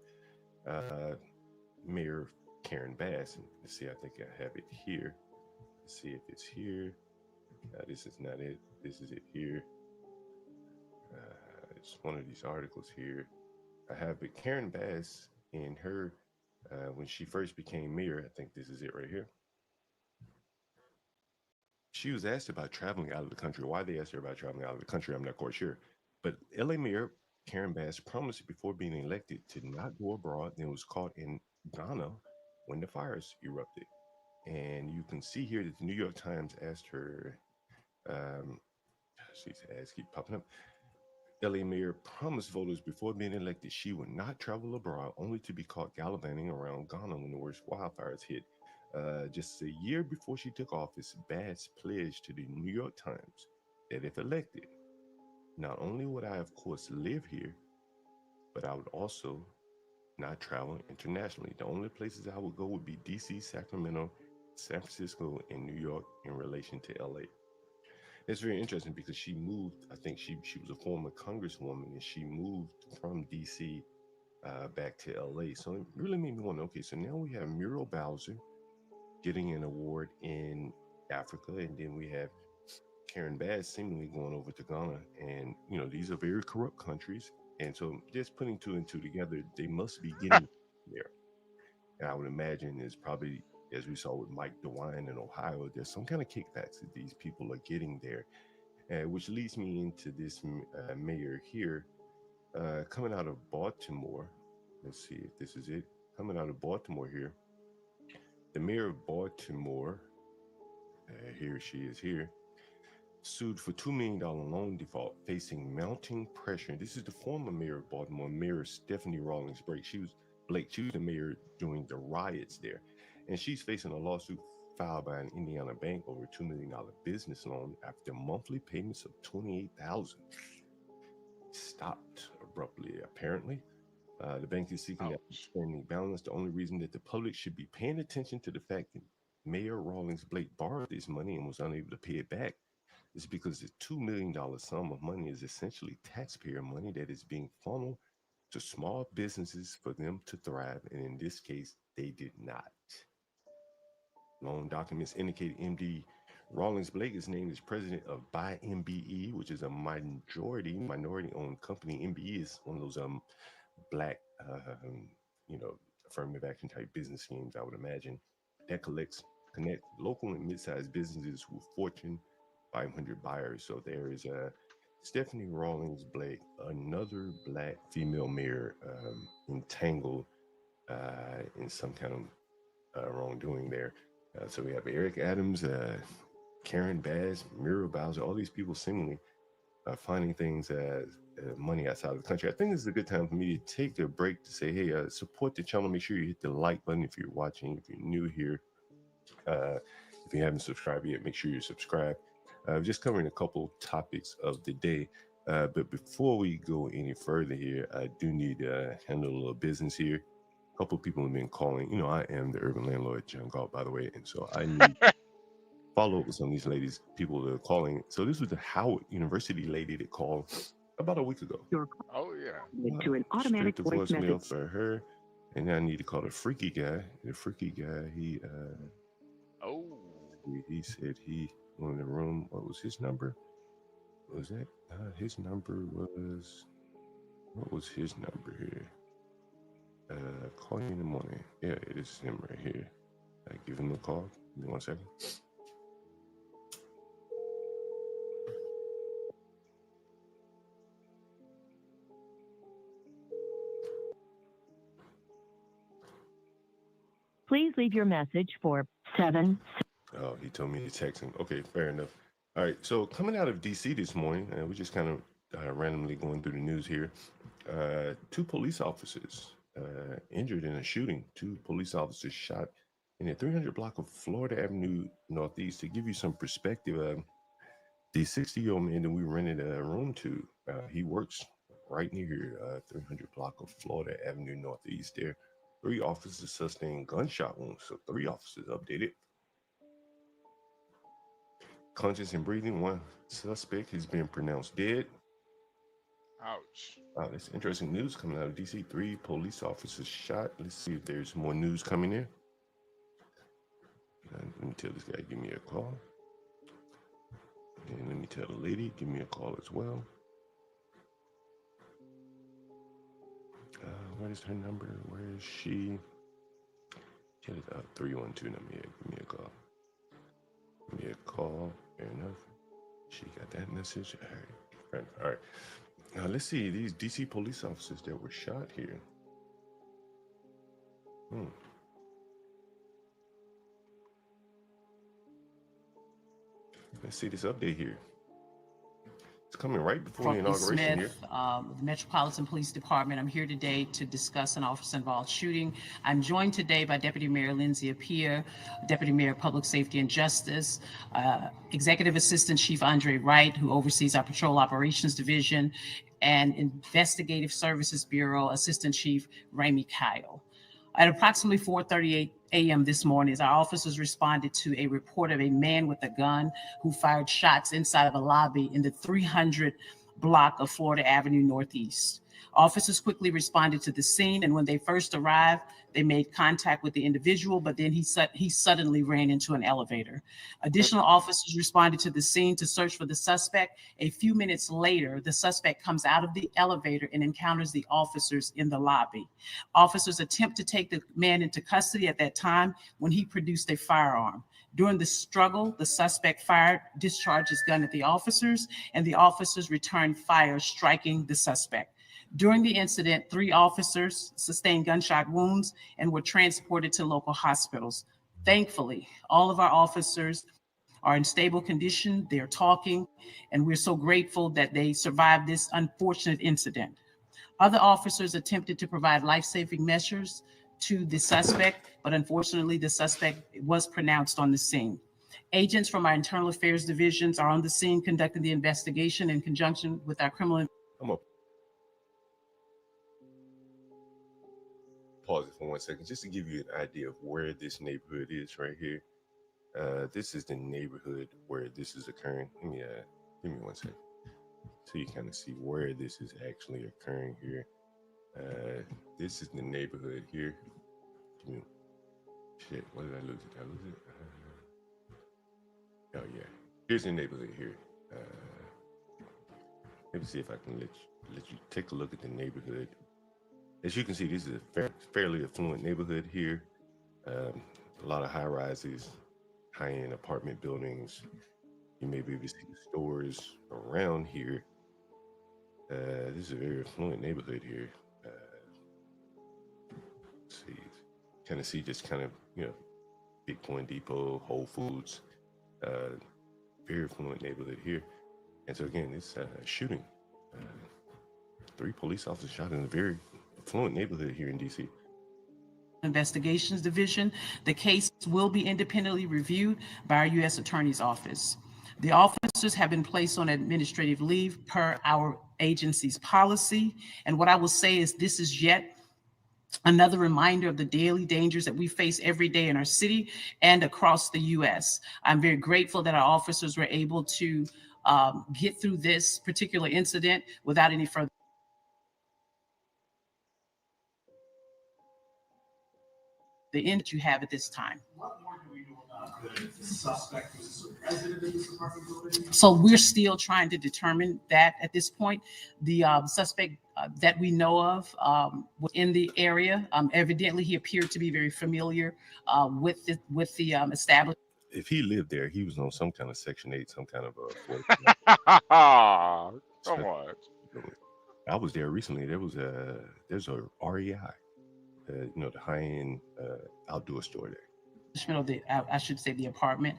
Mayor Karen Bass. And let's see, I think I have it here. Let's see if it's here. This is not it. This is it here. It's one of these articles here. I have it. Karen Bass in her, when she first became mayor, I think this is it right here. She was asked about traveling out of the country. Why they asked her about traveling out of the country, I'm not quite sure. But LA Mayor Karen Bass promised before being elected to not go abroad, and was caught in Ghana when the fires erupted. And you can see here that the New York Times asked her, these ads keep popping up. LA Mayor promised voters before being elected she would not travel abroad, only to be caught gallivanting around Ghana when the worst wildfires hit. Just a year before she took office, Bass pledged to the New York Times that if elected, not only would I, of course, live here, but I would also not travel internationally. The only places I would go would be DC, Sacramento, San Francisco, and New York in relation to LA. It's very interesting because she moved, I think she was a former congresswoman, and she moved from DC back to LA. So it really made me wonder, okay, so now we have Muriel Bowser getting an award in Africa, and then we have Karen Bass seemingly going over to Ghana. And, you know, these are very corrupt countries. And so just putting two and two together, they must be getting there. And I would imagine there's probably, as we saw with Mike DeWine in Ohio, there's some kind of kickbacks that these people are getting there. Which leads me into this mayor here coming out of Baltimore. Let's see if this is it. Coming out of Baltimore here. The mayor of Baltimore, here she is here, sued for $2 million loan default, facing mounting pressure. This is the former mayor of Baltimore, Mayor Stephanie Rawlings Blake. She was the mayor during the riots there. And she's facing a lawsuit filed by an Indiana bank over a $2 million business loan after monthly payments of $28,000 stopped abruptly, apparently. The bank is seeking that outstanding balance. The only reason that the public should be paying attention to the fact that Mayor Rawlings Blake borrowed this money and was unable to pay it back is because the $2 million sum of money is essentially taxpayer money that is being funneled to small businesses for them to thrive. And in this case, they did not. Loan documents indicate MD Rawlings Blake is named as president of Buy MBE, which is a minority-owned company. MBE is one of those black, affirmative action type business schemes, I would imagine, that connect local and mid-sized businesses with Fortune 500 buyers. So there is Stephanie Rawlings Blake, another black female mayor, entangled in some kind of wrongdoing there. So we have Eric Adams, Karen Bass, Muriel Bowser, all these people seemingly finding things money outside of the country. I think this is a good time for me to take a break to say, hey, support the channel. Make sure you hit the like button if you're watching. If you're new here, if you haven't subscribed yet, make sure you subscribe. Just covering a couple topics of the day. But before we go any further here, I do need to handle a little business here. A couple of people have been calling. You know, I am the urban landlord, John Galt, by the way. And so I need to follow up with some of these people that are calling. So this was the Howard University lady that called about a week ago. Oh, yeah. To an automatic voice voicemail message. for her. And then I need to call the freaky guy. The freaky guy, he said he was in the room. What was his number? Was that his number was, what was his number here? Call you in the morning. Yeah, it is him right here. I give him a call. Give me 1 second. Please leave your message for 7. Oh, he told me to text him. Okay, fair enough. All right, so coming out of DC this morning, we're just kind of randomly going through the news here. 2 police officers injured in a shooting. 2 police officers shot in a 300 block of Florida Avenue Northeast. To give you some perspective, the 60-year-old man that we rented a room to, he works right near here, 300 block of Florida Avenue Northeast there. 3 officers sustained gunshot wounds, so 3 officers updated. Conscious and breathing, 1 suspect has been pronounced dead. Ouch. Wow, that's interesting news coming out of DC. 3 police officers shot. Let's see if there's more news coming in. Let me tell this guy, give me a call. And let me tell the lady, give me a call as well. What is her number? Where is she? She has 312 number here. Give me a call. Give me a call. Fair enough. She got that message. All right. Now let's see these DC police officers that were shot here. Let's see this update here. It's coming right before the inauguration here. Smith, the Metropolitan Police Department. I'm here today to discuss an officer-involved shooting. I'm joined today by Deputy Mayor Lindsay Appiah, Deputy Mayor of Public Safety and Justice, Executive Assistant Chief Andre Wright, who oversees our Patrol Operations Division, and Investigative Services Bureau Assistant Chief Ramey Kyle. At approximately 4:38 a.m. this morning, our officers responded to a report of a man with a gun who fired shots inside of a lobby in the 300 block of Florida Avenue Northeast. Officers quickly responded to the scene, and when they first arrived, they made contact with the individual, but then he suddenly ran into an elevator. Additional officers responded to the scene to search for the suspect. A few minutes later, the suspect comes out of the elevator and encounters the officers in the lobby. Officers attempt to take the man into custody at that time when he produced a firearm. During the struggle, the suspect discharged his gun at the officers, and the officers returned fire, striking the suspect. During the incident, 3 officers sustained gunshot wounds and were transported to local hospitals. Thankfully, all of our officers are in stable condition. They're talking, and we're so grateful that they survived this unfortunate incident. Other officers attempted to provide life-saving measures to the suspect, but unfortunately, the suspect was pronounced on the scene. Agents from our internal affairs divisions are on the scene conducting the investigation in conjunction with our criminal. Pause it for 1 second just to give you an idea of where this neighborhood is right here. This is the neighborhood where this is occurring. Give me 1 second so you kind of see where this is actually occurring here. This is the neighborhood here. Shit, what did I lose it? Did I lose it? Oh yeah, here's the neighborhood here. Let me see if I can let you take a look at the neighborhood. As you can see, this is a fairly affluent neighborhood here. A lot of high rises, high-end apartment buildings. You may be able to see the stores around here. This is a very affluent neighborhood here. Let's see, kind of see just kind of, Big Point Depot, Whole Foods, very affluent neighborhood here. And so again, it's a shooting. 3 police officers shot in a very affluent neighborhood here in DC. Investigations Division. The case will be independently reviewed by our U.S. Attorney's Office. The officers have been placed on administrative leave per our agency's policy. And what I will say is this is yet another reminder of the daily dangers that we face every day in our city and across the U.S. I'm very grateful that our officers were able to get through this particular incident without any further. The end that you have at this time. What more do we know about the suspect? Was a resident of this apartment building? So we're still trying to determine that at this point. The suspect that we know of was in the area. Evidently, he appeared to be very familiar with the establishment. If he lived there, he was on some kind of Section 8, some kind of Come on. I was there recently. There's a REI. The high-end outdoor store there. I should say the apartment,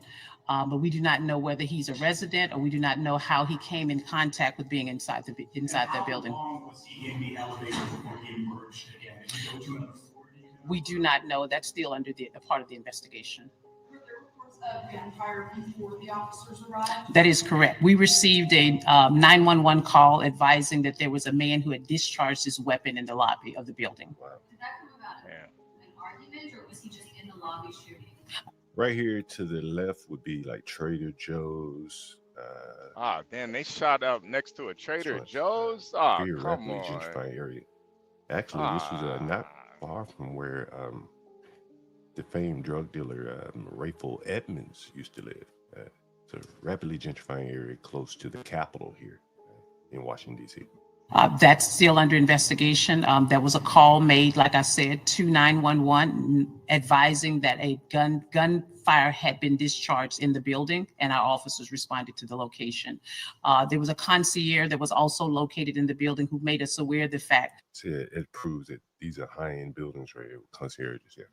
but we do not know whether he's a resident or we do not know how he came in contact with being inside that building. How long was he in the elevator before he emerged again? Did he go to another floor? We do not know. That's still under a part of the investigation. Were there reports of gunfire before the officers arrived? That is correct. We received a 911 call advising that there was a man who had discharged his weapon in the lobby of the building. Wow. Did that come about an argument, or was he just in the lobby shooting? Right here to the left would be like Trader Joe's. Damn, they shot up next to a Trader Joe's. Come rapidly on. gentrified area. Actually, this was not far from where the famed drug dealer Rayful Edmonds used to live. It's a rapidly gentrifying area close to the Capitol here in Washington, D.C. That's still under investigation. There was a call made, like I said, to 911 advising that a gunfire had been discharged in the building, and our officers responded to the location. There was a concierge that was also located in the building who made us aware of the fact. It proves that these are high-end buildings right here with concierges, yeah.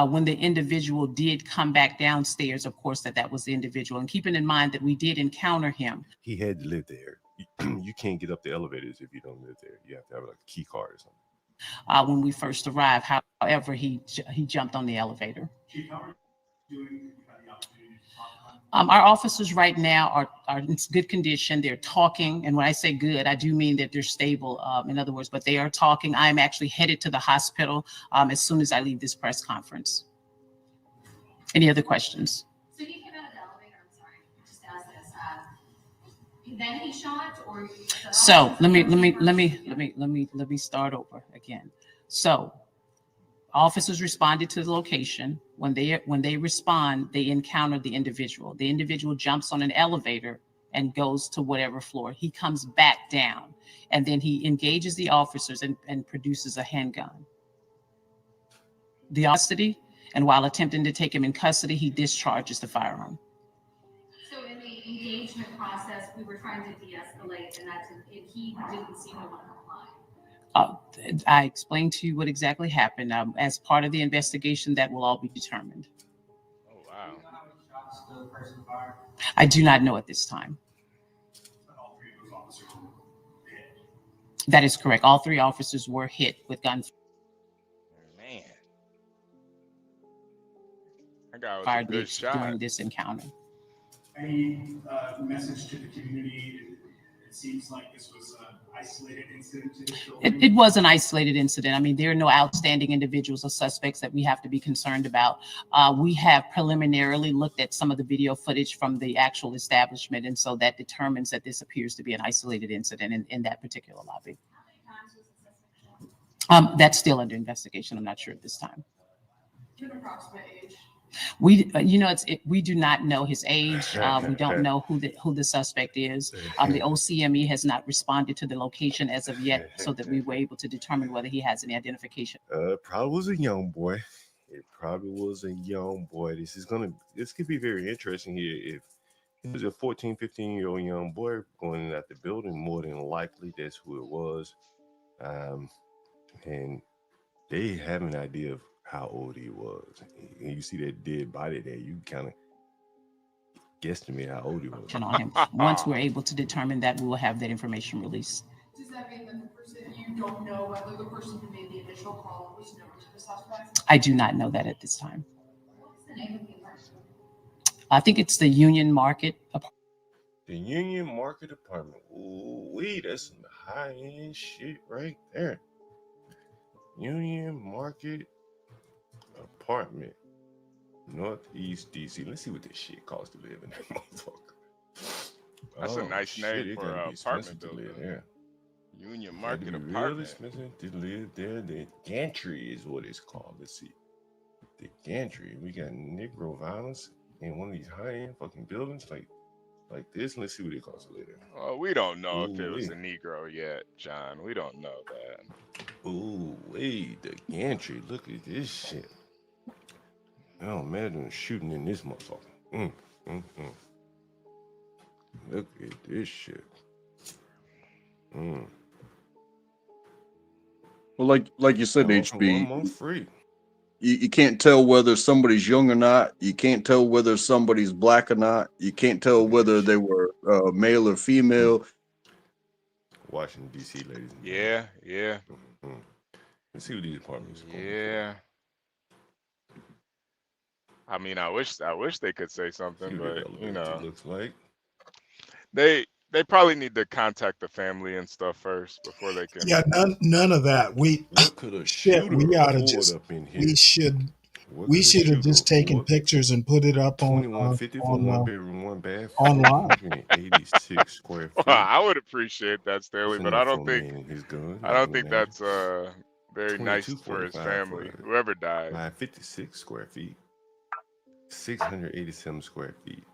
When the individual did come back downstairs, of course, that was the individual. And keeping in mind that we did encounter him. He had to live there. You can't get up the elevators if you don't live there. You have to have like a key card or something. When we first arrived, however, he jumped on the elevator. Chief, how are you doing? Have you had the opportunity to talk Our officers right now are in good condition. They're talking. And when I say good, I do mean that they're stable, in other words, but they are talking. I'm actually headed to the hospital as soon as I leave this press conference. Any other questions? So he came out of the elevator, I'm sorry, just ask this. Then he shot or? So let me start over again. So officers responded to the location. When they respond, they encounter the individual. The individual jumps on an elevator and goes to whatever floor. He comes back down, and then he engages the officers and produces a handgun. The custody, and while attempting to take him in custody, he discharges the firearm. So in the engagement process, we were trying to de-escalate, and he didn't seem to want to comply. I explained to you what exactly happened. As part of the investigation, that will all be determined. Oh, wow. I do not know at this time. That is correct. All 3 officers were hit with guns. Man. That guy was a Fired good shot. during this encounter. Any message to the community? It seems like this was an isolated incident to this building. It was an isolated incident. I mean, there are no outstanding individuals or suspects that we have to be concerned about. We have preliminarily looked at some of the video footage from the actual establishment, and so that determines that this appears to be an isolated incident in that particular lobby. How many times was the suspect shot? That's still under investigation. I'm not sure at this time. Do you have an approximate age? We, we do not know his age. We don't know who the suspect is. The OCME has not responded to the location as of yet, so that we were able to determine whether he has any identification. Probably was a young boy. It probably was a young boy. This could be very interesting here. If it was a 14, 15-year-old young boy going in at the building, more than likely that's who it was. And they have an idea of how old he was. And you see that dead body there, you kind of guesstimate how old he was. On him. Once we're able to determine that, we will have that information released. Does that mean that the person, you don't know whether the person who made the initial call was known to the suspect? I do not know that at this time. What's the name of the apartment? I think it's the Union Market. The Union Market apartment. Ooh, that's some high-end shit right there. Union Market apartment, Northeast DC. Let's see what this shit costs to live in that motherfucker. That's a nice name for an apartment building. There. Union Market Really apartment. expensive to live there. The gantry is what it's called. Let's see. The gantry. We got Negro violence in one of these high-end fucking buildings like this. Let's see what it costs to live there. Oh, we don't know if it was a Negro yet, John. We don't know that. Ooh, wait, the gantry. Look at this shit. Oh, imagine shooting in this motherfucker. Look at this shit. Well, like you said, HB, 1 month free. You can't tell whether somebody's young or not. You can't tell whether somebody's black or not. You can't tell whether they were male or female. Washington, D.C., ladies. Yeah. Let's see what these apartments are. Yeah. I mean, I wish they could say something, but you know, looks like they probably need to contact the family and stuff first before they can. Yeah, none of that. We should have just taken pictures and put it up on 2150 for 1 bedroom, 1 bath. online. 86 square feet. Well, I would appreciate that, Stanley, but I don't think that's very nice for his family. Whoever died. 56 square feet. 687 square feet.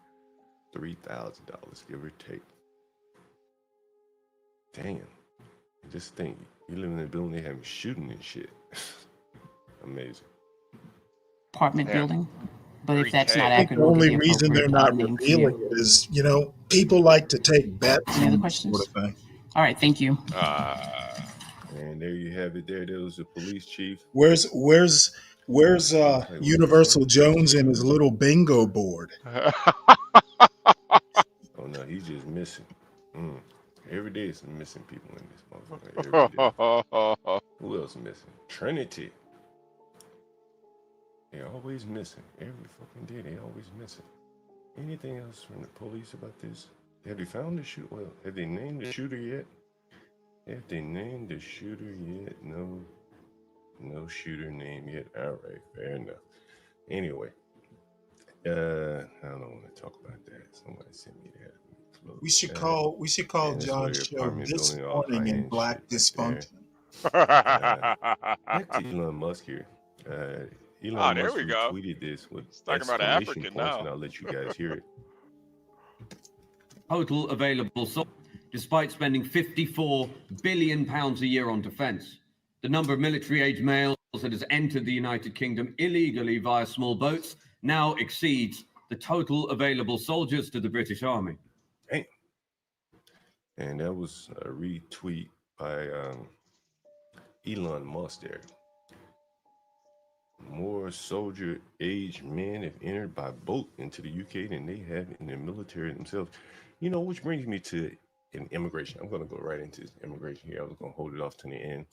$3,000, give or take. Damn. Just think, you live in a building, they have shooting and shit. Amazing. Apartment building. But if that's not I think accurate, the we'll get only reason they're not appropriate revealing it is, people like to take bets. Any other questions? Sort of thing. All right, thank you. And there you have it. There was the police chief. Where's Universal Jones and his little bingo board? Oh no, he's just missing. Every day is some missing people in this motherfucker. Every day. Who else missing? Trinity. They're always missing. Every fucking day, they always missing. Anything else from the police about this? Have they found the shooter? Well, have they named the shooter yet? Have they named the shooter yet? No. No shooter name yet. All right, fair enough. Anyway, I don't want to talk about that. Somebody sent me that. We should call And that's where John's the show apartment This building, all Morning in high-end Black shit right Dysfunction. back to Elon Musk here. Oh, Elon there Musk we go. retweeted this with He's talking about an exclamation African points, now. and I'll let you guys hear it. Total available, despite spending £54 billion a year on defence. The number of military-age males that has entered the United Kingdom illegally via small boats now exceeds the total available soldiers to the British Army. Hey. And that was a retweet by Elon Musk there. More soldier-aged men have entered by boat into the UK than they have in the military themselves. You know, which brings me to immigration. I'm going to go right into immigration here. I was going to hold it off to the end.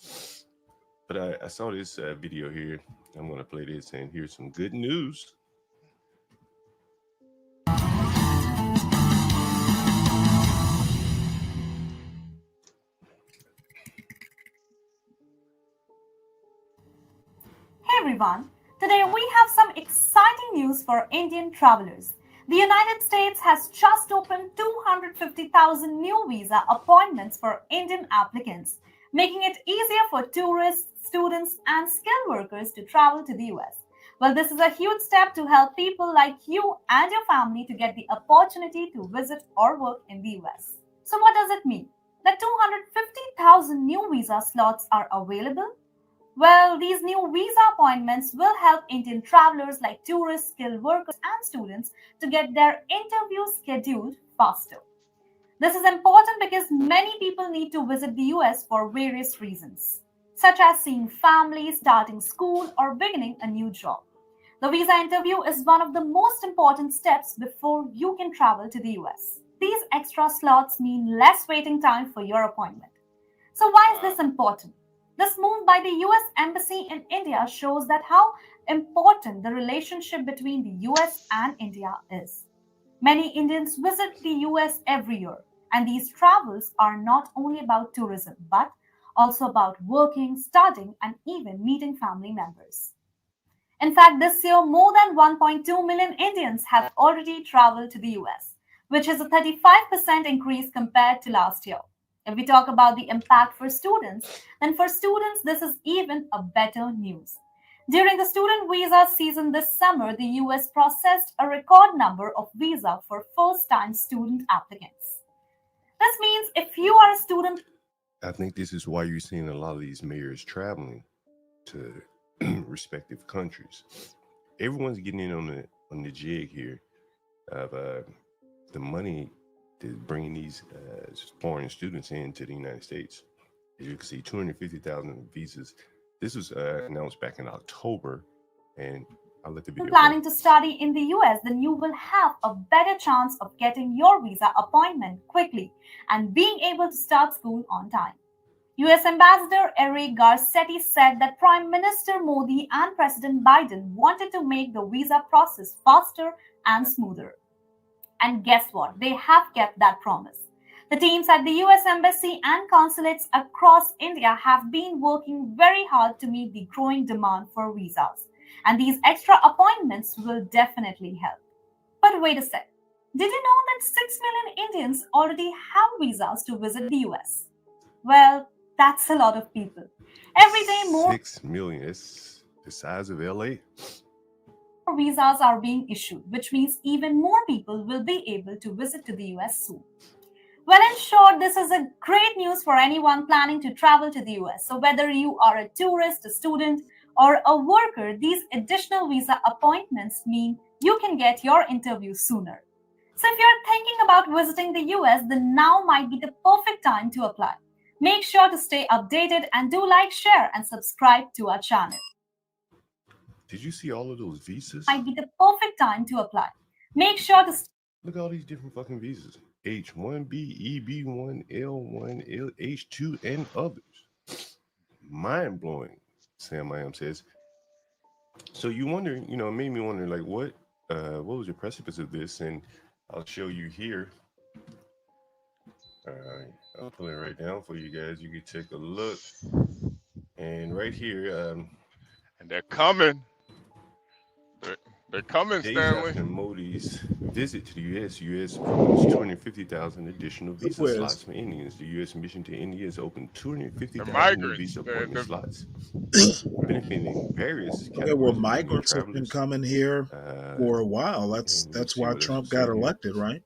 But I saw this video here. I'm going to play this, and here's some good news. Hey everyone, today we have some exciting news for Indian travelers. The United States has just opened 250,000 new visa appointments for Indian applicants, making it easier for tourists, students, and skilled workers to travel to the US. Well, this is a huge step to help people like you and your family to get the opportunity to visit or work in the US. So what does it mean? That 250,000 new visa slots are available? Well, these new visa appointments will help Indian travelers like tourists, skilled workers, and students to get their interviews scheduled faster. This is important because many people need to visit the US for various reasons, such as seeing family, starting school, or beginning a new job. The visa interview is one of the most important steps before you can travel to the US. These extra slots mean less waiting time for your appointment. So why is this important? This move by the US Embassy in India shows that how important the relationship between the US and India is. Many Indians visit the US every year, and these travels are not only about tourism, but also about working, studying, and even meeting family members. In fact, this year, more than 1.2 million Indians have already traveled to the US, which is a 35% increase compared to last year. If we talk about the impact for students, then for students, this is even a better news. During the student visa season this summer, the US processed a record number of visa for first-time student applicants. This means if you are a student... I think this is why you're seeing a lot of these mayors traveling to respective countries. Everyone's getting in on the jig here of the money to bring these foreign students into the United States. As you can see, 250,000 visas. This was announced back in October, and I'll let the video planning to study in the US, then you will have a better chance of getting your visa appointment quickly and being able to start school on time. US Ambassador Eric Garcetti said that Prime Minister Modi and President Biden wanted to make the visa process faster and smoother. And guess what? They have kept that promise. The teams at the US Embassy and consulates across India have been working very hard to meet the growing demand for visas. And these extra appointments will definitely help. But wait a sec. Did you know that 6 million Indians already have visas to visit the US? Well, that's a lot of people. Every day more 6 million. It's the size of LA. Visas are being issued, which means even more people will be able to visit to the US soon. Well, in short, this is a great news for anyone planning to travel to the US. So whether you are a tourist, a student, or a worker, these additional visa appointments mean you can get your interview sooner. So if you're thinking about visiting the US, then now might be the perfect time to apply. Make sure to stay updated and do like, share, and subscribe to our channel. Did you see all of those visas? Might be the perfect time to apply. Make sure to look at all these different fucking visas. H-1B, EB-1, L-1, H-2, and others. Mind-blowing, Sam I Am says. So you wonder, it made me wonder, like, what what was the precipice of this? And I'll show you here. I'll pull it right down for you guys. You can take a look. And right here, And they're coming. They're coming, days Stanley. after Modi's visit to the U.S. promotes 250,000 additional visa Who is? slots for Indians. The U.S. mission to India has opened The 250,000 new migrants. visa appointment The, slots, benefiting various Okay, well, categories of Indian migrants have been travelers. coming here for a while. And we'll That's see why what else Trump it got said here. elected, right?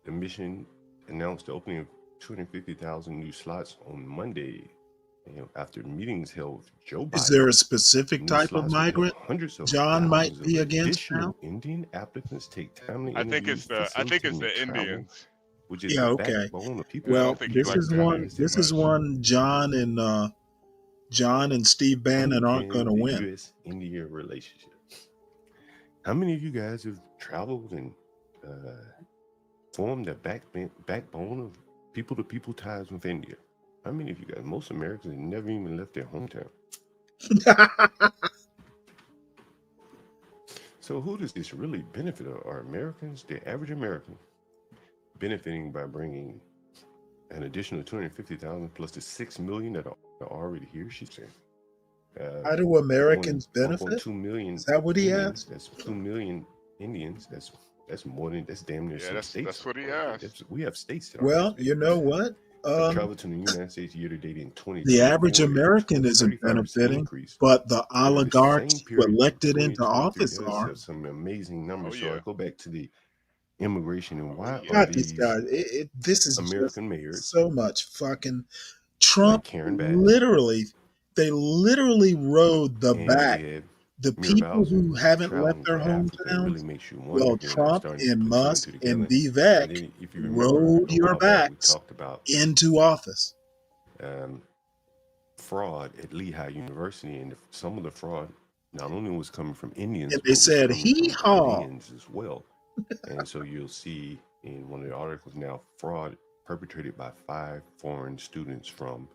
The mission announced the opening of 250,000 new slots on Monday. After meetings held with Joe Biden. Is there a specific New type of slots will help migrant hundreds of John might thousands be of against additional now? Indian applicants take timely I think interviews, it's facilitating the travel, Indians. which is Yeah, the okay. backbone of people Yeah, I don't Well, think he this likes is the one. Indians too This is much. one. John and Steve Bannon aren't going to the win. U.S.-India relationship. How many of you guys have traveled and formed the backbone of people-to-people ties with India? How many of you guys? Most Americans have never even left their hometown. So who does this really benefit? Are Americans, the average American, benefiting by bringing an additional 250,000 plus the 6 million that are already here? She said. How do Americans benefit? 1.2 million. Is that what he Indians, asked? That's 2 million Indians. That's more than damn near Yeah, some states. that's what he asked. We have states that Well, you know what? traveled to the United States year to date in 2024. The average American isn't 35% benefiting, increase. but the Over the same oligarchs who period, elected into 2023, office there's are. some amazing numbers. Oh, So yeah. I go back to the immigration and why are God, these these guys. This is just American mayors so much fucking. like Trump Karen Bass literally rode the and back. we have The people Mirabowser who haven't left traveling their to Africa? It really hometowns, makes you wonder. well, Here, and I'm Trump starting and to put two and Musk two and together. And Vivek then if you remember, rode a your while back, we backs talked about into office. Fraud at Lehigh University, and some of the fraud not only was coming from Indians, And but they was said, coming hee from haw. Ghanaians as well. And so you'll see in one of the articles now, fraud perpetrated by 5 foreign students from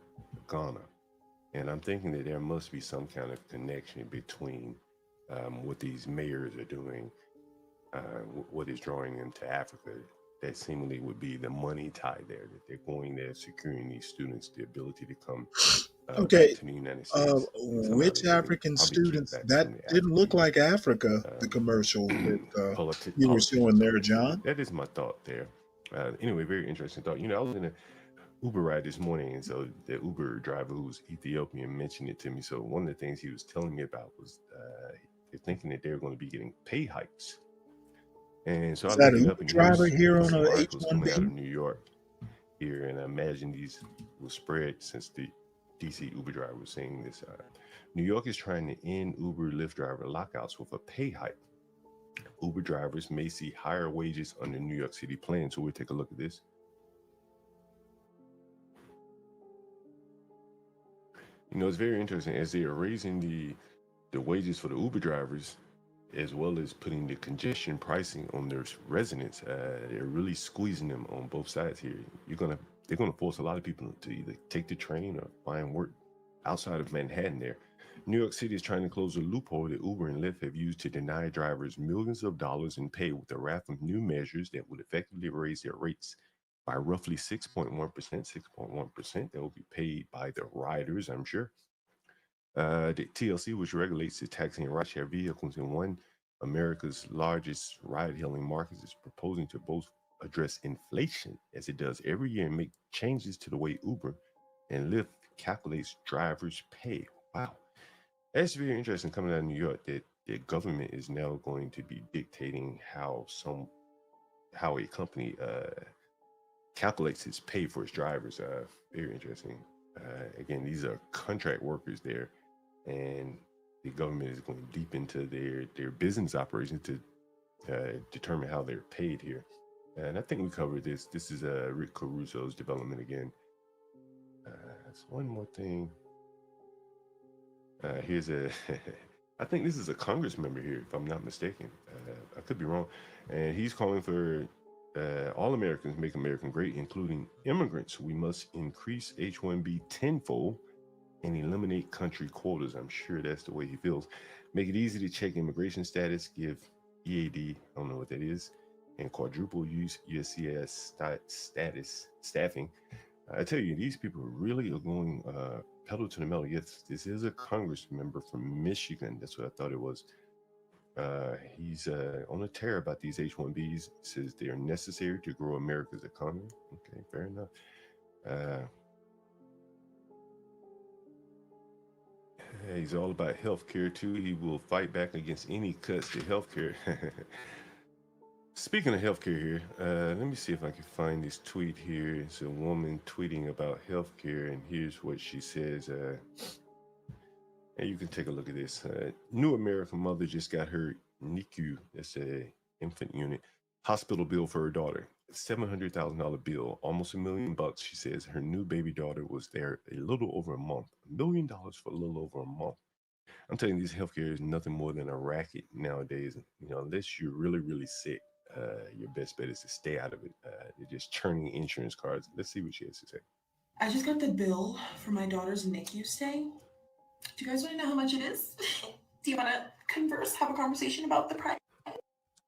Ghana. And I'm thinking that there must be some kind of connection between what these mayors are doing, what is drawing them to Africa. That seemingly would be the money tie there, that they're going there, securing these students the ability to come Okay, back to the United States. which African students? That didn't look like Africa, the commercial that you were showing there, John. That is my thought there. Anyway, very interesting thought. I was in a Uber ride this morning, and so the Uber driver, who was Ethiopian, mentioned it to me. So one of the things he was telling me about was they're thinking that they're going to be getting pay hikes. And so Is I that looked a it up, and driver here's here on some a articles coming out of H-1B? New York here, and I imagine these will spread since the DC Uber driver was saying this. New York is trying to end Uber Lyft driver lockouts with a pay hike. Uber drivers may see higher wages under New York City plan. So we'll take a look at this. It's very interesting as they are raising the wages for the Uber drivers, as well as putting the congestion pricing on their residents. They're really squeezing them on both sides here. They're gonna force a lot of people to either take the train or find work outside of Manhattan there. New York City is trying to close a loophole that Uber and Lyft have used to deny drivers millions of dollars in pay with the raft of new measures that would effectively raise their rates by roughly 6.1%. 6.1% that will be paid by the riders, I'm sure. The TLC, which regulates the taxi and rideshare vehicles in one America's largest ride-hailing markets, is proposing to both address inflation, as it does every year, and make changes to the way Uber and Lyft calculates drivers' pay. Wow. That's very interesting coming out of New York, that the government is now going to be dictating how a company calculates its pay for its drivers. Very interesting. Again, these are contract workers there, and the government is going deep into their business operations to determine how they're paid here. And I think we covered this. This is Rick Caruso's development again. That's one more thing. Here's I think this is a Congress member here, if I'm not mistaken. I could be wrong. And he's calling for all Americans make America great, including immigrants. We must increase H-1B tenfold and eliminate country quotas. I'm sure that's the way he feels. Make it easy to check immigration status, give EAD, I don't know what that is, and quadruple USCIS status staffing. I tell you, these people really are going pedal to the metal. Yes, this is a Congress member from Michigan. That's what I thought it was. He's on a tear about these H-1Bs. Says they are necessary to grow America's economy. Okay, fair enough. He's all about healthcare too. He will fight back against any cuts to healthcare. Speaking of healthcare here, let me see if I can find this tweet here. It's a woman tweeting about healthcare, and here's what she says. And you can take a look at this. New American mother just got her NICU, that's a infant unit, hospital bill for her daughter. $700,000 bill, almost $1 million. She says her new baby daughter was there a little over a month. $1 million for a little over a month. I'm telling you, this healthcare is nothing more than a racket nowadays. You know, unless you're really, really sick, your best bet is to stay out of it. They're just churning insurance cards. Let's see what she has to say. I just got the bill for my daughter's NICU stay. Do you guys want to know how much it is? Do you want to converse, have a conversation about the price?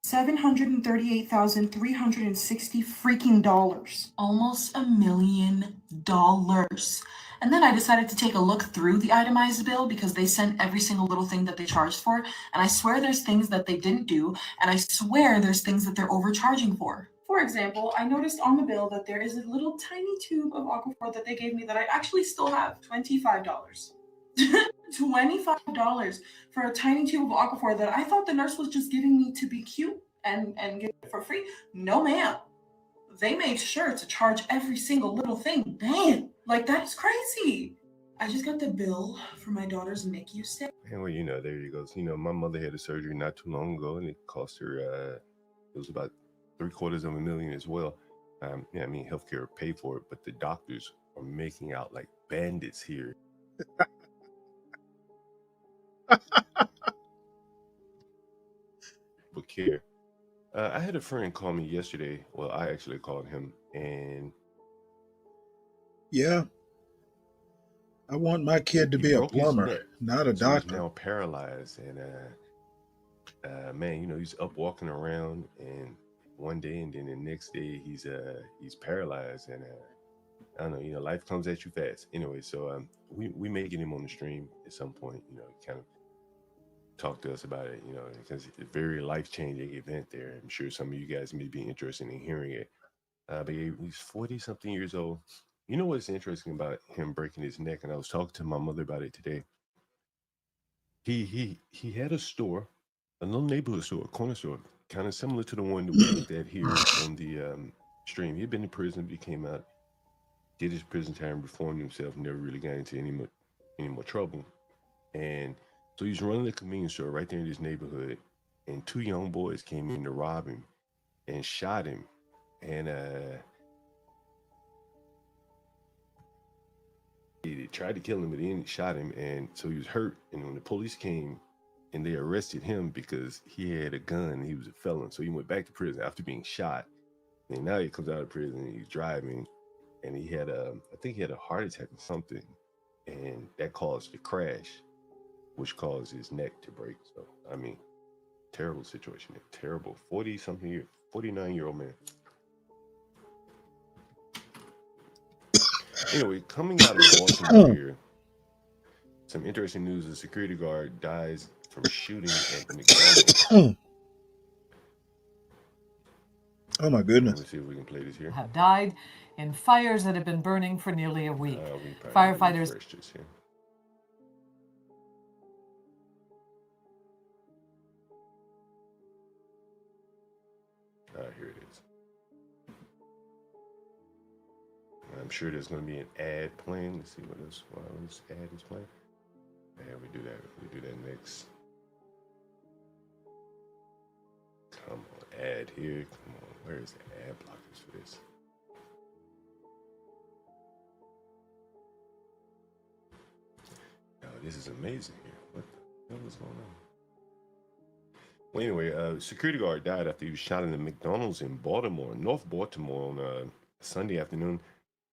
$738,360 freaking dollars. Almost $1 million. And then I decided to take a look through the itemized bill because they sent every single little thing that they charged for. And I swear there's things that they didn't do. And I swear there's things that they're overcharging for. For example, I noticed on the bill that there is a little tiny tube of Aquaphor that they gave me that I actually still have. $25. $25 for a tiny tube of Aquaphor that I thought the nurse was just giving me to be cute and give it for free. No, ma'am. They made sure to charge every single little thing. Damn, like that is crazy. I just got the bill for my daughter's NICU stay. And well, you know, there you go. So, you know, my mother had a surgery not too long ago, and it cost her, it was about $750,000 as well. Yeah, I mean, healthcare paid for it, but the doctors are making out like bandits here. But care. I had a friend call me yesterday. Well, I actually called him, and Yeah, I want my kid to he be a broke his plumber, neck. not a So he's doctor. now paralyzed, and man, you know, he's up walking around, and one day, and then the next day he's paralyzed, and I don't know, you know, life comes at you fast. Anyway, so we may get him on the stream at some point, you know, kind of talk to us about it, you know, because it's a very life-changing event there. I'm sure some of you guys may be interested in hearing it. But he's 40-something years old. You know what's interesting about him breaking his neck? And I was talking to my mother about it today. He had a store, a little neighborhood store, a corner store, kind of similar to the one that we looked at here on the stream. He had been in prison, but he came out, did his prison time, reformed himself, never really got into any more trouble. And so he was running a convenience store right there in his neighborhood, and two young boys came in to rob him and shot him. And they tried to kill him, but then shot him, and so he was hurt. And when the police came and they arrested him because he had a gun and he was a felon, so he went back to prison after being shot. And now he comes out of prison and he's driving, and he had I think he had a heart attack or something, and that caused the crash, which caused his neck to break. So I mean, terrible situation. Terrible. 49-year-old man. Anyway, coming out of Baltimore here, some interesting news. A security guard dies from shooting at McDonald's. Oh my goodness. Let's see if we can play this here. Have died in fires that have been burning for nearly a week. Firefighters. Here it is. I'm sure there's going to be an ad playing. Let's see what this ad is playing. Yeah, we do that. We do that next. Come on, ad here. Come on. Where is the ad blockers for this? Oh, this is amazing here. What the hell is going on? Well, anyway, a security guard died after he was shot in the McDonald's in Baltimore, North Baltimore, on Sunday afternoon.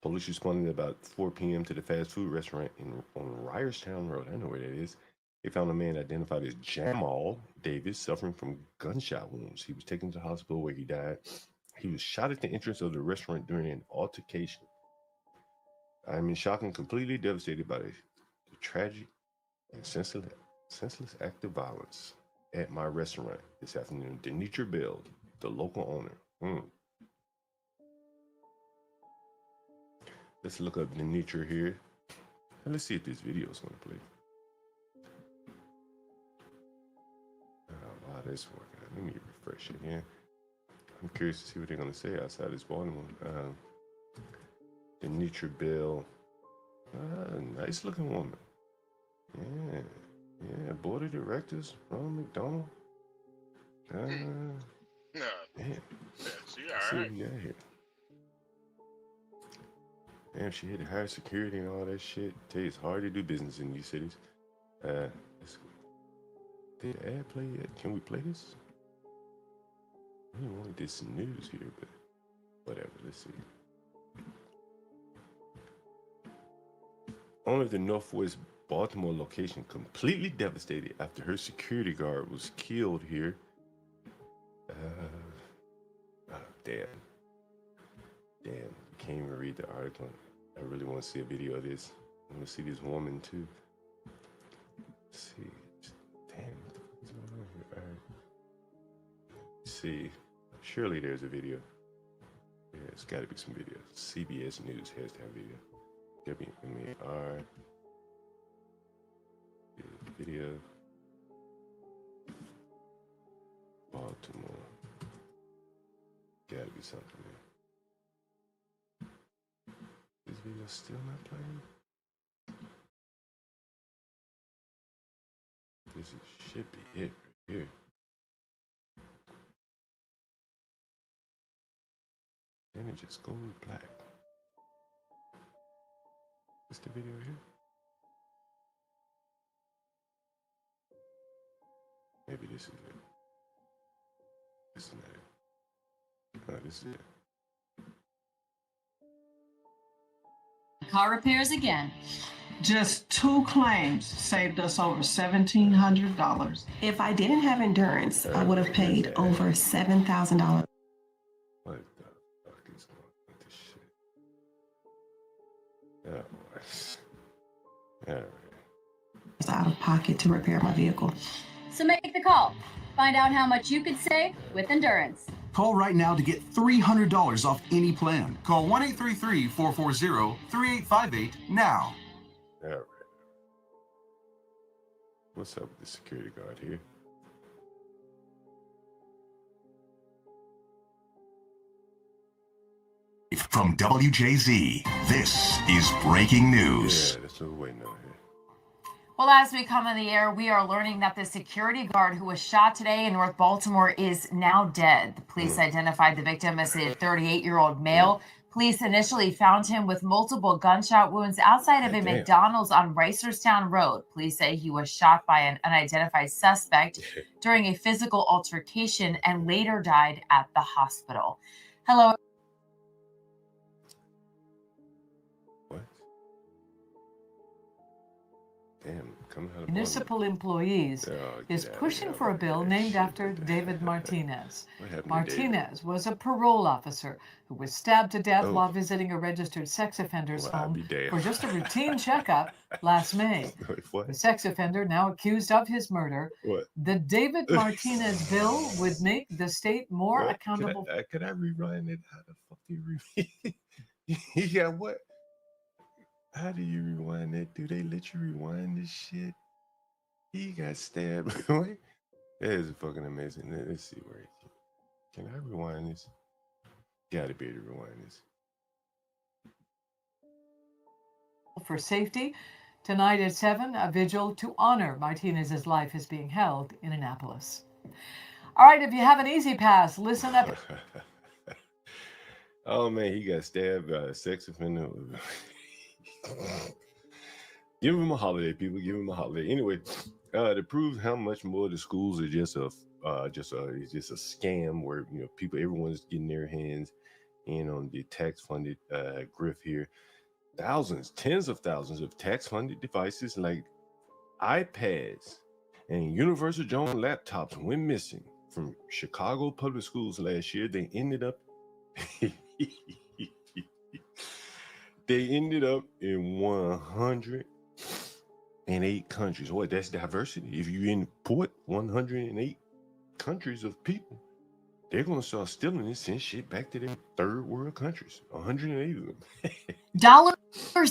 Police responded at about 4 p.m. to the fast food restaurant on Ryerstown Road. I know where that is. They found a man identified as Jamal Davis suffering from gunshot wounds. He was taken to the hospital where he died. He was shot at the entrance of the restaurant during an altercation. I'm in shock and completely devastated by the tragic and senseless act of violence at my restaurant this afternoon. Denitra Bell, the local owner. Let's look up Denitra here. And let's see if this video is going to play. Wow, this working. Let me refresh again. I'm curious to see what they're going to say outside this Baltimore. Denitra Bell. Nice looking woman. Yeah, board of directors, Ronald McDonald. Yeah, see, all right. Yeah, here. Damn, she had to hire security and all that shit. Tell you, it's hard to do business in these cities. Did the ad play yet? Can we play this? I don't want this news here, but whatever. Let's see. Owner of the Northwest Baltimore location completely devastated after her security guard was killed here. Damn. Can't even read the article. I really want to see a video of this. I want to see this woman too. Let's see. Damn, what the fuck is going on here? All right. Let's see. Surely there's a video. Yeah, it's got to be some video. CBS News has to have video. WMAR. Video. Baltimore. Gotta be something there. This video still not playing? This should be it right here. Then it just goes black. Is the video here? Maybe this is it. This is not it. No, this is it. Car repairs again. Just 2 claims saved us over $1,700. If I didn't have insurance, I would have paid over $7,000. What the fuck is going on with this shit? Oh, all right. Out of pocket to repair my vehicle. So make the call. Find out how much you could save with Endurance. Call right now to get $300 off any plan. Call 1-833-440-3858 now. All right. What's up with the security guard here? From WJZ, this is breaking news. Yeah, that's what we're waiting on here. Well, as we come on the air, we are learning that the security guard who was shot today in North Baltimore is now dead. The police identified the victim as a 38-year-old male. Police initially found him with multiple gunshot wounds outside of a McDonald's on Reisterstown Road. Police say he was shot by an unidentified suspect during a physical altercation and later died at the hospital. Hello. Damn, coming out of Municipal employees is pushing for a bill named after David Martinez. Martinez was a parole officer who was stabbed to death while visiting a registered sex offender's home for just a routine checkup last May. The sex offender now accused of his murder. The David Martinez bill would make the state more accountable. Could I rewind it? How the fuck do you rewind? Yeah, what? How do you rewind that? Do they let you rewind this shit? He got stabbed. That is fucking amazing. Let's see where it can I rewind this? Gotta be able to rewind this. For safety, tonight at 7, a vigil to honor Martinez's life is being held in Annapolis. All right, if you have an easy pass, listen up. Oh man, he got stabbed by a sex offender. Give him a holiday, people. Give him a holiday. Anyway, to prove how much more the schools are just a scam where everyone's getting their hands in on the tax-funded grift here. Tens of thousands of tax-funded devices like iPads and Universal Jones laptops went missing from Chicago public schools last year. They ended up in 108 countries. Boy, that's diversity. If you import 108 countries of people, they're going to start stealing and send shit back to their third world countries. 108 of them. Dollars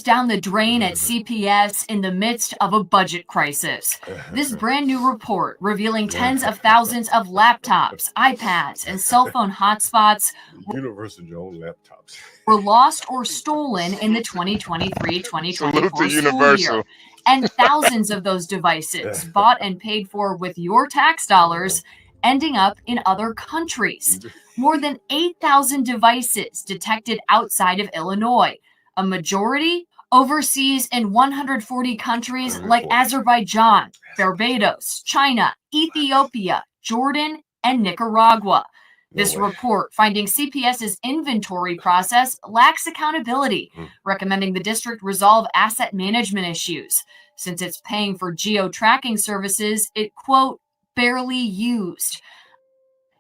down the drain at CPS in the midst of a budget crisis. This brand new report revealing tens of thousands of laptops, iPads, and cell phone hotspots Universal Jones laptops were lost or stolen in the 2023-2024 school year. And thousands of those devices, bought and paid for with your tax dollars, ending up in other countries. More than 8,000 devices detected outside of Illinois, a majority overseas in 140 countries like Azerbaijan, Barbados, China, Ethiopia, Jordan, and Nicaragua. This report finding CPS's inventory process lacks accountability, recommending the district resolve asset management issues. Since it's paying for geo-tracking services, it, quote, barely used.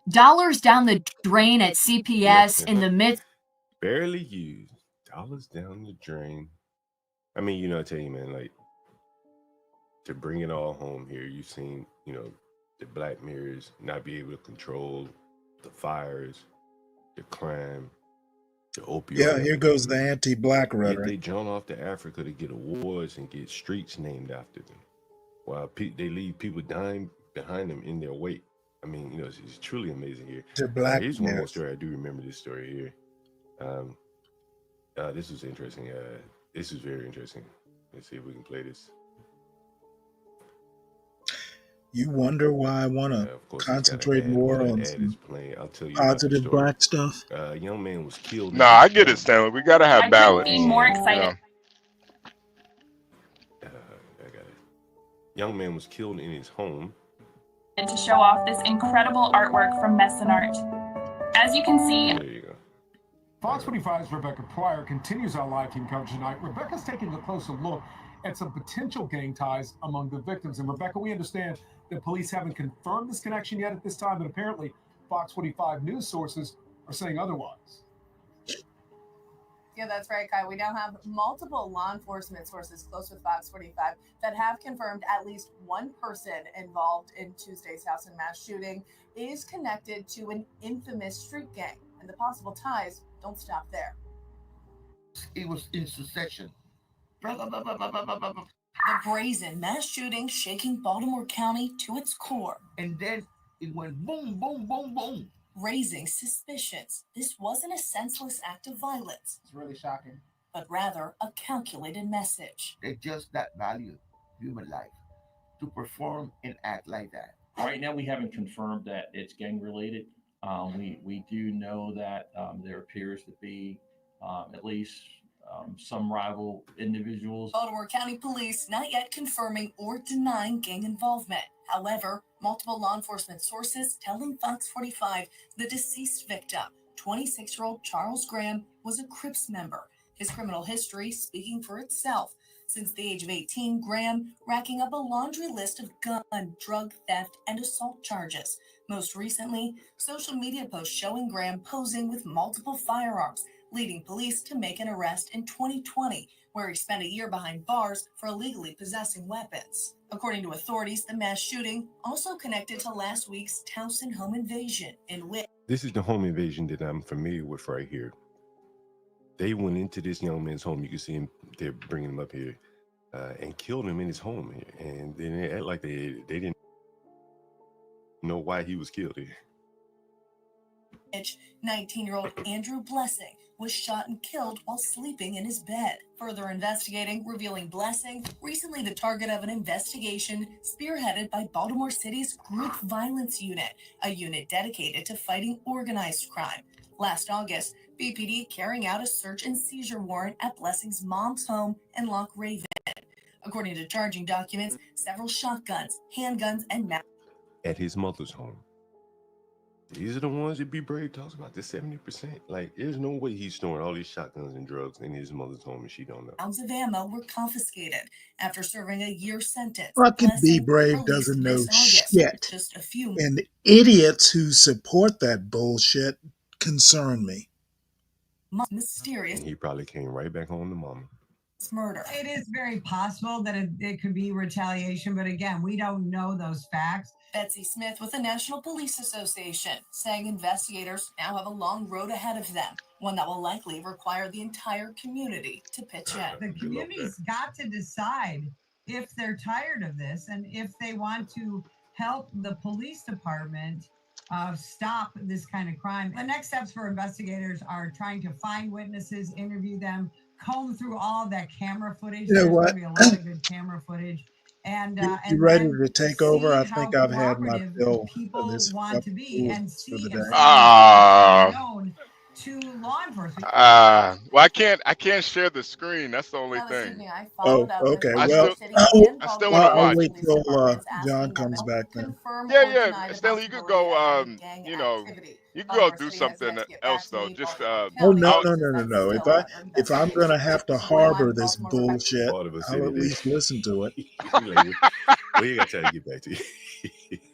Dollars down the drain at CPS in the midst. Barely used. Dollars down the drain. I mean, you know, I tell you, man, like, to bring it all home here, you've seen, you know, the Black Mirrors not be able to control the fires, the crime, the opioid. Yeah, here goes the anti-black Yet rhetoric. they jaunt off to Africa to get awards and get streets named after them, while they leave people dying behind them in their wake. I mean, you know, it's truly amazing here. The Black Here's one more Mirrors. story. I do remember this story here. This was interesting. This is very interesting. Let's see if we can play this. You wonder why I want to concentrate more on some positive black stuff. A young man was killed. Nah, I get it, Stanley. We gotta have balance. I couldn't be more excited. I got it. Young man was killed in his home. To show off this incredible artwork from Messin Art. As you can see, There you go. Fox 45's Rebecca Pryor continues our live team coverage tonight. Rebecca's taking a closer look at some potential gang ties among the victims. And Rebecca, we understand that police haven't confirmed this connection yet at this time, but apparently Fox 45 news sources are saying otherwise. Yeah, that's right, Kyle. We now have multiple law enforcement sources close with Fox 45 that have confirmed at least one person involved in Tuesday's house and mass shooting is connected to an infamous street gang. And the possible ties don't stop there. It was in succession. The brazen mass shooting shaking Baltimore County to its core. And then it went boom, boom, boom, boom. Raising suspicions this wasn't a senseless act of violence. It's really shocking. But rather a calculated message. They just that value human life to perform and act like that. Right now, we haven't confirmed that it's gang related. We do know that there appears to be at least some rival individuals. Baltimore County Police not yet confirming or denying gang involvement. However, multiple law enforcement sources telling Fox 45 the deceased victim, 26-year-old Charles Graham, was a Crips member. His criminal history speaking for itself. Since the age of 18, Graham racking up a laundry list of gun, drug theft, and assault charges. Most recently, social media posts showing Graham posing with multiple firearms, leading police to make an arrest in 2020, where he spent a year behind bars for illegally possessing weapons. According to authorities, the mass shooting also connected to last week's Towson home invasion, in which This is the home invasion that I'm familiar with right here. They went into this young man's home. You can see him, they're bringing him up here, and killed him in his home here. And then they act like they didn't know why he was killed here. 19-year-old Andrew Blessing was shot and killed while sleeping in his bed. Further investigating, revealing Blessing, recently the target of an investigation spearheaded by Baltimore City's Group Violence Unit, a unit dedicated to fighting organized crime. Last August, BPD carrying out a search and seizure warrant at Blessing's mom's home in Loch Raven. According to charging documents, several shotguns, handguns, and At his mother's home. These are the ones that Be Brave talks about, the 70%. Like, there's no way he's storing all these shotguns and drugs in his mother's home and she don't know. Rounds of ammo were confiscated after serving a year sentence. Fucking Be Blessing Brave released doesn't this know August, shit. just a few And the idiots who support that bullshit concern me. mysterious And he probably came right back home to mama. murder. It is very possible that it could be retaliation, but again, we don't know those facts. Betsy Smith with the National Police Association saying investigators now have a long road ahead of them, one that will likely require the entire community to pitch in. The community's got to decide if they're tired of this and if they want to help the police department stop this kind of crime. The next steps for investigators are trying to find witnesses, interview them, comb through all of that camera footage. You know There's what? going to be a lot of good camera footage. And You ready to take over? I think I've had my fill of this want to be and for the see day. known to law enforcement. Well, I can't share the screen. That's the only thing. Oh, okay. I Well, still want to I'll watch. wait till John comes back then. Yeah. Stanley, you could go. You could go do something else though. Just Oh no. If I'm gonna have to harbor this bullshit, I'll at least listen to it. Well, you got time to get back to you.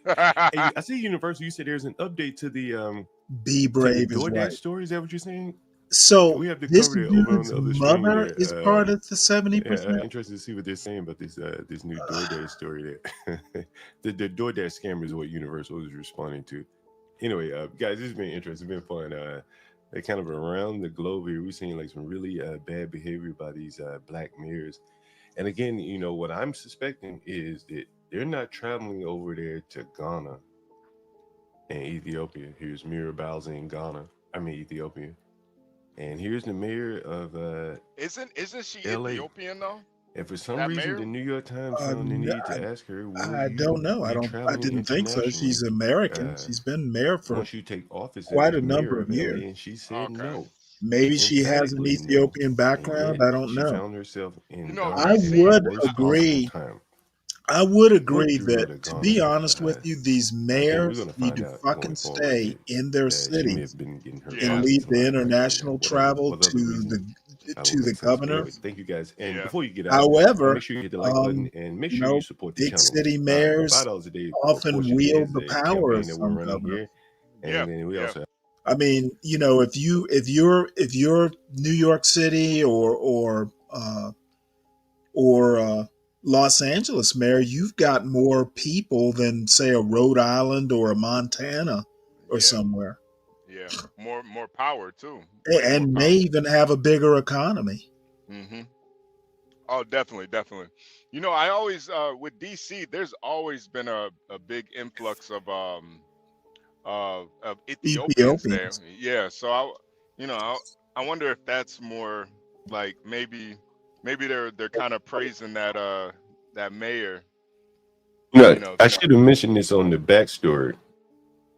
Hey, I see Universal. You said there's an update to the Be Brave is DoorDash right. story. Is that what you're saying? So we have to this cover that over on dude's the other stream mother there. is part of the Yeah, 70%. interested to see what they're saying about this this new DoorDash story. That the DoorDash scammer is what Universal is responding to. Anyway, guys, this has been interesting. It's been fun. Kind of around the globe here, we're seeing like some really bad behavior by these black mayors. And again, you know, what I'm suspecting is that they're not traveling over there to Ghana and Ethiopia. Here's Mira Bowser in Ghana. I mean Ethiopia. And here's the mayor of Isn't she LA. Ethiopian though? And for some That reason, mayor? the New York Times found the need to ask her, I don't know. I didn't think so. She's American. She's been mayor for once you take office quite as a number mayor of LA, years. and she said no. Maybe she has an Emphatically no. Ethiopian background. And I don't she know. found herself in Ghana I at the would worst agree. possible time. I would Would agree you go to that, to Ghana? be honest with you, these I think we're mayors going to need find to out fucking going forward stay that, in their she may cities have been getting her and pockets leave the lined up international for travel whatever to reason. the I to will the make sense. But governor. anyway, thank you guys. And before you get out, However, make sure you hit the like button and make you sure know, you support the big channel. city mayors $5 a day for a often portion wield is the a power of campaign that we're some running governor. here. And then we also I mean, you know, if you're New York City or Los Angeles mayor, you've got more people than say a Rhode Island or a Montana or somewhere, Yeah, more power too. and may even have a bigger economy. Mm-hmm. Oh, definitely. You know, I always with DC, there's always been a big influx of Ethiopians there. Ethiopians. Yeah, so I wonder if that's more like maybe they're kind of praising that mayor. No, I should have mentioned this on the backstory,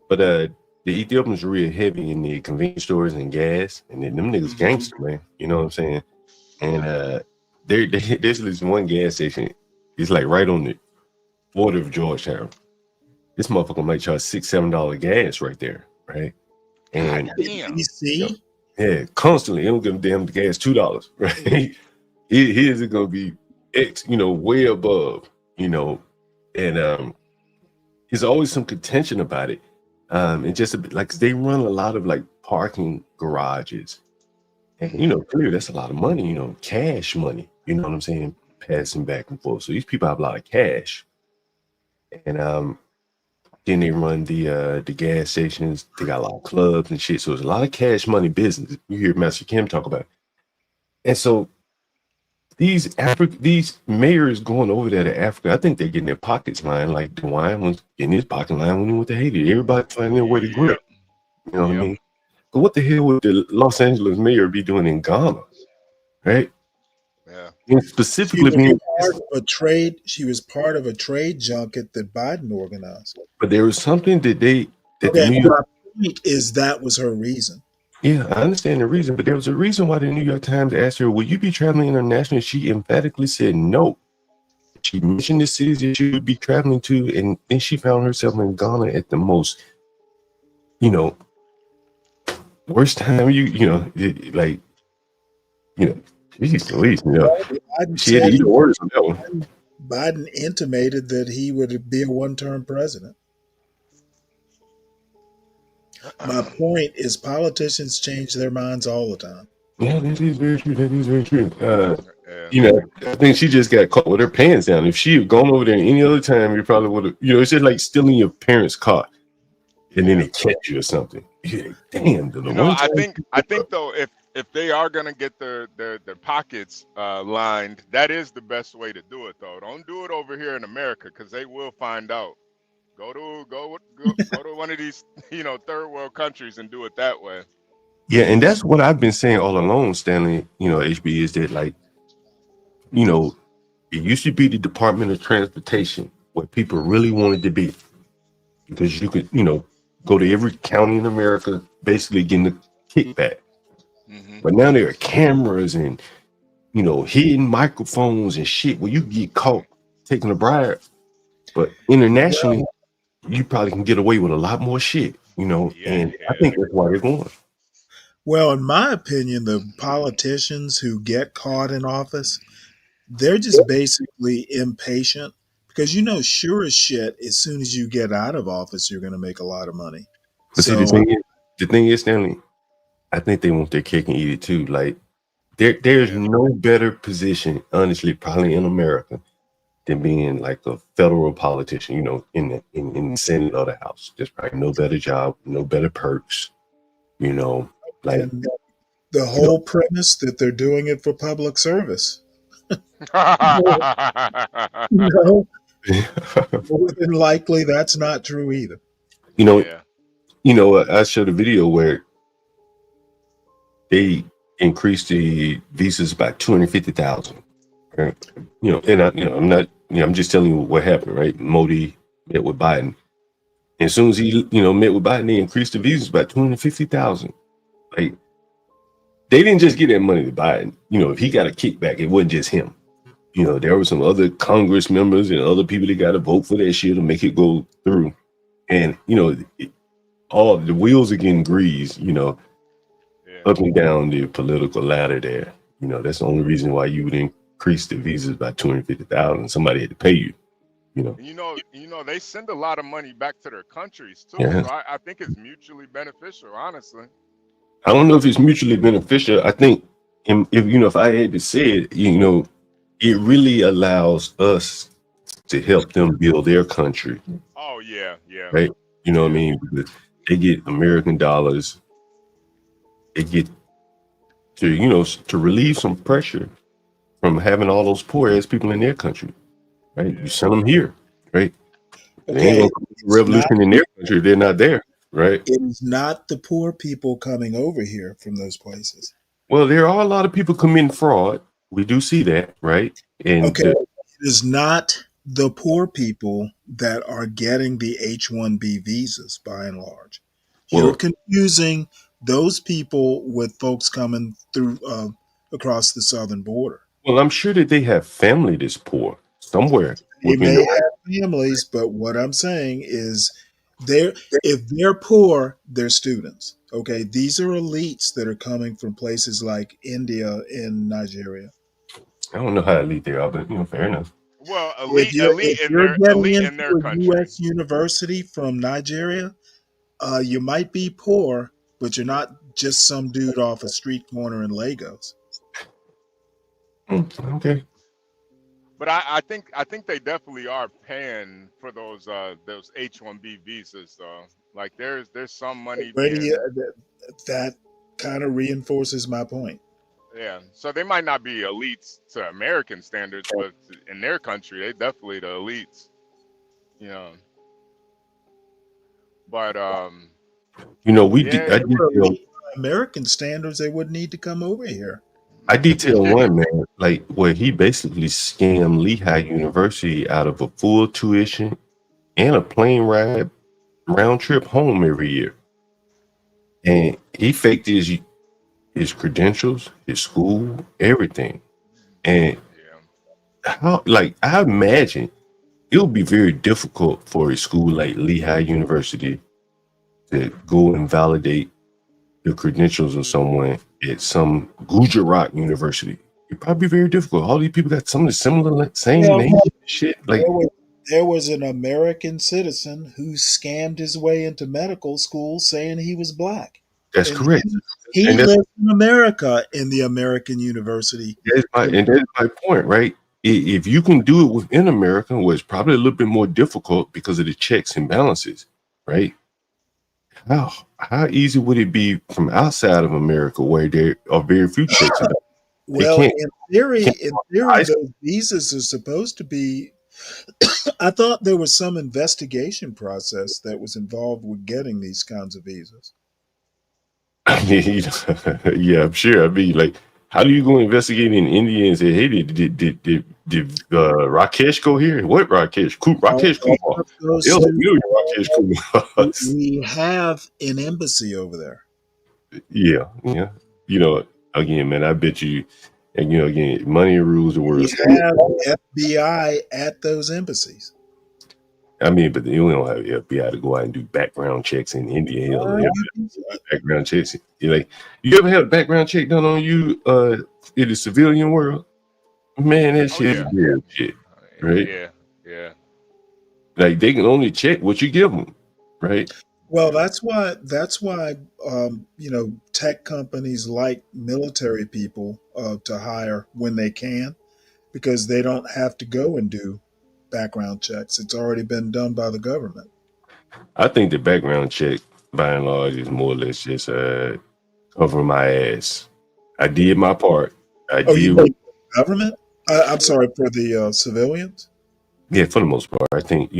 but the Ethiopians are real heavy in the convenience stores and gas, and then them niggas gangster, man. You know what I'm saying? And there's this one gas station. It's like right on the border of Georgetown. This motherfucker might charge $6-7 gas right there, right? And DC, yeah, constantly. They don't give a damn the gas $2, right? Here's it gonna be X, way above, and there's always some contention about it. And just a bit, like they run a lot of like parking garages, and clearly that's a lot of money, cash money. You know what I'm saying? Passing back and forth. So these people have a lot of cash, and then they run the gas stations. They got a lot of clubs and shit. So it's a lot of cash money business. You hear Master Kim talk about it. And so these mayors going over there to Africa, I think they're getting their pockets lined like DeWine was getting his pocket line when he went to Haiti. Everybody finding their way to grip. You know what I mean? But what the hell would the Los Angeles mayor be doing in Ghana? Right? Yeah. And specifically being she was part of a trade junket that Biden organized. But there was something that the New York is that was her reason. Yeah, I understand the reason, but there was a reason why the New York Times asked her, will you be traveling internationally? She emphatically said no. She mentioned the cities that she would be traveling to, and then she found herself in Ghana at the most you know, worst time like, geez Louise, Biden she had to said eat the words on that one. Biden intimated that he would be a one-term president. My point is politicians change their minds all the time. Yeah, that is very true. That is very true. I think she just got caught with her pants down. If she had gone over there any other time, you probably would have, it's just like stealing your parents' car and then they catch you or something. Yeah, damn. I think though, if they are gonna get their pockets lined, that is the best way to do it though. Don't do it over here in America because they will find out. Go to one of these third world countries and do it that way. Yeah, and that's what I've been saying all along, Stanley. HB, is that like, it used to be the Department of Transportation where people really wanted to be, because you could, go to every county in America basically getting a kickback. But now there are cameras and hidden microphones and shit where you get caught taking a bribe. But internationally, you probably can get away with a lot more shit, and I think that's why they're going. Well, in my opinion, the politicians who get caught in office, they're just basically impatient because sure as shit, as soon as you get out of office, you're going to make a lot of money. But see, the thing is, Stanley, I think they want their cake and eat it too. Like, there's no better position, honestly, probably in America, than being like a federal politician, in the Senate or the House. There's probably no better job, no better perks, like. And the whole premise that they're doing it for public service. More than likely, that's not true either. I showed a video where they increased the visas by 250,000. Right? I'm just telling you what happened, right? Modi met with Biden. And as soon as he, met with Biden, they increased the visas by 250,000. Like, they didn't just get that money to Biden. If he got a kickback, it wasn't just him. There were some other Congress members and other people that got to vote for that shit to make it go through. And, all the wheels are getting greased, up and down the political ladder there. That's the only reason why you would increase the visas by 250,000. Somebody had to pay you, they send a lot of money back to their countries too. Yeah. So I think it's mutually beneficial, honestly. I don't know if it's mutually beneficial. I think if I had to say it, it really allows us to help them build their country. Oh yeah. Right. You know what I mean? Because they get American dollars. They get to, to relieve some pressure from having all those poor ass people in their country. Right. You send them here. Right. They ain't gonna come to a revolution in their country if they're not there. Right. It is not the poor people coming over here from those places. Well, there are a lot of people committing fraud. We do see that, right? And it is not the poor people that are getting the H-1B visas by and large. You're confusing those people with folks coming through across the southern border. Well, I'm sure that they have family that's poor somewhere. They may have families, but what I'm saying is if they're poor, they're students. Okay, these are elites that are coming from places like India and Nigeria. I don't know how elite they are, but fair enough. Well, elite in their country. U.S. university from Nigeria, you might be poor, but you're not just some dude off a street corner in Lagos. Okay. But I think they definitely are paying for those H-1B visas though. Like there's some money. That kind of reinforces my point. Yeah. So they might not be elites to American standards, but in their country, they definitely the elites. But American standards, they wouldn't need to come over here. I detailed one, man, like where he basically scammed Lehigh University out of a full tuition and a plane ride round trip home every year. And he faked his credentials, his school, everything. And I imagine it would be very difficult for a school like Lehigh University to go and validate the credentials of someone at some Gujarat university. It'd probably be very difficult. All these people got some of the similar same names and shit. Like there was an American citizen who scammed his way into medical school saying he was black. That's correct. He And that's, lives in America in the American university. that's my point, right? If you can do it within America, where it's probably a little bit more difficult because of the checks and balances, right? How easy would it be from outside of America where there are very few checks? Well, in theory, those visas are supposed to be. I thought there was some investigation process that was involved with getting these kinds of visas. I mean, yeah, I'm sure. I mean, like, how do you go investigate in India and say, "Hey, did Rakesh go here? What Rakesh? Rakesh Kumar? Rakesh Kumar." We have an embassy over there. Yeah. You know, again, man, I bet you, and again, money rules the world. We have FBI at those embassies. I mean, but you don't have FBI to go out and do background checks in India. Background checks. You ever had a background check done on you in the civilian world? Man, that shit is weird shit, right? Yeah. Like they can only check what you give them, right? Well, that's why tech companies like military people to hire when they can, because they don't have to go and do background checks. It's already been done by the government. I think the background check, by and large, is more or less just cover my ass. I did my part. You think government? I'm sorry, for the civilians? Yeah, for the most part. I think,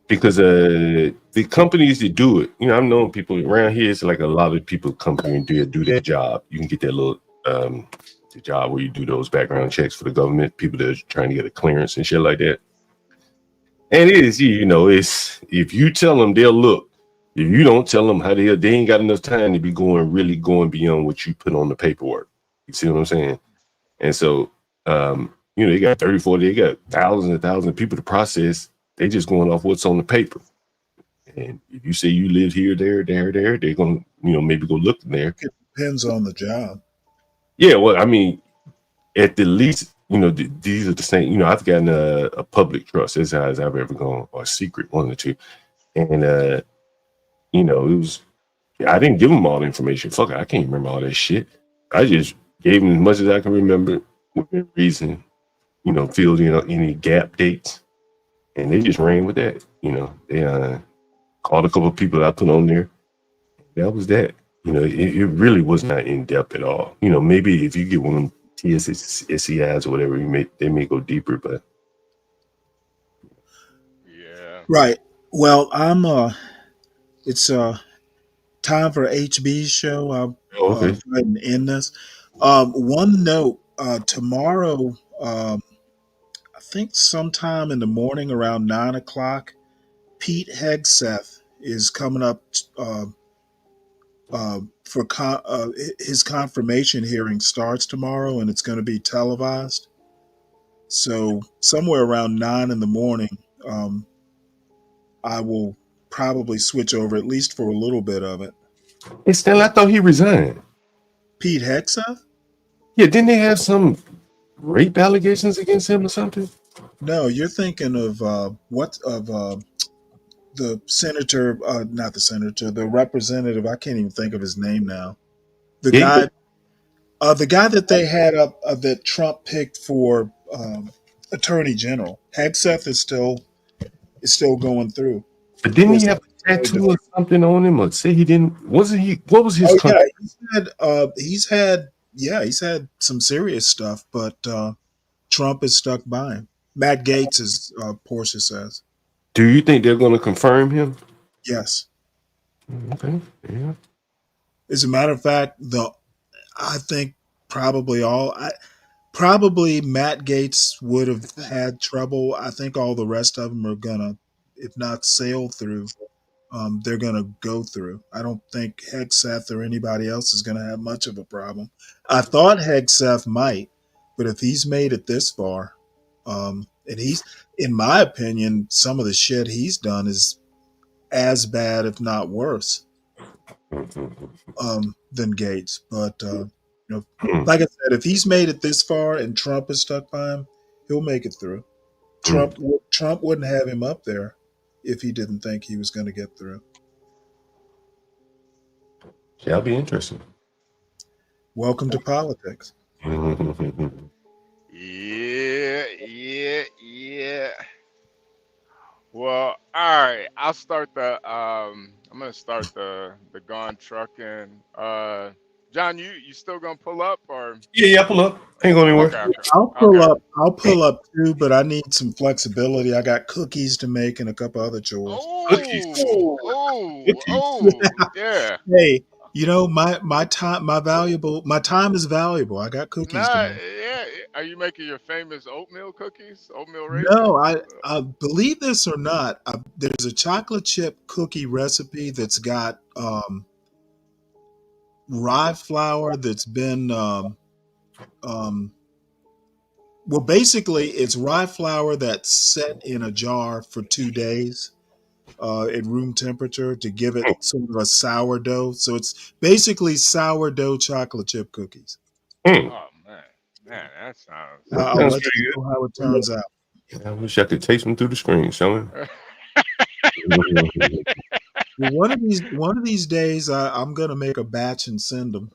because the companies that do it, I've known people around here. It's like a lot of people come here and do their job. You can get that little the job where you do those background checks for the government, people that are trying to get a clearance and shit like that. And it is, it's if you tell them, they'll look. If you don't tell them, they ain't got enough time to be really going beyond what you put on the paperwork. You see what I'm saying? And so, they got 30, 40, they got thousands and thousands of people to process. They just going off what's on the paper. And if you say you live here, there, they're going to, maybe go look there. It depends on the job. Yeah, well, I mean, at the least, these are the same. I've gotten a public trust as high as I've ever gone, or a secret, one or two. And, it was, I didn't give them all the information. Fuck it, I can't remember all that shit. I just gave them as much as I can remember within reason, filled in any gap dates. And they just ran with that. They called a couple of people I put on there. That was that. It really was not in depth at all. Maybe if you get one of them TSSCIs or whatever, they may go deeper, but yeah. Right. Well, it's time for HB's show. I'll go ahead and end this. One note, tomorrow, I think sometime in the morning around 9:00, Pete Hegseth is coming up for his confirmation hearing starts tomorrow, and it's going to be televised. So somewhere around 9 in the morning, I will probably switch over at least for a little bit of it. Hey, Stanley, I thought he resigned. Pete Hegseth? Yeah, didn't they have some rape allegations against him or something? No, you're thinking of the senator, not the senator, the representative. I can't even think of his name now. The guy that they had up that Trump picked for attorney general. Hegseth is still going through. But didn't he have a tattoo or something on him, or say he didn't? Wasn't he? What was his? He's had some serious stuff, but Trump is stuck by him. Matt Gaetz, as Portia says. Do you think they're going to confirm him? Yes. Okay. Yeah. As a matter of fact, I think probably Matt Gaetz would have had trouble. I think all the rest of them are gonna, if not sail through, they're gonna go through. I don't think Hegseth or anybody else is gonna have much of a problem. I thought Hegseth might, but if he's made it this far, and he's, in my opinion, some of the shit he's done is as bad, if not worse, than Gates. But like I said, if he's made it this far and Trump is stuck by him, he'll make it through. Trump wouldn't have him up there if he didn't think he was going to get through. Yeah, that'll be interesting. Welcome to politics. Yeah. Well, all right. I'll start the I'm gonna start the gone trucking. John, you still gonna pull up or? Yeah, pull up. I ain't going anywhere. Okay. I'll pull up. I'll pull up too, but I need some flexibility. I got cookies to make and a couple other chores. Yeah. Hey, my time is valuable. I got cookies to make. Yeah. Are you making your famous oatmeal cookies? Oatmeal raisin? No, I believe this or not. There's a chocolate chip cookie recipe that's got rye flour that's been well, basically, it's rye flour that's set in a jar for 2 days at room temperature to give it sort of a sourdough. So it's basically sourdough chocolate chip cookies. Oh man, that sounds. I'll let you know how it turns out. I wish I could taste them through the screen, Shelly. Well, one of these days, I'm gonna make a batch and send them.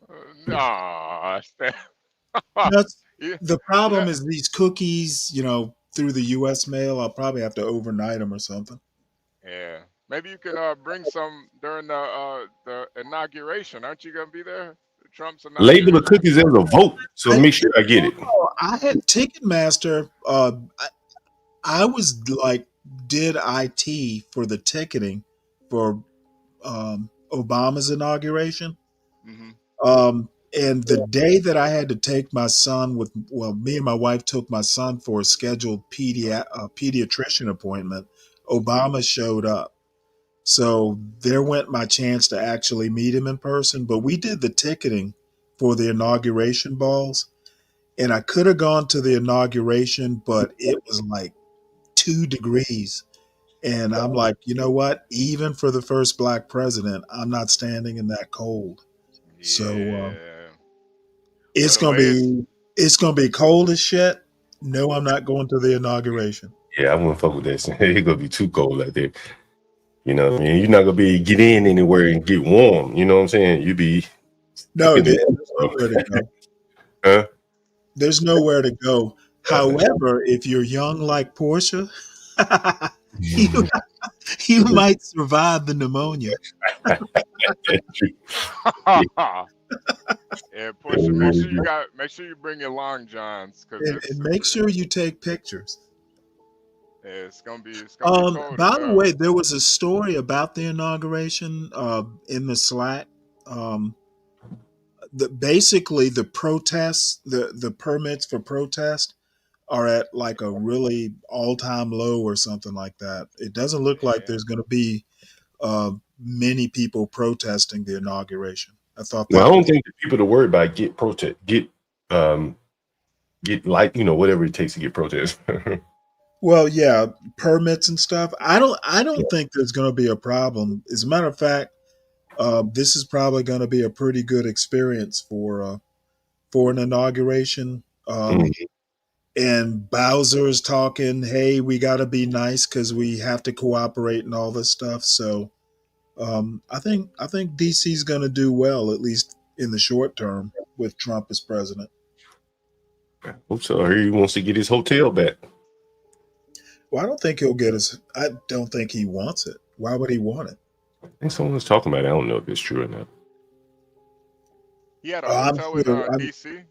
The problem is these cookies, through the U.S. mail. I'll probably have to overnight them or something. Yeah, maybe you can bring some during the inauguration. Aren't you gonna be there? Trump's inauguration. Label the cookies as a vote, so make sure I get it. I had Ticketmaster. I was did IT for the ticketing for Obama's inauguration. And the day that I had to take my son me and my wife took my son for a scheduled pediatrician appointment, Obama showed up. So there went my chance to actually meet him in person. But we did the ticketing for the inauguration balls. And I could have gone to the inauguration, but it was like 2 degrees. And I'm like, you know what? Even for the first black president, I'm not standing in that cold. So it's gonna be cold as shit. No, I'm not going to the inauguration. Yeah, I wouldn't fuck with that. It's gonna be too cold like that. You know what I mean? You're not gonna be able to get in anywhere and get warm. You know what I'm saying? You be there's nowhere to go. Huh? There's nowhere to go. However, if you're young like Portia, you might survive the pneumonia. Yeah, Portia, make sure you bring your long johns, and make sure you take pictures. Yeah, it's gonna be cold. By the way, there was a story about the inauguration in the Slack. Basically the protests, the permits for protest are at like a really all-time low or something like that. It doesn't look like there's going to be many people protesting the inauguration. I don't think the people to worry about get whatever it takes to get protest. Well, yeah, permits and stuff. I don't think there's going to be a problem. As a matter of fact, this is probably going to be a pretty good experience for an inauguration. And Bowser's talking, hey, we got to be nice because we have to cooperate and all this stuff. So I think DC's going to do well, at least in the short term, with Trump as president. I hope so. He wants to get his hotel back. Well, I don't think he'll get his. I don't think he wants it. Why would he want it? I think someone was talking about it. I don't know if it's true or not. He had a hotel in DC?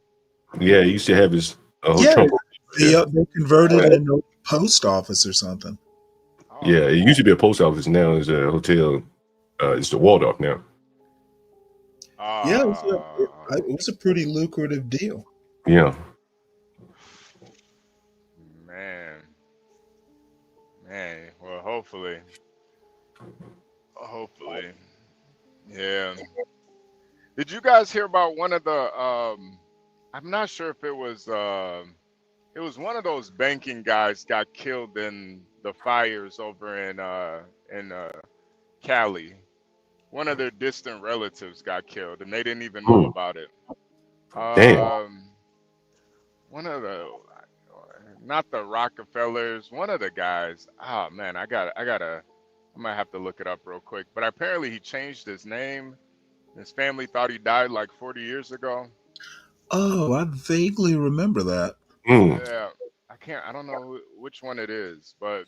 Yeah, he used to have his hotel. Yeah, they converted it into a post office or something. Yeah, it used to be a post office. Now it's a hotel. It's the Waldorf now. Yeah, it was a pretty lucrative deal. Yeah. Man, well, hopefully. Yeah. Did you guys hear about one of the I'm not sure if it was one of those banking guys got killed in the fires over in Cali. One of their distant relatives got killed, and they didn't even know about it. Damn. One of the, not the Rockefellers, one of the guys. Oh man, I might have to look it up real quick. But apparently he changed his name. His family thought he died like 40 years ago. Oh, I vaguely remember that. Yeah, I don't know which one it is, but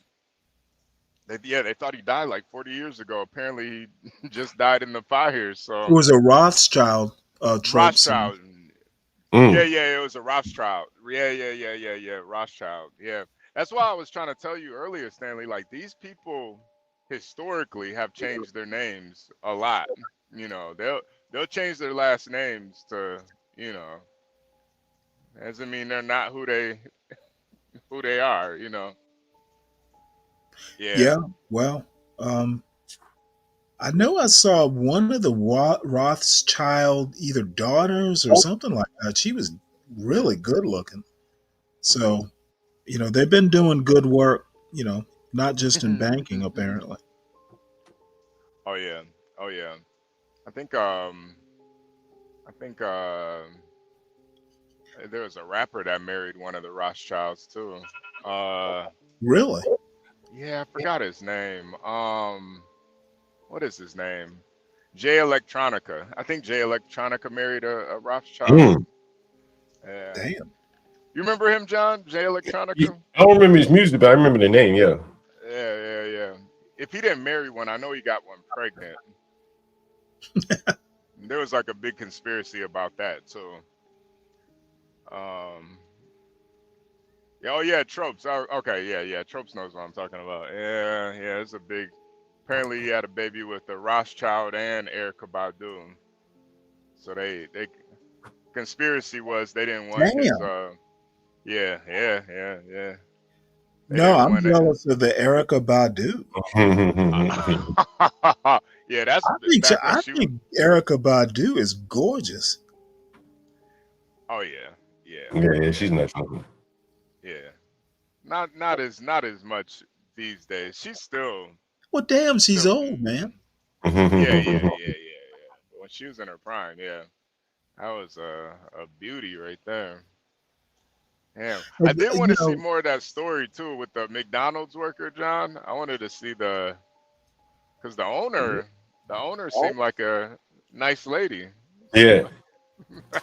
they thought he died like 40 years ago. Apparently he just died in the fires. So It was a Rothschild trope scene. Rothschild. Yeah, it was a Rothschild. Yeah, Rothschild. Yeah. That's why I was trying to tell you earlier, Stanley, like these people historically have changed their names a lot. You know, they'll change their last names to, you know, doesn't mean they're not who they are, you know. Yeah, well, I know I saw one of the Rothschild either daughters or something like that. She was really good looking. So, you know, they've been doing good work, you know, not just in banking apparently. Oh yeah. I think there was a rapper that married one of the Rothschilds too. Really? Yeah, I forgot his name. What is his name? Jay Electronica. I think Jay Electronica married a Rothschild. Yeah. Damn. You remember him, John? Jay Electronica? I don't remember his music, but I remember the name. Yeah. Yeah. If he didn't marry one, I know he got one pregnant. There was like a big conspiracy about that too. Oh yeah, Tropes. Okay, yeah. Tropes knows what I'm talking about. Yeah. It's a big. Apparently, he had a baby with the Rothschild and Erykah Badu. So they conspiracy was they didn't want his. Damn. Yeah. No, I'm jealous of the Erykah Badu. Yeah, that's back when I she. think Erykah Badu is gorgeous. Oh yeah. Yeah, she's nice. Yeah, not as much these days. She's still. Well, damn, she's old, man. Yeah. When she was in her prime, yeah, that was a beauty right there. Damn, I did want to see more of that story too with the McDonald's worker, John. I wanted to see because the owner seemed like a nice lady. Yeah.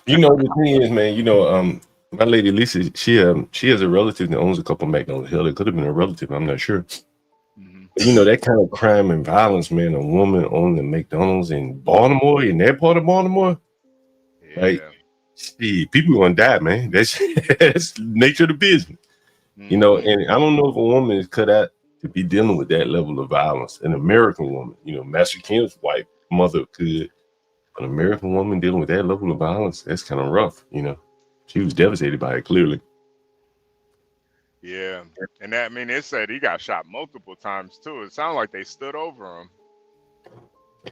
You know, the thing is, man, you know, my lady Lisa, she has a relative that owns a couple McDonald's. Hell, it could have been a relative, I'm not sure. But, you know, that kind of crime and violence, man, a woman owning a McDonald's in Baltimore, in that part of Baltimore, like, see, people gonna die, man. That's that's nature of the business. You know, and I don't know if a woman is cut out to be dealing with that level of violence. An American woman, you know, Master Kim's wife, mother could. An American woman dealing with that level of violence, that's kind of rough, you know. She was devastated by it, clearly. Yeah, and that, I mean, it said he got shot multiple times too. It sounded like they stood over him.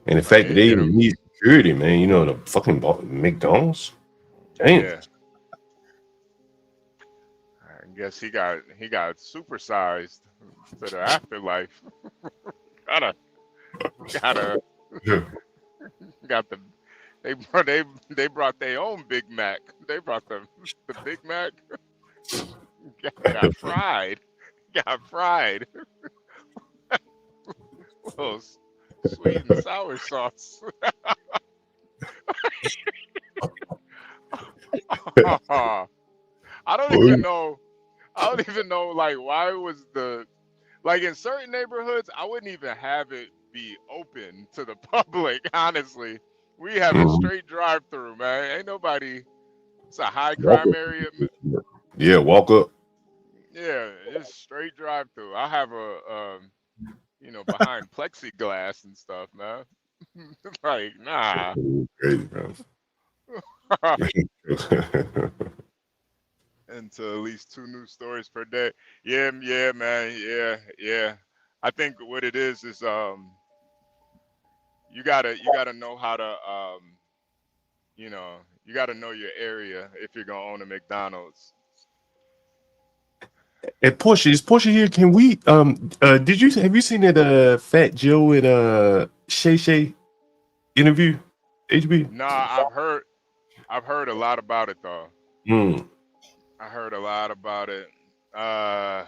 And the fact that they even need security, man, you know, the fucking McDonald's. Damn. Yeah. I guess he got supersized to the afterlife. got the they brought their own Big Mac. They brought the Big Mac. got fried. Little sweet and sour sauce. I don't even know. Like, why was like in certain neighborhoods, I wouldn't even have it be open to the public. Honestly, we have a straight drive-through, man. Ain't nobody. It's a high crime area. Yeah, walk up. Yeah, it's straight drive-through. I have a behind plexiglass and stuff, man. Like, nah. Crazy, man. Into at least 2 news stories per day. Yeah, man. Yeah. I think what it is you gotta know how to you gotta know your area if you're gonna own a McDonald's. And Portia, is Portia here? Can we have you seen that Fat Joe and Shay Shay interview? HB? Nah, I've heard a lot about it though. I heard a lot about it. Yeah,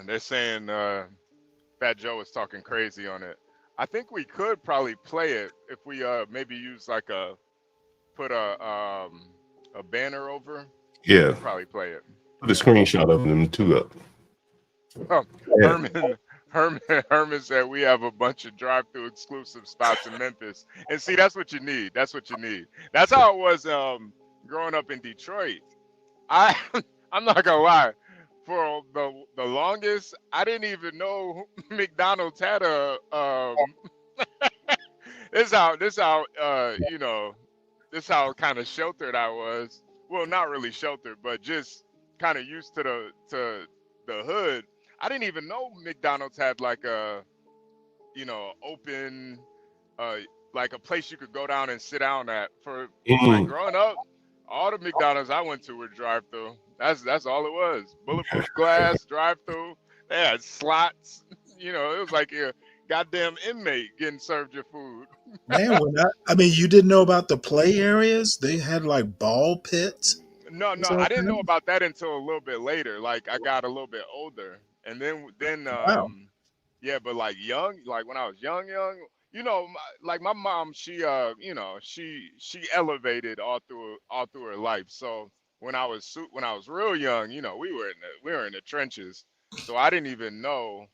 they're saying Fat Joe is talking crazy on it. I think we could probably play it if we maybe use like put a banner over. Yeah. We'll probably play it. Put a screenshot of them two up. Oh, Yeah. Herman said we have a bunch of drive-through exclusive spots in Memphis, and see, that's what you need. That's what you need. That's how it was growing up in Detroit. I'm not gonna lie. For the longest, I didn't even know McDonald's had a this how you know, this how kind of sheltered I was. Well, not really sheltered, but just kind of used to the hood. I didn't even know McDonald's had like a, you know, open like a place you could go down and sit down at. For like growing up, all the McDonald's I went to were drive-through. That's all it was. Bulletproof glass, drive-through. They had slots. You know, it was like a goddamn inmate getting served your food. Man, I mean, you didn't know about the play areas? They had like ball pits. No, I didn't know about that until a little bit later. Like I got a little bit older, and then Wow. yeah, but like young, like when I was young, you know, like my mom, she you know, she elevated all through her life. So when I was real young, you know, we were in the trenches. So I didn't even know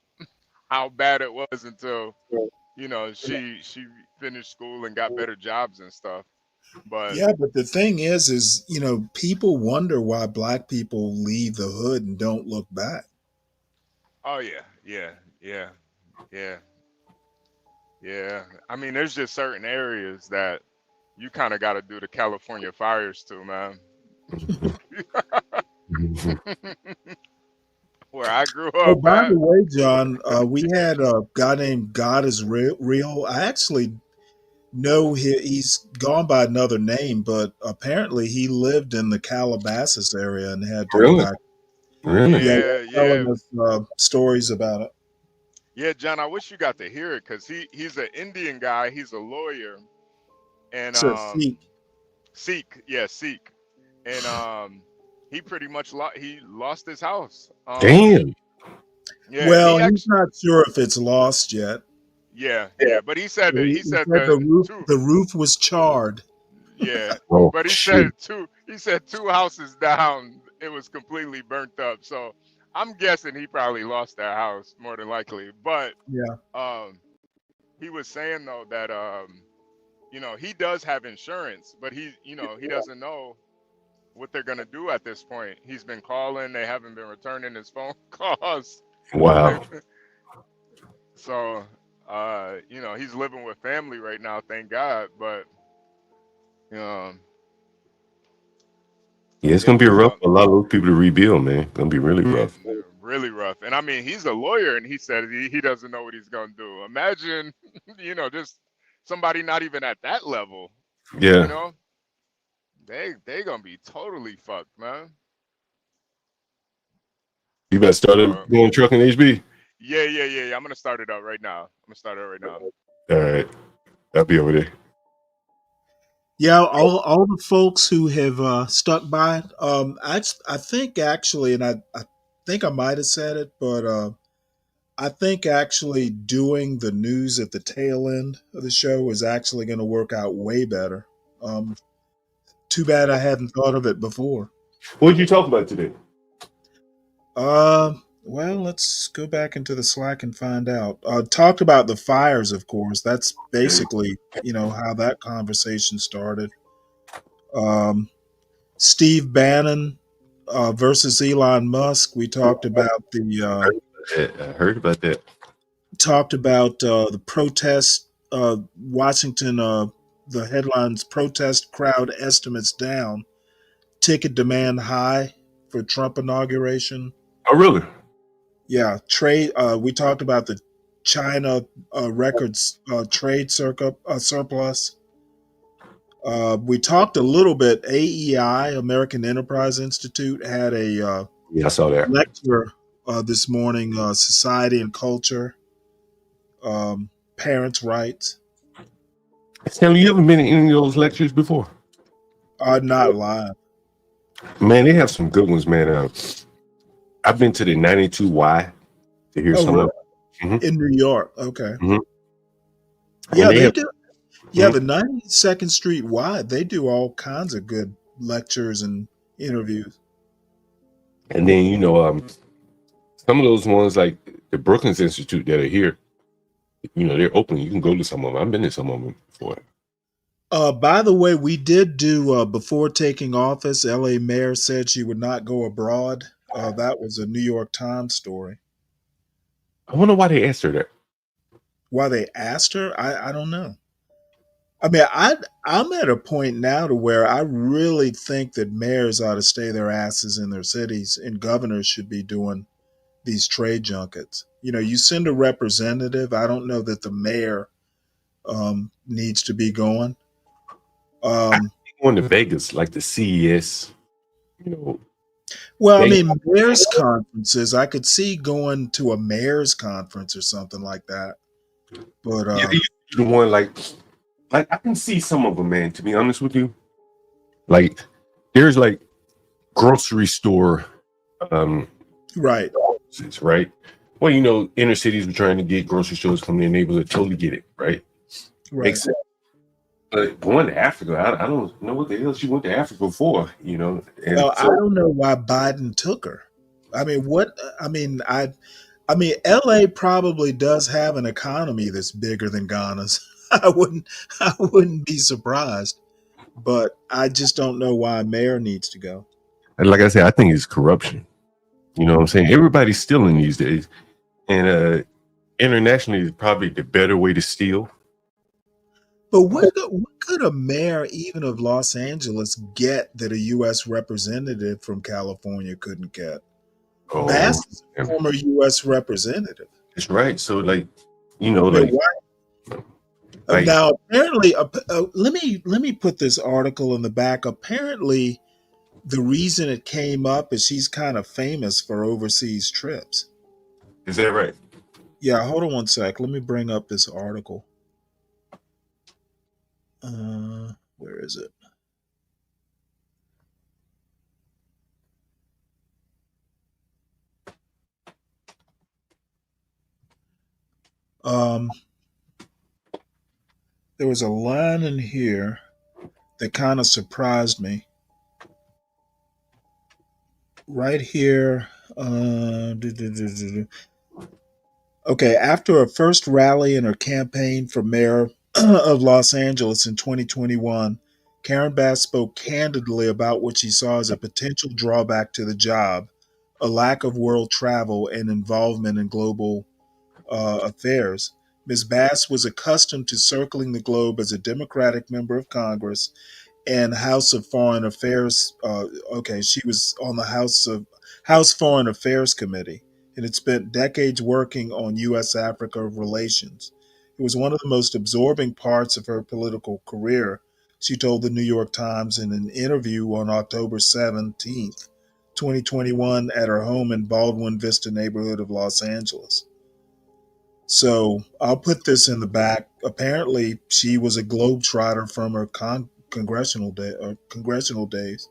how bad it was until, you know, she finished school and got better jobs and stuff. But Yeah, but the thing is, you know, people wonder why black people leave the hood and don't look back. oh yeah. I mean, there's just certain areas that you kind of got to do the California fires to, man. Where I grew up. Oh, by the way, John, we had a guy named God is Real. I actually know he's gone by another name, but apparently he lived in the Calabasas area and had to Really? evacuate. Really? Yeah. Telling us stories about it. Yeah, John, I wish you got to hear it because he's an Indian guy. He's a lawyer, and So Sikh, and he pretty much lost his house. Damn. Yeah. Well, he's not sure if it's lost yet. Yeah. But he said that the roof was charred. Yeah, Oh, but he shit. said two houses down, it was completely burnt up. So I'm guessing he probably lost that house more than likely. But yeah, he was saying though that you know, he does have insurance, but he doesn't know what they're gonna do at this point. He's been calling, they haven't been returning his phone calls. Wow. So you know, he's living with family right now, thank God. But Yeah, it's gonna be rough for a lot of those people to rebuild, man. It's gonna be really rough. Really rough. And I mean, he's a lawyer, and he said he doesn't know what he's gonna do. Imagine, you know, just somebody not even at that level. Yeah. You know, they gonna be totally fucked, man. You better start going trucking HB. Yeah. I'm gonna start it up right now. All right, I'll be over there. Yeah, all the folks who have stuck by. I think actually, and I think I might have said it, but I think actually doing the news at the tail end of the show is actually going to work out way better. Too bad I hadn't thought of it before. What did you talk about today? Well, let's go back into the Slack and find out. Talked about the fires, of course. That's basically, you know, how that conversation started. Steve Bannon versus Elon Musk. We talked about I heard about that. Talked about the protest. Washington. The headlines: protest crowd estimates down. Ticket demand high for Trump inauguration. Oh, really? Yeah, trade. We talked about the China records trade surplus. We talked a little bit. AEI, American Enterprise Institute, had a Yeah, I saw that. lecture this morning, society and culture, parents' rights. Stanley, you ever been in any of those lectures before? Not live. Man, they have some good ones, man. I've been to the 92Y to hear some really? of it. In New York. Okay. Mhm. Yeah, And they have, do. Yeah, the 92nd Street Y, they do all kinds of good lectures and interviews. and then some of those ones like the Brookings Institute that are here, they're open. You can go to some of them. I've been to some of them before. By the way, we did do before taking office, LA mayor said she would not go abroad. That was a New York Times story. I wonder why they asked her that. Why they asked her? I don't know. I mean, I'm at a point now to where I really think that mayors ought to stay their asses in their cities, and governors should be doing these trade junkets. You send a representative. I don't know that the mayor needs to be going. Going to Vegas, like the CES. Well, I mean, mayor's conferences. I could see going to a mayor's conference or something like that. But the one like I can see some of them, man. To be honest with you, like there's like grocery store, right. Well, inner cities were trying to get grocery stores from their neighborhood. Totally get it, right? Makes sense. But going to Africa, I don't know what the hell she went to Africa for, And well, I don't know why Biden took her. I mean, I mean, LA probably does have an economy that's bigger than Ghana's. I wouldn't be surprised, but I just don't know why a mayor needs to go. And like I said, I think it's corruption. You know what I'm saying? Everybody's stealing these days, and internationally is probably the better way to steal. But what could a mayor even of Los Angeles get that a U.S. representative from California couldn't get? Bass is a former U.S. representative. That's right. So, like, now apparently, let me put this article in the back. Apparently, the reason it came up is she's kind of famous for overseas trips. Is that right? Yeah. Hold on one sec. Let me bring up this article. Where is it? There was a line in here that kind of surprised me. Right here. Okay, after her first rally in her campaign for mayor of Los Angeles in 2021, Karen Bass spoke candidly about what she saw as a potential drawback to the job, a lack of world travel and involvement in global affairs. Ms. Bass was accustomed to circling the globe as a Democratic member of Congress and House of Foreign Affairs. She was on the House Foreign Affairs Committee and had spent decades working on U.S.-Africa relations. It was one of the most absorbing parts of her political career, she told the New York Times in an interview on October 17th, 2021, at her home in Baldwin Vista neighborhood of Los Angeles. So I'll put this in the back. Apparently, she was a globetrotter from her congressional days.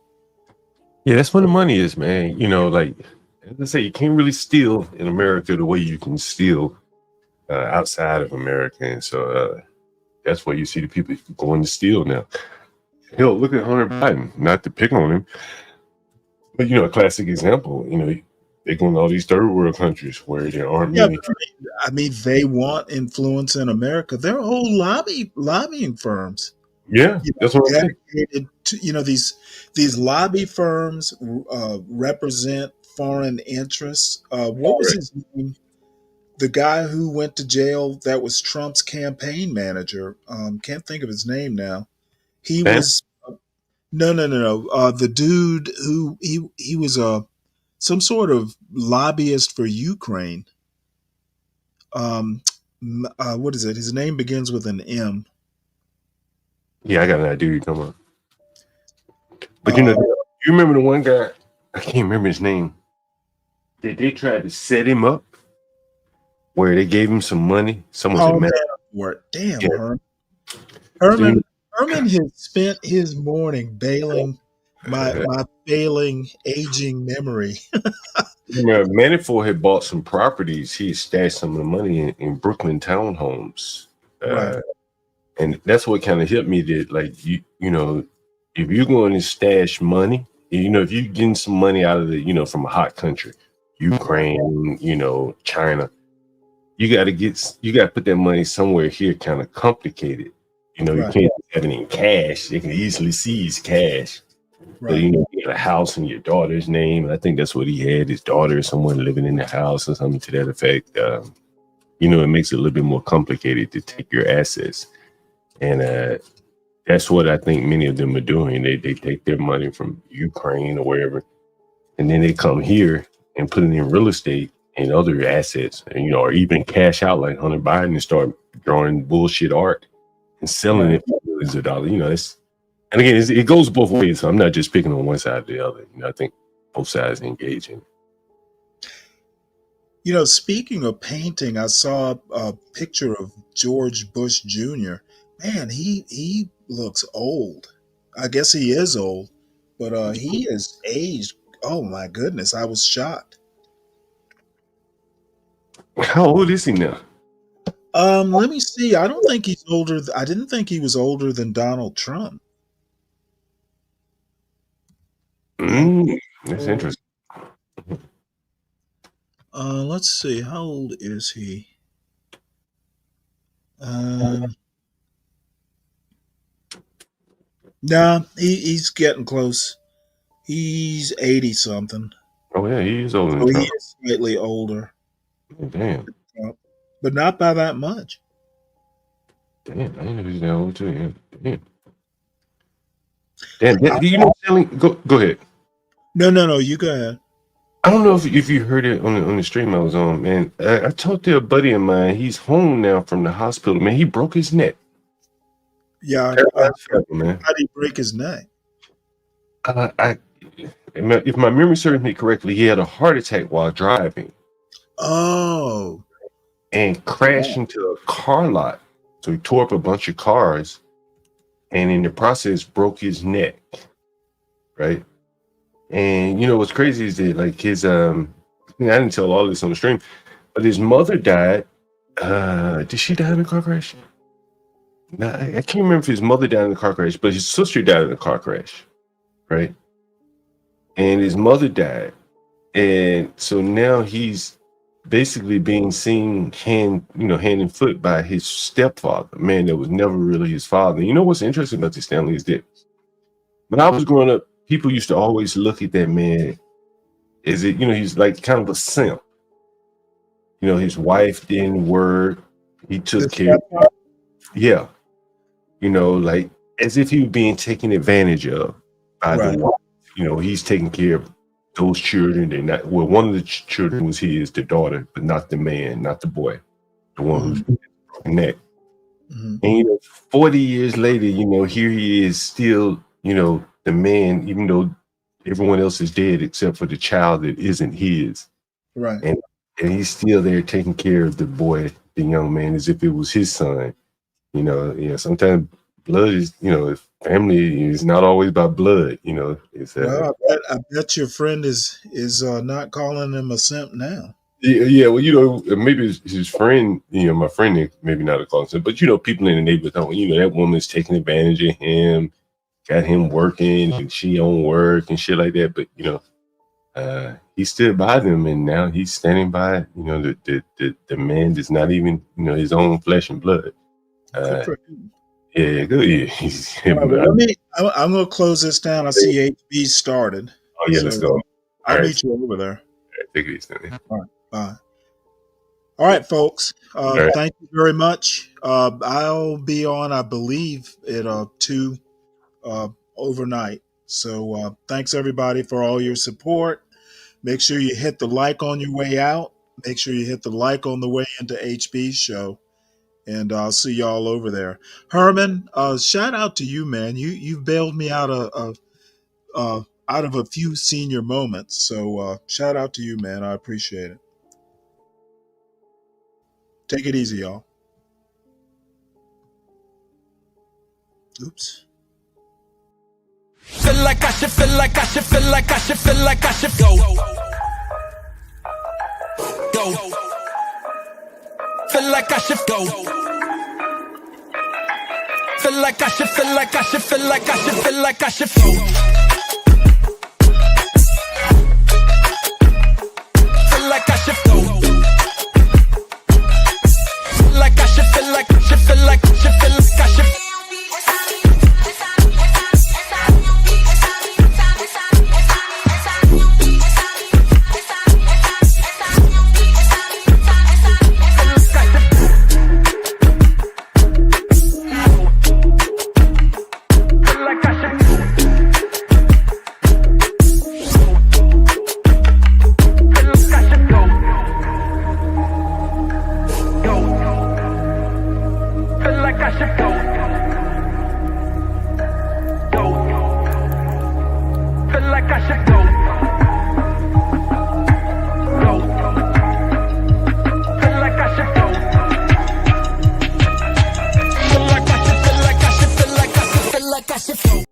Yeah, that's where the money is, man. Like as I say, you can't really steal in America the way you can steal outside of America, and so that's why you see the people going to steal now. Hell, look at Hunter Biden. Not to pick on him, but a classic example. They go in all these third world countries where there aren't many. I mean, they want influence in America. They're whole lobbying firms. Yeah, that's what I'm dedicated to, these lobby firms represent foreign interests. What was his name? The guy who went to jail that was Trump's campaign manager. Can't think of his name now. He was no. The dude who he was some sort of lobbyist for Ukraine. What is it? His name begins with an M. Yeah, I got an idea. You come on. But you remember the one guy? I can't remember his name. that they tried to set him up, where they gave him some money. Someone said, Oh "Man, man, for damn, yeah." So, Herman has spent his morning bailing my failing aging memory. Manafort had bought some properties. He had stashed some of the money in Brooklyn townhomes. Right. And that's what kind of hit me that, like, you know, if you're going to stash money, if you're getting some money out of from a hot country, Ukraine, China, you got to put that money somewhere here kind of complicated. You Right. can't have it in cash. They can easily seize cash. So, Right. you had a house in your daughter's name. I think that's what he had, his daughter or someone living in the house or something to that effect. It makes it a little bit more complicated to take your assets. And that's what I think many of them are doing. They take their money from Ukraine or wherever, and then they come here and put it in real estate and other assets, and, or even cash out like Hunter Biden and start drawing bullshit art and selling it for millions of dollars. And again, it goes both ways. So I'm not just picking on one side or the other. I think both sides engage in it. Speaking of painting, I saw a picture of George Bush Jr. Man, he looks old. I guess he is old, but he is aged. Oh my goodness, I was shocked. How old is he now? Let me see. I don't think he's older. I didn't think he was older than Donald Trump. That's interesting. Let's see. How old is he? Nah, he's getting close. He's 80 something. Oh yeah, he is older than So Trump. he is slightly older. Damn. But not by that much. Damn, I didn't know he's that old too. Yeah. Damn. Do you know Stanley? Go ahead. No. You go ahead. I don't know if you heard it on the stream I was on, man. I talked to a buddy of mine. He's home now from the hospital. Man, he broke his neck. Yeah. Man. How did he break his neck? If my memory serves me correctly, he had a heart attack while driving. Oh. And crashed into a car lot. So he tore up a bunch of cars, and in the process broke his neck. Right. And what's crazy is that, like, his I didn't tell all this on the stream, but his mother died. Did she die in a car crash? No, I can't remember if his mother died in a car crash, but his sister died in a car crash, right? And his mother died, and so now he's basically being seen hand and foot by his stepfather, man that was never really his father. You know what's interesting about this, Stanley, is that when I was growing up, people used to always look at that man as he's like kind of a simp. His wife didn't work. He took care of it. Yeah. Like as if he was being taken advantage of by the wife. He's taking care of those children. One of the children was his, the daughter, but not the man, not the boy, the one who's broken neck. And 40 years later, here he is still, the man, even though everyone else is dead except for the child that isn't his. Right. And he's still there taking care of the boy, the young man, as if it was his son. Sometimes blood is, family is not always by blood. It's well, I bet your friend is not calling him a simp now. Yeah. Well, maybe his friend, my friend, maybe not a call simp, but people in the neighborhood, that woman's taking advantage of him, got him working, and she on work and shit like that. But he stood by them, and now he's standing by, the man that's not even, his own flesh and blood. Yeah, good. Yeah. Right, I'm going to close this down. I see HB started. Oh yeah, let's go. I'll meet you over there. Take it easy. All right, bye. All right, folks. Thank you very much. I'll be on, I believe, at 2 overnight. So thanks everybody for all your support. Make sure you hit the like on your way out. Make sure you hit the like on the way into HB's show. And I'll see y'all over there. Herman, shout out to you, man. You've bailed me out of out of a few senior moments. So shout out to you, man. I appreciate it. Take it easy, y'all. Oops. Feel like I should, feel like I should, feel like I should, feel like I should go. Go. Feel like I should go. Feel like I should, feel like I should, feel like I should, feel like I should go. Feel like I should go. Feel like I should, feel like I should, feel like I should, feel like I should. Feel like I should go.